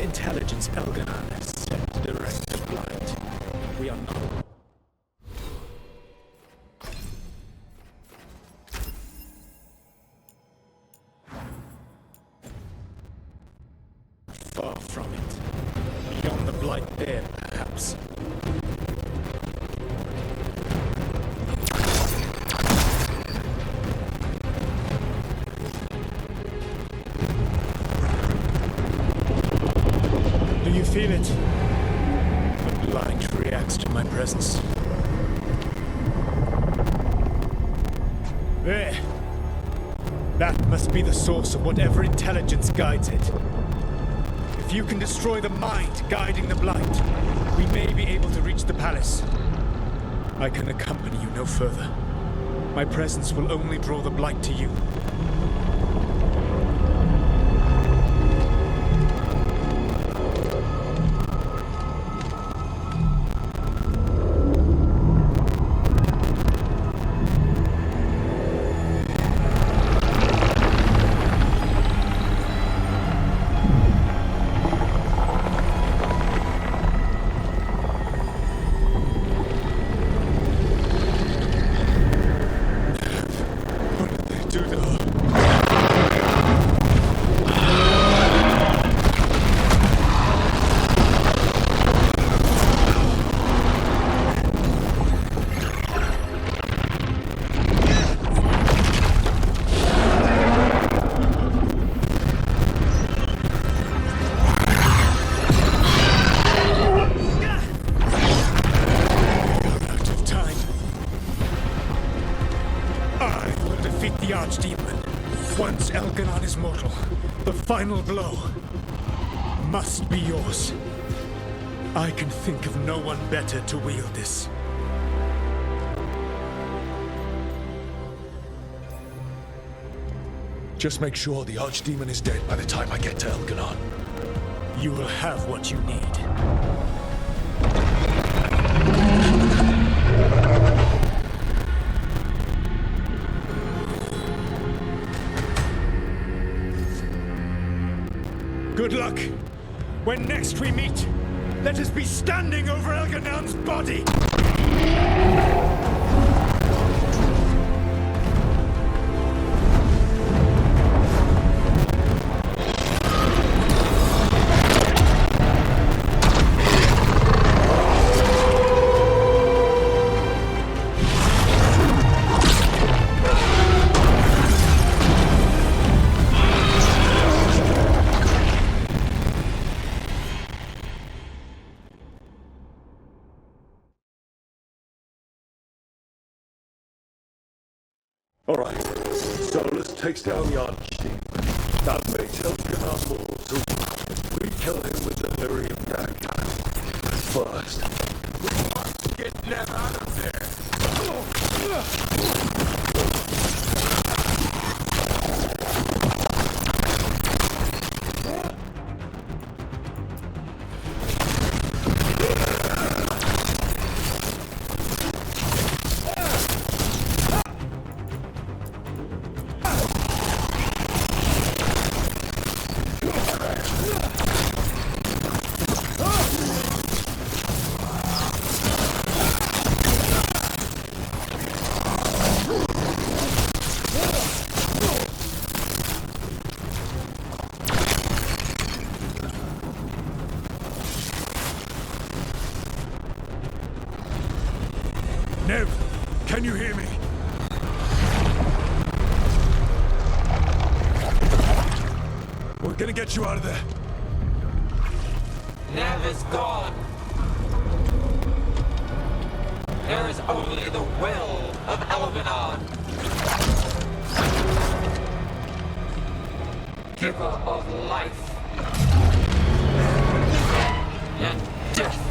intelligence Elganon has sent to direct the blight, we are not... Far from it. Beyond the blight there, perhaps. Do you feel it? The blight reacts to my presence. There. That must be the source of whatever intelligence guides it. If you can destroy the mind guiding the blight, we may be able to reach the palace. I can accompany you no further. My presence will only draw the blight to you. Final blow must be yours. I can think of no one better to wield this. Just make sure the Archdemon is dead by the time I get to Elganon. You will have what you need. Good luck. When next we meet, let us be standing over Elganon's body! Alright, Solus takes down the Archdemon. That makes Elganon mortal. We kill him with the Lyrium dagger. First, we must get Nev out of there. Nev, can you hear me? We're gonna get you out of there. Nev is gone. There is only the will of Elganon. Giver of life and death.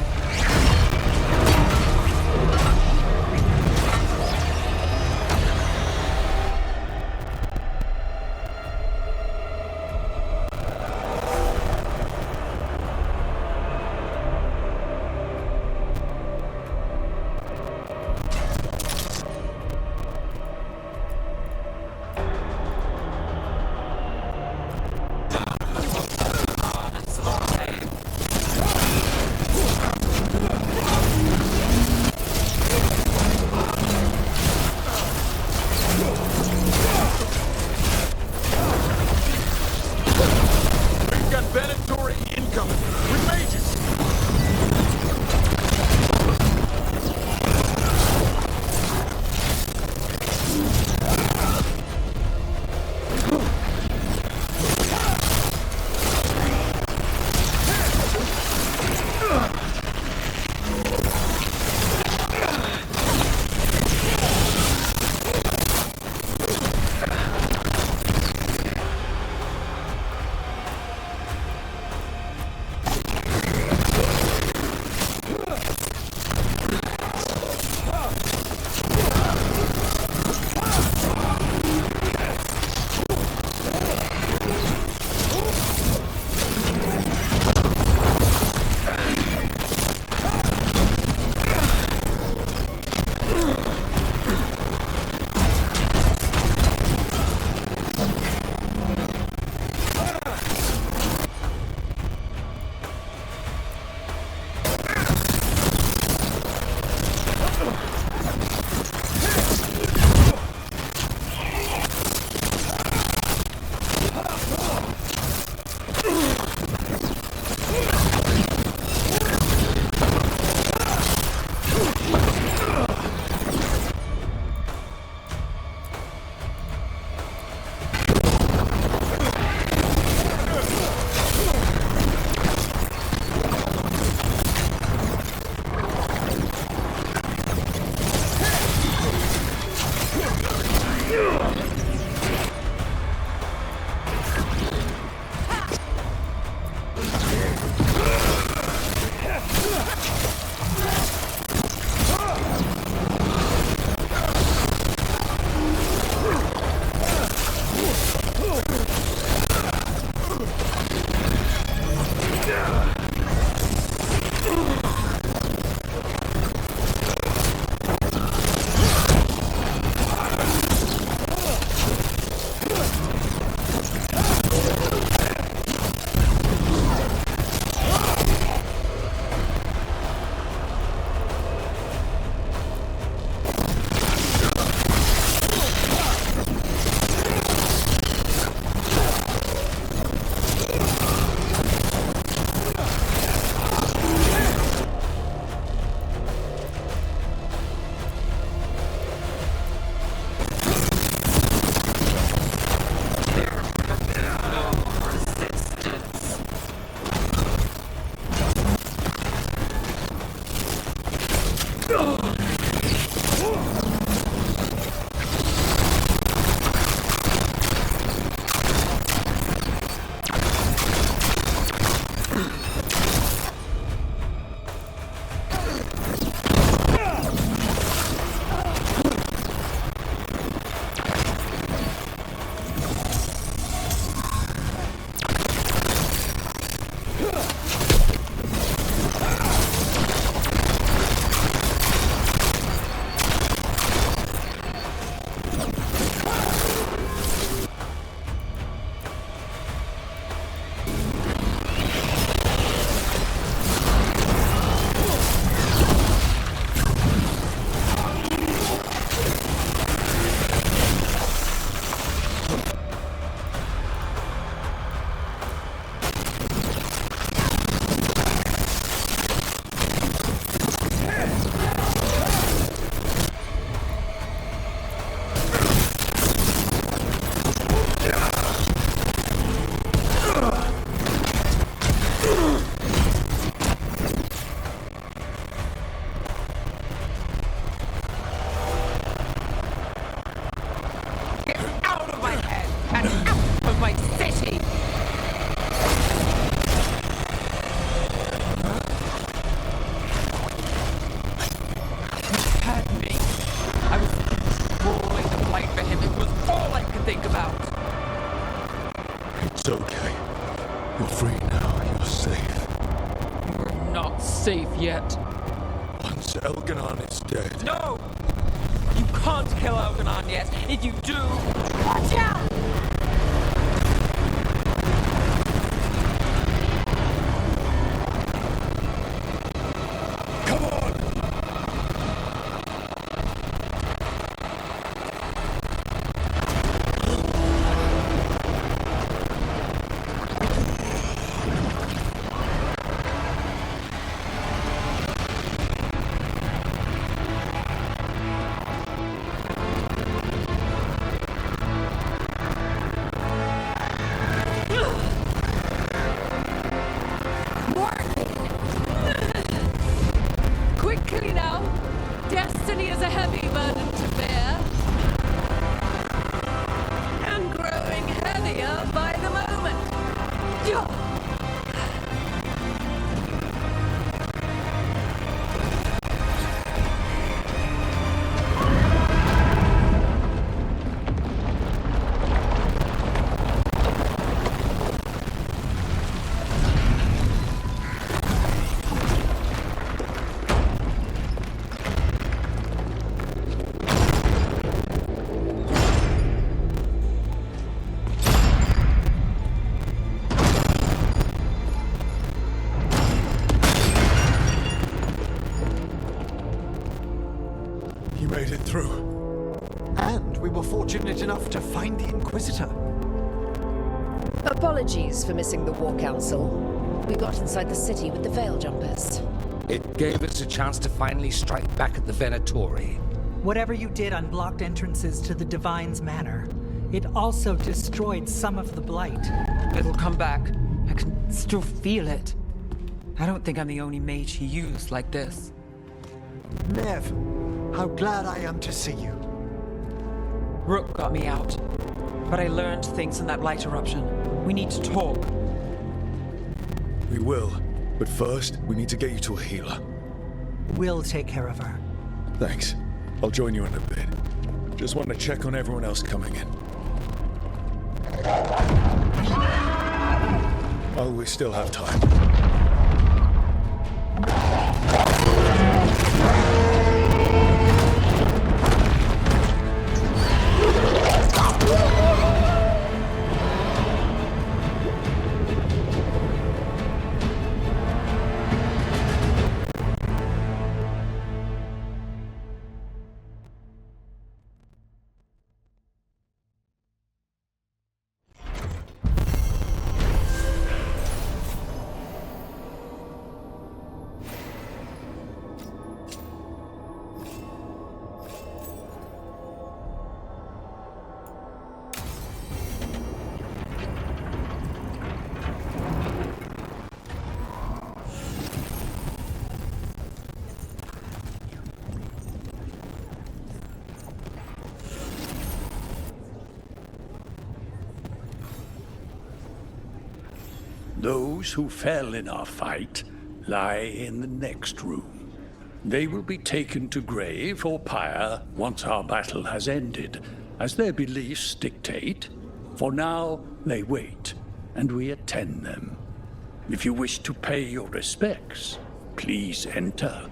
It's okay. You're free now. You're safe. We're not safe yet. Once Elganon is dead... No! You can't kill Elganon yet. If you do... Watch out! Come on! Quickly now! Destiny is a heavy burden to bear. And growing heavier by the moment. You made it through. And we were fortunate enough to find the Inquisitor. Apologies for missing the War Council. We got inside the city with the Veil Jumpers. It gave us a chance to finally strike back at the Venatori. Whatever you did unblocked entrances to the Divine's Manor. It also destroyed some of the Blight. It'll come back. I can still feel it. I don't think I'm the only mage he used like this. Nev, how glad I am to see you. Rook got me out, but I learned things in that Blight eruption. We need to talk. We will, but first, we need to get you to a healer. We'll take care of her. Thanks. I'll join you in a bit. Just want to check on everyone else coming in. Oh, we still have time. Those who fell in our fight lie in the next room. They will be taken to grave or pyre once our battle has ended, as their beliefs dictate. For now, they wait, and we attend them. If you wish to pay your respects, please enter.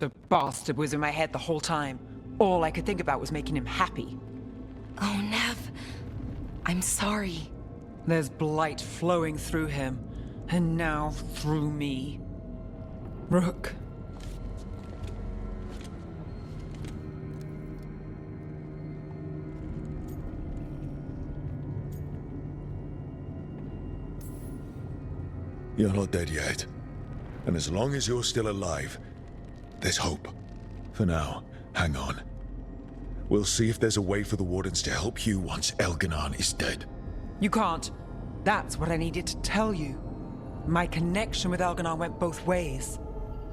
The bastard was in my head the whole time. All I could think about was making him happy. Oh, Nev. I'm sorry. There's blight flowing through him, and now through me. Rook. You're not dead yet. And as long as you're still alive, there's hope. For now, hang on. We'll see if there's a way for the Wardens to help you once Elganon is dead. You can't. That's what I needed to tell you. My connection with Elganon went both ways.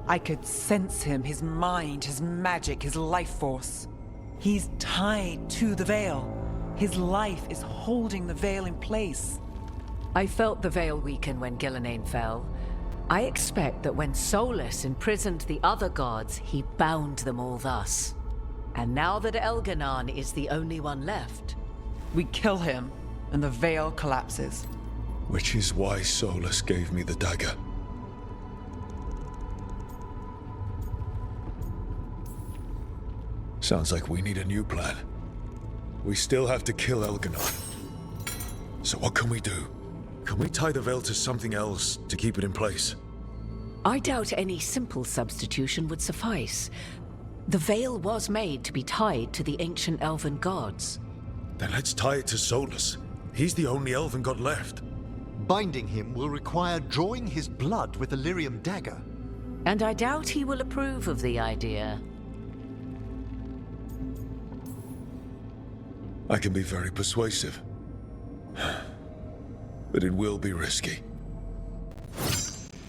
I could sense him, his mind, his magic, his life force. He's tied to the Veil. His life is holding the Veil in place. I felt the Veil weaken when Gillenane fell. I expect that when Solus imprisoned the other gods, he bound them all thus. And now that Elganon is the only one left... We kill him, and the Veil collapses. Which is why Solus gave me the dagger. Sounds like we need a new plan. We still have to kill Elganon. So what can we do? Can we tie the Veil to something else to keep it in place? I doubt any simple substitution would suffice. The Veil was made to be tied to the ancient elven gods. Then let's tie it to Solus. He's the only elven god left. Binding him will require drawing his blood with a lyrium dagger. And I doubt he will approve of the idea. I can be very persuasive. But it will be risky.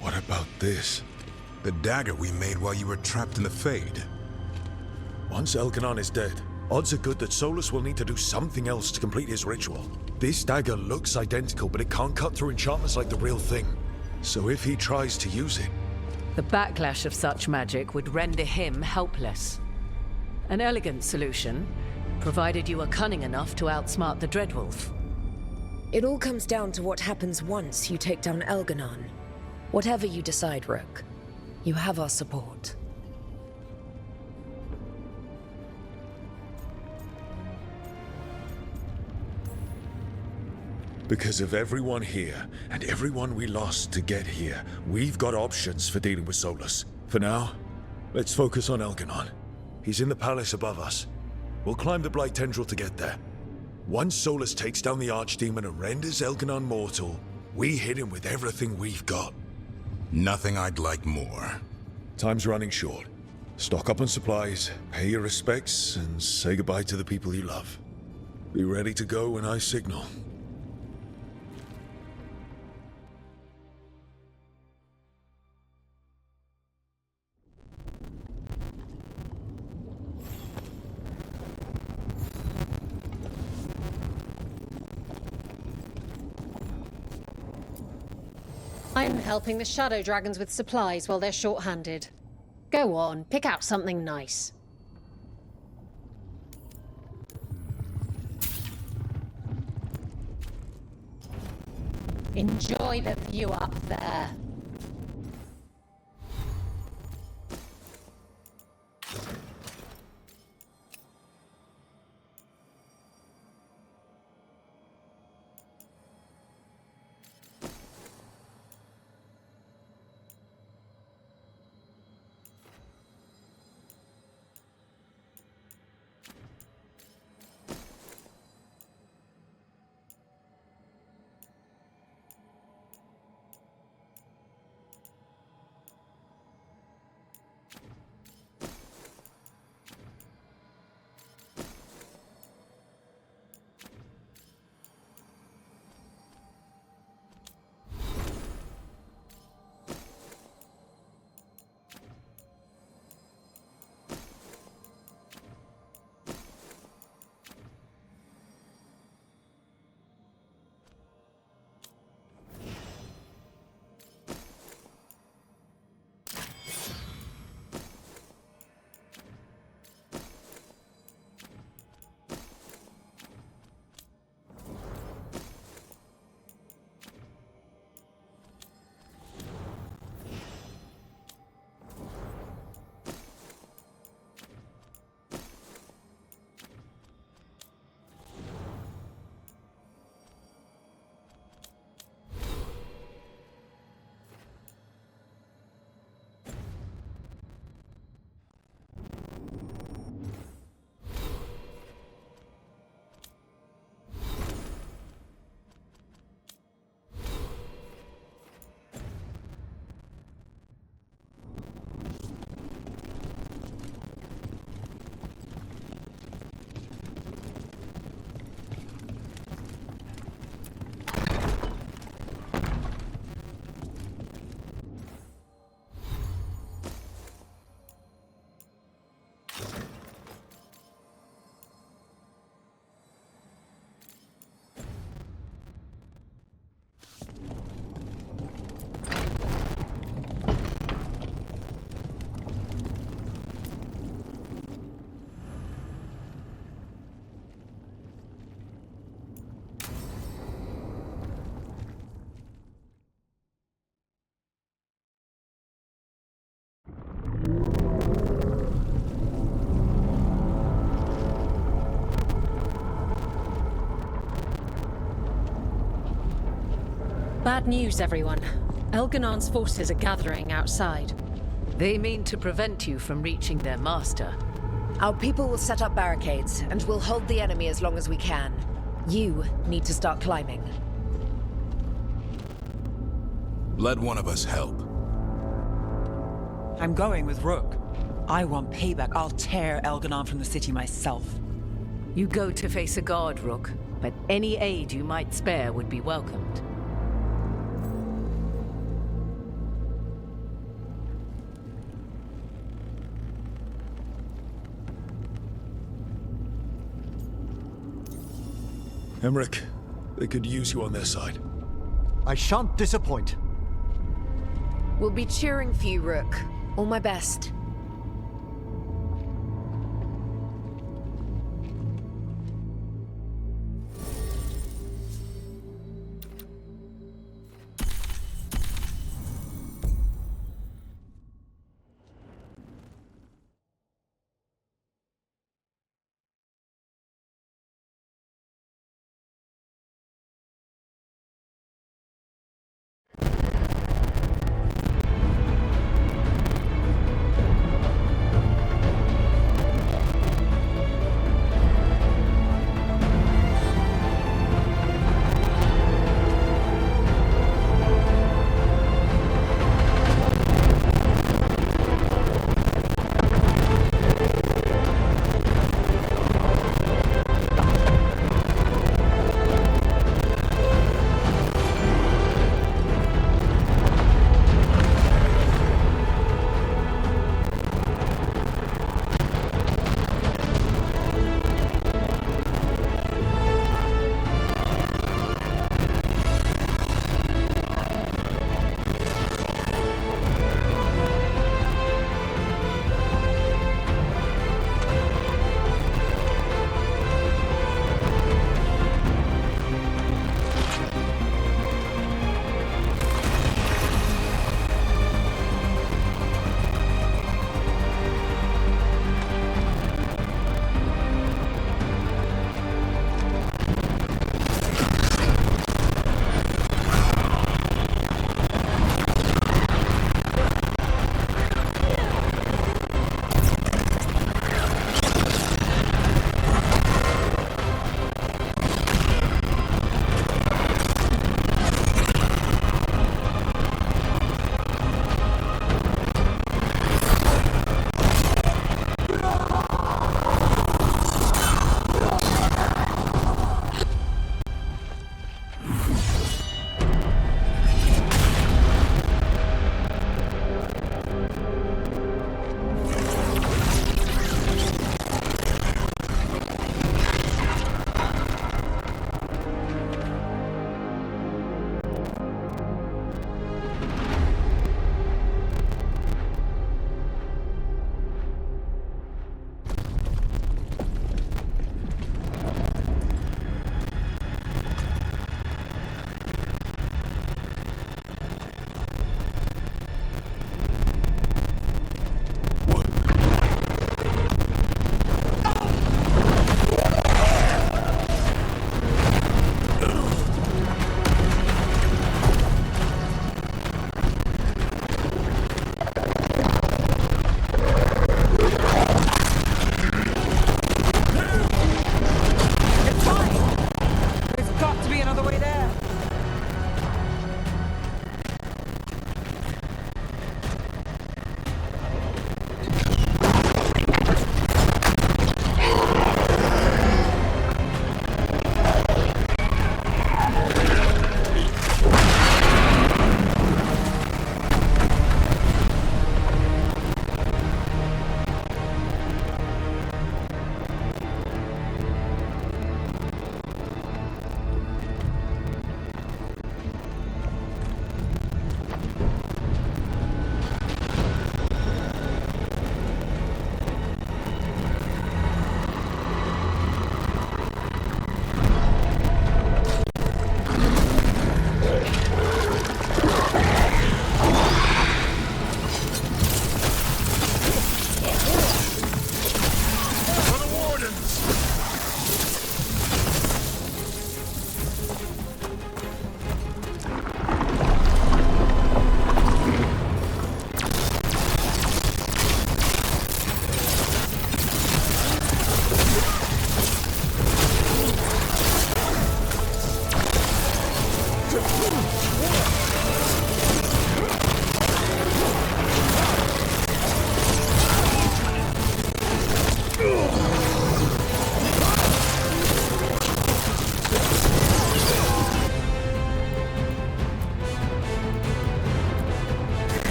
What about this? The dagger we made while you were trapped in the Fade. Once Elganon is dead, odds are good that Solus will need to do something else to complete his ritual. This dagger looks identical, but it can't cut through enchantments like the real thing. So if he tries to use it... The backlash of such magic would render him helpless. An elegant solution, provided you are cunning enough to outsmart the Dreadwolf. It all comes down to what happens once you take down Elganon. Whatever you decide, Rook, you have our support. Because of everyone here, and everyone we lost to get here, we've got options for dealing with Solus. For now, let's focus on Elganon. He's in the palace above us. We'll climb the Blight Tendril to get there. Once Solus takes down the Archdemon and renders Elganon mortal, we hit him with everything we've got. Nothing I'd like more. Time's running short. Stock up on supplies, pay your respects, and say goodbye to the people you love. Be ready to go when I signal. I'm helping the Shadow Dragons with supplies while they're short-handed. Go on, pick out something nice. Enjoy the view up there. Bad news, everyone. Elganon's forces are gathering outside. They mean to prevent you from reaching their master. Our people will set up barricades, and we'll hold the enemy as long as we can. You need to start climbing. Let one of us help. I'm going with Rook. I want payback. I'll tear Elganon from the city myself. You go to face a guard, Rook, but any aid you might spare would be welcomed. Emmerich, they could use you on their side. I shan't disappoint. We'll be cheering for you, Rook. All my best.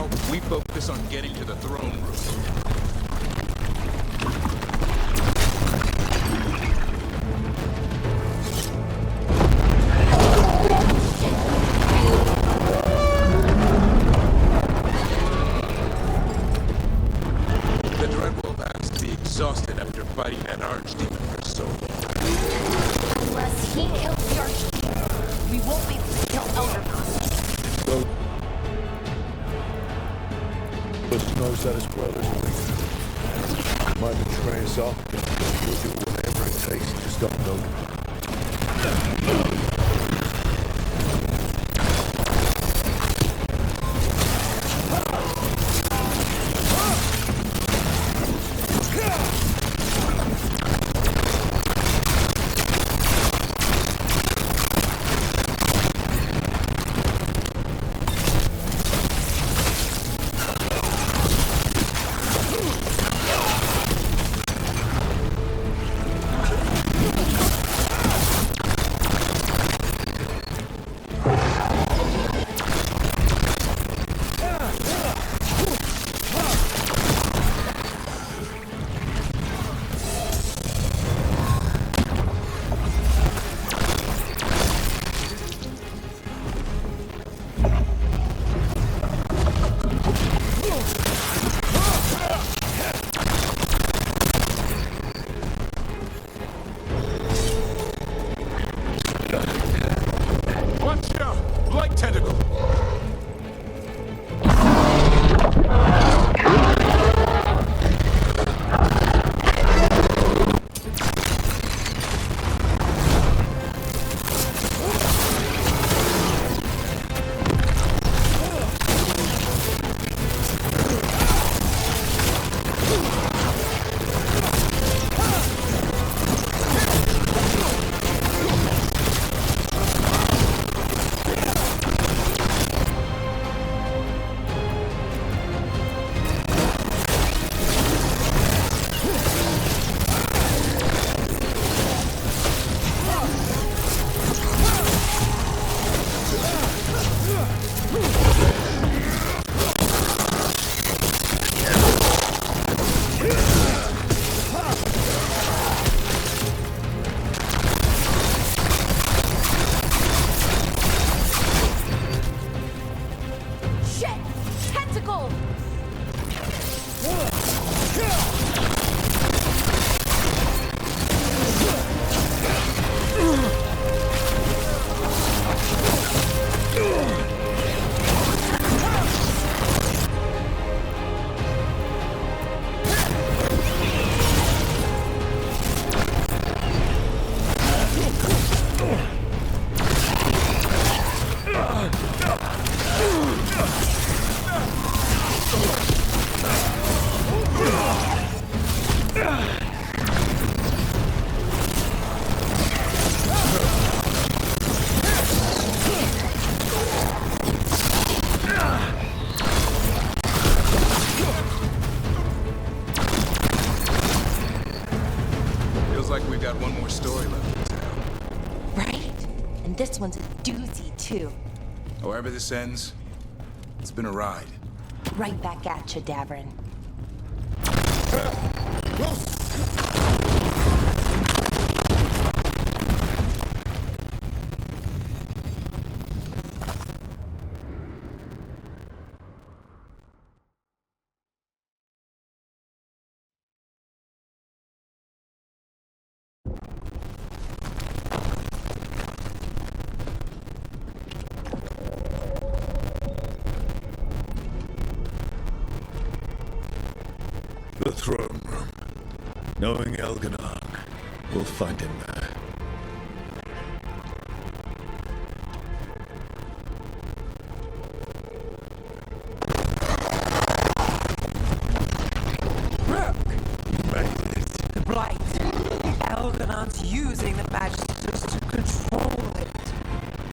now, we focus on getting to the throne room. The Dreadwolf has to be exhausted after fighting that archdemon for so long. Unless he kills the Archdemon, we won't be able to kill Eldergon. Well, Bush knows that as well as we do. Might betray us all. We'll do whatever it takes to stop Eldergon. This one's a doozy, too. However this ends, it's been a ride. Right back at you, Davrin. The throne room. Knowing Elganon, we'll find him there. The Blight. Elganon's using the Magisters to control it.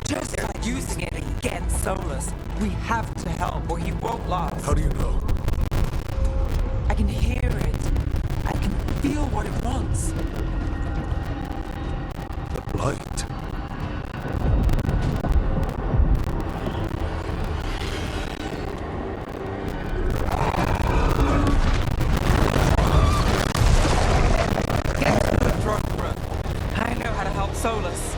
Just like using it against Solus. We have to help or he won't last. How do you know? I can hear it. I can feel what it wants. The Blight. Solus.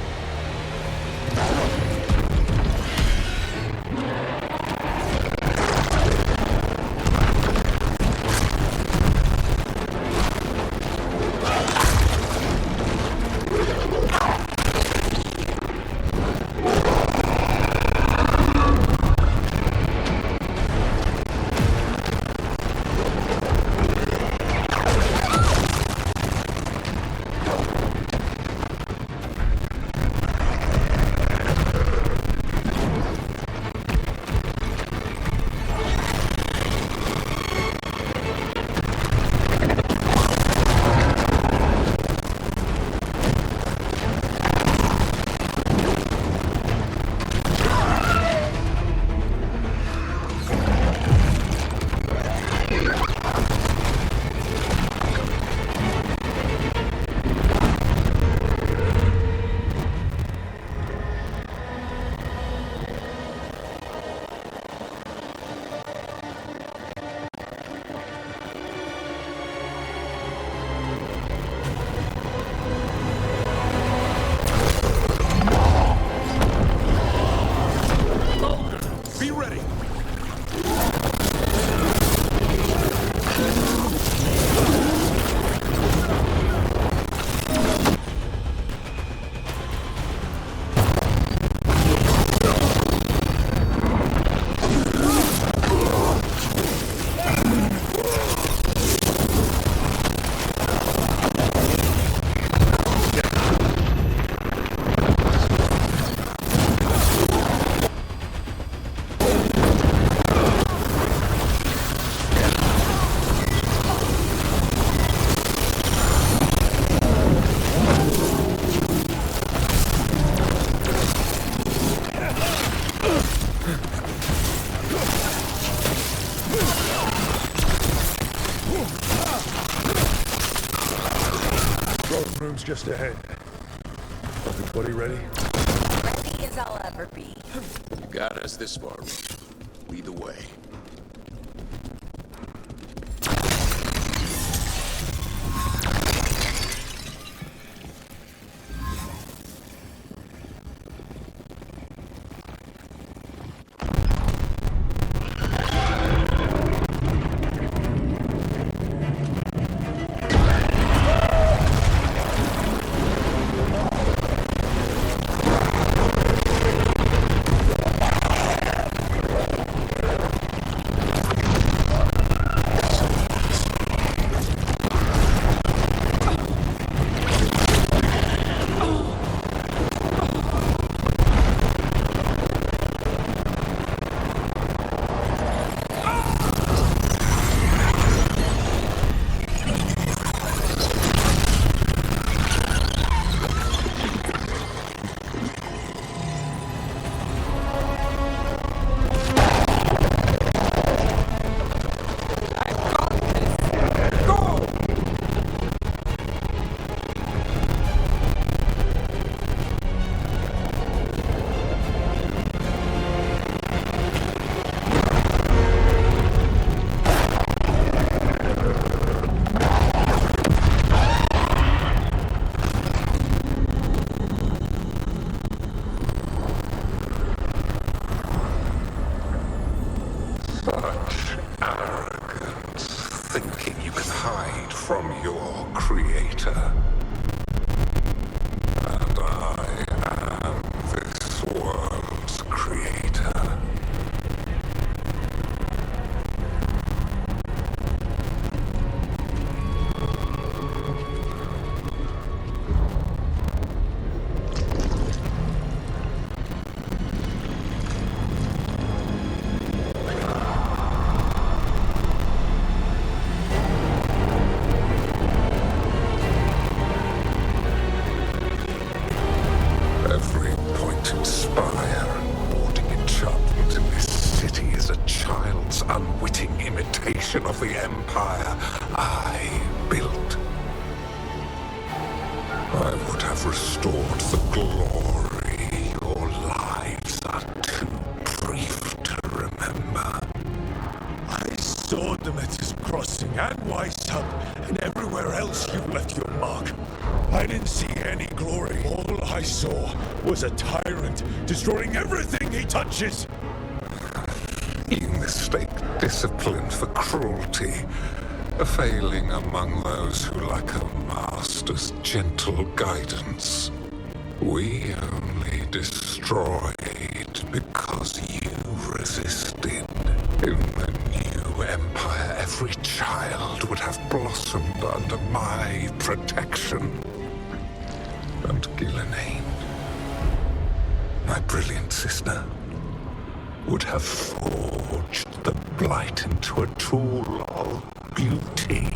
Room's just ahead. Everybody ready? Ready as I'll ever be. You got us this far. Lead the way. Of the empire I built. I would have restored the glory. Your lives are too brief to remember. I saw them at his crossing and Weishaupt and everywhere else you left your mark. I didn't see any glory. All All I saw was a tyrant destroying everything he touches. You mistake discipline for cruelty, a failing among those who lack a master's gentle guidance. We only destroyed because you resisted. In the new empire, every child would have blossomed under my protection. And Gillenane, my brilliant sister, would have forged the blight into a tool of beauty.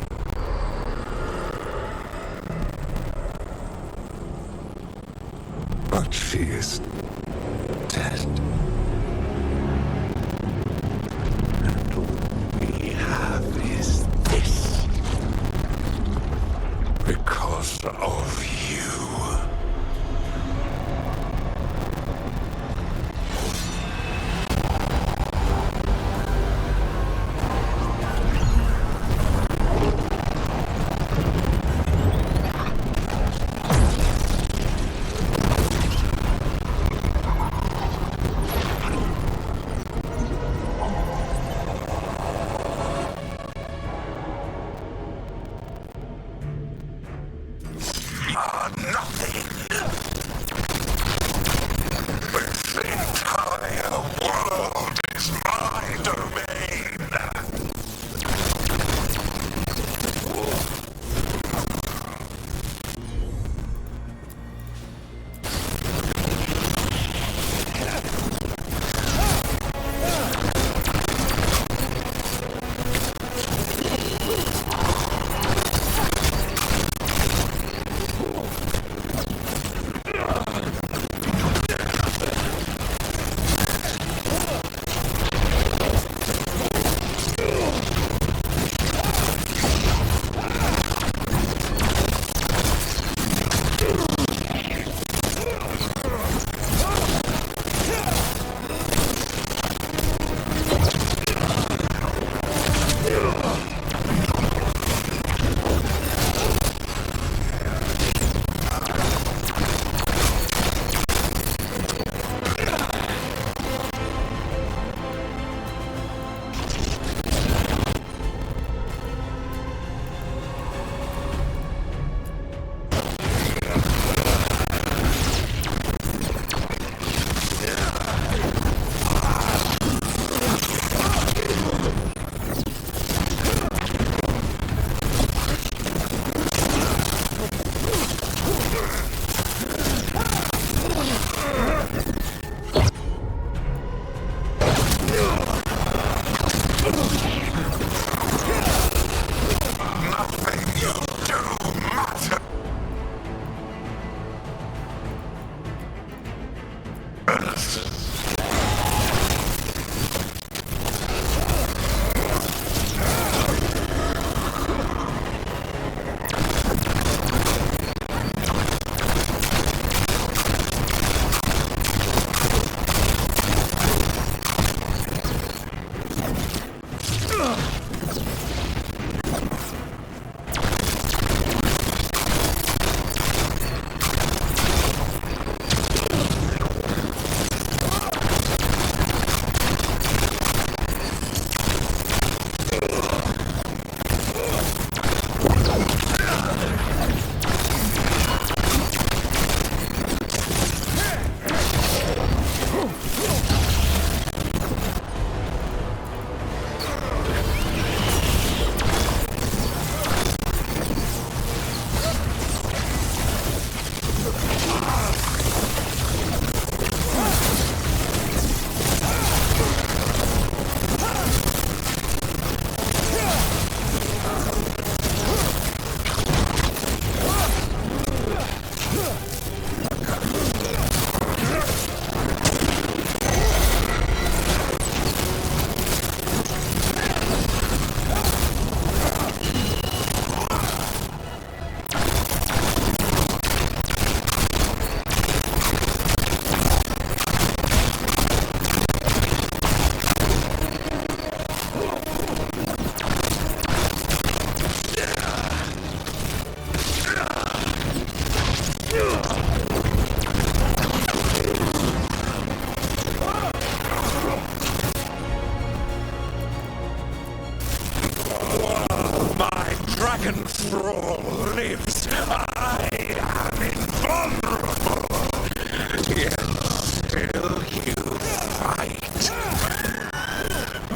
But she is dead. And all we have is this. Because of you.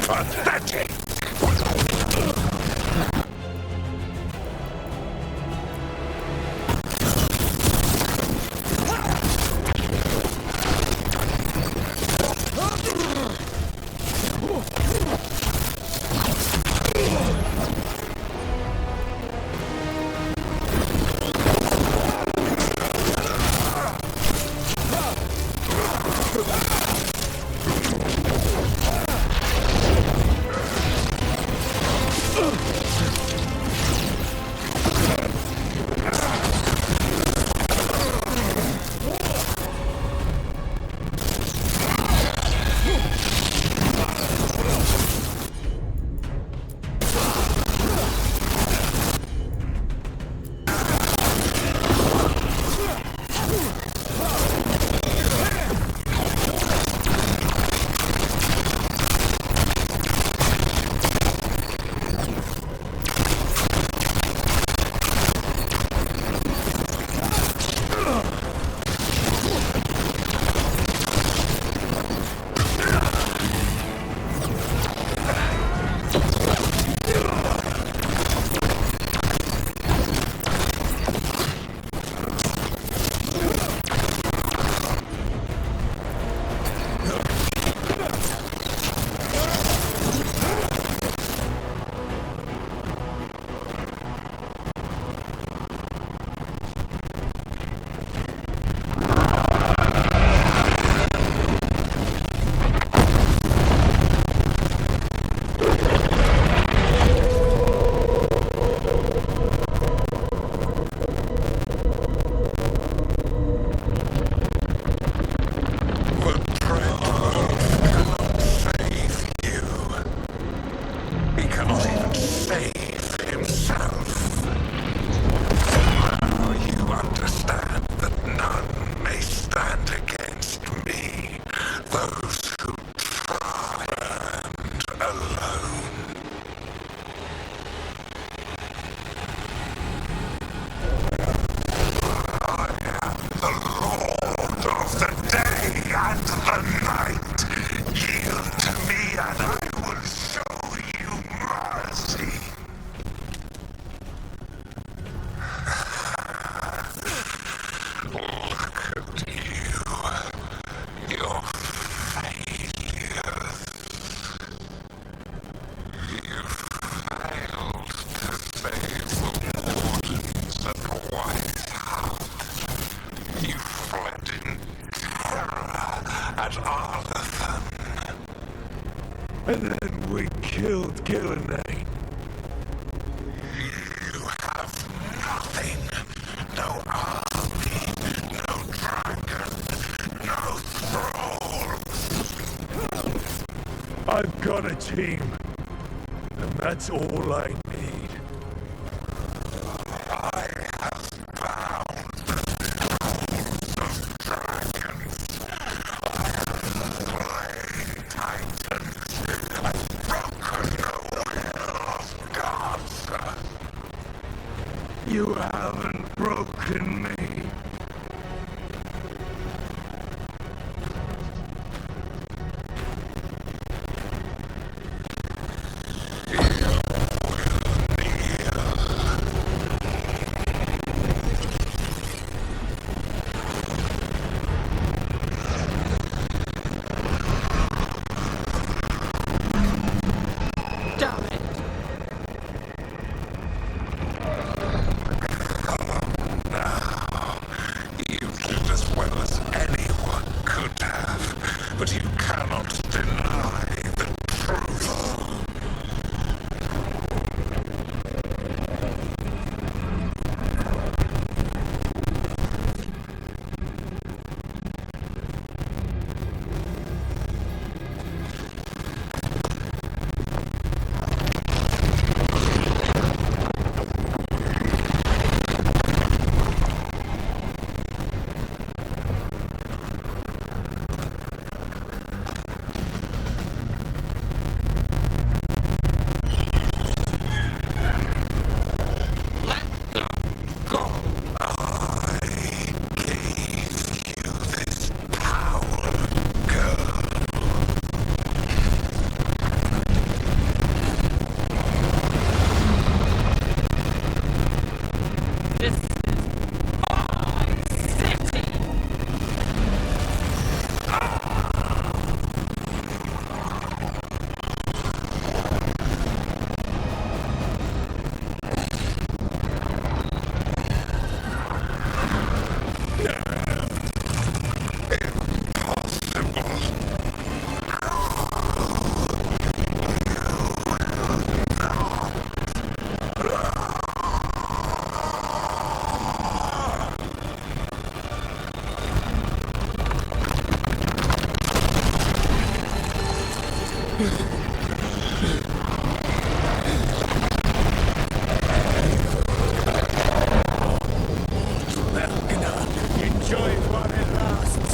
Pathetic! And then we killed Gillenane. You have nothing. No army, no dragon, no thralls. I've got a team. And that's all I need. I have bound thousands of dragons. I have slain titans. I've broken the will of gods. You haven't broken me. You will Enjoy it while it lasts.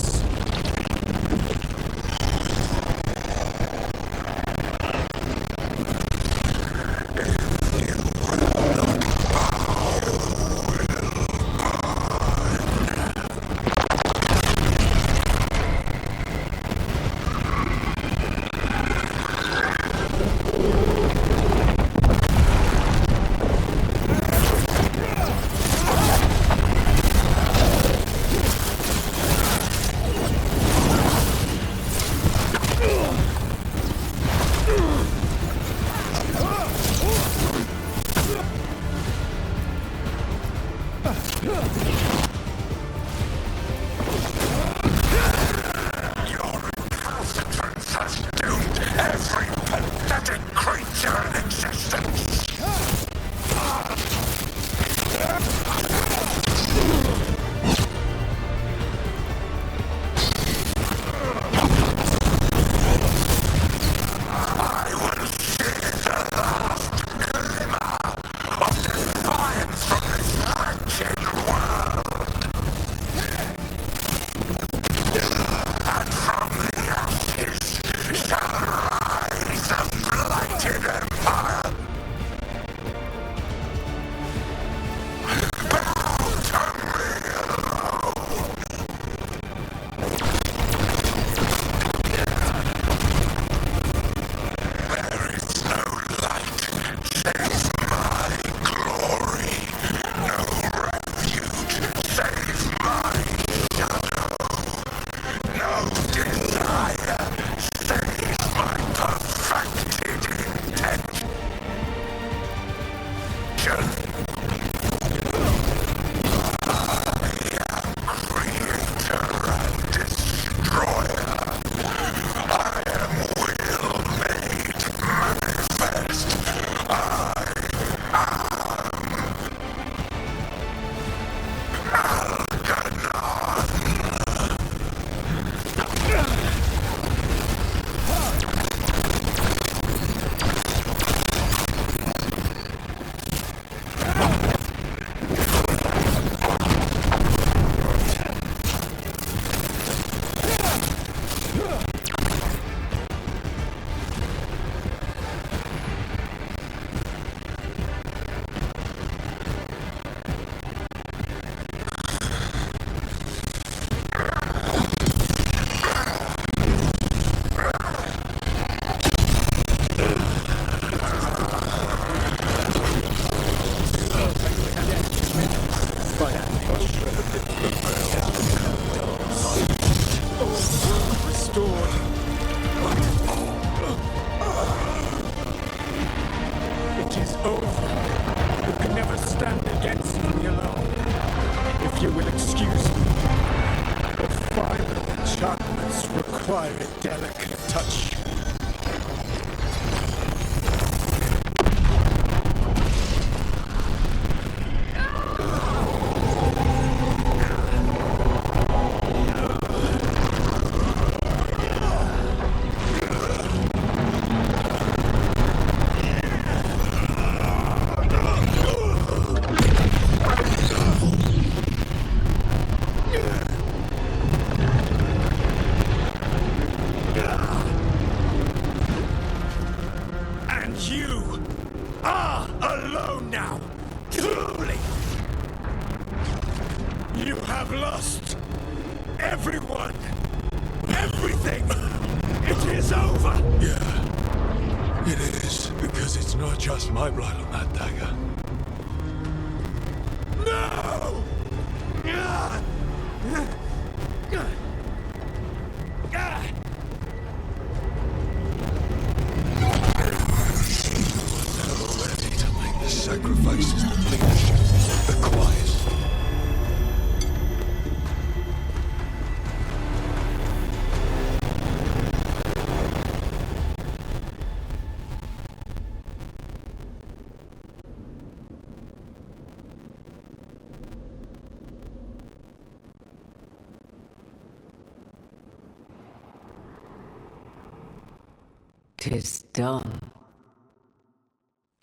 'Tis done.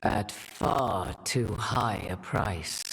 At far too high a price.